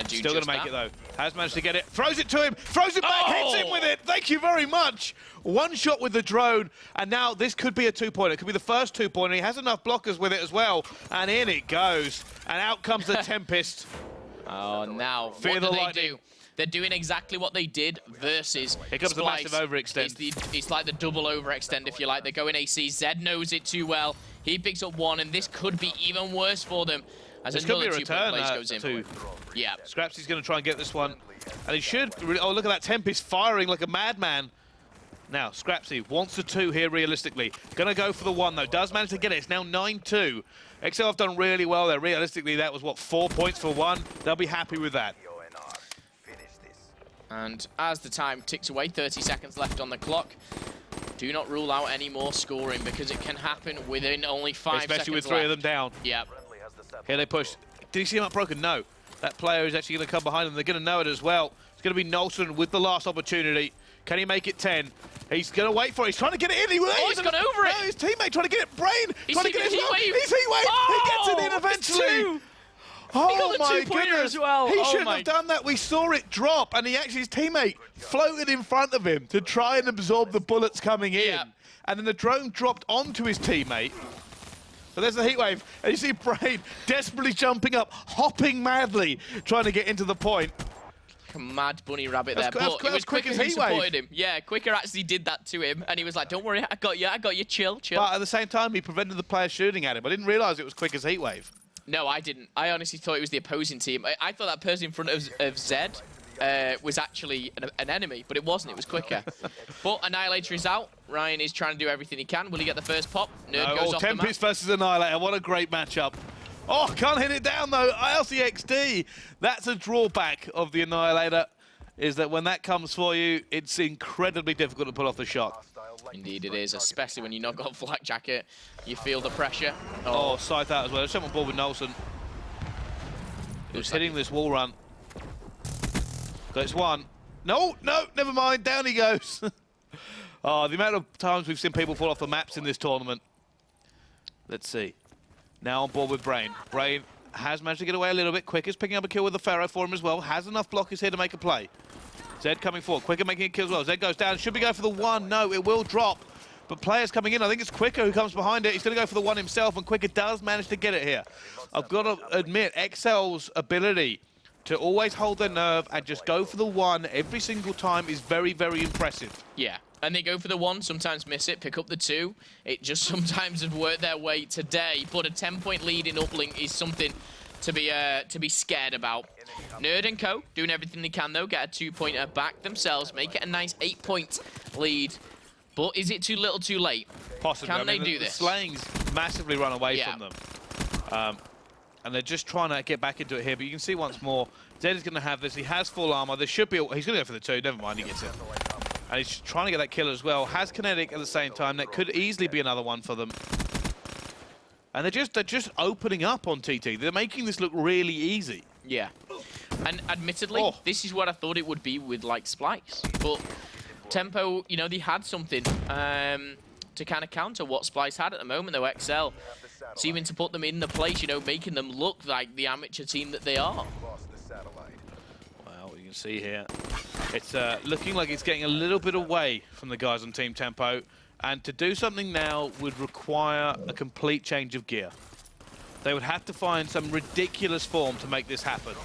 Speaker 2: Still
Speaker 3: going to make it, though. Has managed to get it. Throws it to him. Throws it back. Hits him with it. Thank you very much. 1 shot with the drone. And now this could be a 2-pointer. It could be the first 2-pointer. He has enough blockers with it as well. And in it goes. And out comes the Tempest.
Speaker 2: Oh, now what do they do? They're doing exactly what they did versus
Speaker 3: Here comes
Speaker 2: Splyce.
Speaker 3: the massive overextend.
Speaker 2: It's like the double overextend, if you like. They're going AC. Zed knows it too well. He picks up 1, and this could be even worse for them. As
Speaker 3: this
Speaker 2: another
Speaker 3: could be a return
Speaker 2: goes in.
Speaker 3: to
Speaker 2: Yeah.
Speaker 3: Scrapsy's going to try and get this one. And he should. Oh, look at that Tempest firing like a madman. Now, Scrapsy wants the 2 here realistically. Going to go for the 1, though. Does manage to get it. It's now 9-2. XL have done really well there. Realistically, that was, what, 4 points for 1? They'll be happy with that.
Speaker 2: And as the time ticks away, 30 seconds left on the clock, do not rule out any more scoring because it can happen within only 5 seconds
Speaker 3: Especially with 3 of them down.
Speaker 2: Yep.
Speaker 3: Here they push. Did you see him up broken? No. That player is actually going to come behind them. They're going to know it as well. It's going to be Nolson with the last opportunity. Can he make it 10? He's going to wait for it. He's trying to get it in.
Speaker 2: He's gone over it.
Speaker 3: No, his teammate trying to get it. Brain trying to get it.
Speaker 2: Heat wave.
Speaker 3: He's heat wave.
Speaker 2: Oh,
Speaker 3: he gets it in eventually.
Speaker 2: Oh, he got the
Speaker 3: my
Speaker 2: two-pointer
Speaker 3: goodness.
Speaker 2: as well.
Speaker 3: He
Speaker 2: Oh
Speaker 3: shouldn't
Speaker 2: my.
Speaker 3: have done that. We saw it drop, and his teammate floated in front of him to try and absorb the bullets coming in.
Speaker 2: Yeah.
Speaker 3: And then the drone dropped onto his teammate. So there's the heat wave, and you see Brain desperately jumping up, hopping madly, trying to get into the point.
Speaker 2: Like a mad bunny rabbit there, but
Speaker 3: that's
Speaker 2: it was
Speaker 3: quick
Speaker 2: Quicker
Speaker 3: as
Speaker 2: who
Speaker 3: heat wave.
Speaker 2: supported him. Yeah, Quicker actually did that to him, and he was like, don't worry, I got you, chill.
Speaker 3: But at the same time, he prevented the player shooting at him. I didn't realise it was quick as heat wave.
Speaker 2: No, I didn't. I honestly thought it was the opposing team. I thought that person in front of Zed was actually an enemy, but it wasn't. It was Quicker. But Annihilator is out. Ryan is trying to do everything he can. Will he get the first pop? Nerd goes off the map.
Speaker 3: Tempest versus Annihilator. What a great matchup. Oh, can't hit it down, though. LCXD. That's a drawback of the Annihilator, is that when that comes for you, it's incredibly difficult to pull off the shot.
Speaker 2: Indeed it is, especially when you knock off Flak Jacket. You feel the pressure.
Speaker 3: Oh, side out as well. There's someone ball with Nolson. Who's hitting this wall run. That's one. No, never mind. Down he goes. Oh, the amount of times we've seen people fall off the maps in this tournament. Let's see. Now on board with Brain. Brain has managed to get away a little bit. Quicker's picking up a kill with the Pharaoh for him as well. Has enough blockers here to make a play. Zed coming forward. Quicker making a kill as well. Zed goes down. Should we go for the one? No, it will drop. But players coming in. I think it's Quicker who comes behind it. He's going to go for the one himself, and Quicker does manage to get it here. I've got to admit, XL's ability to always hold their nerve and just go for the one every single time is very, very impressive.
Speaker 2: Yeah, and they go for the one, sometimes miss it, pick up the two. It just sometimes have worked their way today, but a 10-point lead in Uplink is something to be scared about. Nerd and Co. doing everything they can, though, get a 2-pointer back themselves, make it a nice 8-point lead. But is it too little too late?
Speaker 3: Possibly.
Speaker 2: Can they do this?
Speaker 3: The slaying's massively run away from them. And they're just trying to get back into it here, but you can see once more, Zed is going to have this. He has full armor. There should be. He's going to go for the two. Never mind, he gets it. And he's trying to get that kill as well. Has kinetic at the same time. That could easily be another one for them. And they're just opening up on TT. They're making this look really easy.
Speaker 2: Yeah. And admittedly, this is what I thought it would be with like Splyce. But Tempo, you know, they had something to kind of counter what Splyce had at the moment, though. XL seeming to put them in the place, you know, making them look like the amateur team that they are.
Speaker 3: Well, you can see here, it's looking like it's getting a little bit away from the guys on Team Tempo, and to do something now would require a complete change of gear. They would have to find some ridiculous form to make this happen.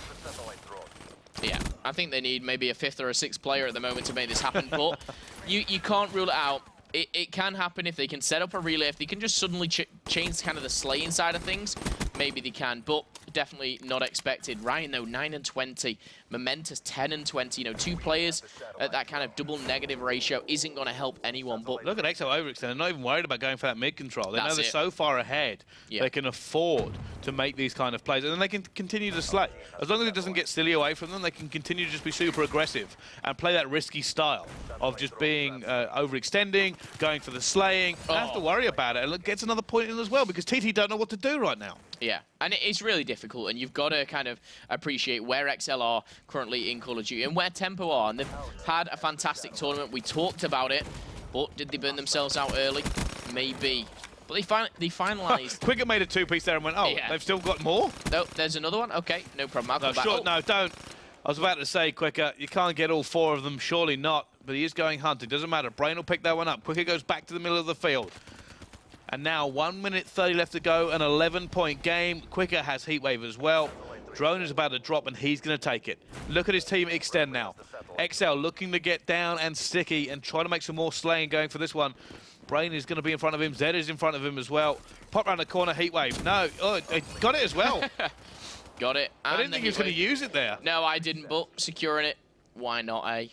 Speaker 2: Yeah, I think they need maybe a 5th or a 6th player at the moment to make this happen, but you can't rule it out. It can happen if they can set up a relay, if they can just suddenly change kind of the slaying side of things, maybe they can, but definitely not expected. Ryan, though, 9 and 20. Momentous 10 and 20. You know, 2 players at that kind of double negative ratio isn't going to help anyone. But
Speaker 3: look at XL overextend. They're not even worried about going for that mid control. They know they're
Speaker 2: it.
Speaker 3: so far ahead, they can afford to make these kind of plays, and then they can continue to slay. As long as it doesn't get silly away from them, they can continue to just be super aggressive and play that risky style of just being overextending, going for the slaying. Don't have to worry about it. And it gets another point in as well, because TT don't know what to do right now.
Speaker 2: Yeah, and it's really difficult, and you've got to kind of appreciate where XL are currently in Call of Duty and where Tempo are, and they've had a fantastic tournament. We talked about it, but did they burn themselves out early? Maybe. But they finalized.
Speaker 3: Quicker made a 2-piece there and went, oh, they've still got more?
Speaker 2: No, there's another one? Okay, no problem. I'll come back.
Speaker 3: Sure, no, don't. I was about to say, Quicker, you can't get all 4 of them, surely not. But he is going hunting, doesn't matter. Brain will pick that one up. Quicker goes back to the middle of the field. And now 1 minute 30 left to go, an 11-point game. Quicker has Heatwave as well. Drone is about to drop, and he's going to take it. Look at his team extend now. XL looking to get down and sticky and try to make some more slaying going for this one. Brain is going to be in front of him. Zed is in front of him as well. Pop around the corner, Heatwave. No, got it as well.
Speaker 2: Got it.
Speaker 3: I didn't think he was going to use it there.
Speaker 2: No, I didn't, but securing it, why not, eh?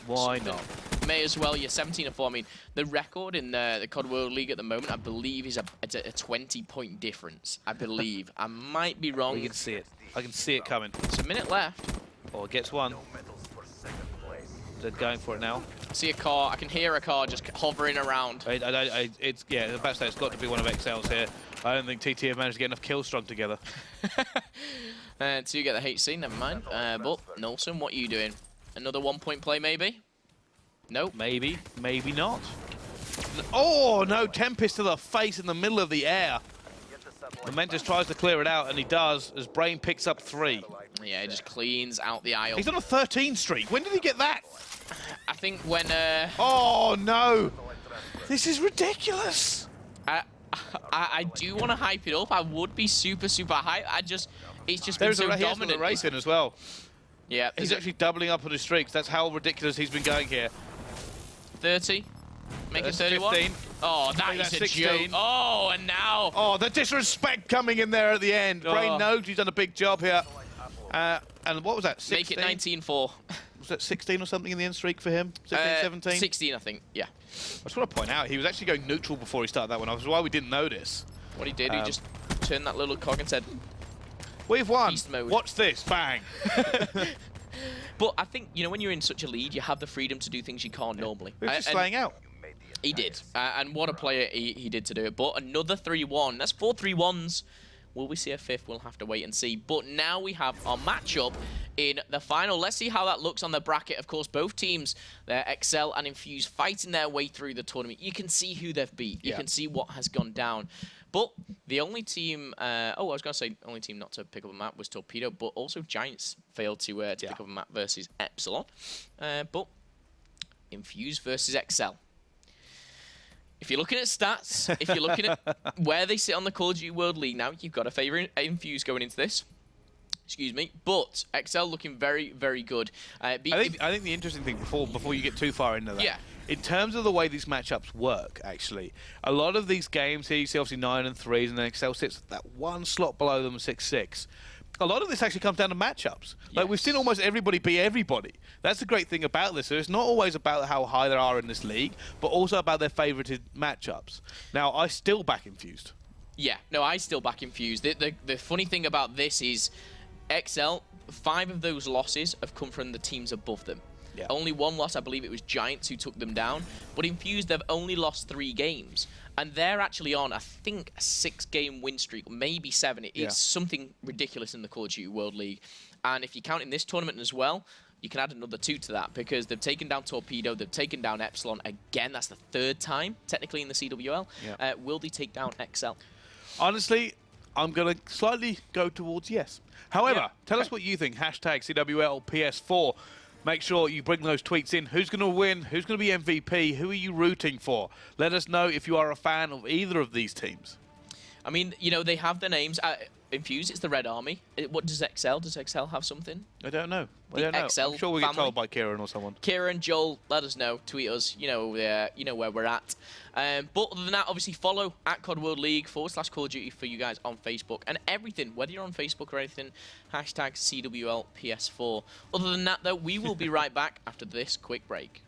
Speaker 3: Why not?
Speaker 2: May as well. You're 17 and 4. I mean, the record in the COD World League at the moment, I believe, is a 20-point difference. I believe. I might be wrong.
Speaker 3: You can see it. I can see it coming.
Speaker 2: It's a minute left.
Speaker 3: Oh, it gets one. They're going for it now.
Speaker 2: I see a car. I can hear a car just hovering around.
Speaker 3: It's yeah. The best it's got to be one of XL's here. I don't think TT have managed to get enough kills strung together.
Speaker 2: To get the HC, never mind. But Nolson, what are you doing? Another 1-point play, maybe? Nope.
Speaker 3: Maybe not. Oh no! Tempest to the face in the middle of the air. Momentous tries to clear it out, and he does, as Brain picks up 3.
Speaker 2: Yeah, he just cleans out the aisle.
Speaker 3: He's on a 13 streak. When did he get that?
Speaker 2: I think when...
Speaker 3: Oh, no! This is ridiculous!
Speaker 2: I do want to hype it up. I would be super, super hype. It's just been so dominant.
Speaker 3: There's a racing as well.
Speaker 2: Yeah.
Speaker 3: He's actually doubling up on his streaks. That's how ridiculous he's been going here.
Speaker 2: 30. Make it 31.
Speaker 3: 15.
Speaker 2: Oh, that is a
Speaker 3: 16.
Speaker 2: joke. Oh, and now...
Speaker 3: Oh, the disrespect coming in there at the end. Brain knows he's done a big job here. And what was that, 16?
Speaker 2: Make it 19-4.
Speaker 3: Was that 16 or something in the end streak for him? 16, 17?
Speaker 2: 16, I think, yeah.
Speaker 3: I just want to point out, he was actually going neutral before he started that one. That's why we didn't notice.
Speaker 2: What he did, he just turned that little cog and said...
Speaker 3: We've won. Watch this. Bang.
Speaker 2: But I think, you know, when you're in such a lead, you have the freedom to do things you can't normally.
Speaker 3: He was just slaying out.
Speaker 2: He did. And what a player he did to do it. But another 3-1. That's 4 3-1s. Will we see a 5th? We'll have to wait and see. But now we have our matchup in the final. Let's see how that looks on the bracket. Of course, both teams, they're Excel and Infuse, fighting their way through the tournament. You can see who they've beat. You can see what has gone down. But the only team, I was going to say only team not to pick up a map was Torpedo, but also Giants failed to pick up a map versus Epsilon. But Infuse versus Excel. If you're looking at stats, if you're looking at where they sit on the Call of Duty World League now, you've got a favourite Infuse going into this. Excuse me. But Excel looking very, very good. I think
Speaker 3: the interesting thing, before you get too far into that, in terms of the way these matchups work, actually, a lot of these games here, you see obviously 9 and 3s, and then Excel sits that one slot below them, 6-6. A lot of this actually comes down to matchups. Like, we've seen almost everybody beat everybody. That's the great thing about this. So it's not always about how high they are in this league, but also about their favorited matchups. Now, I still back Infused.
Speaker 2: Yeah, no, I still back Infused. The funny thing about this is Excel, 5 of those losses have come from the teams above them. Yeah. Only 1 loss, I believe it was Giants who took them down. But Infused, they've only lost 3 games. And they're actually on, I think, a 6-game win streak, maybe 7. It's something ridiculous in the Call of Duty World League. And if you count in this tournament as well, you can add another 2 to that because they've taken down Torpedo, they've taken down Epsilon again. That's the 3rd time, technically, in the CWL. Yeah. Will they take down XL?
Speaker 3: Honestly, I'm going to slightly go towards yes. However, tell us what you think. Hashtag CWL PS4. Make sure you bring those tweets in. Who's going to win? Who's going to be MVP? Who are you rooting for? Let us know if you are a fan of either of these teams.
Speaker 2: I mean, you know, they have their names. Infuse, it's the Red Army. What does XL? Does XL have something?
Speaker 3: I don't know. I'm sure we get told by Kieran or someone.
Speaker 2: Kieran, Joel, let us know. Tweet us. You know where we're at. But other than that, obviously follow at COD World League /Call of Duty for you guys on Facebook and everything. Whether you're on Facebook or anything, hashtag CWL PS4. Other than that, though, we will be right back after this quick break.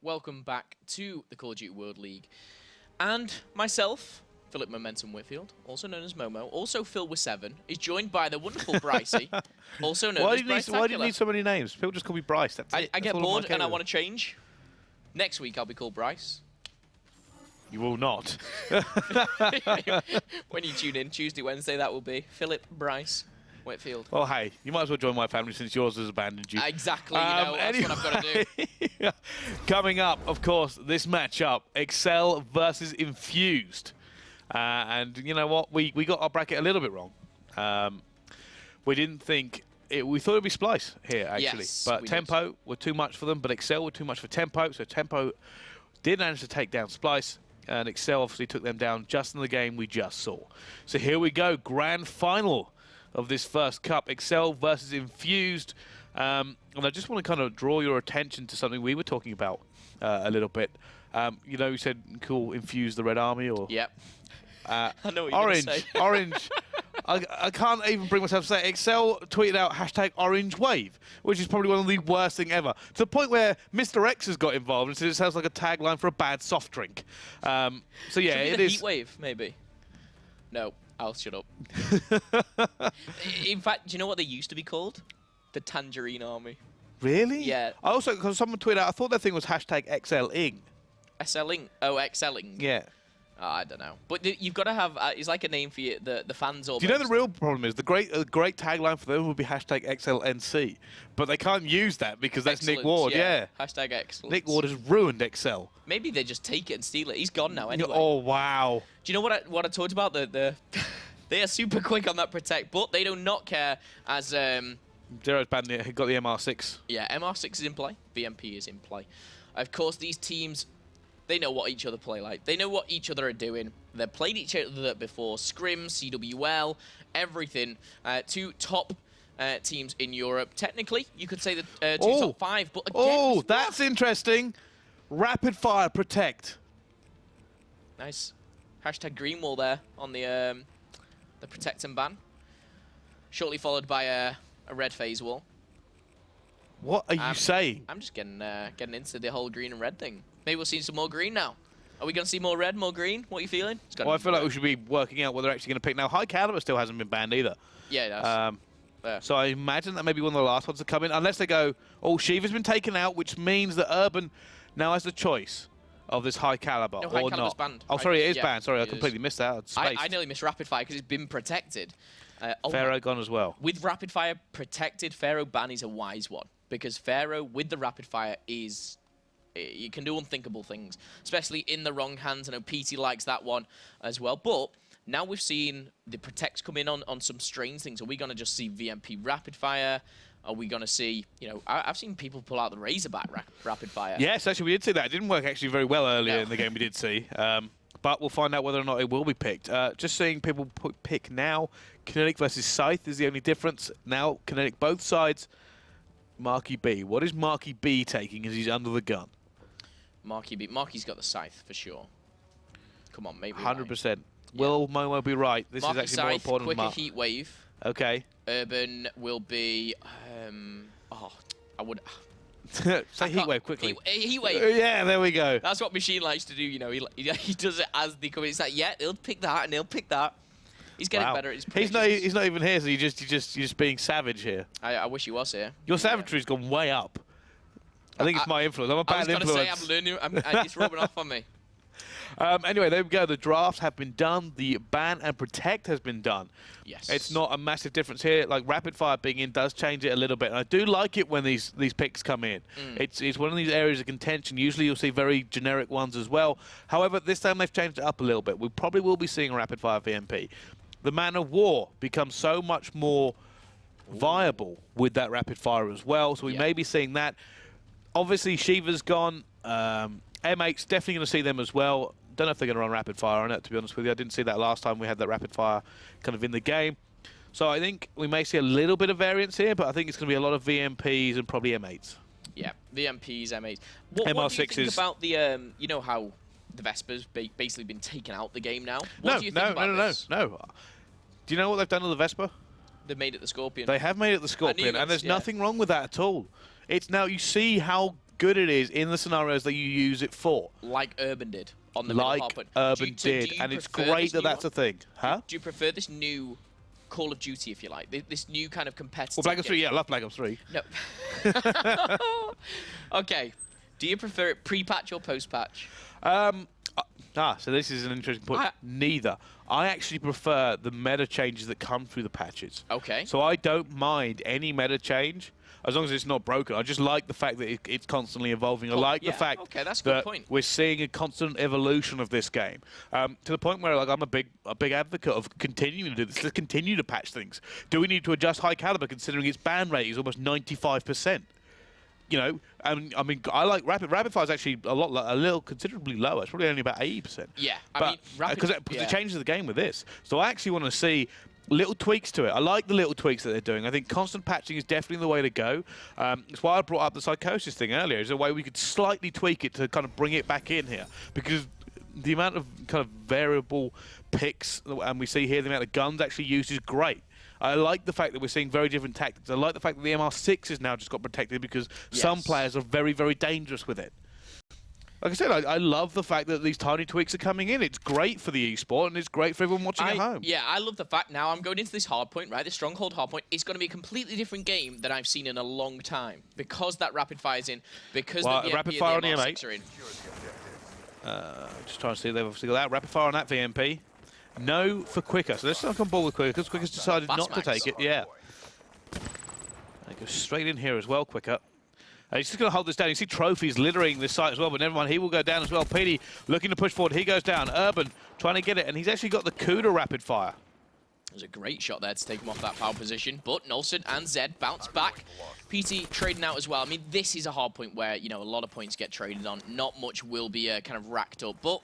Speaker 2: welcome back to the Call of Duty World League. And myself, Philip Momentum Whitfield, also known as Momo, also Phil with 7, is joined by the wonderful Brycey, also known as Bryce.
Speaker 3: Why do you need so many names? People just call me Bryce. That's it.
Speaker 2: I get bored and I want to change. Next week I'll be called Bryce.
Speaker 3: You will not.
Speaker 2: When you tune in, Tuesday, Wednesday, that will be Philip Bryce Whitfield.
Speaker 3: Well, hey, you might as well join my family since yours has abandoned you.
Speaker 2: Exactly, that's what I've got to do.
Speaker 3: Coming up, of course, this matchup, Excel versus Infused. And you know what? We got our bracket a little bit wrong. We didn't think... we thought it would be Splyce here, actually.
Speaker 2: Yes,
Speaker 3: but Tempo were too much for them, but Excel were too much for Tempo. So Tempo did manage to take down Splyce. And Excel obviously took them down just in the game we just saw. So here we go, grand final of this first cup, Excel versus Infused. And I just want to kind of draw your attention to something we were talking about a little bit. You know, you said, cool, Infuse the Red Army, or...
Speaker 2: Yep.
Speaker 3: I
Speaker 2: know what you're going to say.
Speaker 3: Orange. I can't even bring myself to say it. Excel tweeted out #OrangeWave, which is probably one of the worst thing ever. To the point where Mr. X has got involved and said it sounds like a tagline for a bad soft drink. So yeah,
Speaker 2: Should be
Speaker 3: it
Speaker 2: the
Speaker 3: is.
Speaker 2: Heat Wave, maybe. No, I'll shut up. In fact, do you know what they used to be called? The Tangerine Army.
Speaker 3: Really?
Speaker 2: Yeah.
Speaker 3: I also, because someone tweeted out, I thought that thing was #XLing.
Speaker 2: XLing? Oh, XLing.
Speaker 3: Yeah.
Speaker 2: I don't know. But you've got to have, it's like a name for the fans almost.
Speaker 3: Do you know the real problem is? The great tagline for them would be #XLNC. But they can't use that because that's Nick Ward, yeah.
Speaker 2: #Excellence.
Speaker 3: Nick Ward has ruined Excel.
Speaker 2: Maybe they just take it and steal it. He's gone now anyway.
Speaker 3: Oh, wow.
Speaker 2: Do you know what I talked about? They are super quick on that protect, but they do not care as...
Speaker 3: Zero's got the MR6.
Speaker 2: Yeah, MR6 is in play. VMP is in play. Of course, these teams... They know what each other play like. They know what each other are doing. They've played each other before. Scrim, CWL, everything. Two top teams in Europe. Technically, you could say the two top 5. But again,
Speaker 3: that's interesting. Rapid fire protect.
Speaker 2: Nice. #Greenwall there on the protect and ban. Shortly followed by a red phase wall.
Speaker 3: What are you saying?
Speaker 2: I'm just getting into the whole green and red thing. Maybe we'll see some more green now. Are we going to see more red, more green? What are you feeling?
Speaker 3: Well, I feel like we should be working out what they're actually going to pick. Now, High Caliber still hasn't been banned either.
Speaker 2: Yeah, it has.
Speaker 3: So I imagine that may be one of the last ones to come in, unless they go, oh, Shiva's been taken out, which means that Urban now has the choice of this High Caliber
Speaker 2: no,
Speaker 3: or
Speaker 2: High Caliber's
Speaker 3: not.
Speaker 2: banned.
Speaker 3: Oh, sorry, it is banned. Sorry, I completely missed that.
Speaker 2: I nearly missed Rapid Fire because it's been protected.
Speaker 3: Pharaoh gone as well.
Speaker 2: With Rapid Fire protected, Pharaoh ban is a wise one, because Pharaoh with the Rapid Fire is... You can do unthinkable things, especially in the wrong hands. I know PT likes that one as well. But now we've seen the protects come in on some strange things. Are we going to just see VMP Rapid Fire? Are we going to see, you know, I've seen people pull out the Razorback Rapid Fire.
Speaker 3: Yes, actually, we did see that. It didn't work actually very well earlier in the game, we did see. But we'll find out whether or not it will be picked. Just seeing people pick now, Kinetic versus Scythe is the only difference. Now, Kinetic both sides. Marky B. What is Marky B taking as he's under the gun?
Speaker 2: Marky B. Marky's got the Scythe for sure. Come on, maybe.
Speaker 3: 100%. Will Momo be right? This
Speaker 2: Marky
Speaker 3: is actually
Speaker 2: Scythe,
Speaker 3: more important.
Speaker 2: quicker heat wave.
Speaker 3: Okay.
Speaker 2: Urban will be. I would.
Speaker 3: Say heat wave quickly.
Speaker 2: Heat wave.
Speaker 3: Yeah, there we go.
Speaker 2: That's what Machine likes to do. You know, he does it as they come in. It's like, yeah, they'll pick that and they'll pick that. He's getting better at his predictions.
Speaker 3: He's not even here, so you're just being savage here.
Speaker 2: I wish he was here.
Speaker 3: Your savagery's gone way up. I think it's my influence. I'm a bad influence.
Speaker 2: I was going to say, I'm learning. It's rubbing off on me.
Speaker 3: Anyway, there we go. The drafts have been done. The ban and protect has been done.
Speaker 2: Yes.
Speaker 3: It's not a massive difference here. Like, rapid fire being in does change it a little bit. And I do like it when these picks come in. It's one of these areas of contention. Usually you'll see very generic ones as well. However, this time they've changed it up a little bit. We probably will be seeing a rapid fire VMP. The Man of War becomes so much more viable with that rapid fire as well. So we may be seeing that. Obviously, Shiva's gone. M8's definitely going to see them as well. Don't know if they're going to run rapid fire on it, to be honest with you. I didn't see that last time we had that rapid fire kind of in the game. So I think we may see a little bit of variance here, but I think it's going to be a lot of VMPs and probably M8s.
Speaker 2: Yeah, VMPs, M8s. What do you think about the, you know how the Vesper's basically been taken out the game now? What do you think about this?
Speaker 3: No. Do you know what they've done to the Vesper?
Speaker 2: They've made it the Scorpion.
Speaker 3: They have made it the Scorpion, and there's nothing wrong with that at all. It's now, you see how good it is in the scenarios that you use it for.
Speaker 2: Like Urban did on the middle hardpoint.
Speaker 3: Urban did, and it's great that that's a thing. Huh?
Speaker 2: Do you prefer this new Call of Duty, if you like? This new kind of competitive
Speaker 3: Well, Black Ops 3,
Speaker 2: game?
Speaker 3: yeah, I love Black Ops 3.
Speaker 2: No. Okay. Do you prefer it pre-patch or post-patch?
Speaker 3: So this is an interesting point. Neither. I actually prefer the meta changes that come through the patches.
Speaker 2: Okay.
Speaker 3: So I don't mind any meta change as long as it's not broken. I just like the fact that it's constantly evolving.
Speaker 2: Cool.
Speaker 3: I like
Speaker 2: Yeah,
Speaker 3: the fact
Speaker 2: okay, that's a good
Speaker 3: that
Speaker 2: point.
Speaker 3: we're seeing a constant evolution of this game to the point where like I'm a big advocate of continuing to do this. Let's continue to patch things. Do we need to adjust High Caliber considering its ban rate is almost 95%? You know, I mean, I like Rapid Fire is actually a little considerably lower. It's probably only about 80%.
Speaker 2: Yeah,
Speaker 3: because it changes the game with this. So I actually want to see little tweaks to it. I like the little tweaks that they're doing. I think constant patching is definitely the way to go. That's why I brought up the Psychosis thing earlier. Is a way we could slightly tweak it to kind of bring it back in here, because the amount of kind of variable picks and we see here, the amount of guns actually used is great. I like the fact that we're seeing very different tactics. I like the fact that the MR6 has now just got protected because some players are very, very dangerous with it. Like I said, I love the fact that these tiny tweaks are coming in. It's great for the esport, and it's great for everyone watching at home.
Speaker 2: Yeah, I love the fact now I'm going into this hardpoint, right? This Stronghold hardpoint. It's going to be a completely different game than I've seen in a long time because that rapid fire's in, because the VMP
Speaker 3: rapid fire
Speaker 2: and the
Speaker 3: on the
Speaker 2: MR6 are in.
Speaker 3: Just trying to see, they've obviously got that rapid fire on that VMP. No for Quicker, so let's not come on board with Quicker because Quicker's decided not to take it. Yeah, they go straight in here as well. Quicker. He's just going to hold this down. You see trophies littering this site as well, but never mind. He will go down as well. PD looking to push forward. He goes down. Urban trying to get it, and he's actually got the Cuda rapid fire.
Speaker 2: There's a great shot there to take him off that power position, but Nolson and Zed bounce back. PT trading out as well. I mean, this is a hard point where, you know, a lot of points get traded on. Not much will be kind of racked up, but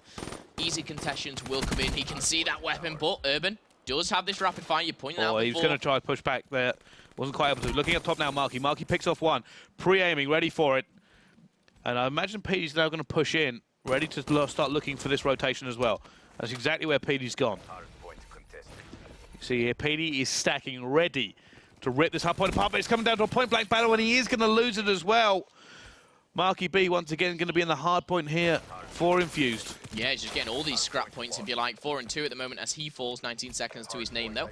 Speaker 2: easy contestations will come in. He can see that weapon, but Urban does have this rapid fire. You're pointing out
Speaker 3: He's going to try to push back there. Wasn't quite able to. Looking up top now, Marky. Marky picks off one. Pre-aiming, ready for it. And I imagine PD's now going to push in, ready to start looking for this rotation as well. That's exactly where PD's gone. You see here, PD is stacking, ready to rip this hard point apart, but it's coming down to a point-blank battle, and he is going to lose it as well. Marky B, once again, going to be in the hard point here for Infused.
Speaker 2: Yeah, he's just getting all these scrap points, if you like. 4 and 2 at the moment as he falls. 19 seconds to his name, though.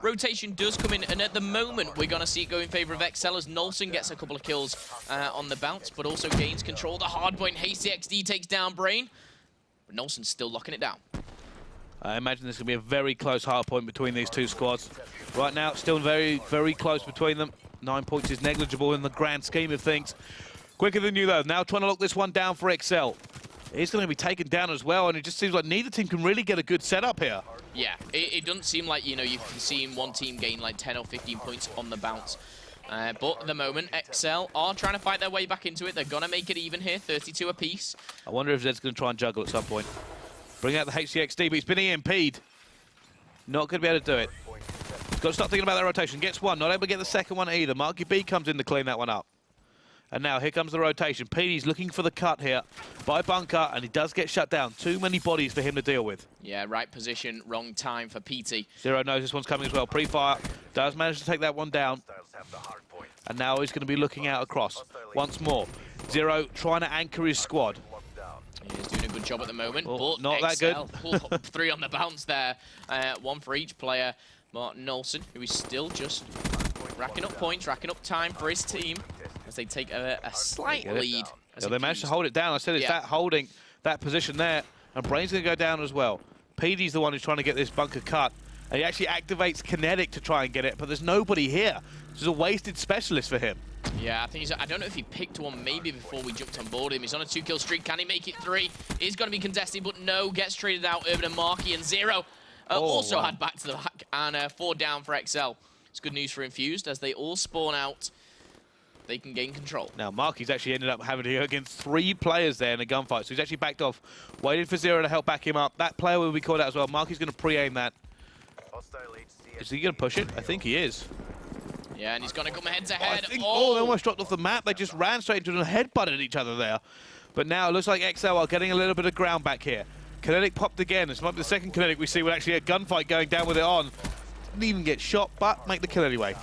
Speaker 2: Rotation does come in, and at the moment, we're going to see it go in favor of XL as Nolson gets a couple of kills on the bounce, but also gains control. The hard point, Hasty XD takes down Brain, but Nolson's still locking it down.
Speaker 3: I imagine this is going to be a very close hard point between these two squads. Right now, still very, very close between them. 9 points is negligible in the grand scheme of things. Quicker than you, though. Now trying to lock this one down for XL. He's going to be taken down as well, and it just seems like neither team can really get a good setup here.
Speaker 2: Yeah, it doesn't seem like, you know, you've seen one team gain like 10 or 15 points on the bounce. But at the moment, XL are trying to fight their way back into it. They're going to make it even here, 32 apiece.
Speaker 3: I wonder if Zed's going to try and juggle at some point. Bring out the HCXD, but he's been EMP'd. Not going to be able to do it. He's got to start thinking about that rotation. Gets one, not able to get the second one either. Marky B comes in to clean that one up. And now here comes the rotation. PD's looking for the cut here by Bunker, and he does get shut down. Too many bodies for him to deal with.
Speaker 2: Yeah, right position, wrong time for PT.
Speaker 3: Zero knows this one's coming as well. Pre-fire does manage to take that one down. And now he's going to be looking out across once more. Zero trying to anchor his squad.
Speaker 2: He's doing a good job at the moment, but
Speaker 3: not that
Speaker 2: good. 3 on the bounce there. 1 for each player. Martin Nolson, who is still just racking up points, racking up time for his team as they take a slight lead.
Speaker 3: Yeah, they managed to hold it down. I said it's that holding that position there, and Brain's going to go down as well. PD's the one who's trying to get this bunker cut, and he actually activates Kinetic to try and get it, but there's nobody here. This is a wasted specialist for him.
Speaker 2: Yeah, I think I don't know if he picked one maybe before we jumped on board him. He's on a 2-kill streak. Can he make it 3? He's going to be contested, but no. Gets traded out. Urban and Marky, and Zero also had back to the back, and 4 down for XL. It's good news for Infused as they all spawn out. They can gain control.
Speaker 3: Now, Marky's actually ended up having to go against 3 players there in a gunfight, so he's actually backed off, waiting for Zero to help back him up. That player will be called out as well. Marky's going to pre-aim that. Is he going to push it? I think he is.
Speaker 2: Yeah, and he's going to come head-to-head.
Speaker 3: They almost dropped off the map. They just ran straight into and headbutted each other there. But now it looks like XL are getting a little bit of ground back here. Kinetic popped again. This might be the second Kinetic we see with actually a gunfight going down with it on. Didn't even get shot, but make the kill anyway.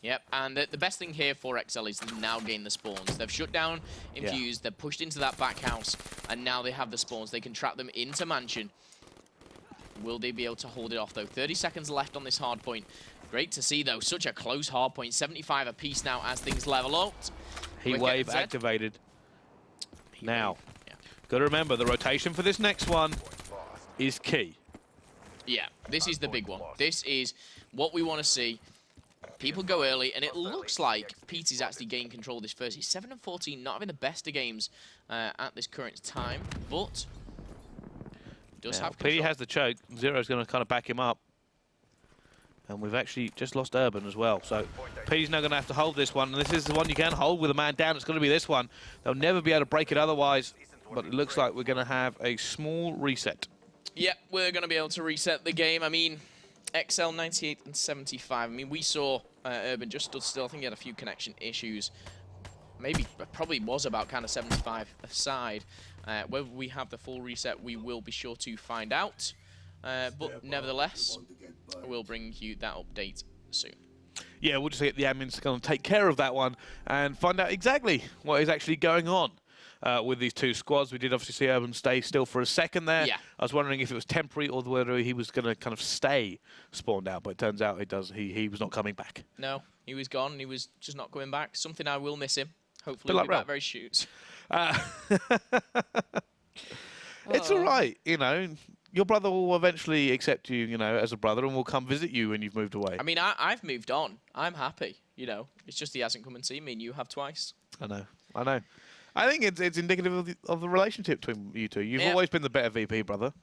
Speaker 2: Yep, and the best thing here for XL is they've now gained the spawns. They've shut down Infused, they're pushed into that back house, and now they have the spawns. They can trap them into Mansion. Will they be able to hold it off, though? 30 seconds left on this hard point. Great to see, though. Such a close hard point. 75 apiece now as things level out.
Speaker 3: Heat wave activated. Now, got to remember, the rotation for this next one is key.
Speaker 2: Yeah, this is the big one. This is what we want to see. People go early, and it looks like Petey's actually gained control of this first. He's 7-14, not having the best of games at this current time, but does have control.
Speaker 3: Petey has the choke. Zero's going to kind of back him up. And we've actually just lost Urban as well. So Petey's now going to have to hold this one. And this is the one you can hold with a man down. It's going to be this one. They'll never be able to break it otherwise. But it looks like we're going to have a small reset.
Speaker 2: Yeah, we're going to be able to reset the game. I mean, XL 98 and 75. I mean, we saw Urban just stood still. I think he had a few connection issues. Maybe, probably was about kind of 75 aside. Whether we have the full reset, we will be sure to find out. But nevertheless, we'll bring you that update soon.
Speaker 3: Yeah, we'll just get the admins to come take care of that one and find out exactly what is actually going on with these two squads. We did obviously see Urban stay still for a second there. Yeah. I was wondering if it was temporary or whether he was going to kind of stay spawned out, but it turns out he was not coming back.
Speaker 2: No, he was gone. He was just not coming back. Something I will miss him. Hopefully he'll be back very soon.
Speaker 3: It's all right, you know. Your brother will eventually accept you, you know, as a brother, and will come visit you when you've moved away.
Speaker 2: I mean, I've moved on. I'm happy, you know. It's just he hasn't come and seen me, and you have twice.
Speaker 3: I know. I think it's indicative of the relationship between you two. You've always been the better VP, brother.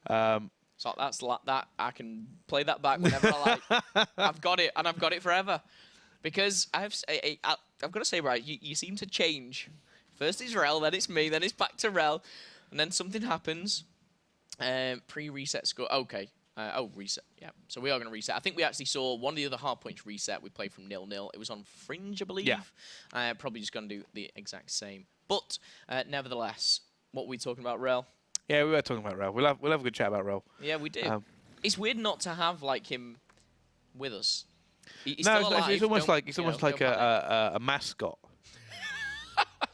Speaker 2: So that I can play that back whenever I like. I've got it, and I've got it forever. Because I've got to say, right, you seem to change. First it's Rel, then it's me, then it's back to Rel, and then something happens. Pre-reset score. Okay. Reset. Yeah. So we are going to reset. I think we actually saw one of the other hard points reset. We played from 0-0. It was on Fringe, I believe. Yeah. Probably just going to do the exact same. But nevertheless, what were we talking about, Rel?
Speaker 3: Yeah, we were talking about Rel. We'll have a good chat about Rel.
Speaker 2: Yeah, we do. It's weird not to have like him with us. He's
Speaker 3: no,
Speaker 2: still alive.
Speaker 3: It's almost like a mascot.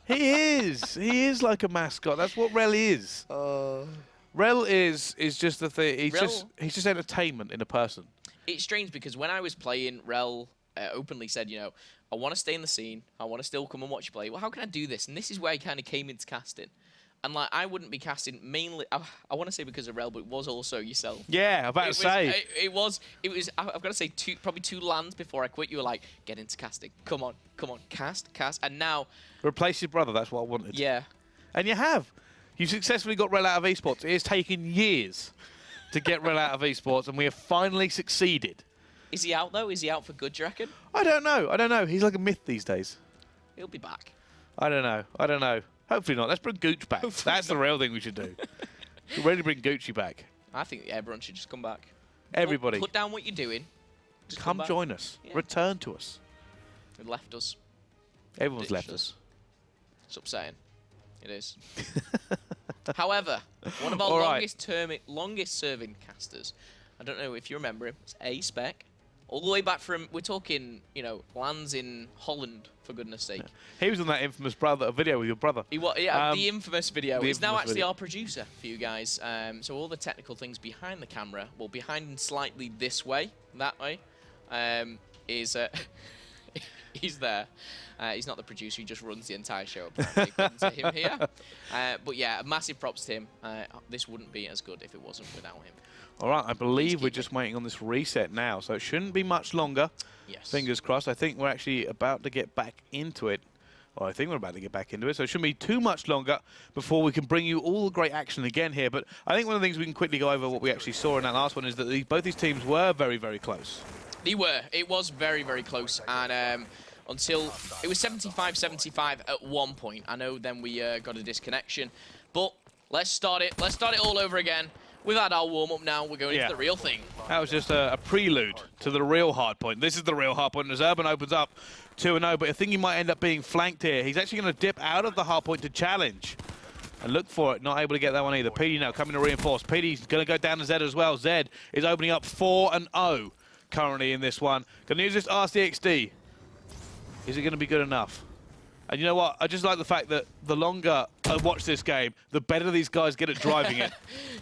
Speaker 3: He is like a mascot. That's what Rel is. Rel is just the thing. He's just entertainment in a person.
Speaker 2: It's strange because when I was playing, Rel openly said, you know, I want to stay in the scene. I want to still come and watch you play. Well, how can I do this? And this is where I kind of came into casting. And like, I wouldn't be casting mainly. I want to say because of Rel, but it was also yourself.
Speaker 3: Yeah, I'm about to say.
Speaker 2: It was. I've got to say probably two lands before I quit. You were like, get into casting. Come on, cast. And now
Speaker 3: replace your brother. That's what I wanted.
Speaker 2: Yeah.
Speaker 3: And you have. You successfully got Rel out of esports. It has taken years to get Rel out of esports, and we have finally succeeded.
Speaker 2: Is he out though? Is he out for good? Do you reckon?
Speaker 3: I don't know. He's like a myth these days.
Speaker 2: He'll be back.
Speaker 3: I don't know. Hopefully not. Let's bring Gooch back. That's the real thing we should do. We're ready to bring Gucci back.
Speaker 2: I think everyone should just come back.
Speaker 3: Everybody.
Speaker 2: Put down what you're doing. Just
Speaker 3: come join us. Yeah. Return to us.
Speaker 2: They left us.
Speaker 3: Everyone's left us.
Speaker 2: It's upsetting. It is. However, one of our longest serving casters, I don't know if you remember him, it's A-Spec. All the way back from, we're talking, you know, lands in Holland, for goodness sake.
Speaker 3: Yeah. He was on that infamous video with your brother.
Speaker 2: He was, yeah, the infamous video. He's now actually our producer for you guys. So all the technical things behind the camera, well, behind and slightly this way, that way, is he's there. He's not the producer, he just runs the entire show, apparently, according to him here. But yeah, massive props to him. This wouldn't be as good if it wasn't without him.
Speaker 3: All right, I believe we're just waiting on this reset now, so it shouldn't be much longer.
Speaker 2: Yes.
Speaker 3: Fingers crossed. I think we're actually about to get back into it. Or I think we're about to get back into it, so it shouldn't be too much longer before we can bring you all the great action again here. But I think one of the things we can quickly go over what we actually saw in that last one is that both these teams were very, very close.
Speaker 2: They were. It was very, very close. And until it was 75-75 at one point. I know then we got a disconnection. But let's start it. Let's start it all over again. We've had our warm-up now. We're going into the real thing.
Speaker 3: That was just a prelude to the real hard point. This is the real hard point as Urban opens up 2-0. But I think he might end up being flanked here. He's actually going to dip out of the hard point to challenge. And look for it. Not able to get that one either. PD now coming to reinforce. PD's going to go down to Zed as well. Zed is opening up 4-0 currently in this one. Going to use this RCXD. Is it going to be good enough? And you know what? I just like the fact that the longer I watch this game, the better these guys get at driving it.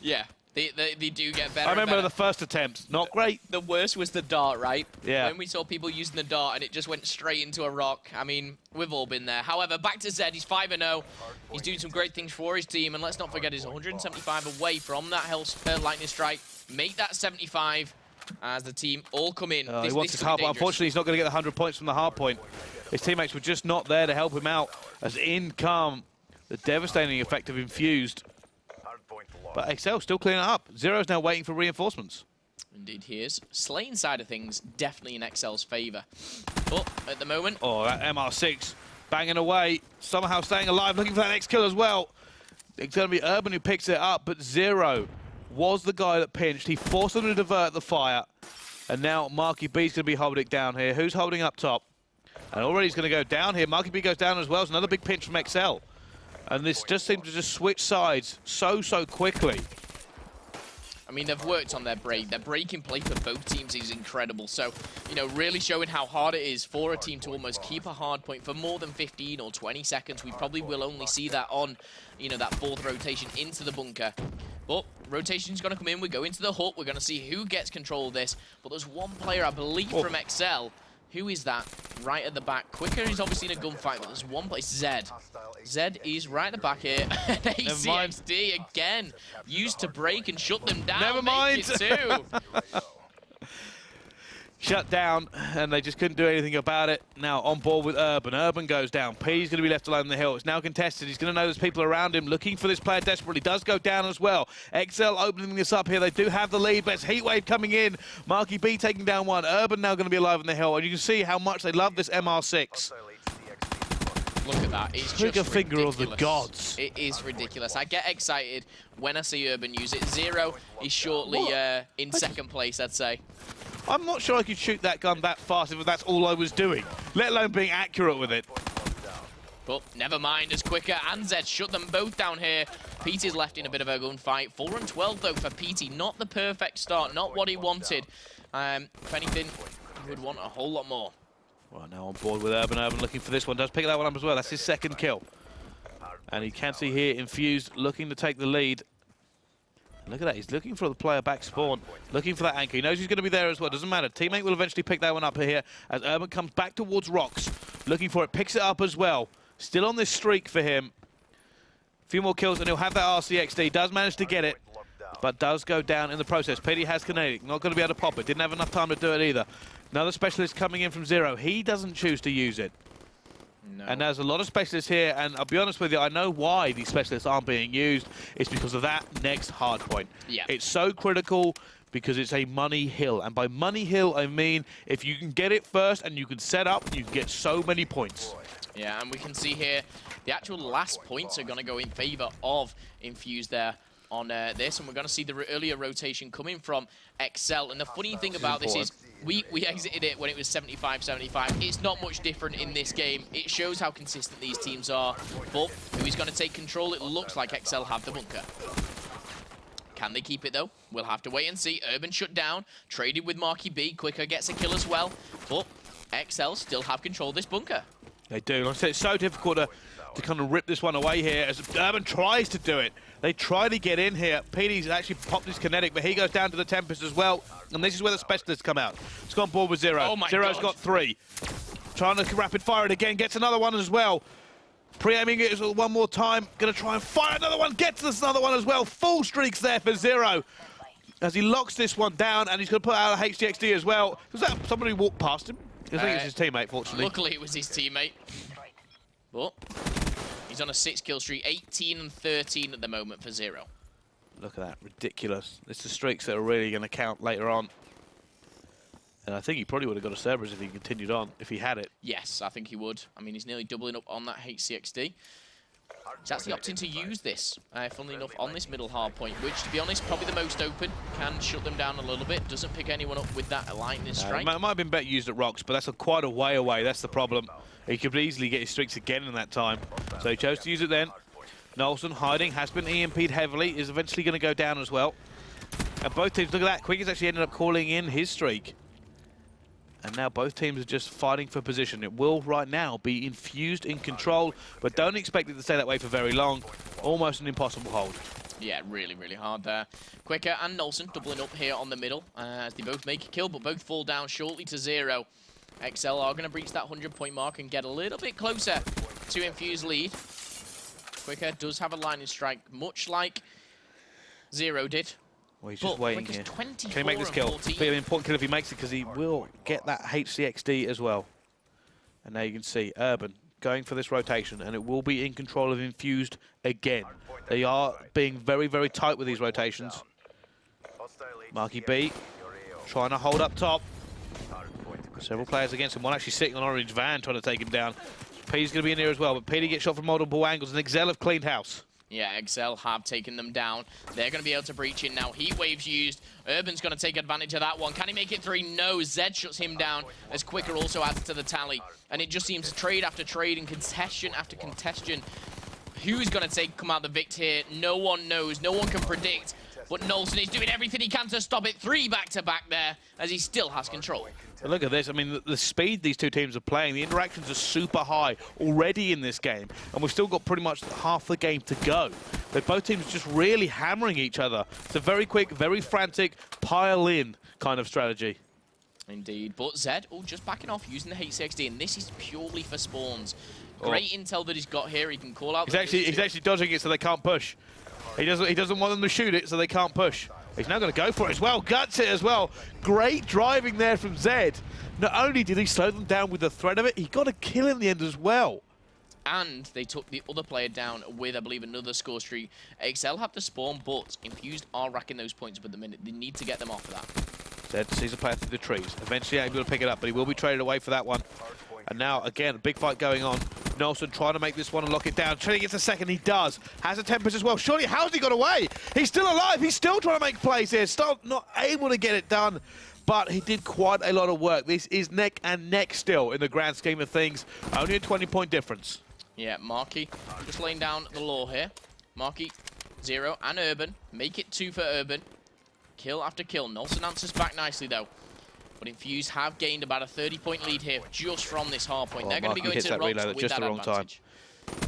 Speaker 2: Yeah, they do get better.
Speaker 3: I remember
Speaker 2: and better.
Speaker 3: the first attempts, not great.
Speaker 2: The worst was the dart, right?
Speaker 3: Yeah.
Speaker 2: When we saw people using the dart and it just went straight into a rock. I mean, we've all been there. However, back to Zed. He's 5-0. He's doing some great things for his team. And let's not forget, he's 175 away from that lightning strike. Make that 75 as the team all come in.
Speaker 3: He wants his hard point. Unfortunately, he's not going to get the 100 points from the hard point. His teammates were just not there to help him out as in come the devastating effect of Infused. But XL still cleaning it up. Zero's now waiting for reinforcements.
Speaker 2: Indeed he is. Slaying side of things, definitely in XL's favour. But at the moment...
Speaker 3: Oh, that MR6 banging away, somehow staying alive, looking for that next kill as well. It's going to be Urban who picks it up, but Zero was the guy that pinched. He forced them to divert the fire. And now Marky B's going to be holding it down here. Who's holding up top? And already he's going to go down here. Marky B goes down as well. It's another big pinch from XL. And this just seems to just switch sides so quickly.
Speaker 2: I mean, they've worked on their break. Their breaking play for both teams is incredible. So, you know, really showing how hard it is for a team to almost keep a hard point for more than 15 or 20 seconds. We probably will only see that on, you know, that fourth rotation into the bunker. But rotation's going to come in. We go into the hut. We're going to see who gets control of this. But there's one player, I believe, from XL. Who is that? Right at the back. Quicker is obviously in a gunfight, but there's one place. Zed. Zed is right at the back here. ACXD again. Used to break and shut them down.
Speaker 3: Never mind.
Speaker 2: Make it too.
Speaker 3: Shut down, and they just couldn't do anything about it. Now on board with Urban. Urban goes down. P's going to be left alone on the hill. It's now contested. He's going to know there's people around him looking for this player desperately. Does go down as well. XL opening this up here. They do have the lead, but it's Heatwave coming in. Marky B taking down one. Urban now going to be alive on the hill, and you can see how much they love this MR6.
Speaker 2: Look at that. It's
Speaker 3: Trigger
Speaker 2: just
Speaker 3: finger
Speaker 2: ridiculous.
Speaker 3: of the gods.
Speaker 2: It is ridiculous. I get excited when I see Urban use it. Zero is shortly in second place, I'd say.
Speaker 3: I'm not sure I could shoot that gun that fast if that's all I was doing, let alone being accurate with it.
Speaker 2: But never mind, as Quicker and Zed shut them both down here. PT's left in a bit of a gunfight. 4-12 though for PT. Not the perfect start, not what he wanted. If anything, he would want a whole lot more.
Speaker 3: Well, now on board with Urban. Urban looking for this one. Does pick that one up as well. That's his second kill. And you can see here, Infused looking to take the lead. Look at that, he's looking for the player back spawn, looking for that anchor. He knows he's going to be there as well, doesn't matter. Teammate will eventually pick that one up here as Urban comes back towards Rocks, looking for it, picks it up as well. Still on this streak for him. A few more kills and he'll have that RCXD. Does manage to get it, but does go down in the process. PD has kinetic, not going to be able to pop it. Didn't have enough time to do it either. Another specialist coming in from Zero. He doesn't choose to use it. No. And there's a lot of specialists here, and I'll be honest with you, I know why these specialists aren't being used. It's because of that next hard point.
Speaker 2: Yeah.
Speaker 3: It's so critical because it's a money hill. And by money hill, I mean if you can get it first and you can set up, you can get so many points.
Speaker 2: Yeah, and we can see here the actual last points are going to go in favor of Infused there on this, and we're going to see the earlier rotation coming from XL. And the funny thing about this is we exited it when it was 75-75. It's not much different in this game. It shows how consistent these teams are. But who's going to take control? It looks like XL have the bunker. Can they keep it though? We'll have to wait and see. Urban shut down, traded with Marky B. Quicker gets a kill as well. But XL still have control of this bunker.
Speaker 3: They do. Like I said, it's so difficult to kind of rip this one away here as Urban tries to do it. They try to get in here. PD's actually popped his kinetic, but he goes down to the Tempest as well. And this is where the specialists come out. It's gone board with Zero.
Speaker 2: Oh my
Speaker 3: Zero's
Speaker 2: God.
Speaker 3: got 3. Trying to rapid fire it again. Gets another one as well. Pre-aiming it one more time. Going to try and fire another one. Gets this another one as well. Full streaks there for Zero. As he locks this one down, and he's going to put out a HDXD as well. Was that somebody who walked past him? I think it was his teammate, fortunately.
Speaker 2: Luckily, it was his teammate. But he's on a 6-kill streak, 18 and 13 at the moment for Zero.
Speaker 3: Look at that, ridiculous. It's the streaks that are really going to count later on. And I think he probably would have got a Cerberus if he continued on, if he had it.
Speaker 2: Yes, I think he would. I mean, he's nearly doubling up on that HCXD. He's actually opting to use this, funnily enough, on this middle hard point, which, to be honest, probably the most open. Can shut them down a little bit. Doesn't pick anyone up with that lightning strike.
Speaker 3: It might have been better used at Rocks, but that's quite a way away. That's the problem. He could easily get his streaks again in that time. So he chose to use it then. Nolson hiding, has been EMP'd heavily, is eventually going to go down as well. And both teams, look at that. Quick has actually ended up calling in his streak. And now both teams are just fighting for position. It will right now be Infused in control, but don't expect it to stay that way for very long. Almost an impossible hold.
Speaker 2: Yeah, really, really hard there. Quicker and Nolson doubling up here on the middle as they both make a kill, but both fall down shortly to 0. XL are going to breach that 100-point mark and get a little bit closer to Infuse lead. Quicker does have a lightning strike, much like 0 did.
Speaker 3: Well, he's just waiting here.
Speaker 2: 24
Speaker 3: Can he make this kill? It'll be an important kill if he makes it, because he will get that HCXD as well. And now you can see Urban going for this rotation, and it will be in control of Infused again. They are being very, very tight with these rotations. Marky B trying to hold up top. Several players against him. One actually sitting on orange van trying to take him down. Petey's going to be in here as well, but Petey gets shot from multiple angles, and XL have cleaned house.
Speaker 2: Yeah, XL have taken them down. They're going to be able to breach in now. Heat Wave's used. Urban's going to take advantage of that one. Can he make it 3? No. Zed shuts him down as Quicker also adds to the tally. And it just seems trade after trade and contestation after contestation. Who's going to come out the victor here? No one knows. No one can predict. But Nolson is doing everything he can to stop it. 3 back-to-back there as he still has control.
Speaker 3: But look at this. I mean, the speed these two teams are playing, the interactions are super high already in this game, and we've still got pretty much half the game to go. But both teams just really hammering each other. It's a very quick, very frantic, pile-in kind of strategy.
Speaker 2: Indeed. But Zed, just backing off, using the HCXD, and this is purely for spawns. Great intel that he's got here. He can call out.
Speaker 3: He's actually dodging it so they can't push. He doesn't want them to shoot it so they can't push. He's now going to go for it as well. Guts it as well. Great driving there from Zed. Not only did he slow them down with the threat of it, he got a kill in the end as well.
Speaker 2: And they took the other player down with, I believe, another score streak. XL have to spawn, but Infused are racking those points up at the minute. They need to get them off of that.
Speaker 3: Zed sees a player through the trees. Eventually able to pick it up, but he will be traded away for that one. And now, again, a big fight going on. Nolson trying to make this one and lock it down. Trinity gets a second, he does. Has a Tempest as well. Surely, how's he got away? He's still alive. He's still trying to make plays here. Still not able to get it done. But he did quite a lot of work. This is neck and neck still in the grand scheme of things. Only a 20-point difference.
Speaker 2: Yeah, Marky just laying down the law here. Marky, 0, and Urban. Make it 2 for Urban. Kill after kill. Nolson answers back nicely, though. But Infuse have gained about a 30-point lead here just from this hardpoint. They're going to be going to the rocks with that advantage.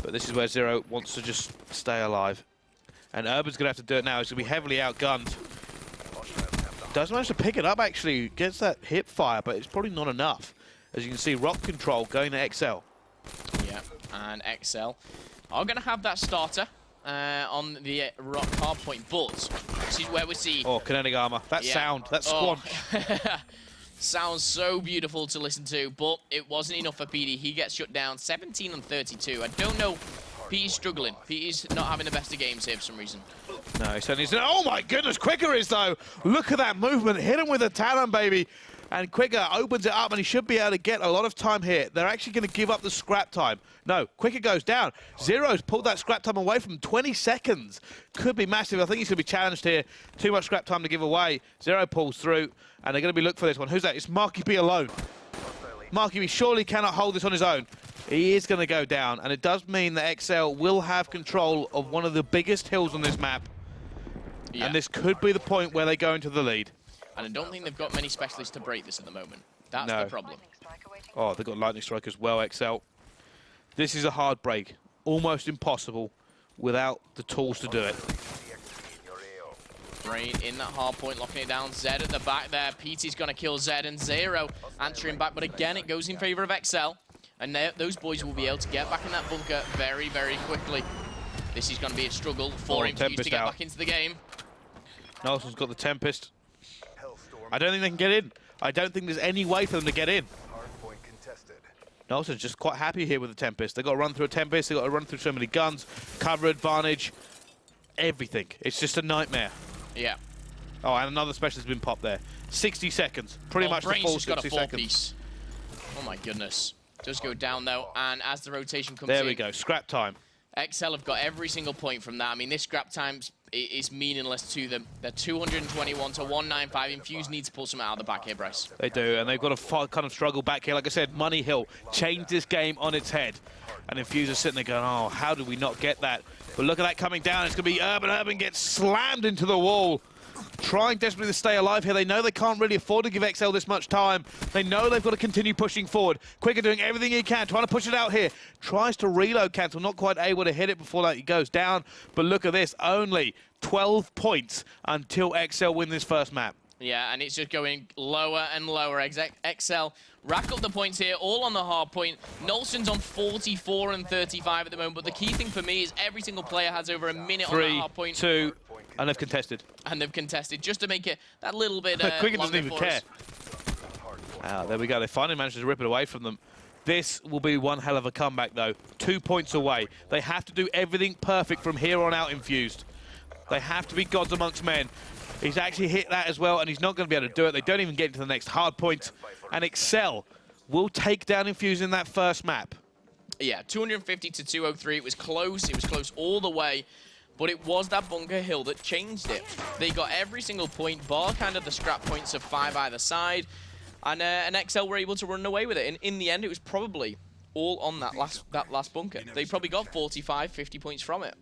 Speaker 3: But this is where 0 wants to just stay alive. And Urban's going to have to do it now. He's going to be heavily outgunned. Does manage to pick it up, actually. Gets that hip fire, but it's probably not enough. As you can see, rock control going to XL.
Speaker 2: Yeah, and XL are going to have that starter on the rock hardpoint. But this is where we see...
Speaker 3: Oh, kinetic armor. That sound, that squanch.
Speaker 2: Sounds so beautiful to listen to, but it wasn't enough for PD. He gets shut down 17 on 32. I don't know. PD's struggling. PD's not having the best of games here for some reason.
Speaker 3: No, he certainly isn't. Oh my goodness, Quicker is though. Look at that movement. Hit him with a talon, baby. And Quicker opens it up, and he should be able to get a lot of time here. They're actually going to give up the scrap time. No, Quicker goes down. 0's pulled that scrap time away from 20 seconds. Could be massive. I think he's going to be challenged here. Too much scrap time to give away. 0 pulls through, and they're going to be looking for this one. Who's that? It's Marky B alone. Marky B surely cannot hold this on his own. He is going to go down, and it does mean that XL will have control of one of the biggest hills on this map. Yeah. And this could be the point where they go into the lead.
Speaker 2: And I don't think they've got many specialists to break this at the moment. That's the problem.
Speaker 3: Oh, they've got Lightning Strike as well, XL. This is a hard break. Almost impossible without the tools to do it.
Speaker 2: Brain in that hard point, locking it down. Zed at the back there. PT's going to kill Zed, and 0 answering back. But again, it goes in favor of XL. And those boys will be able to get back in that bunker very, very quickly. This is going to be a struggle for Infuse to get back into the game.
Speaker 3: Nelson's got the Tempest. I don't think they can get in. I don't think there's any way for them to get in. Nelson's just quite happy here with the Tempest. They've got to run through a Tempest. They've got to run through so many guns, cover advantage, everything. It's just a nightmare.
Speaker 2: Yeah.
Speaker 3: Oh, and another specialist has been popped there. 60 seconds. Pretty much the full 60 seconds.
Speaker 2: Piece. Oh my goodness. Does go down though, and as the rotation comes
Speaker 3: there we go. Scrap time.
Speaker 2: XL have got every single point from that. I mean, this scrap time is meaningless to them. They're 221 to 195. Infuse needs to pull some out of the back here, Bryce.
Speaker 3: They do, and they've got to kind of struggle back here. Like I said, Money Hill changed this game on its head. And Infuse is sitting there going, oh, how did we not get that? But look at that coming down. It's going to be Urban. Urban gets slammed into the wall. trying desperately to stay alive here. They know they can't really afford to give XL this much time. They know they've got to continue pushing forward. Quicker doing everything he can, trying to push it out here. Tries to reload cancel, not quite able to hit it before that he goes down. But look at this, only 12 points until XL win this first map.
Speaker 2: Yeah, and it's just going lower and lower. XL rack up the points here, all on the hard point. Nolson's on 44 and 35 at the moment, but the key thing for me is every single player has over a minute on the hard point.
Speaker 3: 3, 2, and they've contested.
Speaker 2: And they've contested, just to make it that little bit
Speaker 3: Quicker doesn't
Speaker 2: longer
Speaker 3: even
Speaker 2: for
Speaker 3: care.
Speaker 2: us.
Speaker 3: There we go. They finally managed to rip it away from them. This will be one hell of a comeback, though. 2 points away. They have to do everything perfect from here on out, Infused. They have to be gods amongst men. He's actually hit that as well, and he's not going to be able to do it. They don't even get into the next hard point. And Excel will take down Infuse in that first map.
Speaker 2: Yeah, 250 to 203. It was close. It was close all the way. But it was that Bunker Hill that changed it. They got every single point, bar kind of the scrap points of 5 either side. And XL were able to run away with it. And in the end, it was probably all on that last bunker. They probably got 45, 50 points from it.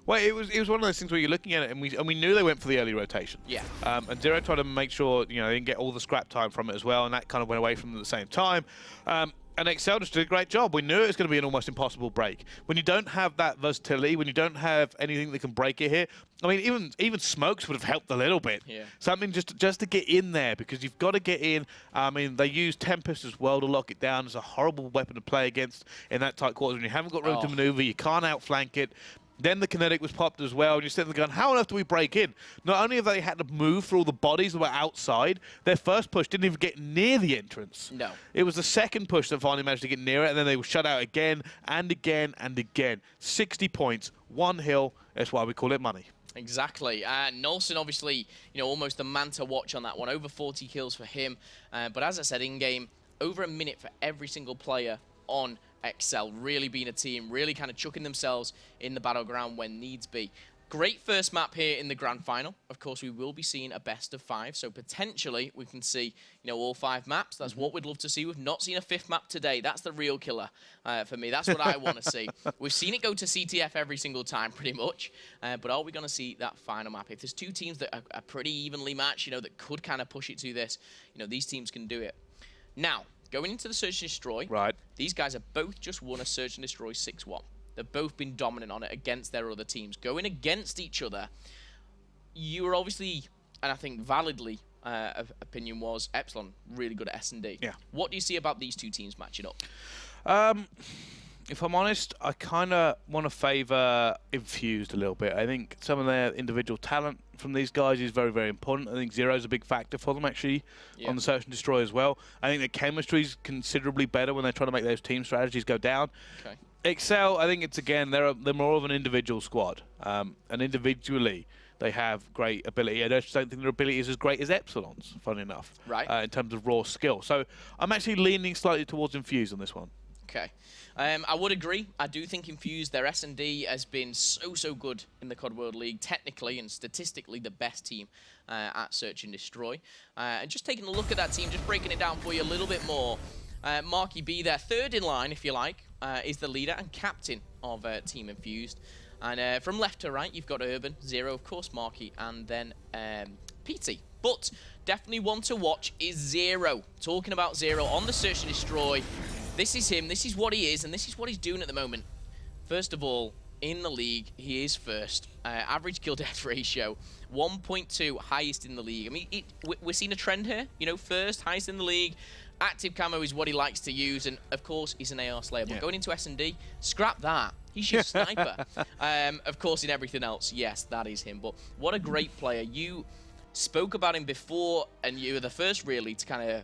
Speaker 3: Well, it was one of those things where you're looking at it, and we knew they went for the early rotation.
Speaker 2: Yeah.
Speaker 3: And Zero tried to make sure they didn't get all the scrap time from it as well, and that kind of went away from them at the same time. And Excel just did a great job. We knew it was going to be an almost impossible break. When you don't have that versatility, when you don't have anything that can break it here, I mean, even smokes would have helped a little bit.
Speaker 2: Yeah.
Speaker 3: Something just to get in there, because you've got to get in. I mean, they use Tempest as well to lock it down. It's a horrible weapon to play against in that tight quarters. When you haven't got room to maneuver, you can't outflank it. Then the kinetic was popped as well, and you're sitting there going, how on earth do we break in? Not only have they had to move through all the bodies that were outside, their first push didn't even get near the entrance.
Speaker 2: No.
Speaker 3: It was the second push that finally managed to get near it, and then they were shut out again and again and again. 60 points, 1 hill, that's why we call it money.
Speaker 2: Exactly. Nolson, obviously, almost the man to watch on that one. Over 40 kills for him. But as I said, in-game, over a minute for every single player on XL, really being a team, really kind of chucking themselves in the battleground when needs be. Great first map here in the grand final. Of course, we will be seeing a best of 5, so potentially we can see, all 5 maps. That's what we'd love to see. We've not seen a 5th map today. That's the real killer for me. That's what I want to see. We've seen it go to CTF every single time, pretty much. But are we going to see that final map? If there's 2 teams that are pretty evenly matched, that could kind of push it to this, these teams can do it. Now, going into the Search and Destroy,
Speaker 3: right.
Speaker 2: These guys have both just won a Search and Destroy 6-1. They've both been dominant on it against their other teams. Going against each other, you were obviously, and I think validly, opinion was, Epsilon really good at S&D.
Speaker 3: Yeah.
Speaker 2: What do you see about these 2 teams matching up?
Speaker 3: If I'm honest, I kind of want to favour Infused a little bit. I think some of their individual talent from these guys is very, very important. I think Zero's a big factor for them, actually, on the Search and Destroy as well. I think their chemistry's considerably better when they're trying to make those team strategies go down.
Speaker 2: Okay.
Speaker 3: Excel, I think it's, again, they're more of an individual squad. And individually, they have great ability. I just don't think their ability is as great as Epsilon's, funny enough,
Speaker 2: right.
Speaker 3: In terms of raw skill. So I'm actually leaning slightly towards Infused on this one.
Speaker 2: Okay. I would agree. I do think Infused, their S&D has been so good in the COD World League, technically and statistically the best team at Search and Destroy. And just taking a look at that team, just breaking it down for you a little bit more. Marky B, their third in line, if you like, is the leader and captain of Team Infused. And from left to right, you've got Urban, Zero, of course, Marky, and then PT. But definitely one to watch is Zero. Talking about Zero on the Search and Destroy. This is him, this is what he is, and this is what he's doing at the moment. First of all, in the league, he is first. Average kill-death ratio, 1.2, highest in the league. I mean, we're seeing a trend here, first, highest in the league. Active camo is what he likes to use, and of course, he's an AR slayer. But going into S&D, scrap that. He's your sniper. Of course, in everything else, yes, that is him. But what a great player. You spoke about him before, and you were the first, really, to kind of,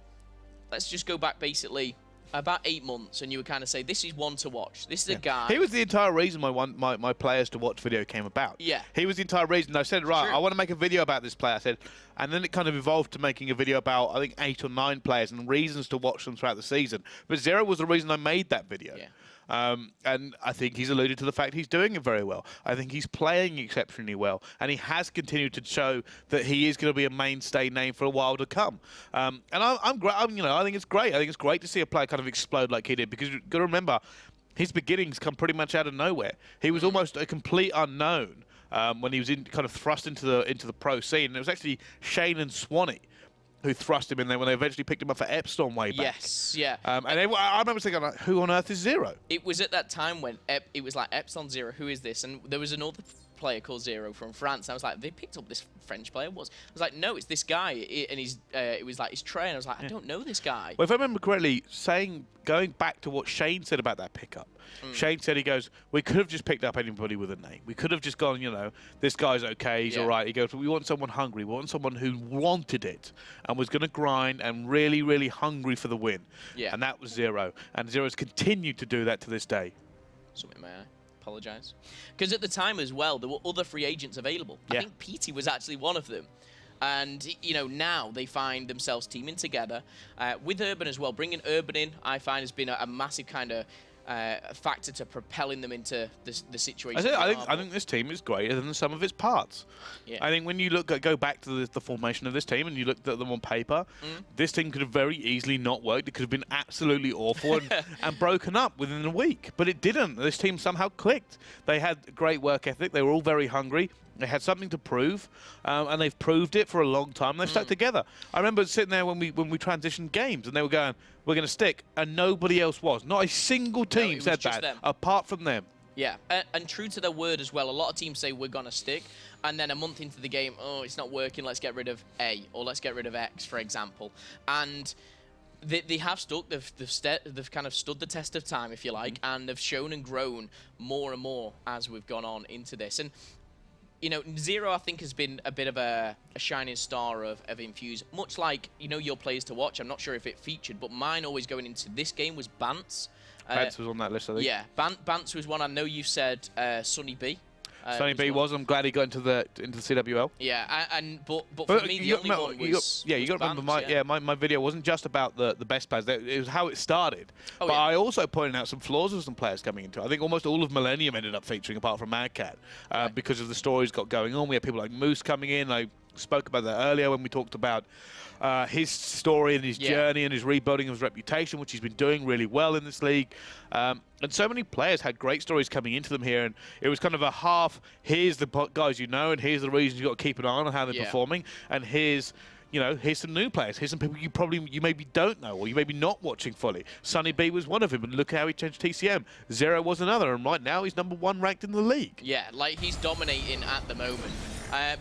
Speaker 2: let's just go back, basically, about 8 months, and you would kind of say, this is one to watch. This is a guy.
Speaker 3: He was the entire reason my players to watch video came about.
Speaker 2: Yeah.
Speaker 3: He was the entire reason. I said, right, I want to make a video about this player. I said, and then it kind of evolved to making a video about, I think, 8 or 9 players and reasons to watch them throughout the season. But Zero was the reason I made that video.
Speaker 2: Yeah.
Speaker 3: And I think he's alluded to the fact he's doing it very well. I think he's playing exceptionally well, and he has continued to show that he is going to be a mainstay name for a while to come. And I think it's great. I think it's great to see a player kind of explode like he did, because you've got to remember, his beginnings come pretty much out of nowhere. He was almost a complete unknown. when he was kind of thrust into the pro scene. And it was actually Shane and Swanee who thrust him in there when they eventually picked him up for Epsilon way back.
Speaker 2: Yes, yeah.
Speaker 3: And I remember thinking, like, who on earth is Zero?
Speaker 2: It was at that time when it was like, Epsilon Zero, who is this? And there was another player called Zero from France. And I was like, they picked up this French player. I was like, no, it's this guy. And it was like his trainer. I was like, I don't know this guy.
Speaker 3: Well, if I remember correctly, going back to what Shane said about that pickup, Shane said, he goes, we could have just picked up anybody with a name. We could have just gone, you know, this guy's okay, he's all right. He goes, but we want someone hungry. We want someone who wanted it and was going to grind and really, really hungry for the win.
Speaker 2: Yeah.
Speaker 3: And that was Zero. And Zero's continued to do that to this day.
Speaker 2: Something, may I apologize? Because at the time as well, there were other free agents available. I think PT was actually one of them. And, you know, now they find themselves teaming together with Urban as well. Bringing Urban in, I find, has been a massive kind of factor to propelling them into the situation.
Speaker 3: I think this team is greater than the sum of its parts.
Speaker 2: Yeah.
Speaker 3: I think when you go back to the formation of this team and you looked at them on paper, this team could have very easily not worked. It could have been absolutely awful and broken up within a week. But it didn't. This team somehow clicked. They had great work ethic. They were all very hungry. They had something to prove, and they've proved it for a long time. They've stuck together. I remember sitting there when we transitioned games, and they were going, "We're going to stick," and nobody else was. Not a single team said that, apart from them.
Speaker 2: Yeah, and true to their word as well. A lot of teams say we're going to stick, and then a month into the game, oh, it's not working. Let's get rid of A, or let's get rid of X, for example. And they have stuck. They've kind of stood the test of time, if you like, and have shown and grown more and more as we've gone on into this. And you know, Zero, I think, has been a bit of a shining star of Infuse. Much like, you know, your players to watch. I'm not sure if it featured, but mine always going into this game was Bance.
Speaker 3: Bance was on that list, I think.
Speaker 2: Yeah, Bance was one. I know you said Sonny B.
Speaker 3: Sonny B was. I'm glad he got into the CWL.
Speaker 2: Yeah, but for me, the only one was
Speaker 3: you got to remember, my video wasn't just about the best players. It was how it started.
Speaker 2: Oh,
Speaker 3: but I also pointed out some flaws of some players coming into it. I think almost all of Millennium ended up featuring, apart from Mad Cat, because of the stories got going on. We had people like Moose coming in. I spoke about that earlier when we talked about his story and his journey and his rebuilding of his reputation, which he's been doing really well in this league. And so many players had great stories coming into them here, and it was kind of a half, here's the guys you know, and here's the reasons you've got to keep an eye on how they're performing, and here's some new players. Here's some people you maybe don't know, or you maybe not watching fully. Sonny B was one of them, and look how he changed TCM. Zero was another, and right now he's #1 ranked in the league.
Speaker 2: Yeah, like he's dominating at the moment.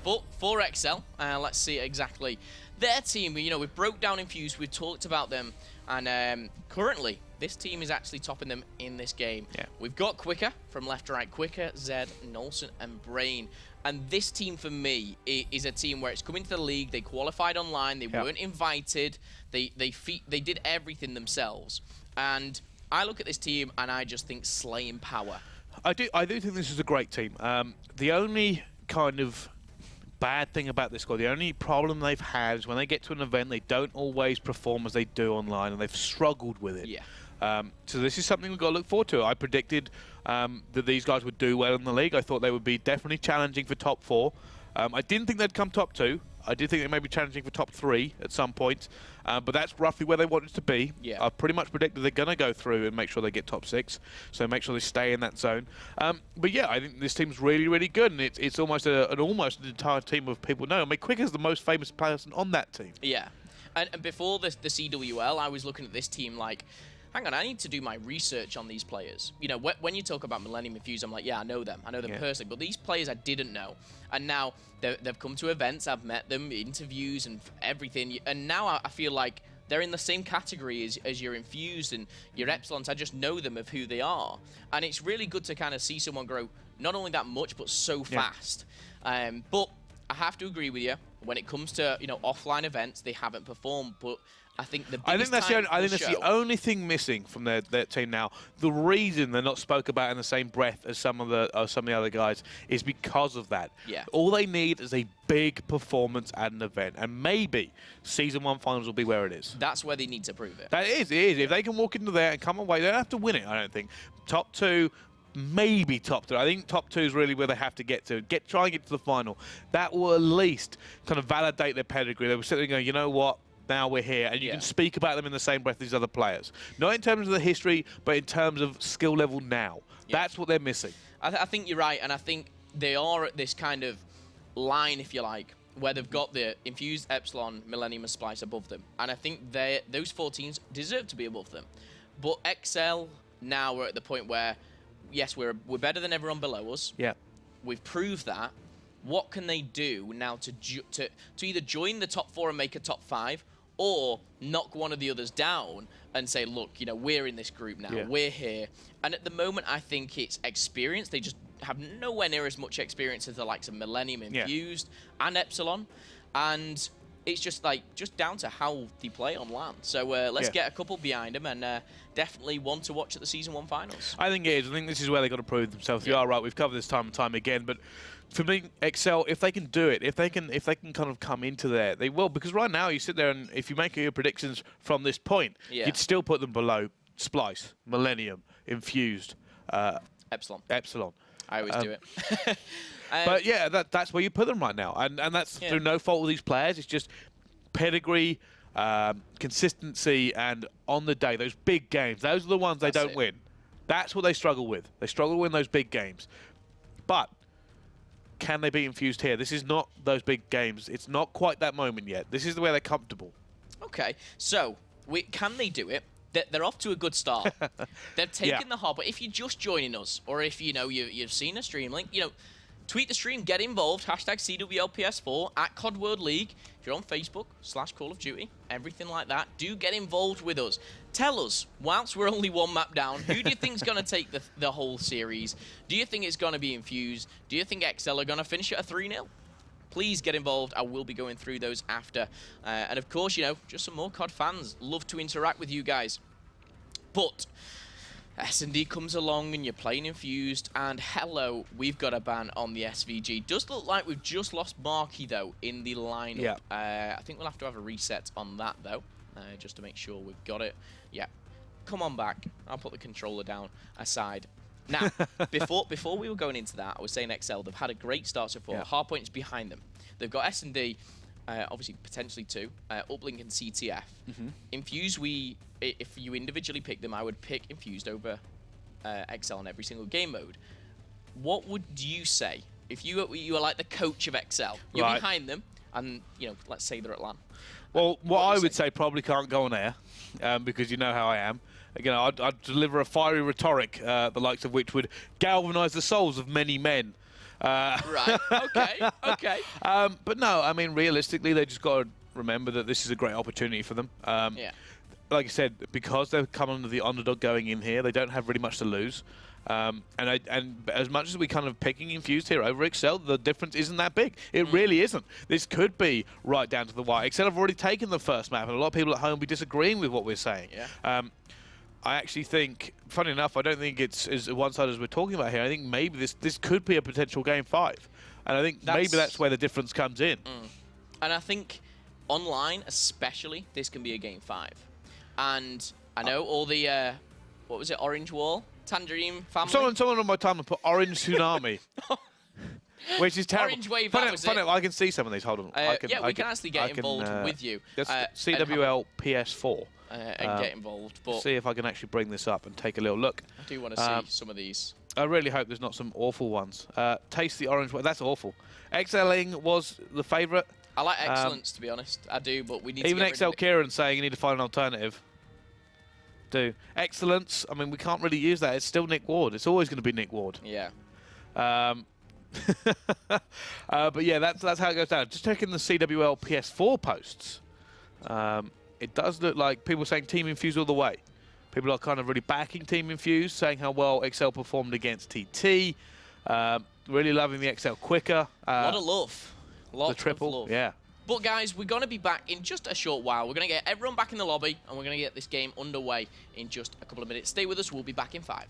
Speaker 2: But for XL, let's see exactly their team. You know, we broke down Infuse, we've talked about them, and currently this team is actually topping them in this game.
Speaker 3: Yeah.
Speaker 2: We've got Quicker from left to right, Quicker, Zed, Nolson, and Brain. And this team, for me, is a team where it's coming to the league. They qualified online. They weren't invited. They did everything themselves. And I look at this team and I just think slaying power.
Speaker 3: I do think this is a great team. The only kind of bad thing about this squad, the only problem they've had is when they get to an event, they don't always perform as they do online, and they've struggled with it.
Speaker 2: Yeah.
Speaker 3: So this is something we've got to look forward to. I predicted that these guys would do well in the league. I thought they would be definitely challenging for top 4. I didn't think they'd come top 2. I did think they may be challenging for top 3 at some point, but that's roughly where they wanted to be.
Speaker 2: Yeah.
Speaker 3: I pretty much predicted they're going to go through and make sure they get top 6, so make sure they stay in that zone. But yeah, I think this team's really, really good, and it's almost an entire team of people know. I mean, Quick is the most famous person on that team.
Speaker 2: Yeah, and before the CWL, I was looking at this team like, hang on, I need to do my research on these players. You know, when you talk about Millennium Infuse, I'm like, yeah, I know them personally, but these players I didn't know. And now they've come to events, I've met them, interviews and everything, and now I feel like they're in the same category as your Infused and your Epsilons. I just know them of who they are. And it's really good to kind of see someone grow not only that much, but so fast. But I have to agree with you, when it comes to, you know, offline events, they haven't performed, but I think that's
Speaker 3: the only thing missing from their team now. The reason they're not spoke about in the same breath as some of the other guys is because of that.
Speaker 2: Yeah.
Speaker 3: All they need is a big performance at an event, and maybe Season 1 finals will be where it is.
Speaker 2: That's where they need to prove it.
Speaker 3: That is, it is. If they can walk into there and come away, they don't have to win it. I don't think top 2. Maybe top 3. I think top 2 is really where they have to get to. Try and get to the final. That will at least kind of validate their pedigree. They were sitting there going, you know what? Now we're here, and you can speak about them in the same breath as these other players. Not in terms of the history, but in terms of skill level now. That's what they're missing.
Speaker 2: I think you're right, and I think they are at this kind of line, if you like, where they've got the Infused, Epsilon, Millennium, and Splyce above them. And I think those 4 teams deserve to be above them. But XL now are at the point where, yes, we're better than everyone below us.
Speaker 3: Yeah.
Speaker 2: We've proved that. What can they do now to either join the top 4 and make a top 5, or knock one of the others down and say, look, you know, we're in this group now. Yeah. We're here. And at the moment, I think it's experience. They just have nowhere near as much experience as the likes of Millennium, Infused, and Epsilon. And it's just down to how they play on LAN. So let's get a couple behind them, and definitely one to watch at the Season 1 finals.
Speaker 3: I think it is. I think this is where they've got to prove themselves. You are right. We've covered this time and time again, but for me, Excel, if they can do it, if they can kind of come into there, they will. Because right now, you sit there and if you make your predictions from this point, you'd still put them below Splyce, Millennium, Infused, Epsilon.
Speaker 2: I always do it.
Speaker 3: But yeah, that's where you put them right now, and that's through no fault of these players. It's just pedigree, consistency, and on the day, those big games. Those are the ones they don't win. That's what they struggle with. They struggle to win those big games. But can they be Infused here? This is not those big games. It's not quite that moment yet. This is where they're comfortable.
Speaker 2: Okay, so can they do it? They're off to a good start. They've taken the Hardpoint. If you're just joining us, or if you know you've seen a stream link, tweet the stream, get involved. Hashtag CWLPS4 at COD World League. If you're on Facebook /Call of Duty, everything like that, do get involved with us. Tell us, whilst we're only 1 map down, who do you think is going to take the whole series? Do you think it's going to be Infused? Do you think XL are going to finish at a 3-0? Please get involved. I will be going through those after. And of course, just some more COD fans. Love to interact with you guys. But S&D comes along and you're playing Infused, and hello, we've got a ban on the SVG. Does look like we've just lost Marky, though, in the lineup. I think we'll have to have a reset on that, though, just to make sure we've got it. Yeah, come on back. I'll put the controller down aside. Now, before we were going into that, I was saying XL, they've had a great start so far. Hardpoint is behind them. They've got S&D, obviously potentially 2, Uplink and CTF. Infused, if you individually pick them, I would pick Infused over XL on every single game mode. What would you say if you are like the coach of XL? You're behind them, and let's say they're at LAN.
Speaker 3: Well, what I would say probably can't go on air, because you know how I am. Again, I'd deliver a fiery rhetoric, the likes of which would galvanise the souls of many men.
Speaker 2: Right, okay.
Speaker 3: But no, I mean, realistically, they just got to remember that this is a great opportunity for them. Like I said, because they've come under the underdog going in here, they don't have really much to lose. And as much as we kind of picking Infused here over XL, the difference isn't that big. It really isn't. This could be right down to the wire. XL have already taken the first map, and a lot of people at home will be disagreeing with what we're saying. I actually think, funny enough, I don't think it's as one-sided as we're talking about here. I think maybe this could be a potential Game 5. And I think maybe that's where the difference comes in.
Speaker 2: And I think online especially, this can be a Game 5. And I know all the, what was it, Orange Wall? Tangerine family?
Speaker 3: Someone on my timeline put Orange Tsunami. Which is terrible.
Speaker 2: Orange Wave, that was it.
Speaker 3: I can see some of these. Hold on.
Speaker 2: We can actually get involved with you.
Speaker 3: CWL PS4.
Speaker 2: And get involved. But
Speaker 3: see if I can actually bring this up and take a little look.
Speaker 2: I do want to see some of these.
Speaker 3: I really hope there's not some awful ones. Taste the Orange Wave. That's awful. XLing was the favourite.
Speaker 2: I like Excellence, to be honest. I do, but we need to
Speaker 3: even
Speaker 2: get
Speaker 3: XL Kieran saying you need to find an alternative. Excellence, I mean, we can't really use that. It's still Nick Ward. It's always going to be Nick Ward.
Speaker 2: Yeah.
Speaker 3: But yeah, that's how it goes down. Just checking the CWL PS4 posts. It does look like people saying Team Infused all the way. People are kind of really backing Team Infused, saying how well XL performed against TT. Really loving the XL quicker.
Speaker 2: A lot of love.
Speaker 3: The triple,
Speaker 2: of love.
Speaker 3: yeah.
Speaker 2: But guys, we're going to be back in just a short while. We're going to get everyone back in the lobby, and we're going to get this game underway in just a couple of minutes. Stay with us. We'll be back in 5.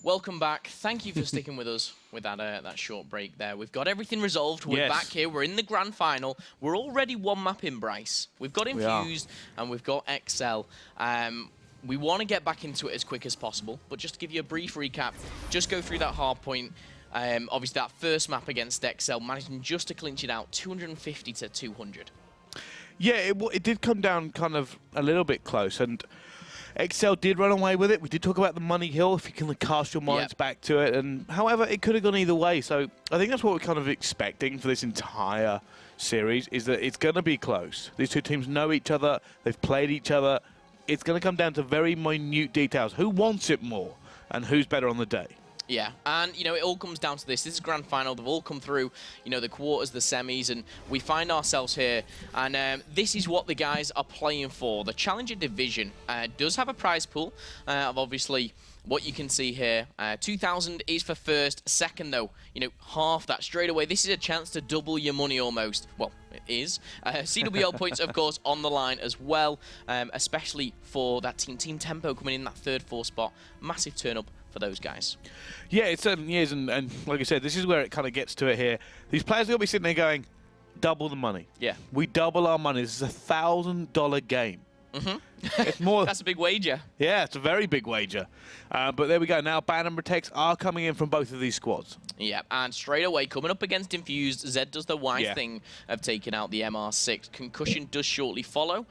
Speaker 2: Welcome back. Thank you for sticking with us with that short break there. We've got everything resolved. We're back here. We're in the grand final. We're already one map in, Bryce. We've got Infused and we've got XL. We want to get back into it as quick as possible, but just to give you a brief recap, just go through that Hardpoint. Obviously, that first map against XL, managing just to clinch it out, 250 to 200.
Speaker 3: Yeah, it did come down kind of a little bit close, and XL did run away with it. We did talk about the money hill, if you can cast your minds back to it. And however, it could have gone either way. So I think that's what we're kind of expecting for this entire series, is that it's going to be close. These two teams know each other. They've played each other. It's going to come down to very minute details. Who wants it more and who's better on the day?
Speaker 2: Yeah, and, you know, it all comes down to this. This is grand final. They've all come through, you know, the quarters, the semis, and we find ourselves here. And this is what the guys are playing for. The Challenger Division does have a prize pool of obviously what you can see here. 2,000 is for first. Second, though, you know, half that straight away. This is a chance to double your money almost. Well, it is. CWL points, of course, on the line as well, especially for that Team Tempo coming in that 3rd, 4th spot. Massive turn up for those guys.
Speaker 3: Yeah, it certainly is, and like I said, this is where it kind of gets to it here. These players will be sitting there going, double the money.
Speaker 2: Yeah.
Speaker 3: We double our money. This is a $1,000 game. It's more.
Speaker 2: That's a big wager.
Speaker 3: Yeah, it's a very big wager. But there we go. Now, Ban and Protects are coming in from both of these squads.
Speaker 2: Yeah, and straight away, coming up against Infused, Zed does the wise thing of taking out the MR6. Concussion does shortly follow.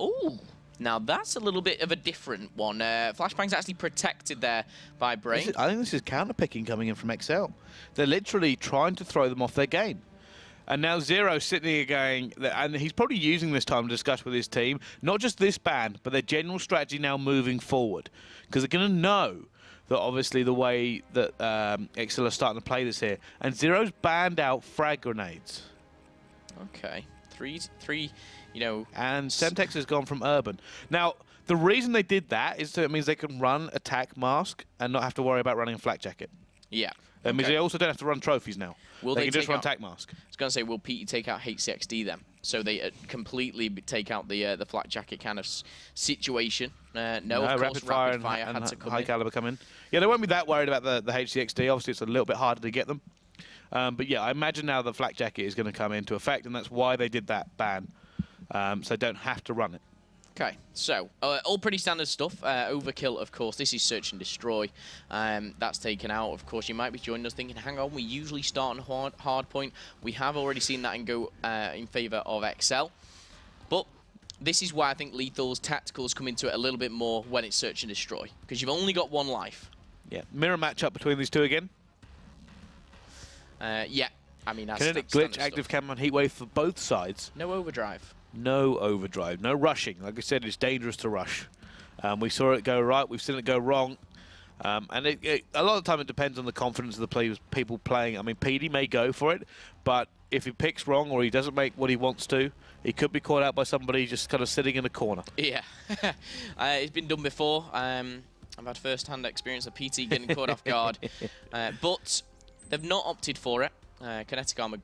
Speaker 2: Ooh. Now, that's a little bit of a different one. Flashbang's actually protected there by Brain.
Speaker 3: I think this is counter-picking coming in from XL. They're literally trying to throw them off their game. And now Zero's sitting here going, and he's probably using this time to discuss with his team, not just this ban, but their general strategy now moving forward. Because they're going to know that obviously the way that XL are starting to play this here. And Zero's banned out frag grenades.
Speaker 2: Okay. Three, you know.
Speaker 3: And Semtex has gone from Urban. Now, the reason they did that is that it means they can run Attack Mask and not have to worry about running a Flak Jacket.
Speaker 2: Yeah.
Speaker 3: That means they also don't have to run trophies now. They can just run Attack Mask.
Speaker 2: I was going to say, will PT take out HCXD then? So they completely take out the Flak Jacket kind of situation. No, of course, Rapid Fire had to come
Speaker 3: High Caliber come in. Yeah, they won't be that worried about the HCXD. Obviously, it's a little bit harder to get them. But yeah, I imagine now the Flak Jacket is going to come into effect, and that's why they did that ban. So they don't have to run it.
Speaker 2: Okay, so all pretty standard stuff. Overkill, of course. This is Search and Destroy. That's taken out. Of course, you might be joining us thinking, hang on, we usually start on Hardpoint. We have already seen that and go in favor of XL. But this is why I think Lethal's tacticals come into it a little bit more when it's Search and Destroy, because you've only got one life.
Speaker 3: Yeah, mirror matchup between these two again.
Speaker 2: Yeah, I mean, that's
Speaker 3: Kinetic Glitch, active cam on Heatwave for both sides.
Speaker 2: No overdrive.
Speaker 3: No overdrive, no rushing. Like I said, it's dangerous to rush. We saw it go right, we've seen it go wrong. And a lot of the time it depends on the confidence of the players, people playing. I mean, PD may go for it, but if he picks wrong or he doesn't make what he wants to, he could be caught out by somebody just kind of sitting in a corner.
Speaker 2: Yeah, it's been done before. I've had first-hand experience of PT getting caught off guard, but they've not opted for it. Kinetic Armor,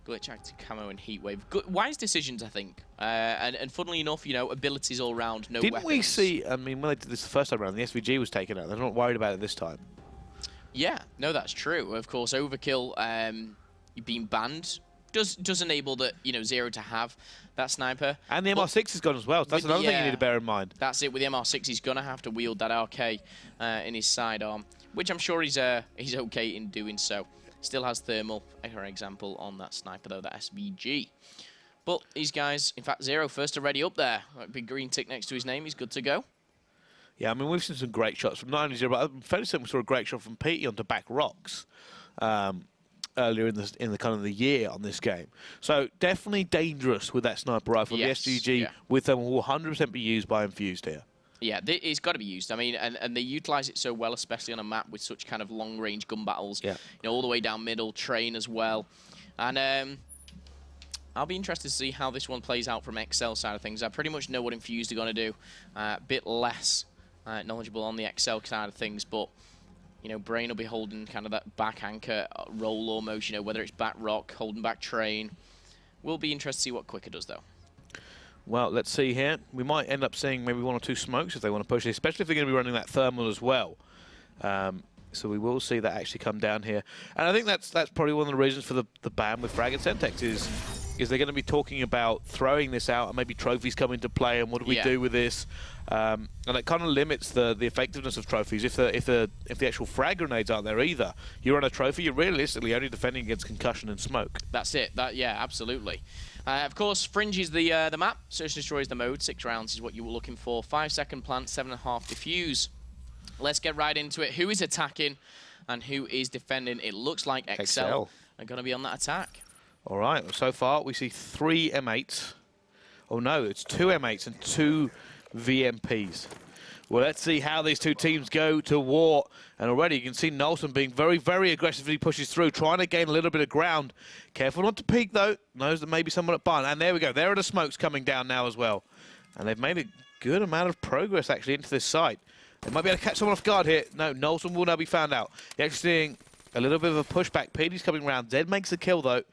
Speaker 2: Glitch Active Camo, and Heatwave. Good, wise decisions, I think. And funnily enough, you know, abilities all round, no
Speaker 3: Didn't
Speaker 2: weapons.
Speaker 3: we see, I mean, when they did this the first time around, the SVG was taken out. They're not worried about it this time.
Speaker 2: Yeah, no, that's true. Of course, Overkill being banned does enable the, you know, Zero to have that sniper.
Speaker 3: And the MR6 is gone as well. That's another thing you need to bear in mind.
Speaker 2: That's it. With the MR6, he's going to have to wield that RK in his sidearm, which I'm sure he's okay in doing so. Still has thermal, for example, on that sniper, though, that SVG. But these guys, in fact, Zero first already up there. Big green tick next to his name. He's good to go.
Speaker 3: Yeah, I mean, we've seen some great shots from not only Zero, but I'm fairly certain we saw a great shot from Petey onto back rocks earlier in the kind of the year on this game. So definitely dangerous with that sniper rifle.
Speaker 2: Yes,
Speaker 3: the SVG with them will 100% be used by Infused here.
Speaker 2: Yeah, it's got to be used. I mean, and they utilize it so well, especially on a map with such kind of long-range gun battles.
Speaker 3: Yeah.
Speaker 2: You know, all the way down middle, train as well. And I'll be interested to see how this one plays out from XL side of things. I pretty much know what Infused are going to do. A bit less knowledgeable on the XL side of things, but you know, Brain will be holding kind of that back anchor role almost. You know, whether it's back rock, holding back train. We'll be interested to see what Quicker does though.
Speaker 3: Well, let's see here. We might end up seeing maybe one or two smokes if they want to push it, especially if they're going to be running that thermal as well. So we will see that actually come down here. And I think that's probably one of the reasons for the ban with Frag and Sentex is they're going to be talking about throwing this out and maybe trophies come into play and what do we do with this. And it kind of limits the effectiveness of trophies. If the actual frag grenades aren't there either, you're on a trophy, you're realistically only defending against concussion and smoke.
Speaker 2: That's it. Yeah, absolutely. Of course, Fringe is the map. Search and Destroy is the mode. 6 rounds is what you were looking for. 5-second plant, 7.5 defuse. Let's get right into it. Who is attacking and who is defending? It looks like XL are going to be on that attack.
Speaker 3: All right. So far, we see 3 M8s. Oh, no. It's 2 M8s and 2 VMPs. Well, let's see how these two teams go to war. And already you can see Nolson being very, very aggressively pushes through, trying to gain a little bit of ground. Careful not to peek, though. Knows that maybe someone at barn. And there we go. There are the smokes coming down now as well. And they've made a good amount of progress, actually, into this site. They might be able to catch someone off guard here. No, Nolson will now be found out. You're actually seeing a little bit of a pushback. PD's coming around. Zed makes the kill, though.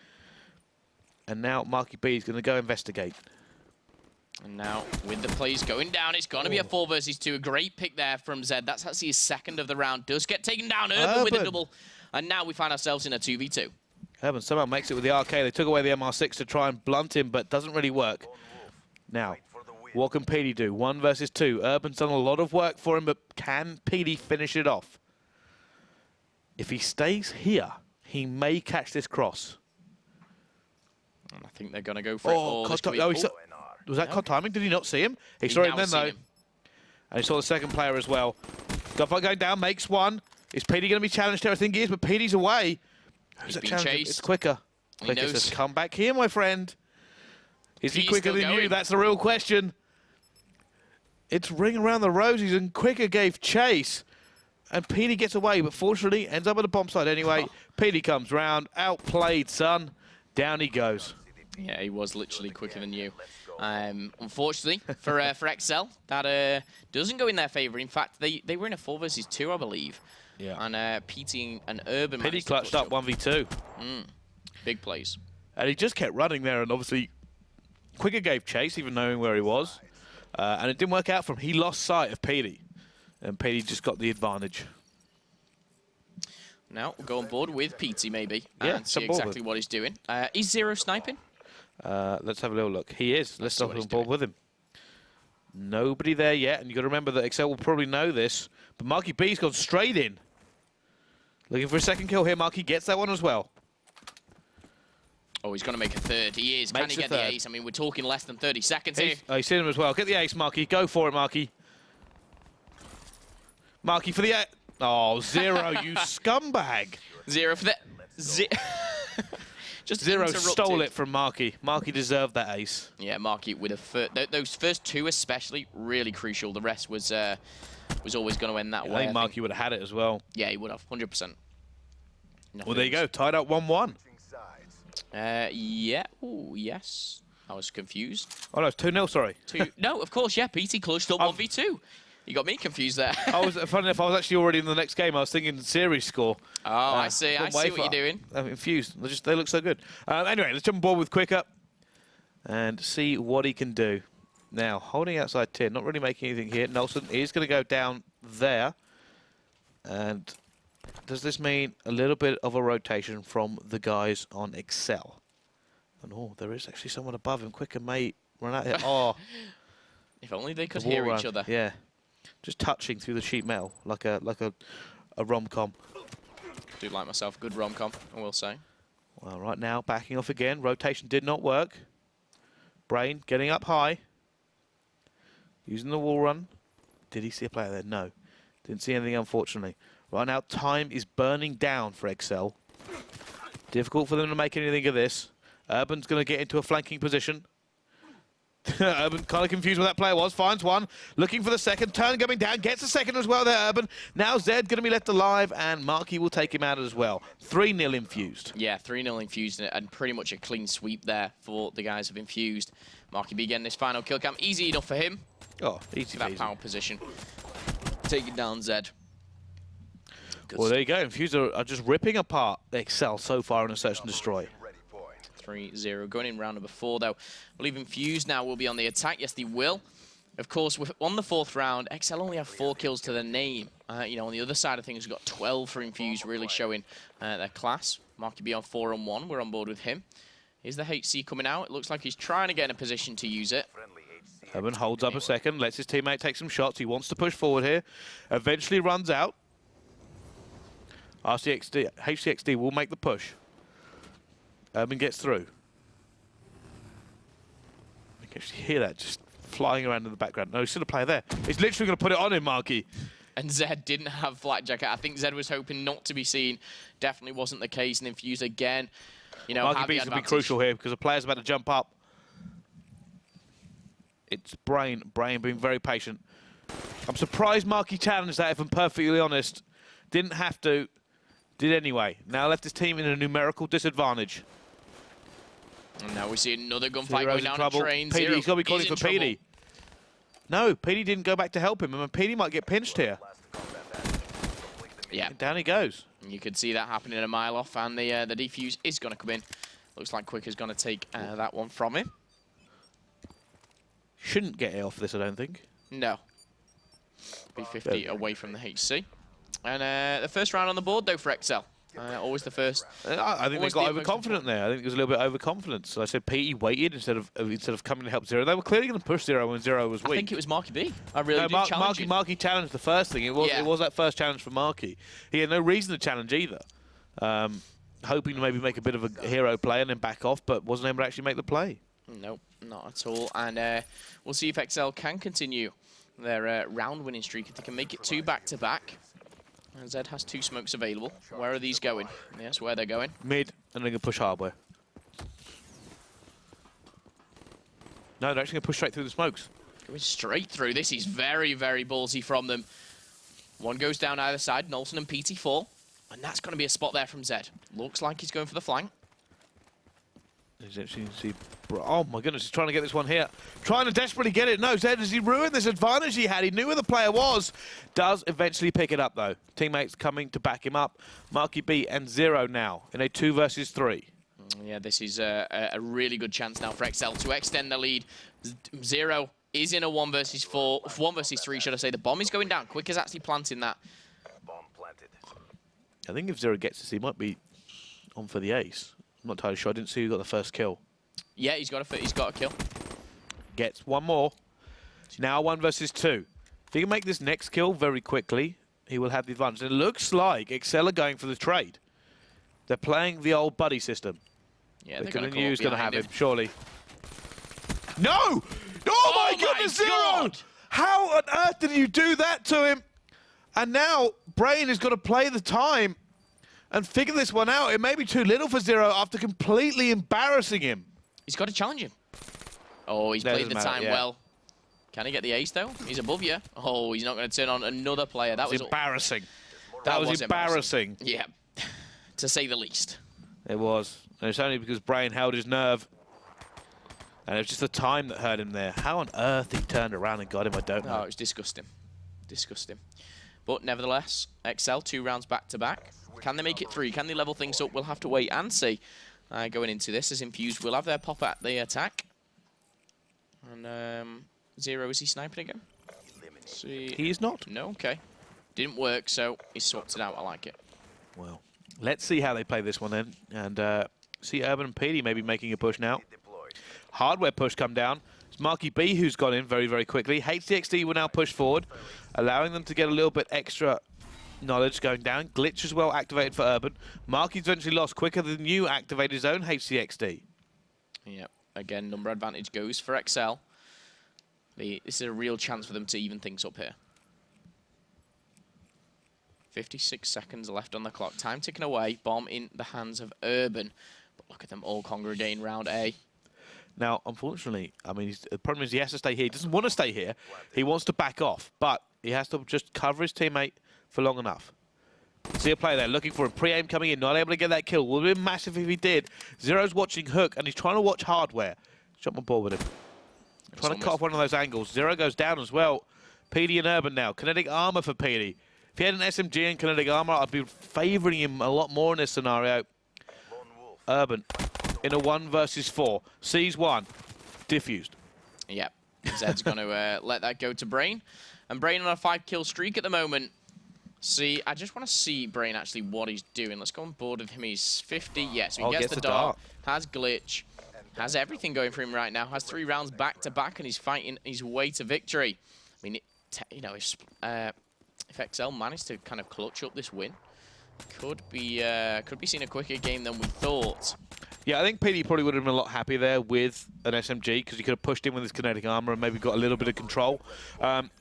Speaker 3: And now Marky B is going to go investigate.
Speaker 2: And now, with the plays going down, it's going to be a 4 versus 2. A great pick there from Zed. That's actually his second of the round. Does get taken down. Urban with a double. And now we find ourselves in a 2v2.
Speaker 3: Urban somehow makes it with the RK. They took away the MR6 to try and blunt him, but doesn't really work. Now, what can PD do? 1 versus 2. Urban's done a lot of work for him, but can PD finish it off? If he stays here, he may catch this cross.
Speaker 2: And I think they're going to go for it.
Speaker 3: Was that caught timing? Did he not see him? He saw him then, though. And he saw the second player as well. Gunfight going down, makes 1. Is PD going to be challenged here? I think he is, but PD's away. Who's that challenge? It's Quicker. Quicker says, come back here, my friend. Is he quicker than you? That's the real question. It's ring around the roses, and Quicker gave chase. And PD gets away, but fortunately ends up at the bomb site anyway. PD comes round, outplayed, son. Down he goes.
Speaker 2: Yeah, he was literally quicker than you. Unfortunately, for XL, that doesn't go in their favour. In fact, they were in a 4 versus 2, I believe.
Speaker 3: Yeah.
Speaker 2: And PT and Urban...
Speaker 3: PD clutched up 1v2.
Speaker 2: Big plays.
Speaker 3: And he just kept running there, and obviously Quicker gave chase, even knowing where he was. And it didn't work out for him. He lost sight of PD. And PD just got the advantage.
Speaker 2: Now we'll go on board with PT maybe
Speaker 3: and
Speaker 2: see exactly what he's doing. Is Zero sniping?
Speaker 3: Let's have a little look. He is. Let's stop on board with him. Nobody there yet, and you've got to remember that XL will probably know this. But Marky B's gone straight in. Looking for a second kill here. Marky gets that one as well.
Speaker 2: Oh, he's going to make a third. He is. Can he get the ace? I mean, we're talking less than 30 seconds here.
Speaker 3: Oh, he's seen him as well. Get the ace, Marky. Go for it, Marky. Marky for the ace. Oh, Zero, you scumbag.
Speaker 2: Zero for the... Just
Speaker 3: Zero stole it from Marky. Marky deserved that ace.
Speaker 2: Yeah, Marky with a those first 2 especially, really crucial. The rest was was always going to end that way.
Speaker 3: I think Marky would have had it as well.
Speaker 2: Yeah, he would have, 100%.
Speaker 3: Well, there you go. Tied up 1-1.
Speaker 2: Yeah. Ooh, yes. I was confused.
Speaker 3: Oh, no, it's 2-0, sorry.
Speaker 2: No, of course, yeah. PT clutched up 1v2. You got me confused there.
Speaker 3: Funny enough, I was actually already in the next game. I was thinking series score.
Speaker 2: Oh, I see. I see what you're doing.
Speaker 3: I'm infused. They look so good. Anyway, let's jump on board with Quicker and see what he can do. Now, holding outside tin, not really making anything here. Nelson is going to go down there. And does this mean a little bit of a rotation from the guys on Excel? And oh, there is actually someone above him. Quicker may run out here. Oh.
Speaker 2: If only they could hear each other.
Speaker 3: Yeah. Just touching through the sheet metal like a rom-com.
Speaker 2: Do like myself, good rom-com, I will say.
Speaker 3: Well, right now, backing off again. Rotation did not work. Brain getting up high. Using the wall run. Did he see a player there? No. Didn't see anything, unfortunately. Right now, time is burning down for Excel. Difficult for them to make anything of this. Urban's going to get into a flanking position. Urban kind of confused where that player was. Finds one. Looking for the second. Turn coming down. Gets a second as well there, Urban. Now Zed going to be left alive, and Marky will take him out as well. 3-0 infused.
Speaker 2: Yeah, 3-0 infused, and pretty much a clean sweep there for the guys of infused. Marky B getting this final kill cam. Easy enough for him.
Speaker 3: Oh, easy
Speaker 2: that power position. Taking down Zed.
Speaker 3: Well, there you go. Infused are just ripping apart Excel so far in a search and destroy.
Speaker 2: 3-0. Going in round number 4, though. I believe Infused now will be on the attack. Yes, they will. Of course, on the 4th round, XL only have 4 kills to their name. You know, on the other side of things, we've got 12 for Infused, really showing their class. Marky B on 4-on-1. We're on board with him. Is the HC coming out? It looks like he's trying to get in a position to use it.
Speaker 3: Urban holds up a second, lets his teammate take some shots. He wants to push forward here. Eventually runs out. HCXD will make the push. Urban gets through. I can actually hear that just flying around in the background. No, he's still a player there. He's literally going to put it on him, Marky.
Speaker 2: And Zed didn't have Flak Jacket. I think Zed was hoping not to be seen. Definitely wasn't the case. And Infused again. You know,
Speaker 3: Marky B's going to be crucial here because the player's about to jump up. It's Brain. Brain being very patient. I'm surprised Marky challenged that, if I'm perfectly honest. Didn't have to. Did anyway. Now left his team in a numerical disadvantage.
Speaker 2: And now we see another gunfight going down the train.
Speaker 3: PD, he's got to be calling for PD. No, PD didn't go back to help him. I mean, PD might get pinched here.
Speaker 2: Yeah.
Speaker 3: And down he goes.
Speaker 2: And you could see that happening a mile off, and the defuse is going to come in. Looks like Quicker's going to take that one from him.
Speaker 3: Shouldn't get it off this, I don't think.
Speaker 2: No. Be 50 away from the HC. And the first round on the board, though, for XL. Always the first.
Speaker 3: I think they got overconfident there. I think it was a little bit overconfident. So I said PT waited instead of coming to help Zero. They were clearly going to push Zero when Zero was weak.
Speaker 2: I think it was Marky B. I really did challenge
Speaker 3: Marky challenged the first thing. It was that first challenge for Marky. He had no reason to challenge either. Hoping to maybe make a bit of a hero play and then back off, but wasn't able to actually make the play.
Speaker 2: Nope, not at all. And we'll see if XL can continue their round-winning streak, if they can make it 2 back-to-back. And Zed has 2 smokes available. Where are these going? Yes, where they're going.
Speaker 3: Mid, and they're going to push hardware. No, they're actually going to push straight through the smokes.
Speaker 2: Going straight through. This is very, very ballsy from them. One goes down either side. Nolson and PT fall. And that's going to be a spot there from Zed. Looks like he's going for the flank.
Speaker 3: Oh my goodness, he's trying to get this one here. Trying to desperately get it. No, Zed, as he ruined this advantage he had. He knew where the player was. Does eventually pick it up, though. Teammates coming to back him up. Marky B and Zero now in a 2 versus 3.
Speaker 2: Yeah, this is a really good chance now for XL to extend the lead. Zero is in a 1 versus 4, 1 versus 3, should I say. The bomb is going down. Quick is actually planting that.
Speaker 3: I think if Zero gets this, he might be on for the ace. I'm not entirely sure. I didn't see who got the first kill.
Speaker 2: Yeah, he's got a kill.
Speaker 3: Gets one more. Now 1 versus 2. If he can make this next kill very quickly, he will have the advantage. And it looks like Excel are going for the trade. They're playing the old buddy system.
Speaker 2: Yeah, they're going to
Speaker 3: going to have him, surely. No! Oh my goodness, Zero! How on earth did you do that to him? And now Brain has got to play the time and figure this one out. It may be too little for Zero after completely embarrassing him.
Speaker 2: He's got to challenge him. Oh, he's played the time well. Can he get the ace, though? He's above you. Oh, he's not going to turn on another player. That was
Speaker 3: embarrassing. That was embarrassing.
Speaker 2: Yeah, to say the least.
Speaker 3: It was. And it's only because Brain held his nerve. And it was just the time that hurt him there. How on earth he turned around and got him, I don't know.
Speaker 2: Oh, it was disgusting. Disgusting. But nevertheless, XL 2 rounds back-to-back. Can they make it 3? Can they level things up? We'll have to wait and see going into this, as Infused will have their pop at the attack. And Zero, is he sniping again? See.
Speaker 3: He is not.
Speaker 2: No, okay. Didn't work, so he swapped it out. I like it.
Speaker 3: Well, let's see how they play this one then. And see Urban and PD maybe making a push now. Hardware push come down. It's Marky B who's gone in very, very quickly. HCXD will now push forward, allowing them to get a little bit extra knowledge going down. Glitch as well activated for Urban. Marky's eventually lost quicker than you activated his own HCXD.
Speaker 2: Yep. Again, number advantage goes for XL. This is a real chance for them to even things up here. 56 seconds left on the clock. Time ticking away. Bomb in the hands of Urban. But look at them all congregating round A.
Speaker 3: Now, unfortunately, I mean, the problem is he has to stay here. He doesn't want to stay here. He wants to back off, but he has to just cover his teammate for long enough. See a player there looking for a pre-aim coming in, not able to get that kill. Would have been massive if he did. Zero's watching Hook, and he's trying to watch Hardware. Jump on board with him. Trying to cut off one of those angles. Zero goes down as well. PD and Urban now. Kinetic armor for PD. If he had an SMG and kinetic armor, I'd be favouring him a lot more in this scenario. Urban in a 1 versus 4. Sees one. Diffused.
Speaker 2: Yep. Zed's going to let that go to Brain. And Brain on a 5-kill streak at the moment. See, I just want to see Brain actually what he's doing. Let's go on board with him. He's 50. Yes, so he gets the dart. Has glitch. Has everything going for him right now. Has 3 rounds back-to-back, and he's fighting his way to victory. I mean, you know, if XL managed to kind of clutch up this win, could be seeing a quicker game than we thought.
Speaker 3: Yeah, I think PD probably would have been a lot happier there with an SMG because he could have pushed in with his kinetic armor and maybe got a little bit of control.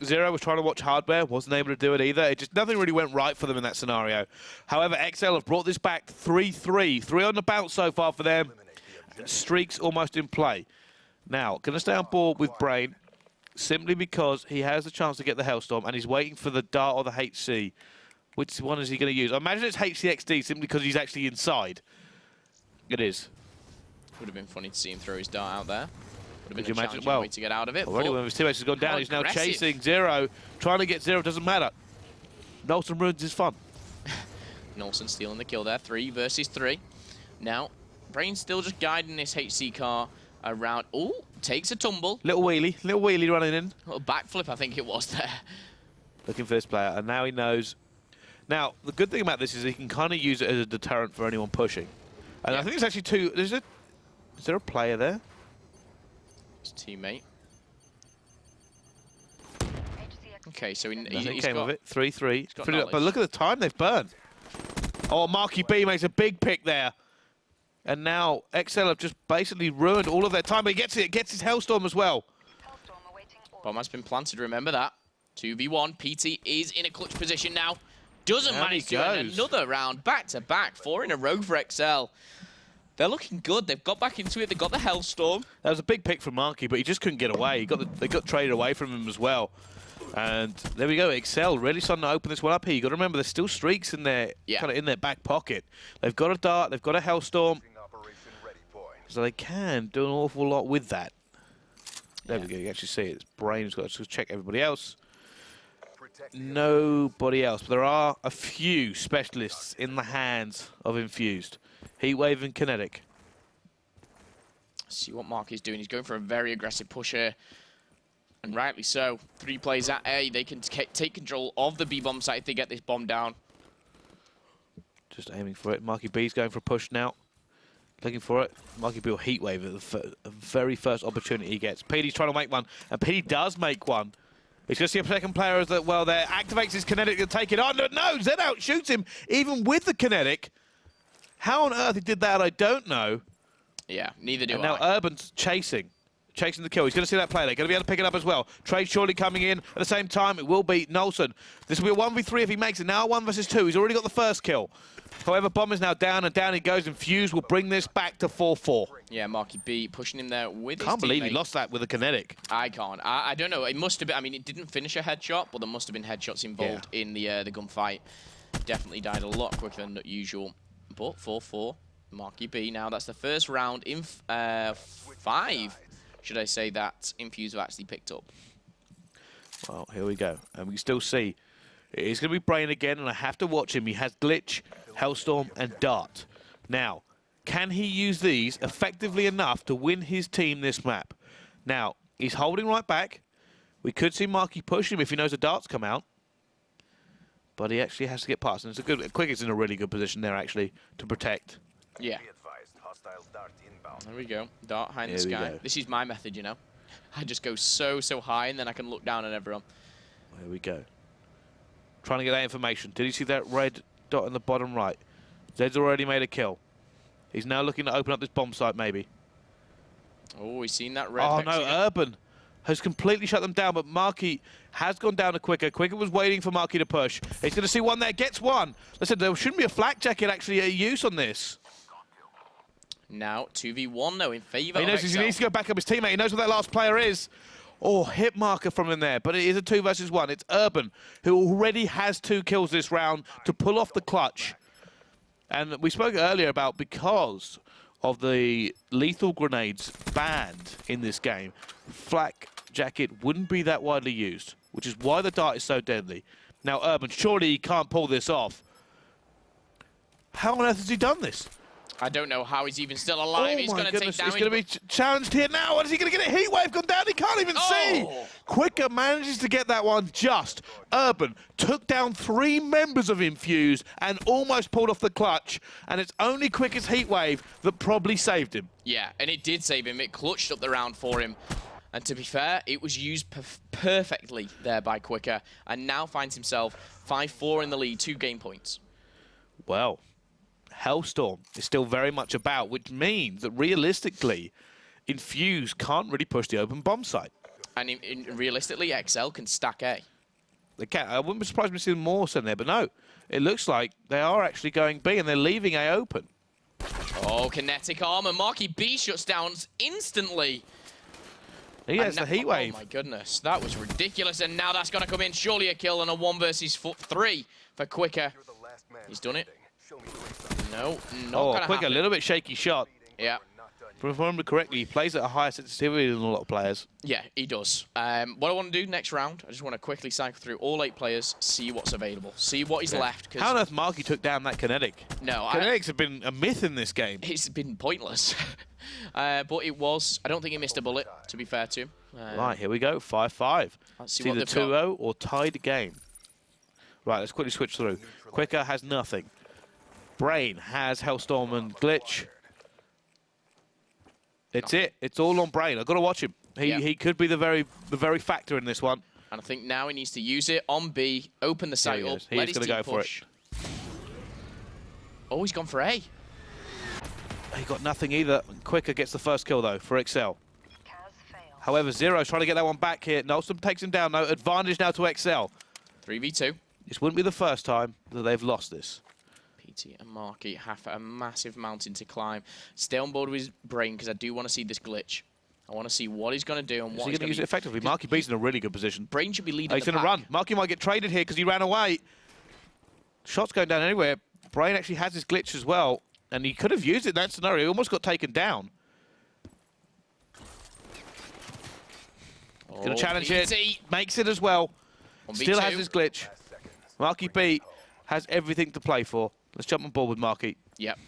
Speaker 3: Zero was trying to watch Hardware, wasn't able to do it either. Nothing really went right for them in that scenario. However, XL have brought this back 3-3. 3 on the bounce so far for them. Streaks almost in play. Now, going to stay on board with Brain simply because he has the chance to get the Hellstorm and he's waiting for the Dart or the HC. Which one is he going to use? I imagine it's HCXD simply because he's actually inside. It is.
Speaker 2: Would have been funny to see him throw his dart out there. Would have been a challenging way to get out of it.
Speaker 3: Already when his teammates has gone down, he's now chasing Zero. Trying to get Zero doesn't matter. Nolson ruins his fun.
Speaker 2: Nolson stealing the kill there. 3 versus 3. Now, Brain's still just guiding this HC car around. Oh, takes a tumble.
Speaker 3: Little wheelie running in.
Speaker 2: Little backflip, I think it was there.
Speaker 3: Looking for this player, and now he knows. Now, the good thing about this is he can kind of use it as a deterrent for anyone pushing. And I think it's actually 2. Is there a player there?
Speaker 2: His teammate. Okay, so he's
Speaker 3: came
Speaker 2: got
Speaker 3: of it. 3-3. But look at the time they've burned. Oh, Marky B makes a big pick there. And now XL have just basically ruined all of their time. But he gets it. Gets his Hellstorm as well.
Speaker 2: Bomb has been planted, remember that. 2v1. PT is in a clutch position now. Doesn't manage to win another round back-to-back. 4 in a row for XL. They're looking good. They've got back into it. They got the Hellstorm.
Speaker 3: That was a big pick from Marky, but he just couldn't get away. They got traded away from him as well. And there we go. XL really starting to open this one up here. You got to remember, there's still streaks in their kind of in their back pocket. They've got a dart. They've got a Hellstorm. So they can do an awful lot with that. There we go. You can actually see it. It's Brain's got to check everybody else. Nobody else. But there are a few specialists in the hands of Infused. Heatwave and Kinetic.
Speaker 2: See what Mark is doing. He's going for a very aggressive push here. And rightly so. 3 plays at A. They can take control of the B-bomb site if they get this bomb down.
Speaker 3: Just aiming for it. Marky B's going for a push now. Looking for it. Marky B will Heatwave at the very first opportunity he gets. PD's trying to make one. And PD does make one. He's going to see a second player as well there. Activates his Kinetic to take it on. No, Zed outshoots him even with the Kinetic. How on earth he did that, I don't know.
Speaker 2: Yeah, neither do I.
Speaker 3: And now Urban's chasing chasing the kill. He's going to see that play. They're going to be able to pick it up as well. Trade surely coming in. At the same time, it will be Nolson. This will be a 1v3 if he makes it. Now 1 versus 2. He's already got the first kill. However, Bomb is now down, and down he goes, and Fuse will bring this back to 4-4.
Speaker 2: Yeah, Marky B pushing him there with his
Speaker 3: Can't believe
Speaker 2: teammate.
Speaker 3: he lost that with a kinetic.
Speaker 2: I can't. I don't know. It must have been. I mean, it didn't finish a headshot, but there must have been headshots involved in the gunfight. Definitely died a lot quicker than usual. But 4-4, Marky B. Now that's the first round in 5. Should I say that Infuse have actually picked up?
Speaker 3: Well, here we go, and we can still see it is going to be Brain again, and I have to watch him. He has Glitch, Hellstorm, and Dart. Now, can he use these effectively enough to win his team this map? Now, he's holding right back. We could see Marky push him if he knows the darts come out. But he actually has to get past. And it's a good... Quick's in a really good position there, actually, to protect.
Speaker 2: Yeah. There we go. Dart high in the sky. This is my method, you know. I just go so high, and then I can look down on everyone.
Speaker 3: There we go. Trying to get that information. Did you see that red dot in the bottom right? Zed's already made a kill. He's now looking to open up this bomb site, maybe.
Speaker 2: Oh, he's seen that red.
Speaker 3: Oh, no, Urban has completely shut them down, but Marky has gone down to Quicker. Quicker was waiting for Marky to push. He's going to see one there, gets one. Listen, there shouldn't be a flak jacket actually a use on this.
Speaker 2: Now, 2v1, though, in favour
Speaker 3: He knows he needs to go back up his teammate. He knows what that last player is. Oh, hit marker from him there, but it is a 2 versus 1. It's Urban, who already has 2 kills this round to pull off the clutch. And we spoke earlier about because of the lethal grenades banned in this game, flak jacket wouldn't be that widely used, which is why the dart is so deadly. Now, Urban, surely he can't pull this off. How on earth has he done this?
Speaker 2: I don't know how he's even still alive.
Speaker 3: Oh
Speaker 2: He's going to take damage.
Speaker 3: He's going to be challenged here now. What is he going to get? A heat wave gone down. He can't even see. Quicker manages to get that one just. Urban took down 3 members of Infuse and almost pulled off the clutch. And it's only Quicker's heat wave that probably saved him.
Speaker 2: Yeah, and it did save him. It clutched up the round for him. And to be fair, it was used perfectly there by Quicker. And now finds himself 5-4 in the lead, 2 game points.
Speaker 3: Well, Hellstorm is still very much about, which means that realistically, Infuse can't really push the open bomb site.
Speaker 2: And realistically, XL can stack A.
Speaker 3: They can. I wouldn't be surprised to see more in there, but no. It looks like they are actually going B, and they're leaving A open.
Speaker 2: Oh, kinetic armor. Marky B shuts down instantly.
Speaker 3: He has the heat wave.
Speaker 2: Oh, my goodness. That was ridiculous, and now that's going to come in. Surely a kill and a 1 versus 3 for Quicker. He's done it. No, not
Speaker 3: Quicker, a little bit shaky shot.
Speaker 2: Yeah.
Speaker 3: If I remember correctly, he plays at a higher sensitivity than a lot of players.
Speaker 2: Yeah, he does. What I want to do next round, I just want to quickly cycle through all 8 players, see what's available, see what is left.
Speaker 3: How on earth Marky took down that kinetic?
Speaker 2: No,
Speaker 3: Kinetics have been a myth in this game.
Speaker 2: It's been pointless. But it was. I don't think he missed a bullet, to be fair to him.
Speaker 3: Right, here we go, 5-5.
Speaker 2: Let's see
Speaker 3: it's
Speaker 2: what
Speaker 3: either 2-0 or tied game. Right, let's quickly switch through. Quicker has nothing. Brain has Hellstorm and Glitch. It's it. It's all on Brain. I've got to watch him. He could be the very factor in this one.
Speaker 2: And I think now he needs to use it on B, open the site up, let his team push. Oh, he's gone for A.
Speaker 3: He got nothing either. Quicker gets the first kill, though, for XL. However, Zero's trying to get that one back here. Nolson takes him down, though. Advantage now to XL.
Speaker 2: 3v2.
Speaker 3: This wouldn't be the first time that they've lost this.
Speaker 2: PT and Marky have a massive mountain to climb. Stay on board with his Brain, because I do want to see this glitch. I want to see what he's going to do and what he's going to
Speaker 3: use it effectively. Marky B's in a really good position.
Speaker 2: Brain should be leading
Speaker 3: he's going to run. Marky might get traded here because he ran away. Shot's going down anywhere. Brain actually has his glitch as well, and he could have used it in that scenario. He almost got taken down. Going to challenge it. Makes it as well. Still has his glitch. Marky B has everything to play for. Let's jump on board with Marky.
Speaker 2: Yep.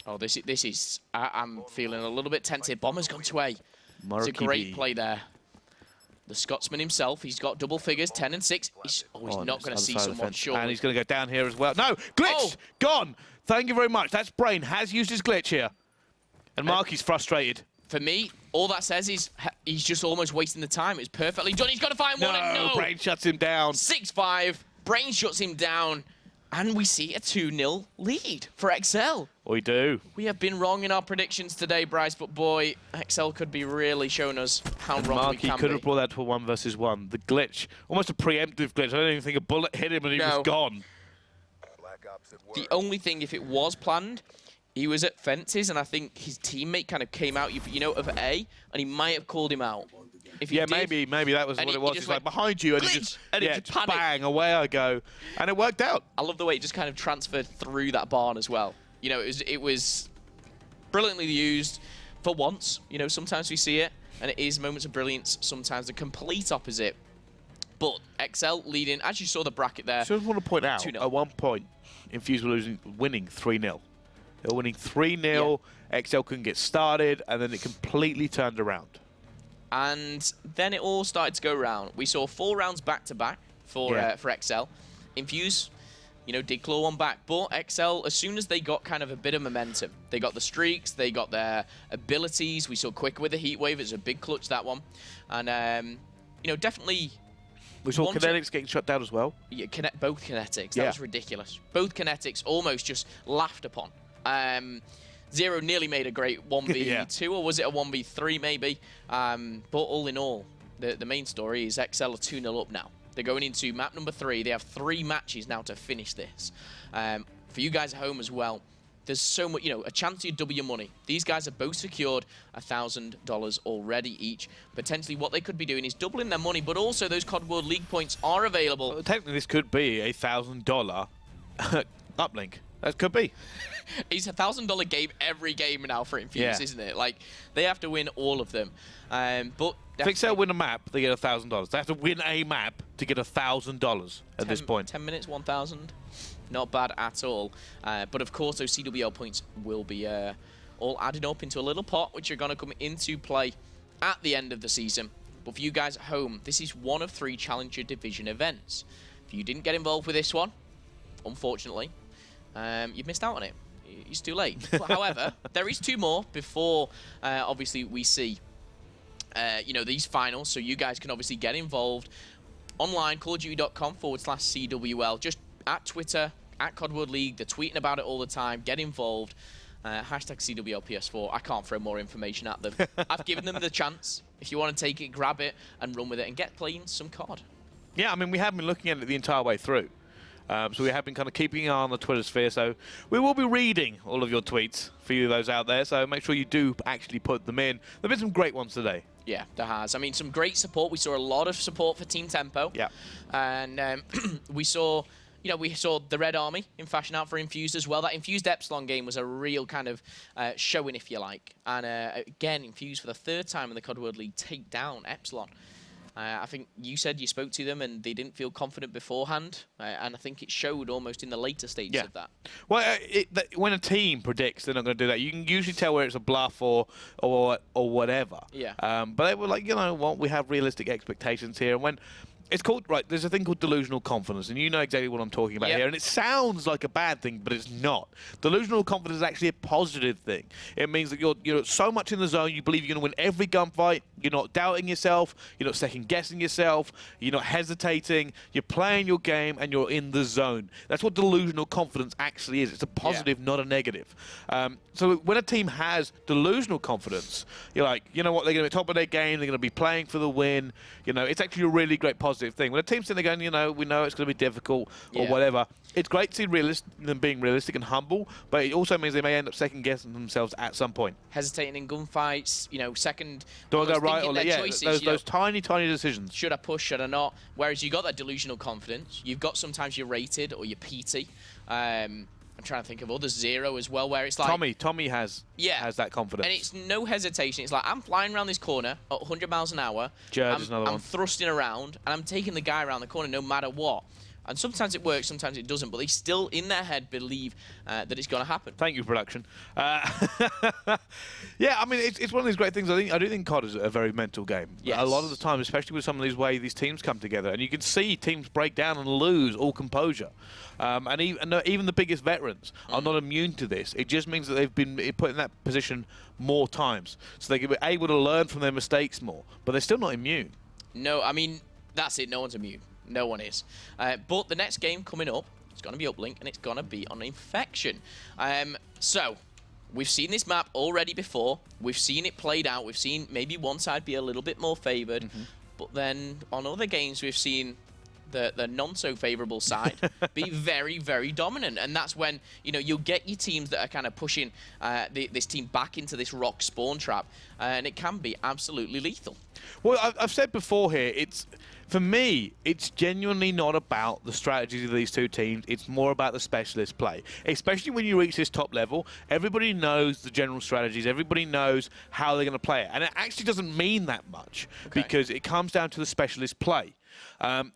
Speaker 2: Oh, this is. I'm feeling a little bit tense here. Bomber's gone to A. It's a great play there. The Scotsman himself, he's got double figures, 10 and 6. He's not going to see someone, sure.
Speaker 3: And he's going to go down here as well. No, glitch! Gone! Thank you very much. That's Brain, has used his glitch here. And Marky's frustrated.
Speaker 2: For me, all that says is he's just almost wasting the time. It's perfectly done. He's got to find one. And no,
Speaker 3: Brain shuts him down.
Speaker 2: 6-5. Brain shuts him down. And we see a 2-0 lead for XL.
Speaker 3: We do.
Speaker 2: We have been wrong in our predictions today, Bryce, but boy, XL could be really showing us how
Speaker 3: and
Speaker 2: wrong
Speaker 3: Marky
Speaker 2: we can
Speaker 3: could
Speaker 2: be.
Speaker 3: have brought that to a 1 versus 1. The glitch, almost a preemptive glitch. I don't even think a bullet hit him and he was gone.
Speaker 2: The only thing, if it was planned, he was at fences, and I think his teammate kind of came out, you know, of A, and he might have called him out. If he
Speaker 3: Yeah,
Speaker 2: did,
Speaker 3: maybe that was what it was. He's like, behind you, and he just, bang, away I go. And it worked out.
Speaker 2: I love the way it just kind of transferred through that barn as well. You know, it was brilliantly used for once. You know, sometimes we see it, and it is moments of brilliance, sometimes the complete opposite. But XL leading, as you saw the bracket there.
Speaker 3: So I just want to point out,
Speaker 2: 2-0.
Speaker 3: at one point, Infuse were winning 3-0. They were winning 3-0, XL couldn't get started, and then it completely turned around.
Speaker 2: And then it all started to go round. We saw 4 rounds back-to-back for XL. Infuse, you know, did claw one back. But XL, as soon as they got kind of a bit of momentum, they got the streaks, they got their abilities. We saw Quick with the heat wave. It was a big clutch, that one. And, you know, definitely...
Speaker 3: We saw Kinetics getting shut down as well.
Speaker 2: Yeah, both Kinetics. That was ridiculous. Both Kinetics almost just laughed upon. Zero nearly made a great 1v2, or was it a 1v3 maybe? But all in all, the main story is XL are 2-0 up now. They're going into map number 3. They have 3 matches now to finish this. For you guys at home as well, there's so much, you know, a chance to double your money. These guys have both secured $1,000 already each. Potentially what they could be doing is doubling their money, but also those COD World League points are available.
Speaker 3: Well, technically, this could be a $1,000 uplink. That could be.
Speaker 2: It's a $1,000 game every game now for Infuse, isn't it? Like, they have to win all of them. But
Speaker 3: if XL win a map, they get $1,000. They have to win a map to get $1,000 at this point.
Speaker 2: 10 minutes, 1,000. Not bad at all. But of course, those CWL points will be all added up into a little pot, which are going to come into play at the end of the season. But for you guys at home, this is one of 3 Challenger Division events. If you didn't get involved with this one, unfortunately, you've missed out on it. It's too late. But however, there is 2 more before, obviously, we see, you know, these finals. So you guys can obviously get involved online, callofduty.com/CWL. Just at Twitter, at COD World League. They're tweeting about it all the time. Get involved. Hashtag CWLPS4. I can't throw more information at them. I've given them the chance. If you want to take it, grab it and run with it and get playing some COD.
Speaker 3: Yeah, I mean, we have been looking at it the entire way through. So we have been kind of keeping an eye on the Twitter sphere. So we will be reading all of your tweets for you, those out there. So make sure you do actually put them in. There have been some great ones today.
Speaker 2: Yeah, there has. I mean, some great support. We saw a lot of support for Team Tempo.
Speaker 3: Yeah.
Speaker 2: And we saw... You know, we saw the Red Army in fashion out for Infused as well. That Infused Epsilon game was a real kind of showing, if you like. And again, Infused for the 3rd time in the COD World League take down Epsilon. I think you said you spoke to them and they didn't feel confident beforehand. And I think it showed almost in the later stages of that.
Speaker 3: Well, when a team predicts they're not going to do that, you can usually tell where it's a bluff or whatever.
Speaker 2: Yeah.
Speaker 3: But they were like, you know what, we have realistic expectations here. And when... It's called, right, there's a thing called delusional confidence, and you know exactly what I'm talking about here, and it sounds like a bad thing, but it's not. Delusional confidence is actually a positive thing. It means that you're so much in the zone, you believe you're going to win every gunfight, you're not doubting yourself, you're not second-guessing yourself, you're not hesitating, you're playing your game, and you're in the zone. That's what delusional confidence actually is. It's a positive, not a negative. So when a team has delusional confidence, you're like, you know what, they're going to be top of their game, they're going to be playing for the win, you know, it's actually a really great positive thing. When a team's sitting there going, you know, we know it's going to be difficult or whatever, it's great to see them being realistic and humble, but it also means they may end up second-guessing themselves at some point.
Speaker 2: Hesitating in gunfights, you know, second...
Speaker 3: Do I go right or left? Yeah,
Speaker 2: choices,
Speaker 3: those tiny, tiny decisions.
Speaker 2: Should I push, should I not? Whereas you got that delusional confidence. You've got sometimes you're rated or you're PT. I'm trying to think of others. Zero as well, where it's like...
Speaker 3: Tommy has that confidence.
Speaker 2: And it's no hesitation. It's like, I'm flying around this corner at 100 miles an hour.
Speaker 3: I'm
Speaker 2: thrusting around, and I'm taking the guy around the corner no matter what. And sometimes it works, sometimes it doesn't, but they still, in their head, believe that it's going to happen.
Speaker 3: Thank you, production. Yeah, I mean, it's one of these great things. I do think COD is a very mental game.
Speaker 2: Yes.
Speaker 3: A lot of the time, especially with some of these ways these teams come together, and you can see teams break down and lose all composure. And even the biggest veterans are not immune to this. It just means that they've been put in that position more times, so they can be able to learn from their mistakes more. But they're still not immune.
Speaker 2: No, I mean, that's it. No one's immune. No one is. But the next game coming up It's going to be Uplink, and it's going to be on Infection. So, we've seen this map already before. We've seen it played out. We've seen maybe one side be a little bit more favored. But then on other games, we've seen the non-so-favorable side be very, very dominant. And that's when, you know, you'll get your teams that are kind of pushing this team back into this rock spawn trap. And it can be absolutely lethal.
Speaker 3: Well, I've said before here, for me, it's genuinely not about the strategies of these two teams. It's more about the specialist play. Especially when you reach this top level, everybody knows the general strategies. Everybody knows how they're going to play it. And it actually doesn't mean that much because it comes down to the specialist play.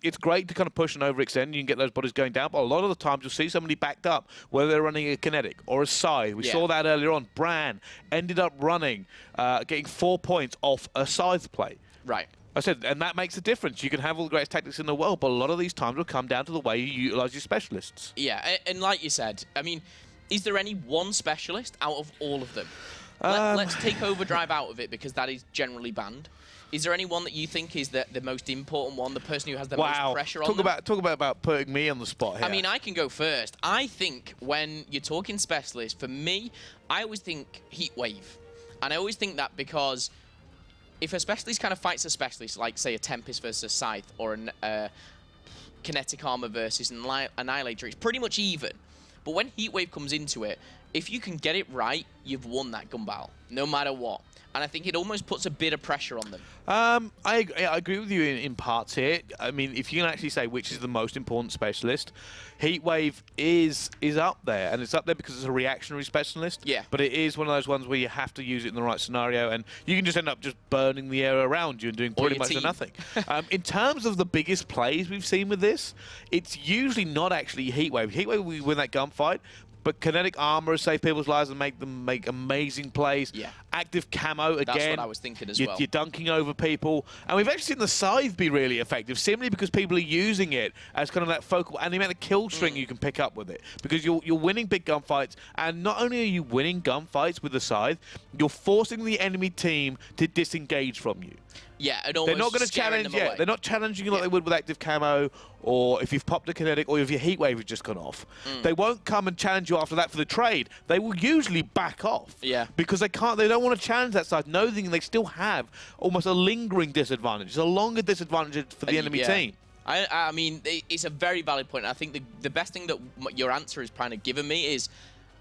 Speaker 3: It's great to kind of push and overextend. You can get those bodies going down, but a lot of the times you'll see somebody backed up, whether they're running a kinetic or a scythe. We saw that earlier on. Bran ended up running, getting 4 points off a scythe play.
Speaker 2: Right.
Speaker 3: I said, and that makes a difference. You can have all the greatest tactics in the world, but a lot of these times will come down to the way you utilize your specialists.
Speaker 2: Yeah, and like you said, I mean, is there any one specialist out of all of them? Let's take Overdrive out of it because that is generally banned. Is there any one that you think is the most important one, the person who has the most pressure on them?
Speaker 3: Talk about putting me on the spot here.
Speaker 2: I mean, I can go first. I think when you're talking specialist, for me, I always think Heatwave. And I always think that because if a specialist kind of fights a specialist, like, say, a Tempest versus a Scythe or a Kinetic Armor versus an Annihilator, it's pretty much even. But when Heatwave comes into it, if you can get it right, you've won that gun battle, no matter what. And I think it almost puts a bit of pressure on them.
Speaker 3: I agree with you in parts here. I mean, if you can actually say which is the most important specialist, Heatwave is up there, and it's up there because it's a reactionary specialist.
Speaker 2: Yeah.
Speaker 3: But it is one of those ones where you have to use it in the right scenario, and you can just end up just burning the air around you and doing pretty much nothing. In terms of the biggest plays we've seen with this, it's usually not actually Heatwave. Heatwave will win that gunfight, but Kinetic Armor has saved people's lives and make them make amazing plays.
Speaker 2: Yeah.
Speaker 3: Active Camo, again.
Speaker 2: That's what I was thinking as well.
Speaker 3: You're dunking over people. And we've actually seen the Scythe be really effective, simply because people are using it as kind of that focal, and the amount of kill string you can pick up with it. Because you're winning big gunfights, and not only are you winning gunfights with the Scythe, you're forcing the enemy team to disengage from you.
Speaker 2: Yeah, and
Speaker 3: they're not going to challenge. Yeah, they're not challenging you like they would with Active Camo, or if you've popped a kinetic, or if your Heatwave has just gone off. They won't come and challenge you after that for the trade. They will usually back off.
Speaker 2: Yeah,
Speaker 3: because they can't. They don't want to challenge that side, knowing they still have almost a lingering disadvantage. It's a longer disadvantage for the enemy team.
Speaker 2: I mean, it's a very valid point. I think the best thing that your answer is kind of given me is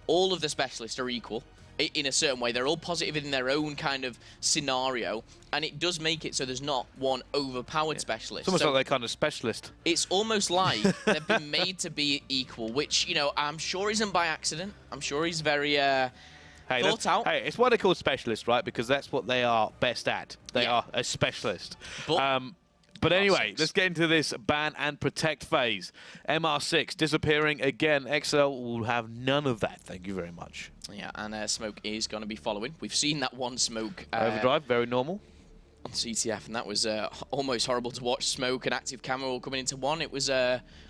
Speaker 2: all of the specialists are equal. In a certain way, they're all positive in their own kind of scenario, and it does make it so there's not one overpowered specialist.
Speaker 3: It's almost like they're kind of specialist.
Speaker 2: It's almost like they've been made to be equal, which, you know, I'm sure isn't by accident. I'm sure he's very thought out.
Speaker 3: Hey, it's why they're called specialists, right? Because that's what they are best at. They are a specialist. But anyway, let's get into this ban and protect phase. MR6 disappearing again. XL will have none of that. Thank you very much.
Speaker 2: Yeah, and Smoke is going to be following. We've seen that one Smoke.
Speaker 3: Overdrive, very normal.
Speaker 2: On CTF, and that was almost horrible to watch. Smoke and Active Camo all coming into one. It was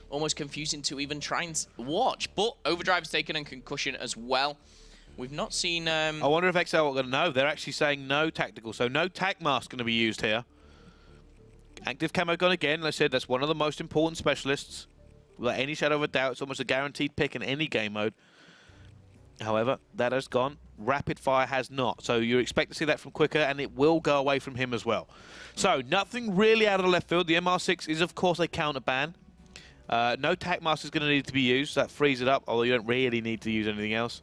Speaker 2: almost confusing to even try and watch. But Overdrive's taken and Concussion as well. We've not seen... I
Speaker 3: wonder if XL are going to know. They're actually saying no tactical, so no tac mask going to be used here. Active Camo gone again. Like I said, that's one of the most important specialists. Without any shadow of a doubt, it's almost a guaranteed pick in any game mode. However, that has gone. Rapid Fire has not. So you expect to see that from Quicker, and it will go away from him as well. So nothing really out of the left field. The MR6 is, of course, a counter ban. No tac mask is going to need to be used. That frees it up, although you don't really need to use anything else.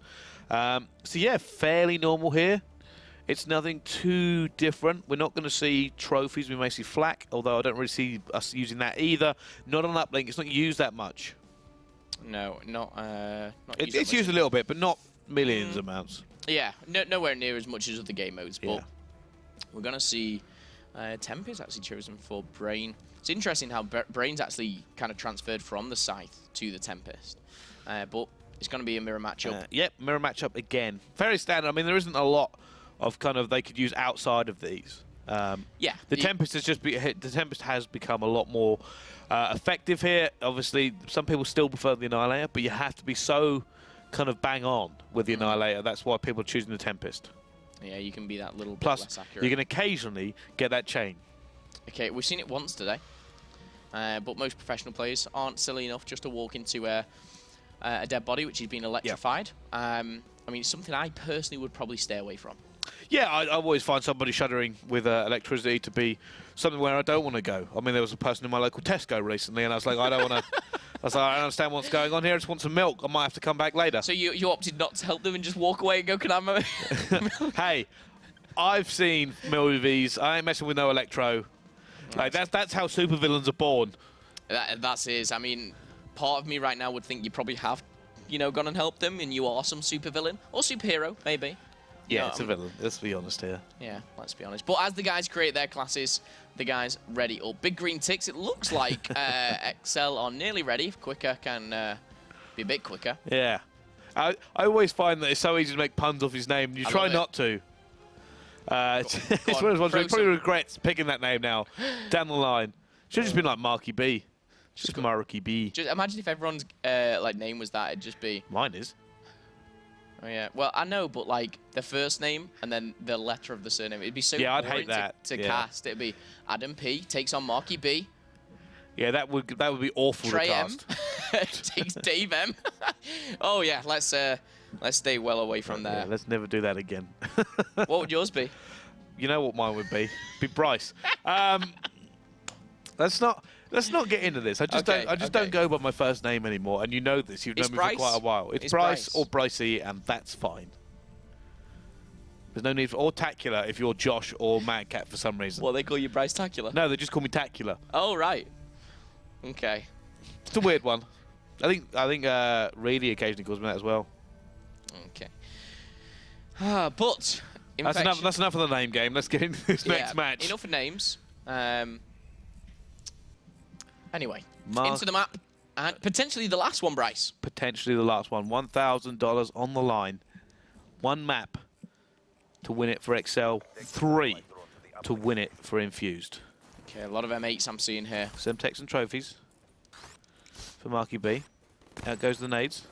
Speaker 3: So yeah, fairly normal here. It's nothing too different. We're not going to see trophies. We may see flak, although I don't really see us using that either. Not on Uplink. It's not used that much.
Speaker 2: No, not
Speaker 3: it's used a little bit, but not millions amounts.
Speaker 2: Yeah, nowhere near as much as other game modes. But we're going to see Tempest actually chosen for Brain. It's interesting how Brain's actually kind of transferred from the Scythe to the Tempest. But it's going to be a mirror matchup.
Speaker 3: Yep, mirror matchup again. Very standard. I mean, there isn't a lot of kind of they could use outside of these.
Speaker 2: Yeah,
Speaker 3: the Tempest has become a lot more effective here. Obviously, some people still prefer the Annihilator, but you have to be so kind of bang on with the Annihilator. That's why people are choosing the Tempest.
Speaker 2: Yeah, you can be that little bit
Speaker 3: Plus,
Speaker 2: less accurate.
Speaker 3: you can occasionally get that chain.
Speaker 2: Okay, we've seen it once today. but most professional players aren't silly enough just to walk into a dead body, which has been electrified. I mean, it's something I personally would probably stay away from.
Speaker 3: Yeah, I always find somebody shuddering with electricity to be something where I don't want to go. I mean, there was a person in my local Tesco recently, and I was like, I don't want to. I was like, I don't understand what's going on here. I just want some milk. I might have to come back later.
Speaker 2: So you opted not to help them and just walk away and go, can I have my milk?
Speaker 3: Hey, I've seen movies. I ain't messing with no electro. Like that's how supervillains are born.
Speaker 2: That's it. I mean, part of me right now would think you probably have, gone and helped them, and you are some supervillain or superhero, maybe.
Speaker 3: Yeah, it's a villain. Let's be honest here.
Speaker 2: Yeah, let's be honest. But as the guys create their classes, the guys ready up. Big green ticks. It looks like XL are nearly ready. If Quicker can be a bit quicker.
Speaker 3: Yeah. I always find that it's so easy to make puns off his name. You try not to. It's one of those ones where he probably regrets picking that name now down the line. Should have just been like Marky B. Just Marky B.
Speaker 2: Just imagine if everyone's name was that. It'd just be.
Speaker 3: Mine is.
Speaker 2: Oh yeah. Well, I know, but like the first name and then the letter of the surname, it'd be so
Speaker 3: I'd
Speaker 2: boring
Speaker 3: hate that.
Speaker 2: to cast. It'd be Adam P takes on Marky B.
Speaker 3: Yeah, that would be awful
Speaker 2: Trey
Speaker 3: to cast.
Speaker 2: M takes Dave M. Oh yeah, let's stay well away from there.
Speaker 3: Yeah, let's never do that again.
Speaker 2: What would yours be?
Speaker 3: You know what mine would be? Be Bryce. Let's not get into this. I just don't go by my first name anymore, and you know this. You've known me for quite a while. It's Bryce or Brycey, and that's fine. There's no need for or Tacular if you're Josh or Madcat for some reason.
Speaker 2: Well, they call you Bryce Tacular.
Speaker 3: No, they just call me Tacular.
Speaker 2: Oh right. Okay.
Speaker 3: It's a weird one. I think Reedy occasionally calls me that as well.
Speaker 2: Okay. But
Speaker 3: that's enough of the name game. Let's get into this next match.
Speaker 2: Enough of names. Anyway, into the map, and potentially the last one, Bryce.
Speaker 3: Potentially the last one. $1,000 on the line. One map to win it for XL. 3 to win it for Infused.
Speaker 2: Okay, a lot of M8s I'm seeing here.
Speaker 3: Some Texan trophies for Marky B. Out goes the nades.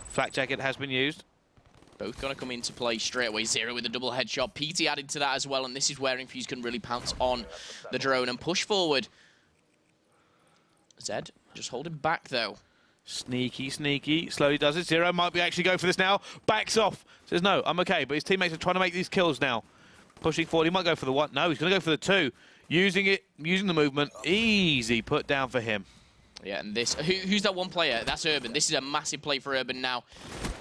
Speaker 3: Flak jacket has been used.
Speaker 2: Both going to come into play straight away. Zero with a double headshot. PT added to that as well, and this is where Infused can really pounce on the drone and push forward. Zed just holding back, though.
Speaker 3: Sneaky, sneaky. Slowly does it. Zero might be actually go for this now. Backs off. Says, no, I'm okay. But his teammates are trying to make these kills now. Pushing forward. He might go for the one. No, he's going to go for the two. Using the movement. Easy put down for him.
Speaker 2: Yeah, and this... Who's that one player? That's Urban. This is a massive play for Urban now.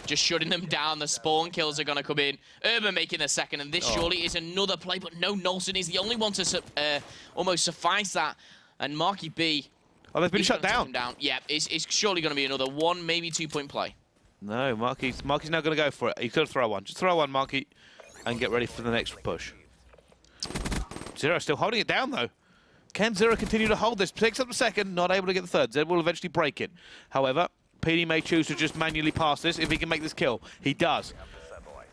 Speaker 2: Just shutting them down. The spawn kills are going to come in. Urban making the second, and this surely is another play. But no, Nolson is the only one to almost suffice that. And Marky B...
Speaker 3: Oh, they've been shut down.
Speaker 2: Yeah, it's surely going to be another 1, maybe 2-point play.
Speaker 3: No, Marky's now going to go for it. He's going to throw one. Just throw one, Marky, and get ready for the next push. Zero still holding it down, though. Can Zero continue to hold this? Picks up the second, not able to get the third. Zed will eventually break it. However, PD may choose to just manually pass this if he can make this kill. He does.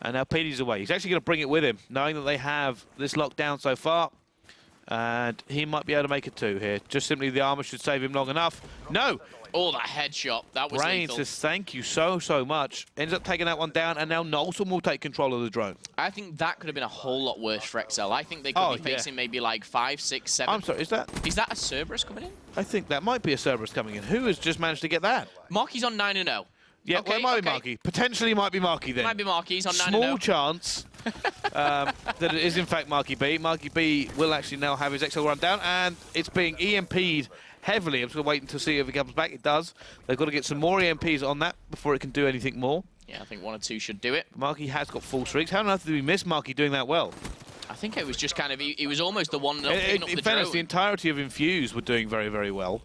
Speaker 3: And now PD's away. He's actually going to bring it with him, knowing that they have this locked down so far. And he might be able to make it 2 here. Just simply the armor should save him long enough. No!
Speaker 2: Oh, that headshot. That was
Speaker 3: Brain
Speaker 2: lethal.
Speaker 3: says thank you so much. Ends up taking that one down, and now Nolson will take control of the drone.
Speaker 2: I think that could have been a whole lot worse for XL. I think they could be facing maybe like 5, 6, 7.
Speaker 3: I'm sorry, is that
Speaker 2: a Cerberus coming in?
Speaker 3: I think that might be a Cerberus coming in. Who has just managed to get that?
Speaker 2: Marky's on 9-0.
Speaker 3: Yeah,
Speaker 2: okay,
Speaker 3: well, it might be Marky. Potentially might be Marky then.
Speaker 2: Might be Marky. He's on 9-0.
Speaker 3: Small chance that it is in fact Marky B. Marky B will actually now have his XL run down, and it's being EMP'd heavily. I'm just going to wait until see if it comes back. It does. They've got to get some more EMPs on that before it can do anything more.
Speaker 2: Yeah, I think 1 or 2 should do it.
Speaker 3: Marky has got full streaks. How on earth did we miss Marky doing that well?
Speaker 2: I think it was just kind of, he was almost the one up
Speaker 3: In
Speaker 2: the
Speaker 3: fairness,
Speaker 2: drone.
Speaker 3: the entirety of Infuse were doing very, very well.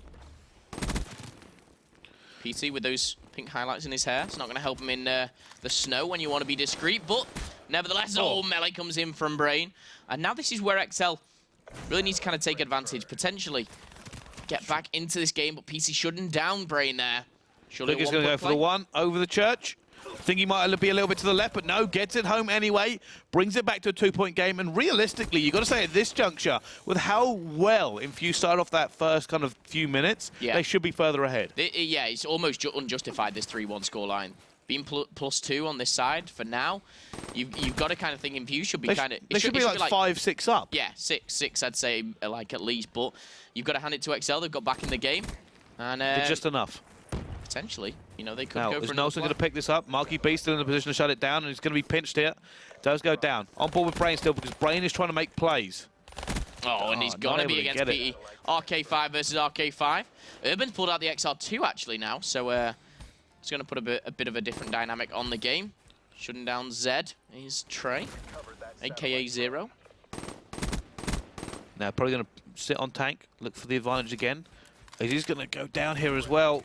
Speaker 2: PT with those pink highlights in his hair. It's not going to help him in the snow when you want to be discreet, but nevertheless, melee comes in from Brain. And now this is where XL really needs to kind of take advantage, potentially get back into this game, but PC shutting down Brain there.
Speaker 3: Look, he's going to go for the one over the church. Think he might be a little bit to the left, but no, gets it home anyway. Brings it back to a 2-point game, and realistically, you've got to say at this juncture, with how well Infuse started off that first kind of few minutes, they should be further ahead.
Speaker 2: Yeah, it's almost unjustified, this 3-1 scoreline. being +2 on this side for now. You've got to kind of think Infuse should be kind of...
Speaker 3: They should be like 5-6 up.
Speaker 2: Yeah, 6 I'd say, like at least. But you've got to hand it to XL. They've got back in the game. And
Speaker 3: They're just enough.
Speaker 2: Potentially. You know, they could
Speaker 3: now,
Speaker 2: go for
Speaker 3: is Nelson going to pick this up? Marky B still in the position to shut it down, and he's going to be pinched here. Does go down. On board with Brain still, because Brain is trying to make plays.
Speaker 2: Oh, and he's going to be against PT. RK5 versus RK5. Urban's pulled out the XR2 actually now, so it's going to put a bit of a different dynamic on the game. Shutting down Zed is Trey, aka Zero.
Speaker 3: Now probably going to sit on tank, look for the advantage again. He's going to go down here as well.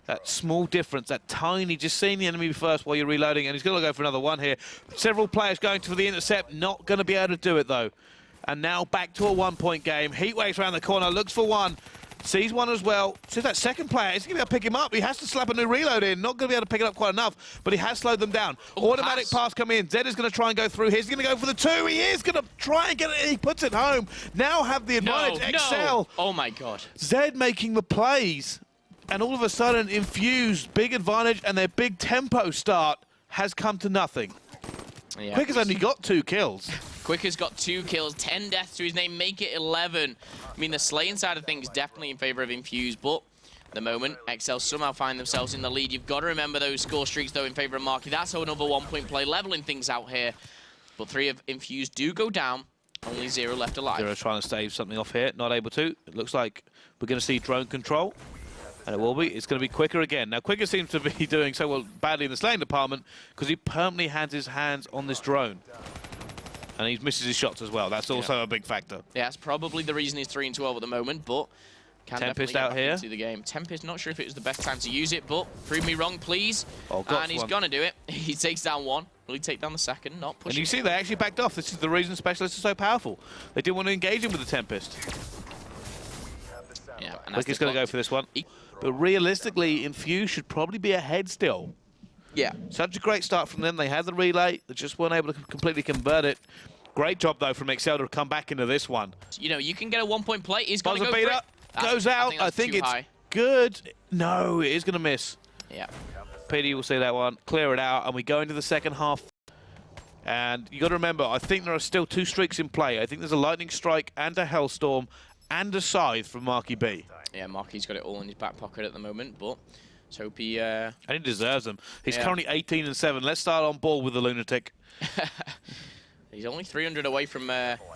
Speaker 3: That small difference, that tiny, just seeing the enemy first while you're reloading, and he's going to go for another one here. Several players going for the intercept, not going to be able to do it though. And now back to a 1-point game. Heatwave's around the corner, looks for one, sees one as well. Sees that second player, he's going to be able to pick him up. He has to slap a new reload in, not going to be able to pick it up quite enough, but he has slowed them down. Automatic pass come in, Zed is going to try and go through. He's going to go for the 2, he is going to try and get it, he puts it home. Now have the advantage, XL.
Speaker 2: Oh my god.
Speaker 3: Zed making the plays. And all of a sudden, Infuse, big advantage, and their big tempo start has come to nothing.
Speaker 2: Yeah.
Speaker 3: Quick has only got 2 kills.
Speaker 2: Quick has got 2 kills, 10 deaths to his name, make it 11. I mean, the slaying side of things definitely in favor of Infuse, but at the moment, XL somehow find themselves in the lead. You've got to remember those score streaks, though, in favor of Marky. That's another 1-point play, leveling things out here. But 3 of Infuse do go down, only 0 left alive.
Speaker 3: 0 trying to stave something off here, not able to. It looks like we're going to see drone control. And it will be. It's going to be Quicker again. Now, Quicker seems to be doing so well badly in the slaying department because he permanently has his hands on this drone. And he misses his shots as well. That's also a big factor.
Speaker 2: Yeah, that's probably the reason he's 3-12 at the moment, but can
Speaker 3: Tempest
Speaker 2: definitely get
Speaker 3: out
Speaker 2: back
Speaker 3: here.
Speaker 2: into the game. Tempest, not sure if it was the best time to use it, but prove me wrong, please.
Speaker 3: Oh,
Speaker 2: and he's going to do it. He takes down 1. Will he take down the second? Not pushing.
Speaker 3: And you see, they actually backed off. This is the reason Specialists are so powerful. They didn't want to engage him with the Tempest.
Speaker 2: Yeah, and
Speaker 3: Quicker's going to go for this one. But realistically, Infuse should probably be ahead still.
Speaker 2: Yeah.
Speaker 3: Such a great start from them. They had the relay. They just weren't able to completely convert it. Great job, though, from XL to come back into this one.
Speaker 2: You know, you can get a 1-point play. He's going to go
Speaker 3: beater
Speaker 2: for it.
Speaker 3: goes out. I think it's good. No, it is going to miss.
Speaker 2: Yeah.
Speaker 3: PD will see that one. Clear it out, and we go into the second half. And you got to remember, I think there are still 2 streaks in play. I think there's a Lightning Strike and a Hellstorm and a Scythe from Marky B.
Speaker 2: Yeah, Marky's got it all in his back pocket at the moment, but let's hope he...
Speaker 3: And he deserves them. He's currently 18-7. Let's start on board with the Lunatic.
Speaker 2: He's only 300 away from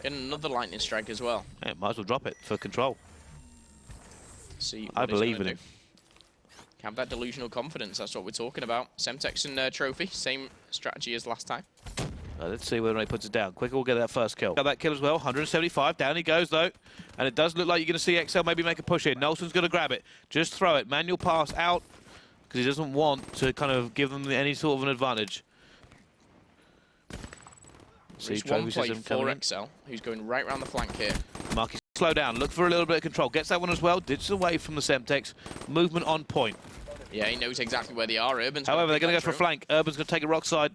Speaker 2: getting another Lightning Strike as well.
Speaker 3: Yeah, might as well drop it for control.
Speaker 2: See,
Speaker 3: I believe in him.
Speaker 2: Have that delusional confidence. That's what we're talking about. Semtex and Trophy, same strategy as last time.
Speaker 3: Let's see whether he puts it down. Quicker will get that first kill. Got that kill as well. 175. Down he goes, though. And it does look like you're going to see XL maybe make a push in. Nelson's going to grab it. Just throw it. Manual pass out because he doesn't want to kind of give them any sort of an advantage.
Speaker 2: See, one play for XL, who's going right around the flank here.
Speaker 3: Marky's slow down. Look for a little bit of control. Gets that one as well. Ditches away from the Semtex. Movement on point.
Speaker 2: Yeah, he knows exactly where they are. Urban's
Speaker 3: However, they're going to go for a flank. Urban's going to take a rock side.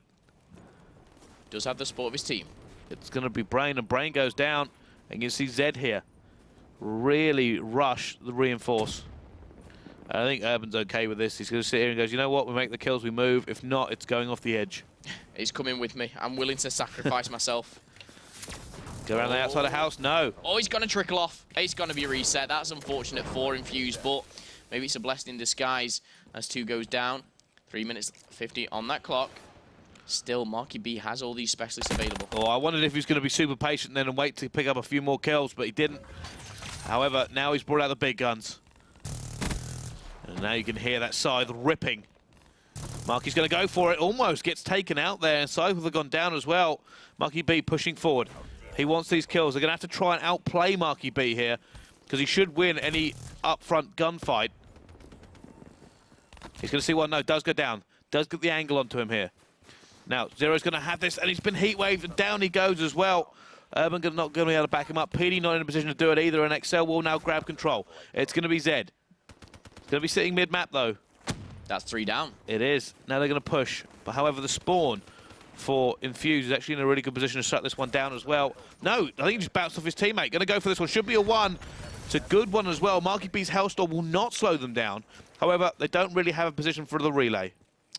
Speaker 2: Does have the support of his team.
Speaker 3: It's going to be Brain, and Brain goes down. And you see Zed here really rush the reinforce. I think Urban's okay with this. He's going to sit here and goes, you know what, we make the kills, we move. If not, it's going off the edge.
Speaker 2: He's coming with me. I'm willing to sacrifice myself.
Speaker 3: Go around the outside of the house, no.
Speaker 2: Oh, he's going to trickle off. It's going to be reset. That's unfortunate for Infuse, but maybe it's a blessing in disguise as 2 goes down. 3 minutes 50 on that clock. Still, Marky B has all these specialists available.
Speaker 3: Oh, I wondered if he was going to be super patient then and wait to pick up a few more kills, but he didn't. However, now he's brought out the big guns. And now you can hear that Scythe ripping. Marky's going to go for it. Almost gets taken out there, and Scythe would have gone down as well. Marky B pushing forward. He wants these kills. They're going to have to try and outplay Marky B here because he should win any up-front gunfight. He's going to see one. No, does go down. Does get the angle onto him here. Now, Zero's going to have this, and he's been heat-waved, and down he goes as well. Urban not going to be able to back him up. PD not in a position to do it either, and XL will now grab control. It's going to be Zed. It's going to be sitting mid-map, though.
Speaker 2: That's 3 down.
Speaker 3: It is. Now they're going to push. But however, the spawn for Infuse is actually in a really good position to shut this one down as well. No, I think he just bounced off his teammate. Going to go for this one. Should be a 1. It's a good one as well. Marky B's Hellstorm will not slow them down. However, they don't really have a position for the relay.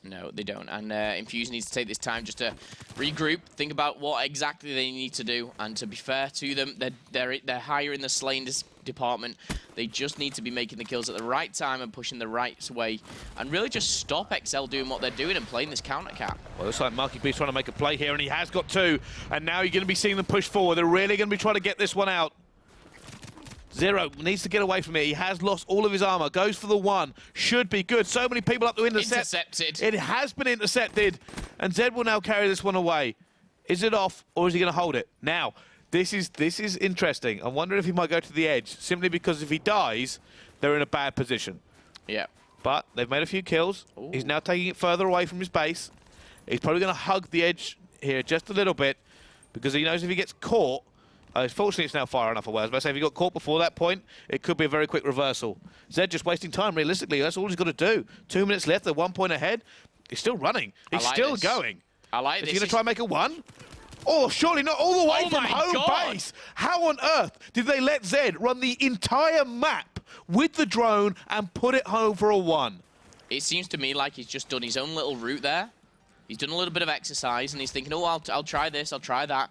Speaker 2: No, they don't. And Infuse needs to take this time just to regroup, think about what exactly they need to do. And to be fair to them, they're higher in the slaying department. They just need to be making the kills at the right time and pushing the right way. And really just stop XL doing what they're doing and playing this counter cap.
Speaker 3: Well, looks like Marky B's trying to make a play here, and he has got 2. And now you're going to be seeing them push forward. They're really going to be trying to get this one out. Zero needs to get away from it. He has lost all of his armor. Goes for the 1. Should be good. So many people up to intercept.
Speaker 2: Intercepted.
Speaker 3: It has been intercepted. And Zed will now carry this one away. Is it off, or is he going to hold it? Now, this is interesting. I wonder if he might go to the edge, simply because if he dies, they're in a bad position.
Speaker 2: Yeah.
Speaker 3: But they've made a few kills. Ooh. He's now taking it further away from his base. He's probably going to hug the edge here just a little bit, because he knows if he gets caught, fortunately, it's now far enough away. I was about to say, if he got caught before that point, it could be a very quick reversal. Zed just wasting time, realistically. That's all he's got to do. 2 minutes left, they're 1 point ahead. He's still running. He's still going.
Speaker 2: I like this.
Speaker 3: Is he going to try and make a 1? Oh, surely not all the way from home base. How on earth did they let Zed run the entire map with the drone and put it home for a 1?
Speaker 2: It seems to me like he's just done his own little route there. He's done a little bit of exercise, and he's thinking, oh, I'll try this, I'll try that.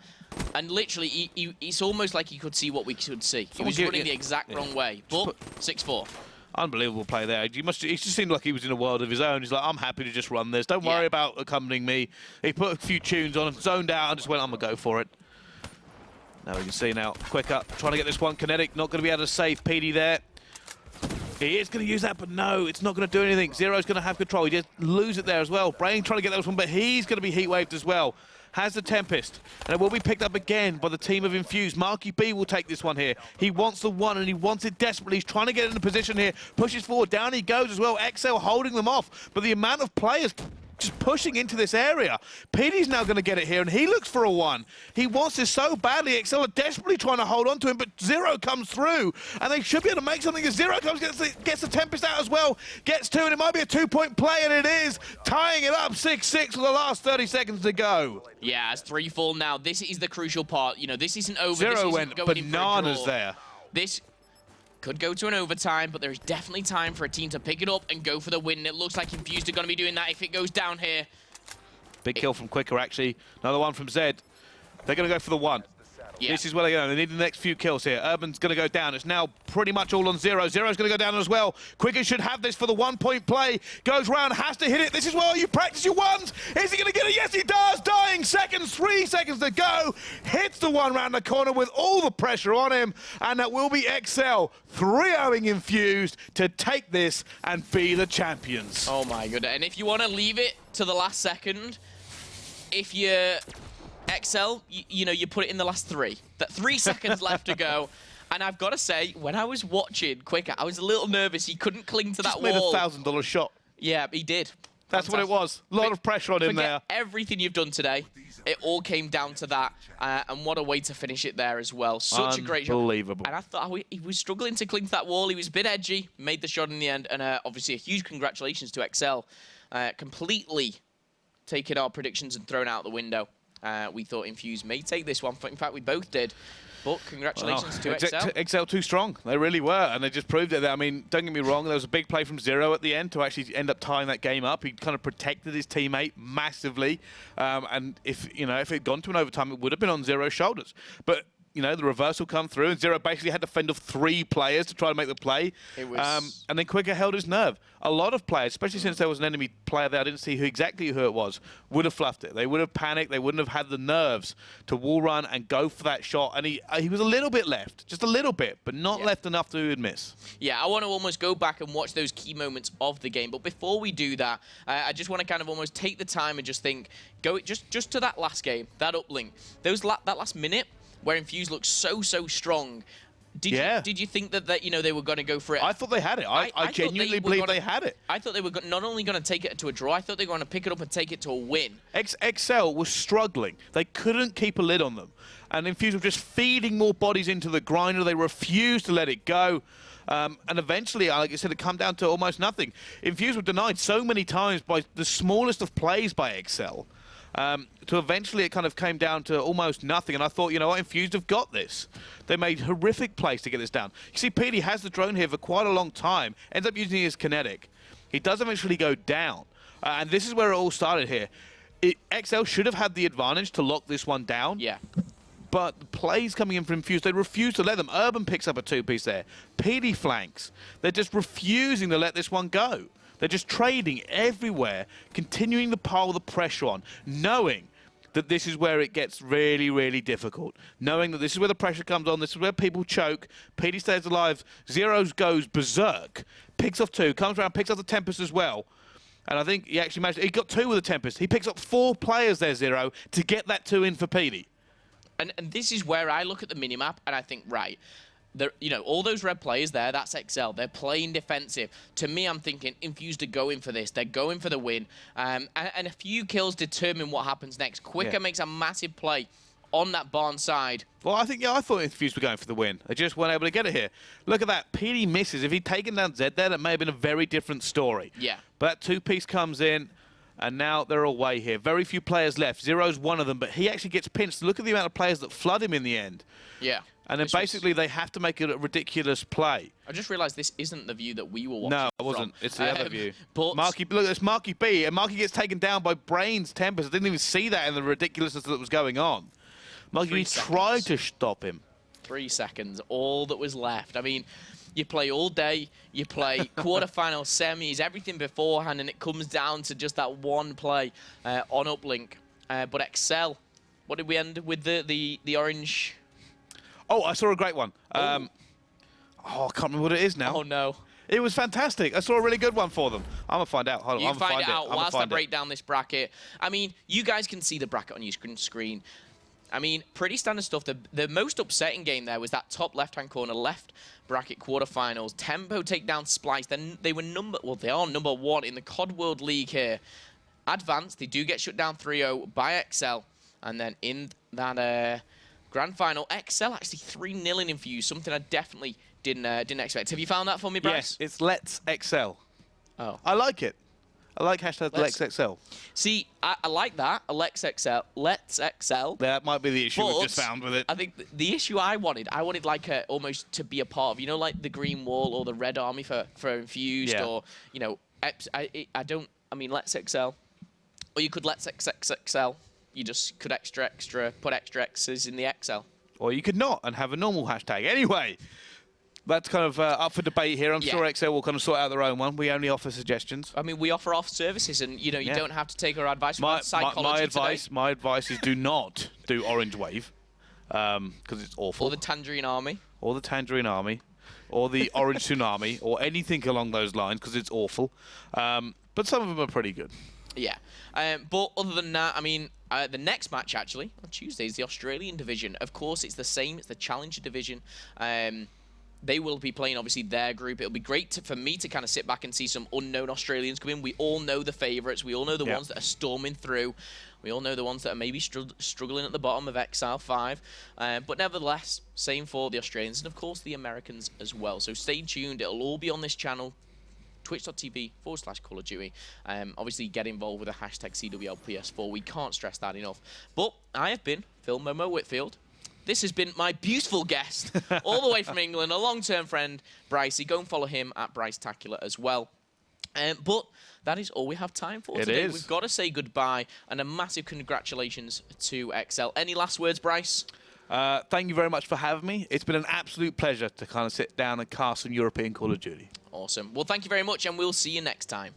Speaker 2: And literally, it's almost like he could see what we could see. He was running the exact wrong way, but 6-4.
Speaker 3: Unbelievable play there. He just seemed like he was in a world of his own. He's like, I'm happy to just run this. Don't worry about accompanying me. He put a few tunes on and zoned out and just went, I'm going to go for it. Now we can see now, quick up, trying to get this one kinetic. Not going to be able to save PD there. He is going to use that, but no, it's not going to do anything. Zero's going to have control. He just lose it there as well. Brain trying to get that one, but he's going to be heat waved as well. Has the Tempest, and it will be picked up again by the team of Infuse. Marky B will take this one here. He wants the 1, and he wants it desperately. He's trying to get in a position here. Pushes forward. Down he goes as well. XL holding them off. But the amount of players just pushing into this area. PD's now going to get it here, and he looks for a 1. He wants this so badly. XL are desperately trying to hold on to him, but Zero comes through, and they should be able to make something as Zero comes, gets the Tempest out as well, gets 2, and it might be a 2-point play, and it is, tying it up 6-6 with the last 30 seconds to go.
Speaker 2: Yeah, it's 3-4 now. This is the crucial part. You know, this isn't over.
Speaker 3: Zero went bananas there.
Speaker 2: This could go to an overtime, but there's definitely time for a team to pick it up and go for the win. It looks like Infused are going to be doing that if it goes down here.
Speaker 3: Big kill from Quicker, actually. Another one from Zed. They're going to go for the 1. Yeah. This is where they go. They need the next few kills here. Urban's going to go down. It's now pretty much all on Zero. Zero's going to go down as well. Quicker should have this for the 1-point play. Goes round, has to hit it. This is where you practice your 1s. Is he going to get it? Yes, he does. Dying seconds, 3 seconds to go. Hits the 1 round the corner with all the pressure on him. And that will be XL 3-0ing Infused to take this and be the champions.
Speaker 2: Oh my goodness. And if you want to leave it to the last second, if you're XL, you know, you put it in the last 3. That 3 seconds left to go. And I've got to say, when I was watching Quicker, I was a little nervous. He couldn't cling to that wall.
Speaker 3: Just made a $1,000 shot.
Speaker 2: Yeah, he did.
Speaker 3: That's what it was. A lot of pressure on him there.
Speaker 2: Everything you've done today, it all came down to that. And what a way to finish it there as well. Such a great shot.
Speaker 3: Unbelievable.
Speaker 2: And I thought he was struggling to cling to that wall. He was a bit edgy, made the shot in the end. And obviously a huge congratulations to XL. Completely taking our predictions and thrown out the window. We thought Infuse may take this one. In fact, we both did. But congratulations to XL.
Speaker 3: XL too strong. They really were, and they just proved it. I mean, don't get me wrong, there was a big play from Zero at the end to actually end up tying that game up. He kind of protected his teammate massively. And if it had gone to an overtime, it would have been on Zero's shoulders. But you know, the reversal come through, and Zero basically had to fend off 3 players to try to make the play.
Speaker 2: It was...
Speaker 3: and then Quicker held his nerve. A lot of players, especially since there was an enemy player there, I didn't see exactly who it was, would have fluffed it. They would have panicked. They wouldn't have had the nerves to wall run and go for that shot. And he was a little bit left, just a little bit, but not left enough to miss.
Speaker 2: Yeah, I want to almost go back and watch those key moments of the game. But before we do that, I just want to kind of almost take the time and just think, go just to that last game, that uplink, that last minute, where Infuse looked so strong. Did you think that they were going to go for it?
Speaker 3: I thought they had it. I genuinely believe they had it.
Speaker 2: I thought they were not only going to take it to a draw, I thought they were going to pick it up and take it to a win.
Speaker 3: XL was struggling. They couldn't keep a lid on them. And Infuse were just feeding more bodies into the grinder. They refused to let it go. And eventually, like I said, it come down to almost nothing. Infuse were denied so many times by the smallest of plays by XL. To eventually it kind of came down to almost nothing, and I thought, you know what, Infused have got this. They made horrific plays to get this down. You see, PD has the drone here for quite a long time, ends up using his kinetic. He does eventually go down. And this is where it all started here. XL should have had the advantage to lock this one down.
Speaker 2: Yeah.
Speaker 3: But the plays coming in from Fuse, they refuse to let them. Urban picks up a 2-piece there. PD flanks. They're just refusing to let this one go. They're just trading everywhere, continuing to pile the pressure on, knowing that this is where it gets really, really difficult. Knowing that this is where the pressure comes on, this is where people choke, PD stays alive, Zeros goes berserk, picks off 2, comes around, picks off the Tempest as well. And I think he actually managed, he got 2 with the Tempest. He picks up 4 players there, Zero, to get that 2 in for PD.
Speaker 2: And this is where I look at the minimap and I think, right, you know, all those red players there, that's XL. They're playing defensive. To me, I'm thinking Infused are going for this. They're going for the win. And a few kills determine what happens next. Quicker makes a massive play on that barn side.
Speaker 3: Well, I thought Infused were going for the win. They just weren't able to get it here. Look at that. PD misses. If he'd taken down Zed there, that may have been a very different story.
Speaker 2: Yeah.
Speaker 3: But that 2-piece comes in. And now they're away here. Very few players left. Zero's one of them, but he actually gets pinched. Look at the amount of players that flood him in the end.
Speaker 2: Yeah.
Speaker 3: And then basically they have to make it a ridiculous play.
Speaker 2: I just realised this isn't the view that we were watching.
Speaker 3: No, it wasn't. It's the other view.
Speaker 2: But
Speaker 3: Marky, look, it's Marky B, and Marky gets taken down by Brain's Tempest. I didn't even see that in the ridiculousness that was going on. Marky B tried to stop him.
Speaker 2: 3 seconds, all that was left. I mean, you play all day, you play quarterfinals, semis, everything beforehand, and it comes down to just that one play on Uplink. But XL, what did we end with the orange?
Speaker 3: Oh, I saw a great one. I can't remember what it is now.
Speaker 2: Oh, no.
Speaker 3: It was fantastic. I saw a really good one for them. I'm going to find out. Hold on,
Speaker 2: You
Speaker 3: I'm going to
Speaker 2: find it out whilst I break
Speaker 3: it.
Speaker 2: down this bracket. I mean, you guys can see the bracket on your screen. I mean, pretty standard stuff. The most upsetting game there was that top left-hand corner left bracket quarterfinals. Tempo take down Splyce. Then they were they are number 1 in the COD World League here. Advanced, they do get shut down 3-0 by XL. And then in that grand final, XL actually 3-0 in Infuse, something I definitely didn't expect. Have you found that for me, Bryce?
Speaker 3: Yes, it's Let's XL.
Speaker 2: Oh.
Speaker 3: I like it. I like hashtag Let's XL.
Speaker 2: See, I like that. Let's XL. Let's XL.
Speaker 3: That might be the issue we've just found with it.
Speaker 2: I think the issue I wanted like almost to be a part of, you know, like the Green Wall or the Red Army for Infused, or, you know, I mean, Let's XL. Or you could Let's XXXL. You just could put extra X's in the XL.
Speaker 3: Or you could not and have a normal hashtag. Anyway, that's kind of up for debate here. I'm sure XL will kind of sort out their own one. We only offer suggestions.
Speaker 2: I mean, we offer off services, and you know, you don't have to take our advice from psychology.
Speaker 3: My advice is do not do Orange Wave because it's awful.
Speaker 2: Or the Tangerine Army.
Speaker 3: Or the Tangerine Army. Or the Orange Tsunami. Or anything along those lines because it's awful. But some of them are pretty good.
Speaker 2: Yeah. But other than that, I mean, the next match, actually, on Tuesday, is the Australian division. Of course, it's the same. It's the Challenger division. They will be playing, obviously, their group. It'll be great for me to kind of sit back and see some unknown Australians come in. We all know the favourites. We all know the ones that are storming through. We all know the ones that are maybe struggling at the bottom of Exile 5. But nevertheless, same for the Australians and, of course, the Americans as well. So stay tuned. It'll all be on this channel. Twitch.tv/Call of Duty. Obviously, get involved with the hashtag CWLPS4. We can't stress that enough. But I have been Phil Momo Whitfield. This has been my beautiful guest, all the way from England, a long-term friend, Brycey. Go and follow him at Brycetacular as well. But that is all we have time for today. We've got to say goodbye, and a massive congratulations to XL. Any last words, Bryce?
Speaker 3: Thank you very much for having me. It's been an absolute pleasure to kind of sit down and cast some European Call of Duty.
Speaker 2: Awesome. Well, thank you very much, and we'll see you next time.